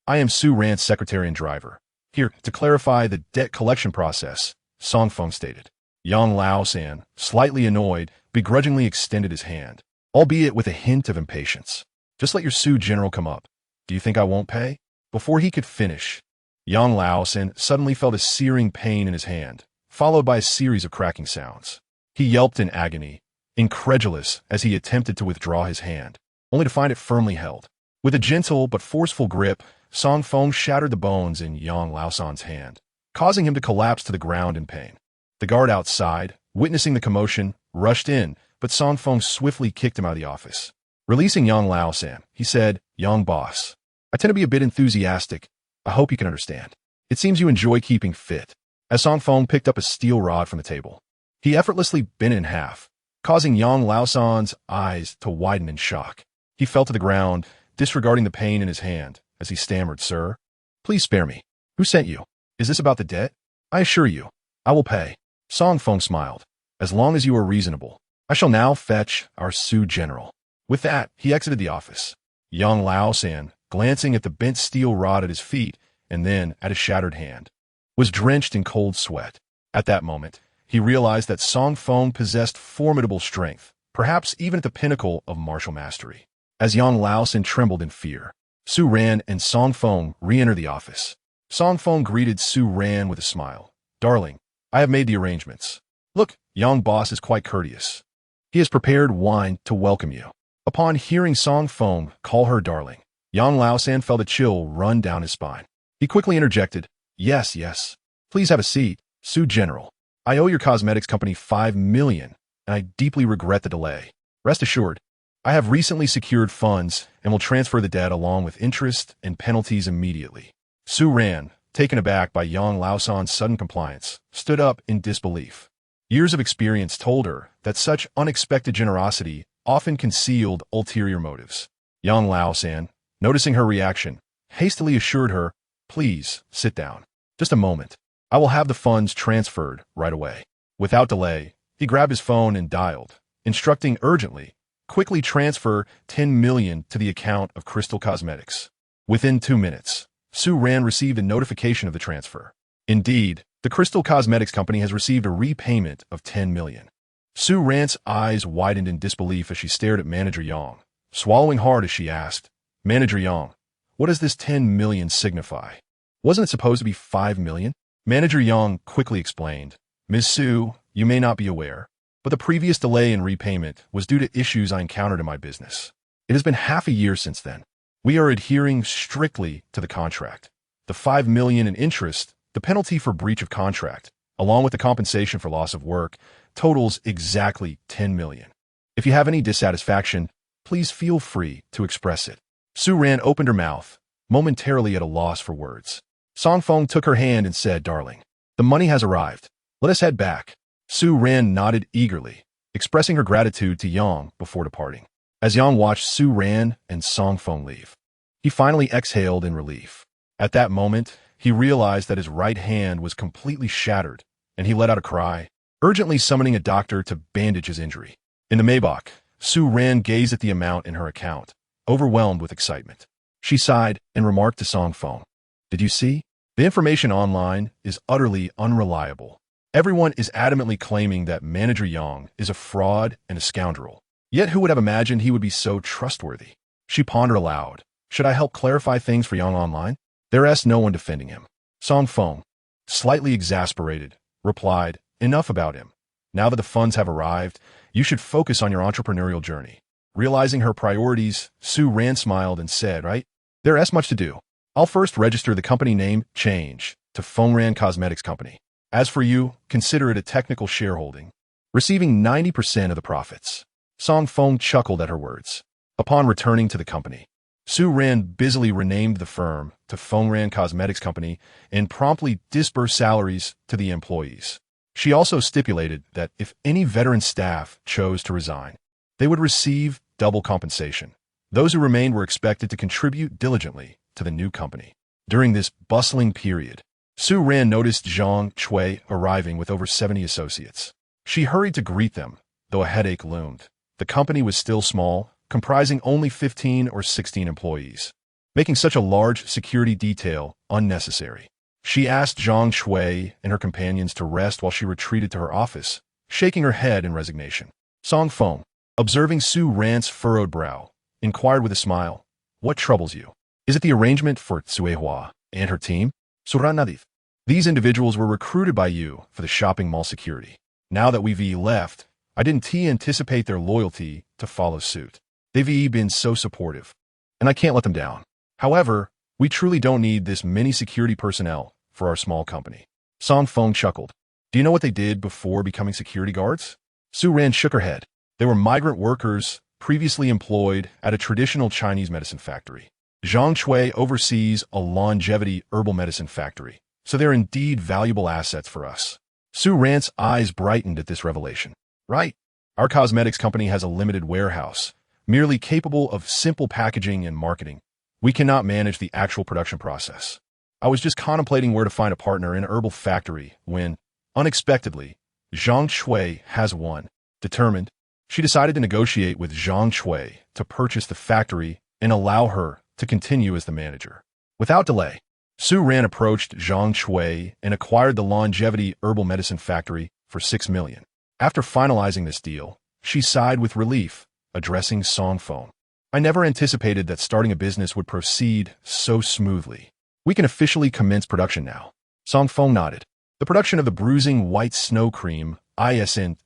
"I am Su Ran's secretary and driver. Here, to clarify the debt collection process," Song Feng stated. Yang Laosan, slightly annoyed, begrudgingly extended his hand, albeit with a hint of impatience. "Just let your Su general come up. Do you think I won't pay?" Before he could finish, Yang Laosan suddenly felt a searing pain in his hand, followed by a series of cracking sounds. He yelped in agony, incredulous as he attempted to withdraw his hand, only to find it firmly held. With a gentle but forceful grip, Song Feng shattered the bones in Yang Laosan's hand, causing him to collapse to the ground in pain. The guard outside, witnessing the commotion, rushed in, but Song Feng swiftly kicked him out of the office. Releasing Yang Lao-san, he said, "Young boss, I tend to be a bit enthusiastic. I hope you can understand. It seems you enjoy keeping fit." As Song Feng picked up a steel rod from the table, he effortlessly bent it in half, causing Yang Lao-san's eyes to widen in shock. He fell to the ground, disregarding the pain in his hand, as he stammered, "Sir, please spare me. Who sent you? Is this about the debt? I assure you, I will pay." Song Feng smiled. "As long as you are reasonable, I shall now fetch our Su general." With that, he exited the office. Yang Lao-san, glancing at the bent steel rod at his feet and then at his shattered hand, was drenched in cold sweat. At that moment, he realized that Song Feng possessed formidable strength, perhaps even at the pinnacle of martial mastery. As Yang Lao-san trembled in fear, Su Ran and Song Feng re-entered the office. Song Feng greeted Su Ran with a smile. "Darling, I have made the arrangements. Look, young boss is quite courteous. He has prepared wine to welcome you." Upon hearing Song Feng call her darling, Yang Lao-san felt a chill run down his spine. He quickly interjected, Yes. Please have a seat, Su General. I owe your cosmetics company 5 million, and I deeply regret the delay. Rest assured, I have recently secured funds and will transfer the debt along with interest and penalties immediately." Su Ran, taken aback by Yang Lao-san's sudden compliance, stood up in disbelief. Years of experience told her that such unexpected generosity often concealed ulterior motives. Yang Lao-san, noticing her reaction, hastily assured her, "Please, sit down. Just a moment. I will have the funds transferred right away." Without delay, he grabbed his phone and dialed, instructing urgently, "Quickly transfer 10 million to the account of Crystal Cosmetics." Within 2 minutes, Su Ran received a notification of the transfer. Indeed, the Crystal Cosmetics company has received a repayment of 10 million. Su Ran's eyes widened in disbelief as she stared at Manager Yang, swallowing hard as she asked, "Manager Yang, what does this 10 million signify? Wasn't it supposed to be 5 million? Manager Yang quickly explained, "Ms. Su, you may not be aware, but the previous delay in repayment was due to issues I encountered in my business. It has been half a year since then. We are adhering strictly to the contract. The 5 million in interest, the penalty for breach of contract, along with the compensation for loss of work, totals exactly 10 million. If you have any dissatisfaction, please feel free to express it." Su Ran opened her mouth, momentarily at a loss for words. Song Feng took her hand and said, "Darling, the money has arrived. Let us head back." Su Ran nodded eagerly, expressing her gratitude to Yang before departing. As Yang watched Su Ran and Song Feng leave, he finally exhaled in relief. At that moment, he realized that his right hand was completely shattered, and he let out a cry, urgently summoning a doctor to bandage his injury. In the Maybach, Su Ran gazed at the amount in her account, overwhelmed with excitement. She sighed and remarked to Song Feng, "Did you see? The information online is utterly unreliable. Everyone is adamantly claiming that Manager Yang is a fraud and a scoundrel. Yet who would have imagined he would be so trustworthy?" She pondered aloud. "Should I help clarify things for Yang online?" There is no one defending him. Song Feng, slightly exasperated, replied, "Enough about him. Now that the funds have arrived, you should focus on your entrepreneurial journey." Realizing her priorities, Su Ran smiled and said, "Right, there is much to do. I'll first register the company name change to Fengran Cosmetics Company. As for you, consider it a technical shareholding, receiving 90% of the profits." Song Feng chuckled at her words. Upon returning to the company, Su Ran busily renamed the firm to Fengran Cosmetics Company and promptly disbursed salaries to the employees. She also stipulated that if any veteran staff chose to resign, they would receive double compensation. Those who remained were expected to contribute diligently to the new company. During this bustling period, Su Ran noticed Zhang Chui arriving with over 70 associates. She hurried to greet them, though a headache loomed. The company was still small, comprising only 15 or 16 employees, making such a large security detail unnecessary. She asked Zhang Chui and her companions to rest while she retreated to her office, shaking her head in resignation. Song Feng, observing Su Ran's furrowed brow, inquired with a smile, "What troubles you? Is it the arrangement for Cui Hua and her team?" Suranadith. "These individuals were recruited by you for the shopping mall security. Now that we've left, I didn't anticipate their loyalty to follow suit. They've been so supportive, and I can't let them down. However, we truly don't need this many security personnel for our small company." Song Feng chuckled. "Do you know what they did before becoming security guards?" Su Ran shook her head. They were migrant workers previously employed at a traditional Chinese medicine factory. Zhang Shui oversees a longevity herbal medicine factory, so they're indeed valuable assets for us. Su Ran's eyes brightened at this revelation. Right. Our cosmetics company has a limited warehouse, merely capable of simple packaging and marketing. We cannot manage the actual production process. I was just contemplating where to find a partner in an herbal factory when, unexpectedly, Zhang Shui has one. Determined, she decided to negotiate with Zhang Shui to purchase the factory and allow her to continue as the manager. Without delay, Su Ran approached Zhang Shui and acquired the longevity herbal medicine factory for 6 million. After finalizing this deal, she sighed with relief, addressing Song Feng. I never anticipated that starting a business would proceed so smoothly. We can officially commence production now. Song Feng nodded. The production of the bruising white snow cream isn't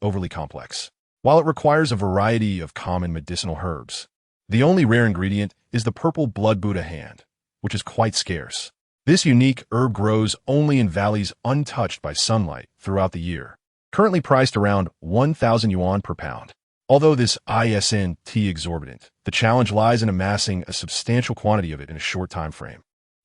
overly complex. While it requires a variety of common medicinal herbs, the only rare ingredient is the purple blood Buddha hand, which is quite scarce. This unique herb grows only in valleys untouched by sunlight throughout the year, currently priced around 1,000 yuan per pound. Although this isn't exorbitant, the challenge lies in amassing a substantial quantity of it in a short time frame.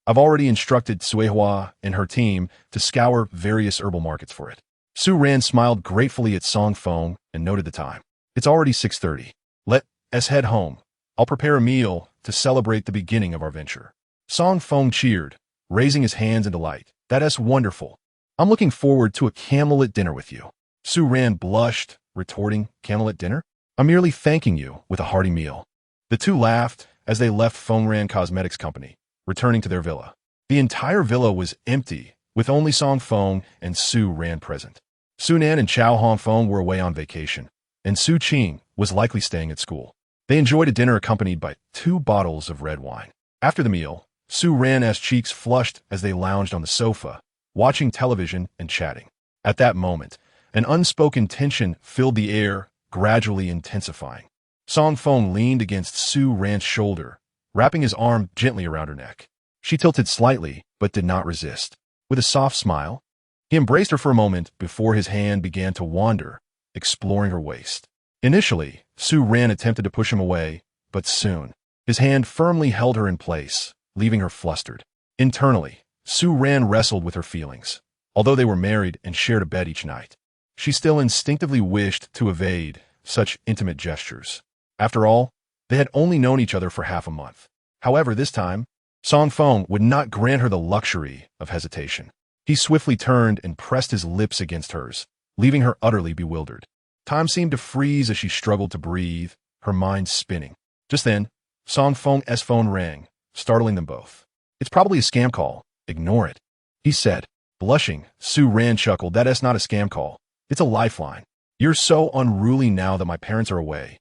I've already instructed Suihua and her team to scour various herbal markets for it. Su Ran smiled gratefully at Song Feng and noted the time. It's already 6:30. Let's head home. I'll prepare a meal to celebrate the beginning of our venture. Song Feng cheered, raising his hands in delight. That's wonderful. I'm looking forward to a candlelit dinner with you. Su Ran blushed, retorting, candlelit dinner? I'm merely thanking you with a hearty meal. The two laughed as they left Feng Ran Cosmetics Company, returning to their villa. The entire villa was empty, with only Song Feng and Su Ran present. Su Nan and Chao Hongfeng were away on vacation, and Su Qing was likely staying at school. They enjoyed a dinner accompanied by 2 bottles of red wine. After the meal, Su Ran's cheeks flushed as they lounged on the sofa, watching television and chatting. At that moment, an unspoken tension filled the air, gradually intensifying. Song Feng leaned against Su Ran's shoulder, wrapping his arm gently around her neck. She tilted slightly, but did not resist. With a soft smile, he embraced her for a moment before his hand began to wander, exploring her waist. Initially, Su Ran attempted to push him away, but soon, his hand firmly held her in place, leaving her flustered. Internally, Su Ran wrestled with her feelings. Although they were married and shared a bed each night, she still instinctively wished to evade such intimate gestures. After all, they had only known each other for half a month. However, this time, Song Feng would not grant her the luxury of hesitation. He swiftly turned and pressed his lips against hers, leaving her utterly bewildered. Time seemed to freeze as she struggled to breathe, her mind spinning. Just then, Song Feng's phone rang, startling them both. It's probably a scam call. Ignore it, he said. Blushing, Su Ran chuckled. That's not a scam call. It's a lifeline. You're so unruly now that my parents are away.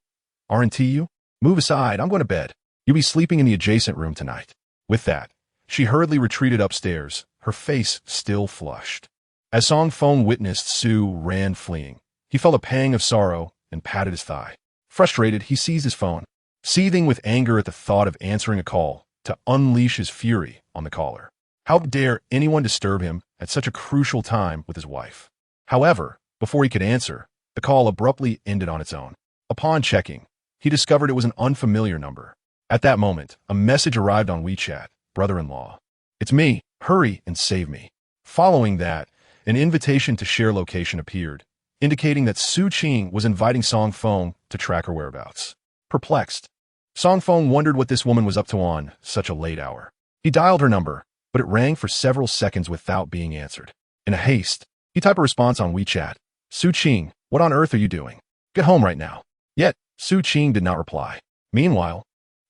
Aren't you? Move aside, I'm going to bed. You'll be sleeping in the adjacent room tonight. With that, she hurriedly retreated upstairs, her face still flushed. As Song Feng witnessed Su Ran fleeing, he felt a pang of sorrow and patted his thigh. Frustrated, he seized his phone, seething with anger at the thought of answering a call to unleash his fury on the caller. How dare anyone disturb him at such a crucial time with his wife? However, before he could answer, the call abruptly ended on its own. Upon checking, he discovered it was an unfamiliar number. At that moment, a message arrived on WeChat, brother-in-law. It's me, hurry and save me. Following that, an invitation to share location appeared, indicating that Su Qing was inviting Song Feng to track her whereabouts. Perplexed, Song Feng wondered what this woman was up to on such a late hour. He dialed her number, but it rang for several seconds without being answered. In a haste, he typed a response on WeChat. Su Qing, what on earth are you doing? Get home right now. Yet, Su Qing did not reply. Meanwhile,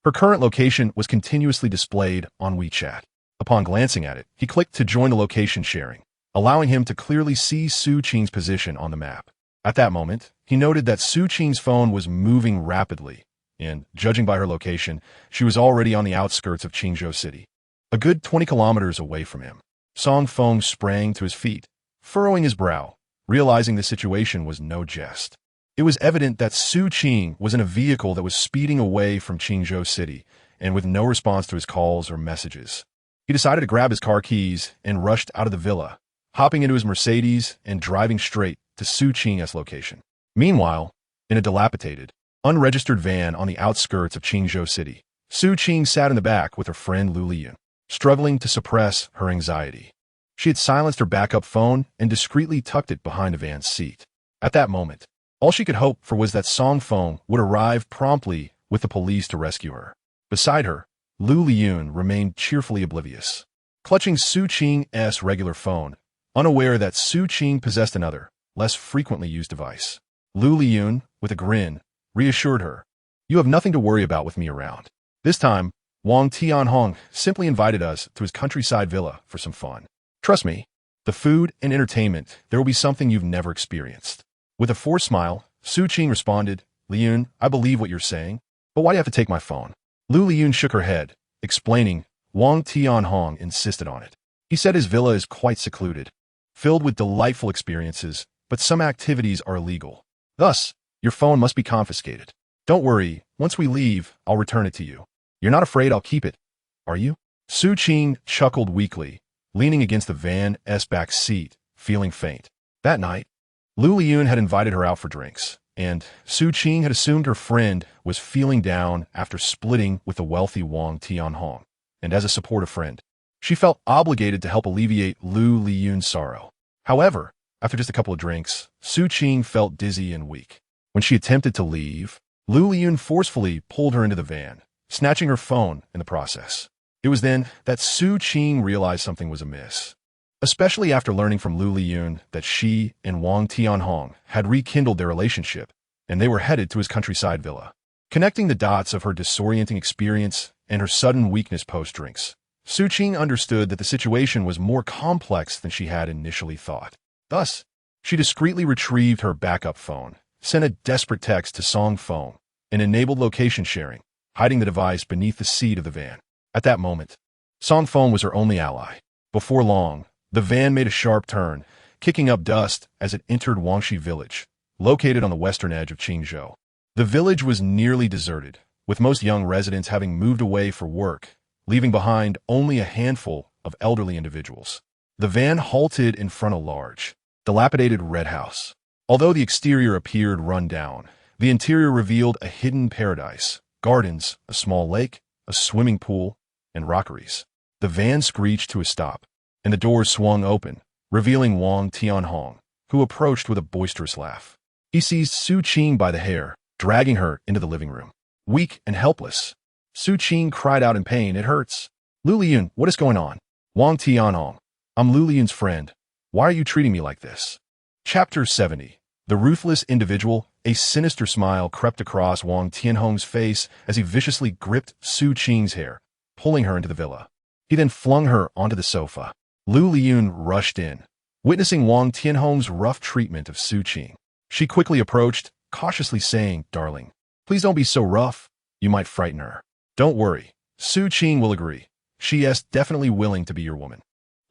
her current location was continuously displayed on WeChat. Upon glancing at it, he clicked to join the location sharing, allowing him to clearly see Su Qing's position on the map. At that moment, he noted that Su Qing's phone was moving rapidly, and, judging by her location, she was already on the outskirts of Qingzhou City, a good 20 kilometers away from him. Song Feng sprang to his feet, furrowing his brow, realizing the situation was no jest. It was evident that Su Qing was in a vehicle that was speeding away from Qingzhou City, and with no response to his calls or messages. He decided to grab his car keys and rushed out of the villa, hopping into his Mercedes and driving straight to Su Qing's location. Meanwhile, In a dilapidated, unregistered van on the outskirts of Qingzhou City, Su Qing sat in the back with her friend Lu Liyun, struggling to suppress her anxiety. She had silenced her backup phone and discreetly tucked it behind a van's seat. At that moment, all she could hope for was that Song Feng would arrive promptly with the police to rescue her. Beside her, Lu Liyun remained cheerfully oblivious, clutching Su Qing's regular phone, unaware that Su Qing possessed another, less frequently used device. Lu Liyun, with a grin, reassured her, "You have nothing to worry about with me around. This time, Wang Tianhong simply invited us to his countryside villa for some fun. Trust me, the food and entertainment, there will be something you've never experienced." With a forced smile, Su Qing responded, "Liyun, I believe what you're saying, but why do you have to take my phone?" Lu Liyun shook her head, explaining, "Wang Tianhong insisted on it. He said his villa is quite secluded, filled with delightful experiences, but some activities are illegal. Thus, your phone must be confiscated. Don't worry, once we leave, I'll return it to you. You're not afraid I'll keep it, are you?" Su Qing chuckled weakly, leaning against the van's back seat, feeling faint. That night, Lu Liyun had invited her out for drinks, and Su Qing had assumed her friend was feeling down after splitting with the wealthy Wang Tianhong, and as a supportive friend, she felt obligated to help alleviate Lu Liyun's sorrow. However, after just a couple of drinks, Su Qing felt dizzy and weak. When she attempted to leave, Lu Liyun forcefully pulled her into the van, snatching her phone in the process. It was then that Su Qing realized something was amiss, especially after learning from Lu Liyun that she and Wang Tianhong had rekindled their relationship, and they were headed to his countryside villa. Connecting the dots of her disorienting experience and her sudden weakness post-drinks, Su Qing understood that the situation was more complex than she had initially thought. Thus, she discreetly retrieved her backup phone, sent a desperate text to Song Feng, and enabled location sharing, hiding the device beneath the seat of the van. At that moment, Song Feng was her only ally. Before long, the van made a sharp turn, kicking up dust as it entered Wangxi village, located on the western edge of Qingzhou. The village was nearly deserted, with most young residents having moved away for work, leaving behind only a handful of elderly individuals. The van halted in front of a large, dilapidated red house. Although the exterior appeared run down, the interior revealed a hidden paradise, gardens, a small lake, a swimming pool, and rockeries. The van screeched to a stop, and the doors swung open, revealing Wang Tianhong, who approached with a boisterous laugh. He seized Su Qing by the hair, dragging her into the living room. Weak and helpless, Su Qing cried out in pain, "It hurts." "Lu Liyun, what is going on?" "Wang Tianhong, I'm Lu Liyun's friend. Why are you treating me like this?" Chapter 70. The ruthless individual. A sinister smile crept across Wang Tianhong's face as he viciously gripped Su Qing's hair, pulling her into the villa. He then flung her onto the sofa. Lu Liyun rushed in, witnessing Wang Tianhong's rough treatment of Su Qing. She quickly approached, cautiously saying, "Darling, please don't be so rough. You might frighten her." "Don't worry. Su Qing will agree. She is definitely willing to be your woman."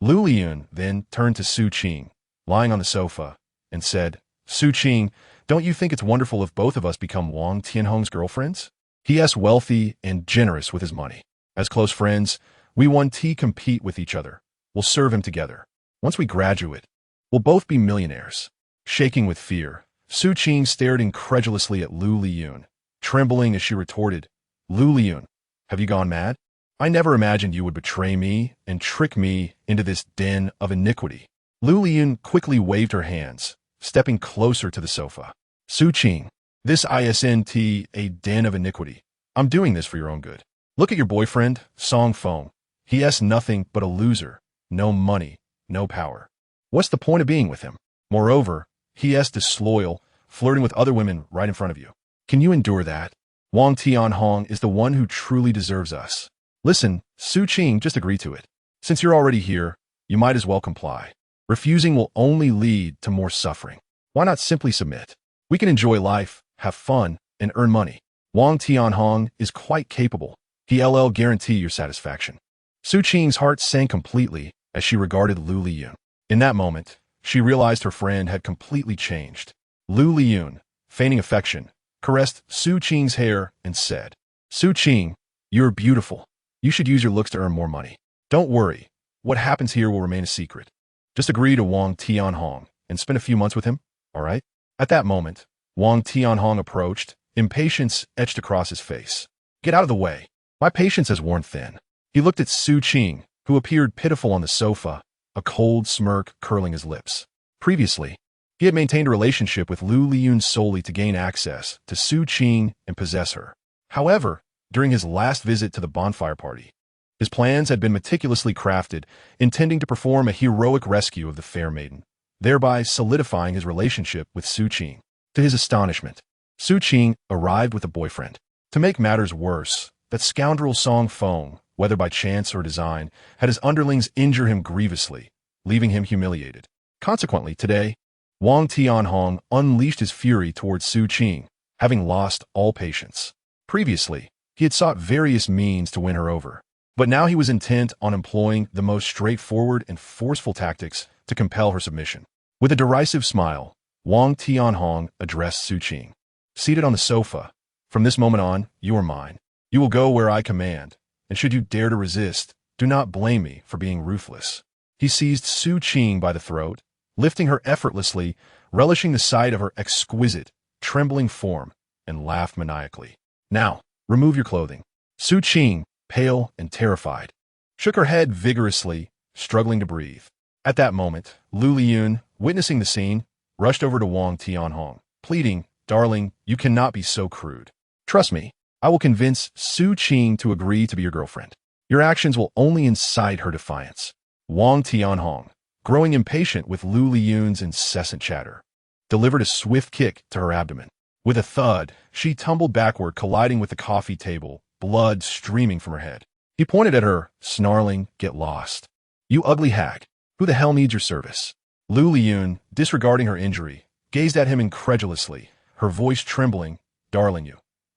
Lu Liyun then turned to Su Qing, lying on the sofa, and said, "Su Qing, don't you think it's wonderful if both of us become Wang Tianhong's girlfriends? He is wealthy and generous with his money. As close friends, we want to compete with each other. We'll serve him together. Once we graduate, we'll both be millionaires." Shaking with fear, Su Qing stared incredulously at Lu Liyun, trembling as she retorted, "Lu Liyun, have you gone mad? I never imagined you would betray me and trick me into this den of iniquity." Lu Liyun quickly waved her hands, stepping closer to the sofa. "Su Qing, this isn't a den of iniquity. I'm doing this for your own good. Look at your boyfriend, Song Feng. He is nothing but a loser. No money, no power. What's the point of being with him? Moreover, he is disloyal, flirting with other women right in front of you. Can you endure that? Wang Tianhong is the one who truly deserves us. Listen, Su Qing, just agree to it. Since you're already here, you might as well comply. Refusing will only lead to more suffering. Why not simply submit? We can enjoy life, have fun, and earn money. Wang Tianhong is quite capable. He'll guarantee your satisfaction." Su Qing's heart sank completely as she regarded Lu Liyun. In that moment, she realized her friend had completely changed. Lu Liyun, feigning affection, caressed Su Qing's hair and said, "Su Qing, you're beautiful. You should use your looks to earn more money. Don't worry, what happens here will remain a secret. Just agree to Wang Tianhong and spend a few months with him, all right?" At that moment, Wang Tianhong approached, impatience etched across his face. Get out of the way. My patience has worn thin. He looked at Su Qing, who appeared pitiful on the sofa, a cold smirk curling his lips. Previously, he had maintained a relationship with Lu Liyun solely to gain access to Su Qing and possess her. However, during his last visit to the bonfire party, his plans had been meticulously crafted, intending to perform a heroic rescue of the fair maiden, thereby solidifying his relationship with Su Qing. To his astonishment, Su Qing arrived with a boyfriend. To make matters worse, that scoundrel Song Feng, whether by chance or design, had his underlings injure him grievously, leaving him humiliated. Consequently, today, Wang Tianhong unleashed his fury towards Su Qing, having lost all patience. Previously, he had sought various means to win her over, but now he was intent on employing the most straightforward and forceful tactics to compel her submission. With a derisive smile, Wang Tianhong addressed Su Qing. Seated on the sofa, from this moment on, you are mine. You will go where I command, and should you dare to resist, do not blame me for being ruthless. He seized Su Qing by the throat, lifting her effortlessly, relishing the sight of her exquisite, trembling form, and laughed maniacally. Now, remove your clothing. Su Qing, pale and terrified, shook her head vigorously, struggling to breathe. At that moment, Lu Liyun, witnessing the scene, rushed over to Wang Tianhong, pleading, "Darling, you cannot be so crude. Trust me, I will convince Su Qing to agree to be your girlfriend. Your actions will only incite her defiance." Wang Tianhong, growing impatient with Lu Liyun's incessant chatter, delivered a swift kick to her abdomen. With a thud, she tumbled backward, colliding with the coffee table, blood streaming from her head. He pointed at her, snarling, "Get lost. You ugly hag. Who the hell needs your service?" Lu Liyun, disregarding her injury, gazed at him incredulously, her voice trembling. "Darling,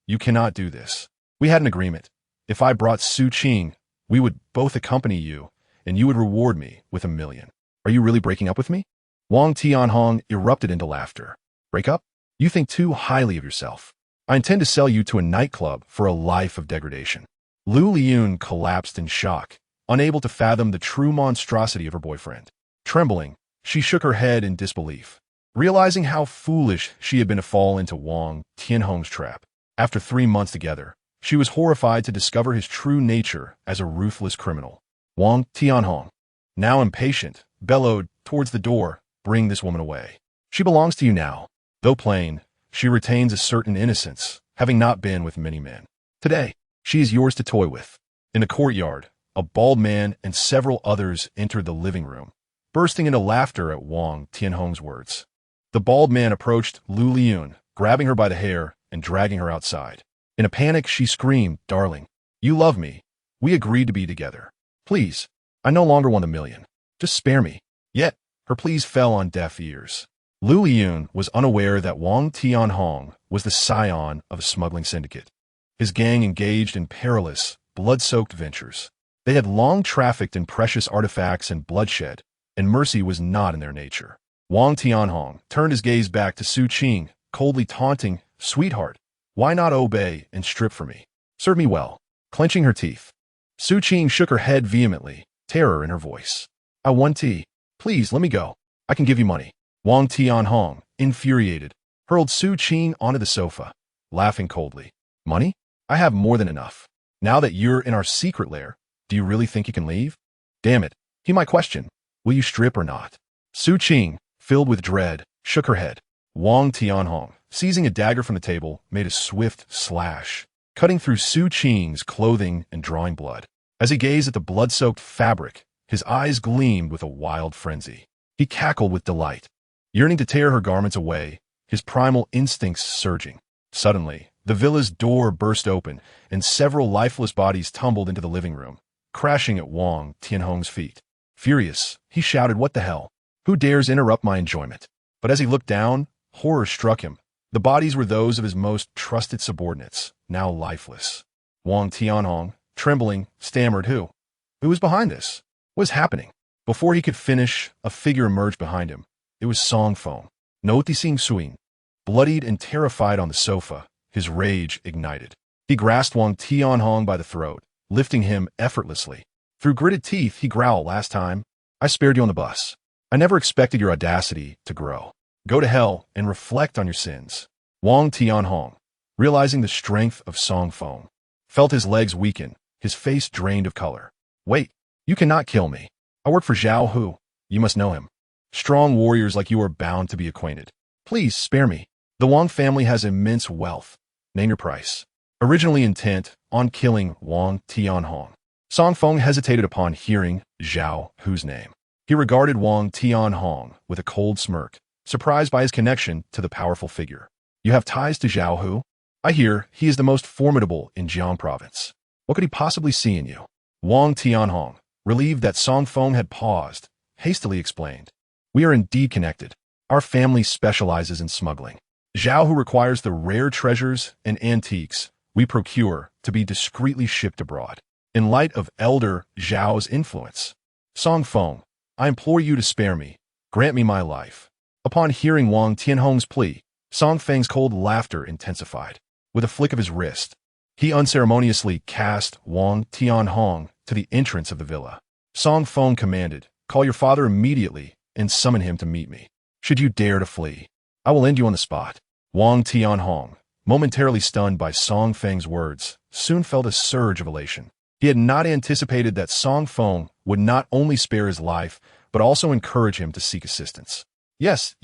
you cannot do this. We had an agreement. If I brought Su Qing, we would both accompany you, and you would reward me with $1 million. Are you really breaking up with me?" Wang Tianhong erupted into laughter. "Break up? You think too highly of yourself. I intend to sell you to a nightclub for a life of degradation." Lu Liyun collapsed in shock, unable to fathom the true monstrosity of her boyfriend. Trembling, she shook her head in disbelief, realizing how foolish she had been to fall into Wang Tianhong's trap. After 3 months together, she was horrified to discover his true nature as a ruthless criminal. Wang Tianhong, now impatient, bellowed towards the door, "Bring this woman away. She belongs to you now." Though plain, she retains a certain innocence, having not been with many men. Today, she is yours to toy with. In the courtyard, a bald man and several others entered the living room, bursting into laughter at Wang Tianhong's words. The bald man approached Lu Liyun, grabbing her by the hair and dragging her outside. In a panic, she screamed, "Darling, you love me. We agreed to be together. Please, I no longer want $1 million. Just spare me." Yet, her pleas fell on deaf ears. Lu Liyun was unaware that Wang Tianhong was the scion of a smuggling syndicate. His gang engaged in perilous, blood-soaked ventures. They had long trafficked in precious artifacts and bloodshed, and mercy was not in their nature. Wang Tianhong turned his gaze back to Su Qing, coldly taunting, "Sweetheart, why not obey and strip for me? Serve me well." Clenching her teeth, Su Qing shook her head vehemently, terror in her voice. "I want tea. Please, let me go. I can give you money." Wang Tianhong, infuriated, hurled Su Qing onto the sofa, laughing coldly. "Money? I have more than enough. Now that you're in our secret lair, do you really think you can leave? Damn it, he might question, will you strip or not?" Su Qing, filled with dread, shook her head. Wang Tianhong, seizing a dagger from the table, made a swift slash, cutting through Su Qing's clothing and drawing blood. As he gazed at the blood-soaked fabric, his eyes gleamed with a wild frenzy. He cackled with delight, yearning to tear her garments away, his primal instincts surging. Suddenly, the villa's door burst open, and several lifeless bodies tumbled into the living room, crashing at Wang Tianhong's feet. Furious, he shouted, "What the hell? Who dares interrupt my enjoyment?" But as he looked down, horror struck him. The bodies were those of his most trusted subordinates, now lifeless. Wang Tianhong, trembling, stammered, Who was behind this? What is happening?" Before he could finish, a figure emerged behind him. It was Song Feng, noticing Suing, bloodied and terrified on the sofa, his rage ignited. He grasped Wang Tianhong by the throat, lifting him effortlessly. Through gritted teeth, he growled, "Last time, I spared you on the bus. I never expected your audacity to grow. Go to hell and reflect on your sins." Wang Tianhong, realizing the strength of Song Feng, felt his legs weaken, his face drained of color. Wait, you cannot kill me. I work for Zhao Hu. You must know him. Strong warriors like you are bound to be acquainted. Please spare me. The Wang family has immense wealth. Name your price. Originally intent on killing Wang Tianhong, Song Feng hesitated upon hearing Zhao Hu's name. He regarded Wang Tianhong with a cold smirk, surprised by his connection to the powerful figure. You have ties to Zhao Hu? I hear he is the most formidable in Jiang province. What could he possibly see in you? Wang Tianhong, relieved that Song Feng had paused, hastily explained. We are indeed connected. Our family specializes in smuggling. Zhao Hu requires the rare treasures and antiques we procure to be discreetly shipped abroad. In light of Elder Zhao's influence, Song Feng, I implore you to spare me. Grant me my life. Upon hearing Wang Tianhong's plea, Song Feng's cold laughter intensified. With a flick of his wrist, he unceremoniously cast Wang Tianhong to the entrance of the villa. Song Feng commanded, call your father immediately and summon him to meet me. Should you dare to flee, I will end you on the spot. Wang Tianhong, momentarily stunned by Song Feng's words, soon felt a surge of elation. He had not anticipated that Song Feng would not only spare his life, but also encourage him to seek assistance. Yes,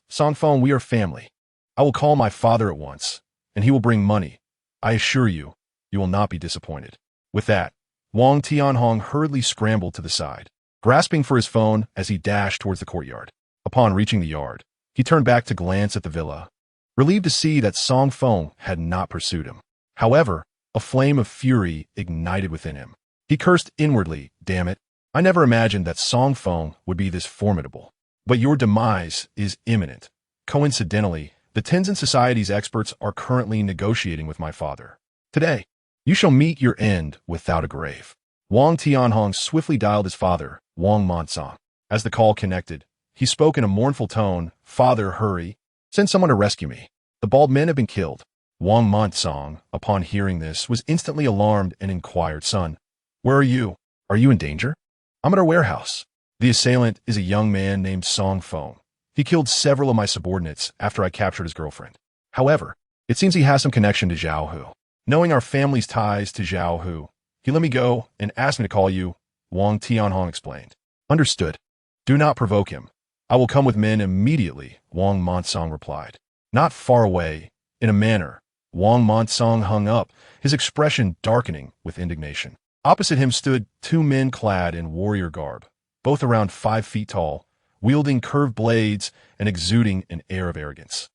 Song Feng, we are family. I will call my father at once, and he will bring money. I assure you, you will not be disappointed. With that, Wang Tianhong hurriedly scrambled to the side, grasping for his phone as he dashed towards the courtyard. Upon reaching the yard, he turned back to glance at the villa, relieved to see that Song Feng had not pursued him. However, a flame of fury ignited within him. He cursed inwardly, damn it, I never imagined that Song Feng would be this formidable. But your demise is imminent. Coincidentally, the Tenzin Society's experts are currently negotiating with my father. Today, you shall meet your end without a grave. Wang Tianhong swiftly dialed his father, Wang Monsong. As the call connected, he spoke in a mournful tone, Father, hurry. Send someone to rescue me. The bald men have been killed. Wang Monsong, upon hearing this, was instantly alarmed and inquired, Son, where are you? Are you in danger? I'm at our warehouse. The assailant is a young man named Song Feng. He killed several of my subordinates after I captured his girlfriend. However, it seems he has some connection to Zhao Hu. Knowing our family's ties to Zhao Hu, he let me go and asked me to call you, Wang Tianhong explained. Understood. Do not provoke him. I will come with men immediately, Wang Monsong replied. Not far away, in a manner, Wang Monsong hung up, his expression darkening with indignation. Opposite him stood two men clad in warrior garb, both around 5 feet tall, wielding curved blades and exuding an air of arrogance.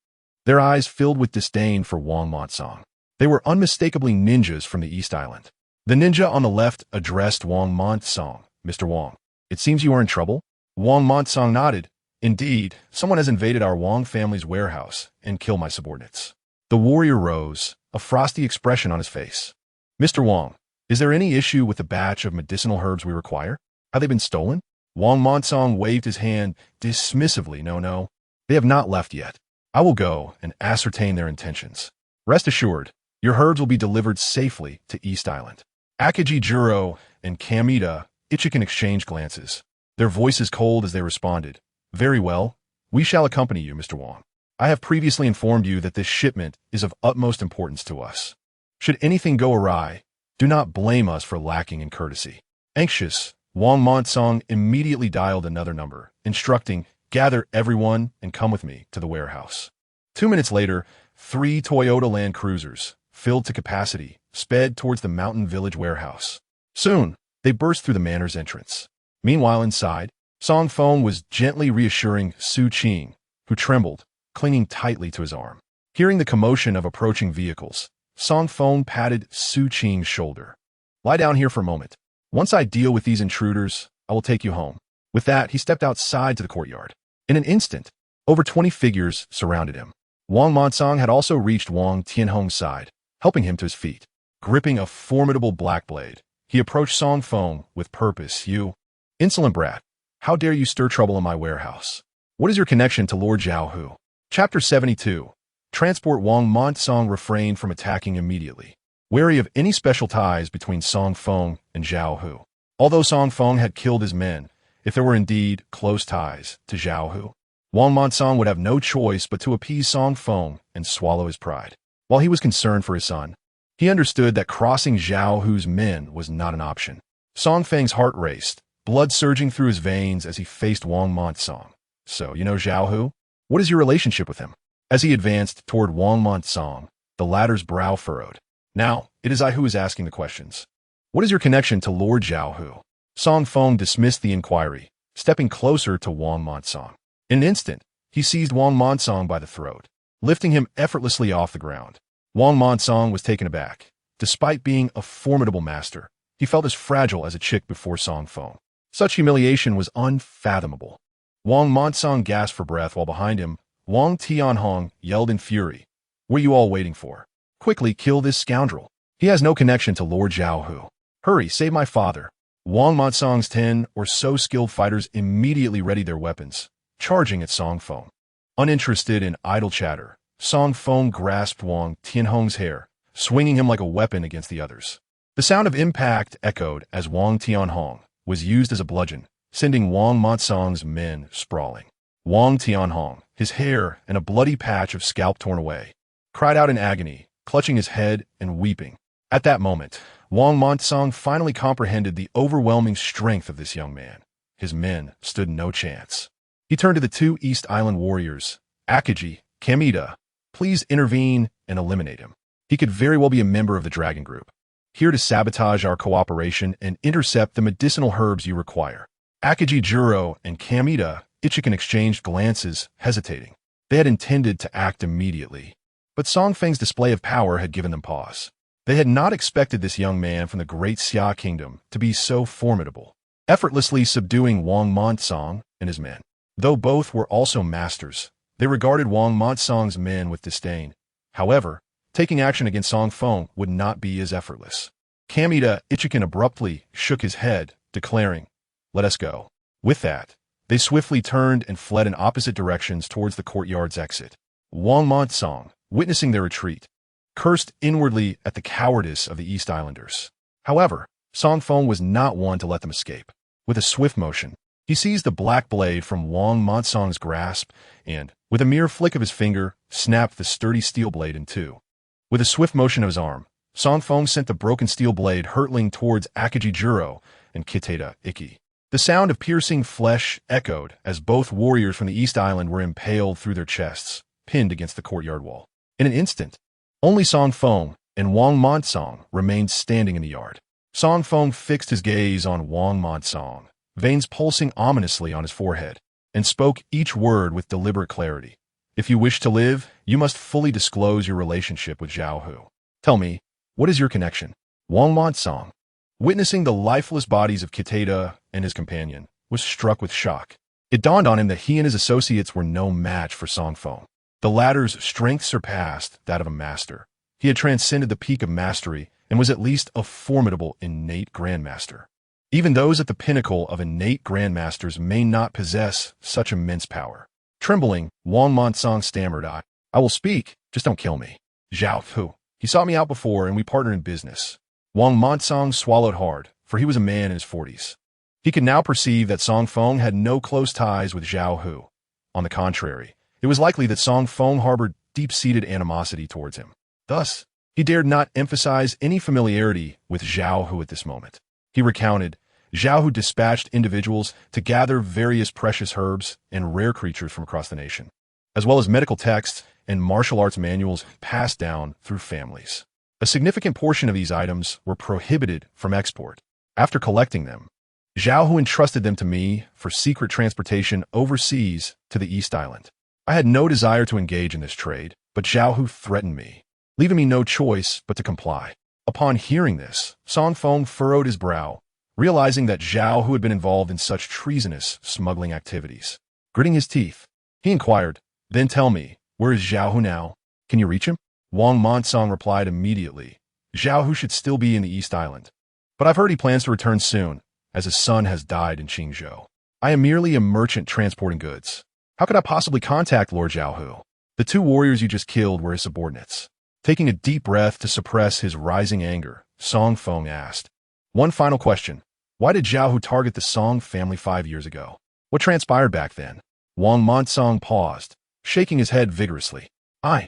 Their eyes filled with disdain for Wang Monsong. They were unmistakably ninjas from the East Island. The ninja on the left addressed Wang Monsong, Mr. Wang. It seems you are in trouble? Wang Monsong nodded. Indeed, someone has invaded our Wang family's warehouse and killed my subordinates. The warrior rose, a frosty expression on his face. Mr. Wang, is there any issue with the batch of medicinal herbs we require? Have they been stolen? Wang Monsong waved his hand dismissively. No, they have not left yet. I will go and ascertain their intentions. Rest assured, your herbs will be delivered safely to East Island. Akiji Juro and Kamita Ichikan exchanged glances, their voices cold as they responded. Very well, we shall accompany you, Mr. Wang. I have previously informed you that this shipment is of utmost importance to us. Should anything go awry, do not blame us for lacking in courtesy. Anxious, Wang Monsong immediately dialed another number, instructing, gather everyone and come with me to the warehouse. 2 minutes later, 3 Toyota Land Cruisers, filled to capacity, sped towards the mountain village warehouse. Soon, they burst through the manor's entrance. Meanwhile, inside, Song Feng was gently reassuring Su Qing, who trembled, clinging tightly to his arm. Hearing the commotion of approaching vehicles, Song Feng patted Su Qing's shoulder. Lie down here for a moment. Once I deal with these intruders, I will take you home. With that, he stepped outside to the courtyard. In an instant, over 20 figures surrounded him. Wang Monsong had also reached Wang Tianhong's side, helping him to his feet. Gripping a formidable black blade, he approached Song Feng with purpose. You insolent brat, how dare you stir trouble in my warehouse? What is your connection to Lord Zhao Hu? Chapter 72. Transport. Wang Monsong refrained from attacking immediately, wary of any special ties between Song Feng and Zhao Hu. Although Song Feng had killed his men, if there were indeed close ties to Zhao Hu, Wang Moncong would have no choice but to appease Song Feng and swallow his pride. While he was concerned for his son, he understood that crossing Zhao Hu's men was not an option. Song Feng's heart raced, blood surging through his veins as he faced Wang Moncong. So, you know Zhao Hu? What is your relationship with him? As he advanced toward Wang Moncong, the latter's brow furrowed. Now, it is I who is asking the questions. What is your connection to Lord Zhao Hu? Song Feng dismissed the inquiry, stepping closer to Wang Moncong. In an instant, he seized Wang Moncong by the throat, lifting him effortlessly off the ground. Wang Moncong was taken aback. Despite being a formidable master, he felt as fragile as a chick before Song Feng. Such humiliation was unfathomable. Wang Moncong gasped for breath while behind him, Wang Tianhong yelled in fury. What are you all waiting for? Quickly kill this scoundrel. He has no connection to Lord Zhao Hu. Hurry, save my father. Wang Moncong's 10 or so skilled fighters immediately readied their weapons, charging at Song Feng. Uninterested in idle chatter, Song Feng grasped Wang Tianhong's hair, swinging him like a weapon against the others. The sound of impact echoed as Wang Tianhong was used as a bludgeon, sending Wang Moncong's men sprawling. Wang Tianhong, his hair and a bloody patch of scalp torn away, cried out in agony, clutching his head and weeping. At that moment, Wang Moncong finally comprehended the overwhelming strength of this young man. His men stood no chance. He turned to the two East Island warriors, Akaji, Kamita. Please intervene and eliminate him. He could very well be a member of the Dragon Group, here to sabotage our cooperation and intercept the medicinal herbs you require. Akaji Juro and Kamita Ichikan exchanged glances, hesitating. They had intended to act immediately, but Song Feng's display of power had given them pause. They had not expected this young man from the Great Xia Kingdom to be so formidable, effortlessly subduing Wang Moncong and his men. Though both were also masters, they regarded Wang Moncong's men with disdain. However, taking action against Song Feng would not be as effortless. Kamita Ichikan abruptly shook his head, declaring, "Let us go." With that, they swiftly turned and fled in opposite directions towards the courtyard's exit. Wang Moncong, witnessing their retreat, cursed inwardly at the cowardice of the East Islanders. However, Song Feng was not one to let them escape. With a swift motion, he seized the black blade from Wang Moncong's grasp and, with a mere flick of his finger, snapped the sturdy steel blade in two. With a swift motion of his arm, Song Feng sent the broken steel blade hurtling towards Akaji Juro and Kitata Iki. The sound of piercing flesh echoed as both warriors from the East Island were impaled through their chests, pinned against the courtyard wall. In an instant, only Song Feng and Wang Moncong remained standing in the yard. Song Feng fixed his gaze on Wang Moncong, veins pulsing ominously on his forehead, and spoke each word with deliberate clarity. If you wish to live, you must fully disclose your relationship with Zhao Hu. Tell me, what is your connection? Wang Moncong, witnessing the lifeless bodies of Kitata and his companion, was struck with shock. It dawned on him that he and his associates were no match for Song Feng. The latter's strength surpassed that of a master. He had transcended the peak of mastery and was at least a formidable innate grandmaster. Even those at the pinnacle of innate grandmasters may not possess such immense power. Trembling, Wang Moncong stammered, I will speak, just don't kill me. Zhao Hu. He sought me out before and we partnered in business. Wang Moncong swallowed hard, for he was a man in his 40s. He could now perceive that Song Feng had no close ties with Zhao Hu. On the contrary, it was likely that Song Feng harbored deep-seated animosity towards him. Thus, he dared not emphasize any familiarity with Zhao Hu at this moment. He recounted, Zhao Hu dispatched individuals to gather various precious herbs and rare creatures from across the nation, as well as medical texts and martial arts manuals passed down through families. A significant portion of these items were prohibited from export. After collecting them, Zhao Hu entrusted them to me for secret transportation overseas to the East Island. I had no desire to engage in this trade, but Zhao Hu threatened me, leaving me no choice but to comply. Upon hearing this, Song Feng furrowed his brow, realizing that Zhao Hu had been involved in such treasonous smuggling activities. Gritting his teeth, he inquired, "Then tell me, where is Zhao Hu now? Can you reach him?" Wang Moncong replied immediately, "Zhao Hu should still be in the East Island, but I've heard he plans to return soon, as his son has died in Qingzhou. I am merely a merchant transporting goods. How could I possibly contact Lord Zhao Hu? The two warriors you just killed were his subordinates." Taking a deep breath to suppress his rising anger, Song Feng asked, "One final question. Why did Zhao Hu target the Song family 5 years ago? What transpired back then?" Wang Monsong paused, shaking his head vigorously. I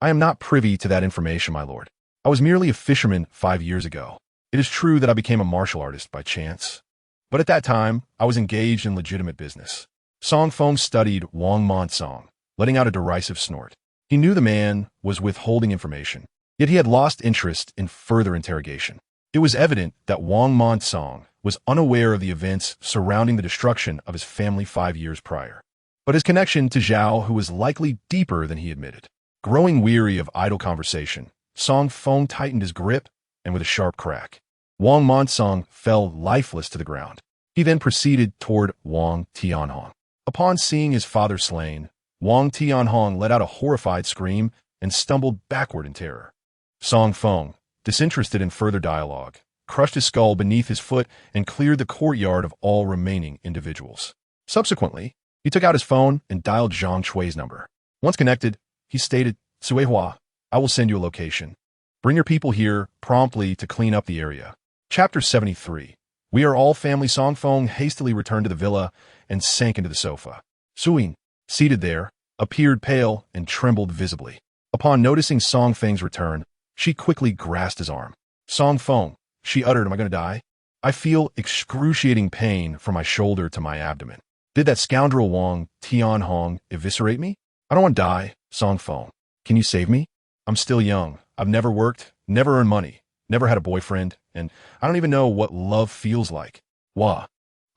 am not privy to that information, my lord. I was merely a fisherman 5 years ago. It is true that I became a martial artist by chance. But at that time, I was engaged in legitimate business. Song Feng studied Wang Monsong, letting out a derisive snort. He knew the man was withholding information, yet he had lost interest in further interrogation. It was evident that Wang Monsong was unaware of the events surrounding the destruction of his family 5 years prior. But his connection to Zhao, who was likely deeper than he admitted. Growing weary of idle conversation, Song Feng tightened his grip, and with a sharp crack, Wang Monsong fell lifeless to the ground. He then proceeded toward Wang Tianhong. Upon seeing his father slain, Wang Tianhong let out a horrified scream and stumbled backward in terror. Song Feng, disinterested in further dialogue, crushed his skull beneath his foot and cleared the courtyard of all remaining individuals. Subsequently, he took out his phone and dialed Zhang Chui's number. Once connected, he stated, "Sui Hua, I will send you a location. Bring your people here promptly to clean up the area." Chapter 73. We are all family. Song Feng hastily returned to the villa and sank into the sofa. Suing, seated there, appeared pale and trembled visibly. Upon noticing Song Feng's return, she quickly grasped his arm. "Song Feng," she uttered, "am I going to die? I feel excruciating pain from my shoulder to my abdomen. Did that scoundrel Wang Tianhong eviscerate me? I don't want to die, Song Feng. Can you save me? I'm still young. I've never worked, never earned money, never had a boyfriend, and I don't even know what love feels like." Wah.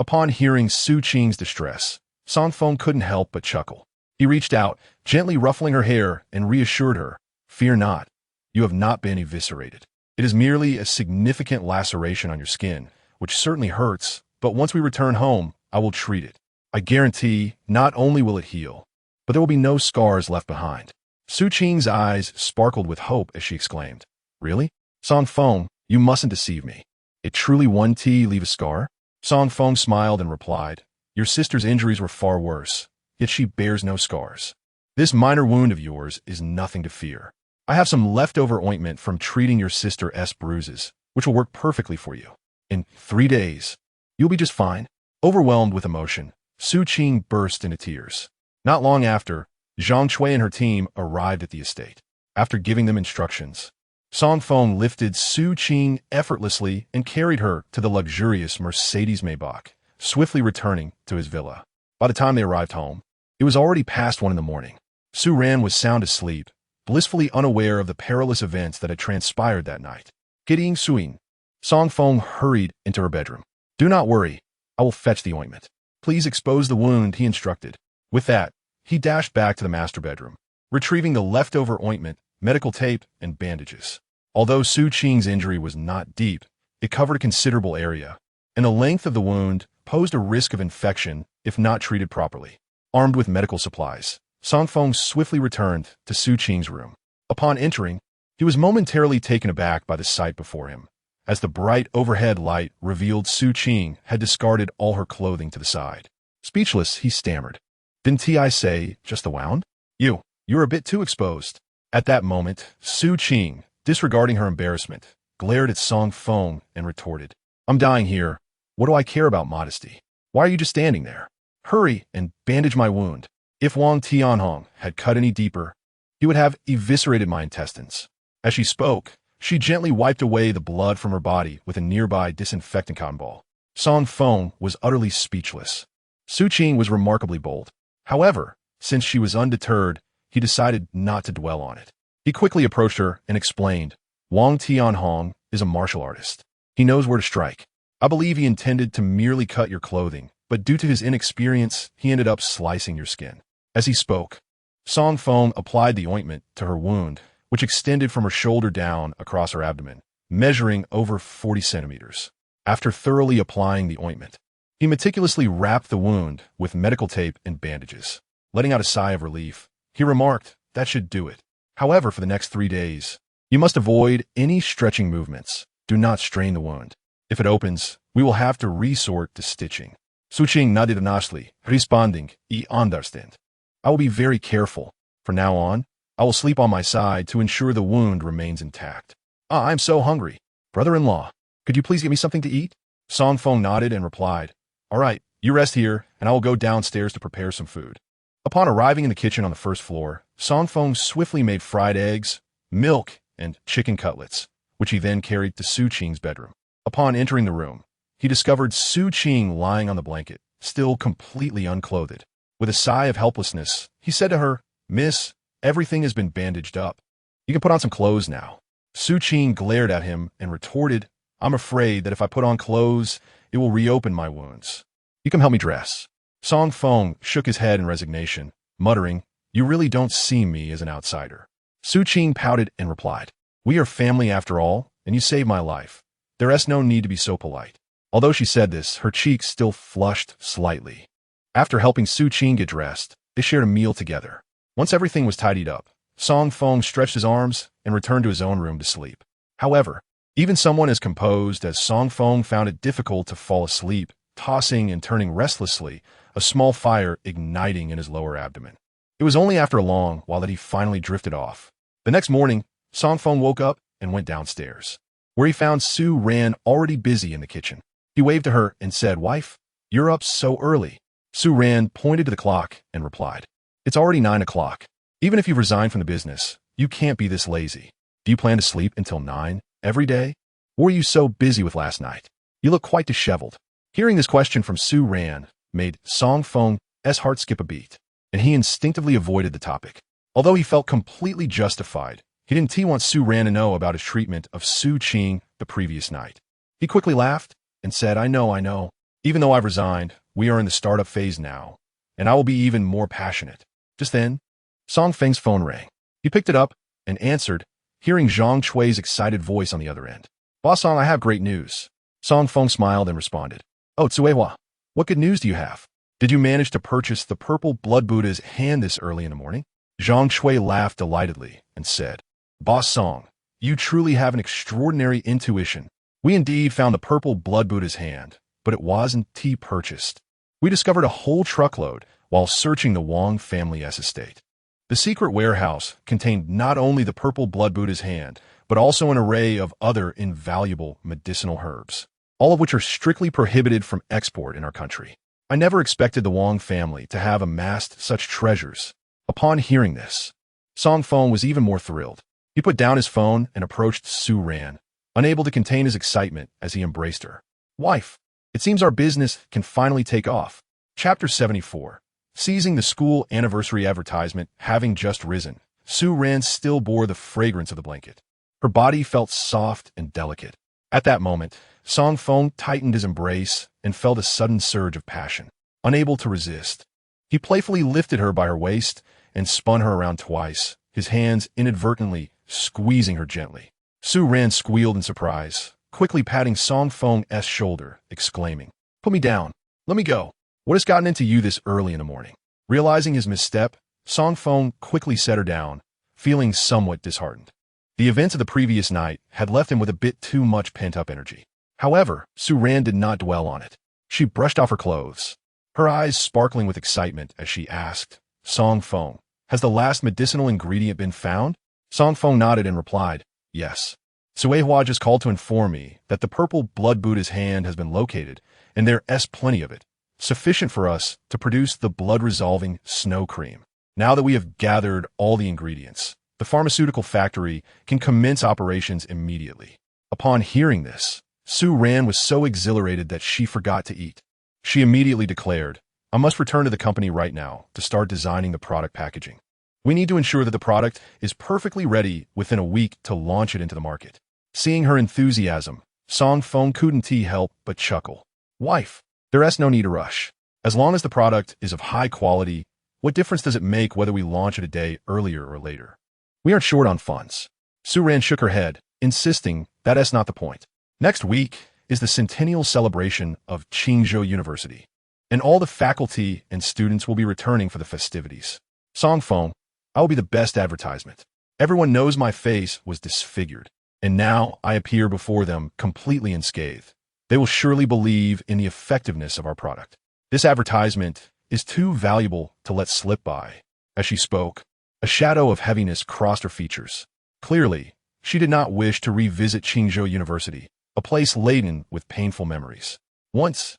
Upon hearing Su Qing's distress, Song Feng couldn't help but chuckle. He reached out, gently ruffling her hair, and reassured her, "Fear not. You have not been eviscerated. It is merely a significant laceration on your skin, which certainly hurts, but once we return home, I will treat it. I guarantee not only will it heal, but there will be no scars left behind." Su Qing's eyes sparkled with hope as she exclaimed, "Really? Song Feng, you mustn't deceive me. It truly won't leave a scar?" Song Feng smiled and replied, "Your sister's injuries were far worse, yet she bears no scars. This minor wound of yours is nothing to fear. I have some leftover ointment from treating your sister's bruises, which will work perfectly for you. In 3 days, you'll be just fine." Overwhelmed with emotion, Su Qing burst into tears. Not long after, Zhang Chui and her team arrived at the estate. After giving them instructions, Song Feng lifted Su Qing effortlessly and carried her to the luxurious Mercedes Maybach, swiftly returning to his villa. By the time they arrived home, it was already past 1 in the morning. Su Ran was sound asleep, blissfully unaware of the perilous events that had transpired that night. Getting Suing, Song Feng hurried into her bedroom. "Do not worry, I will fetch the ointment. Please expose the wound," he instructed. With that, he dashed back to the master bedroom, retrieving the leftover ointment, medical tape, and bandages. Although Su Qing's injury was not deep, it covered a considerable area, and the length of the wound posed a risk of infection if not treated properly. Armed with medical supplies, Song Feng swiftly returned to Su Qing's room. Upon entering, he was momentarily taken aback by the sight before him, as the bright overhead light revealed Su Qing had discarded all her clothing to the side. Speechless, he stammered, "Didn't I say just the wound? You're a bit too exposed." At that moment, Su Qing, disregarding her embarrassment, glared at Song Feng and retorted, "I'm dying here. What do I care about modesty? Why are you just standing there? Hurry and bandage my wound." If Wang Tianhong had cut any deeper, he would have eviscerated my intestines. As she spoke, she gently wiped away the blood from her body with a nearby disinfectant cotton ball. Song Feng was utterly speechless. Su Qing was remarkably bold. However, since she was undeterred, he decided not to dwell on it. He quickly approached her and explained, "Wang Tianhong is a martial artist. He knows where to strike. I believe he intended to merely cut your clothing, but due to his inexperience, he ended up slicing your skin." As he spoke, Song Feng applied the ointment to her wound, which extended from her shoulder down across her abdomen, measuring over 40 centimeters. After thoroughly applying the ointment, he meticulously wrapped the wound with medical tape and bandages. Letting out a sigh of relief, he remarked, "That should do it. However, for the next 3 days, you must avoid any stretching movements. Do not strain the wound. If it opens, we will have to resort to stitching." Su Qing nodded honestly, responding, "I understand. I will be very careful. From now on, I will sleep on my side to ensure the wound remains intact." "I'm so hungry. Brother-in-law, could you please get me something to eat?" Song Feng nodded and replied, "All right, You rest here, and I will go downstairs to prepare some food. Upon arriving in the kitchen on the first floor, Song Feng swiftly made fried eggs, milk, and chicken cutlets, which he then carried to Su Qing's bedroom. Upon entering the room, he discovered Su Qing lying on the blanket, still completely unclothed. With a sigh of helplessness, he said to her, "Miss, everything has been bandaged up. You can put on some clothes now." Su Qing glared at him and retorted, "I'm afraid that if I put on clothes, it will reopen my wounds. You can help me dress." Song Feng shook his head in resignation, muttering, "You really don't see me as an outsider." Su Qing pouted and replied, "We are family after all, and you saved my life. There is no need to be so polite." Although she said this, her cheeks still flushed slightly. After helping Su Qing get dressed, they shared a meal together. Once everything was tidied up, Song Feng stretched his arms and returned to his own room to sleep. However, even someone as composed as Song Feng found it difficult to fall asleep, tossing and turning restlessly, a small fire igniting in his lower abdomen. It was only after a long while that he finally drifted off. The next morning, Song Feng woke up and went downstairs, where he found Su Ran already busy in the kitchen. He waved to her and said, "Wife, you're up so early." Su Ran pointed to the clock and replied, "It's already 9 o'clock. Even if you've resigned from the business, you can't be this lazy. Do you plan to sleep until 9 every day? What were you so busy with last night? You look quite disheveled." Hearing this question from Su Ran made Song Feng's heart skip a beat, and he instinctively avoided the topic. Although he felt completely justified, he didn't want Su Ran to know about his treatment of Su Qing the previous night. He quickly laughed and said, I know. Even though I've resigned, we are in the startup phase now, and I will be even more passionate." Just then, Song Feng's phone rang. He picked it up and answered, hearing Zhang Chui's excited voice on the other end. "Boss Song, I have great news." Song Feng smiled and responded, "Oh, Tsuehua, what good news do you have? Did you manage to purchase the purple blood Buddha's hand this early in the morning?" Zhang Chui laughed delightedly and said, "Boss Song, you truly have an extraordinary intuition. We indeed found the purple blood Buddha's hand, but it wasn't purchased. We discovered a whole truckload while searching the Wang family's estate. The secret warehouse contained not only the purple blood Buddha's hand, but also an array of other invaluable medicinal herbs, all of which are strictly prohibited from export in our country. I never expected the Wang family to have amassed such treasures." Upon hearing this, Song Feng was even more thrilled. He put down his phone and approached Su Ran, unable to contain his excitement as he embraced her. "Wife, it seems our business can finally take off." Chapter 74. Seizing the school anniversary advertisement having just risen, Su Ran still bore the fragrance of the blanket. Her body felt soft and delicate. At that moment, Song Feng tightened his embrace and felt a sudden surge of passion. Unable to resist, he playfully lifted her by her waist and spun her around twice, his hands inadvertently squeezing her gently. Su Ran squealed in surprise, quickly patting Song Feng's shoulder, exclaiming, "Put me down. Let me go. What has gotten into you this early in the morning?" Realizing his misstep, Song Feng quickly set her down, feeling somewhat disheartened. The events of the previous night had left him with a bit too much pent-up energy. However, Su Ran did not dwell on it. She brushed off her clothes, her eyes sparkling with excitement as she asked, "Song Feng, has the last medicinal ingredient been found?" Song Feng nodded and replied, "Yes. Tsuehua just called to inform me that the purple blood Buddha's hand has been located, and there is plenty of it, sufficient for us to produce the blood-resolving snow cream. Now that we have gathered all the ingredients, the pharmaceutical factory can commence operations immediately." Upon hearing this, Su Ran was so exhilarated that she forgot to eat. She immediately declared, "I must return to the company right now to start designing the product packaging. We need to ensure that the product is perfectly ready within a week to launch it into the market." Seeing her enthusiasm, Song Feng couldn't help but chuckle. "Wife, there is no need to rush. As long as the product is of high quality, what difference does it make whether we launch it a day earlier or later? We aren't short on funds." Su Ran shook her head, insisting that is not the point. Next week is the centennial celebration of Qingzhou University, and all the faculty and students will be returning for the festivities. Song Feng, I will be the best advertisement. Everyone knows my face was disfigured, and now I appear before them completely unscathed. They will surely believe in the effectiveness of our product. This advertisement is too valuable to let slip by." As she spoke, a shadow of heaviness crossed her features. Clearly, she did not wish to revisit Qingzhou University, a place laden with painful memories. Once,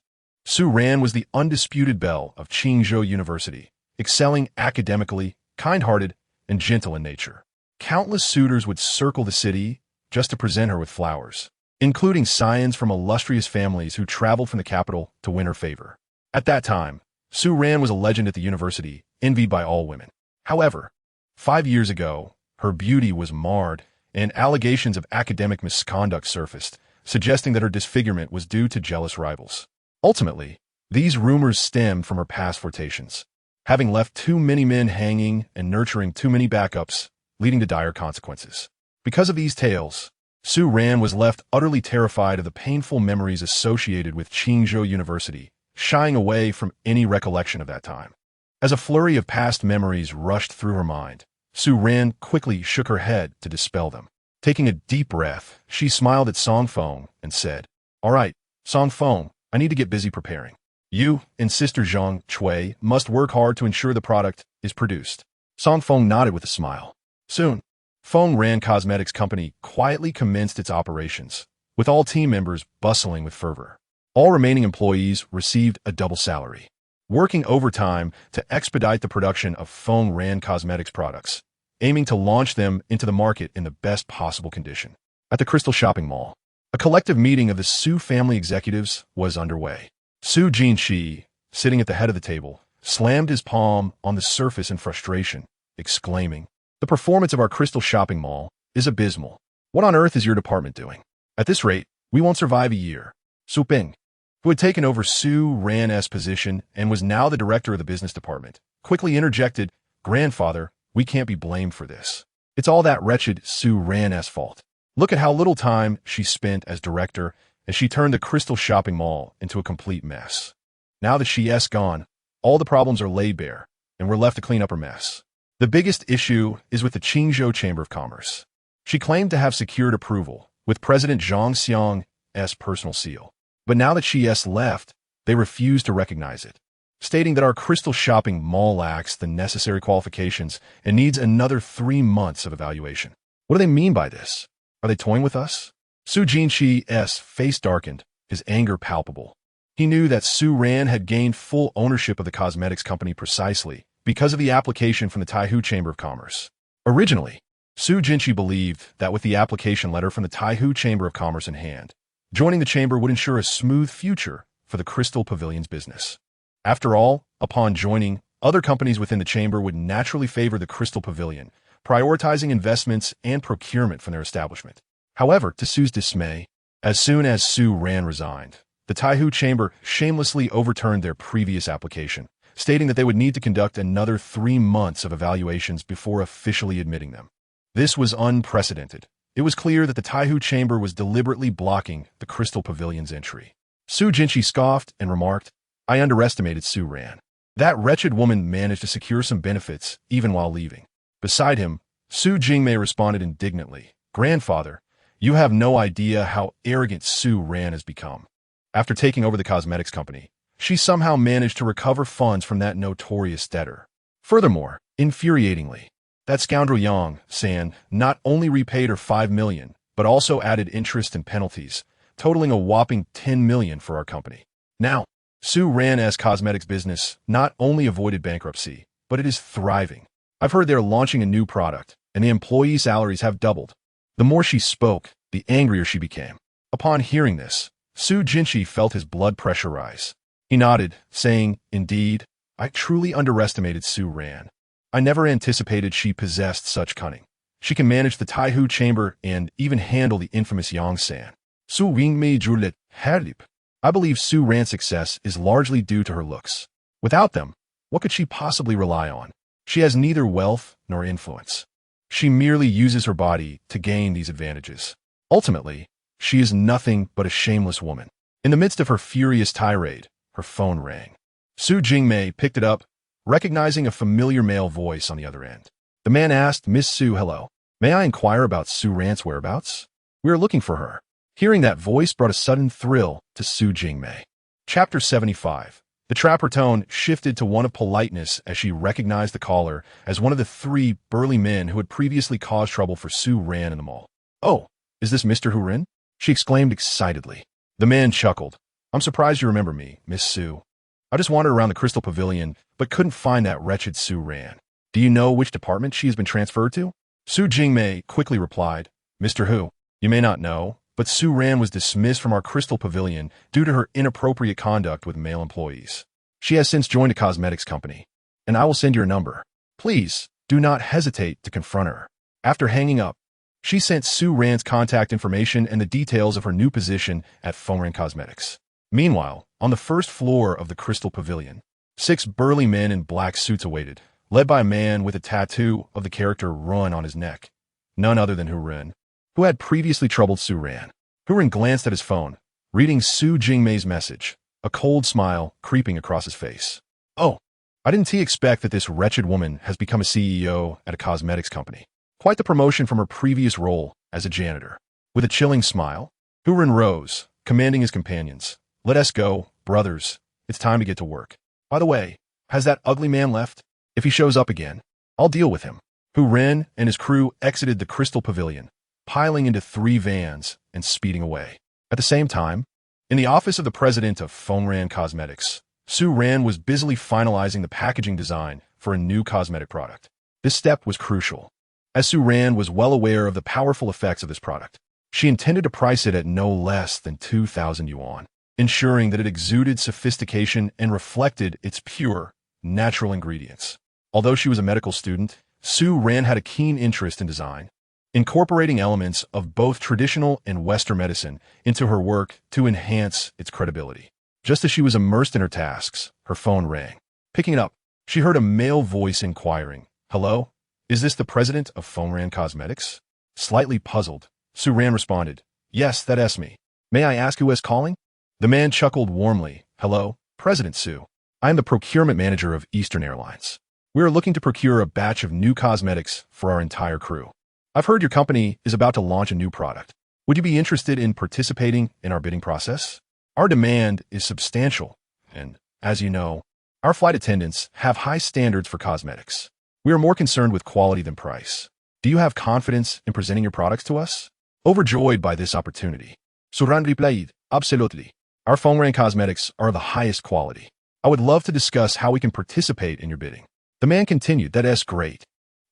Su Ran was the undisputed belle of Qingzhou University, excelling academically, kind-hearted, and gentle in nature. Countless suitors would circle the city just to present her with flowers, including scions from illustrious families who traveled from the capital to win her favor. At that time, Su Ran was a legend at the university, envied by all women. However, 5 years ago, her beauty was marred, and allegations of academic misconduct surfaced, suggesting that her disfigurement was due to jealous rivals. Ultimately, these rumors stemmed from her past flirtations, having left too many men hanging and nurturing too many backups, leading to dire consequences. Because of these tales, Su Ran was left utterly terrified of the painful memories associated with Qingzhou University, shying away from any recollection of that time. As a flurry of past memories rushed through her mind, Su Ran quickly shook her head to dispel them. Taking a deep breath, she smiled at Song Feng and said, "All right, Song Feng, I need to get busy preparing. You and Sister Zhang Chui must work hard to ensure the product is produced." Song Feng nodded with a smile. Soon, Feng Ran Cosmetics Company quietly commenced its operations, with all team members bustling with fervor. All remaining employees received a double salary, working overtime to expedite the production of Feng Ran Cosmetics products, aiming to launch them into the market in the best possible condition. At the Crystal Shopping Mall, a collective meeting of the Su family executives was underway. Su Jinshi, sitting at the head of the table, slammed his palm on the surface in frustration, exclaiming, "The performance of our Crystal Shopping Mall is abysmal. What on earth is your department doing? At this rate, we won't survive a year." Su Ping, who had taken over Su Ran's position and was now the director of the business department, quickly interjected, "Grandfather, we can't be blamed for this. It's all that wretched Su Ran's fault. Look at how little time she spent as director as she turned the Crystal Shopping Mall into a complete mess. Now that she's gone, all the problems are laid bare, and we're left to clean up her mess. The biggest issue is with the Qingzhou Chamber of Commerce. She claimed to have secured approval with President Zhang Xiang's personal seal. But now that she's left, they refuse to recognize it, stating that our Crystal Shopping Mall lacks the necessary qualifications and needs another 3 months of evaluation. What do they mean by this? Are they toying with us?" Su Jinqi's face darkened, his anger palpable. He knew that Su Ran had gained full ownership of the cosmetics company precisely because of the application from the Taihu Chamber of Commerce. Originally, Su Jinqi believed that with the application letter from the Taihu Chamber of Commerce in hand, joining the chamber would ensure a smooth future for the Crystal Pavilion's business. After all, upon joining, other companies within the chamber would naturally favor the Crystal Pavilion, prioritizing investments and procurement from their establishment. However, to Su's dismay, as soon as Su Ran resigned, the Taihu Chamber shamelessly overturned their previous application, stating that they would need to conduct another 3 months of evaluations before officially admitting them. This was unprecedented. It was clear that the Taihu Chamber was deliberately blocking the Crystal Pavilion's entry. Su Jinqi scoffed and remarked, "I underestimated Su Ran. That wretched woman managed to secure some benefits even while leaving." Beside him, Su Jingmei responded indignantly, "Grandfather, you have no idea how arrogant Su Ran has become. After taking over the cosmetics company, she somehow managed to recover funds from that notorious debtor. Furthermore, infuriatingly, that scoundrel Yang San not only repaid her 5 million, but also added interest and penalties, totaling a whopping 10 million for our company. Now, Su Ran's cosmetics business not only avoided bankruptcy, but it is thriving. I've heard they're launching a new product, and the employee salaries have doubled." The more she spoke, the angrier she became. Upon hearing this, Su Jinqi felt his blood pressure rise. He nodded, saying, "Indeed, I truly underestimated Su Ran. I never anticipated she possessed such cunning. She can manage the Taihu Chamber and even handle the infamous Yang San. Su Wingmei Julet Hadip. I believe Su Ran's success is largely due to her looks. Without them, what could she possibly rely on? She has neither wealth nor influence. She merely uses her body to gain these advantages. Ultimately, she is nothing but a shameless woman." In the midst of her furious tirade, her phone rang. Su Jingmei picked it up, recognizing a familiar male voice on the other end. The man asked, "Miss Su, hello. May I inquire about Su Ran's whereabouts? We are looking for her." Hearing that voice brought a sudden thrill to Su Jingmei. Chapter 75. The trapper tone shifted to one of politeness as she recognized the caller as one of the 3 burly men who had previously caused trouble for Su Ran in the mall. "Oh, is this Mr. Hurin?" she exclaimed excitedly. The man chuckled. I'm surprised you remember me, Miss Su. I just wandered around the Crystal Pavilion, but couldn't find that wretched Su Ran. Do you know which department she has been transferred to? Su Jingmei quickly replied, Mr. Hu, you may not know, but Su Ran was dismissed from our Crystal Pavilion due to her inappropriate conduct with male employees. She has since joined a cosmetics company, and I will send your number. Please, do not hesitate to confront her. After hanging up, she sent Su Ran's contact information and the details of her new position at Fengran Cosmetics. Meanwhile, on the first floor of the Crystal Pavilion, 6 burly men in black suits awaited, led by a man with a tattoo of the character Run on his neck, none other than Hu Ren, who had previously troubled Su Ran. Hu Ren glanced at his phone, reading Su Jingmei's message, a cold smile creeping across his face. Oh, I didn't expect that this wretched woman has become a CEO at a cosmetics company. Quite the promotion from her previous role as a janitor. With a chilling smile, Hu Ren rose, commanding his companions, Let us go, brothers. It's time to get to work. By the way, has that ugly man left? If he shows up again, I'll deal with him. Hu Ren and his crew exited the Crystal Pavilion, piling into 3 vans and speeding away. At the same time, in the office of the president of Fengran Cosmetics, Su Ran was busily finalizing the packaging design for a new cosmetic product. This step was crucial, as Su Ran was well aware of the powerful effects of this product. She intended to price it at no less than 2,000 yuan, ensuring that it exuded sophistication and reflected its pure, natural ingredients. Although she was a medical student, Su Ran had a keen interest in design, incorporating elements of both traditional and Western medicine into her work to enhance its credibility. Just as she was immersed in her tasks, her phone rang. Picking it up, she heard a male voice inquiring, Hello? Is this the president of Fengran Cosmetics? Slightly puzzled, Su Ran responded, Yes, that's me. May I ask who is calling? The man chuckled warmly, Hello, President Su. I am the procurement manager of Eastern Airlines. We are looking to procure a batch of new cosmetics for our entire crew. I've heard your company is about to launch a new product. Would you be interested in participating in our bidding process? Our demand is substantial, and, as you know, our flight attendants have high standards for cosmetics. We are more concerned with quality than price. Do you have confidence in presenting your products to us? Overjoyed by this opportunity, Su Ran replied, Absolutely. Our Fengran Cosmetics are of the highest quality. I would love to discuss how we can participate in your bidding. The man continued, That's great.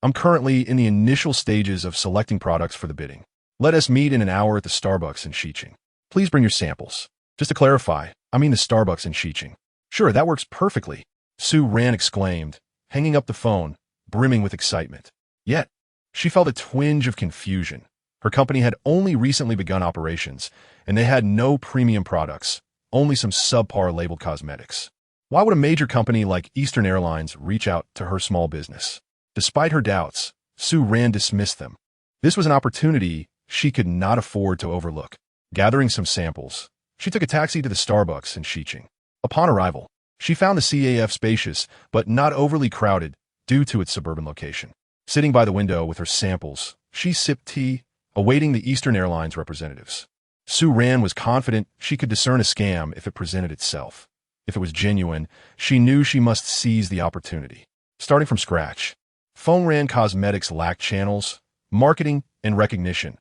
I'm currently in the initial stages of selecting products for the bidding. Let us meet in an hour at the Starbucks in Xiqing. Please bring your samples. Just to clarify, I mean the Starbucks in Xiqing. Sure, that works perfectly, Su Ran exclaimed, hanging up the phone, brimming with excitement. Yet, she felt a twinge of confusion. Her company had only recently begun operations, and they had no premium products, only some subpar labeled cosmetics. Why would a major company like Eastern Airlines reach out to her small business? Despite her doubts, Su Ran dismissed them. This was an opportunity she could not afford to overlook. Gathering some samples, she took a taxi to the Starbucks in Xiqing. Upon arrival, she found the CAF spacious but not overly crowded due to its suburban location. Sitting by the window with her samples, she sipped tea, awaiting the Eastern Airlines representatives. Su Ran was confident she could discern a scam if it presented itself. If it was genuine, she knew she must seize the opportunity. Starting from scratch, Fengran Cosmetics lacked channels, marketing, and recognition.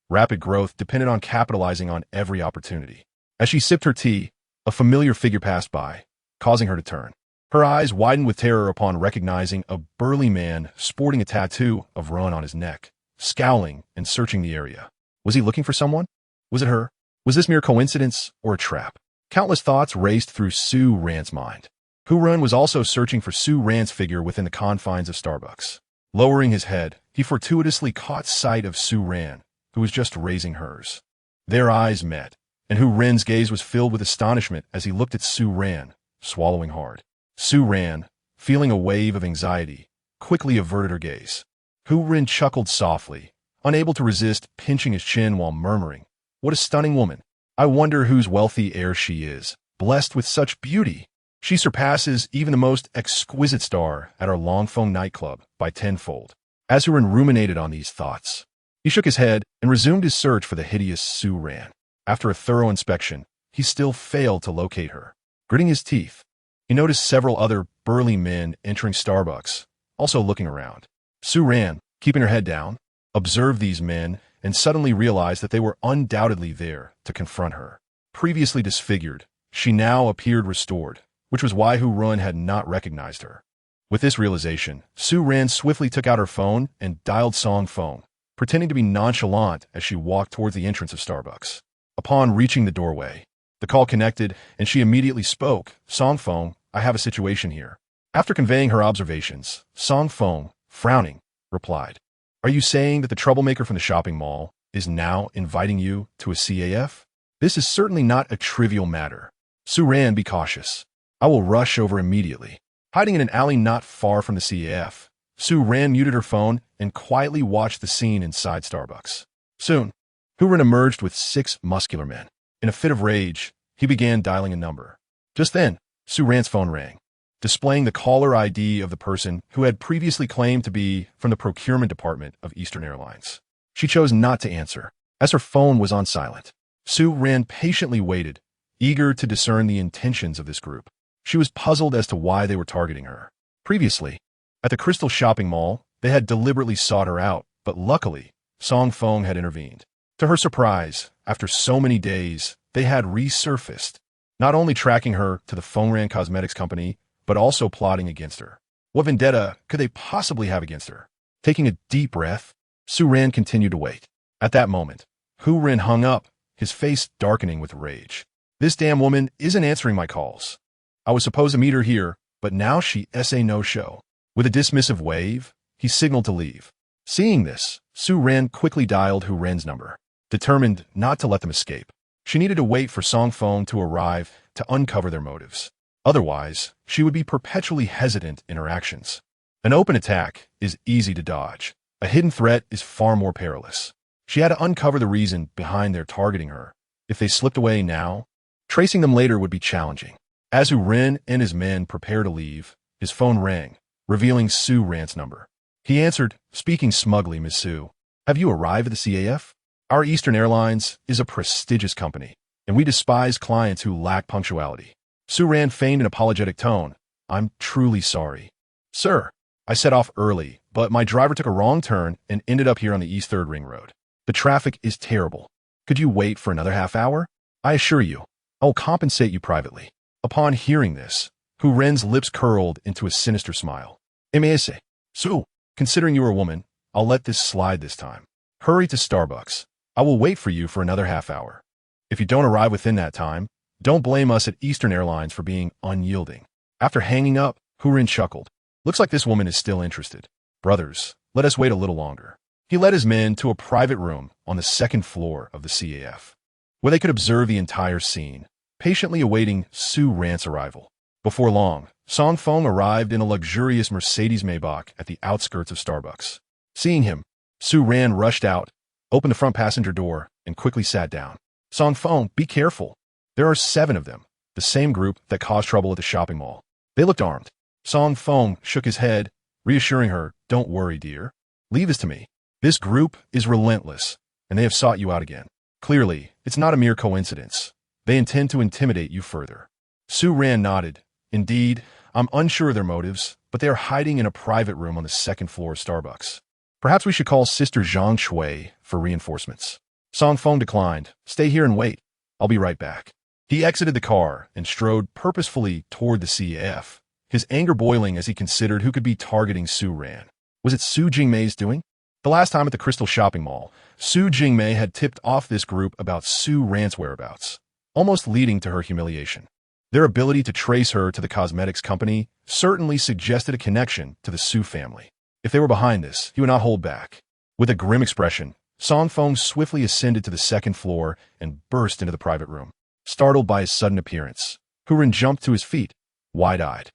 Rapid growth depended on capitalizing on every opportunity. As she sipped her tea, a familiar figure passed by, causing her to turn. Her eyes widened with terror upon recognizing a burly man sporting a tattoo of Run on his neck, scowling and searching the area. Was he looking for someone? Was it her? Was this mere coincidence or a trap? Countless thoughts raced through Su Ran's mind. Hu Ren was also searching for Su Ran's figure within the confines of Starbucks. Lowering his head, he fortuitously caught sight of Su Ran, who was just raising hers. Their eyes met, and Hu Ren's gaze was filled with astonishment as he looked at Su Ran, swallowing hard. Su Ran, feeling a wave of anxiety, quickly averted her gaze. Hu Ren chuckled softly, unable to resist pinching his chin while murmuring, What a stunning woman! I wonder whose wealthy heir she is, blessed with such beauty. She surpasses even the most exquisite star at our Longfeng nightclub by tenfold. As Hu Ren ruminated on these thoughts, he shook his head and resumed his search for the hideous Su Ran. After a thorough inspection, he still failed to locate her. Gritting his teeth, he noticed several other burly men entering Starbucks, also looking around. Su Ran, keeping her head down, observed these men and suddenly realized that they were undoubtedly there to confront her. Previously disfigured, she now appeared restored, which was why Hu Run had not recognized her. With this realization, Su Ran swiftly took out her phone and dialed Song Feng, pretending to be nonchalant as she walked towards the entrance of Starbucks. Upon reaching the doorway, the call connected and she immediately spoke. "Song Feng, I have a situation here." After conveying her observations, Song Feng, frowning, replied, "Are you saying that the troublemaker from the shopping mall is now inviting you to a CAF? This is certainly not a trivial matter. Su Ran, be cautious. I will rush over immediately." Hiding in an alley not far from the CAF, Su Ran muted her phone and quietly watched the scene inside Starbucks. Soon, Hu Ran emerged with 6 muscular men. In a fit of rage, he began dialing a number. Just then, Su Ran's phone rang, displaying the caller ID of the person who had previously claimed to be from the procurement department of Eastern Airlines. She chose not to answer, as her phone was on silent. Su Ran patiently waited, eager to discern the intentions of this group. She was puzzled as to why they were targeting her. Previously, at the Crystal Shopping Mall, they had deliberately sought her out, but luckily, Song Feng had intervened. To her surprise, after so many days, they had resurfaced, not only tracking her to the Fengran Cosmetics Company, but also plotting against her. What vendetta could they possibly have against her? Taking a deep breath, Su Ran continued to wait. At that moment, Hu Ran hung up, his face darkening with rage. "This damn woman isn't answering my calls. I was supposed to meet her here, but now she SA no-show." With a dismissive wave, he signaled to leave. Seeing this, Su Ran quickly dialed Hu Ren's number, determined not to let them escape. She needed to wait for Song Feng to arrive to uncover their motives. Otherwise, she would be perpetually hesitant in her actions. An open attack is easy to dodge. A hidden threat is far more perilous. She had to uncover the reason behind their targeting her. If they slipped away now, tracing them later would be challenging. As Hu Ren and his men prepared to leave, his phone rang, revealing Su Ran's number. He answered, speaking smugly, "Miss Su, have you arrived at the CAF? Our Eastern Airlines is a prestigious company, and we despise clients who lack punctuality." Su Ran feigned an apologetic tone. "I'm truly sorry. Sir, I set off early, but my driver took a wrong turn and ended up here on the East 3rd Ring Road. The traffic is terrible. Could you wait for another half hour? I assure you, I will compensate you privately." Upon hearing this, Hu Ren's lips curled into a sinister smile. "MASA, Su, considering you are a woman, I'll let this slide this time. Hurry to Starbucks. I will wait for you for another half hour. If you don't arrive within that time, don't blame us at Eastern Airlines for being unyielding." After hanging up, Hu Ren chuckled. "Looks like this woman is still interested. Brothers, let us wait a little longer." He led his men to a private room on the 2nd floor of the CAF, where they could observe the entire scene, patiently awaiting Su Ran's arrival. Before long, Song Feng arrived in a luxurious Mercedes Maybach at the outskirts of Starbucks. Seeing him, Su Ran rushed out, opened the front passenger door, and quickly sat down. "Song Feng, be careful. There are 7 of them, the same group that caused trouble at the shopping mall. They looked armed." Song Feng shook his head, reassuring her, "Don't worry, dear. Leave this to me. This group is relentless, and they have sought you out again. Clearly, it's not a mere coincidence. They intend to intimidate you further." Su Ran nodded. "Indeed, I'm unsure of their motives, but they are hiding in a private room on the 2nd floor of Starbucks. Perhaps we should call Sister Zhang Shui for reinforcements." Song Feng declined. "Stay here and wait. I'll be right back." He exited the car and strode purposefully toward the CAF, his anger boiling as he considered who could be targeting Su Ran. Was it Su Jingmei's doing? The last time at the Crystal Shopping Mall, Su Jingmei had tipped off this group about Su Ran's whereabouts, almost leading to her humiliation. Their ability to trace her to the cosmetics company certainly suggested a connection to the Su family. If they were behind this, he would not hold back. With a grim expression, Song Feng swiftly ascended to the 2nd floor and burst into the private room. Startled by his sudden appearance, Hu Ren jumped to his feet, wide-eyed.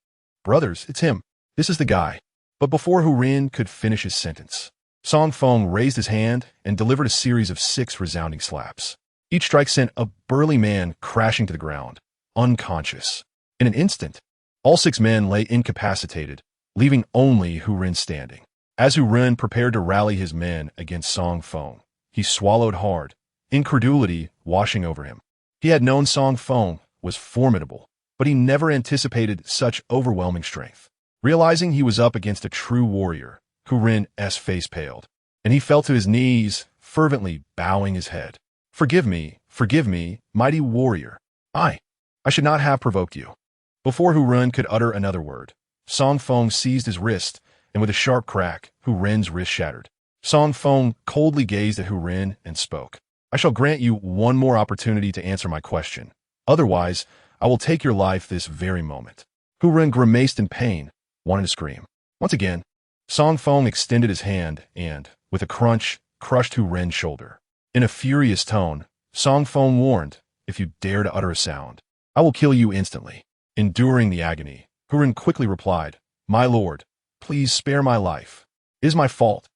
"Brothers, it's him. This is the guy." But before Hu Ren could finish his sentence, Song Feng raised his hand and delivered a series of 6 resounding slaps. Each strike sent a burly man crashing to the ground, unconscious. In an instant, all 6 men lay incapacitated, leaving only Hu Ren standing. As Hu Ren prepared to rally his men against Song Feng, he swallowed hard, incredulity washing over him. He had known Song Feng was formidable, but he never anticipated such overwhelming strength. Realizing he was up against a true warrior, Hu Ren's face paled, and he fell to his knees, fervently bowing his head. Forgive me, mighty warrior. I I should not have provoked you. Before Hu Ren could utter another word, Song Feng seized his wrist, and with a sharp crack, Hu Ren's wrist shattered. Song Feng coldly gazed at Hu Ren and spoke. I shall grant you one more opportunity to answer my question. Otherwise, I will take your life this very moment. Hu Ren grimaced in pain, wanting to scream. Once again, Song Feng extended his hand and, with a crunch, crushed Hu Ren's shoulder. In a furious tone, Song Feng warned, if you dare to utter a sound, I will kill you instantly. Enduring the agony, Hu Ren quickly replied, My lord, please spare my life. It is my fault.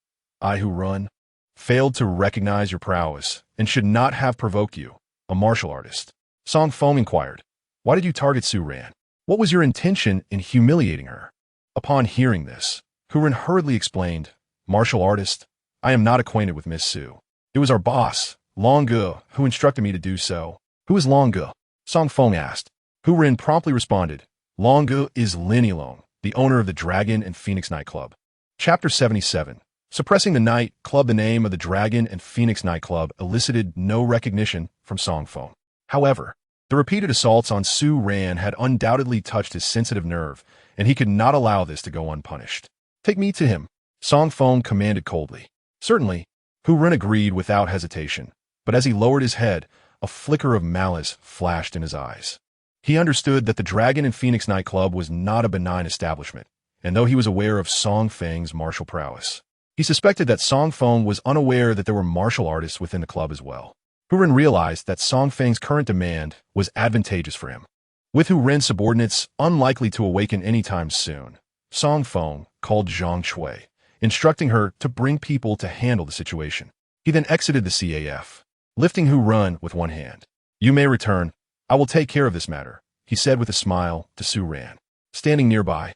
I, Hu Ren, failed to recognize your prowess and should not have provoked you, a martial artist. Song Feng inquired, Why did you target Su Ran? What was your intention in humiliating her? Upon hearing this, Hu Ren hurriedly explained, Martial artist, I am not acquainted with Miss Su. It was our boss, Long Ge, who instructed me to do so. Who is Long Ge? Song Feng asked. Hu Ren promptly responded, Long Ge is Lin Yilong, the owner of the Dragon and Phoenix nightclub. Chapter 77. Suppressing the night club. The name of the Dragon and Phoenix nightclub elicited no recognition from Song Feng. However, the repeated assaults on Su Ran had undoubtedly touched his sensitive nerve, and he could not allow this to go unpunished. Take me to him, Song Feng commanded coldly. Certainly, Hu Ren agreed without hesitation, but as he lowered his head, a flicker of malice flashed in his eyes. He understood that the Dragon and Phoenix nightclub was not a benign establishment, and though he was aware of Song Feng's martial prowess, he suspected that Song Feng was unaware that there were martial artists within the club as well. Hu Ren realized that Song Feng's current demand was advantageous for him. With Hu Ren's subordinates unlikely to awaken anytime soon, Song Feng called Zhang Chui, instructing her to bring people to handle the situation. He then exited the CAF, lifting Hu Ren with one hand. You may return. I will take care of this matter, he said with a smile to Su Ran. Standing nearby,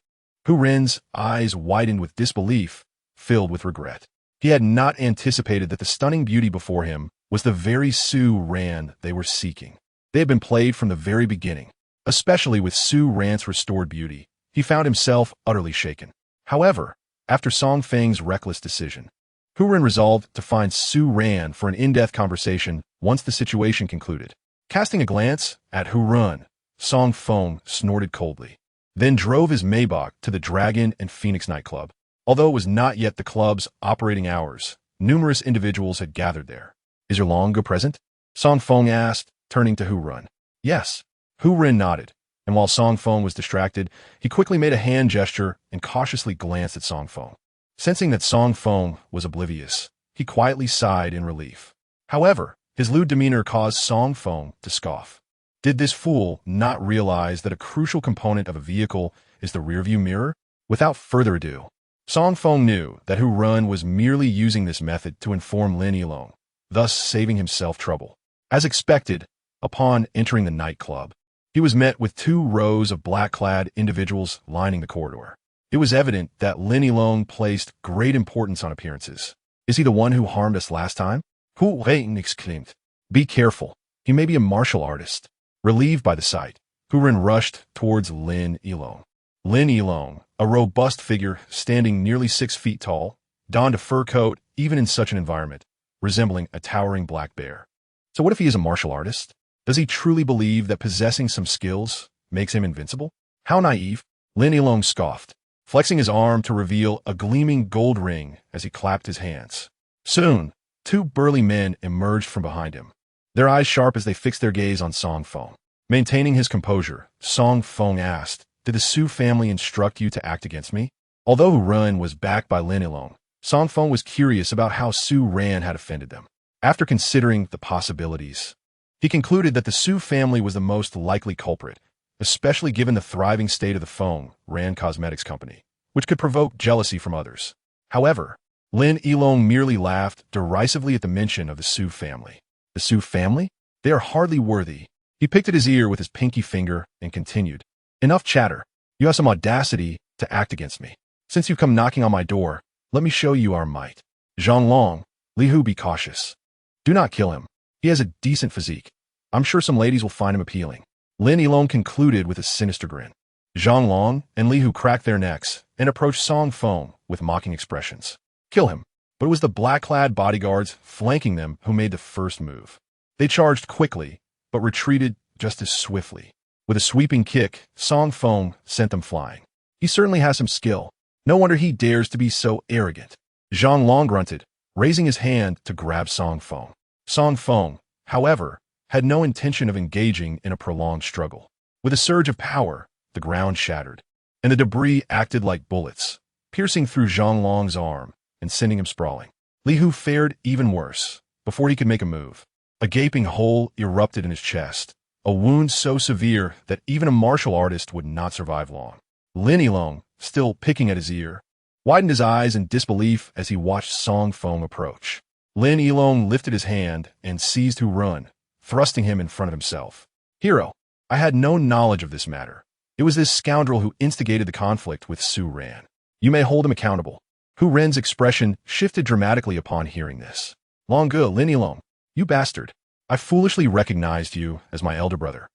Hu Ren's eyes widened with disbelief, filled with regret. He had not anticipated that the stunning beauty before him was the very Su Ran they were seeking. They had been played from the very beginning. Especially with Su Ran's restored beauty, he found himself utterly shaken. However, after Song Feng's reckless decision, Hu Ren resolved to find Su Ran for an in-depth conversation once the situation concluded. Casting a glance at Hu Ren, Song Feng snorted coldly, then drove his Maybach to the Dragon and Phoenix nightclub. Although it was not yet the club's operating hours, numerous individuals had gathered there. Is your Long Ge present? Song Feng asked, turning to Hu Ren. Yes. Hu Ren nodded, and while Song Feng was distracted, he quickly made a hand gesture and cautiously glanced at Song Feng. Sensing that Song Feng was oblivious, he quietly sighed in relief. However, his lewd demeanor caused Song Feng to scoff. Did this fool not realize that a crucial component of a vehicle is the rearview mirror? Without further ado, Song Feng knew that Hu Ren was merely using this method to inform Lin Yilong, thus saving himself trouble. As expected, upon entering the nightclub, he was met with 2 rows of black-clad individuals lining the corridor. It was evident that Lin Yilong placed great importance on appearances. Is he the one who harmed us last time? Hu Ren exclaimed. Be careful. He may be a martial artist. Relieved by the sight, Hu Ren rushed towards Lin Yilong. Lin Yilong, a robust figure standing nearly 6 feet tall, donned a fur coat even in such an environment, resembling a towering black bear. So what if he is a martial artist? Does he truly believe that possessing some skills makes him invincible? How naive! Lin Yilong scoffed, flexing his arm to reveal a gleaming gold ring as he clapped his hands. Soon, 2 burly men emerged from behind him, their eyes sharp as they fixed their gaze on Song Feng. Maintaining his composure, Song Feng asked, Did the Su family instruct you to act against me? Although Hu Ren was backed by Lin Yilong, Song Feng was curious about how Su Ran had offended them. After considering the possibilities, he concluded that the Su family was the most likely culprit, especially given the thriving state of the Feng Ran Cosmetics Company, which could provoke jealousy from others. However, Lin Yilong merely laughed derisively at the mention of the Su family. The Su family? They are hardly worthy. He picked at his ear with his pinky finger and continued. Enough chatter. You have some audacity to act against me. Since you've come knocking on my door, let me show you our might. Zhang Long, Li Hu, be cautious. Do not kill him. He has a decent physique. I'm sure some ladies will find him appealing. Lin Yilong concluded with a sinister grin. Zhang Long and Li Hu cracked their necks and approached Song Feng with mocking expressions. Kill him. But it was the black-clad bodyguards flanking them who made the first move. They charged quickly, but retreated just as swiftly. With a sweeping kick, Song Feng sent them flying. He certainly has some skill. No wonder he dares to be so arrogant. Zhang Long grunted, raising his hand to grab Song Feng. Song Feng, however, had no intention of engaging in a prolonged struggle. With a surge of power, the ground shattered, and the debris acted like bullets, piercing through Zhang Long's arm and sending him sprawling. Li Hu fared even worse. Before he could make a move, a gaping hole erupted in his chest, a wound so severe that even a martial artist would not survive long. Lin Yilong, still picking at his ear, widened his eyes in disbelief as he watched Song Feng approach. Lin Yilong lifted his hand and seized Hu Run, thrusting him in front of himself. Hero, I had no knowledge of this matter. It was this scoundrel who instigated the conflict with Su Ran. You may hold him accountable. Hu Ren's expression shifted dramatically upon hearing this. Long Ge, Lin Yilong, you bastard. I foolishly recognized you as my elder brother.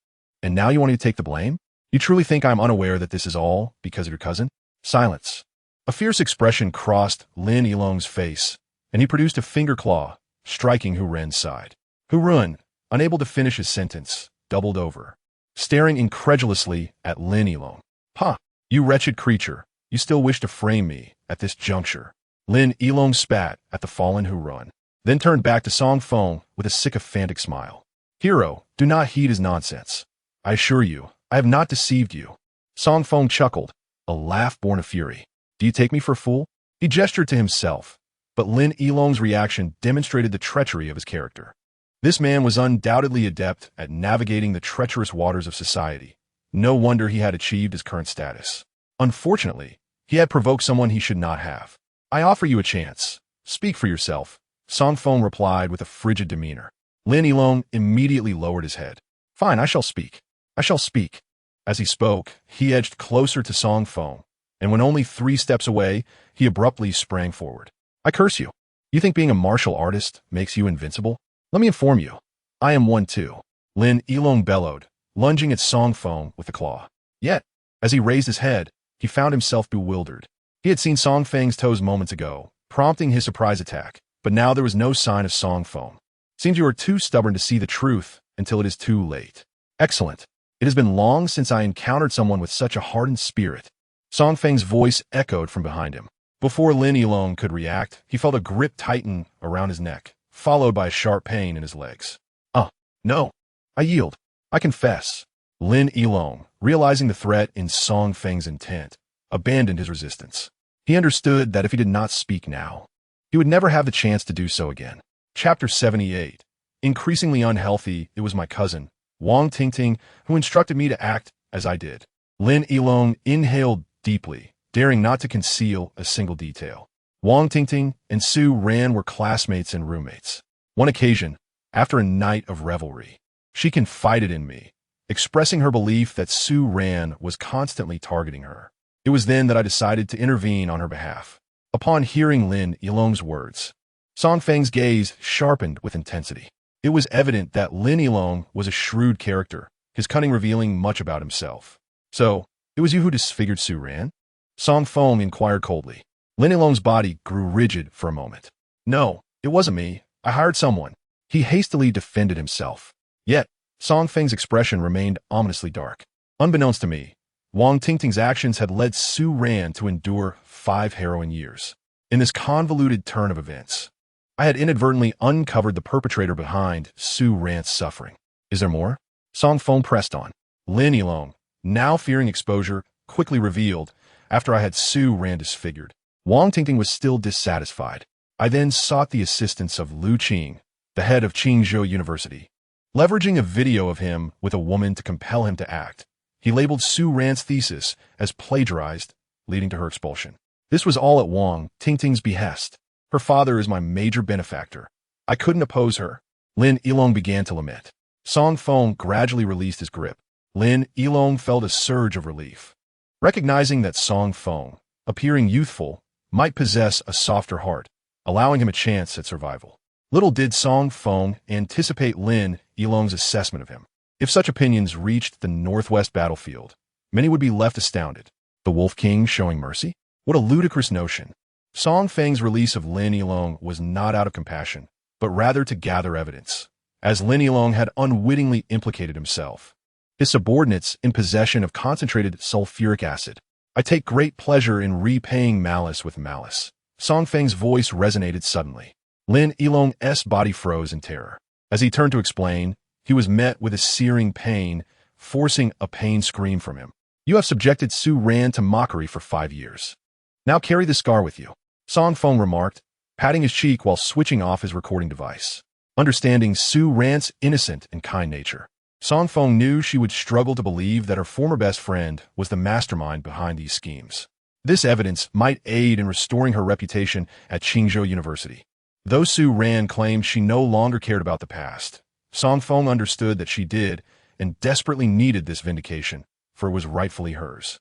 And now you want me to take the blame? You truly think I'm unaware that this is all because of your cousin? Silence. A fierce expression crossed Lin Yilong's face, and he produced a finger claw, striking Hu Ren's side. Hu Ren, unable to finish his sentence, doubled over, staring incredulously at Lin Yilong. Ha! You wretched creature, you still wish to frame me at this juncture. Lin Yilong spat at the fallen Hu Ren, then turned back to Song Feng with a sycophantic smile. Hero, do not heed his nonsense. I assure you, I have not deceived you. Song Feng chuckled, a laugh born of fury. Do you take me for a fool? He gestured to himself, but Lin Yilong's reaction demonstrated the treachery of his character. This man was undoubtedly adept at navigating the treacherous waters of society. No wonder he had achieved his current status. Unfortunately, he had provoked someone he should not have. I offer you a chance. Speak for yourself, Song Feng replied with a frigid demeanor. Lin Yilong immediately lowered his head. Fine, I shall speak. I shall speak. As he spoke, he edged closer to Song Feng, and when only 3 steps away, he abruptly sprang forward. I curse you. You think being a martial artist makes you invincible? Let me inform you. I am one too. Lin Yilong bellowed, lunging at Song Feng with a claw. Yet, as he raised his head, he found himself bewildered. He had seen Song Feng's toes moments ago, prompting his surprise attack, but now there was no sign of Song Feng. Seems you are too stubborn to see the truth until it is too late. Excellent. It has been long since I encountered someone with such a hardened spirit. Song Feng's voice echoed from behind him. Before Lin Yilong could react, he felt a grip tighten around his neck, followed by a sharp pain in his legs. No. I yield. I confess. Lin Yilong, realizing the threat in Song Feng's intent, abandoned his resistance. He understood that if he did not speak now, he would never have the chance to do so again. Chapter 78. Increasingly unhealthy, it was my cousin, Wang Tingting, who instructed me to act as I did. Lin Yilong inhaled deeply, daring not to conceal a single detail. Wang Tingting and Su Ran were classmates and roommates. One occasion, after a night of revelry, she confided in me, expressing her belief that Su Ran was constantly targeting her. It was then that I decided to intervene on her behalf. Upon hearing Lin Yilong's words, Song Feng's gaze sharpened with intensity. It was evident that Lin Yilong was a shrewd character, his cunning revealing much about himself. So, it was you who disfigured Su Ran? Song Feng inquired coldly. Lin Yilong's body grew rigid for a moment. No, it wasn't me. I hired someone. He hastily defended himself. Yet, Song Feng's expression remained ominously dark. Unbeknownst to me, Wang Tingting's actions had led Su Ran to endure 5 harrowing years. In this convoluted turn of events, I had inadvertently uncovered the perpetrator behind Su Ran's suffering. Is there more? Song Feng pressed on. Lin Yilong, now fearing exposure, quickly revealed, after I had Su Ran disfigured. Wang Tingting was still dissatisfied. I then sought the assistance of Lu Qing, the head of Qingzhou University. Leveraging a video of him with a woman to compel him to act, he labeled Su Ran's thesis as plagiarized, leading to her expulsion. This was all at Wang Tingting's behest. Her father is my major benefactor. I couldn't oppose her. Lin Yilong began to lament. Song Feng gradually released his grip. Lin Yilong felt a surge of relief. Recognizing that Song Feng, appearing youthful, might possess a softer heart, allowing him a chance at survival. Little did Song Feng anticipate Lin Yilong's assessment of him. If such opinions reached the Northwest battlefield, many would be left astounded. The Wolf King showing mercy? What a ludicrous notion. Song Feng's release of Lin Yilong was not out of compassion, but rather to gather evidence, as Lin Yilong had unwittingly implicated himself. his subordinates in possession of concentrated sulfuric acid. I take great pleasure in repaying malice with malice. Song Feng's voice resonated suddenly. Lin Yilong's body froze in terror. As he turned to explain, he was met with a searing pain, forcing a pain scream from him. You have subjected Su Ran to mockery for 5 years. Now carry the scar with you, Song Feng remarked, patting his cheek while switching off his recording device. Understanding Su Ran's innocent and kind nature, Song Feng knew she would struggle to believe that her former best friend was the mastermind behind these schemes. This evidence might aid in restoring her reputation at Qingzhou University. Though Su Ran claimed she no longer cared about the past, Song Feng understood that she did and desperately needed this vindication, for it was rightfully hers.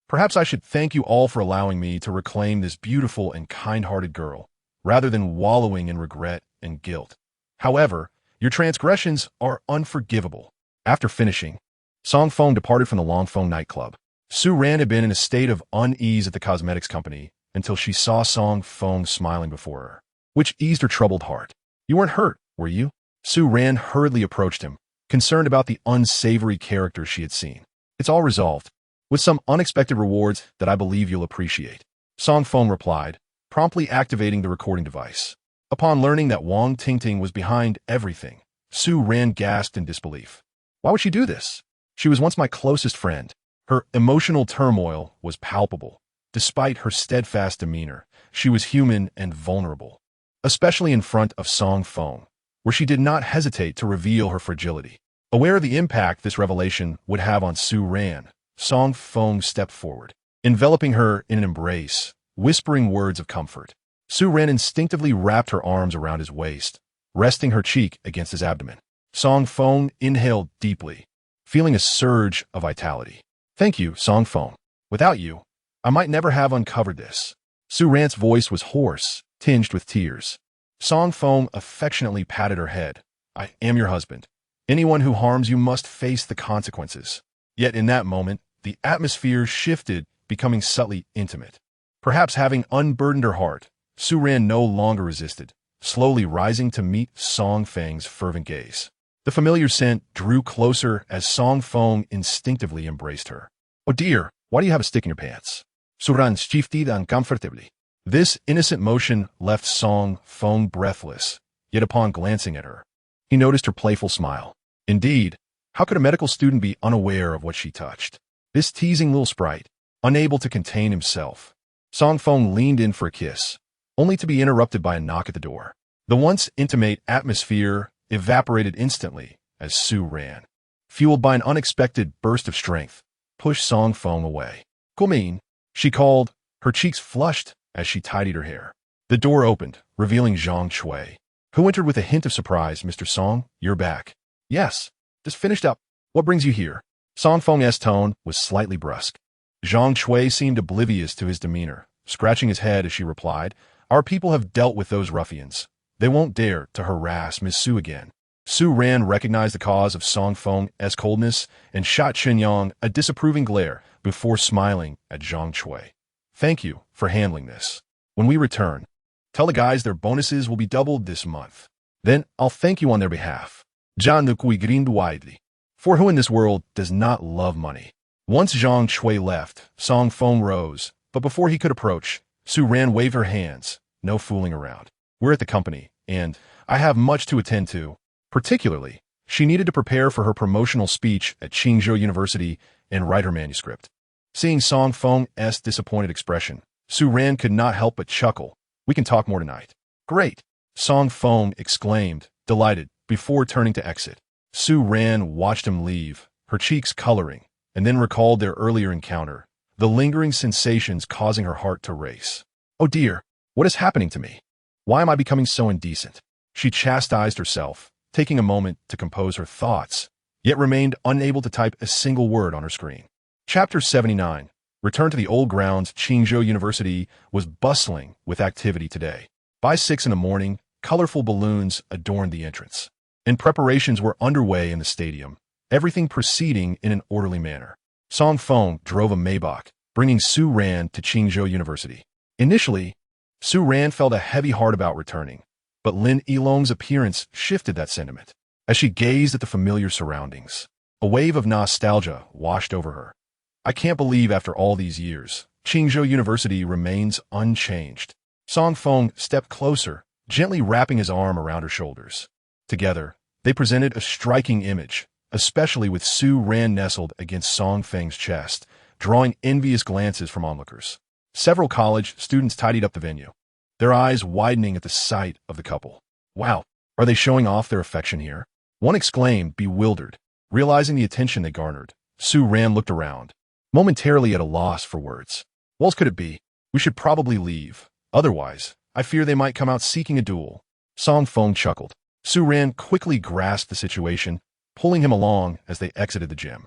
Perhaps I should thank you all for allowing me to reclaim this beautiful and kind-hearted girl, rather than wallowing in regret and guilt. However, your transgressions are unforgivable. After finishing, Song Feng departed from the Longfeng nightclub. Su Ran had been in a state of unease at the cosmetics company until she saw Song Feng smiling before her, which eased her troubled heart. You weren't hurt, were you? Su Ran hurriedly approached him, concerned about the unsavory character she had seen. It's all resolved, with some unexpected rewards that I believe you'll appreciate, Song Feng replied, promptly activating the recording device. Upon learning that Wang Tingting was behind everything, Su Ran gasped in disbelief. Why would she do this? She was once my closest friend. Her emotional turmoil was palpable. Despite her steadfast demeanor, she was human and vulnerable, especially in front of Song Feng, where she did not hesitate to reveal her fragility. Aware of the impact this revelation would have on Su Ran, Song Feng stepped forward, enveloping her in an embrace, whispering words of comfort. Su Ran instinctively wrapped her arms around his waist, resting her cheek against his abdomen. Song Feng inhaled deeply, feeling a surge of vitality. Thank you, Song Feng. Without you, I might never have uncovered this. Su Ran's voice was hoarse, tinged with tears. Song Feng affectionately patted her head. I am your husband. Anyone who harms you must face the consequences. Yet in that moment, the atmosphere shifted, becoming subtly intimate. Perhaps having unburdened her heart, Su Ran no longer resisted, slowly rising to meet Song Feng's fervent gaze. The familiar scent drew closer as Song Feng instinctively embraced her. Oh dear, why do you have a stick in your pants? Su Ran shifted uncomfortably. This innocent motion left Song Feng breathless, yet upon glancing at her, he noticed her playful smile. Indeed, how could a medical student be unaware of what she touched? This teasing little sprite, unable to contain himself. Song Feng leaned in for a kiss, only to be interrupted by a knock at the door. The once intimate atmosphere evaporated instantly as Su Ran, fueled by an unexpected burst of strength, pushed Song Feng away. Guomin, she called, her cheeks flushed as she tidied her hair. The door opened, revealing Zhang Chui, who entered with a hint of surprise. Mr. Song, you're back. Yes, just finished up. What brings you here? Song Feng's tone was slightly brusque. Zhang Chui seemed oblivious to his demeanor, scratching his head as she replied, Our people have dealt with those ruffians. They won't dare to harass Miss Su again. Su Ran recognized the cause of Song Feng's coldness and shot Qinyang a disapproving glare before smiling at Zhang Chui. Thank you for handling this. When we return, tell the guys their bonuses will be doubled this month. Then I'll thank you on their behalf. Zhang Nukui grinned widely. For who in this world does not love money? Once Zhang Chui left, Song Feng rose, but before he could approach, Su Ran waved her hands. No fooling around. We're at the company, and I have much to attend to. Particularly, she needed to prepare for her promotional speech at Qingzhou University and write her manuscript. Seeing Song Feng's disappointed expression, Su Ran could not help but chuckle. We can talk more tonight. Great, Song Feng exclaimed, delighted, before turning to exit. Su Ran watched him leave, her cheeks coloring, and then recalled their earlier encounter, the lingering sensations causing her heart to race. Oh dear, what is happening to me? Why am I becoming so indecent? She chastised herself, taking a moment to compose her thoughts, yet remained unable to type a single word on her screen. Chapter 79. Return to the old grounds. Qingzhou University was bustling with activity today. By 6 in the morning, colorful balloons adorned the entrance, and preparations were underway in the stadium, everything proceeding in an orderly manner. Song Feng drove a Maybach, bringing Su Ran to Qingzhou University. Initially, Su Ran felt a heavy heart about returning, but Lin Yilong's appearance shifted that sentiment. As she gazed at the familiar surroundings, A wave of nostalgia washed over her. I can't believe after all these years, Qingzhou University remains unchanged. Song Feng stepped closer, gently wrapping his arm around her shoulders. Together, they presented a striking image, especially with Su Ran nestled against Song Feng's chest, drawing envious glances from onlookers. Several college students tidied up the venue, their eyes widening at the sight of the couple. Wow, are they showing off their affection here? One exclaimed, bewildered. Realizing the attention they garnered, Su Ran looked around, momentarily at a loss for words. What else could it be? We should probably leave. Otherwise, I fear they might come out seeking a duel. Song Feng chuckled. Su Ran quickly grasped the situation, pulling him along as they exited the gym.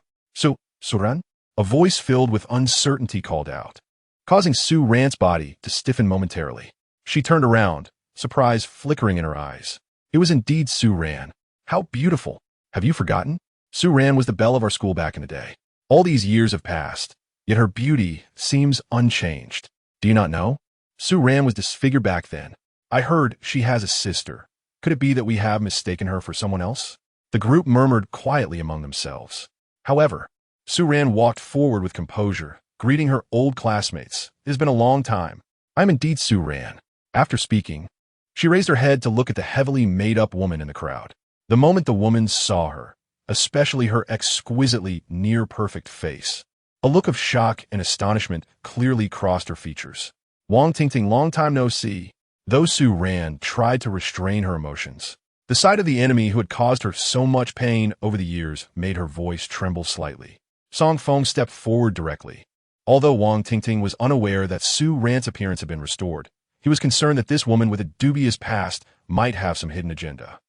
Suran? A voice filled with uncertainty called out, causing Su Ran's body to stiffen momentarily. She turned around, surprise flickering in her eyes. It was indeed Su Ran. How beautiful! Have you forgotten? Su Ran was the belle of our school back in the day. All these years have passed, yet her beauty seems unchanged. Do you not know? Su Ran was disfigured back then. I heard she has a sister. Could it be that we have mistaken her for someone else? The group murmured quietly among themselves. However, Su Ran walked forward with composure, greeting her old classmates. It has been a long time. I am indeed Su Ran. After speaking, she raised her head to look at the heavily made-up woman in the crowd. The moment the woman saw her, especially her exquisitely near-perfect face, a look of shock and astonishment clearly crossed her features. Wang Tingting, long time no see. Though Su Ran tried to restrain her emotions, the sight of the enemy who had caused her so much pain over the years made her voice tremble slightly. Song Feng stepped forward directly. Although Wang Tingting was unaware that Su Ran's appearance had been restored, he was concerned that this woman with a dubious past might have some hidden agenda.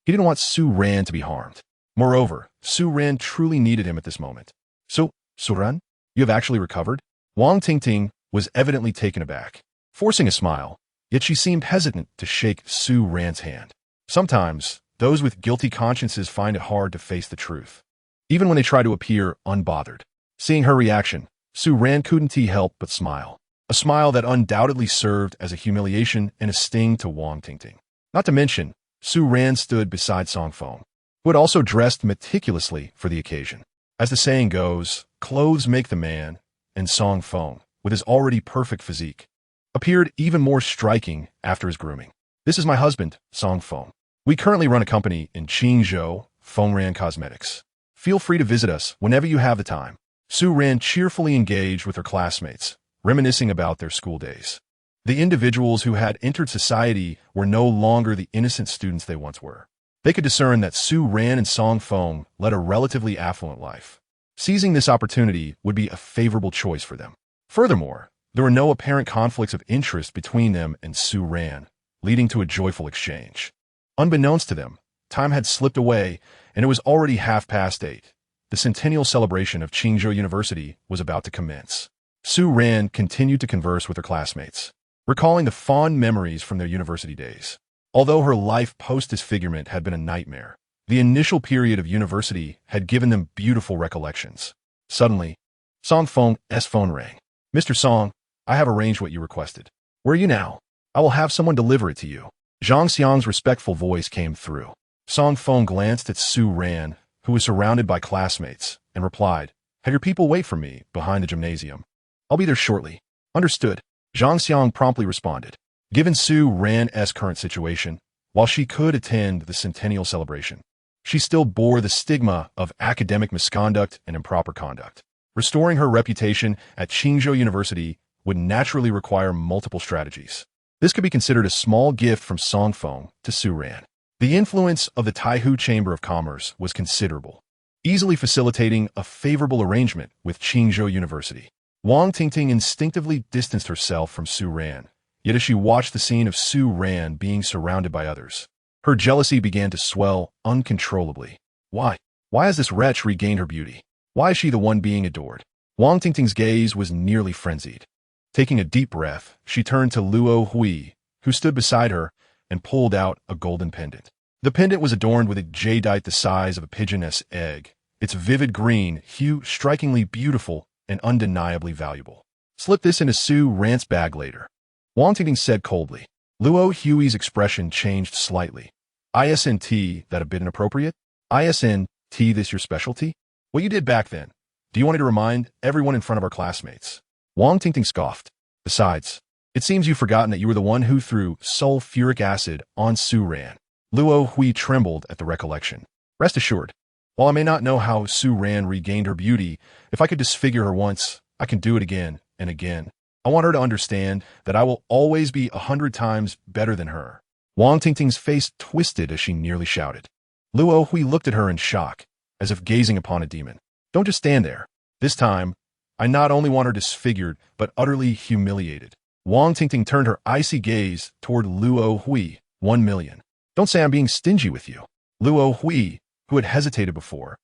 He didn't want Su Ran to be harmed. Moreover, Su Ran truly needed him at this moment. Suran, you have actually recovered? Wang Tingting was evidently taken aback, forcing a smile, yet she seemed hesitant to shake Su Ran's hand. Sometimes, those with guilty consciences find it hard to face the truth, even when they try to appear unbothered. Seeing her reaction, Su Ran couldn't help but smile, a smile that undoubtedly served as a humiliation and a sting to Wang Tingting. Not to mention, Su Ran stood beside Song Feng, who had also dressed meticulously for the occasion. As the saying goes, clothes make the man, and Song Feng, with his already perfect physique, appeared even more striking after his grooming. This is my husband, Song Feng. We currently run a company in Qingzhou, Fengran Cosmetics. Feel free to visit us whenever you have the time. Su Ran cheerfully engaged with her classmates, reminiscing about their school days. The individuals who had entered society were no longer the innocent students they once were. They could discern that Su Ran and Song Feng led a relatively affluent life. Seizing this opportunity would be a favorable choice for them. Furthermore, there were no apparent conflicts of interest between them and Su Ran, leading to a joyful exchange. Unbeknownst to them, time had slipped away, and it was already 8:30. The centennial celebration of Qingzhou University was about to commence. Su Ran continued to converse with her classmates, recalling the fond memories from their university days. Although her life post-disfigurement had been a nightmare, the initial period of university had given them beautiful recollections. Suddenly, Song Feng's phone rang. Mr. Song, I have arranged what you requested. Where are you now? I will have someone deliver it to you. Zhang Xiang's respectful voice came through. Song Feng glanced at Su Ran, who was surrounded by classmates, and replied, have your people wait for me behind the gymnasium. I'll be there shortly. Understood. Zhang Xiang promptly responded. Given Su Ran's current situation, while she could attend the centennial celebration, she still bore the stigma of academic misconduct and improper conduct. Restoring her reputation at Qingzhou University would naturally require multiple strategies. This could be considered a small gift from Song Feng to Su Ran. The influence of the Taihu Chamber of Commerce was considerable, easily facilitating a favorable arrangement with Qingzhou University. Wang Tingting instinctively distanced herself from Su Ran, yet as she watched the scene of Su Ran being surrounded by others, her jealousy began to swell uncontrollably. Why? Why has this wretch regained her beauty? Why is she the one being adored? Wang Tingting's gaze was nearly frenzied. Taking a deep breath, she turned to Luo Hui, who stood beside her, and pulled out a golden pendant. The pendant was adorned with a jadeite the size of a pigeon's egg, its vivid green hue strikingly beautiful and undeniably valuable. Slip this into Su Ran's bag later. Wang Tingting said coldly. Luo Hui's expression changed slightly. ISNT, that a bit inappropriate? ISNT, this your specialty? What you did back then. Do you want me to remind everyone in front of our classmates? Wang Tingting scoffed. Besides, it seems you've forgotten that you were the one who threw sulfuric acid on Su Ran. Luo Hui trembled at the recollection. Rest assured, while I may not know how Su Ran regained her beauty, if I could disfigure her once, I can do it again and again. I want her to understand that I will always be 100 times better than her. Wang Tingting's face twisted as she nearly shouted. Luo Hui looked at her in shock, as if gazing upon a demon. Don't just stand there. This time, I not only want her disfigured, but utterly humiliated. Wang Tingting turned her icy gaze toward Luo Hui. 1 million. Don't say I'm being stingy with you. Luo Hui, who had hesitated before,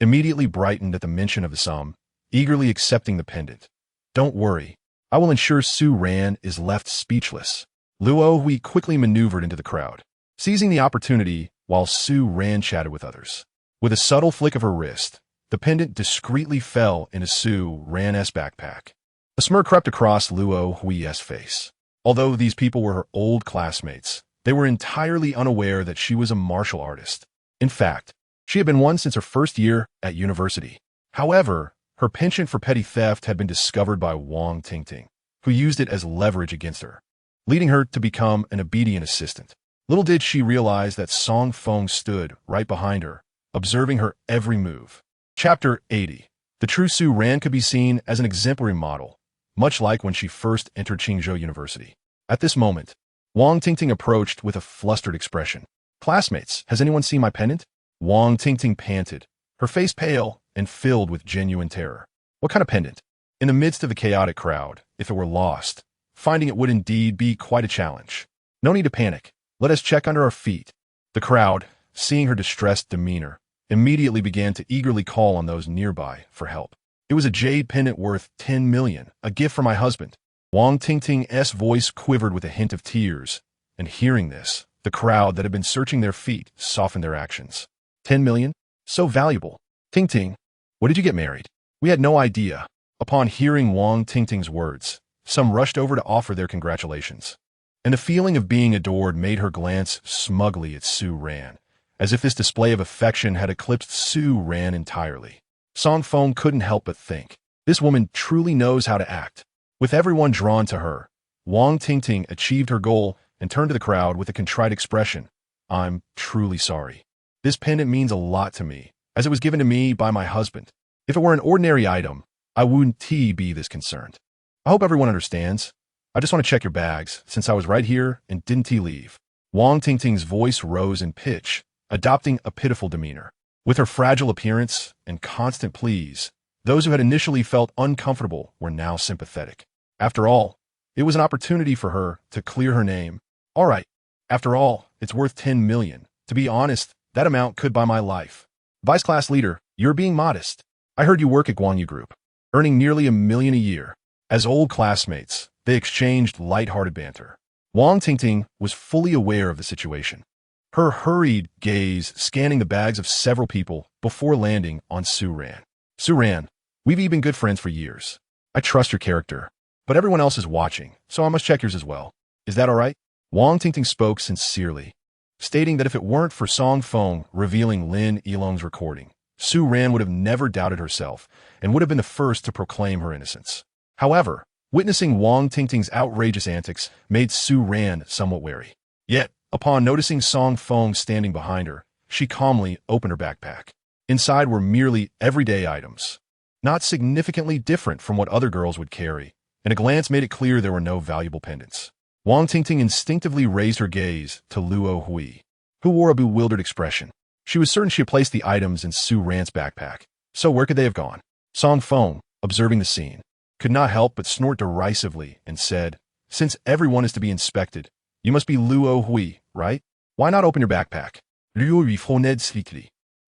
immediately brightened at the mention of the sum, eagerly accepting the pendant. Don't worry. I will ensure Su Ran is left speechless. Luo Hui quickly maneuvered into the crowd, seizing the opportunity while Su Ran chatted with others. With a subtle flick of her wrist, the pendant discreetly fell into Su Ran's backpack. A smirk crept across Luo Hui's face. Although these people were her old classmates, they were entirely unaware that she was a martial artist. In fact, she had been one since her first year at university. However, her penchant for petty theft had been discovered by Wang Tingting, who used it as leverage against her, leading her to become an obedient assistant. Little did she realize that Song Feng stood right behind her, observing her every move. Chapter 80. The true Su Ran could be seen as an exemplary model, much like when she first entered Qingzhou University. At this moment, Wang Tingting approached with a flustered expression. Classmates, has anyone seen my pendant? Wang Tingting panted, her face pale and filled with genuine terror. What kind of pendant? In the midst of the chaotic crowd, if it were lost, finding it would indeed be quite a challenge. No need to panic. Let us check under our feet. The crowd, seeing her distressed demeanor, immediately began to eagerly call on those nearby for help. It was a jade pendant worth 10 million, a gift from my husband. Wang Tingting's voice quivered with a hint of tears, and hearing this, the crowd that had been searching their feet softened their actions. 10 million? So valuable. Tingting, what did you get married? We had no idea. Upon hearing Wang Tingting's words, some rushed over to offer their congratulations. And the feeling of being adored made her glance smugly at Su Ran, as if this display of affection had eclipsed Su Ran entirely. Song Feng couldn't help but think, this woman truly knows how to act. With everyone drawn to her, Wang Tingting achieved her goal and turned to the crowd with a contrite expression. I'm truly sorry. This pendant means a lot to me, as it was given to me by my husband. If it were an ordinary item, I wouldn't be this concerned. I hope everyone understands. I just want to check your bags, since I was right here and didn't leave. Wang Tingting's voice rose in pitch, adopting a pitiful demeanor. With her fragile appearance and constant pleas, those who had initially felt uncomfortable were now sympathetic. After all, it was an opportunity for her to clear her name. All right, after all, it's worth 10 million. To be honest, that amount could buy my life. Vice class leader, you're being modest. I heard you work at Guanyu Group, earning nearly 1 million a year. As old classmates, they exchanged light-hearted banter. Wang Tingting was fully aware of the situation, her hurried gaze scanning the bags of several people before landing on Su Ran. Su Ran, we've been good friends for years. I trust your character, but everyone else is watching, so I must check yours as well. Is that all right? Wang Tingting spoke sincerely, stating that if it weren't for Song Feng revealing Lin Yilong's recording, Su Ran would have never doubted herself and would have been the first to proclaim her innocence. However, witnessing Wang Tingting's outrageous antics made Su Ran somewhat wary. Yet, upon noticing Song Feng standing behind her, she calmly opened her backpack. Inside were merely everyday items, not significantly different from what other girls would carry, and a glance made it clear there were no valuable pendants. Wang Tingting instinctively raised her gaze to Luo Hui, who wore a bewildered expression. She was certain she had placed the items in Su Ran's backpack. So where could they have gone? Song Feng, observing the scene, could not help but snort derisively and said, since everyone is to be inspected, you must be Luo Hui, right? Why not open your backpack?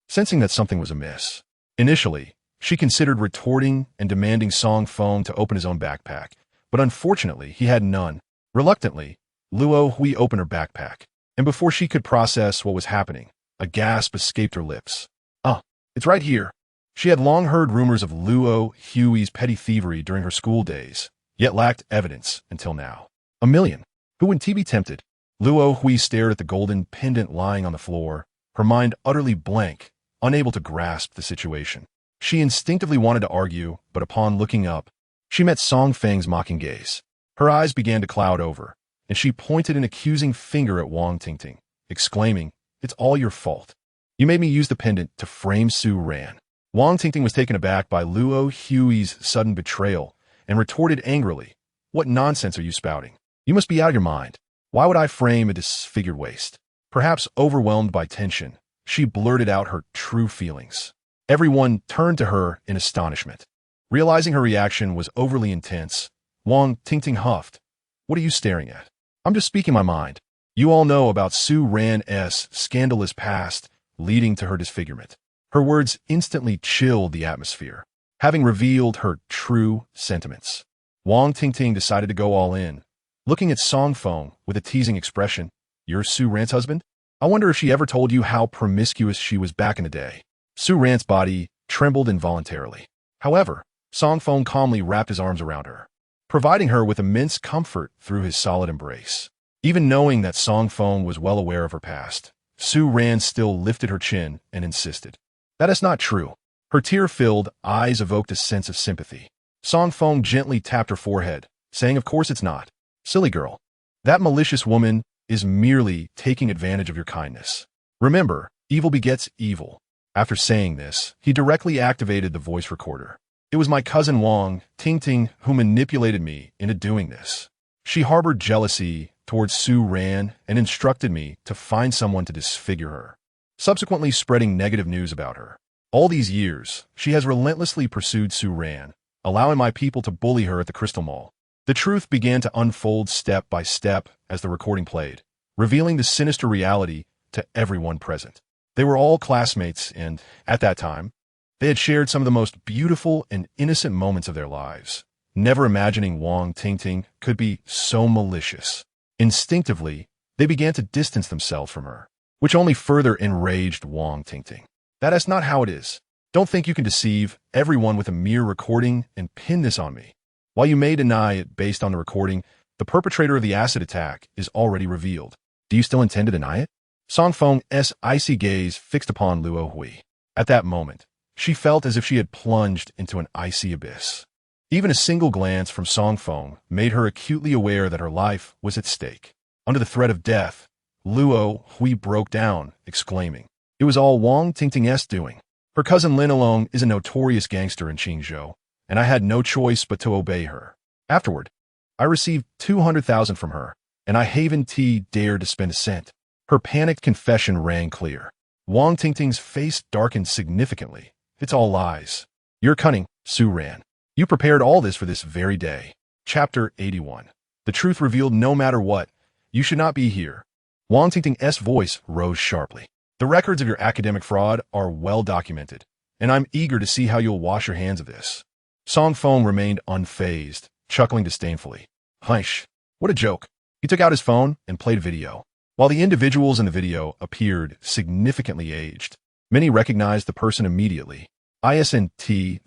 Sensing that something was amiss. Initially, she considered retorting and demanding Song Feng to open his own backpack, but unfortunately he had none. Reluctantly, Luo Hui opened her backpack, and before she could process what was happening, a gasp escaped her lips. It's right here. She had long heard rumors of Luo Hui's petty thievery during her school days, yet lacked evidence until now. 1 million. Who wouldn't be tempted? Luo Hui stared at the golden pendant lying on the floor, her mind utterly blank, unable to grasp the situation. She instinctively wanted to argue, but upon looking up, she met Song Feng's mocking gaze. Her eyes began to cloud over, and she pointed an accusing finger at Wang Tingting, exclaiming, "It's all your fault. You made me use the pendant to frame Su Ran." Wang Tingting was taken aback by Luo Hui's sudden betrayal and retorted angrily, "What nonsense are you spouting? You must be out of your mind. Why would I frame a disfigured waist?" Perhaps overwhelmed by tension, she blurted out her true feelings. Everyone turned to her in astonishment. Realizing her reaction was overly intense, Wang Tingting huffed, "What are you staring at? I'm just speaking my mind. You all know about Su Ran's scandalous past leading to her disfigurement." Her words instantly chilled the atmosphere, having revealed her true sentiments. Wang Tingting decided to go all in, looking at Song Feng with a teasing expression. "You're Su Ran's husband? I wonder if she ever told you how promiscuous she was back in the day." Su Ran's body trembled involuntarily. However, Song Feng calmly wrapped his arms around her, providing her with immense comfort through his solid embrace. Even knowing that Song Feng was well aware of her past, Su Ran still lifted her chin and insisted, "That is not true." Her tear-filled eyes evoked a sense of sympathy. Song Feng gently tapped her forehead, saying, "Of course it's not. Silly girl. That malicious woman is merely taking advantage of your kindness. Remember, evil begets evil." After saying this, he directly activated the voice recorder. "It was my cousin Wang Tingting who manipulated me into doing this. She harbored jealousy towards Su Ran and instructed me to find someone to disfigure her, subsequently spreading negative news about her. All these years, she has relentlessly pursued Su Ran, allowing my people to bully her at the Crystal Mall." The truth began to unfold step by step as the recording played, revealing the sinister reality to everyone present. They were all classmates and, at that time, they had shared some of the most beautiful and innocent moments of their lives, never imagining Wang Tingting could be so malicious. Instinctively, they began to distance themselves from her, which only further enraged Wang Tingting. "That is not how it is. Don't think you can deceive everyone with a mere recording and pin this on me. While you may deny it based on the recording, the perpetrator of the acid attack is already revealed. Do you still intend to deny it?" Song Feng's icy gaze fixed upon Luo Hui. At that moment, she felt as if she had plunged into an icy abyss. Even a single glance from Song Feng made her acutely aware that her life was at stake. Under the threat of death, Luo Hui broke down, exclaiming, "It was all Wang Tingting's doing. Her cousin Lin alone is a notorious gangster in Qingzhou, and I had no choice but to obey her. Afterward, I received 200,000 from her, and I haven't dared to spend a cent." Her panicked confession rang clear. Wang Tingting's face darkened significantly. "It's all lies. You're cunning, Su Ran. You prepared all this for this very day." Chapter 81. The truth revealed no matter what. You should not be here. Wang Tingting's voice rose sharply. "The records of your academic fraud are well documented, and I'm eager to see how you'll wash your hands of this." Song Feng remained unfazed, chuckling disdainfully. "Hush, what a joke." He took out his phone and played a video. While the individuals in the video appeared significantly aged, many recognized the person immediately. "Isn't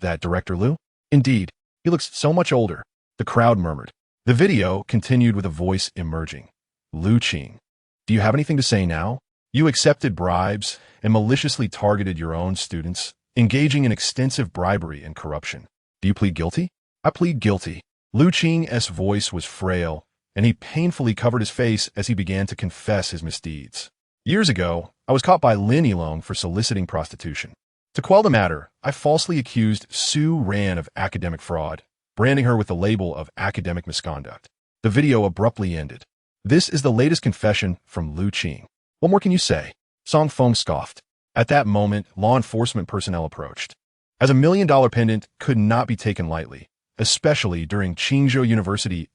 that Director Liu? Indeed, he looks so much older," the crowd murmured. The video continued with a voice emerging. "Lu Qing, do you have anything to say now? You accepted bribes and maliciously targeted your own students, engaging in extensive bribery and corruption. Do you plead guilty?" "I plead guilty." Lu Qing's voice was frail, and he painfully covered his face as he began to confess his misdeeds. "Years ago, I was caught by Lin Yilong for soliciting prostitution. To quell the matter, I falsely accused Su Ran of academic fraud, branding her with the label of academic misconduct." The video abruptly ended. "This is the latest confession from Lu Qing. What more can you say?" Song Feng scoffed. At that moment, law enforcement personnel approached. As $1 million pendant could not be taken lightly, especially during Qingzhou University's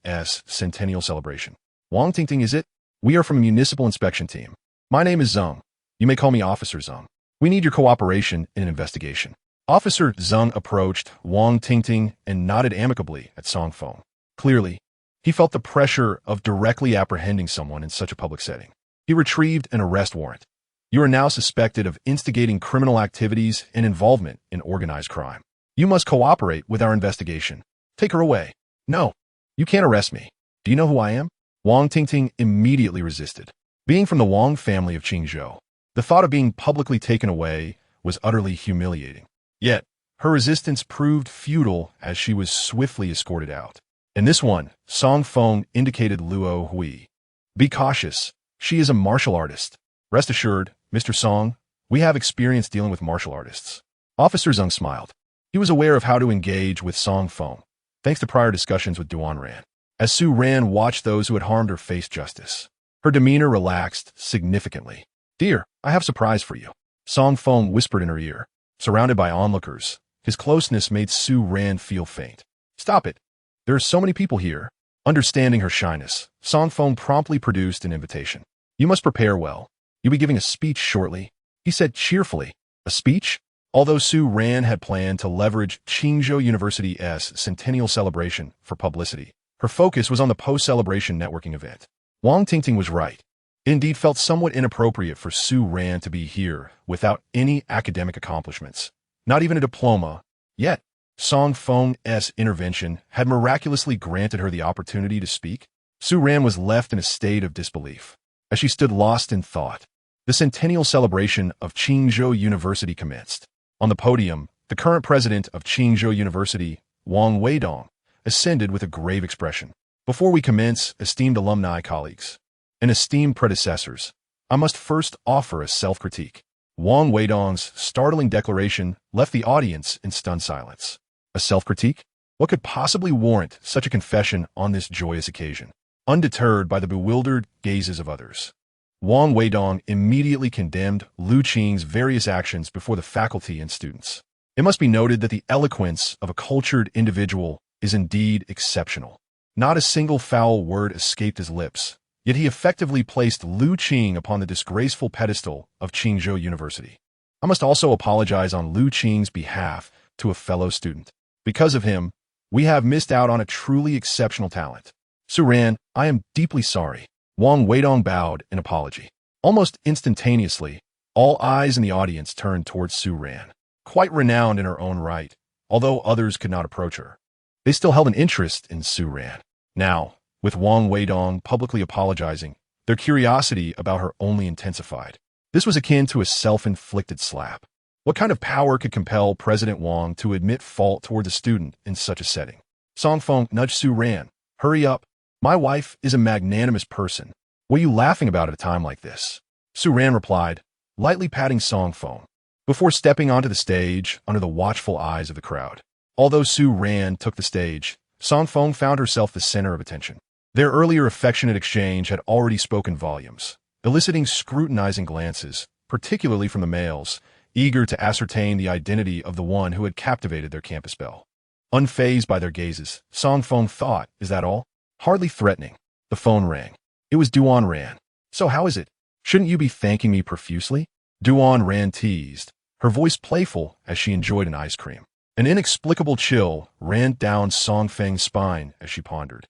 centennial celebration. "Wang Tingting, is it? We are from a municipal inspection team. My name is Zeng. You may call me Officer Zeng. We need your cooperation in an investigation." Officer Zeng approached Wang Tingting and nodded amicably at Song Feng. Clearly, he felt the pressure of directly apprehending someone in such a public setting. He retrieved an arrest warrant. "You are now suspected of instigating criminal activities and involvement in organized crime. You must cooperate with our investigation. Take her away." "No, you can't arrest me. Do you know who I am?" Wang Tingting immediately resisted. Being from the Wang family of Qingzhou, the thought of being publicly taken away was utterly humiliating. Yet, Her resistance proved futile as she was swiftly escorted out. In this one, Song Feng indicated Luo Hui. Be cautious. She is a martial artist. Rest assured, Mr. Song, we have experience dealing with martial artists. Officer Zheng smiled. He was aware of how to engage with Song Feng, thanks to prior discussions with Duan Ran. As Su Ran watched those who had harmed her face justice, her demeanor relaxed significantly. Dear, I have a surprise for you. Song Feng whispered in her ear. Surrounded by onlookers, his closeness made Su Ran feel faint. Stop it. There are so many people here. Understanding her shyness, Song Feng promptly produced an invitation. You must prepare well. You'll be giving a speech shortly, he said cheerfully. A speech? Although Su Ran had planned to leverage Qingzhou University's centennial celebration for publicity, her focus was on the post-celebration networking event. Wang Tingting was right. It indeed felt somewhat inappropriate for Su Ran to be here without any academic accomplishments, not even a diploma. Yet, Song Feng's intervention had miraculously granted her the opportunity to speak. Su Ran was left in a state of disbelief. As she stood lost in thought, the centennial celebration of Qingzhou University commenced. On the podium, the current president of Qingzhou University, Wang Weidong, ascended with a grave expression. Before we commence, esteemed alumni colleagues and esteemed predecessors, I must first offer a self-critique. Wang Weidong's startling declaration left the audience in stunned silence. A self-critique? What could possibly warrant such a confession on this joyous occasion? Undeterred by the bewildered gazes of others, Wang Weidong immediately condemned Lu Qing's various actions before the faculty and students. It must be noted that the eloquence of a cultured individual is indeed exceptional. Not a single foul word escaped his lips, yet he effectively placed Lu Qing upon the disgraceful pedestal of Qingzhou University. I must also apologize on Lu Qing's behalf to a fellow student. Because of him, we have missed out on a truly exceptional talent. Su Ran, I am deeply sorry. Wang Weidong bowed in apology. Almost instantaneously, all eyes in the audience turned towards Su Ran. Quite renowned in her own right, although others could not approach her, they still held an interest in Su Ran. Now, with Wang Weidong publicly apologizing, their curiosity about her only intensified. This was akin to a self-inflicted slap. What kind of power could compel President Wang to admit fault toward the student in such a setting? Song Feng nudged Su Ran. Hurry up. My wife is a magnanimous person. What are you laughing about at a time like this? Su Ran replied, lightly patting Song Feng, before stepping onto the stage under the watchful eyes of the crowd. Although Su Ran took the stage, Song Feng found herself the center of attention. Their earlier affectionate exchange had already spoken volumes, eliciting scrutinizing glances, particularly from the males, eager to ascertain the identity of the one who had captivated their campus belle. Unfazed by their gazes, Song Feng thought, is that all? Hardly threatening. The phone rang. It was Duan Ran. So how is it? Shouldn't you be thanking me profusely? Duan Ran teased, her voice playful as she enjoyed an ice cream. An inexplicable chill ran down Song Feng's spine as she pondered.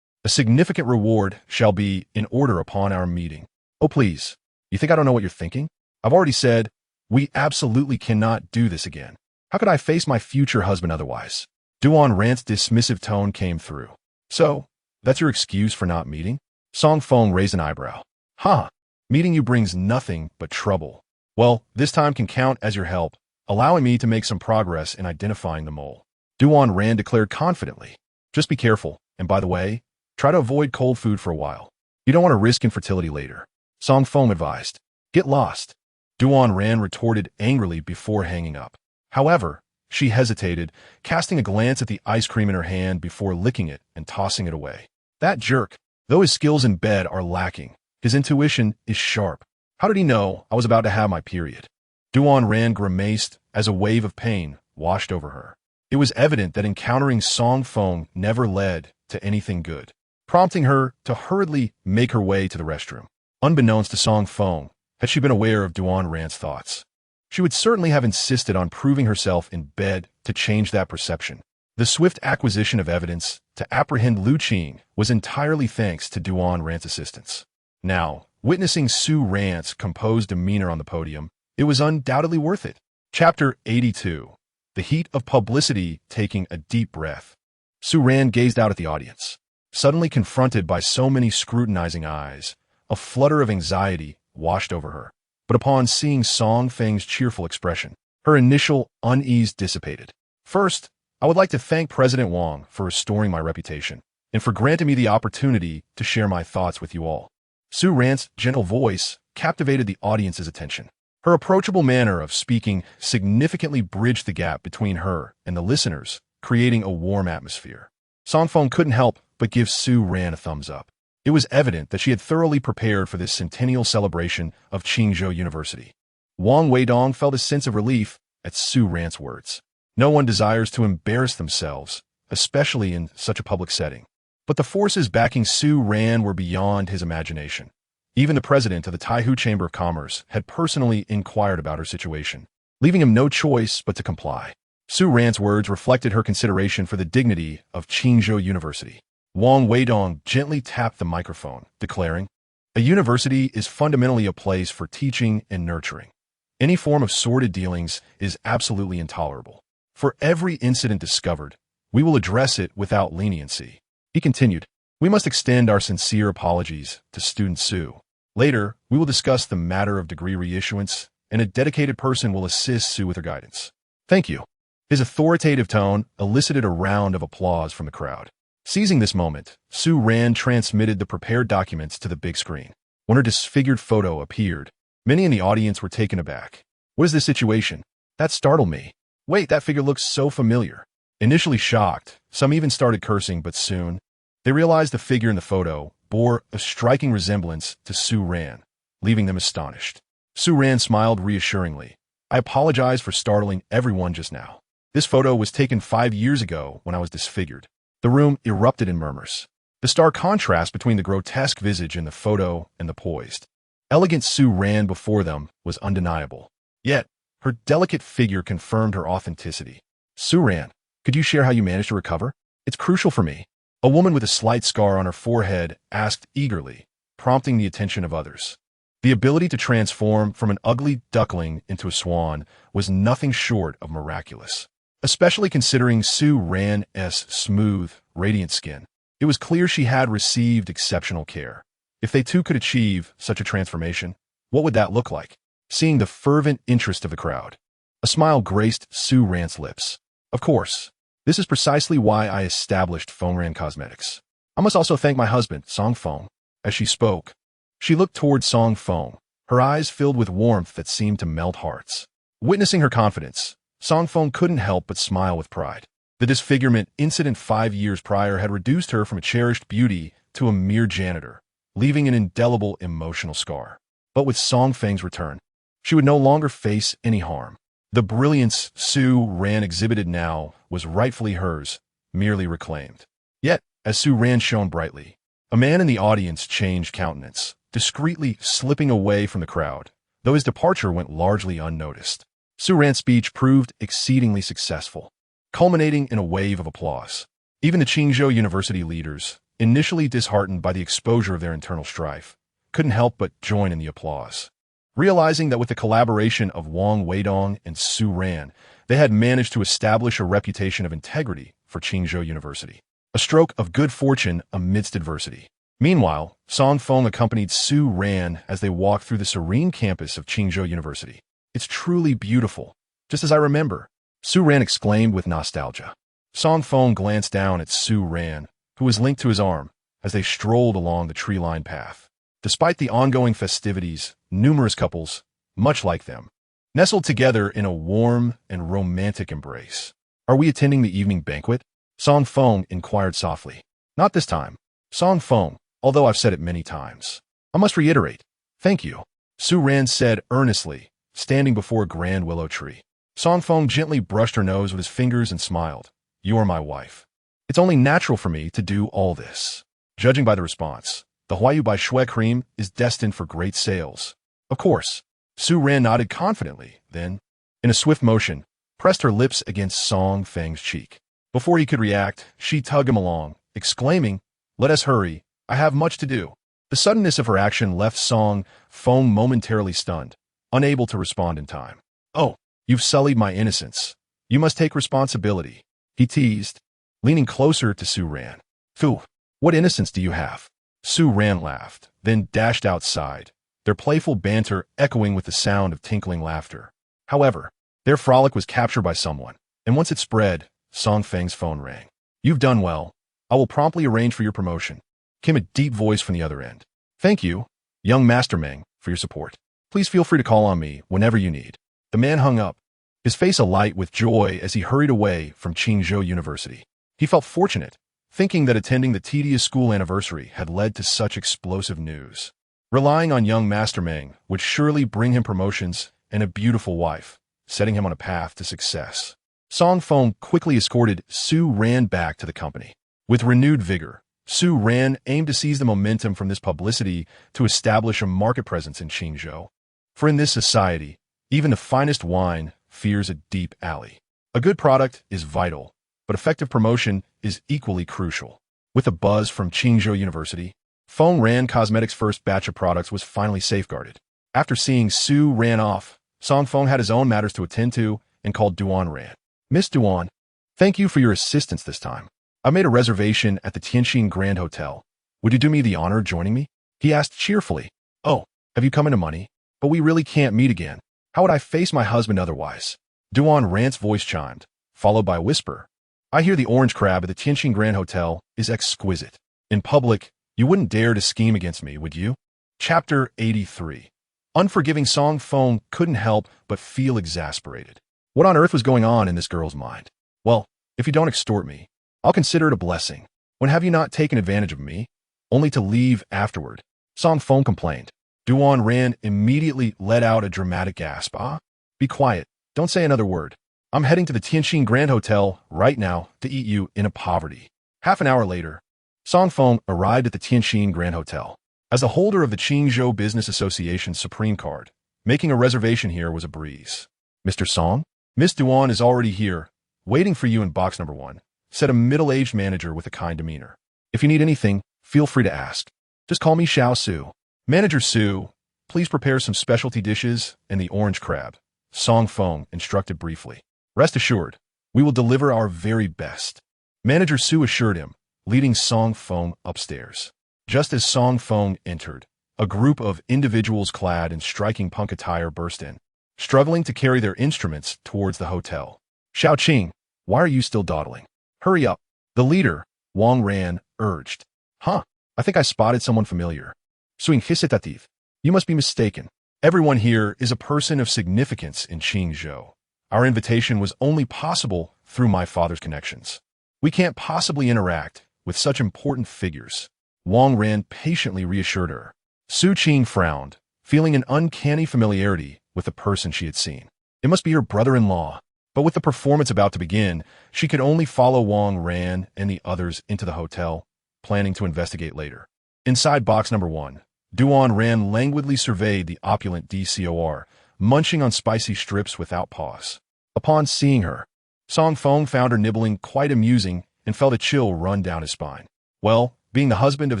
A significant reward shall be in order upon our meeting. Oh please, you think I don't know what you're thinking? I've already said, we absolutely cannot do this again. How could I face my future husband otherwise? Duan Ran's dismissive tone came through. So, that's your excuse for not meeting? Song Feng raised an eyebrow. Huh, meeting you brings nothing but trouble. Well, this time can count as your help, allowing me to make some progress in identifying the mole. Duan Ran declared confidently. Just be careful, and by the way, try to avoid cold food for a while. You don't want to risk infertility later. Song Feng advised. Get lost. Duan Ran retorted angrily before hanging up. However, she hesitated, casting a glance at the ice cream in her hand before licking it and tossing it away. That jerk, though his skills in bed are lacking, his intuition is sharp. How did he know I was about to have my period? Duan Ran grimaced as a wave of pain washed over her. It was evident that encountering Song Feng never led to anything good, prompting her to hurriedly make her way to the restroom. Unbeknownst to Song Feng, had she been aware of Duan Ran's thoughts, she would certainly have insisted on proving herself in bed to change that perception. The swift acquisition of evidence to apprehend Lu Qing was entirely thanks to Duan Ran's assistance. Now, witnessing Su Ran's composed demeanor on the podium, it was undoubtedly worth it. Chapter 82. The heat of publicity taking a deep breath. Su Ran gazed out at the audience. Suddenly confronted by so many scrutinizing eyes, a flutter of anxiety washed over her. But upon seeing Song Feng's cheerful expression, her initial unease dissipated. First, I would like to thank President Wang for restoring my reputation and for granting me the opportunity to share my thoughts with you all. Su Ran's gentle voice captivated the audience's attention. Her approachable manner of speaking significantly bridged the gap between her and the listeners, creating a warm atmosphere. Song Feng couldn't help but give Su Ran a thumbs up. It was evident that she had thoroughly prepared for this centennial celebration of Qingzhou University. Wang Weidong felt a sense of relief at Su Ran's words. No one desires to embarrass themselves, especially in such a public setting. But the forces backing Su Ran were beyond his imagination. Even the president of the Taihu Chamber of Commerce had personally inquired about her situation, leaving him no choice but to comply. Su Ran's words reflected her consideration for the dignity of Qingzhou University. Wang Weidong gently tapped the microphone, declaring, "A university is fundamentally a place for teaching and nurturing. Any form of sordid dealings is absolutely intolerable. For every incident discovered, we will address it without leniency." He continued, "We must extend our sincere apologies to student Su. Later, we will discuss the matter of degree reissuance, and a dedicated person will assist Su with her guidance. Thank you." His authoritative tone elicited a round of applause from the crowd. Seizing this moment, Su Ran transmitted the prepared documents to the big screen. When her disfigured photo appeared, many in the audience were taken aback. "What is this situation? That startled me. Wait, that figure looks so familiar." Initially shocked, some even started cursing, but soon, they realized the figure in the photo bore a striking resemblance to Su Ran, leaving them astonished. Su Ran smiled reassuringly. "I apologize for startling everyone just now. This photo was taken 5 years ago when I was disfigured." The room erupted in murmurs. The stark contrast between the grotesque visage in the photo and the poised, elegant Su Ran before them was undeniable. Yet, her delicate figure confirmed her authenticity. "Su Ran, could you share how you managed to recover? It's crucial for me." A woman with a slight scar on her forehead asked eagerly, prompting the attention of others. The ability to transform from an ugly duckling into a swan was nothing short of miraculous. Especially considering Su Ran's smooth, radiant skin, it was clear she had received exceptional care. If they too could achieve such a transformation, what would that look like? Seeing the fervent interest of the crowd, a smile graced Su Ran's lips. "Of course, this is precisely why I established Fengran Cosmetics. I must also thank my husband, Song Feng." As she spoke, she looked toward Song Feng, her eyes filled with warmth that seemed to melt hearts. Witnessing her confidence, Song Feng couldn't help but smile with pride. The disfigurement incident 5 years prior had reduced her from a cherished beauty to a mere janitor, leaving an indelible emotional scar. But with Song Feng's return, she would no longer face any harm. The brilliance Su Ran exhibited now was rightfully hers, merely reclaimed. Yet, as Su Ran shone brightly, a man in the audience changed countenance, discreetly slipping away from the crowd, though his departure went largely unnoticed. Su Ran's speech proved exceedingly successful, culminating in a wave of applause. Even the Qingzhou University leaders, initially disheartened by the exposure of their internal strife, couldn't help but join in the applause. Realizing that with the collaboration of Wang Weidong and Su Ran, they had managed to establish a reputation of integrity for Qingzhou University. A stroke of good fortune amidst adversity. Meanwhile, Song Feng accompanied Su Ran as they walked through the serene campus of Qingzhou University. "It's truly beautiful, just as I remember," Su Ran exclaimed with nostalgia. Song Feng glanced down at Su Ran, who was linked to his arm, as they strolled along the tree-lined path. Despite the ongoing festivities, numerous couples, much like them, nestled together in a warm and romantic embrace. "Are we attending the evening banquet?" Song Feng inquired softly. "Not this time, Song Feng, although I've said it many times. I must reiterate, thank you," Su Ran said earnestly, standing before a grand willow tree. Song Feng gently brushed her nose with his fingers and smiled. "You are my wife. It's only natural for me to do all this." Judging by the response, the Huayu by Shui cream is destined for great sales. "Of course." Su Ran nodded confidently, then, in a swift motion, pressed her lips against Song Feng's cheek. Before he could react, she tugged him along, exclaiming, "Let us hurry, I have much to do." The suddenness of her action left Song Feng momentarily stunned, unable to respond in time. "Oh, you've sullied my innocence. You must take responsibility," he teased, leaning closer to Su Ran. "Phew, what innocence do you have?" Su Ran laughed, then dashed outside, their playful banter echoing with the sound of tinkling laughter. However, their frolic was captured by someone, And once it spread, Song Feng's phone rang. "You've done well. I will promptly arrange for your promotion," came a deep voice from the other end. "Thank you, young Master Meng, for your support. Please feel free to call on me whenever you need." The man hung up, his face alight with joy as he hurried away from Qingzhou University. He felt fortunate, thinking that attending the tedious school anniversary had led to such explosive news. Relying on young Master Meng would surely bring him promotions and a beautiful wife, setting him on a path to success. Song Feng quickly escorted Su Ran back to the company. With renewed vigor, Su Ran aimed to seize the momentum from this publicity to establish a market presence in Qingzhou. For in this society, even the finest wine fears a deep alley. A good product is vital, but effective promotion is equally crucial. With a buzz from Qingzhou University, Feng Ran Cosmetics' first batch of products was finally safeguarded. After seeing Su Ran off, Song Feng had his own matters to attend to and called Duan Ran. "Miss Duan, thank you for your assistance this time. I made a reservation at the Tianjin Grand Hotel. Would you do me the honor of joining me?" He asked cheerfully. "Oh, have you come into money? But we really can't meet again. How would I face my husband otherwise?" Duan Ran's voice chimed, followed by a whisper. "I hear the orange crab at the Tianjin Grand Hotel is exquisite. In public, you wouldn't dare to scheme against me, would you?" Chapter 83. Unforgiving Song Feng couldn't help but feel exasperated. What on earth was going on in this girl's mind? "Well, if you don't extort me, I'll consider it a blessing. When have you not taken advantage of me, only to leave afterward?" Song Feng complained. Duan Ran immediately let out a dramatic gasp. "Ah, be quiet. Don't say another word. I'm heading to the Tianjin Grand Hotel right now to eat you into poverty." Half an hour later, Song Feng arrived at the Tianjin Grand Hotel. As the holder of the Qingzhou Business Association's Supreme Card, making a reservation here was a breeze. "Mr. Song? Miss Duan is already here, waiting for you in box number 1, said a middle-aged manager with a kind demeanor. "If you need anything, feel free to ask. Just call me Xiao Su." "Manager Su, please prepare some specialty dishes and the orange crab," Song Feng instructed briefly. "Rest assured, we will deliver our very best." Manager Su assured him, leading Song Feng upstairs. Just as Song Feng entered, a group of individuals clad in striking punk attire burst in, struggling to carry their instruments towards the hotel. "Xiao Qing, why are you still dawdling? Hurry up," the leader, Wang Ran, urged. "Huh, I think I spotted someone familiar. Suing Hisitativ, you must be mistaken. Everyone here is a person of significance in Qingzhou. Our invitation was only possible through my father's connections. We can't possibly interact with such important figures," Wang Ran patiently reassured her. Su Qing frowned, feeling an uncanny familiarity with the person she had seen. It must be her brother-in-law. But with the performance about to begin, she could only follow Wang Ran and the others into the hotel, planning to investigate later. Inside box number 1, Duan Ran languidly surveyed the opulent DCOR, munching on spicy strips without pause. Upon seeing her, Song Feng found her nibbling quite amusing and felt a chill run down his spine. "Well, being the husband of a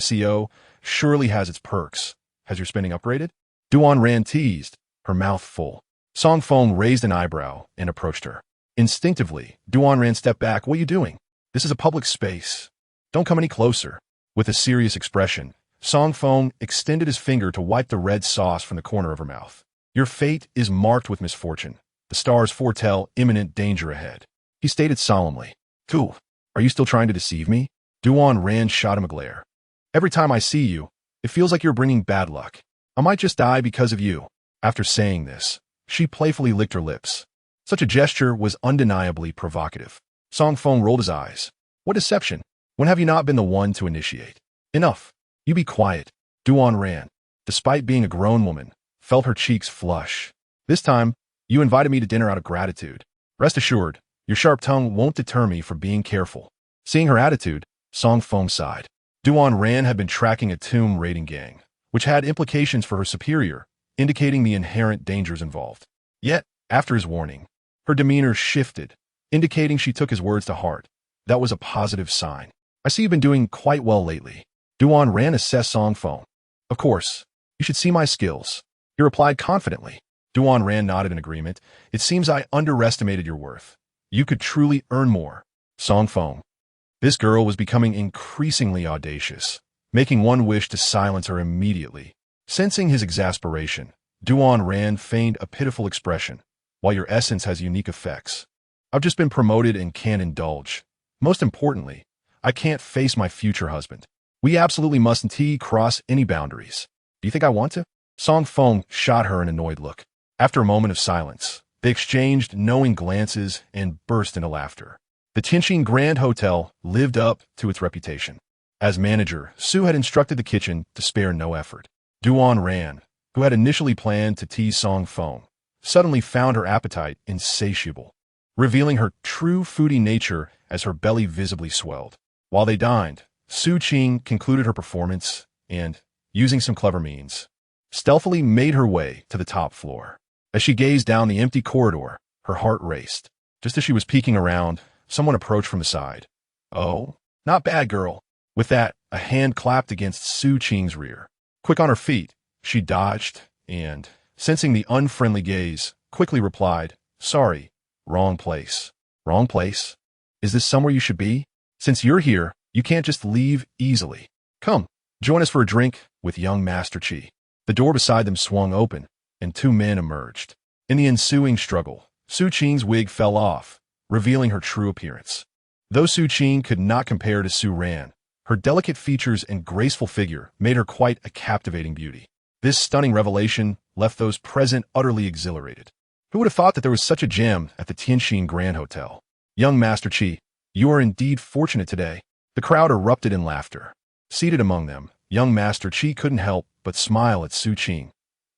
CO surely has its perks. Has your spending upgraded?" Duan Ran teased, her mouth full. Song Feng raised an eyebrow and approached her. Instinctively, Duan Ran stepped back. "What are you doing? This is a public space. Don't come any closer." With a serious expression, Song Feng extended his finger to wipe the red sauce from the corner of her mouth. "Your fate is marked with misfortune. The stars foretell imminent danger ahead," he stated solemnly. "Cool. Are you still trying to deceive me?" Duan Ran shot him a glare. "Every time I see you, it feels like you're bringing bad luck. I might just die because of you." After saying this, she playfully licked her lips. Such a gesture was undeniably provocative. Song Feng rolled his eyes. "What deception? When have you not been the one to initiate?" "Enough. You be quiet." Duan Ran, despite being a grown woman, felt her cheeks flush. "This time, you invited me to dinner out of gratitude. Rest assured, your sharp tongue won't deter me from being careful." Seeing her attitude, Song Feng sighed. Duan Ran had been tracking a tomb raiding gang, which had implications for her superior, indicating the inherent dangers involved. Yet, after his warning, her demeanor shifted, indicating she took his words to heart. That was a positive sign. "I see you've been doing quite well lately." Duan Ran assessed Song Feng. "Of course, you should see my skills," he replied confidently. Duan Ran nodded in agreement. "It seems I underestimated your worth. You could truly earn more." Song Feng. This girl was becoming increasingly audacious, making one wish to silence her immediately. Sensing his exasperation, Duan Ran feigned a pitiful expression. "While your essence has unique effects, I've just been promoted and can't indulge. Most importantly, I can't face my future husband. We absolutely mustn't cross any boundaries. Do you think I want to? Song Feng shot her an annoyed look. After a moment of silence, they exchanged knowing glances and burst into laughter. The Qingzhou Grand Hotel lived up to its reputation. As manager, Su had instructed the kitchen to spare no effort. Duan Ran, who had initially planned to tease Song Feng, suddenly found her appetite insatiable, revealing her true foodie nature as her belly visibly swelled. While they dined, Su Qing concluded her performance and, using some clever means, stealthily made her way to the top floor. As she gazed down the empty corridor, her heart raced. Just as she was peeking around, someone approached from the side. "Oh, not bad, girl." With that, a hand clapped against Su Qing's rear. Quick on her feet, she dodged and, sensing the unfriendly gaze, quickly replied, "Sorry, wrong place." "Wrong place? Is this somewhere you should be? Since you're here, you can't just leave easily. Come, join us for a drink with young Master Qi." The door beside them swung open, and two men emerged. In the ensuing struggle, Su Qing's wig fell off, revealing her true appearance. Though Su Qing could not compare to Su Ran, her delicate features and graceful figure made her quite a captivating beauty. This stunning revelation left those present utterly exhilarated. Who would have thought that there was such a gem at the Qingzhou Grand Hotel? Young Master Qi, you are indeed fortunate today. The crowd erupted in laughter. Seated among them, young Master Qi couldn't help but smile at Su Qing.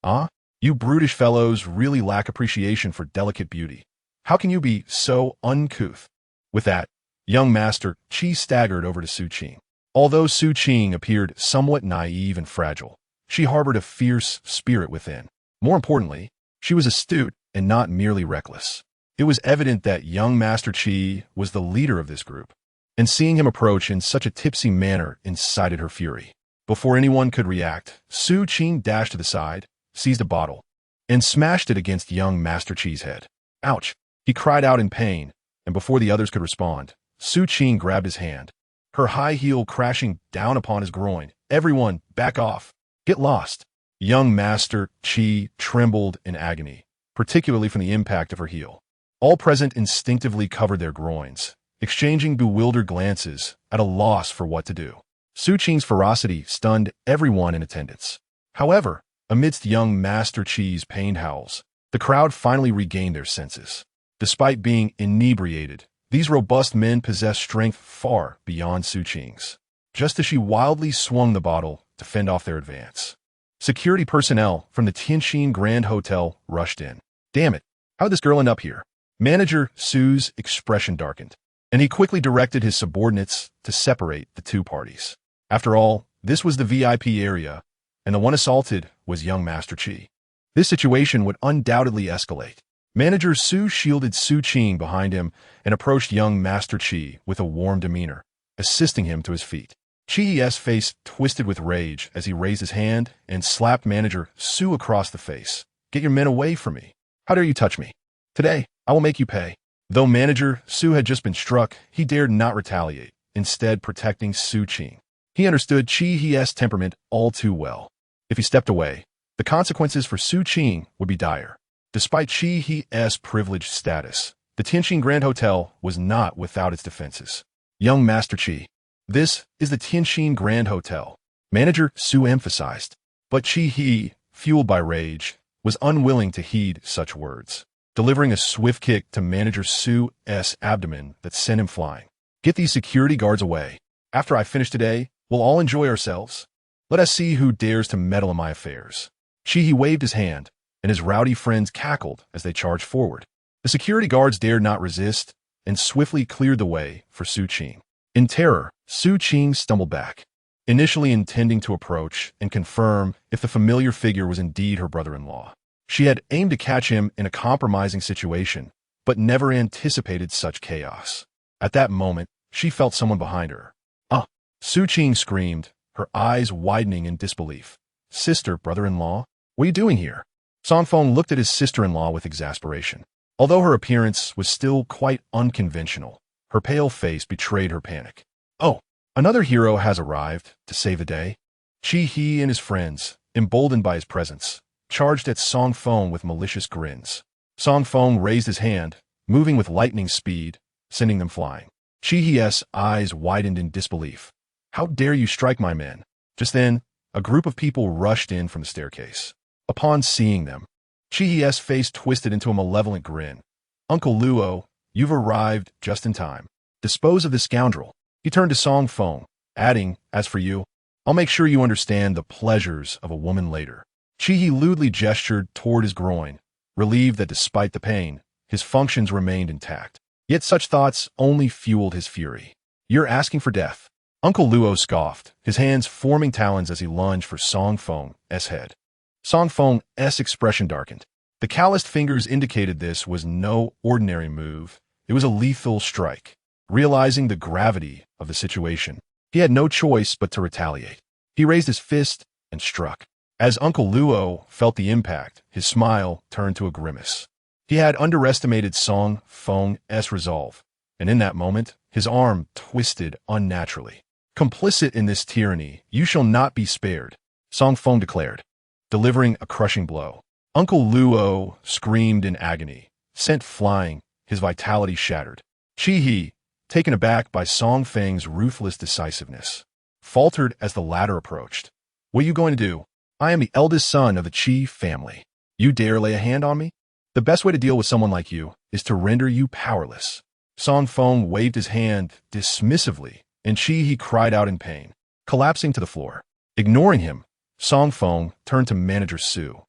"Ah, you brutish fellows really lack appreciation for delicate beauty. How can you be so uncouth?" With that, young Master Qi staggered over to Su Qing. Although Su Qing appeared somewhat naive and fragile, she harbored a fierce spirit within. More importantly, she was astute and not merely reckless. It was evident that young Master Qi was the leader of this group, and seeing him approach in such a tipsy manner incited her fury. Before anyone could react, Su Qing dashed to the side, seized a bottle, and smashed it against young Master Qi's head. "Ouch!" He cried out in pain, and before the others could respond, Su Qing grabbed his hand, her high heel crashing down upon his groin. "Everyone, back off. Get lost." Young Master Qi trembled in agony, particularly from the impact of her heel. All present instinctively covered their groins, exchanging bewildered glances, at a loss for what to do. Su Qing's ferocity stunned everyone in attendance. However, amidst young Master Qi's pained howls, the crowd finally regained their senses. Despite being inebriated, these robust men possessed strength far beyond Su Qing's. Just as she wildly swung the bottle to fend off their advance, security personnel from the Qingzhou Grand Hotel rushed in. "Damn it, how'd this girl end up here?" Manager Su's expression darkened, and he quickly directed his subordinates to separate the two parties. After all, this was the VIP area, and the one assaulted was young Master Qi. This situation would undoubtedly escalate. Manager Su shielded Su Qing behind him and approached young Master Qi with a warm demeanor, assisting him to his feet. Qi's face twisted with rage as he raised his hand and slapped Manager Su across the face. "Get your men away from me. How dare you touch me? Today, I will make you pay." Though Manager Su had just been struck, he dared not retaliate, instead protecting Su Qing. He understood Qi's temperament all too well. If he stepped away, the consequences for Su Qing would be dire. Despite Qi's privileged status, the Qingzhou Grand Hotel was not without its defenses. "Young Master Qi, this is the Qingzhou Grand Hotel," Manager Su emphasized. But Qi, fueled by rage, was unwilling to heed such words, delivering a swift kick to Manager Su's abdomen that sent him flying. "Get these security guards away. After I finish today, we'll all enjoy ourselves. Let us see who dares to meddle in my affairs." Qi waved his hand, and his rowdy friends cackled as they charged forward. The security guards dared not resist and swiftly cleared the way for Su Qing. In terror, Su Qing stumbled back, initially intending to approach and confirm if the familiar figure was indeed her brother-in-law. She had aimed to catch him in a compromising situation, but never anticipated such chaos. At that moment, she felt someone behind her. "Ah!" Su Qing screamed, her eyes widening in disbelief. "Sister, brother-in-law, what are you doing here?" Song Feng looked at his sister-in-law with exasperation. Although her appearance was still quite unconventional, her pale face betrayed her panic. "Oh, another hero has arrived to save the day." Qi and his friends, emboldened by his presence, charged at Song Feng with malicious grins. Song Feng raised his hand, moving with lightning speed, sending them flying. Chihi's eyes widened in disbelief. How dare you strike my men? Just then, a group of people rushed in from the staircase. Upon seeing them, Chihi's face twisted into a malevolent grin. Uncle Luo, you've arrived just in time. Dispose of this scoundrel. He turned to Song Feng, adding, as for you, I'll make sure you understand the pleasures of a woman later. Chihi lewdly gestured toward his groin, relieved that despite the pain, his functions remained intact. Yet such thoughts only fueled his fury. You're asking for death. Uncle Luo scoffed, his hands forming talons as he lunged for Song Feng's head. Song Feng's expression darkened. The calloused fingers indicated this was no ordinary move. It was a lethal strike. Realizing the gravity of the situation, he had no choice but to retaliate. He raised his fist and struck. As Uncle Luo felt the impact, his smile turned to a grimace. He had underestimated Song Feng's resolve, and in that moment, his arm twisted unnaturally. Complicit in this tyranny, you shall not be spared, Song Feng declared, delivering a crushing blow. Uncle Luo screamed in agony, sent flying, his vitality shattered. Chihi, taken aback by Song Feng's ruthless decisiveness, faltered as the latter approached. What are you going to do? I am the eldest son of the Qi family. You dare lay a hand on me? The best way to deal with someone like you is to render you powerless. Song Feng waved his hand dismissively, and Chihi cried out in pain, collapsing to the floor. Ignoring him, Song Feng turned to Manager Su.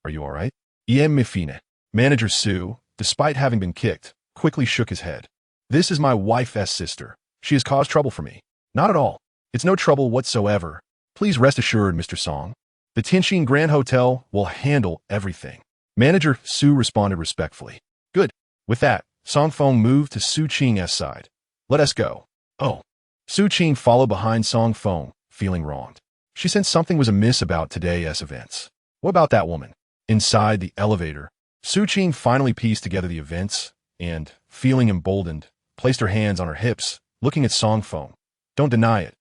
Are you all right? Iem Mifine. Manager Su, despite having been kicked, quickly shook his head. This is my wife's sister. She has caused trouble for me. Not at all. It's no trouble whatsoever. Please rest assured, Mr. Song. The Tianjin Grand Hotel will handle everything. Manager Su responded respectfully. Good. With that, Song Feng moved to Su Qing's side. Let us go. Oh. Su Qing followed behind Song Feng, feeling wronged. She sensed something was amiss about today's events. What about that woman? Inside the elevator, Su Qing finally pieced together the events and, feeling emboldened, placed her hands on her hips, looking at Song Feng. Don't deny it.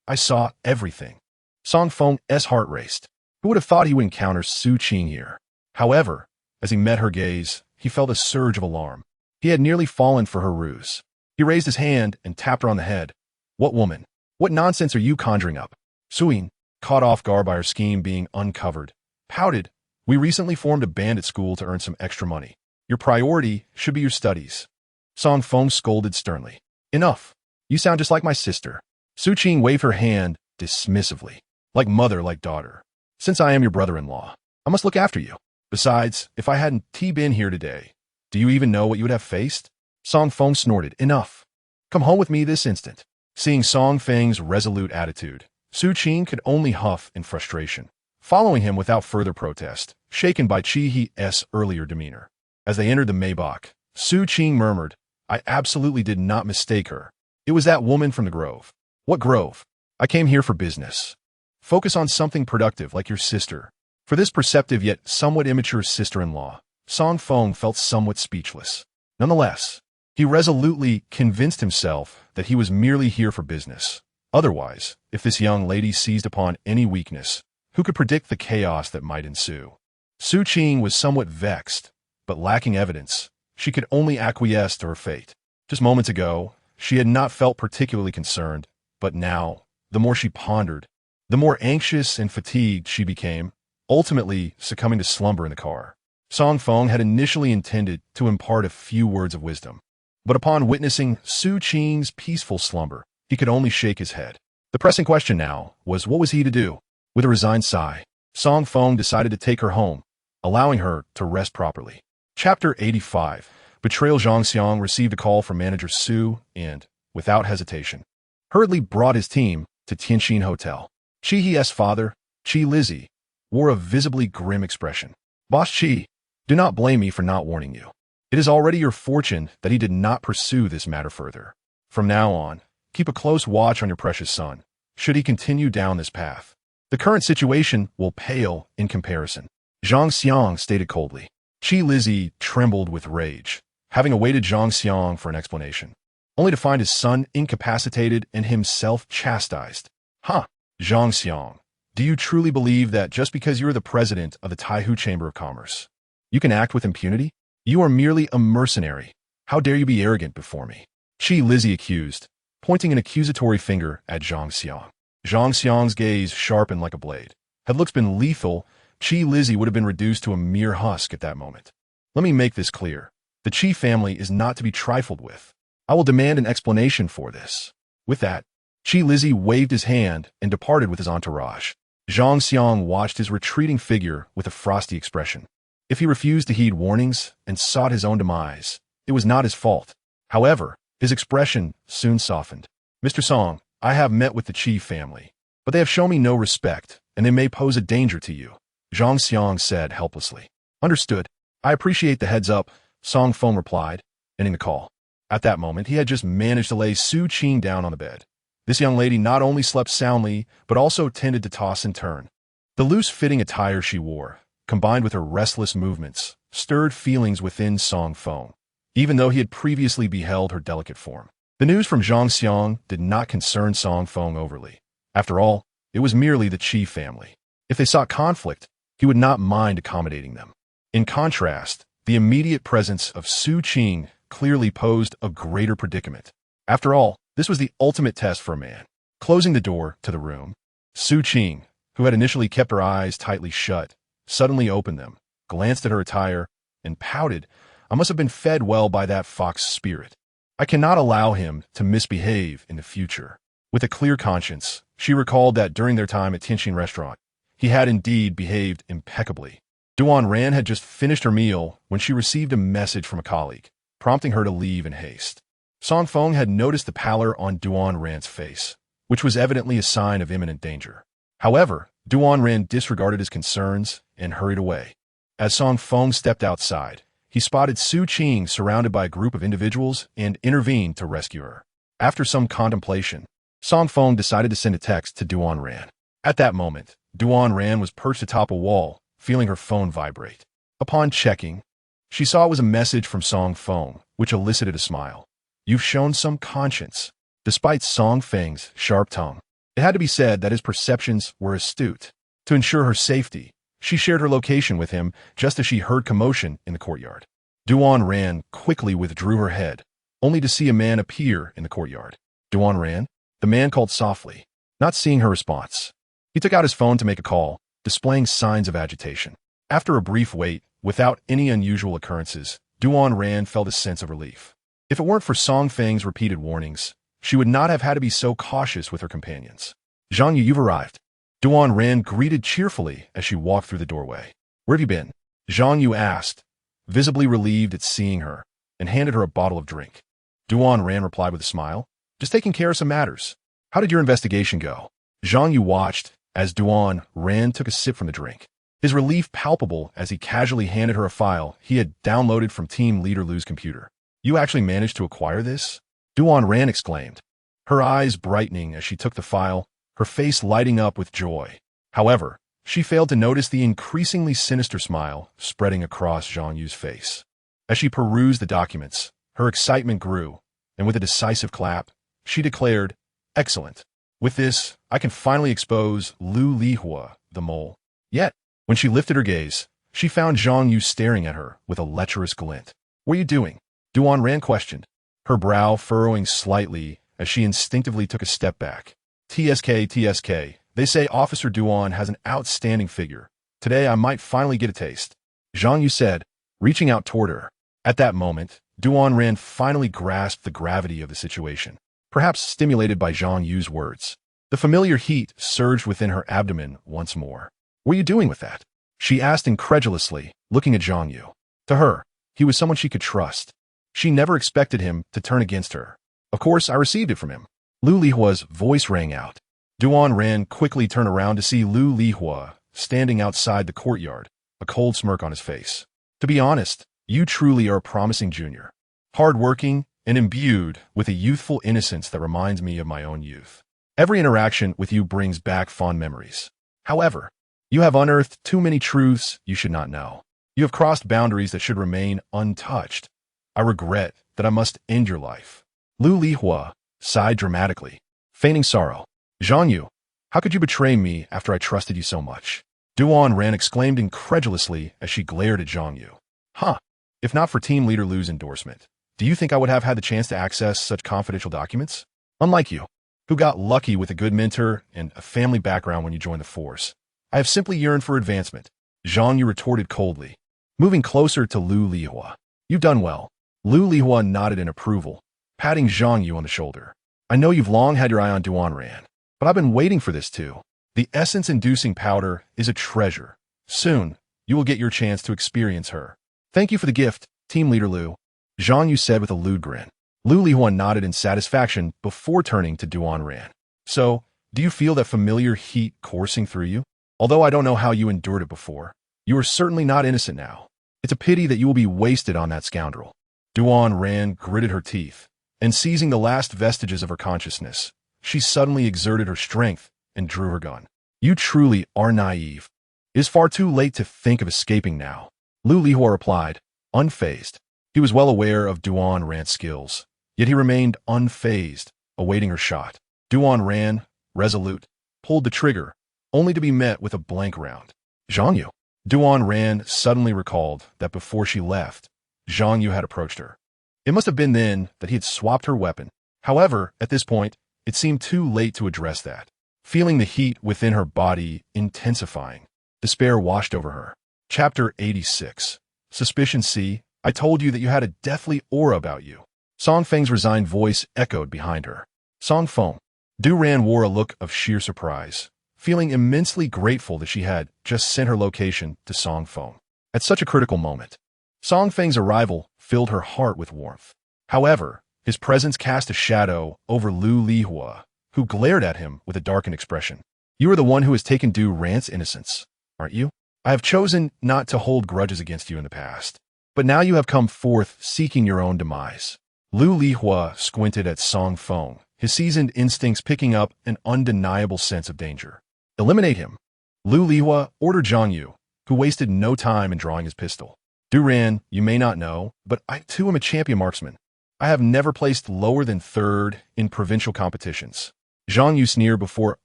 I saw everything. Song Feng's heart raced. Who would have thought he would encounter Su Qing here? However, as he met her gaze, he felt a surge of alarm. He had nearly fallen for her ruse. He raised his hand and tapped her on the head. What woman? What nonsense are you conjuring up? Suyin, caught off guard by her scheme being uncovered, pouted. We recently formed a band at school to earn some extra money. Your priority should be your studies. Song Feng scolded sternly. Enough. You sound just like my sister. Su Qing waved her hand dismissively. Like mother, like daughter. Since I am your brother-in-law, I must look after you. Besides, if I hadn't been here today, do you even know what you would have faced? Song Feng snorted. Enough. Come home with me this instant. Seeing Song Feng's resolute attitude, Su Qing could only huff in frustration, following him without further protest, shaken by Chihi's earlier demeanor. As they entered the Maybach, Su Qing murmured, I absolutely did not mistake her. It was that woman from the grove. What grove? I came here for business. Focus on something productive like your sister. For this perceptive yet somewhat immature sister-in-law, Song Feng felt somewhat speechless. Nonetheless, he resolutely convinced himself that he was merely here for business. Otherwise, if this young lady seized upon any weakness, who could predict the chaos that might ensue? Su Qing was somewhat vexed, but lacking evidence, she could only acquiesce to her fate. Just moments ago, she had not felt particularly concerned, but now, the more she pondered, the more anxious and fatigued she became, ultimately succumbing to slumber in the car. Song Feng had initially intended to impart a few words of wisdom, but upon witnessing Su Qing's peaceful slumber, he could only shake his head. The pressing question now was what was he to do? With a resigned sigh, Song Feng decided to take her home, allowing her to rest properly. Chapter 85. Betrayal. Zhang Xiang received a call from Manager Su and, without hesitation, hurriedly brought his team to Tianjin Hotel. Chihi's father, Qi Lizzie, wore a visibly grim expression. Boss Qi, do not blame me for not warning you. It is already your fortune that he did not pursue this matter further. From now on, keep a close watch on your precious son, should he continue down this path. The current situation will pale in comparison. Zhang Xiang stated coldly. Qi Lizzie trembled with rage, having awaited Zhang Xiang for an explanation, only to find his son incapacitated and himself chastised. Huh, Zhang Xiang, do you truly believe that just because you are the president of the Taihu Chamber of Commerce, you can act with impunity? You are merely a mercenary, How dare you be arrogant before me? Qi Lizzie accused, pointing an accusatory finger at Zhang Xiang. Zhang Xiang's gaze sharpened like a blade. Had looks been lethal, Qi Lizzie would have been reduced to a mere husk at that moment. Let me make this clear. The Qi family is not to be trifled with. I will demand an explanation for this. With that, Qi Lizzie waved his hand and departed with his entourage. Zhang Xiang watched his retreating figure with a frosty expression. If he refused to heed warnings and sought his own demise, it was not his fault. However, his expression soon softened. Mr. Song, I have met with the Qi family, but they have shown me no respect, and they may pose a danger to you, Zhang Xiang said helplessly. Understood. I appreciate the heads up, Song Feng replied, ending the call. At that moment, he had just managed to lay Su Qing down on the bed. This young lady not only slept soundly, but also tended to toss and turn. The loose-fitting attire she wore, combined with her restless movements, stirred feelings within Song Feng, even though he had previously beheld her delicate form. The news from Zhang Xiang did not concern Song Feng overly. After all, it was merely the Qi family. If they sought conflict, he would not mind accommodating them. In contrast, the immediate presence of Su Qing clearly posed a greater predicament. After all, this was the ultimate test for a man. Closing the door to the room, Su Qing, who had initially kept her eyes tightly shut, suddenly opened them, glanced at her attire, and pouted. I must have been fed well by that fox spirit. I cannot allow him to misbehave in the future. With a clear conscience, she recalled that during their time at Tianxin restaurant, he had indeed behaved impeccably. Duan Ran had just finished her meal when she received a message from a colleague, prompting her to leave in haste. Song Feng had noticed the pallor on Duan Ran's face, which was evidently a sign of imminent danger. However, Duan Ran disregarded his concerns and hurried away. As Song Feng stepped outside, he spotted Su Qing surrounded by a group of individuals and intervened to rescue her. After some contemplation, Song Feng decided to send a text to Duan Ran. At that moment, Duan Ran was perched atop a wall, feeling her phone vibrate. Upon checking, she saw it was a message from Song Feng, which elicited a smile. You've shown some conscience. Despite Song Feng's sharp tongue, it had to be said that his perceptions were astute. To ensure her safety, she shared her location with him just as she heard commotion in the courtyard. Duan Ran quickly withdrew her head, only to see a man appear in the courtyard. Duan Ran? The man called softly, not seeing her response. He took out his phone to make a call, displaying signs of agitation. After a brief wait, without any unusual occurrences, Duan Ran felt a sense of relief. If it weren't for Song Feng's repeated warnings, she would not have had to be so cautious with her companions. Zhang Yu, you've arrived. Duan Ran greeted cheerfully as she walked through the doorway. Where have you been? Zhang Yu asked, visibly relieved at seeing her, and handed her a bottle of drink. Duan Ran replied with a smile. Just taking care of some matters. How did your investigation go? Zhang Yu watched as Duan Ran took a sip from the drink, his relief palpable as he casually handed her a file he had downloaded from Team Leader Lu's computer. You actually managed to acquire this? Duan Ran exclaimed, her eyes brightening as she took the file, her face lighting up with joy. However, she failed to notice the increasingly sinister smile spreading across Zhang Yu's face. As she perused the documents, her excitement grew, and with a decisive clap, she declared, Excellent. With this, I can finally expose Lu Lihua, the mole. Yet, when she lifted her gaze, she found Zhang Yu staring at her with a lecherous glint. What are you doing? Duan Ran questioned, her brow furrowing slightly as she instinctively took a step back. TSK, they say Officer Duan has an outstanding figure. Today I might finally get a taste. Zhang Yu said, reaching out toward her. At that moment, Duan Ran finally grasped the gravity of the situation, perhaps stimulated by Zhang Yu's words. The familiar heat surged within her abdomen once more. What are you doing with that? She asked incredulously, looking at Zhang Yu. To her, he was someone she could trust. She never expected him to turn against her. Of course, I received it from him. Lu Lihua's voice rang out. Duan Ran quickly turned around to see Lu Lihua standing outside the courtyard, a cold smirk on his face. To be honest, you truly are a promising junior. Hard-working and imbued with a youthful innocence that reminds me of my own youth. Every interaction with you brings back fond memories. However, you have unearthed too many truths you should not know. You have crossed boundaries that should remain untouched. I regret that I must end your life. Lu Lihua sighed dramatically, feigning sorrow. Zhang Yu, how could you betray me after I trusted you so much? Duan Ran exclaimed incredulously as she glared at Zhang Yu. Huh, if not for Team Leader Lu's endorsement, Do you think I would have had the chance to access such confidential documents? Unlike you, who got lucky with a good mentor and a family background when you joined the force. I have simply yearned for advancement. Zhang Yu retorted coldly, moving closer to Lu Lihua. You've done well. Lu Lihua nodded in approval, patting Zhang Yu on the shoulder. I know you've long had your eye on Duan, but I've been waiting for this too. The essence-inducing powder is a treasure. Soon, you will get your chance to experience her. Thank you for the gift, Team Leader Lu, Zhang Yu said with a lewd grin. Lu Lihua nodded in satisfaction before turning to Duan. So, do you feel that familiar heat coursing through you? Although I don't know how you endured it before, you are certainly not innocent now. It's a pity that you will be wasted on that scoundrel. Duan gritted her teeth, and seizing the last vestiges of her consciousness, she suddenly exerted her strength and drew her gun. You truly are naive. It is far too late to think of escaping now, Lu Lihua replied, unfazed. He was well aware of Duan's skills, yet he remained unfazed, awaiting her shot. Duan, resolute, pulled the trigger, only to be met with a blank round. Zhang Yu. Duan suddenly recalled that before she left, Zhang Yu had approached her. It must have been then that he had swapped her weapon. However, at this point, it seemed too late to address that. Feeling the heat within her body intensifying, despair washed over her. Chapter 86. Suspicion C. I told you that you had a deathly aura about you. Song Feng's resigned voice echoed behind her. Song Feng. Duran wore a look of sheer surprise, feeling immensely grateful that she had just sent her location to Song Feng. At such a critical moment, Song Feng's arrival filled her heart with warmth. However, his presence cast a shadow over Lu Lihua, who glared at him with a darkened expression. You are the one who has taken Duran's innocence, aren't you? I have chosen not to hold grudges against you in the past, but now you have come forth seeking your own demise. Lu Lihua squinted at Song Feng, his seasoned instincts picking up an undeniable sense of danger. Eliminate him. Lu Lihua ordered Zhang Yu, who wasted no time in drawing his pistol. Duran, you may not know, but I too am a champion marksman. I have never placed lower than third in provincial competitions. Zhang Yu sneered before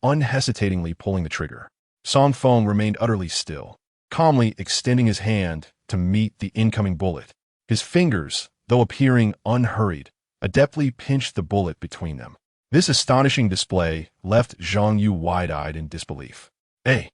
unhesitatingly pulling the trigger. Song Feng remained utterly still, calmly extending his hand to meet the incoming bullet. His fingers, though appearing unhurried, adeptly pinched the bullet between them. This astonishing display left Zhang Yu wide-eyed in disbelief. A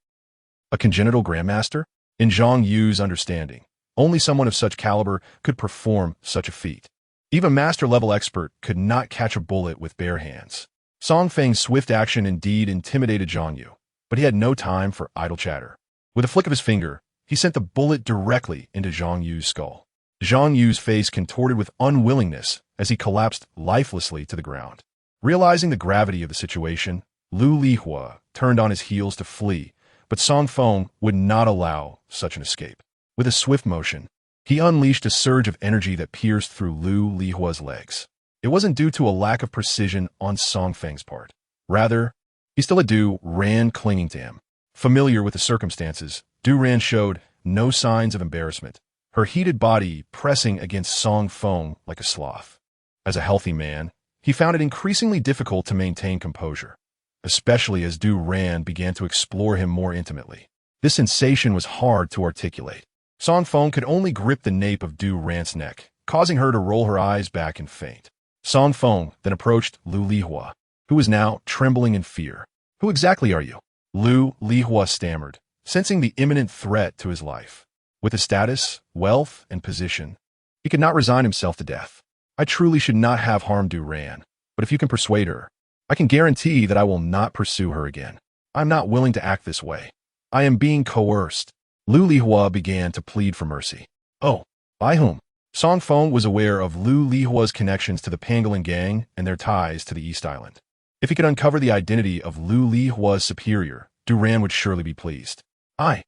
congenital grandmaster? In Zhang Yu's understanding, only someone of such caliber could perform such a feat. Even master-level expert could not catch a bullet with bare hands. Song Feng's swift action indeed intimidated Zhang Yu, but he had no time for idle chatter. With a flick of his finger, he sent the bullet directly into Zhang Yu's skull. Zhang Yu's face contorted with unwillingness as he collapsed lifelessly to the ground. Realizing the gravity of the situation, Lu Lihua turned on his heels to flee, but Song Feng would not allow such an escape. With a swift motion, he unleashed a surge of energy that pierced through Lu Lihua's legs. It wasn't due to a lack of precision on Song Feng's part. Rather, he still had Duran clinging to him. Familiar with the circumstances, Duran showed no signs of embarrassment, her heated body pressing against Song Feng like a sloth. As a healthy man, he found it increasingly difficult to maintain composure, especially as Duran began to explore him more intimately. This sensation was hard to articulate. Song Feng could only grip the nape of Duran's neck, causing her to roll her eyes back and faint. Song Feng then approached Lu Lihua, who was now trembling in fear. Who exactly are you? Lu Lihua stammered, sensing the imminent threat to his life. With his status, wealth, and position, he could not resign himself to death. I truly should not have harmed Duran, but if you can persuade her, I can guarantee that I will not pursue her again. I'm not willing to act this way. I am being coerced. Lu Lihua began to plead for mercy. Oh, by whom? Song Feng was aware of Lu Lihua's connections to the Pangolin gang and their ties to the East Island. If he could uncover the identity of Lu Lihua's superior, Duran would surely be pleased. I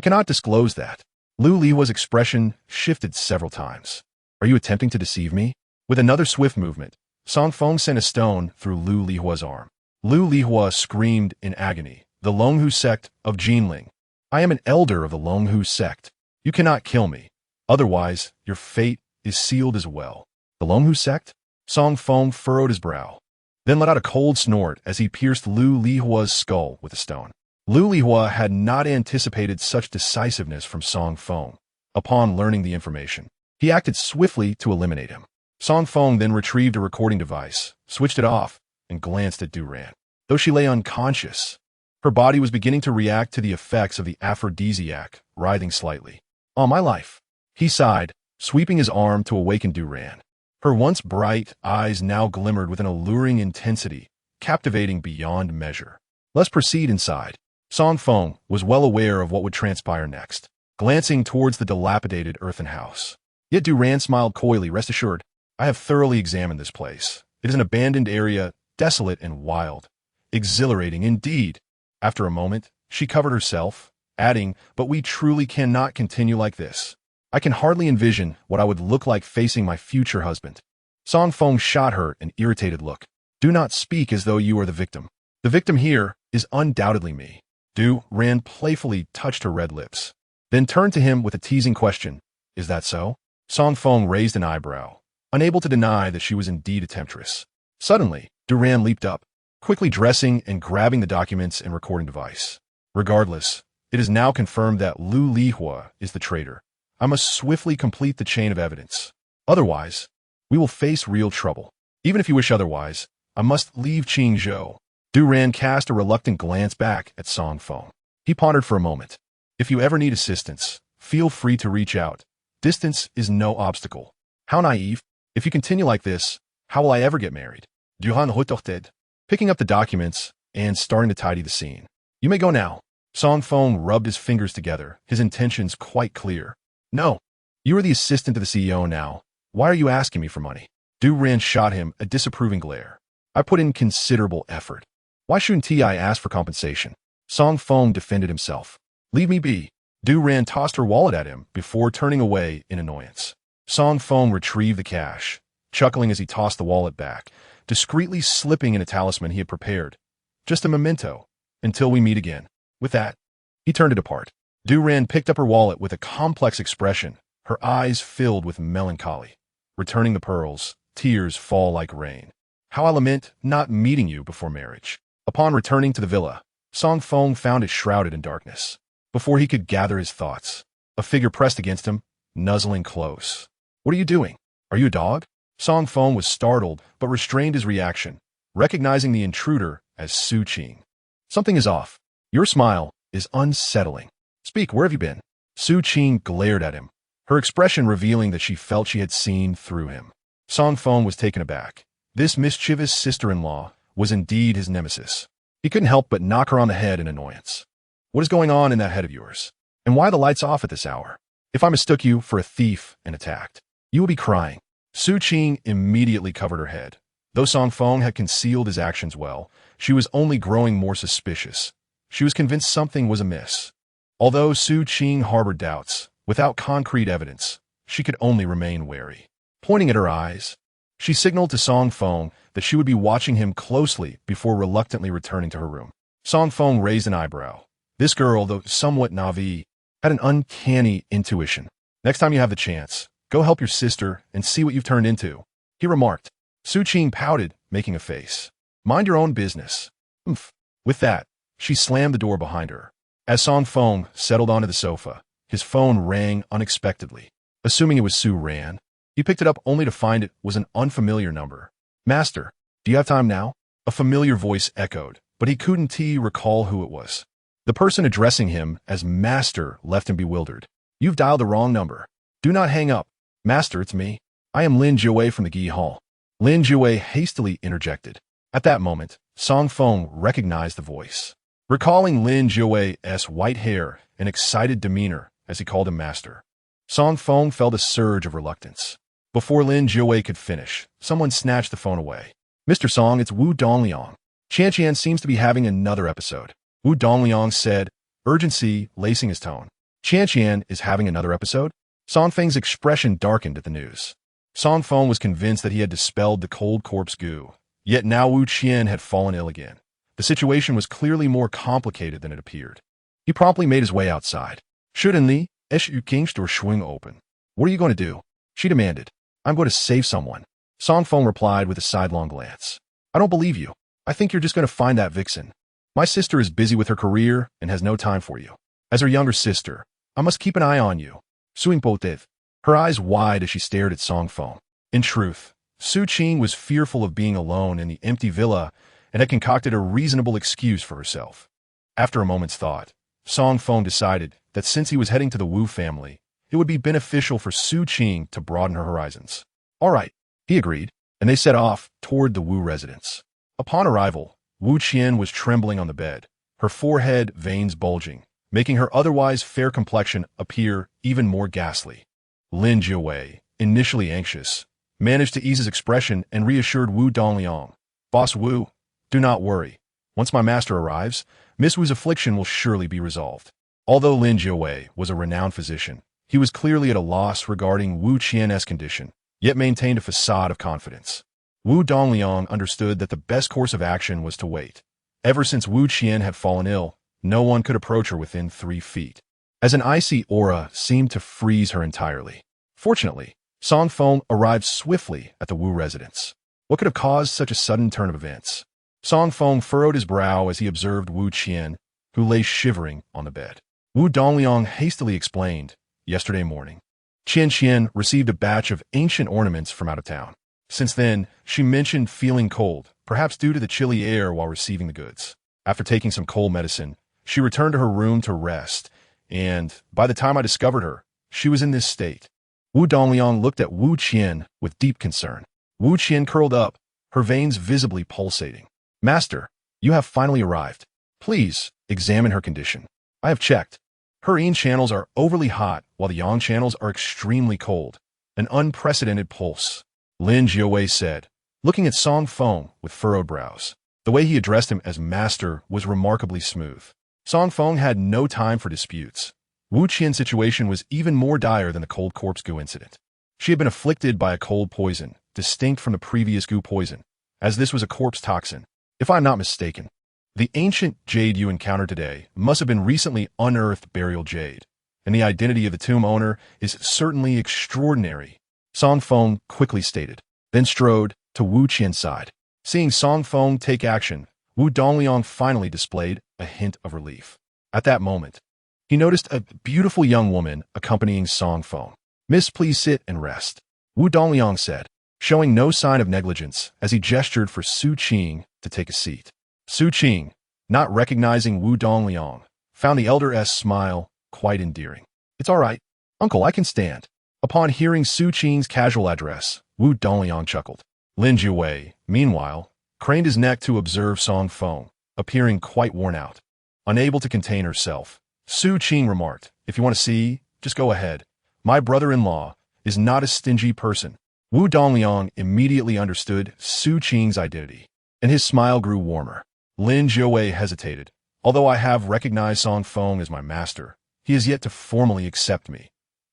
cannot disclose that. Lu Lihua's expression shifted several times. Are you attempting to deceive me? With another swift movement, Song Feng sent a stone through Lu Lihua's arm. Lu Lihua screamed in agony. The Longhu sect of Jinling. I am an elder of the Longhu sect. You cannot kill me. Otherwise, your fate is sealed as well. The Longhu sect? Song Feng furrowed his brow, then let out a cold snort as he pierced Lu Lihua's skull with a stone. Lu Lihua had not anticipated such decisiveness from Song Feng. Upon learning the information, he acted swiftly to eliminate him. Song Feng then retrieved a recording device, switched it off, and glanced at Duran. Though she lay unconscious, her body was beginning to react to the effects of the aphrodisiac, writhing slightly. "All my life," he sighed, sweeping his arm to awaken Duran. Her once bright eyes now glimmered with an alluring intensity, captivating beyond measure. "Let's proceed inside." Song Feng was well aware of what would transpire next, glancing towards the dilapidated earthen house. Yet Duran smiled coyly. "Rest assured, I have thoroughly examined this place. It is an abandoned area, desolate and wild. Exhilarating indeed." After a moment, she covered herself, adding, "But we truly cannot continue like this. I can hardly envision what I would look like facing my future husband." Song Feng shot her an irritated look. "Do not speak as though you are the victim. The victim here is undoubtedly me." Duran playfully touched her red lips, then turned to him with a teasing question. "Is that so?" Song Feng raised an eyebrow, unable to deny that she was indeed a temptress. Suddenly, Duran leaped up, quickly dressing and grabbing the documents and recording device. "Regardless, it is now confirmed that Lu Lihua is the traitor. I must swiftly complete the chain of evidence. Otherwise, we will face real trouble. Even if you wish otherwise, I must leave Qingzhou." Duran cast a reluctant glance back at Song Feng. He pondered for a moment. "If you ever need assistance, feel free to reach out. Distance is no obstacle." How naive. If you continue like this, how will I ever get married? Duran retorted, picking up the documents and starting to tidy the scene. "You may go now." Song Feng rubbed his fingers together, his intentions quite clear. "No. You are the assistant to the CEO now. Why are you asking me for money?" Duran shot him a disapproving glare. "I put in considerable effort. Why shouldn't I ask for compensation?" Song Feng defended himself. "Leave me be." Duran tossed her wallet at him before turning away in annoyance. Song Feng retrieved the cash, chuckling as he tossed the wallet back, discreetly slipping in a talisman he had prepared. "Just a memento, until we meet again." With that, he turned to depart. Duran picked up her wallet with a complex expression, her eyes filled with melancholy. Returning the pearls, tears fall like rain. "How I lament not meeting you before marriage." Upon returning to the villa, Song Feng found it shrouded in darkness. Before he could gather his thoughts, a figure pressed against him, nuzzling close. "What are you doing? Are you a dog?" Song Feng was startled, but restrained his reaction, recognizing the intruder as Su Qing. "Something is off. Your smile is unsettling. Speak, where have you been?" Su Qing glared at him, her expression revealing that she felt she had seen through him. Song Feng was taken aback. This mischievous sister-in-law was indeed his nemesis. He couldn't help but knock her on the head in annoyance. "What is going on in that head of yours? And why the lights off at this hour? If I mistook you for a thief and attacked, you will be crying." Su Qing immediately covered her head. Though Song Feng had concealed his actions well, she was only growing more suspicious. She was convinced something was amiss. Although Su Qing harbored doubts, without concrete evidence, she could only remain wary. Pointing at her eyes, she signaled to Song Feng that she would be watching him closely before reluctantly returning to her room. Song Feng raised an eyebrow. This girl, though somewhat naive, had an uncanny intuition. "Next time you have the chance, go help your sister and see what you've turned into," he remarked. Su Qing pouted, making a face. "Mind your own business." "Umph." With that, she slammed the door behind her. As Song Feng settled onto the sofa, his phone rang unexpectedly. Assuming it was Su Ran, he picked it up only to find it was an unfamiliar number. "Master, do you have time now?" A familiar voice echoed, but he couldn't recall who it was. The person addressing him as Master left him bewildered. "You've dialed the wrong number. Do not hang up." "Master, it's me. I am Lin Jiwei from the Gi Hall." Lin Jiwei hastily interjected. At that moment, Song Feng recognized the voice. Recalling Lin Jiwei's white hair and excited demeanor as he called him Master, Song Feng felt a surge of reluctance. Before Lin Jiwei could finish, someone snatched the phone away. "Mr. Song, it's Wu Dongliang. Qianqian seems to be having another episode." Wu Dongliang said, urgency lacing his tone. "Qianqian is having another episode?" Song Feng's expression darkened at the news. Song Feng was convinced that he had dispelled the cold corpse goo, yet now Wu Qian had fallen ill again. The situation was clearly more complicated than it appeared. He promptly made his way outside. "Shouldn't Li, Qingzhou swing open? What are you going to do?" she demanded. "I'm going to save someone." Song Feng replied with a sidelong glance. "I don't believe you. I think you're just going to find that vixen. My sister is busy with her career and has no time for you. As her younger sister, I must keep an eye on you." Suing Potev, her eyes wide as she stared at Song Feng. In truth, Su Qing was fearful of being alone in the empty villa and had concocted a reasonable excuse for herself. After a moment's thought, Song Feng decided that since he was heading to the Wu family, it would be beneficial for Su Qing to broaden her horizons. All right, he agreed, and they set off toward the Wu residence. Upon arrival, Wu Qian was trembling on the bed, her forehead veins bulging, making her otherwise fair complexion appear even more ghastly. Lin Jiawei, initially anxious, managed to ease his expression and reassured Wu Dongliang. Boss Wu, do not worry. Once my master arrives, Miss Wu's affliction will surely be resolved. Although Lin Jiawei was a renowned physician, he was clearly at a loss regarding Wu Qian's condition, yet maintained a facade of confidence. Wu Dongliang understood that the best course of action was to wait. Ever since Wu Qian had fallen ill, no one could approach her within 3 feet, as an icy aura seemed to freeze her entirely. Fortunately, Song Feng arrived swiftly at the Wu residence. What could have caused such a sudden turn of events? Song Feng furrowed his brow as he observed Wu Qian, who lay shivering on the bed. Wu Dongliang hastily explained, yesterday morning, Qian Qian received a batch of ancient ornaments from out of town. Since then, she mentioned feeling cold, perhaps due to the chilly air while receiving the goods. After taking some cold medicine, she returned to her room to rest, and by the time I discovered her, she was in this state. Wu Dongliang looked at Wu Qian with deep concern. Wu Qian curled up, her veins visibly pulsating. Master, you have finally arrived. Please examine her condition. I have checked. Her yin channels are overly hot, while the yang channels are extremely cold. An unprecedented pulse. Lin Jiawei said, looking at Song Feng with furrowed brows. The way he addressed him as master was remarkably smooth. Song Feng had no time for disputes. Wu Qian's situation was even more dire than the cold corpse goo incident. She had been afflicted by a cold poison, distinct from the previous goo poison, as this was a corpse toxin. If I'm not mistaken, the ancient jade you encountered today must have been recently unearthed burial jade, and the identity of the tomb owner is certainly extraordinary, Song Feng quickly stated, then strode to Wu Qian's side. Seeing Song Feng take action, Wu Dongliang finally displayed a hint of relief. At that moment, he noticed a beautiful young woman accompanying Song Feng. Miss, please sit and rest, Wu Dongliang said, showing no sign of negligence as he gestured for Su Qing to take a seat. Su Qing, not recognizing Wu Dongliang, found the elder's smile quite endearing. It's all right, uncle, I can stand. Upon hearing Su Qing's casual address, Wu Dongliang chuckled. Lin Jiawei, meanwhile, craned his neck to observe Song Feng, appearing quite worn out. Unable to contain herself, Su Qing remarked, if you want to see, just go ahead. My brother-in-law is not a stingy person. Wu Dongliang immediately understood Su Qing's identity, and his smile grew warmer. Lin Jiawei hesitated. Although I have recognized Song Feng as my master, he has yet to formally accept me.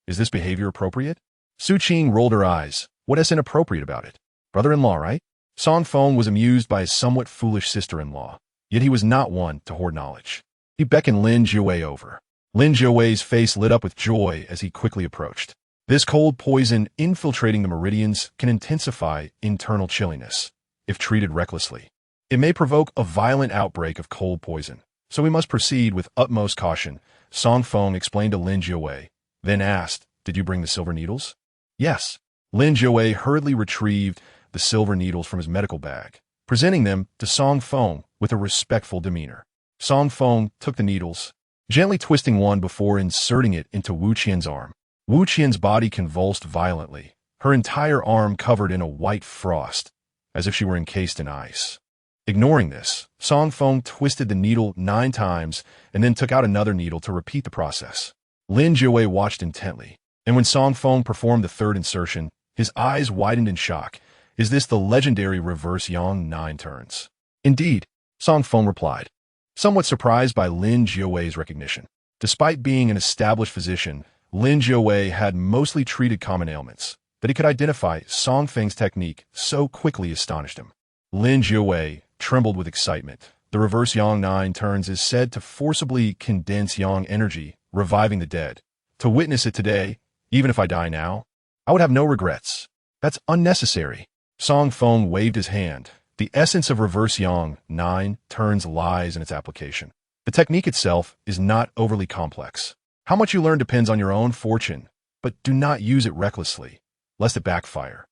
Is this behavior appropriate? Su Qing rolled her eyes. What is inappropriate about it? Brother-in-law, right? Song Feng was amused by his somewhat foolish sister-in-law, yet he was not one to hoard knowledge. He beckoned Lin Jiawei over. Lin Jiawei's face lit up with joy as he quickly approached. This cold poison infiltrating the meridians can intensify internal chilliness. If treated recklessly, it may provoke a violent outbreak of cold poison, so we must proceed with utmost caution, Song Feng explained to Lin Jiawei, then asked, did you bring the silver needles? Yes. Lin Jiawei hurriedly retrieved the silver needles from his medical bag, presenting them to Song Feng with a respectful demeanor. Song Feng took the needles, gently twisting one before inserting it into Wu Qian's arm. Wu Qian's body convulsed violently, her entire arm covered in a white frost, as if she were encased in ice. Ignoring this, Song Feng twisted the needle 9 times and then took out another needle to repeat the process. Lin Jiawei watched intently, and when Song Feng performed the 3rd insertion, his eyes widened in shock. Is this the legendary reverse yang 9 turns? Indeed, Song Feng replied, somewhat surprised by Lin Jiawei's recognition. Despite being an established physician, Lin Jiawei had mostly treated common ailments. That he could identify Song Feng's technique so quickly astonished him. Lin Jiawei trembled with excitement. The reverse yang 9 turns is said to forcibly condense yang energy, reviving the dead. To witness it today, even if I die now, I would have no regrets. That's unnecessary. Song Feng waved his hand. The essence of reverse yang 9 turns lies in its application. The technique itself is not overly complex. How much you learn depends on your own fortune, but do not use it recklessly, lest it backfire.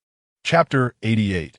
Chapter 88.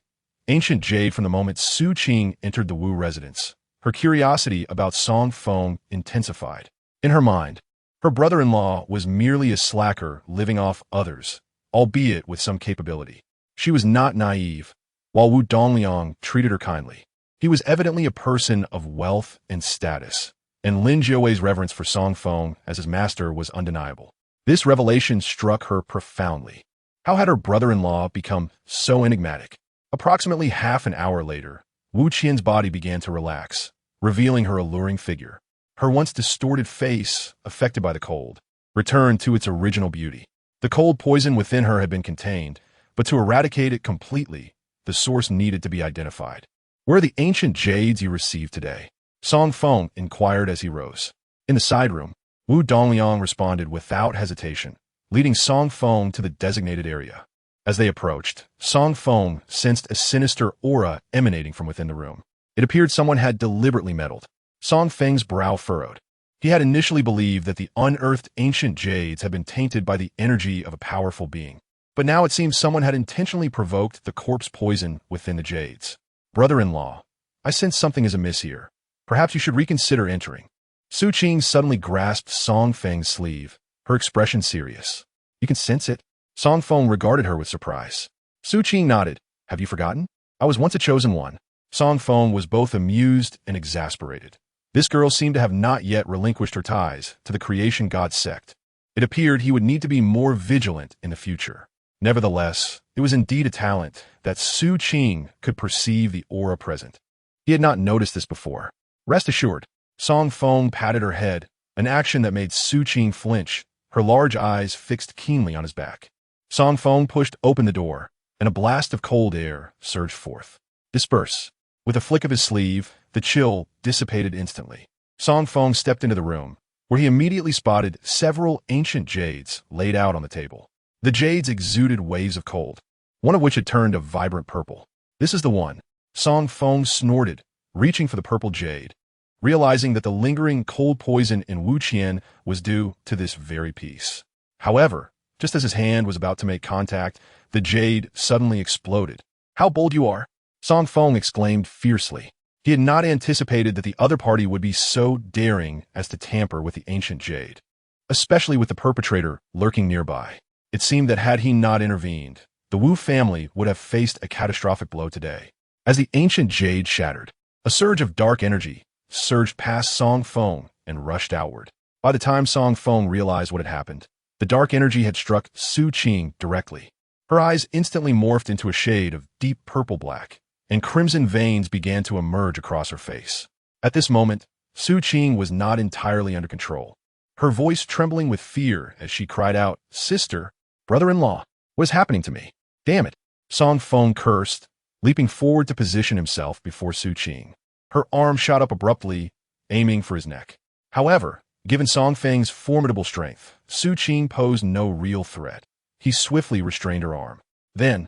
Ancient Jade. From the moment Su Qing entered the Wu residence, her curiosity about Song Feng intensified. In her mind, her brother-in-law was merely a slacker living off others, albeit with some capability. She was not naive, while Wu Dongliang treated her kindly. He was evidently a person of wealth and status, and Lin Jiawei's reverence for Song Feng as his master was undeniable. This revelation struck her profoundly. How had her brother-in-law become so enigmatic? Approximately half an hour later, Wu Qian's body began to relax, revealing her alluring figure. Her once distorted face, affected by the cold, returned to its original beauty. The cold poison within her had been contained, but to eradicate it completely, the source needed to be identified. "Where are the ancient jades you received today?" Song Feng inquired as he rose. In the side room, Wu Dongliang responded without hesitation, leading Song Feng to the designated area. As they approached, Song Feng sensed a sinister aura emanating from within the room. It appeared someone had deliberately meddled. Song Feng's brow furrowed. He had initially believed that the unearthed ancient jades had been tainted by the energy of a powerful being. But now it seemed someone had intentionally provoked the corpse poison within the jades. "Brother-in-law, I sense something is amiss here. Perhaps you should reconsider entering." Su Qing suddenly grasped Song Feng's sleeve, her expression serious. "You can sense it?" Song Feng regarded her with surprise. Su Qing nodded. "Have you forgotten? I was once a chosen one." Song Feng was both amused and exasperated. This girl seemed to have not yet relinquished her ties to the creation god sect. It appeared he would need to be more vigilant in the future. Nevertheless, it was indeed a talent that Su Qing could perceive the aura present. He had not noticed this before. "Rest assured." Song Feng patted her head, an action that made Su Qing flinch, her large eyes fixed keenly on his back. Song Feng pushed open the door, and a blast of cold air surged forth. "Disperse." With a flick of his sleeve, the chill dissipated instantly. Song Feng stepped into the room, where he immediately spotted several ancient jades laid out on the table. The jades exuded waves of cold, one of which had turned a vibrant purple. "This is the one." Song Feng snorted, reaching for the purple jade, realizing that the lingering cold poison in Wu Qian was due to this very piece. However, just as his hand was about to make contact, the jade suddenly exploded. "How bold you are!" Song Feng exclaimed fiercely. He had not anticipated that the other party would be so daring as to tamper with the ancient jade, especially with the perpetrator lurking nearby. It seemed that had he not intervened, the Wu family would have faced a catastrophic blow today. As the ancient jade shattered, a surge of dark energy surged past Song Feng and rushed outward. By the time Song Feng realized what had happened, the dark energy had struck Su Qing directly. Her eyes instantly morphed into a shade of deep purple-black, and crimson veins began to emerge across her face. At this moment, Su Qing was not entirely under control, her voice trembling with fear as she cried out, "Sister, brother-in-law, what is happening to me? Damn it!" Song Feng cursed, leaping forward to position himself before Su Qing. Her arm shot up abruptly, aiming for his neck. However, given Song Feng's formidable strength, Su Qing posed no real threat. He swiftly restrained her arm. Then,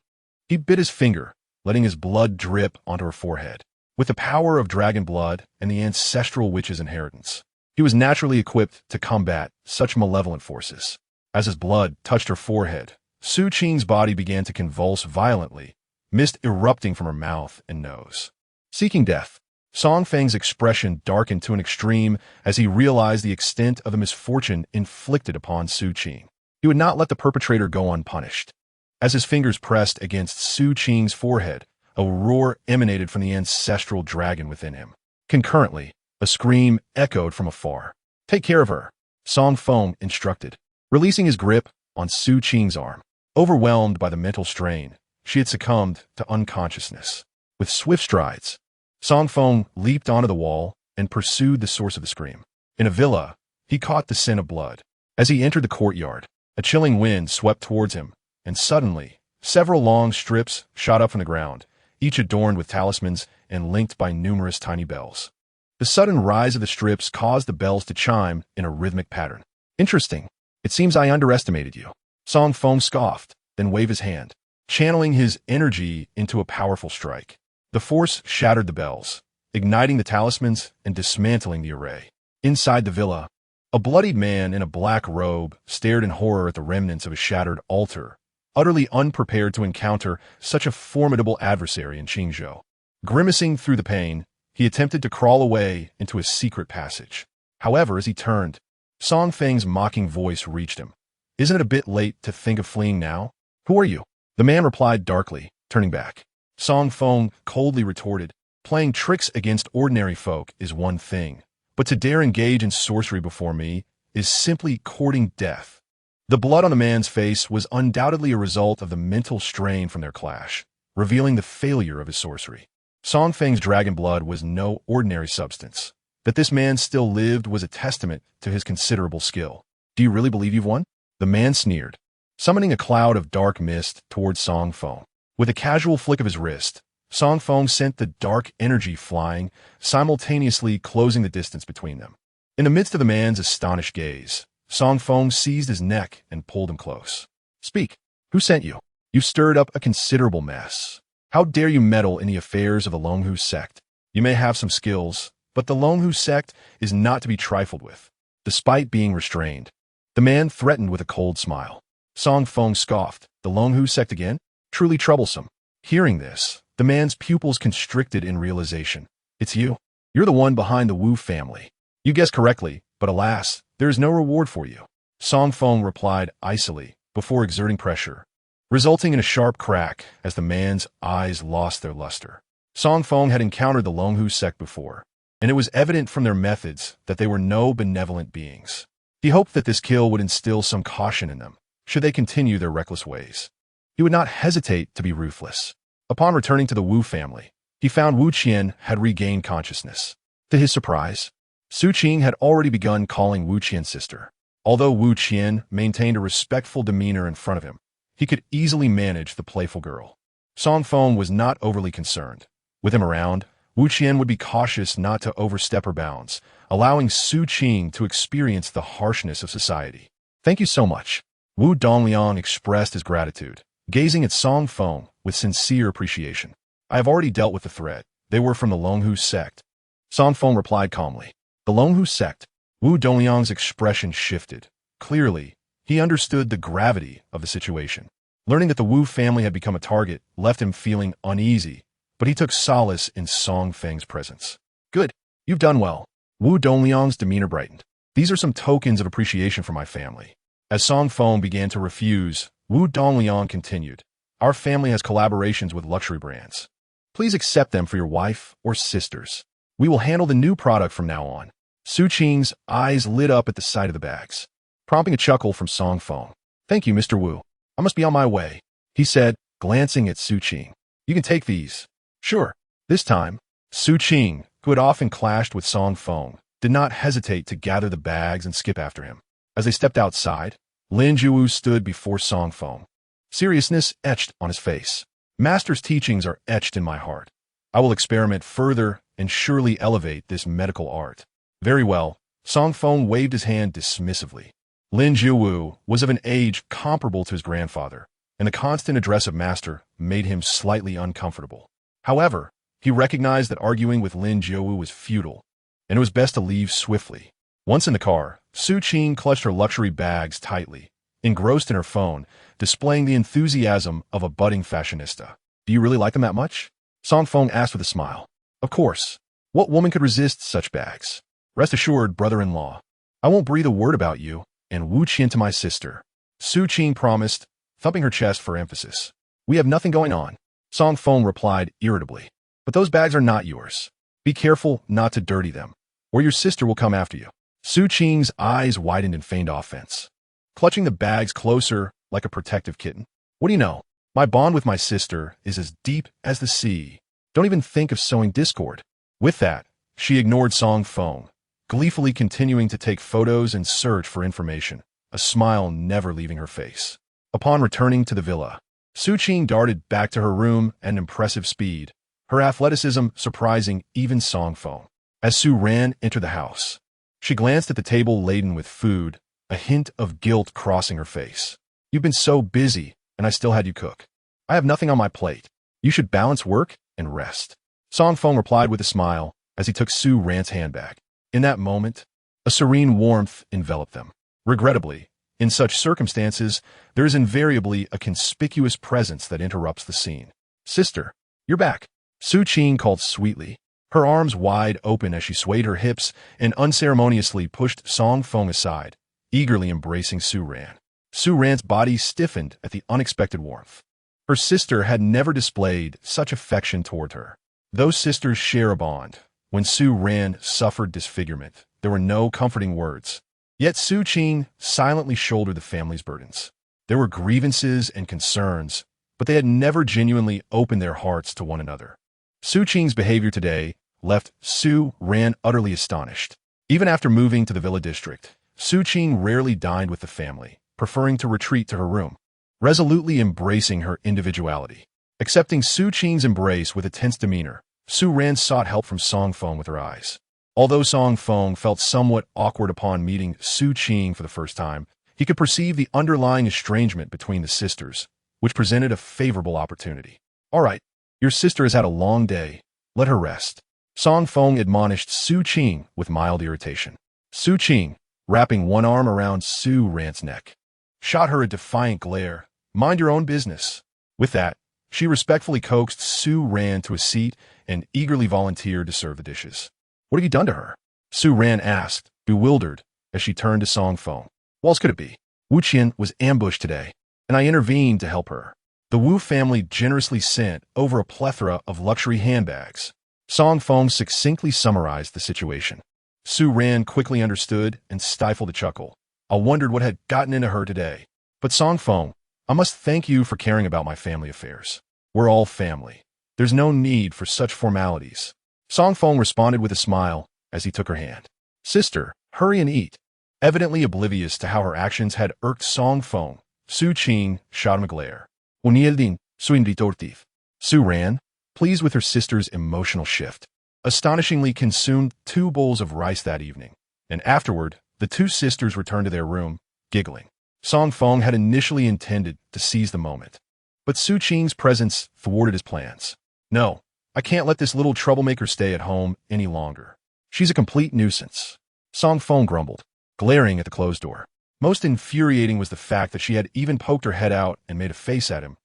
he bit his finger, letting his blood drip onto her forehead. With the power of dragon blood and the ancestral witch's inheritance, he was naturally equipped to combat such malevolent forces. As his blood touched her forehead, Su Qing's body began to convulse violently, mist erupting from her mouth and nose. Seeking death, Song Feng's expression darkened to an extreme as he realized the extent of the misfortune inflicted upon Su Qing. He would not let the perpetrator go unpunished. As his fingers pressed against Su Qing's forehead, a roar emanated from the ancestral dragon within him. Concurrently, a scream echoed from afar. "Take care of her," Song Feng instructed, releasing his grip on Su Qing's arm. Overwhelmed by the mental strain, she had succumbed to unconsciousness. With swift strides, Song Feng leaped onto the wall and pursued the source of the scream. In a villa, he caught the scent of blood. As he entered the courtyard, a chilling wind swept towards him, and suddenly, several long strips shot up from the ground, each adorned with talismans and linked by numerous tiny bells. The sudden rise of the strips caused the bells to chime in a rhythmic pattern. "Interesting. It seems I underestimated you." Song Feng scoffed, then waved his hand, channeling his energy into a powerful strike. The force shattered the bells, igniting the talismans and dismantling the array. Inside the villa, a bloodied man in a black robe stared in horror at the remnants of a shattered altar, utterly unprepared to encounter such a formidable adversary in Qingzhou. Grimacing through the pain, he attempted to crawl away into a secret passage. However, as he turned, Song Feng's mocking voice reached him. "Isn't it a bit late to think of fleeing now? Who are you?" The man replied darkly, turning back. Song Feng coldly retorted, "Playing tricks against ordinary folk is one thing, but to dare engage in sorcery before me is simply courting death." The blood on the man's face was undoubtedly a result of the mental strain from their clash, revealing the failure of his sorcery. Song Feng's dragon blood was no ordinary substance. That this man still lived was a testament to his considerable skill. "Do you really believe you've won?" The man sneered, summoning a cloud of dark mist towards Song Feng. With a casual flick of his wrist, Song Feng sent the dark energy flying, simultaneously closing the distance between them. In the midst of the man's astonished gaze, Song Feng seized his neck and pulled him close. "Speak. Who sent you? You've stirred up a considerable mess. How dare you meddle in the affairs of the Longhu sect? You may have some skills, but the Longhu sect is not to be trifled with." Despite being restrained, the man threatened with a cold smile. Song Feng scoffed. "The Longhu sect again? Truly troublesome." Hearing this, the man's pupils constricted in realization. "It's you. You're the one behind the Wu family. You guessed correctly, but alas, there is no reward for you." Song Feng replied icily, before exerting pressure, resulting in a sharp crack as the man's eyes lost their luster. Song Feng had encountered the Longhu sect before, and it was evident from their methods that they were no benevolent beings. He hoped that this kill would instill some caution in them, should they continue their reckless ways. He would not hesitate to be ruthless. Upon returning to the Wu family, he found Wu Qian had regained consciousness. To his surprise, Su Qing had already begun calling Wu Qian sister. Although Wu Qian maintained a respectful demeanor in front of him, he could easily manage the playful girl. Song Feng was not overly concerned. With him around, Wu Qian would be cautious not to overstep her bounds, allowing Su Qing to experience the harshness of society. "Thank you so much." Wu Dongliang expressed his gratitude, gazing at Song Feng with sincere appreciation. "I have already dealt with the threat. They were from the Longhu sect." Song Feng replied calmly. "The Longhu sect?" Wu Dongliang's expression shifted. Clearly, he understood the gravity of the situation. Learning that the Wu family had become a target left him feeling uneasy, but he took solace in Song Feng's presence. "Good. You've done well." Wu Dongliang's demeanor brightened. "These are some tokens of appreciation for my family." As Song Feng began to refuse, Wu Dongliang continued, "Our family has collaborations with luxury brands. Please accept them for your wife or sisters. We will handle the new product from now on." Su Qing's eyes lit up at the sight of the bags, prompting a chuckle from Song Feng. "Thank you, Mr. Wu. I must be on my way," he said, glancing at Su Qing. "You can take these." "Sure." This time, Su Qing, who had often clashed with Song Feng, did not hesitate to gather the bags and skip after him. As they stepped outside, Lin Jiwu stood before Song Feng, seriousness etched on his face. "Master's teachings are etched in my heart. I will experiment further and surely elevate this medical art." "Very well." Song Feng waved his hand dismissively. Lin Jiwu was of an age comparable to his grandfather, and the constant address of master made him slightly uncomfortable. However, he recognized that arguing with Lin Jiwu was futile, and it was best to leave swiftly. Once in the car, Su Qing clutched her luxury bags tightly, engrossed in her phone, displaying the enthusiasm of a budding fashionista. "Do you really like them that much?" Song Feng asked with a smile. "Of course. What woman could resist such bags? Rest assured, brother-in-law, I won't breathe a word about you, and Wu Qian to my sister," Su Qing promised, thumping her chest for emphasis. "We have nothing going on," Song Feng replied irritably. "But those bags are not yours. Be careful not to dirty them, or your sister will come after you." Su Qing's eyes widened in feigned offense, clutching the bags closer like a protective kitten. "What do you know? My bond with my sister is as deep as the sea. Don't even think of sowing discord." With that, she ignored Song Feng, gleefully continuing to take photos and search for information, a smile never leaving her face. Upon returning to the villa, Su Qing darted back to her room at an impressive speed, her athleticism surprising even Song Feng. As Su Ran entered the house, she glanced at the table laden with food, a hint of guilt crossing her face. "You've been so busy, and I still had you cook. I have nothing on my plate. You should balance work and rest." Song Feng replied with a smile as he took Su Ran's hand back. In that moment, a serene warmth enveloped them. Regrettably, In such circumstances, there is invariably a conspicuous presence that interrupts the scene. "Sister, you're back," Su Qing called sweetly, her arms wide open as she swayed her hips and unceremoniously pushed Song Feng aside, eagerly embracing Su Ran. Su Ran's body stiffened at the unexpected warmth. Her sister had never displayed such affection toward her. Those sisters share a bond. When Su Ran suffered disfigurement, there were no comforting words. Yet Su Qing silently shouldered the family's burdens. There were grievances and concerns, but they had never genuinely opened their hearts to one another. Su Qing's behavior today left Su Ran utterly astonished. Even after moving to the villa district, Su Qing rarely dined with the family, preferring to retreat to her room, resolutely embracing her individuality. Accepting Su Qing's embrace with a tense demeanor, Su Ran sought help from Song Feng with her eyes. Although Song Feng felt somewhat awkward upon meeting Su Qing for the first time, he could perceive the underlying estrangement between the sisters, which presented a favorable opportunity. "All right, your sister has had a long day. Let her rest," Song Feng admonished Su Qing with mild irritation. Su Qing, wrapping one arm around Su Ran's neck, shot her a defiant glare. "Mind your own business." With that, she respectfully coaxed Su Ran to a seat and eagerly volunteered to serve the dishes. "What have you done to her?" Su Ran asked, bewildered, as she turned to Song Feng. "What else could it be? Wu Qian was ambushed today, and I intervened to help her. The Wu family generously sent over a plethora of luxury handbags." Song Feng succinctly summarized the situation. Su Ran quickly understood and stifled a chuckle. I wondered what had gotten into her today. "But Song Feng, I must thank you for caring about my family affairs. We're all family. There's no need for such formalities." Song Feng responded with a smile as he took her hand. "Sister, hurry and eat." Evidently oblivious to how her actions had irked Song Feng, Su Qing shot him a glare. "Unieldin, suinditortif." Su Ran, pleased with her sister's emotional shift, astonishingly consumed 2 bowls of rice that evening, and afterward, the 2 sisters returned to their room, giggling. Song Feng had initially intended to seize the moment, but Su Qing's presence thwarted his plans. "No, I can't let this little troublemaker stay at home any longer. She's a complete nuisance," Song Feng grumbled, glaring at the closed door. Most infuriating was the fact that she had even poked her head out and made a face at him.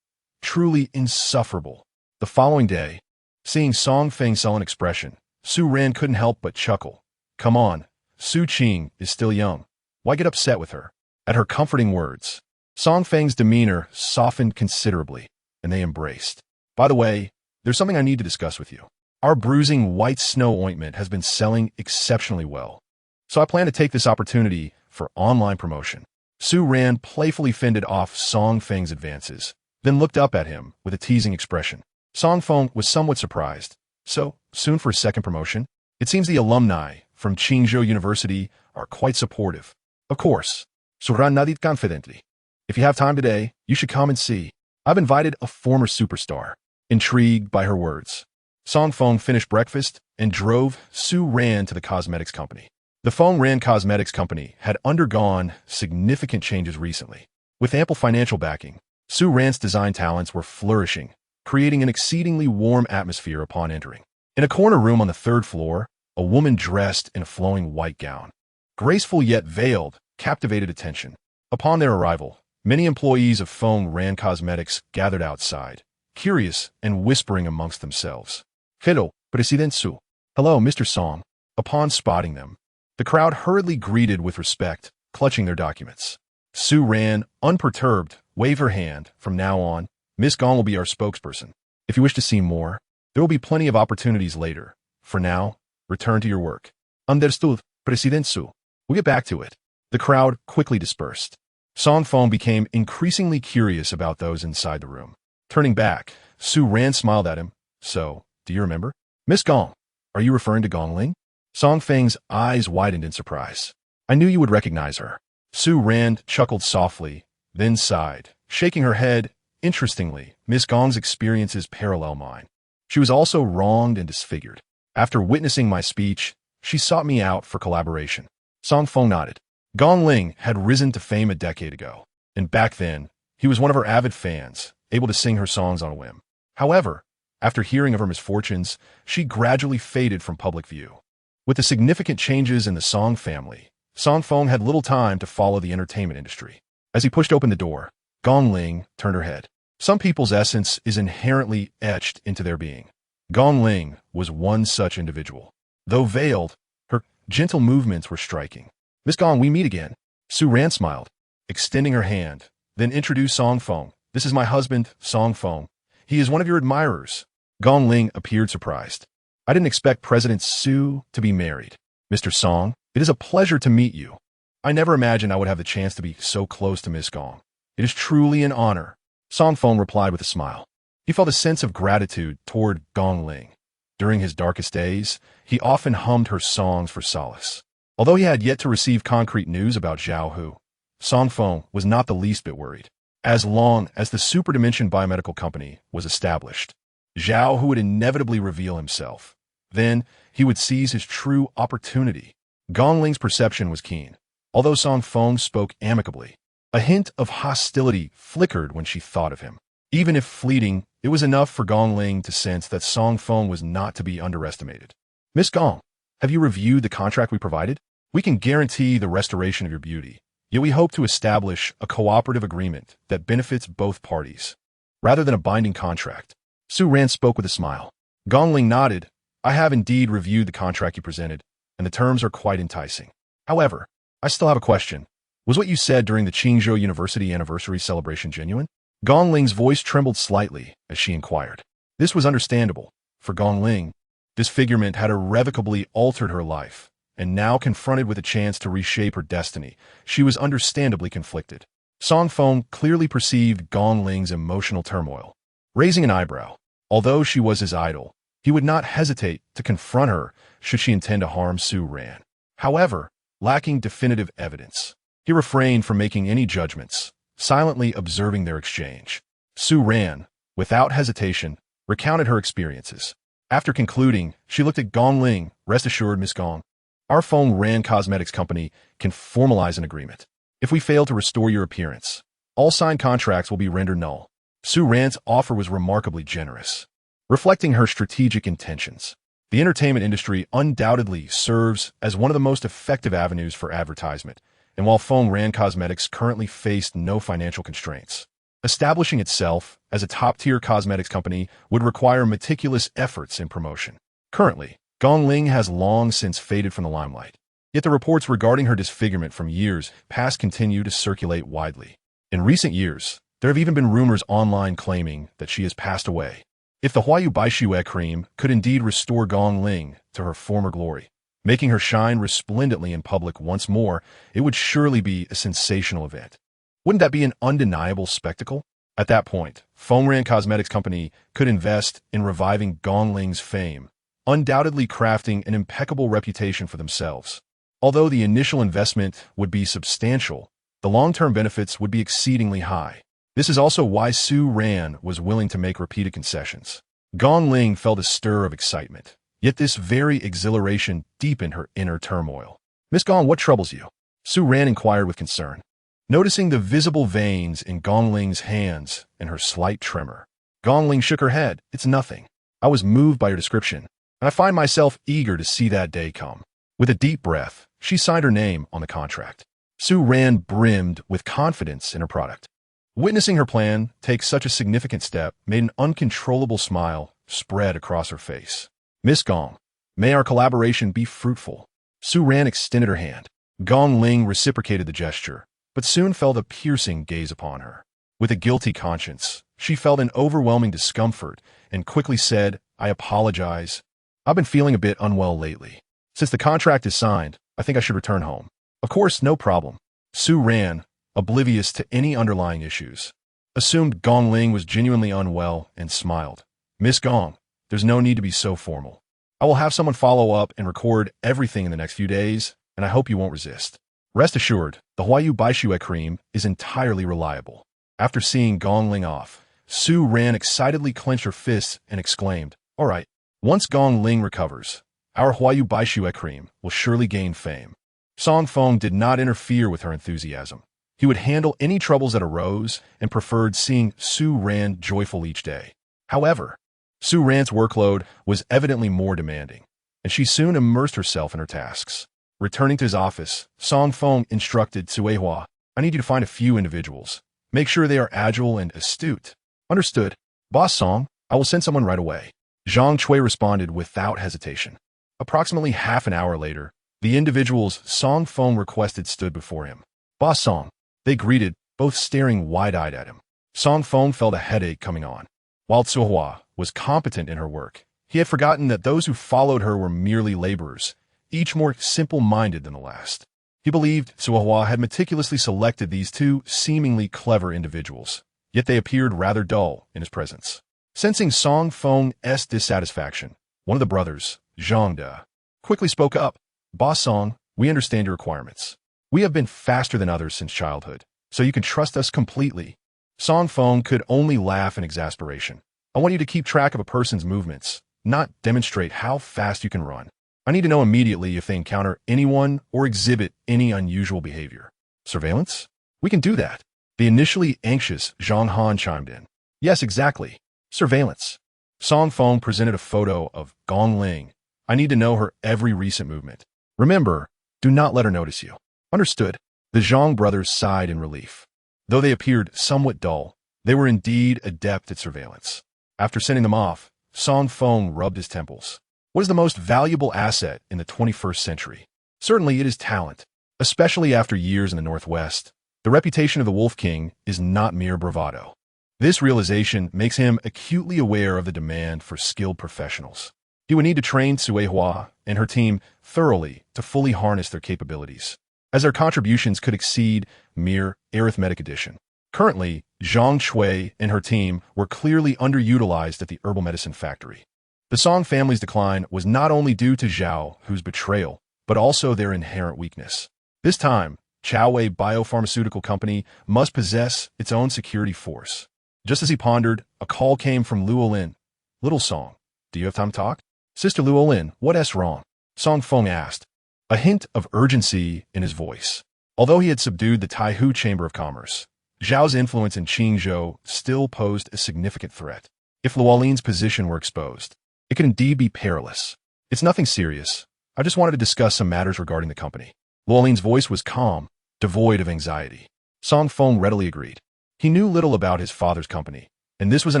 Truly insufferable. The following day, seeing Song Feng's sullen expression, Su Ran couldn't help but chuckle. Come on, Su Qing is still young. Why get upset with her? At her comforting words, Song Feng's demeanor softened considerably, and they embraced. "By the way, there's something I need to discuss with you. Our bruising white snow ointment has been selling exceptionally well, so I plan to take this opportunity for online promotion." Su Ran playfully fended off Song Feng's advances, then looked up at him with a teasing expression. Song Feng was somewhat surprised. "So, soon for a second promotion? It seems the alumni from Qingzhou University are quite supportive." "Of course," Su Ran nodded confidently. "If you have time today, you should come and see. I've invited a former superstar." Intrigued by her words, Song Feng finished breakfast and drove Su Ran to the cosmetics company. The Feng Ran Cosmetics Company had undergone significant changes recently. With ample financial backing, Su Ran's design talents were flourishing, creating an exceedingly warm atmosphere upon entering. In a corner room on the 3rd floor, a woman dressed in a flowing white gown, graceful yet veiled, captivated attention. Upon their arrival, many employees of Feng Ran Cosmetics gathered outside, curious and whispering amongst themselves. "Hello, President Su." "Hello, Mr. Song." Upon spotting them, the crowd hurriedly greeted with respect, clutching their documents. Su Ran, unperturbed, waved her hand. "From now on, Miss Gong will be our spokesperson. If you wish to see more, there will be plenty of opportunities later. For now, return to your work." "Understood, President Su." "We'll get back to it." The crowd quickly dispersed. Song Feng became increasingly curious about those inside the room. Turning back, Su Ran smiled at him. "So, do you remember? Miss Gong, are you referring to Gong Ling?" Song Feng's eyes widened in surprise. "I knew you would recognize her." Su Ran chuckled softly, then sighed, shaking her head. "Interestingly, Miss Gong's experiences parallel mine. She was also wronged and disfigured. After witnessing my speech, she sought me out for collaboration." Song Feng nodded. Gong Ling had risen to fame a decade ago, and back then, he was one of her avid fans, able to sing her songs on a whim. However, after hearing of her misfortunes, she gradually faded from public view. With the significant changes in the Song family, Song Feng had little time to follow the entertainment industry. As he pushed open the door, Gong Ling turned her head. Some people's essence is inherently etched into their being. Gong Ling was one such individual. Though veiled, her gentle movements were striking. "Miss Gong, we meet again." Su Ran smiled, extending her hand, then introduced Song Feng. "This is my husband, Song Feng. He is one of your admirers." Gong Ling appeared surprised. "I didn't expect President Su to be married. Mr. Song, it is a pleasure to meet you. I never imagined I would have the chance to be so close to Miss Gong. It is truly an honor." Song Feng replied with a smile. He felt a sense of gratitude toward Gong Ling. During his darkest days, he often hummed her songs for solace. Although he had yet to receive concrete news about Zhao Hu, Song Feng was not the least bit worried. As long as the Super Dimension Biomedical Company was established, Zhao Hu would inevitably reveal himself. Then he would seize his true opportunity. Gong Ling's perception was keen. Although Song Feng spoke amicably, a hint of hostility flickered when she thought of him. Even if fleeting, it was enough for Gong Ling to sense that Song Feng was not to be underestimated. "Miss Gong, have you reviewed the contract we provided? We can guarantee the restoration of your beauty, yet we hope to establish a cooperative agreement that benefits both parties, rather than a binding contract." Su Ran spoke with a smile. Gong Ling nodded. "I have indeed reviewed the contract you presented, and the terms are quite enticing. However, I still have a question. Was what you said during the Qingzhou University anniversary celebration genuine?" Gong Ling's voice trembled slightly as she inquired. This was understandable. For Gong Ling, this figurement had irrevocably altered her life, and now confronted with a chance to reshape her destiny, she was understandably conflicted. Song Feng clearly perceived Gong Ling's emotional turmoil. Raising an eyebrow, although she was his idol, he would not hesitate to confront her should she intend to harm Su Ran. However, lacking definitive evidence, he refrained from making any judgments, silently observing their exchange. Su Ran, without hesitation, recounted her experiences. After concluding, she looked at Gong Ling. "Rest assured, Miss Gong, our Feng Ran Cosmetics Company can formalize an agreement. If we fail to restore your appearance, all signed contracts will be rendered null." Su Ran's offer was remarkably generous, reflecting her strategic intentions. The entertainment industry undoubtedly serves as one of the most effective avenues for advertisement, and while Feng Ran Cosmetics currently faced no financial constraints, establishing itself as a top-tier cosmetics company would require meticulous efforts in promotion. Currently, Gong Ling has long since faded from the limelight, yet the reports regarding her disfigurement from years past continue to circulate widely. In recent years, there have even been rumors online claiming that she has passed away. If the Huayu Baixue cream could indeed restore Gong Ling to her former glory, making her shine resplendently in public once more, it would surely be a sensational event. Wouldn't that be an undeniable spectacle? At that point, Feng Ran Cosmetics Company could invest in reviving Gong Ling's fame, undoubtedly crafting an impeccable reputation for themselves. Although the initial investment would be substantial, the long-term benefits would be exceedingly high. This is also why Su Ran was willing to make repeated concessions. Gong Ling felt a stir of excitement, yet this very exhilaration deepened her inner turmoil. "Miss Gong, what troubles you?" Su Ran inquired with concern. Noticing the visible veins in Gong Ling's hands and her slight tremor, Gong Ling shook her head. "It's nothing. I was moved by your description, and I find myself eager to see that day come." With a deep breath, she signed her name on the contract. Su Ran brimmed with confidence in her product. Witnessing her plan take such a significant step made an uncontrollable smile spread across her face. "Miss Gong, may our collaboration be fruitful." Su Ran extended her hand. Gong Ling reciprocated the gesture, but soon felt a piercing gaze upon her. With a guilty conscience, she felt an overwhelming discomfort and quickly said, "I apologize. I've been feeling a bit unwell lately. Since the contract is signed, I think I should return home." "Of course, no problem." Su Ran, oblivious to any underlying issues, assumed Gong Ling was genuinely unwell and smiled. "Miss Gong, there's no need to be so formal. I will have someone follow up and record everything in the next few days, and I hope you won't resist. Rest assured, the Huayu Baixue cream is entirely reliable." After seeing Gong Ling off, Su Ran excitedly clenched her fists and exclaimed, "All right, once Gong Ling recovers, our Huayu Baixue cream will surely gain fame." Song Feng did not interfere with her enthusiasm. He would handle any troubles that arose and preferred seeing Su Ran joyful each day. However, Su Ran's workload was evidently more demanding, and she soon immersed herself in her tasks. Returning to his office, Song Feng instructed Hua, I need you to find a few individuals. Make sure they are agile and astute. Understood. Boss Song, I will send someone right away. Zhang Cui responded without hesitation. Approximately half an hour later, the individuals Song Feng requested stood before him. Boss Song. They greeted, both staring wide-eyed at him. Song Feng felt a headache coming on. While Hua was competent in her work, he had forgotten that those who followed her were merely laborers, each more simple-minded than the last. He believed Hua had meticulously selected these two seemingly clever individuals, yet they appeared rather dull in his presence. Sensing Song Feng's dissatisfaction, one of the brothers, Zhang De, quickly spoke up. Boss Song, we understand your requirements. We have been faster than others since childhood, so you can trust us completely. Song Feng could only laugh in exasperation. I want you to keep track of a person's movements, not demonstrate how fast you can run. I need to know immediately if they encounter anyone or exhibit any unusual behavior. Surveillance? We can do that. The initially anxious Zhang Han chimed in. Yes, exactly. Surveillance. Song Feng presented a photo of Gong Ling. I need to know her every recent movement. Remember, do not let her notice you. Understood. The Zhang brothers sighed in relief. Though they appeared somewhat dull, they were indeed adept at surveillance. After sending them off, Song Feng rubbed his temples. What is the most valuable asset in the 21st century? Certainly it is talent, especially after years in the Northwest. The reputation of the Wolf King is not mere bravado. This realization makes him acutely aware of the demand for skilled professionals. He would need to train Hua and her team thoroughly to fully harness their capabilities, as their contributions could exceed mere arithmetic addition. Currently, Zhang Cui and her team were clearly underutilized at the herbal medicine factory. The Song family's decline was not only due to Zhao Hu's betrayal, but also their inherent weakness. This time, Chowei Biopharmaceutical Company must possess its own security force. Just as he pondered, a call came from Luolin. Little Song, do you have time to talk? Sister Luolin, what's wrong? Song Feng asked, a hint of urgency in his voice. Although he had subdued the Taihu Chamber of Commerce, Zhao's influence in Qingzhou still posed a significant threat. If Luolin's position were exposed, it could indeed be perilous. It's nothing serious. I just wanted to discuss some matters regarding the company. Luolin's voice was calm, devoid of anxiety. Song Feng readily agreed. He knew little about his father's company, and this was an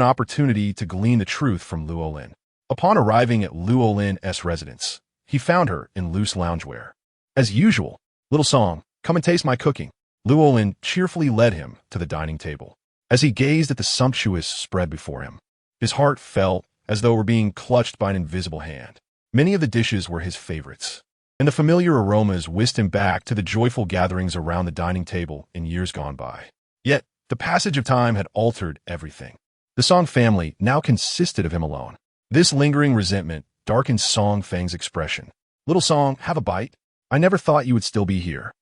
opportunity to glean the truth from Luolin. Upon arriving at Luolin's residence, he found her in loose loungewear. As usual, Little Song, come and taste my cooking. Luolin cheerfully led him to the dining table. As he gazed at the sumptuous spread before him, his heart felt as though it were being clutched by an invisible hand. Many of the dishes were his favorites, and the familiar aromas whisked him back to the joyful gatherings around the dining table in years gone by. Yet, the passage of time had altered everything. The Song family now consisted of him alone. This lingering resentment darkened Song Feng's expression. Little Song, have a bite? I never thought you would still be here.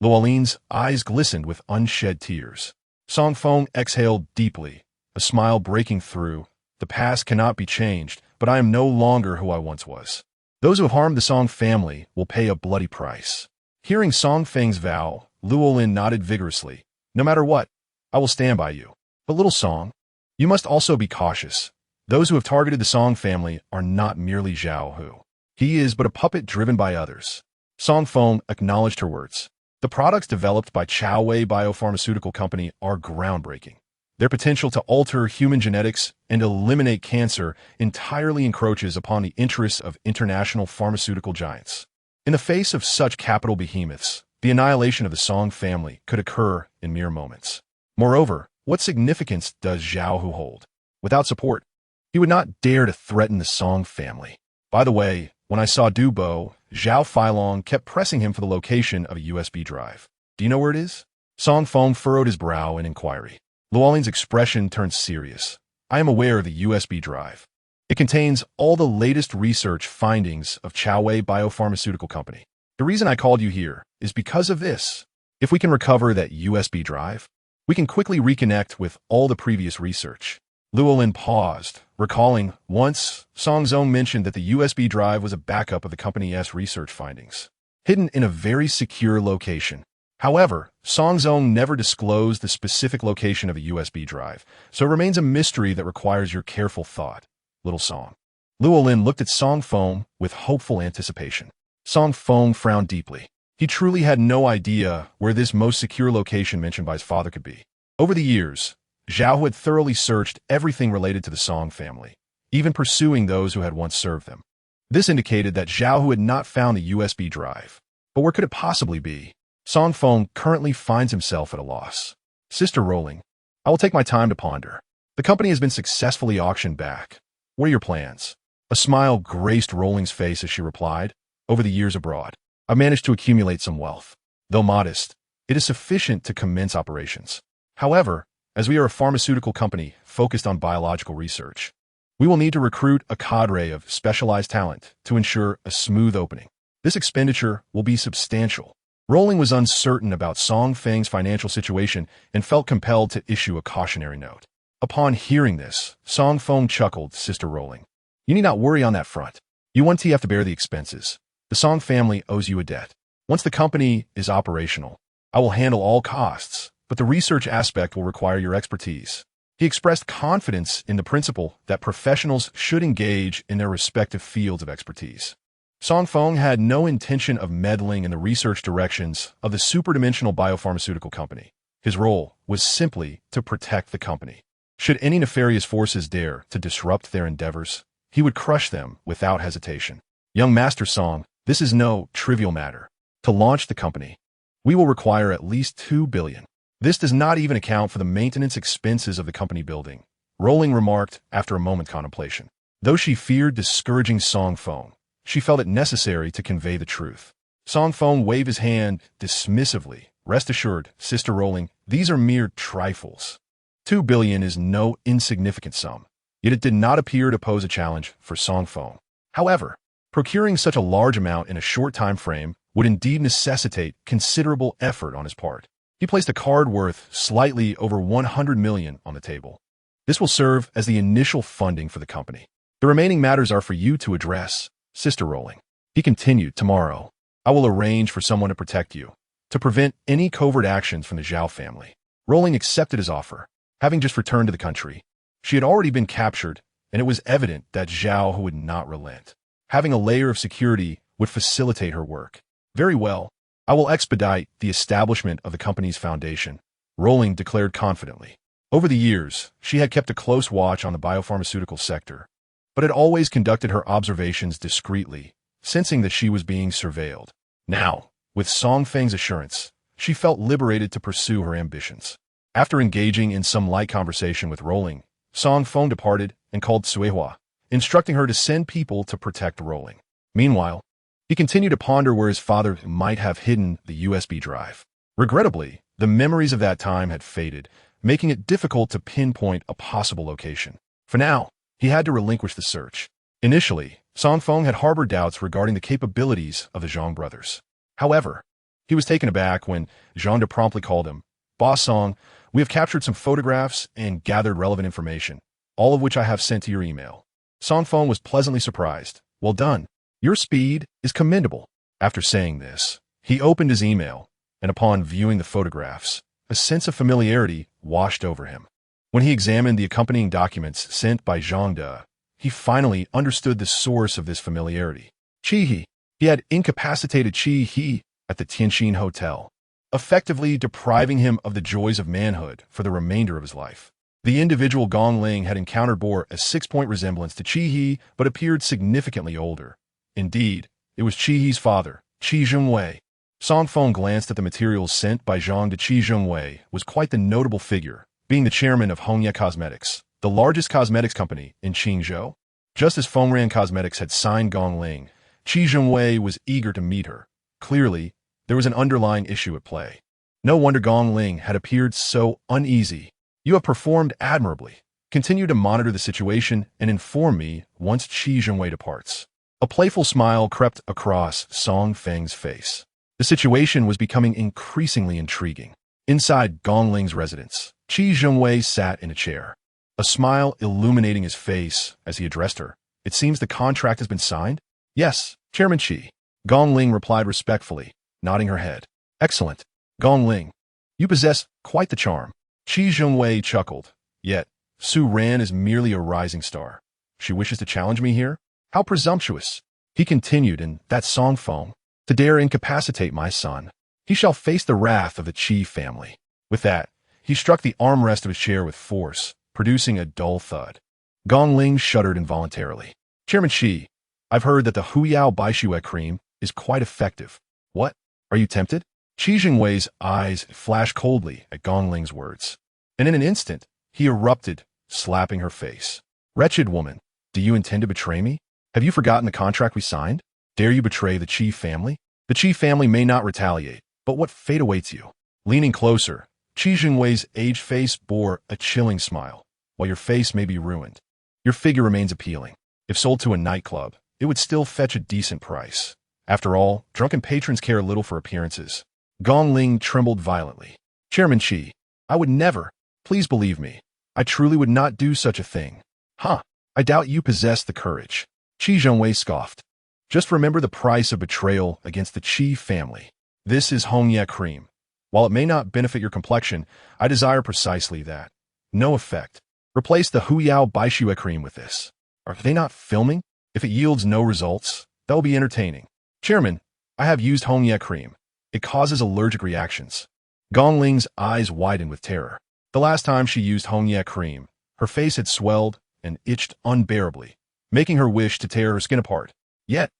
Luolin's eyes glistened with unshed tears. Song Feng exhaled deeply, a smile breaking through. The past cannot be changed, but I am no longer who I once was. Those who have harmed the Song family will pay a bloody price. Hearing Song Feng's vow, Luolin nodded vigorously. No matter what, I will stand by you. But Little Song, you must also be cautious. Those who have targeted the Song family are not merely Zhao Hu. He is but a puppet driven by others. Song Feng acknowledged her words. The products developed by Chowei Biopharmaceutical Company are groundbreaking. Their potential to alter human genetics and eliminate cancer entirely encroaches upon the interests of international pharmaceutical giants. In the face of such capital behemoths, the annihilation of the Song family could occur in mere moments. Moreover, what significance does Zhao Hu hold? Without support, he would not dare to threaten the Song family. By the way, when I saw Du Bo, Zhao Feilong kept pressing him for the location of a USB drive. Do you know where it is? Song Feng furrowed his brow in inquiry. Luolin's expression turned serious. I am aware of the USB drive. It contains all the latest research findings of Chowei Biopharmaceutical Company. The reason I called you here is because of this. If we can recover that USB drive, we can quickly reconnect with all the previous research. Luolin paused, recalling once Song Zong mentioned that the USB drive was a backup of the company's research findings, hidden in a very secure location. However, Song Zong never disclosed the specific location of a USB drive, so it remains a mystery that requires your careful thought, Little Song. Luolin looked at Song Feng with hopeful anticipation. Song Feng frowned deeply. He truly had no idea where this most secure location mentioned by his father could be. Over the years, Zhao had thoroughly searched everything related to the Song family, even pursuing those who had once served them. This indicated that Zhao had not found the USB drive. But where could it possibly be? Song Feng currently finds himself at a loss. Sister Rolling, I will take my time to ponder. The company has been successfully auctioned back. What are your plans? A smile graced Rolling's face as she replied, over the years abroad, I've managed to accumulate some wealth. Though modest, it is sufficient to commence operations. However, as we are a pharmaceutical company focused on biological research, we will need to recruit a cadre of specialized talent to ensure a smooth opening. This expenditure will be substantial. Rolling was uncertain about Song Feng's financial situation and felt compelled to issue a cautionary note. Upon hearing this, Song Feng chuckled, Sister Rolling. You need not worry on that front. You won't have to bear the expenses. The Song family owes you a debt. Once the company is operational, I will handle all costs, but the research aspect will require your expertise. He expressed confidence in the principle that professionals should engage in their respective fields of expertise. Song Feng had no intention of meddling in the research directions of the superdimensional biopharmaceutical company. His role was simply to protect the company. Should any nefarious forces dare to disrupt their endeavors, he would crush them without hesitation. Young Master Song, this is no trivial matter. To launch the company, we will require at least 2 billion. This does not even account for the maintenance expenses of the company building, Rolling remarked after a moment's contemplation. Though she feared discouraging Song Feng, she felt it necessary to convey the truth. Song Feng waved his hand dismissively. Rest assured, Sister Rolling, these are mere trifles. 2 billion is no insignificant sum, yet it did not appear to pose a challenge for Song Feng. However, procuring such a large amount in a short time frame would indeed necessitate considerable effort on his part. He placed a card worth slightly over 100 million on the table. This will serve as the initial funding for the company. The remaining matters are for you to address, Sister Rolling. He continued, tomorrow, I will arrange for someone to protect you, to prevent any covert actions from the Zhao family. Rolling accepted his offer. Having just returned to the country, she had already been captured, and it was evident that Zhao would not relent. Having a layer of security would facilitate her work. Very well, I will expedite the establishment of the company's foundation, Rolling declared confidently. Over the years, she had kept a close watch on the biopharmaceutical sector, but had always conducted her observations discreetly, sensing that she was being surveilled. Now, with Song Feng's assurance, she felt liberated to pursue her ambitions. After engaging in some light conversation with Rolling, Song Feng departed and called Suihua, instructing her to send people to protect Rolling. Meanwhile, he continued to ponder where his father might have hidden the USB drive. Regrettably, the memories of that time had faded, making it difficult to pinpoint a possible location. For now, he had to relinquish the search. Initially, Song Feng had harbored doubts regarding the capabilities of the Zhang brothers. However, he was taken aback when Zhang promptly called him, Boss Song, we have captured some photographs and gathered relevant information, all of which I have sent to your email. Song Feng was pleasantly surprised. Well done. Your speed is commendable. After saying this, he opened his email, and upon viewing the photographs, a sense of familiarity washed over him. When he examined the accompanying documents sent by Zhang De, he finally understood the source of this familiarity. Qi He. He had incapacitated Qi He at the Tianjin Hotel, effectively depriving him of the joys of manhood for the remainder of his life. The individual Gong Ling had encountered bore a 6-point resemblance to Qi He, but appeared significantly older. Indeed, it was Qi He's father, Qi Zhengwei. Song Feng glanced at the materials sent by Zhang to Qi Zhengwei was quite the notable figure, being the chairman of Hongye Cosmetics, the largest cosmetics company in Qingzhou. Just as Fengran Cosmetics had signed Gong Ling, Qi Zhengwei was eager to meet her. Clearly, there was an underlying issue at play. No wonder Gong Ling had appeared so uneasy. You have performed admirably. Continue to monitor the situation and inform me once Qi Zhengwei departs. A playful smile crept across Song Feng's face. The situation was becoming increasingly intriguing. Inside Gong Ling's residence, Qi Zhengwei sat in a chair, a smile illuminating his face as he addressed her. It seems the contract has been signed? Yes, Chairman Qi. Gong Ling replied respectfully, nodding her head. Excellent. Gong Ling, you possess quite the charm. Qi Zhengwei chuckled. Yet, Su Ran is merely a rising star. She wishes to challenge me here? How presumptuous. He continued, and that Song Feng. to dare incapacitate my son. He shall face the wrath of the Qi family. With that, he struck the armrest of his chair with force, producing a dull thud. Gong Ling shuddered involuntarily. Chairman Qi, I've heard that the Huyao Baixue cream is quite effective. What? Are you tempted? Qi Jingwei's eyes flashed coldly at Gong Ling's words. And in an instant, he erupted, slapping her face. Wretched woman, do you intend to betray me? Have you forgotten the contract we signed? Dare you betray the Qi family? The Qi family may not retaliate, but what fate awaits you? Leaning closer, Qi Jingwei's aged face bore a chilling smile. While your face may be ruined, your figure remains appealing. If sold to a nightclub, it would still fetch a decent price. After all, drunken patrons care little for appearances. Gong Ling trembled violently. Chairman Qi, I would never. Please believe me. I truly would not do such a thing. Huh. I doubt you possess the courage. Qi Zhongwei scoffed. Just remember the price of betrayal against the Qi family. This is Hongye cream. While it may not benefit your complexion, I desire precisely that. No effect. Replace the Huyao Baixue cream with this. Are they not filming? If it yields no results, that will be entertaining. Chairman, I have used Hongye cream. It causes allergic reactions. Gong Ling's eyes widened with terror. The last time she used Hongye cream, her face had swelled and itched unbearably, making her wish to tear her skin apart. Yet,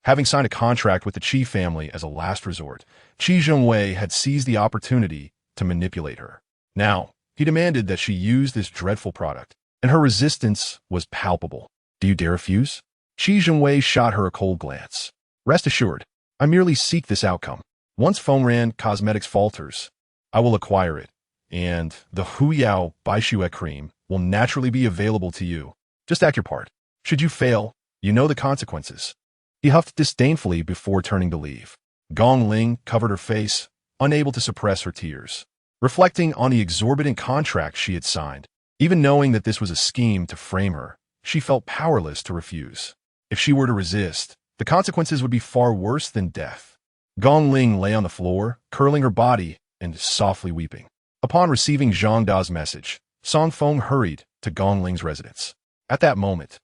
having signed a contract with the Qi family as a last resort, Qi Zhongwei had seized the opportunity to manipulate her. Now, he demanded that she use this dreadful product, and her resistance was palpable. Do you dare refuse? Qi Zhongwei shot her a cold glance. Rest assured, I merely seek this outcome. Once Fengran Cosmetics falters, I will acquire it, and the Huyao Baixue cream will naturally be available to you. Just act your part. Should you fail, you know the consequences. He huffed disdainfully before turning to leave. Gong Ling covered her face, unable to suppress her tears. Reflecting on the exorbitant contract she had signed, even knowing that this was a scheme to frame her, she felt powerless to refuse. If she were to resist, the consequences would be far worse than death. Gong Ling lay on the floor, curling her body and softly weeping. Upon receiving Zhang Da's message, Song Feng hurried to Gong Ling's residence. At that moment,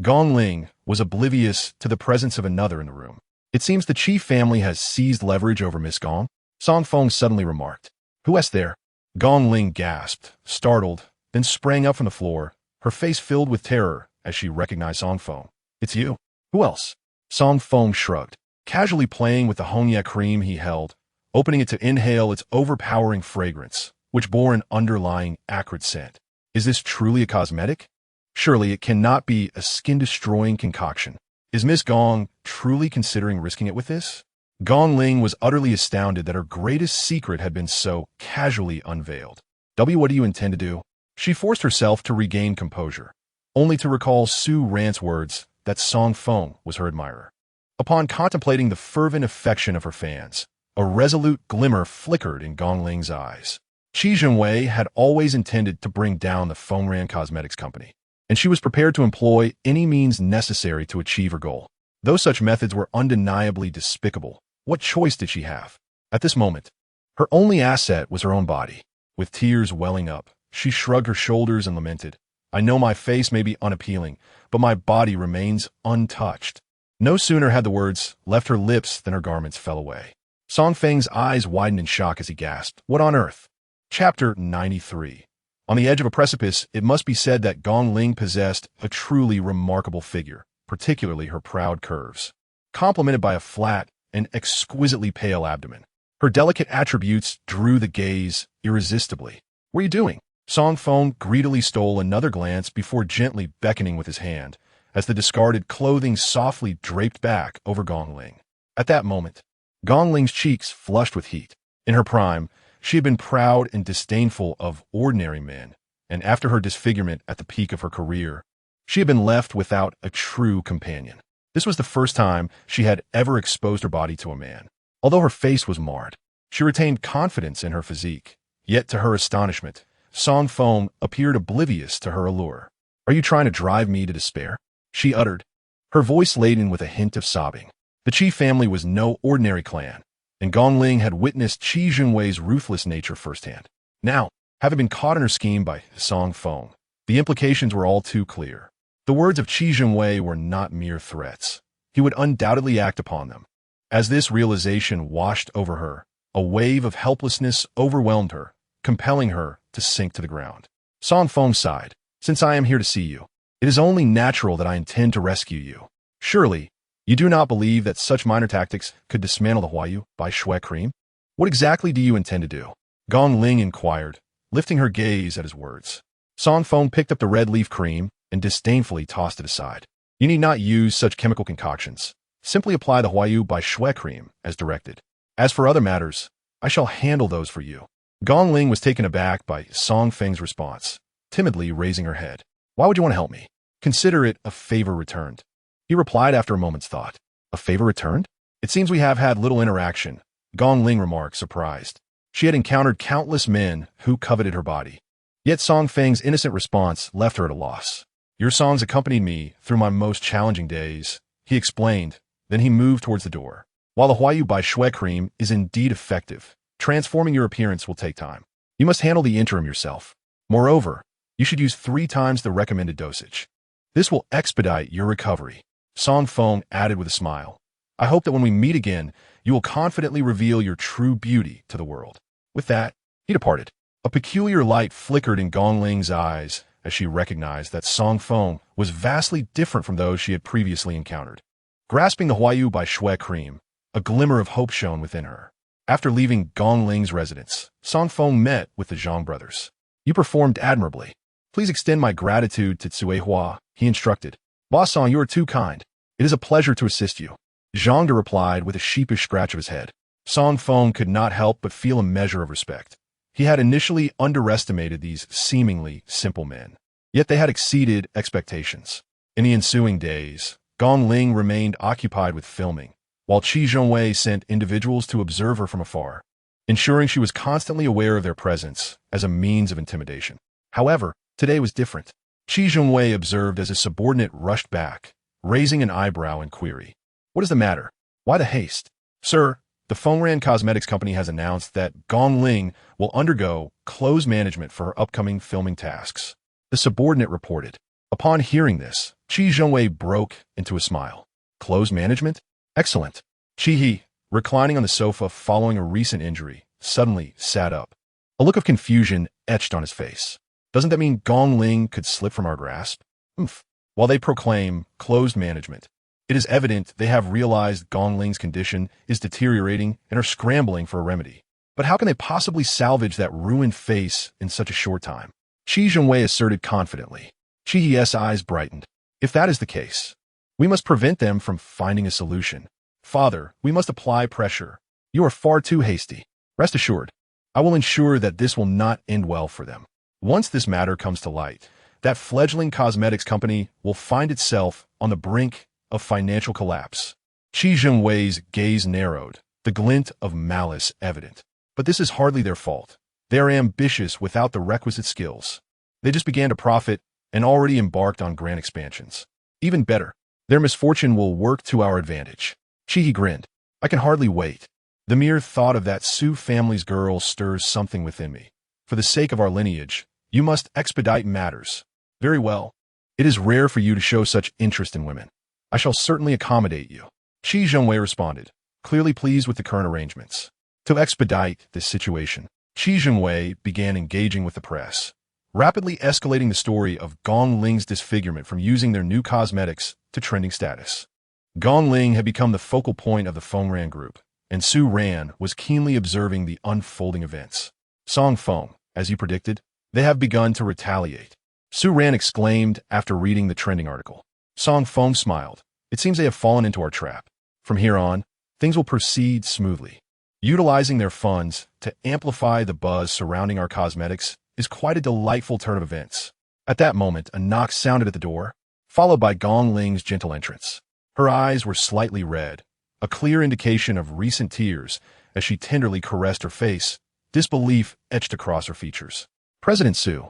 Gong Ling was oblivious to the presence of another in the room. It seems the Qi family has seized leverage over Miss Gong, Song Feng suddenly remarked. Who is there? Gong Ling gasped, startled, then sprang up from the floor, her face filled with terror as she recognized Song Feng. It's you. Who else? Song Feng shrugged, casually playing with the Hongye cream he held, opening it to inhale its overpowering fragrance, which bore an underlying acrid scent. Is this truly a cosmetic? Surely it cannot be a skin-destroying concoction. Is Miss Gong truly considering risking it with this? Gong Ling was utterly astounded that her greatest secret had been so casually unveiled. What do you intend to do? She forced herself to regain composure, only to recall Su Rant's words that Song Feng was her admirer. Upon contemplating the fervent affection of her fans, a resolute glimmer flickered in Gong Ling's eyes. Qi Zhongwei had always intended to bring down the Fengran Cosmetics Company, and she was prepared to employ any means necessary to achieve her goal. Though such methods were undeniably despicable, what choice did she have? At this moment, her only asset was her own body. With tears welling up, she shrugged her shoulders and lamented, I know my face may be unappealing, but my body remains untouched. No sooner had the words left her lips than her garments fell away. Song Feng's eyes widened in shock as he gasped, What on earth? Chapter 93. On the edge of a precipice, it must be said that Gong Ling possessed a truly remarkable figure, particularly her proud curves, complemented by a flat and exquisitely pale abdomen. Her delicate attributes drew the gaze irresistibly. What are you doing? Song Feng greedily stole another glance before gently beckoning with his hand, as the discarded clothing softly draped back over Gong Ling. At that moment, Gong Ling's cheeks flushed with heat. In her prime, she had been proud and disdainful of ordinary men, and after her disfigurement at the peak of her career, she had been left without a true companion. This was the first time she had ever exposed her body to a man. Although her face was marred, she retained confidence in her physique. Yet to her astonishment, Song Feng appeared oblivious to her allure. Are you trying to drive me to despair? She uttered, her voice laden with a hint of sobbing. The Qi family was no ordinary clan, and Gong Ling had witnessed Qi Jingwei's ruthless nature firsthand. Now, having been caught in her scheme by Song Feng, the implications were all too clear. The words of Qi Jingwei were not mere threats. He would undoubtedly act upon them. As this realization washed over her, a wave of helplessness overwhelmed her, compelling her to sink to the ground. Song Feng sighed. Since I am here to see you, it is only natural that I intend to rescue you. Surely, you do not believe that such minor tactics could dismantle the Huayu by shui cream? What exactly do you intend to do? Gong Ling inquired, lifting her gaze at his words. Song Feng picked up the red leaf cream and disdainfully tossed it aside. You need not use such chemical concoctions. Simply apply the Huayu by shui cream as directed. As for other matters, I shall handle those for you. Gong Ling was taken aback by Song Feng's response, timidly raising her head. Why would you want to help me? Consider it a favor returned. He replied after a moment's thought. A favor returned? It seems we have had little interaction, Gong Ling remarked, surprised. She had encountered countless men who coveted her body. Yet Song Feng's innocent response left her at a loss. Your songs accompanied me through my most challenging days, he explained. Then he moved towards the door. While the Huayu by shui cream is indeed effective, transforming your appearance will take time. You must handle the interim yourself. Moreover, you should use 3 times the recommended dosage. This will expedite your recovery. Song Feng added with a smile. I hope that when we meet again, you will confidently reveal your true beauty to the world. With that, he departed. A peculiar light flickered in Gong Ling's eyes as she recognized that Song Feng was vastly different from those she had previously encountered. Grasping the Huayu by shui cream, a glimmer of hope shone within her. After leaving Gong Ling's residence, Song Feng met with the Zhang brothers. You performed admirably. Please extend my gratitude to Tsui Hua, he instructed. Boss Song, you are too kind. It is a pleasure to assist you. Zhang De replied with a sheepish scratch of his head. Song Feng could not help but feel a measure of respect. He had initially underestimated these seemingly simple men. Yet they had exceeded expectations. In the ensuing days, Gong Ling remained occupied with filming, while Qingzhou sent individuals to observe her from afar, ensuring she was constantly aware of their presence as a means of intimidation. However, today was different. Qingzhou observed as his subordinate rushed back, raising an eyebrow in query. What is the matter? Why the haste? Sir, the Fengran Cosmetics Company has announced that Gong Ling will undergo closed management for her upcoming filming tasks. The subordinate reported. Upon hearing this, Qingzhou broke into a smile. Closed management? Excellent. Qi, reclining on the sofa following a recent injury, suddenly sat up. A look of confusion etched on his face. Doesn't that mean Gong Ling could slip from our grasp? While they proclaim closed management, it is evident they have realized Gong Ling's condition is deteriorating and are scrambling for a remedy. But how can they possibly salvage that ruined face in such a short time? Qingzhou asserted confidently. Qi's eyes brightened. If that is the case, we must prevent them from finding a solution. Father, we must apply pressure. You are far too hasty. Rest assured, I will ensure that this will not end well for them. Once this matter comes to light, that fledgling cosmetics company will find itself on the brink of financial collapse. Qingzhou's gaze narrowed, the glint of malice evident. But this is hardly their fault. They are ambitious without the requisite skills. They just began to profit and already embarked on grand expansions. Even better, their misfortune will work to our advantage. Qi grinned. I can hardly wait. The mere thought of that Su family's girl stirs something within me. For the sake of our lineage, you must expedite matters. Very well. It is rare for you to show such interest in women. I shall certainly accommodate you. Qingzhou responded, clearly pleased with the current arrangements. To expedite this situation, Qingzhou began engaging with the press, rapidly escalating the story of Gong Ling's disfigurement from using their new cosmetics to trending status. Gong Ling had become the focal point of the Fengran group, and Su Ran was keenly observing the unfolding events. Song Feng, as you predicted, they have begun to retaliate. Su Ran exclaimed after reading the trending article. Song Feng smiled. It seems they have fallen into our trap. From here on, things will proceed smoothly. Utilizing their funds to amplify the buzz surrounding our cosmetics is quite a delightful turn of events. At that moment, a knock sounded at the door, followed by Gong Ling's gentle entrance. Her eyes were slightly red, a clear indication of recent tears as she tenderly caressed her face, disbelief etched across her features. President Su.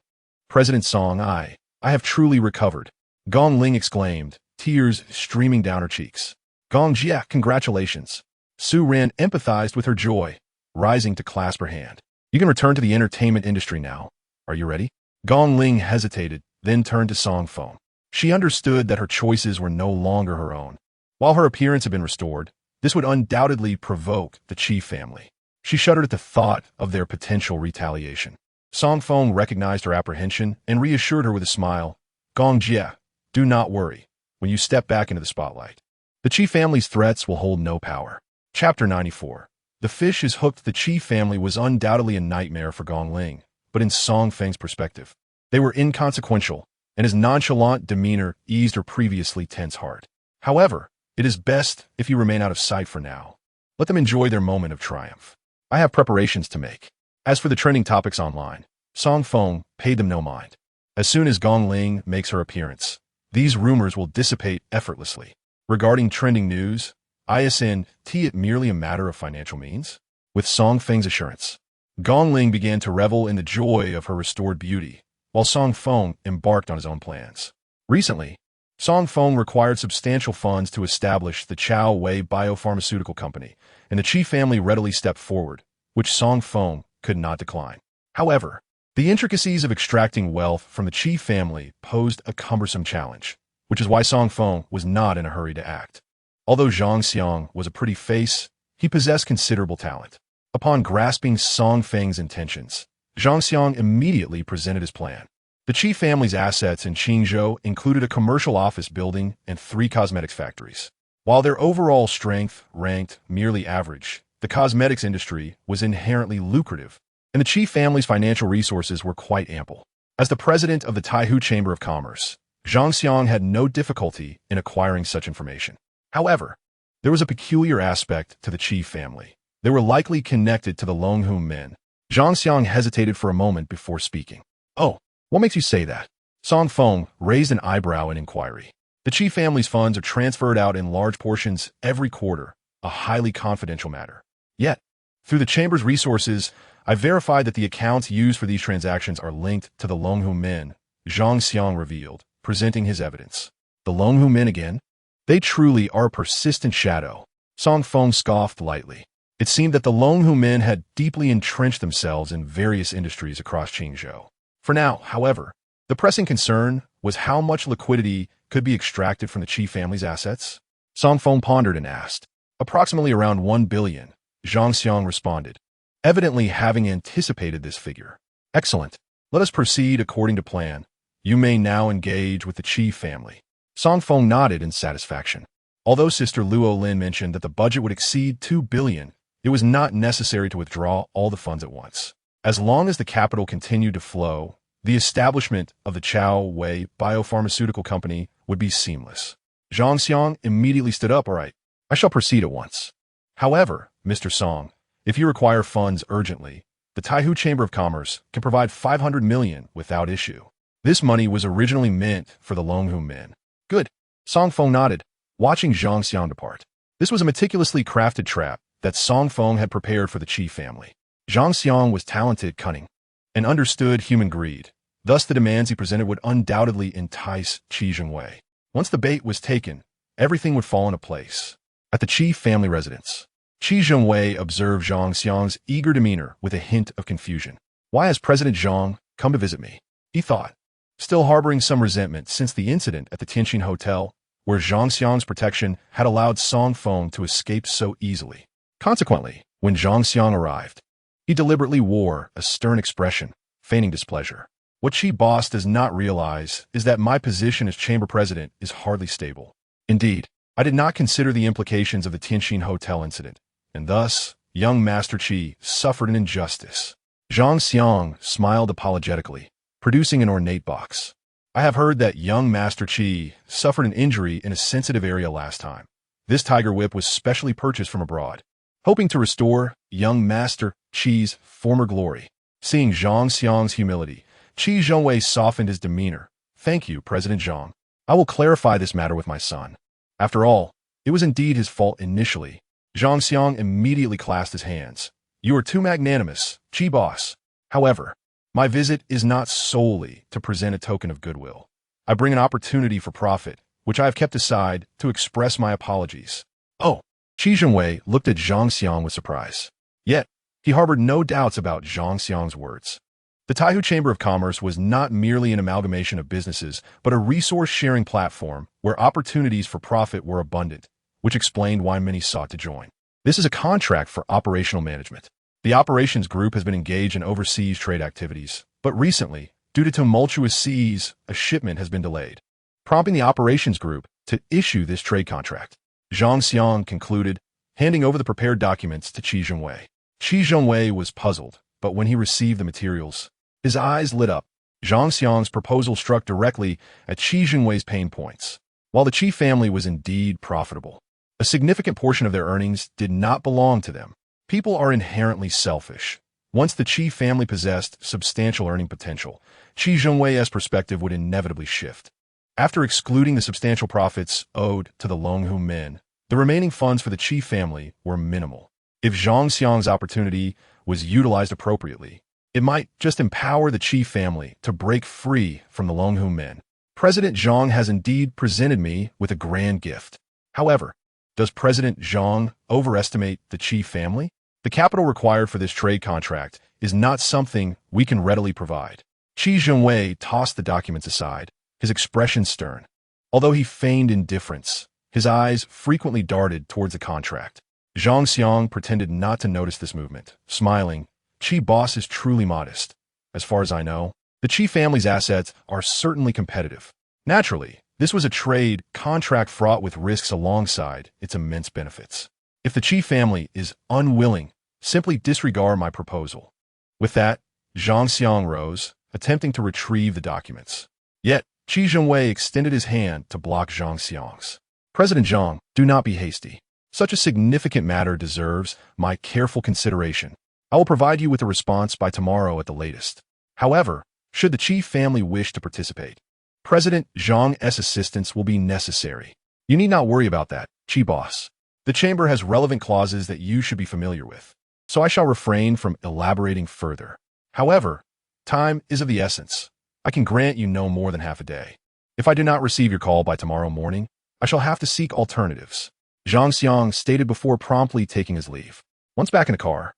President Song, I have truly recovered. Gong Ling exclaimed, tears streaming down her cheeks. Gong Jia, congratulations. Su Ran empathized with her joy, rising to clasp her hand. You can return to the entertainment industry now. Are you ready? Gong Ling hesitated, then turned to Song Feng. She understood that her choices were no longer her own. While her appearance had been restored, This would undoubtedly provoke the Qi family. She shuddered at the thought of their potential retaliation. Song Feng recognized her apprehension and reassured her with a smile. Gong Jie, do not worry when you step back into the spotlight. The Qi family's threats will hold no power. Chapter 94. The fish is hooked. The Qi family was undoubtedly a nightmare for Gong Ling, but in Song Feng's perspective, they were inconsequential, and his nonchalant demeanor eased her previously tense heart. However, it is best if you remain out of sight for now. Let them enjoy their moment of triumph. I have preparations to make. As for the trending topics online, Song Feng paid them no mind. As soon as Gong Ling makes her appearance, these rumors will dissipate effortlessly. Regarding trending news, isn't it merely a matter of financial means? With Song Feng's assurance, Gong Ling began to revel in the joy of her restored beauty, while Song Feng embarked on his own plans. Recently, Song Feng required substantial funds to establish the Chao Wei biopharmaceutical company, and the Qi family readily stepped forward, which Song Feng could not decline. However, the intricacies of extracting wealth from the Qi family posed a cumbersome challenge, which is why Song Feng was not in a hurry to act. Although Zhang Xiang was a pretty face, he possessed considerable talent. Upon grasping Song Feng's intentions, Zhang Xiang immediately presented his plan. The Qi family's assets in Qingzhou included a commercial office building and 3 cosmetics factories. While their overall strength ranked merely average, the cosmetics industry was inherently lucrative, and the Qi family's financial resources were quite ample. As the president of the Taihu Chamber of Commerce, Zhang Xiang had no difficulty in acquiring such information. However, there was a peculiar aspect to the Qi family. They were likely connected to the Longhun men. Zhang Xiang hesitated for a moment before speaking. Oh, what makes you say that? Song Feng raised an eyebrow in inquiry. The Qi family's funds are transferred out in large portions every quarter, a highly confidential matter. Yet, through the Chamber's resources, I verified that the accounts used for these transactions are linked to the Longhun men, Zhang Xiang revealed, presenting his evidence. The Longhun men again? They truly are a persistent shadow. Song Feng scoffed lightly. It seemed that the Longhun men had deeply entrenched themselves in various industries across Qingzhou. For now, however, the pressing concern was how much liquidity could be extracted from the Qi family's assets. Song Feng pondered and asked. Approximately around 1 billion, Zhang Xiang responded, evidently having anticipated this figure. Excellent. Let us proceed according to plan. You may now engage with the Qi family. Song Feng nodded in satisfaction. Although Sister Luo Lin mentioned that the budget would exceed 2 billion, it was not necessary to withdraw all the funds at once. As long as the capital continued to flow, the establishment of the Chao Wei biopharmaceutical company would be seamless. Zhang Xiang immediately stood up. All right, I shall proceed at once. However, Mr. Song, if you require funds urgently, the Taihu Chamber of Commerce can provide 500 million without issue. This money was originally meant for the Longhun men. Good. Song Feng nodded, watching Zhang Xiang depart. This was a meticulously crafted trap that Song Feng had prepared for the Qi family. Zhang Xiang was talented, cunning, and understood human greed. Thus, the demands he presented would undoubtedly entice Qingzhou. Once the bait was taken, everything would fall into place. At the Qi family residence, Qingzhou observed Zhang Xiang's eager demeanor with a hint of confusion. Why has President Zhang come to visit me? He thought, still harboring some resentment since the incident at the Tianqin Hotel, where Zhang Xiang's protection had allowed Song Feng to escape so easily. Consequently, when Zhang Xiang arrived, he deliberately wore a stern expression, feigning displeasure. What Qi boss does not realize is that my position as chamber president is hardly stable. Indeed, I did not consider the implications of the Tianqin Hotel incident, and thus, young Master Qi suffered an injustice. Zhang Xiang smiled apologetically, producing an ornate box. I have heard that young Master Qi suffered an injury in a sensitive area last time. This tiger whip was specially purchased from abroad, hoping to restore young Master Qi's former glory. Seeing Zhang Xiang's humility, Qingzhou softened his demeanor. Thank you, President Zhang. I will clarify this matter with my son. After all, it was indeed his fault initially. Zhang Xiang immediately clasped his hands. You are too magnanimous, Qi boss. However, my visit is not solely to present a token of goodwill. I bring an opportunity for profit, which I have kept aside to express my apologies. Oh, Qingzhou looked at Zhang Xiang with surprise. Yet, he harbored no doubts about Zhang Xiang's words. The Taihu Chamber of Commerce was not merely an amalgamation of businesses, but a resource-sharing platform where opportunities for profit were abundant. which explained why many sought to join. This is a contract for operational management. The operations group has been engaged in overseas trade activities, but recently, due to tumultuous seas, a shipment has been delayed, prompting the operations group to issue this trade contract. Zhang Xiang concluded, handing over the prepared documents to Qi Zhongwei. Qi Zhongwei was puzzled, but when he received the materials, his eyes lit up. Zhang Xiang's proposal struck directly at Qi Zhongwei's pain points. While the Qi family was indeed profitable, a significant portion of their earnings did not belong to them. People are inherently selfish. Once the Qi family possessed substantial earning potential, Qi Zhongwei's perspective would inevitably shift. After excluding the substantial profits owed to the Longhu men, the remaining funds for the Qi family were minimal. If Zhang Xiang's opportunity was utilized appropriately, it might just empower the Qi family to break free from the Longhu men. President Zhang has indeed presented me with a grand gift. However, does President Zhang overestimate the Qi family? The capital required for this trade contract is not something we can readily provide. Qi Zhongwei tossed the documents aside, his expression stern. Although he feigned indifference, his eyes frequently darted towards the contract. Zhang Xiang pretended not to notice this movement, smiling. Qi boss is truly modest. As far as I know, the Qi family's assets are certainly competitive. Naturally, this was a trade contract fraught with risks alongside its immense benefits. If the Qi family is unwilling, simply disregard my proposal. With that, Zhang Xiang rose, attempting to retrieve the documents. Yet, Qi Zhongwei extended his hand to block Zhang Xiang's. President Zhang, do not be hasty. Such a significant matter deserves my careful consideration. I will provide you with a response by tomorrow at the latest. However, should the Qi family wish to participate, President Zhang's assistance will be necessary. You need not worry about that, Qi boss. The chamber has relevant clauses that you should be familiar with, so I shall refrain from elaborating further. However, time is of the essence. I can grant you no more than half a day. If I do not receive your call by tomorrow morning, I shall have to seek alternatives. Zhang Xiang stated before promptly taking his leave. Once back in the car,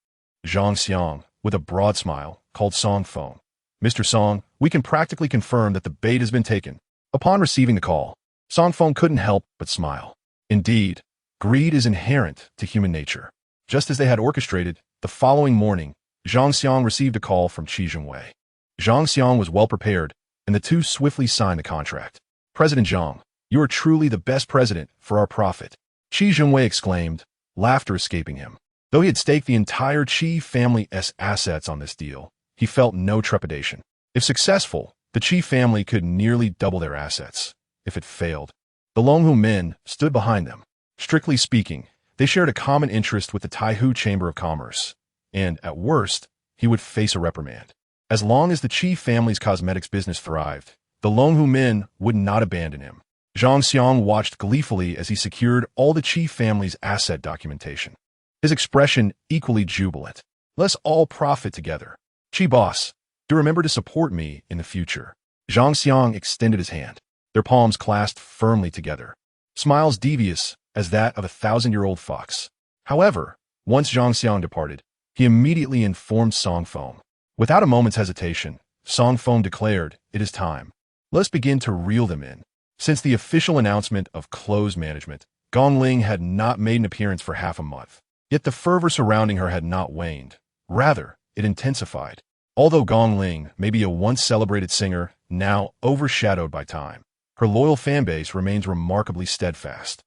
Zhang Xiang, with a broad smile, called Song Feng. Mr. Song, we can practically confirm that the bait has been taken. Upon receiving the call, Song Feng couldn't help but smile. Indeed, greed is inherent to human nature. Just as they had orchestrated, the following morning, Zhang Xiang received a call from Qi Zhongwei. Zhang Xiang was well prepared, and the two swiftly signed the contract. President Zhang, you are truly the best president for our profit. Qi Zhongwei exclaimed, laughter escaping him. Though he had staked the entire Qi family's assets on this deal, he felt no trepidation. If successful, the Qi family could nearly double their assets. If it failed, the Longhu men stood behind them. Strictly speaking, they shared a common interest with the Taihu Chamber of Commerce, and, at worst, he would face a reprimand. As long as the Qi family's cosmetics business thrived, the Longhu men would not abandon him. Zhang Xiang watched gleefully as he secured all the Qi family's asset documentation. His expression equally jubilant. Let's all profit together. Qi boss, do remember to support me in the future. Zhang Xiang extended his hand. Their palms clasped firmly together. Smiles devious as that of a 1,000-year-old fox. However, once Zhang Xiang departed, he immediately informed Song Feng. Without a moment's hesitation, Song Feng declared, it is time. Let's begin to reel them in. Since the official announcement of closed management, Gong Ling had not made an appearance for half a month. Yet the fervor surrounding her had not waned. Rather, it intensified. Although Gong Ling may be a once-celebrated singer, now overshadowed by time, her loyal fanbase remains remarkably steadfast.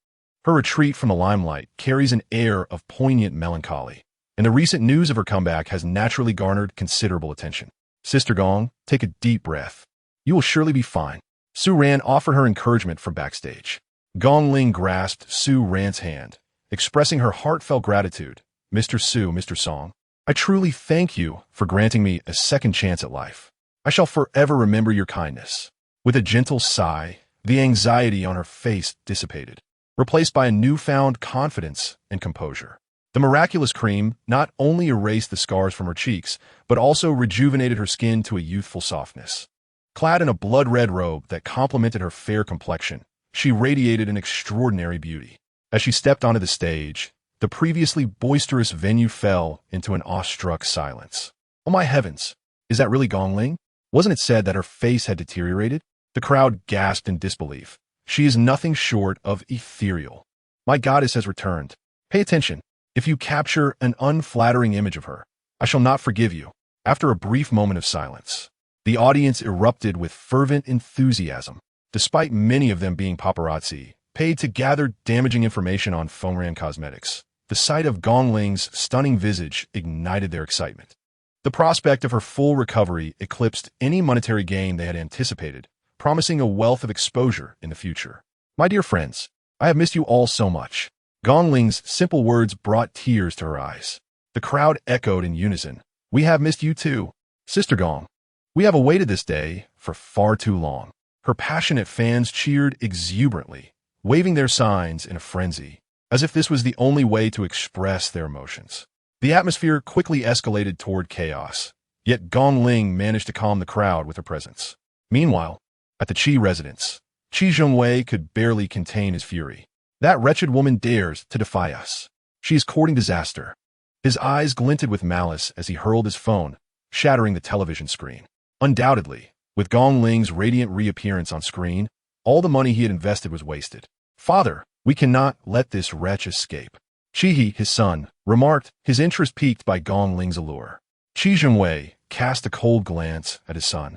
Her retreat from the limelight carries an air of poignant melancholy, and the recent news of her comeback has naturally garnered considerable attention. Sister Gong, take a deep breath. You will surely be fine. Su Ran offered her encouragement from backstage. Gong Ling grasped Su Ran's hand, expressing her heartfelt gratitude. Mr. Su, Mr. Song, I truly thank you for granting me a second chance at life. I shall forever remember your kindness. With a gentle sigh, the anxiety on her face dissipated, replaced by a newfound confidence and composure. The miraculous cream not only erased the scars from her cheeks, but also rejuvenated her skin to a youthful softness. Clad in a blood-red robe that complemented her fair complexion, she radiated an extraordinary beauty. As she stepped onto the stage, the previously boisterous venue fell into an awestruck silence. Oh my heavens, is that really Gong Ling? Wasn't it said that her face had deteriorated? The crowd gasped in disbelief. She is nothing short of ethereal. My goddess has returned. Pay attention. If you capture an unflattering image of her, I shall not forgive you." After a brief moment of silence, the audience erupted with fervent enthusiasm, despite many of them being paparazzi, paid to gather damaging information on Fengran Cosmetics. The sight of Gong Ling's stunning visage ignited their excitement. The prospect of her full recovery eclipsed any monetary gain they had anticipated, promising a wealth of exposure in the future. "My dear friends, I have missed you all so much." Gong Ling's simple words brought tears to her eyes. The crowd echoed in unison. "We have missed you too, Sister Gong. We have awaited this day for far too long." Her passionate fans cheered exuberantly, waving their signs in a frenzy, as if this was the only way to express their emotions. The atmosphere quickly escalated toward chaos, yet Gong Ling managed to calm the crowd with her presence. Meanwhile, at the Qi residence, Qi Zhongwei could barely contain his fury. "That wretched woman dares to defy us. She is courting disaster." His eyes glinted with malice as he hurled his phone, shattering the television screen. Undoubtedly, with Gong Ling's radiant reappearance on screen, all the money he had invested was wasted. "Father, we cannot let this wretch escape." Qi, his son, remarked, his interest piqued by Gong Ling's allure. Qi Zhongwei cast a cold glance at his son.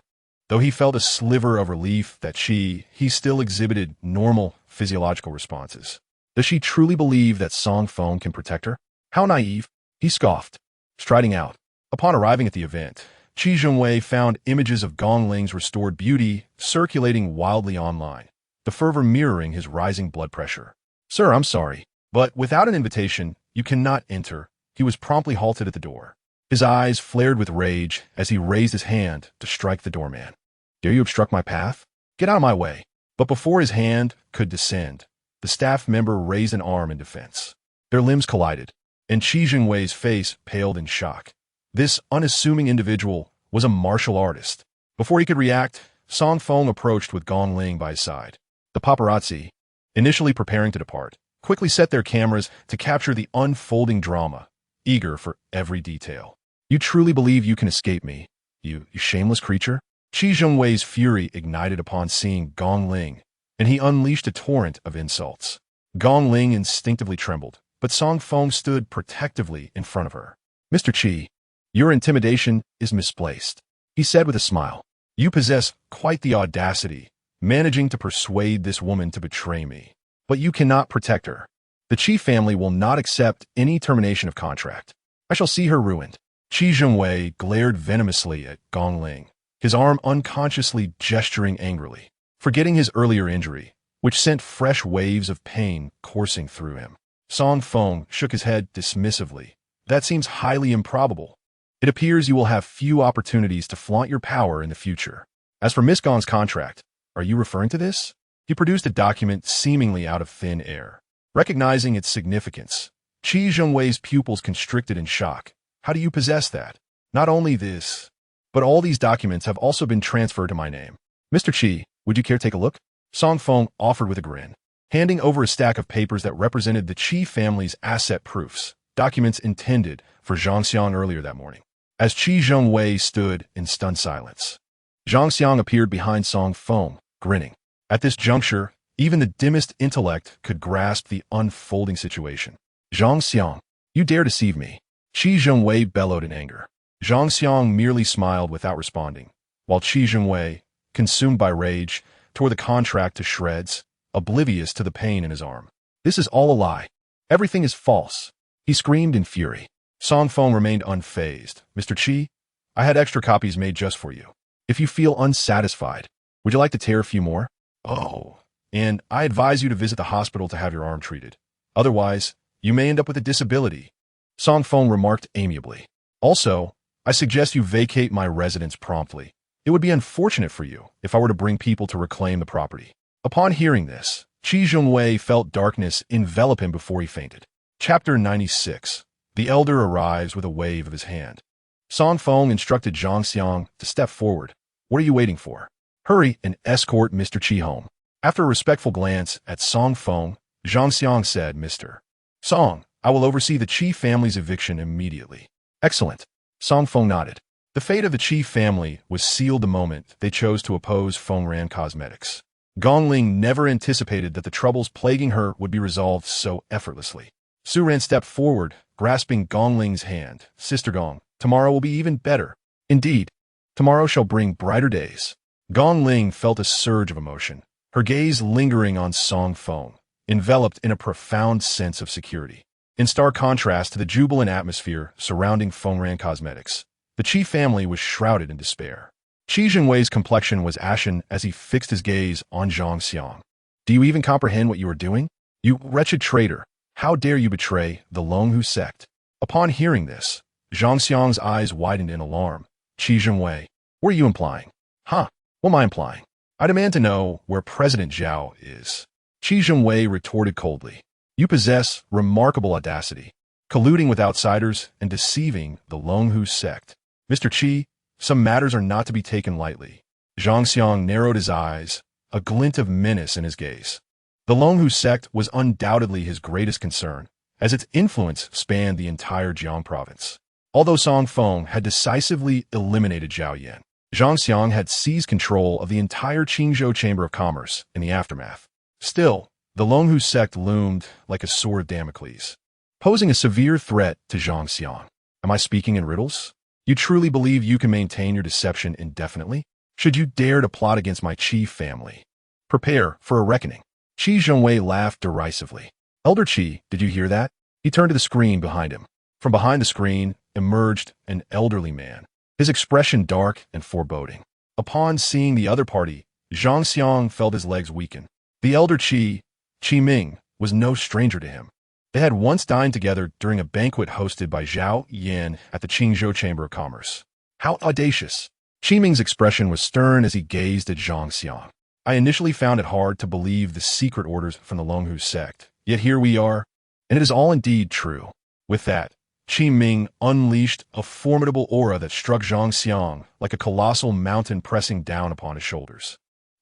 Though he felt a sliver of relief that he still exhibited normal physiological responses. Does she truly believe that Song Feng can protect her? How naive, he scoffed, striding out. Upon arriving at the event, Qi Zhongwei found images of Gong Ling's restored beauty circulating wildly online, the fervor mirroring his rising blood pressure. "Sir, I'm sorry, but without an invitation, you cannot enter." He was promptly halted at the door. His eyes flared with rage as he raised his hand to strike the doorman. "Dare you obstruct my path? Get out of my way." But before his hand could descend, the staff member raised an arm in defense. Their limbs collided, and Qi Zhongwei's face paled in shock. This unassuming individual was a martial artist. Before he could react, Song Feng approached with Gong Ling by his side. The paparazzi, initially preparing to depart, quickly set their cameras to capture the unfolding drama, eager for every detail. "You truly believe you can escape me, you shameless creature?" Qi Zhongwei's fury ignited upon seeing Gong Ling, and he unleashed a torrent of insults. Gong Ling instinctively trembled, but Song Feng stood protectively in front of her. "Mr. Qi, your intimidation is misplaced," he said with a smile. "You possess quite the audacity, managing to persuade this woman to betray me. But you cannot protect her. The Qi family will not accept any termination of contract. I shall see her ruined." Qi Zhongwei glared venomously at Gong Ling, his arm unconsciously gesturing angrily, forgetting his earlier injury, which sent fresh waves of pain coursing through him. Song Feng shook his head dismissively. "That seems highly improbable. It appears you will have few opportunities to flaunt your power in the future. As for Miss Gong's contract, are you referring to this?" He produced a document seemingly out of thin air. Recognizing its significance, Qi Zhongwei's pupils constricted in shock. "How do you possess that? Not only this, but all these documents have also been transferred to my name." "Mr. Qi, would you care to take a look?" Song Feng offered with a grin, handing over a stack of papers that represented the Qi family's asset proofs, documents intended for Zhangxiang earlier that morning. As Qi Zhongwei stood in stunned silence, Zhangxiang appeared behind Song Feng, grinning. At this juncture, even the dimmest intellect could grasp the unfolding situation. "Zhangxiang, you dare deceive me!" Qi Zhongwei bellowed in anger. Zhangxiang merely smiled without responding, while Qi Zhongwei, consumed by rage, tore the contract to shreds, oblivious to the pain in his arm. "This is all a lie. Everything is false," he screamed in fury. Song Feng remained unfazed. "Mr. Qi, I had extra copies made just for you. If you feel unsatisfied, would you like to tear a few more? Oh, and I advise you to visit the hospital to have your arm treated. Otherwise, you may end up with a disability," Song Feng remarked amiably. "Also, I suggest you vacate my residence promptly. It would be unfortunate for you if I were to bring people to reclaim the property." Upon hearing this, Qi Zhongwei felt darkness envelop him before he fainted. Chapter 96. The elder arrives with a wave of his hand. Song Feng instructed Zhangxiang to step forward. "What are you waiting for? Hurry and escort Mr. Qi home." After a respectful glance at Song Feng, Zhangxiang said, "Mr. Song, I will oversee the Qi family's eviction immediately." "Excellent." Song Feng nodded. The fate of the Qi family was sealed the moment they chose to oppose Fengran Cosmetics. Gongling never anticipated that the troubles plaguing her would be resolved so effortlessly. Su Ran stepped forward, grasping Gongling's hand. Sister Gong, tomorrow will be even better. Indeed, tomorrow shall bring brighter days. Gongling felt a surge of emotion, her gaze lingering on Song Feng, enveloped in a profound sense of security. In stark contrast to the jubilant atmosphere surrounding Fengran Cosmetics, the Qi family was shrouded in despair. Qi Jinwei's complexion was ashen as he fixed his gaze on Zhang Xiang. Do you even comprehend what you are doing? You wretched traitor, how dare you betray the Longhu sect? Upon hearing this, Zhang Xiang's eyes widened in alarm. Qi Jinwei, what are you implying? Huh, what am I implying? I demand to know where President Zhao is. Qi Jinwei retorted coldly. You possess remarkable audacity, colluding with outsiders and deceiving the Longhu sect. Mr. Qi, some matters are not to be taken lightly. Zhang Xiang narrowed his eyes, a glint of menace in his gaze. The Longhu sect was undoubtedly his greatest concern, as its influence spanned the entire Jiang province. Although Song Feng had decisively eliminated Zhao Yan, Zhang Xiang had seized control of the entire Qingzhou Chamber of Commerce in the aftermath. Still, the Longhu sect loomed like a sword of Damocles, posing a severe threat to Zhang Xiang. Am I speaking in riddles? You truly believe you can maintain your deception indefinitely? Should you dare to plot against my Qi family? Prepare for a reckoning. Qi Zhongwei laughed derisively. Elder Qi, did you hear that? He turned to the screen behind him. From behind the screen emerged an elderly man, his expression dark and foreboding. Upon seeing the other party, Zhang Xiang felt his legs weaken. The elder Qi Ming, was no stranger to him. They had once dined together during a banquet hosted by Zhao Yan at the Qingzhou Chamber of Commerce. How audacious! Qi Ming's expression was stern as he gazed at Zhang Xiang. I initially found it hard to believe the secret orders from the Longhu sect, yet here we are, and it is all indeed true. With that, Qi Ming unleashed a formidable aura that struck Zhang Xiang like a colossal mountain pressing down upon his shoulders.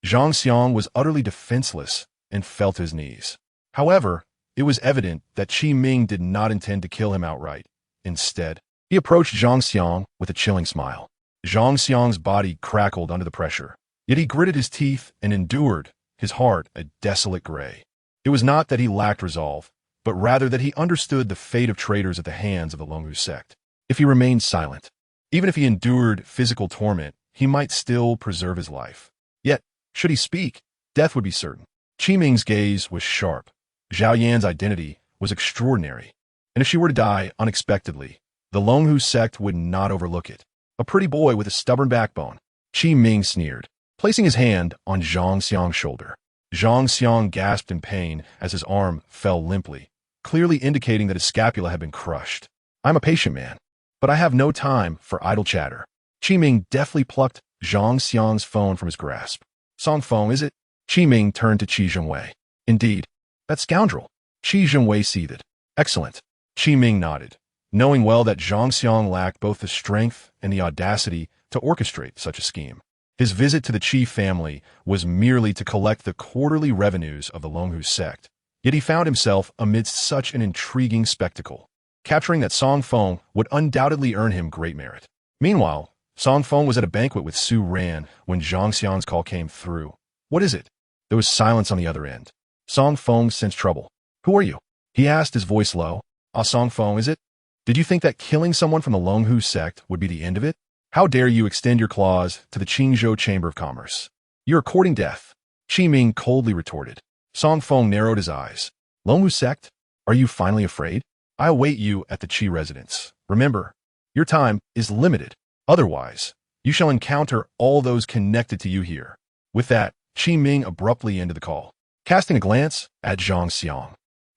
Zhang Xiang was utterly defenseless and fell to his knees. However, it was evident that Qi Ming did not intend to kill him outright. Instead, he approached Zhang Xiang with a chilling smile. Zhang Xiang's body crackled under the pressure, yet he gritted his teeth and endured, his heart a desolate gray. It was not that he lacked resolve, but rather that he understood the fate of traitors at the hands of the Longhu sect. If he remained silent, even if he endured physical torment, he might still preserve his life. Yet, should he speak, death would be certain. Qi Ming's gaze was sharp. Zhao Yan's identity was extraordinary, and if she were to die unexpectedly, the Longhu sect would not overlook it. A pretty boy with a stubborn backbone. Qi Ming sneered, placing his hand on Zhang Xiang's shoulder. Zhang Xiang gasped in pain as his arm fell limply, clearly indicating that his scapula had been crushed. I'm a patient man, but I have no time for idle chatter. Qi Ming deftly plucked Zhang Xiang's phone from his grasp. Song Feng, is it? Qi Ming turned to Qi Jinwei. Indeed. That scoundrel. Qi Jinwei seethed. Excellent. Qi Ming nodded, knowing well that Zhang Xiang lacked both the strength and the audacity to orchestrate such a scheme. His visit to the Qi family was merely to collect the quarterly revenues of the Longhu sect, yet he found himself amidst such an intriguing spectacle. Capturing that Song Feng would undoubtedly earn him great merit. Meanwhile, Song Feng was at a banquet with Su Ran when Zhang Xiang's call came through. What is it? There was silence on the other end. Song Feng sensed trouble. Who are you? He asked, his voice low. Ah, Song Feng, is it? Did you think that killing someone from the Longhu sect would be the end of it? How dare you extend your claws to the Qingzhou Chamber of Commerce? You're courting death. Qi Ming coldly retorted. Song Feng narrowed his eyes. Longhu sect? Are you finally afraid? I await you at the Qi residence. Remember, your time is limited. Otherwise, you shall encounter all those connected to you here. With that, Qi Ming abruptly ended the call. Casting a glance at Zhang Xiang,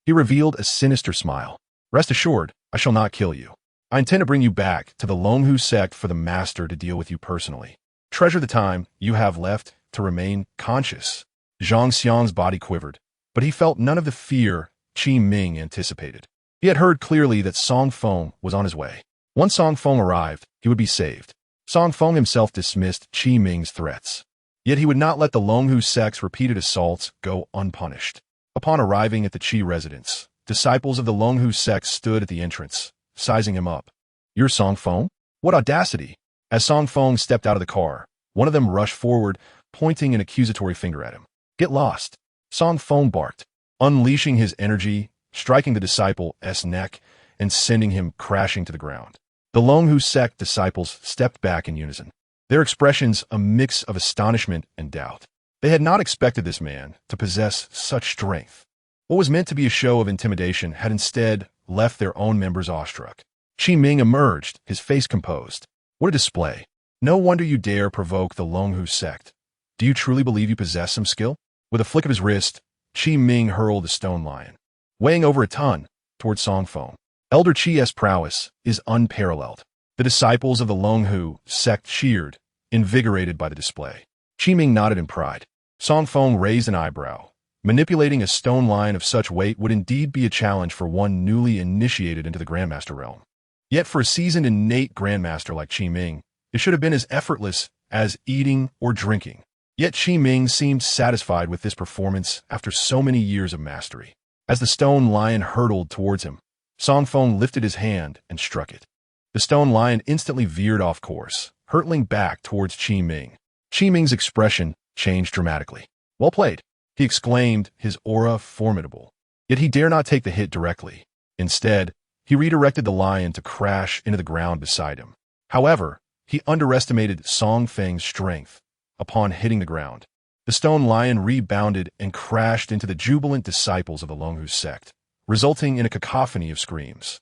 he revealed a sinister smile. Rest assured, I shall not kill you. I intend to bring you back to the Longhu sect for the master to deal with you personally. Treasure the time you have left to remain conscious. Zhang Xiang's body quivered, but he felt none of the fear Qi Ming anticipated. He had heard clearly that Song Feng was on his way. Once Song Feng arrived, he would be saved. Song Feng himself dismissed Qi Ming's threats. Yet he would not let the Longhu sect's repeated assaults go unpunished. Upon arriving at the Qi residence, disciples of the Longhu sect stood at the entrance, sizing him up. You're Song Feng? What audacity! As Song Feng stepped out of the car, one of them rushed forward, pointing an accusatory finger at him. Get lost. Song Feng barked, unleashing his energy, striking the disciple's neck, and sending him crashing to the ground. The Longhu sect disciples stepped back in unison, their expressions a mix of astonishment and doubt. They had not expected this man to possess such strength. What was meant to be a show of intimidation had instead left their own members awestruck. Qi Ming emerged, his face composed. What a display. No wonder you dare provoke the Longhu sect. Do you truly believe you possess some skill? With a flick of his wrist, Qi Ming hurled the stone lion, weighing over a ton, toward Song Feng. Elder Qi's prowess is unparalleled. The disciples of the Longhu sect cheered, invigorated by the display. Qi Ming nodded in pride. Song Feng raised an eyebrow. Manipulating a stone lion of such weight would indeed be a challenge for one newly initiated into the Grandmaster realm. Yet for a seasoned innate Grandmaster like Qi Ming, it should have been as effortless as eating or drinking. Yet Qi Ming seemed satisfied with this performance after so many years of mastery. As the stone lion hurtled towards him, Song Feng lifted his hand and struck it. The stone lion instantly veered off course, hurtling back towards Qi Ming. Qi Ming's expression changed dramatically. Well played, he exclaimed, his aura formidable. Yet he dare not take the hit directly. Instead, he redirected the lion to crash into the ground beside him. However, he underestimated Song Feng's strength. Upon hitting the ground, the stone lion rebounded and crashed into the jubilant disciples of the Longhu sect, resulting in a cacophony of screams.